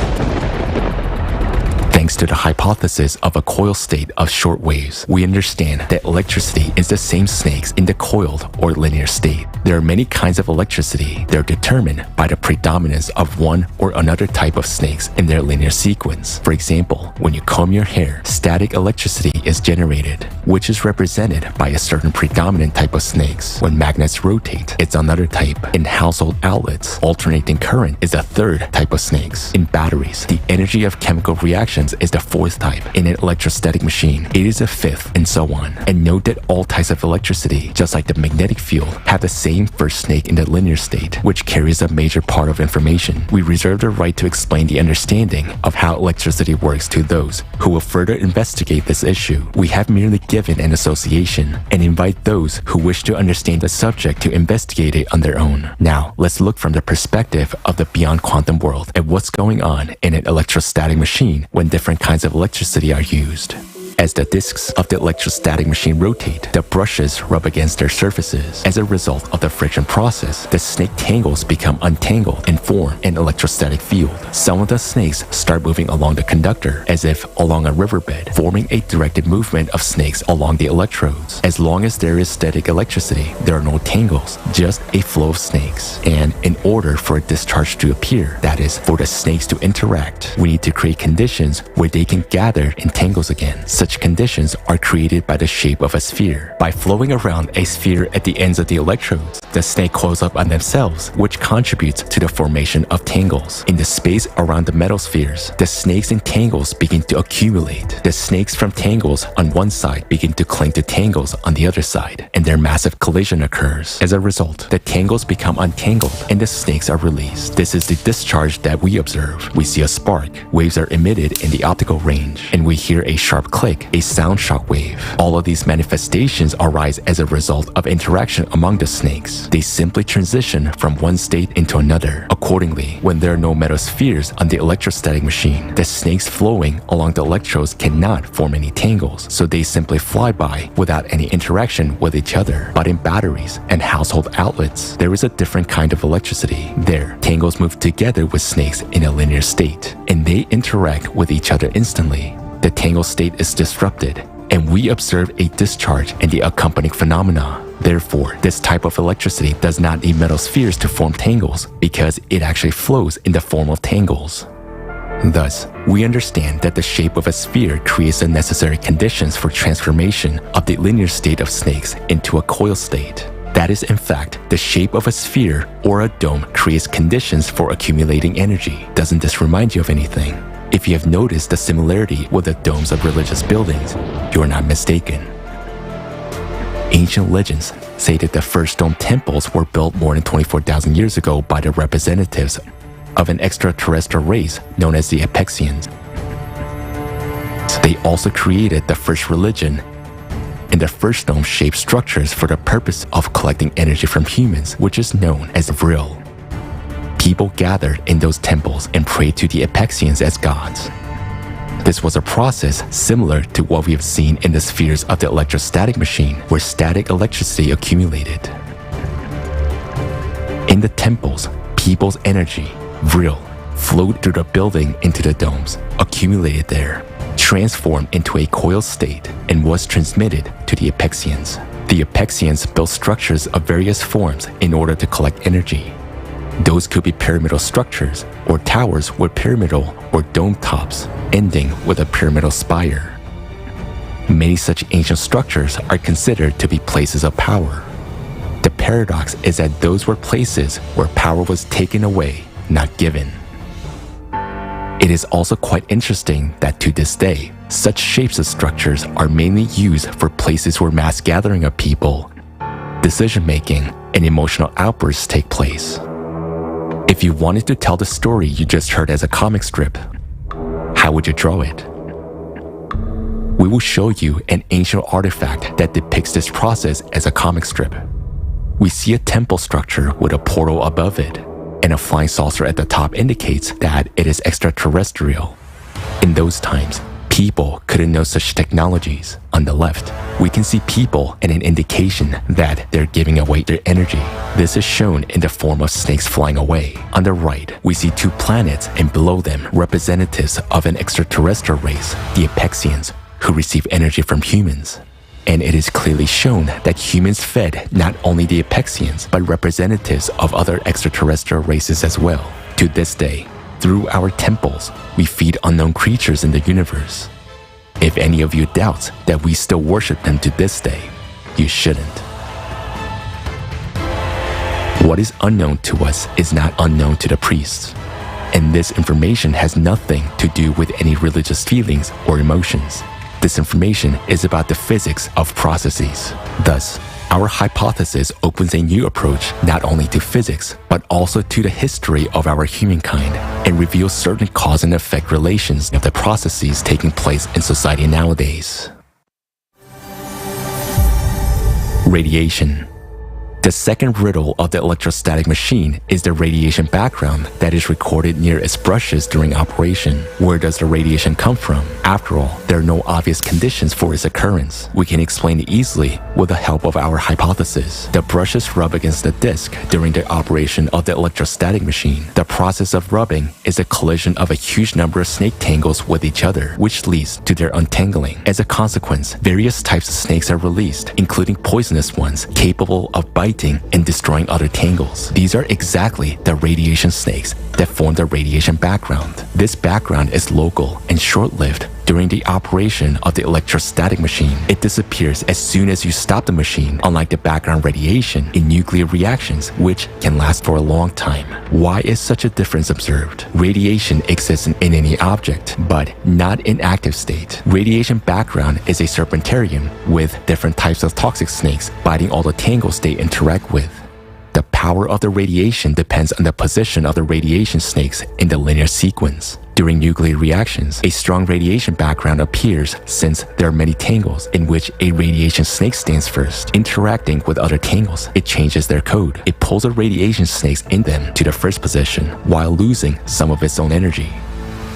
Thanks to the hypothesis of a coil state of short waves, we understand that electricity is the same snakes in the coiled or linear state. There are many kinds of electricity. They're determined by the predominance of one or another type of snakes in their linear sequence. For example, when you comb your hair, static electricity is generated, which is represented by a certain predominant type of snakes. When magnets rotate, it's another type. In household outlets, alternating current is a third type of snakes. In batteries, the energy of chemical reactions is the fourth type. In an electrostatic machine, it is a fifth, and so on. And note that all types of electricity, just like the magnetic field, have the same first snake in the linear state, which carries a major part of information. We reserve the right to explain the understanding of how electricity works to those who will further investigate this issue. We have merely given an association and invite those who wish to understand the subject to investigate it on their own. Now, let's look from the perspective of the beyond quantum world at what's going on in an electrostatic machine when different kinds of electricity are used. As the disks of the electrostatic machine rotate, the brushes rub against their surfaces. As a result of the friction process, the snake tangles become untangled and form an electrostatic field. Some of the snakes start moving along the conductor, as if along a riverbed, forming a directed movement of snakes along the electrodes. As long as there is static electricity, there are no tangles, just a flow of snakes. And in order for a discharge to appear, that is, for the snakes to interact, we need to create conditions where they can gather in tangles again. Such conditions are created by the shape of a sphere. By flowing around a sphere at the ends of the electrodes, the snake coils up on themselves, which contributes to the formation of tangles. In the space around the metal spheres, the snakes and tangles begin to accumulate. The snakes from tangles on one side begin to cling to tangles on the other side, and their massive collision occurs. As a result, the tangles become untangled and the snakes are released. This is the discharge that we observe. We see a spark, waves are emitted in the optical range, and we hear a sharp click, a sound shock wave. All of these manifestations arise as a result of interaction among the snakes. They simply transition from one state into another. Accordingly, when there are no metal spheres on the electrostatic machine, the snakes flowing along the electrodes cannot form any tangles, so they simply fly by without any interaction with each other. But in batteries and household outlets, there is a different kind of electricity. There, tangles move together with snakes in a linear state, and they interact with each other instantly. The tangle state is disrupted, and we observe a discharge and the accompanying phenomena. Therefore, this type of electricity does not need metal spheres to form tangles because it actually flows in the form of tangles. Thus, we understand that the shape of a sphere creates the necessary conditions for transformation of the linear state of snakes into a coil state. That is, in fact, the shape of a sphere or a dome creates conditions for accumulating energy. Doesn't this remind you of anything? If you have noticed the similarity with the domes of religious buildings, you are not mistaken. Ancient legends say that the first dome temples were built more than 24,000 years ago by the representatives of an extraterrestrial race known as the Apexians. They also created the first religion and the first dome-shaped structures for the purpose of collecting energy from humans, which is known as vril. People gathered in those temples and prayed to the Apexians as gods. This was a process similar to what we have seen in the spheres of the electrostatic machine, where static electricity accumulated. In the temples, people's energy, vril, flowed through the building into the domes, accumulated there, transformed into a coil state, and was transmitted to the Apexians. The Apexians built structures of various forms in order to collect energy. Those could be pyramidal structures or towers with pyramidal or dome tops, ending with a pyramidal spire. Many such ancient structures are considered to be places of power. The paradox is that those were places where power was taken away, not given. It is also quite interesting that to this day, such shapes of structures are mainly used for places where mass gathering of people, decision-making, and emotional outbursts take place. If you wanted to tell the story you just heard as a comic strip, how would you draw it? We will show you an ancient artifact that depicts this process as a comic strip. We see a temple structure with a portal above it, and a flying saucer at the top indicates that it is extraterrestrial. In those times, people couldn't know such technologies. On the left, we can see people and an indication that they're giving away their energy. This is shown in the form of snakes flying away. On the right, we see two planets and below them representatives of an extraterrestrial race, the Apexians, who receive energy from humans. And it is clearly shown that humans fed not only the Apexians, but representatives of other extraterrestrial races as well. To this day, through our temples, we feed unknown creatures in the universe. If any of you doubts that we still worship them to this day, you shouldn't. What is unknown to us is not unknown to the priests. And this information has nothing to do with any religious feelings or emotions. This information is about the physics of processes. Thus, our hypothesis opens a new approach not only to physics, but also to the history of our humankind and reveals certain cause and effect relations of the processes taking place in society nowadays. Radiation. The second riddle of the electrostatic machine is the radiation background that is recorded near its brushes during operation. Where does the radiation come from? After all, there are no obvious conditions for its occurrence. We can explain it easily with the help of our hypothesis. The brushes rub against the disc during the operation of the electrostatic machine. The process of rubbing is a collision of a huge number of snake tangles with each other, which leads to their untangling. As a consequence, various types of snakes are released, including poisonous ones capable of biting and destroying other tangles. These are exactly the radiation snakes that form the radiation background. This background is local and short-lived, During the operation of the electrostatic machine, it disappears as soon as you stop the machine, unlike the background radiation in nuclear reactions, which can last for a long time. Why is such a difference observed? Radiation exists in any object, but not in active state. Radiation background is a serpentarium with different types of toxic snakes biting all the tangles they interact with. The power of the radiation depends on the position of the radiation snakes in the linear sequence. During nuclear reactions, a strong radiation background appears since there are many tangles in which a radiation snake stands first. Interacting with other tangles, it changes their code. It pulls the radiation snakes in them to the first position while losing some of its own energy.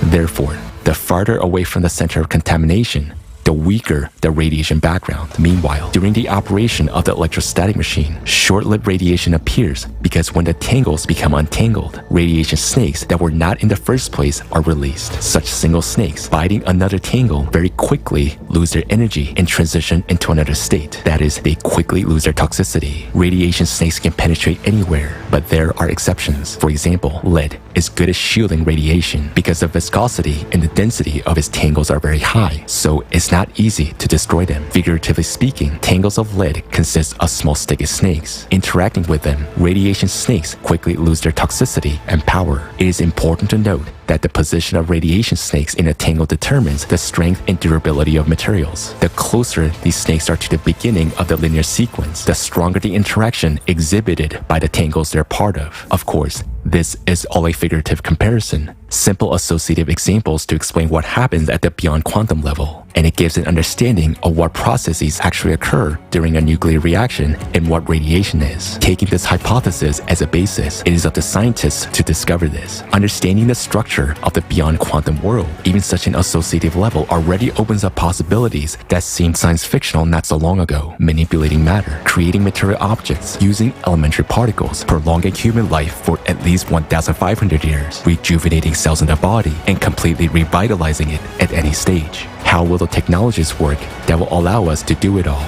Therefore, the farther away from the center of contamination, the weaker the radiation background. Meanwhile, during the operation of the electrostatic machine, short-lived radiation appears because when the tangles become untangled, radiation snakes that were not in the first place are released. Such single snakes biting another tangle very quickly lose their energy and transition into another state. That is, they quickly lose their toxicity. Radiation snakes can penetrate anywhere, but there are exceptions. For example, lead is good at shielding radiation because the viscosity and the density of its tangles are very high, so it's not easy to destroy them. Figuratively speaking, tangles of lead consist of small sticky snakes. Interacting with them, radiation snakes quickly lose their toxicity and power. It is important to note that the position of radiation snakes in a tangle determines the strength and durability of materials. The closer these snakes are to the beginning of the linear sequence, the stronger the interaction exhibited by the tangles they're part of. Of course, this is all a figurative comparison, simple associative examples to explain what happens at the beyond quantum level, and it gives an understanding of what processes actually occur during a nuclear reaction and what radiation is. Taking this hypothesis as a basis, it is up to scientists to discover this. Understanding the structure of the beyond quantum world, even such an associative level, already opens up possibilities that seemed science fictional not so long ago. Manipulating matter, creating material objects, using elementary particles, prolonging human life for at least 1,500 years, rejuvenating cells in the body, and completely revitalizing it at any stage. How will the technologies work that will allow us to do it all?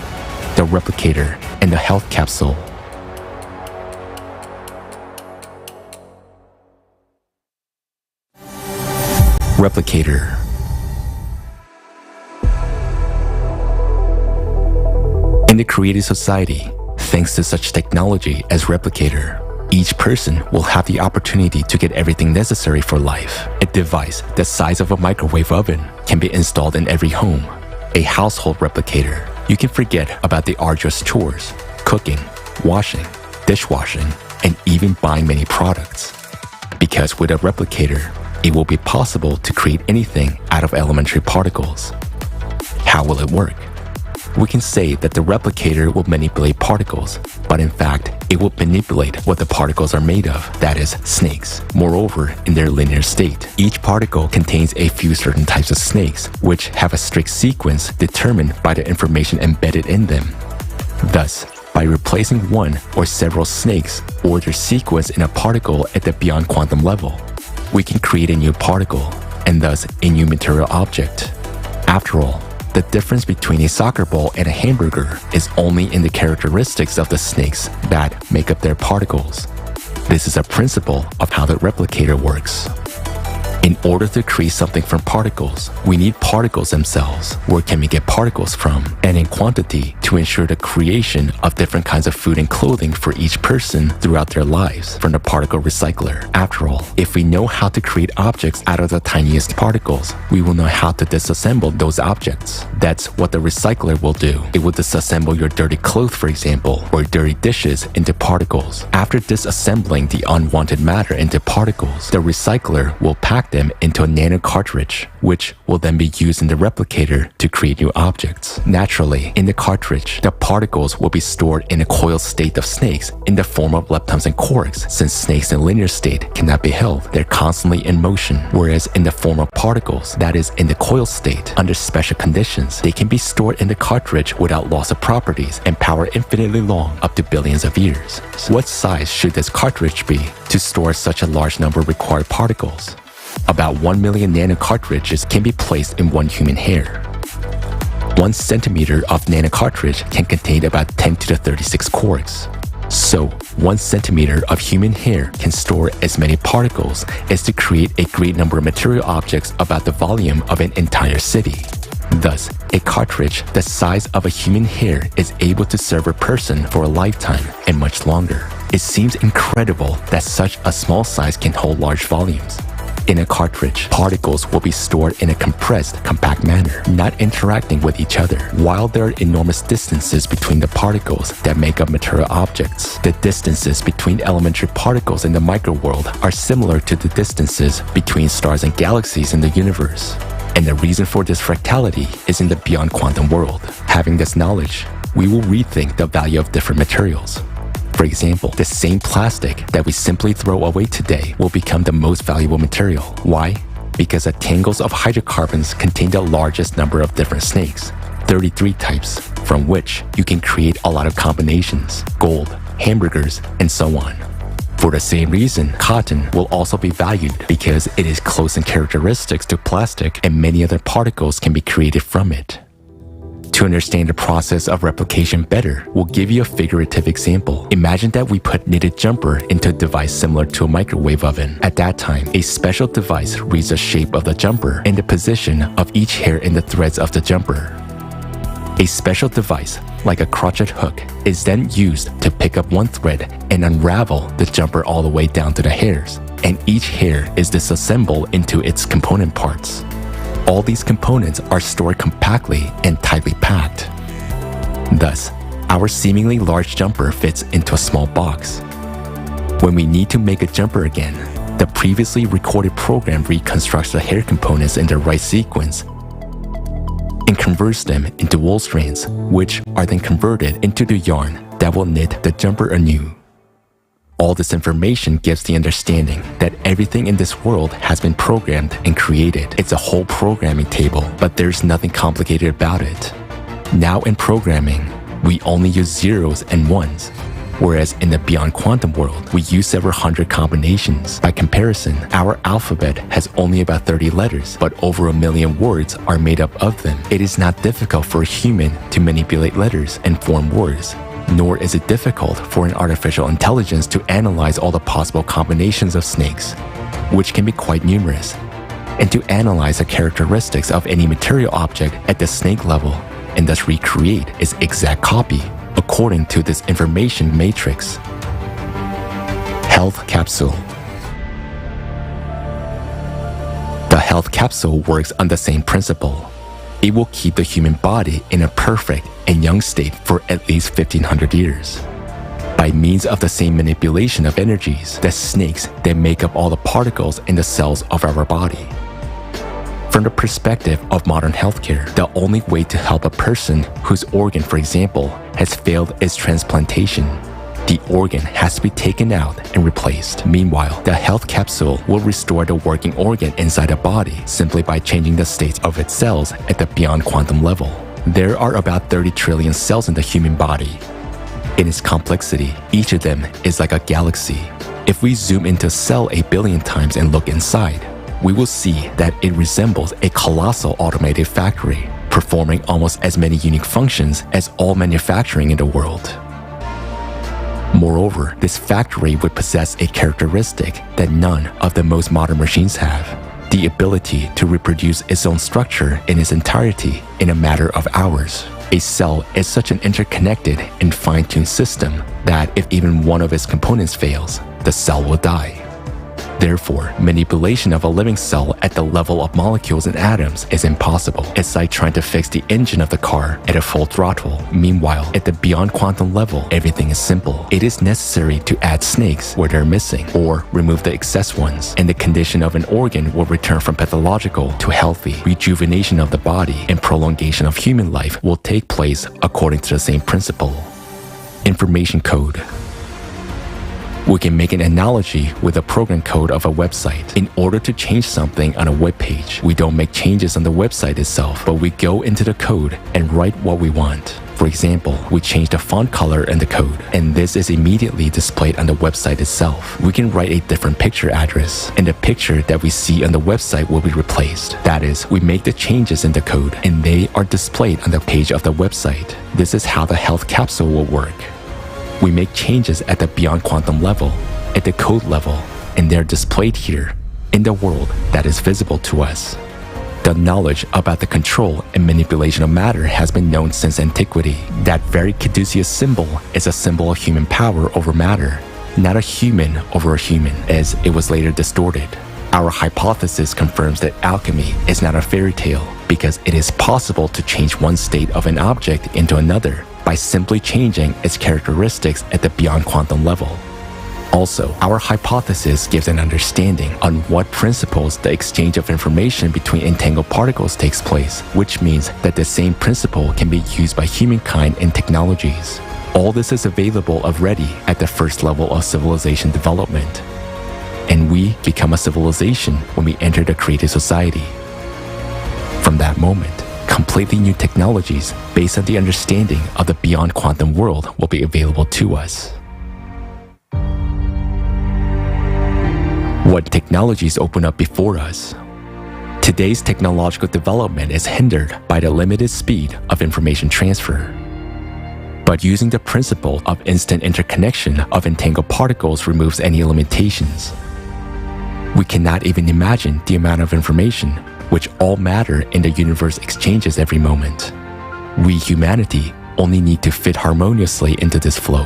The replicator and the health capsule. Replicator. In the creative society, thanks to such technology as Replicator, each person will have the opportunity to get everything necessary for life. A device the size of a microwave oven can be installed in every home. A household replicator. You can forget about the arduous chores, cooking, washing, dishwashing, and even buying many products. Because with a replicator, it will be possible to create anything out of elementary particles. How will it work? We can say that the replicator will manipulate particles, but in fact, it will manipulate what the particles are made of, that is, snakes. Moreover, in their linear state, each particle contains a few certain types of snakes, which have a strict sequence determined by the information embedded in them. Thus, by replacing one or several snakes or their sequence in a particle at the beyond quantum level, we can create a new particle, and thus a new material object. After all, the difference between a soccer ball and a hamburger is only in the characteristics of the snakes that make up their particles. This is a principle of how the replicator works. In order to create something from particles, we need particles themselves. Where can we get particles from? And in quantity to ensure the creation of different kinds of food and clothing for each person throughout their lives from the particle recycler. After all, if we know how to create objects out of the tiniest particles, we will know how to disassemble those objects. That's what the recycler will do. It will disassemble your dirty clothes, for example, or dirty dishes into particles. After disassembling the unwanted matter into particles, the recycler will pack them into a nano cartridge, which will then be used in the replicator to create new objects. Naturally, in the cartridge, the particles will be stored in a coiled state of snakes in the form of leptons and quarks. Since snakes in linear state cannot be held, they're constantly in motion, whereas in the form of particles, that is, in the coiled state, under special conditions, they can be stored in the cartridge without loss of properties and power infinitely long, up to billions of years. What size should this cartridge be to store such a large number of required particles? About 1 million nano cartridges can be placed in one human hair. 1 centimeter of nano cartridge can contain about 10 to the 36 quarks. So, 1 centimeter of human hair can store as many particles as to create a great number of material objects about the volume of an entire city. Thus, a cartridge the size of a human hair is able to serve a person for a lifetime and much longer. It seems incredible that such a small size can hold large volumes. In a cartridge, particles will be stored in a compressed, compact manner, not interacting with each other. While there are enormous distances between the particles that make up material objects, the distances between elementary particles in the microworld are similar to the distances between stars and galaxies in the universe. And the reason for this fractality is in the beyond quantum world. Having this knowledge, we will rethink the value of different materials. For example, the same plastic that we simply throw away today will become the most valuable material. Why? Because the tangles of hydrocarbons contain the largest number of different snakes, 33 types, from which you can create a lot of combinations, gold, hamburgers, and so on. For the same reason, cotton will also be valued because it is close in characteristics to plastic and many other particles can be created from it. To understand the process of replication better, we'll give you a figurative example. Imagine that we put knitted jumper into a device similar to a microwave oven. At that time, a special device reads the shape of the jumper and the position of each hair in the threads of the jumper. A special device, like a crochet hook, is then used to pick up one thread and unravel the jumper all the way down to the hairs, and each hair is disassembled into its component parts. All these components are stored compactly and tightly packed. Thus, our seemingly large jumper fits into a small box. When we need to make a jumper again, the previously recorded program reconstructs the hair components in the right sequence and converts them into wool strands, which are then converted into the yarn that will knit the jumper anew. All this information gives the understanding that everything in this world has been programmed and created. It's a whole programming table, but there's nothing complicated about it. Now in programming, we only use zeros and ones, whereas in the beyond quantum world, we use several hundred combinations. By comparison, our alphabet has only about 30 letters, but over 1 million words are made up of them. It is not difficult for a human to manipulate letters and form words. Nor is it difficult for an artificial intelligence to analyze all the possible combinations of snakes, which can be quite numerous, and to analyze the characteristics of any material object at the snake level, and thus recreate its exact copy according to this information matrix. Health capsule. The health capsule works on the same principle. It will keep the human body in a perfect and young state for at least 1500 years. By means of the same manipulation of energies, the snakes that make up all the particles in the cells of our body. From the perspective of modern healthcare, the only way to help a person whose organ, for example, has failed is transplantation. The organ has to be taken out and replaced. Meanwhile, the health capsule will restore the working organ inside the body simply by changing the states of its cells at the beyond quantum level. There are about 30 trillion cells in the human body. In its complexity, each of them is like a galaxy. If we zoom into a cell 8 billion times and look inside, we will see that it resembles a colossal automated factory, performing almost as many unique functions as all manufacturing in the world. Moreover, this factory would possess a characteristic that none of the most modern machines have: the ability to reproduce its own structure in its entirety in a matter of hours. A cell is such an interconnected and fine-tuned system that if even one of its components fails, the cell will die. Therefore, manipulation of a living cell at the level of molecules and atoms is impossible. It's like trying to fix the engine of the car at a full throttle. Meanwhile, at the beyond quantum level, everything is simple. It is necessary to add snakes where they're missing, or remove the excess ones, and the condition of an organ will return from pathological to healthy. Rejuvenation of the body and prolongation of human life will take place according to the same principle. Information code. We can make an analogy with the program code of a website. In order to change something on a web page, we don't make changes on the website itself, but we go into the code and write what we want. For example, we change the font color in the code, and this is immediately displayed on the website itself. We can write a different picture address, and the picture that we see on the website will be replaced. That is, we make the changes in the code, and they are displayed on the page of the website. This is how the health capsule will work. We make changes at the beyond quantum level, at the code level, and they're displayed here in the world that is visible to us. The knowledge about the control and manipulation of matter has been known since antiquity. That very caduceus symbol is a symbol of human power over matter, not a human over a human, as it was later distorted. Our hypothesis confirms that alchemy is not a fairy tale because it is possible to change one state of an object into another by simply changing its characteristics at the beyond quantum level. Also, our hypothesis gives an understanding on what principles the exchange of information between entangled particles takes place, which means that the same principle can be used by humankind and technologies. All this is available already at the first level of civilization development. And we become a civilization when we enter the creative society. From that moment, completely new technologies based on the understanding of the beyond quantum world will be available to us. What technologies open up before us? Today's technological development is hindered by the limited speed of information transfer. But using the principle of instant interconnection of entangled particles removes any limitations. We cannot even imagine the amount of information which all matter in the universe exchanges every moment. We, humanity, only need to fit harmoniously into this flow.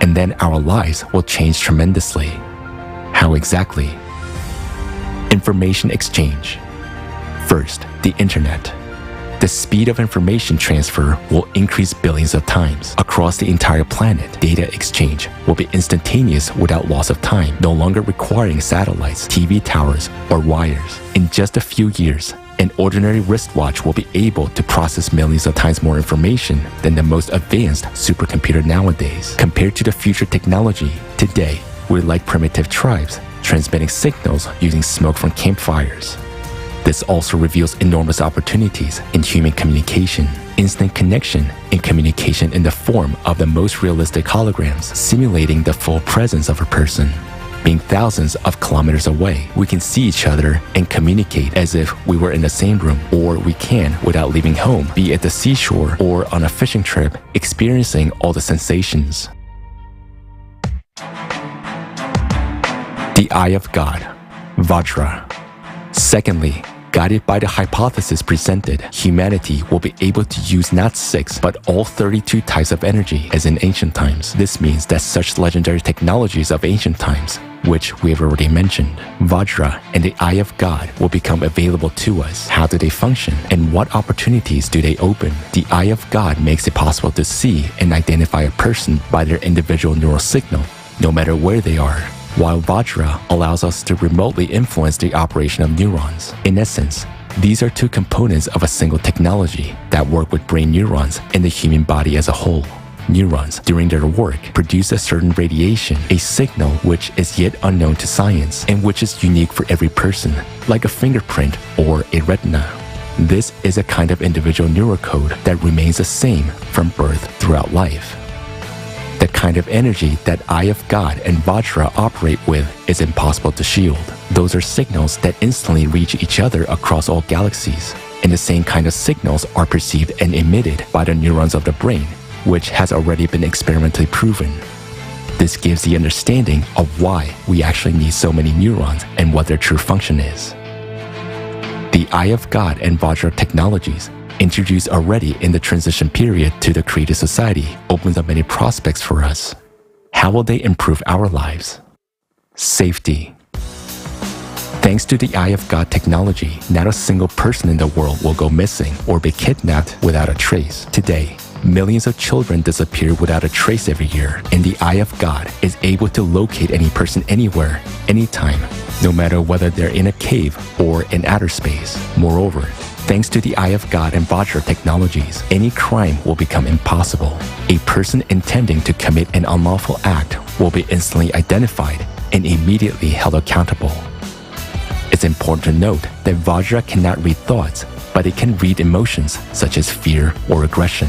And then our lives will change tremendously. How exactly? Information exchange. First, the internet. The speed of information transfer will increase billions of times. Across the entire planet, data exchange will be instantaneous without loss of time, no longer requiring satellites, TV towers, or wires. In just a few years, an ordinary wristwatch will be able to process millions of times more information than the most advanced supercomputer nowadays. Compared to the future technology, today, we're like primitive tribes, transmitting signals using smoke from campfires. This also reveals enormous opportunities in human communication, instant connection, and communication in the form of the most realistic holograms, simulating the full presence of a person. Being thousands of kilometers away, we can see each other and communicate as if we were in the same room, or we can, without leaving home, be at the seashore or on a fishing trip, experiencing all the sensations. The Eye of God, Vajra. Secondly, guided by the hypothesis presented, humanity will be able to use not 6, but all 32 types of energy as in ancient times. This means that such legendary technologies of ancient times, which we have already mentioned, Vajra and the Eye of God, will become available to us. How do they function? And what opportunities do they open? The Eye of God makes it possible to see and identify a person by their individual neural signal, no matter where they are, while Vajra allows us to remotely influence the operation of neurons. In essence, these are two components of a single technology that work with brain neurons and the human body as a whole. Neurons, during their work, produce a certain radiation, a signal which is yet unknown to science and which is unique for every person, like a fingerprint or a retina. This is a kind of individual neurocode that remains the same from birth throughout life. The kind of energy that Eye of God and Vajra operate with is impossible to shield. Those are signals that instantly reach each other across all galaxies, and the same kind of signals are perceived and emitted by the neurons of the brain, which has already been experimentally proven. This gives the understanding of why we actually need so many neurons and what their true function is. The Eye of God and Vajra technologies, introduced already in the transition period to the creative society, opens up many prospects for us. How will they improve our lives? Safety. Thanks to the Eye of God technology, not a single person in the world will go missing or be kidnapped without a trace. Today, millions of children disappear without a trace every year, and the Eye of God is able to locate any person anywhere, anytime, no matter whether they're in a cave or in outer space. Moreover, thanks to the Eye of God and Vajra technologies, any crime will become impossible. A person intending to commit an unlawful act will be instantly identified and immediately held accountable. It's important to note that Vajra cannot read thoughts, but it can read emotions such as fear or aggression.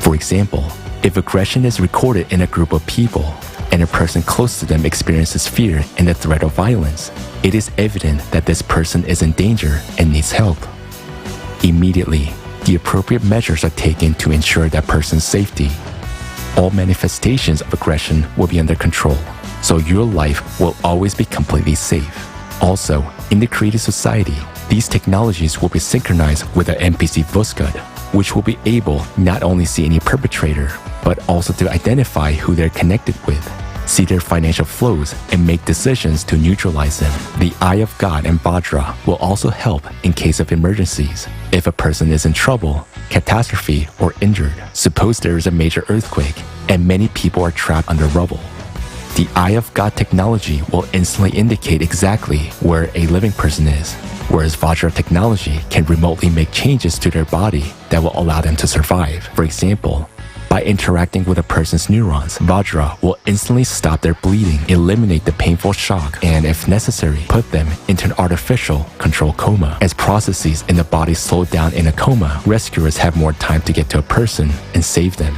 For example, if aggression is recorded in a group of people, and a person close to them experiences fear and the threat of violence, it is evident that this person is in danger and needs help. Immediately, the appropriate measures are taken to ensure that person's safety. all manifestations of aggression will be under control, so your life will always be completely safe. Also, in the creative society, these technologies will be synchronized with the NPC Vuskud, which will be able not only see any perpetrator, but also to identify who they're connected with, see their financial flows, and make decisions to neutralize them. The Eye of God and Vajra will also help in case of emergencies. If a person is in trouble, catastrophe, or injured, suppose there is a major earthquake and many people are trapped under rubble. The Eye of God technology will instantly indicate exactly where a living person is, whereas Vajra technology can remotely make changes to their body that will allow them to survive. For example, by interacting with a person's neurons, Vajra will instantly stop their bleeding, eliminate the painful shock, and if necessary, put them into an artificial controlled coma. As processes in the body slow down in a coma, rescuers have more time to get to a person and save them.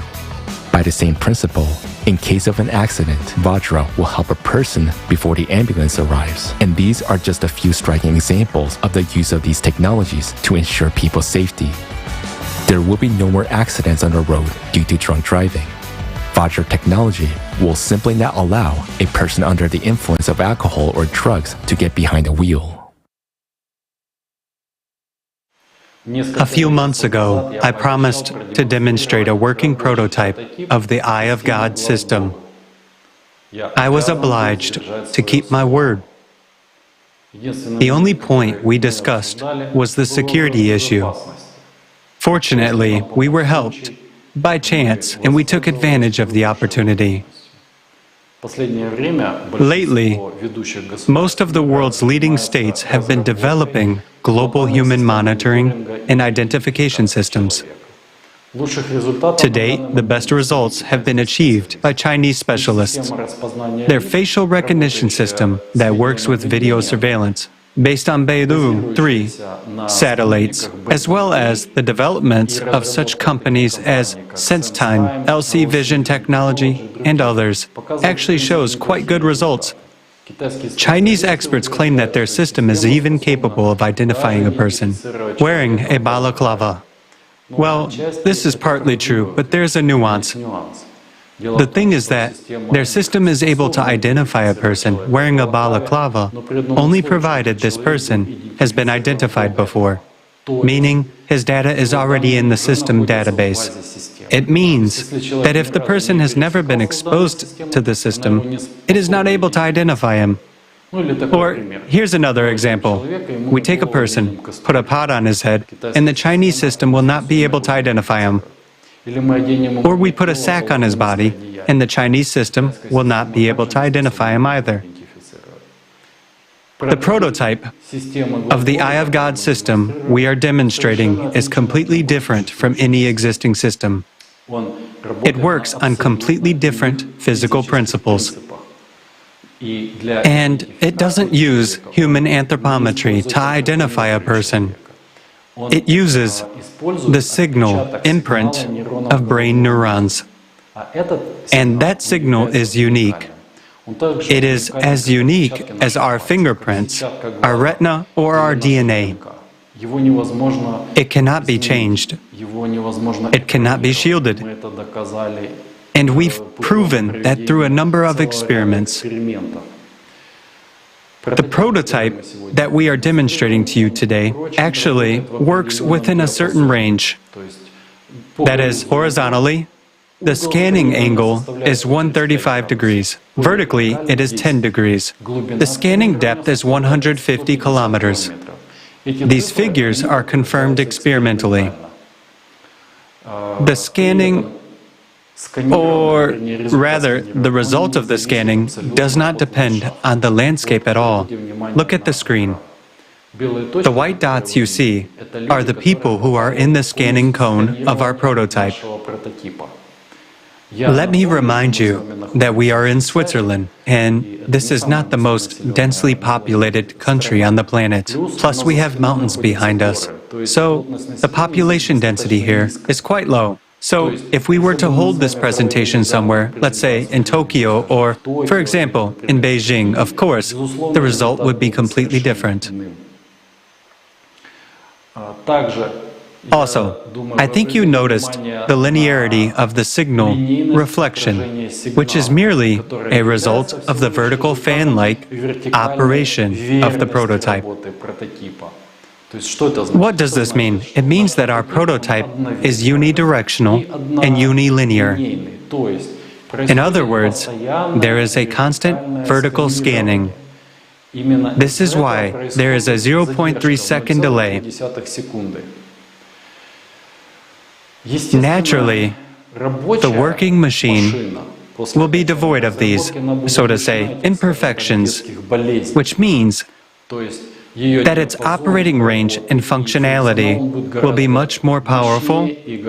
By the same principle, in case of an accident, Vajra will help a person before the ambulance arrives. And these are just a few striking examples of the use of these technologies to ensure people's safety. There will be no more accidents on the road due to drunk driving. Vajra technology will simply not allow a person under the influence of alcohol or drugs to get behind the wheel. A few months ago, I promised to demonstrate a working prototype of the Eye of God system. I was obliged to keep my word. The only point we discussed was the security issue. Fortunately, we were helped by chance, and we took advantage of the opportunity. Lately, most of the world's leading states have been developing global human monitoring and identification systems. To date, the best results have been achieved by Chinese specialists. Their facial recognition system that works with video surveillance based on Beidou 3 satellites, as well as the developments of such companies as SenseTime, LC Vision Technology, and others, actually shows quite good results. Chinese experts claim that their system is even capable of identifying a person wearing a balaclava. Well, this is partly true, but there's a nuance. The thing is that their system is able to identify a person wearing a balaclava only provided this person has been identified before, meaning his data is already in the system database. It means that if the person has never been exposed to the system, it is not able to identify him. Or here's another example. We take a person, put a pot on his head, and the Chinese system will not be able to identify him. Or we put a sack on his body, and the Chinese system will not be able to identify him either. The prototype of the Eye of God system we are demonstrating is completely different from any existing system. It works on completely different physical principles. And it doesn't use human anthropometry to identify a person. It uses the signal imprint of brain neurons. And that signal is unique. It is as unique as our fingerprints, our retina, or our DNA. It cannot be changed. It cannot be shielded. And we've proven that through a number of experiments. The prototype that we are demonstrating to you today actually works within a certain range. That is, horizontally, the scanning angle is 135 degrees. Vertically, it is 10 degrees. The scanning depth is 150 kilometers. These figures are confirmed experimentally. The scanning, or rather, the result of the scanning does not depend on the landscape at all. Look at the screen. The white dots you see are the people who are in the scanning cone of our prototype. Let me remind you that we are in Switzerland, and this is not the most densely populated country on the planet. Plus, we have mountains behind us. So, the population density here is quite low. So, if we were to hold this presentation somewhere, let's say in Tokyo or, for example, in Beijing, of course, the result would be completely different. Also, I think you noticed the linearity of the signal reflection, which is merely a result of the vertical fan-like operation of the prototype. What does this mean? It means that our prototype is unidirectional and unilinear. In other words, there is a constant vertical scanning. This is why there is a 0.3-second delay. Naturally, the working machine will be devoid of these, so to say, imperfections, which means that its operating range and functionality will be much more powerful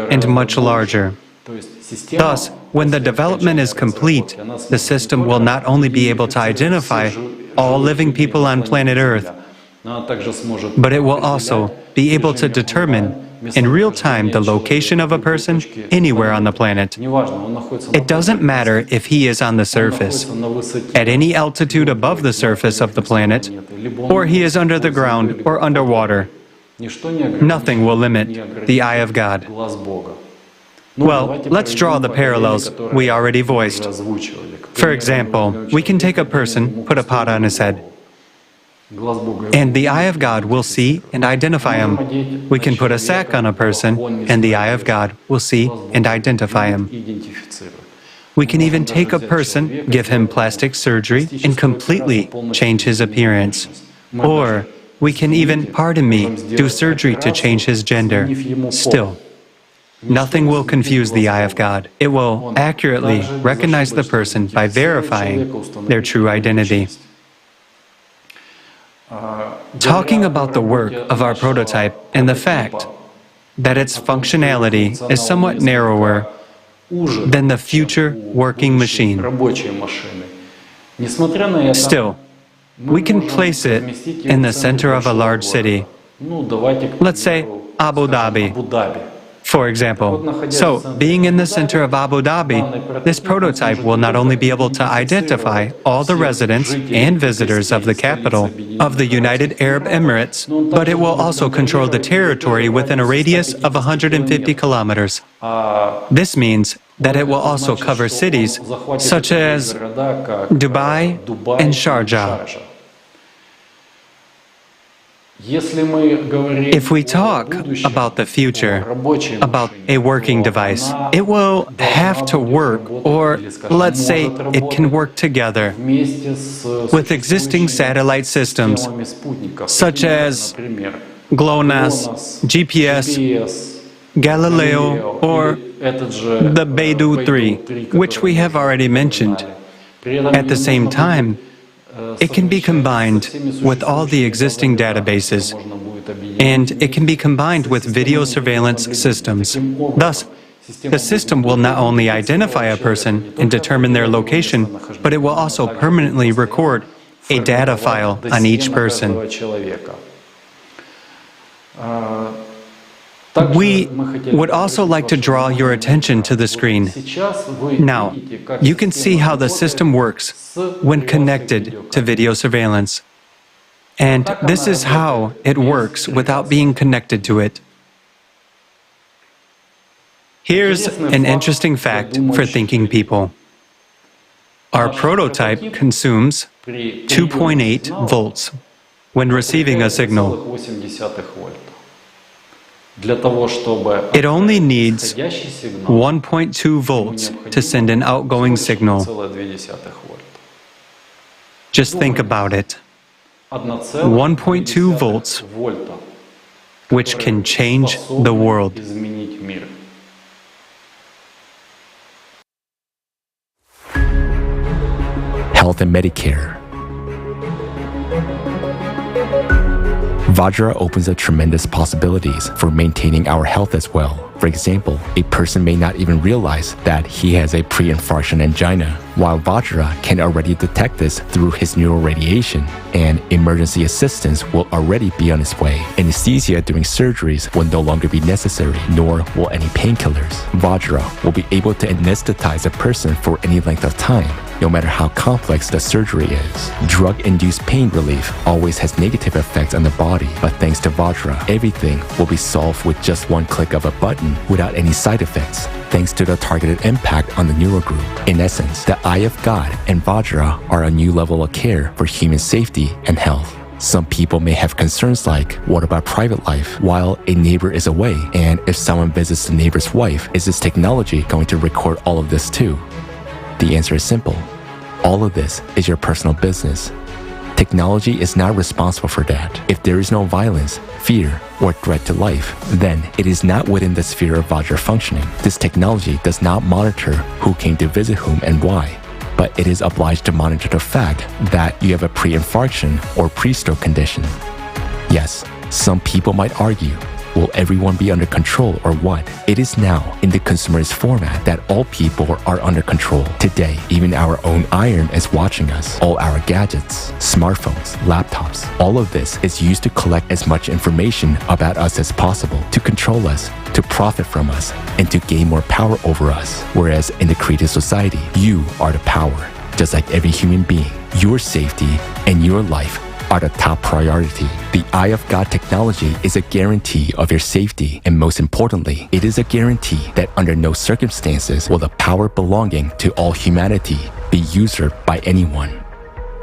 and much larger. Thus, when the development is complete, the system will not only be able to identify all living people on planet Earth, but it will also be able to determine in real time the location of a person anywhere on the planet. It doesn't matter if he is on the surface, at any altitude above the surface of the planet, or he is under the ground or underwater. Nothing will limit the eye of God. Well, let's draw the parallels we already voiced. For example, we can take a person, put a pot on his head, and the eye of God will see and identify him. We can put a sack on a person, and the eye of God will see and identify him. We can even take a person, give him plastic surgery, and completely change his appearance. Or we can even, pardon me, do surgery to change his gender. Still, nothing will confuse the eye of God. It will accurately recognize the person by verifying their true identity. Talking about the work of our prototype and the fact that its functionality is somewhat narrower than the future working machine. Still, we can place it in the center of a large city. Let's say Abu Dhabi, for example. So, being in the center of Abu Dhabi, this prototype will not only be able to identify all the residents and visitors of the capital of the United Arab Emirates, but it will also control the territory within a radius of 150 kilometers. This means that it will also cover cities such as Dubai and Sharjah. If we talk about the future, about a working device, it will have to work, or let's say it can work together with existing satellite systems such as GLONASS, GPS, Galileo, or the Beidou 3, which we have already mentioned. At the same time, it can be combined with all the existing databases, and it can be combined with video surveillance systems. Thus, the system will not only identify a person and determine their location, but it will also permanently record a data file on each person. We would also like to draw your attention to the screen. Now, you can see how the system works when connected to video surveillance. And this is how it works without being connected to it. Here's an interesting fact for thinking people. Our prototype consumes 2.8 volts when receiving a signal. It only needs 1.2 volts to send an outgoing signal. Just think about it. 1.2 volts, which can change the world. Health and Medicare. Vajra opens up tremendous possibilities for maintaining our health as well. For example, a person may not even realize that he has a pre-infarction angina, while Vajra can already detect this through his neural radiation, and emergency assistance will already be on its way. Anesthesia during surgeries will no longer be necessary, nor will any painkillers. Vajra will be able to anesthetize a person for any length of time, no matter how complex the surgery is. Drug-induced pain relief always has negative effects on the body, but thanks to Vajra, everything will be solved with just one click of a button without any side effects, thanks to the targeted impact on the neural group. In essence, the Eye of God and Vajra are a new level of care for human safety and health. Some people may have concerns like, what about private life while a neighbor is away? And if someone visits the neighbor's wife, is this technology going to record all of this too? The answer is simple. All of this is your personal business. Technology is not responsible for that. If there is no violence, fear, or threat to life, then it is not within the sphere of Vajra functioning. This technology does not monitor who came to visit whom and why, but it is obliged to monitor the fact that you have a pre-infarction or pre-stroke condition. Yes, some people might argue, will everyone be under control or what? It is now in the consumerist format that all people are under control. Today, even our own iron is watching us. All our gadgets, smartphones, laptops, all of this is used to collect as much information about us as possible, to control us, to profit from us, and to gain more power over us. Whereas in the creative society, you are the power. Just like every human being, your safety and your life are the top priority. The Eye of God technology is a guarantee of your safety, and most importantly, it is a guarantee that under no circumstances will the power belonging to all humanity be usurped by anyone.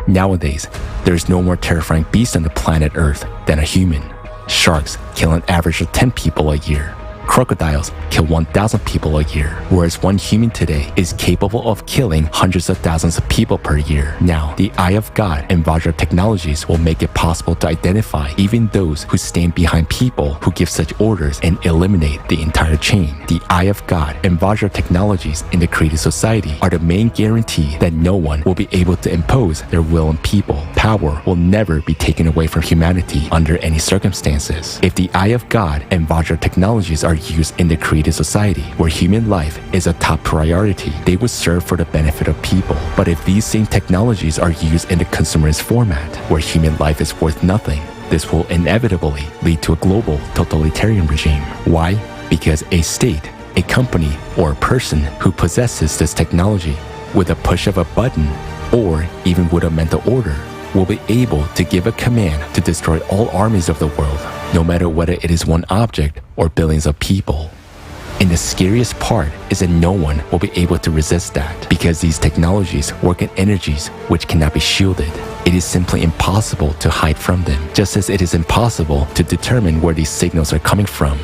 Nowadays, there is no more terrifying beast on the planet Earth than a human. Sharks kill an average of 10 people a year. Crocodiles kill 1,000 people a year, whereas one human today is capable of killing hundreds of thousands of people per year. Now, the Eye of God and Vajra technologies will make it possible to identify even those who stand behind people who give such orders and eliminate the entire chain. The Eye of God and Vajra technologies in the creative society are the main guarantee that no one will be able to impose their will on people. Power will never be taken away from humanity under any circumstances. If the Eye of God and Vajra technologies are used in the creative society, where human life is a top priority, they would serve for the benefit of people. But if these same technologies are used in the consumerist format, where human life is worth nothing, this will inevitably lead to a global totalitarian regime. Why? Because a state, a company, or a person who possesses this technology, with a push of a button, or even with a mental order, will be able to give a command to destroy all armies of the world, no matter whether it is one object or billions of people. And the scariest part is that no one will be able to resist that, because these technologies work in energies which cannot be shielded. It is simply impossible to hide from them, just as it is impossible to determine where these signals are coming from.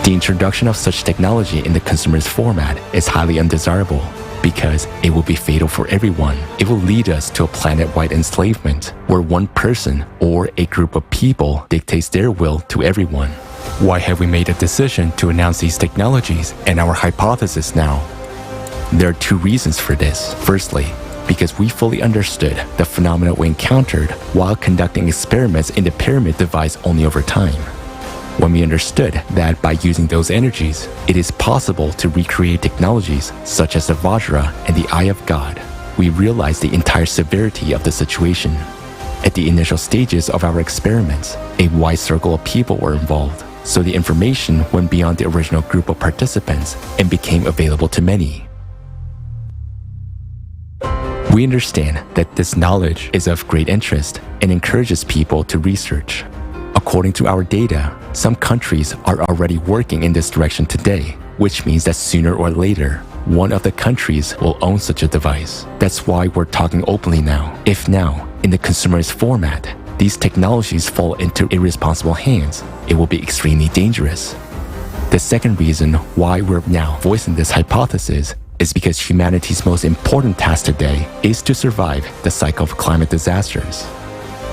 The introduction of such technology in the consumerist format is highly undesirable, because it will be fatal for everyone. It will lead us to a planet-wide enslavement, where one person or a group of people dictates their will to everyone. Why have we made a decision to announce these technologies and our hypothesis now? There are two reasons for this. Firstly, because we fully understood the phenomena we encountered while conducting experiments in the pyramid device only over time. When we understood that by using those energies, it is possible to recreate technologies such as the Vajra and the Eye of God, we realized the entire severity of the situation. At the initial stages of our experiments, a wide circle of people were involved, so the information went beyond the original group of participants and became available to many. We understand that this knowledge is of great interest and encourages people to research. According to our data, some countries are already working in this direction today, which means that sooner or later, one of the countries will own such a device. That's why we're talking openly now. If now, in the consumerist format, these technologies fall into irresponsible hands, it will be extremely dangerous. The second reason why we're now voicing this hypothesis is because humanity's most important task today is to survive the cycle of climate disasters.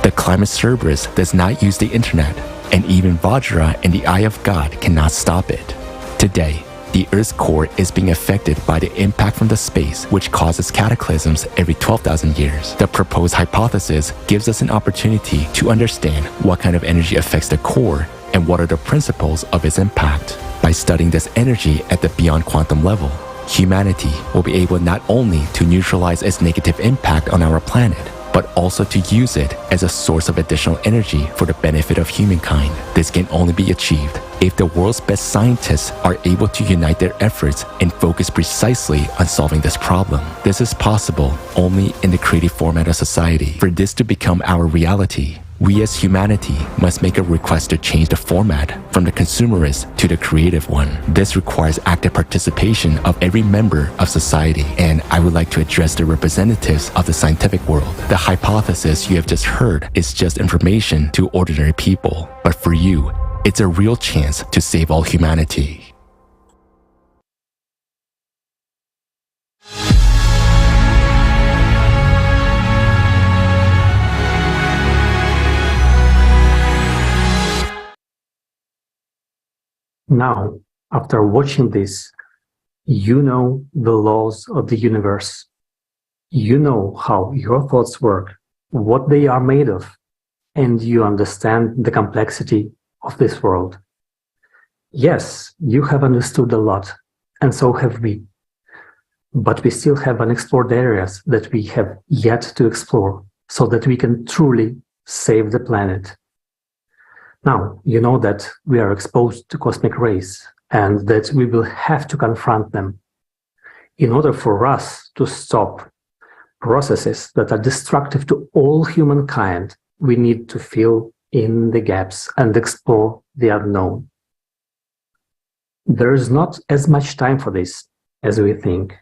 The climate cerberus does not use the internet, and even Vajra and the Eye of God cannot stop it. Today, the Earth's core is being affected by the impact from the space, which causes cataclysms every 12,000 years. The proposed hypothesis gives us an opportunity to understand what kind of energy affects the core and what are the principles of its impact. By studying this energy at the beyond quantum level, humanity will be able not only to neutralize its negative impact on our planet, but also to use it as a source of additional energy for the benefit of humankind. This can only be achieved if the world's best scientists are able to unite their efforts and focus precisely on solving this problem. This is possible only in the creative format of society. For this to become our reality, we as humanity must make a request to change the format from the consumerist to the creative one. This requires active participation of every member of society, and I would like to address the representatives of the scientific world. The hypothesis you have just heard is just information to ordinary people, but for you, it's a real chance to save all humanity. Now, after watching this, you know the laws of the universe. You know how your thoughts work, what they are made of, and you understand the complexity of this world. Yes, you have understood a lot, and so have we. But we still have unexplored areas that we have yet to explore so that we can truly save the planet. Now, you know that we are exposed to cosmic rays and that we will have to confront them. In order for us to stop processes that are destructive to all humankind, we need to fill in the gaps and explore the unknown. There is not as much time for this as we think.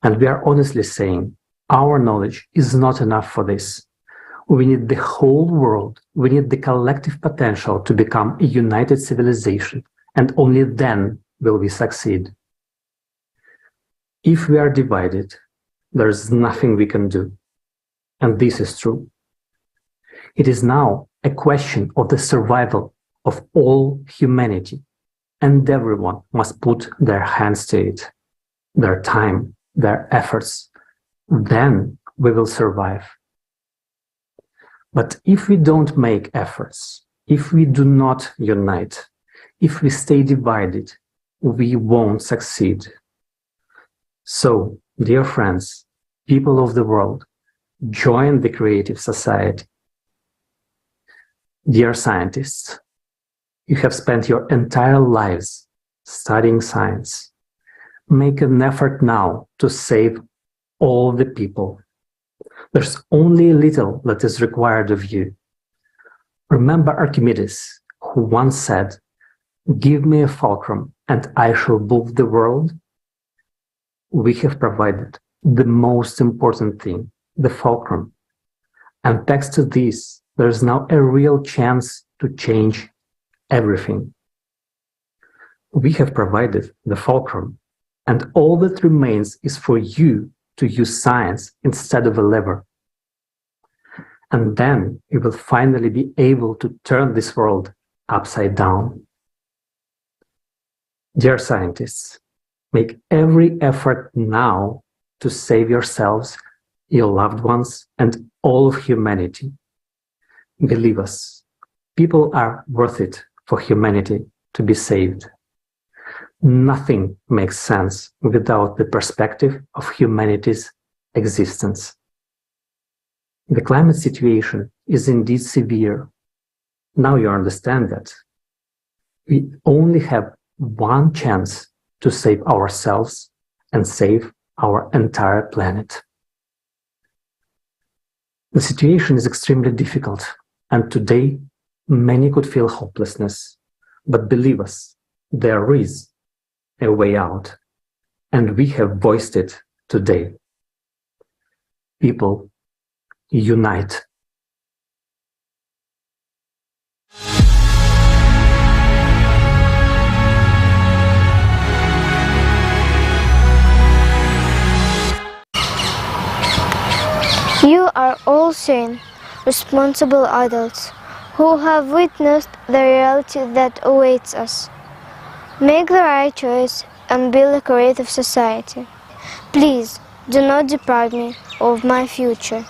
And we are honestly saying our knowledge is not enough for this. We need the whole world. We need the collective potential to become a united civilization, and only then will we succeed. If we are divided, there is nothing we can do. And this is true. It is now a question of the survival of all humanity, and everyone must put their hands to it, their time, their efforts. Then we will survive. But if we don't make efforts, if we do not unite, if we stay divided, we won't succeed. So, dear friends, people of the world, join the creative society. Dear scientists, you have spent your entire lives studying science. Make an effort now to save all the people. There's only little that is required of you. Remember Archimedes, who once said, "Give me a fulcrum and I shall move the world." We have provided the most important thing, the fulcrum. And thanks to this, there is now a real chance to change everything. We have provided the fulcrum, and all that remains is for you to use science instead of a lever. And then you will finally be able to turn this world upside down. Dear scientists, make every effort now to save yourselves, your loved ones, and all of humanity. Believe us, people are worth it for humanity to be saved. Nothing makes sense without the perspective of humanity's existence. The climate situation is indeed severe. Now you understand that. We only have one chance to save ourselves and save our entire planet. The situation is extremely difficult, and today many could feel hopelessness. But believe us, there is a way out, and we have voiced it today. People, unite. You are all sane, responsible adults who have witnessed the reality that awaits us. Make the right choice and build a creative society. Please do not deprive me of my future.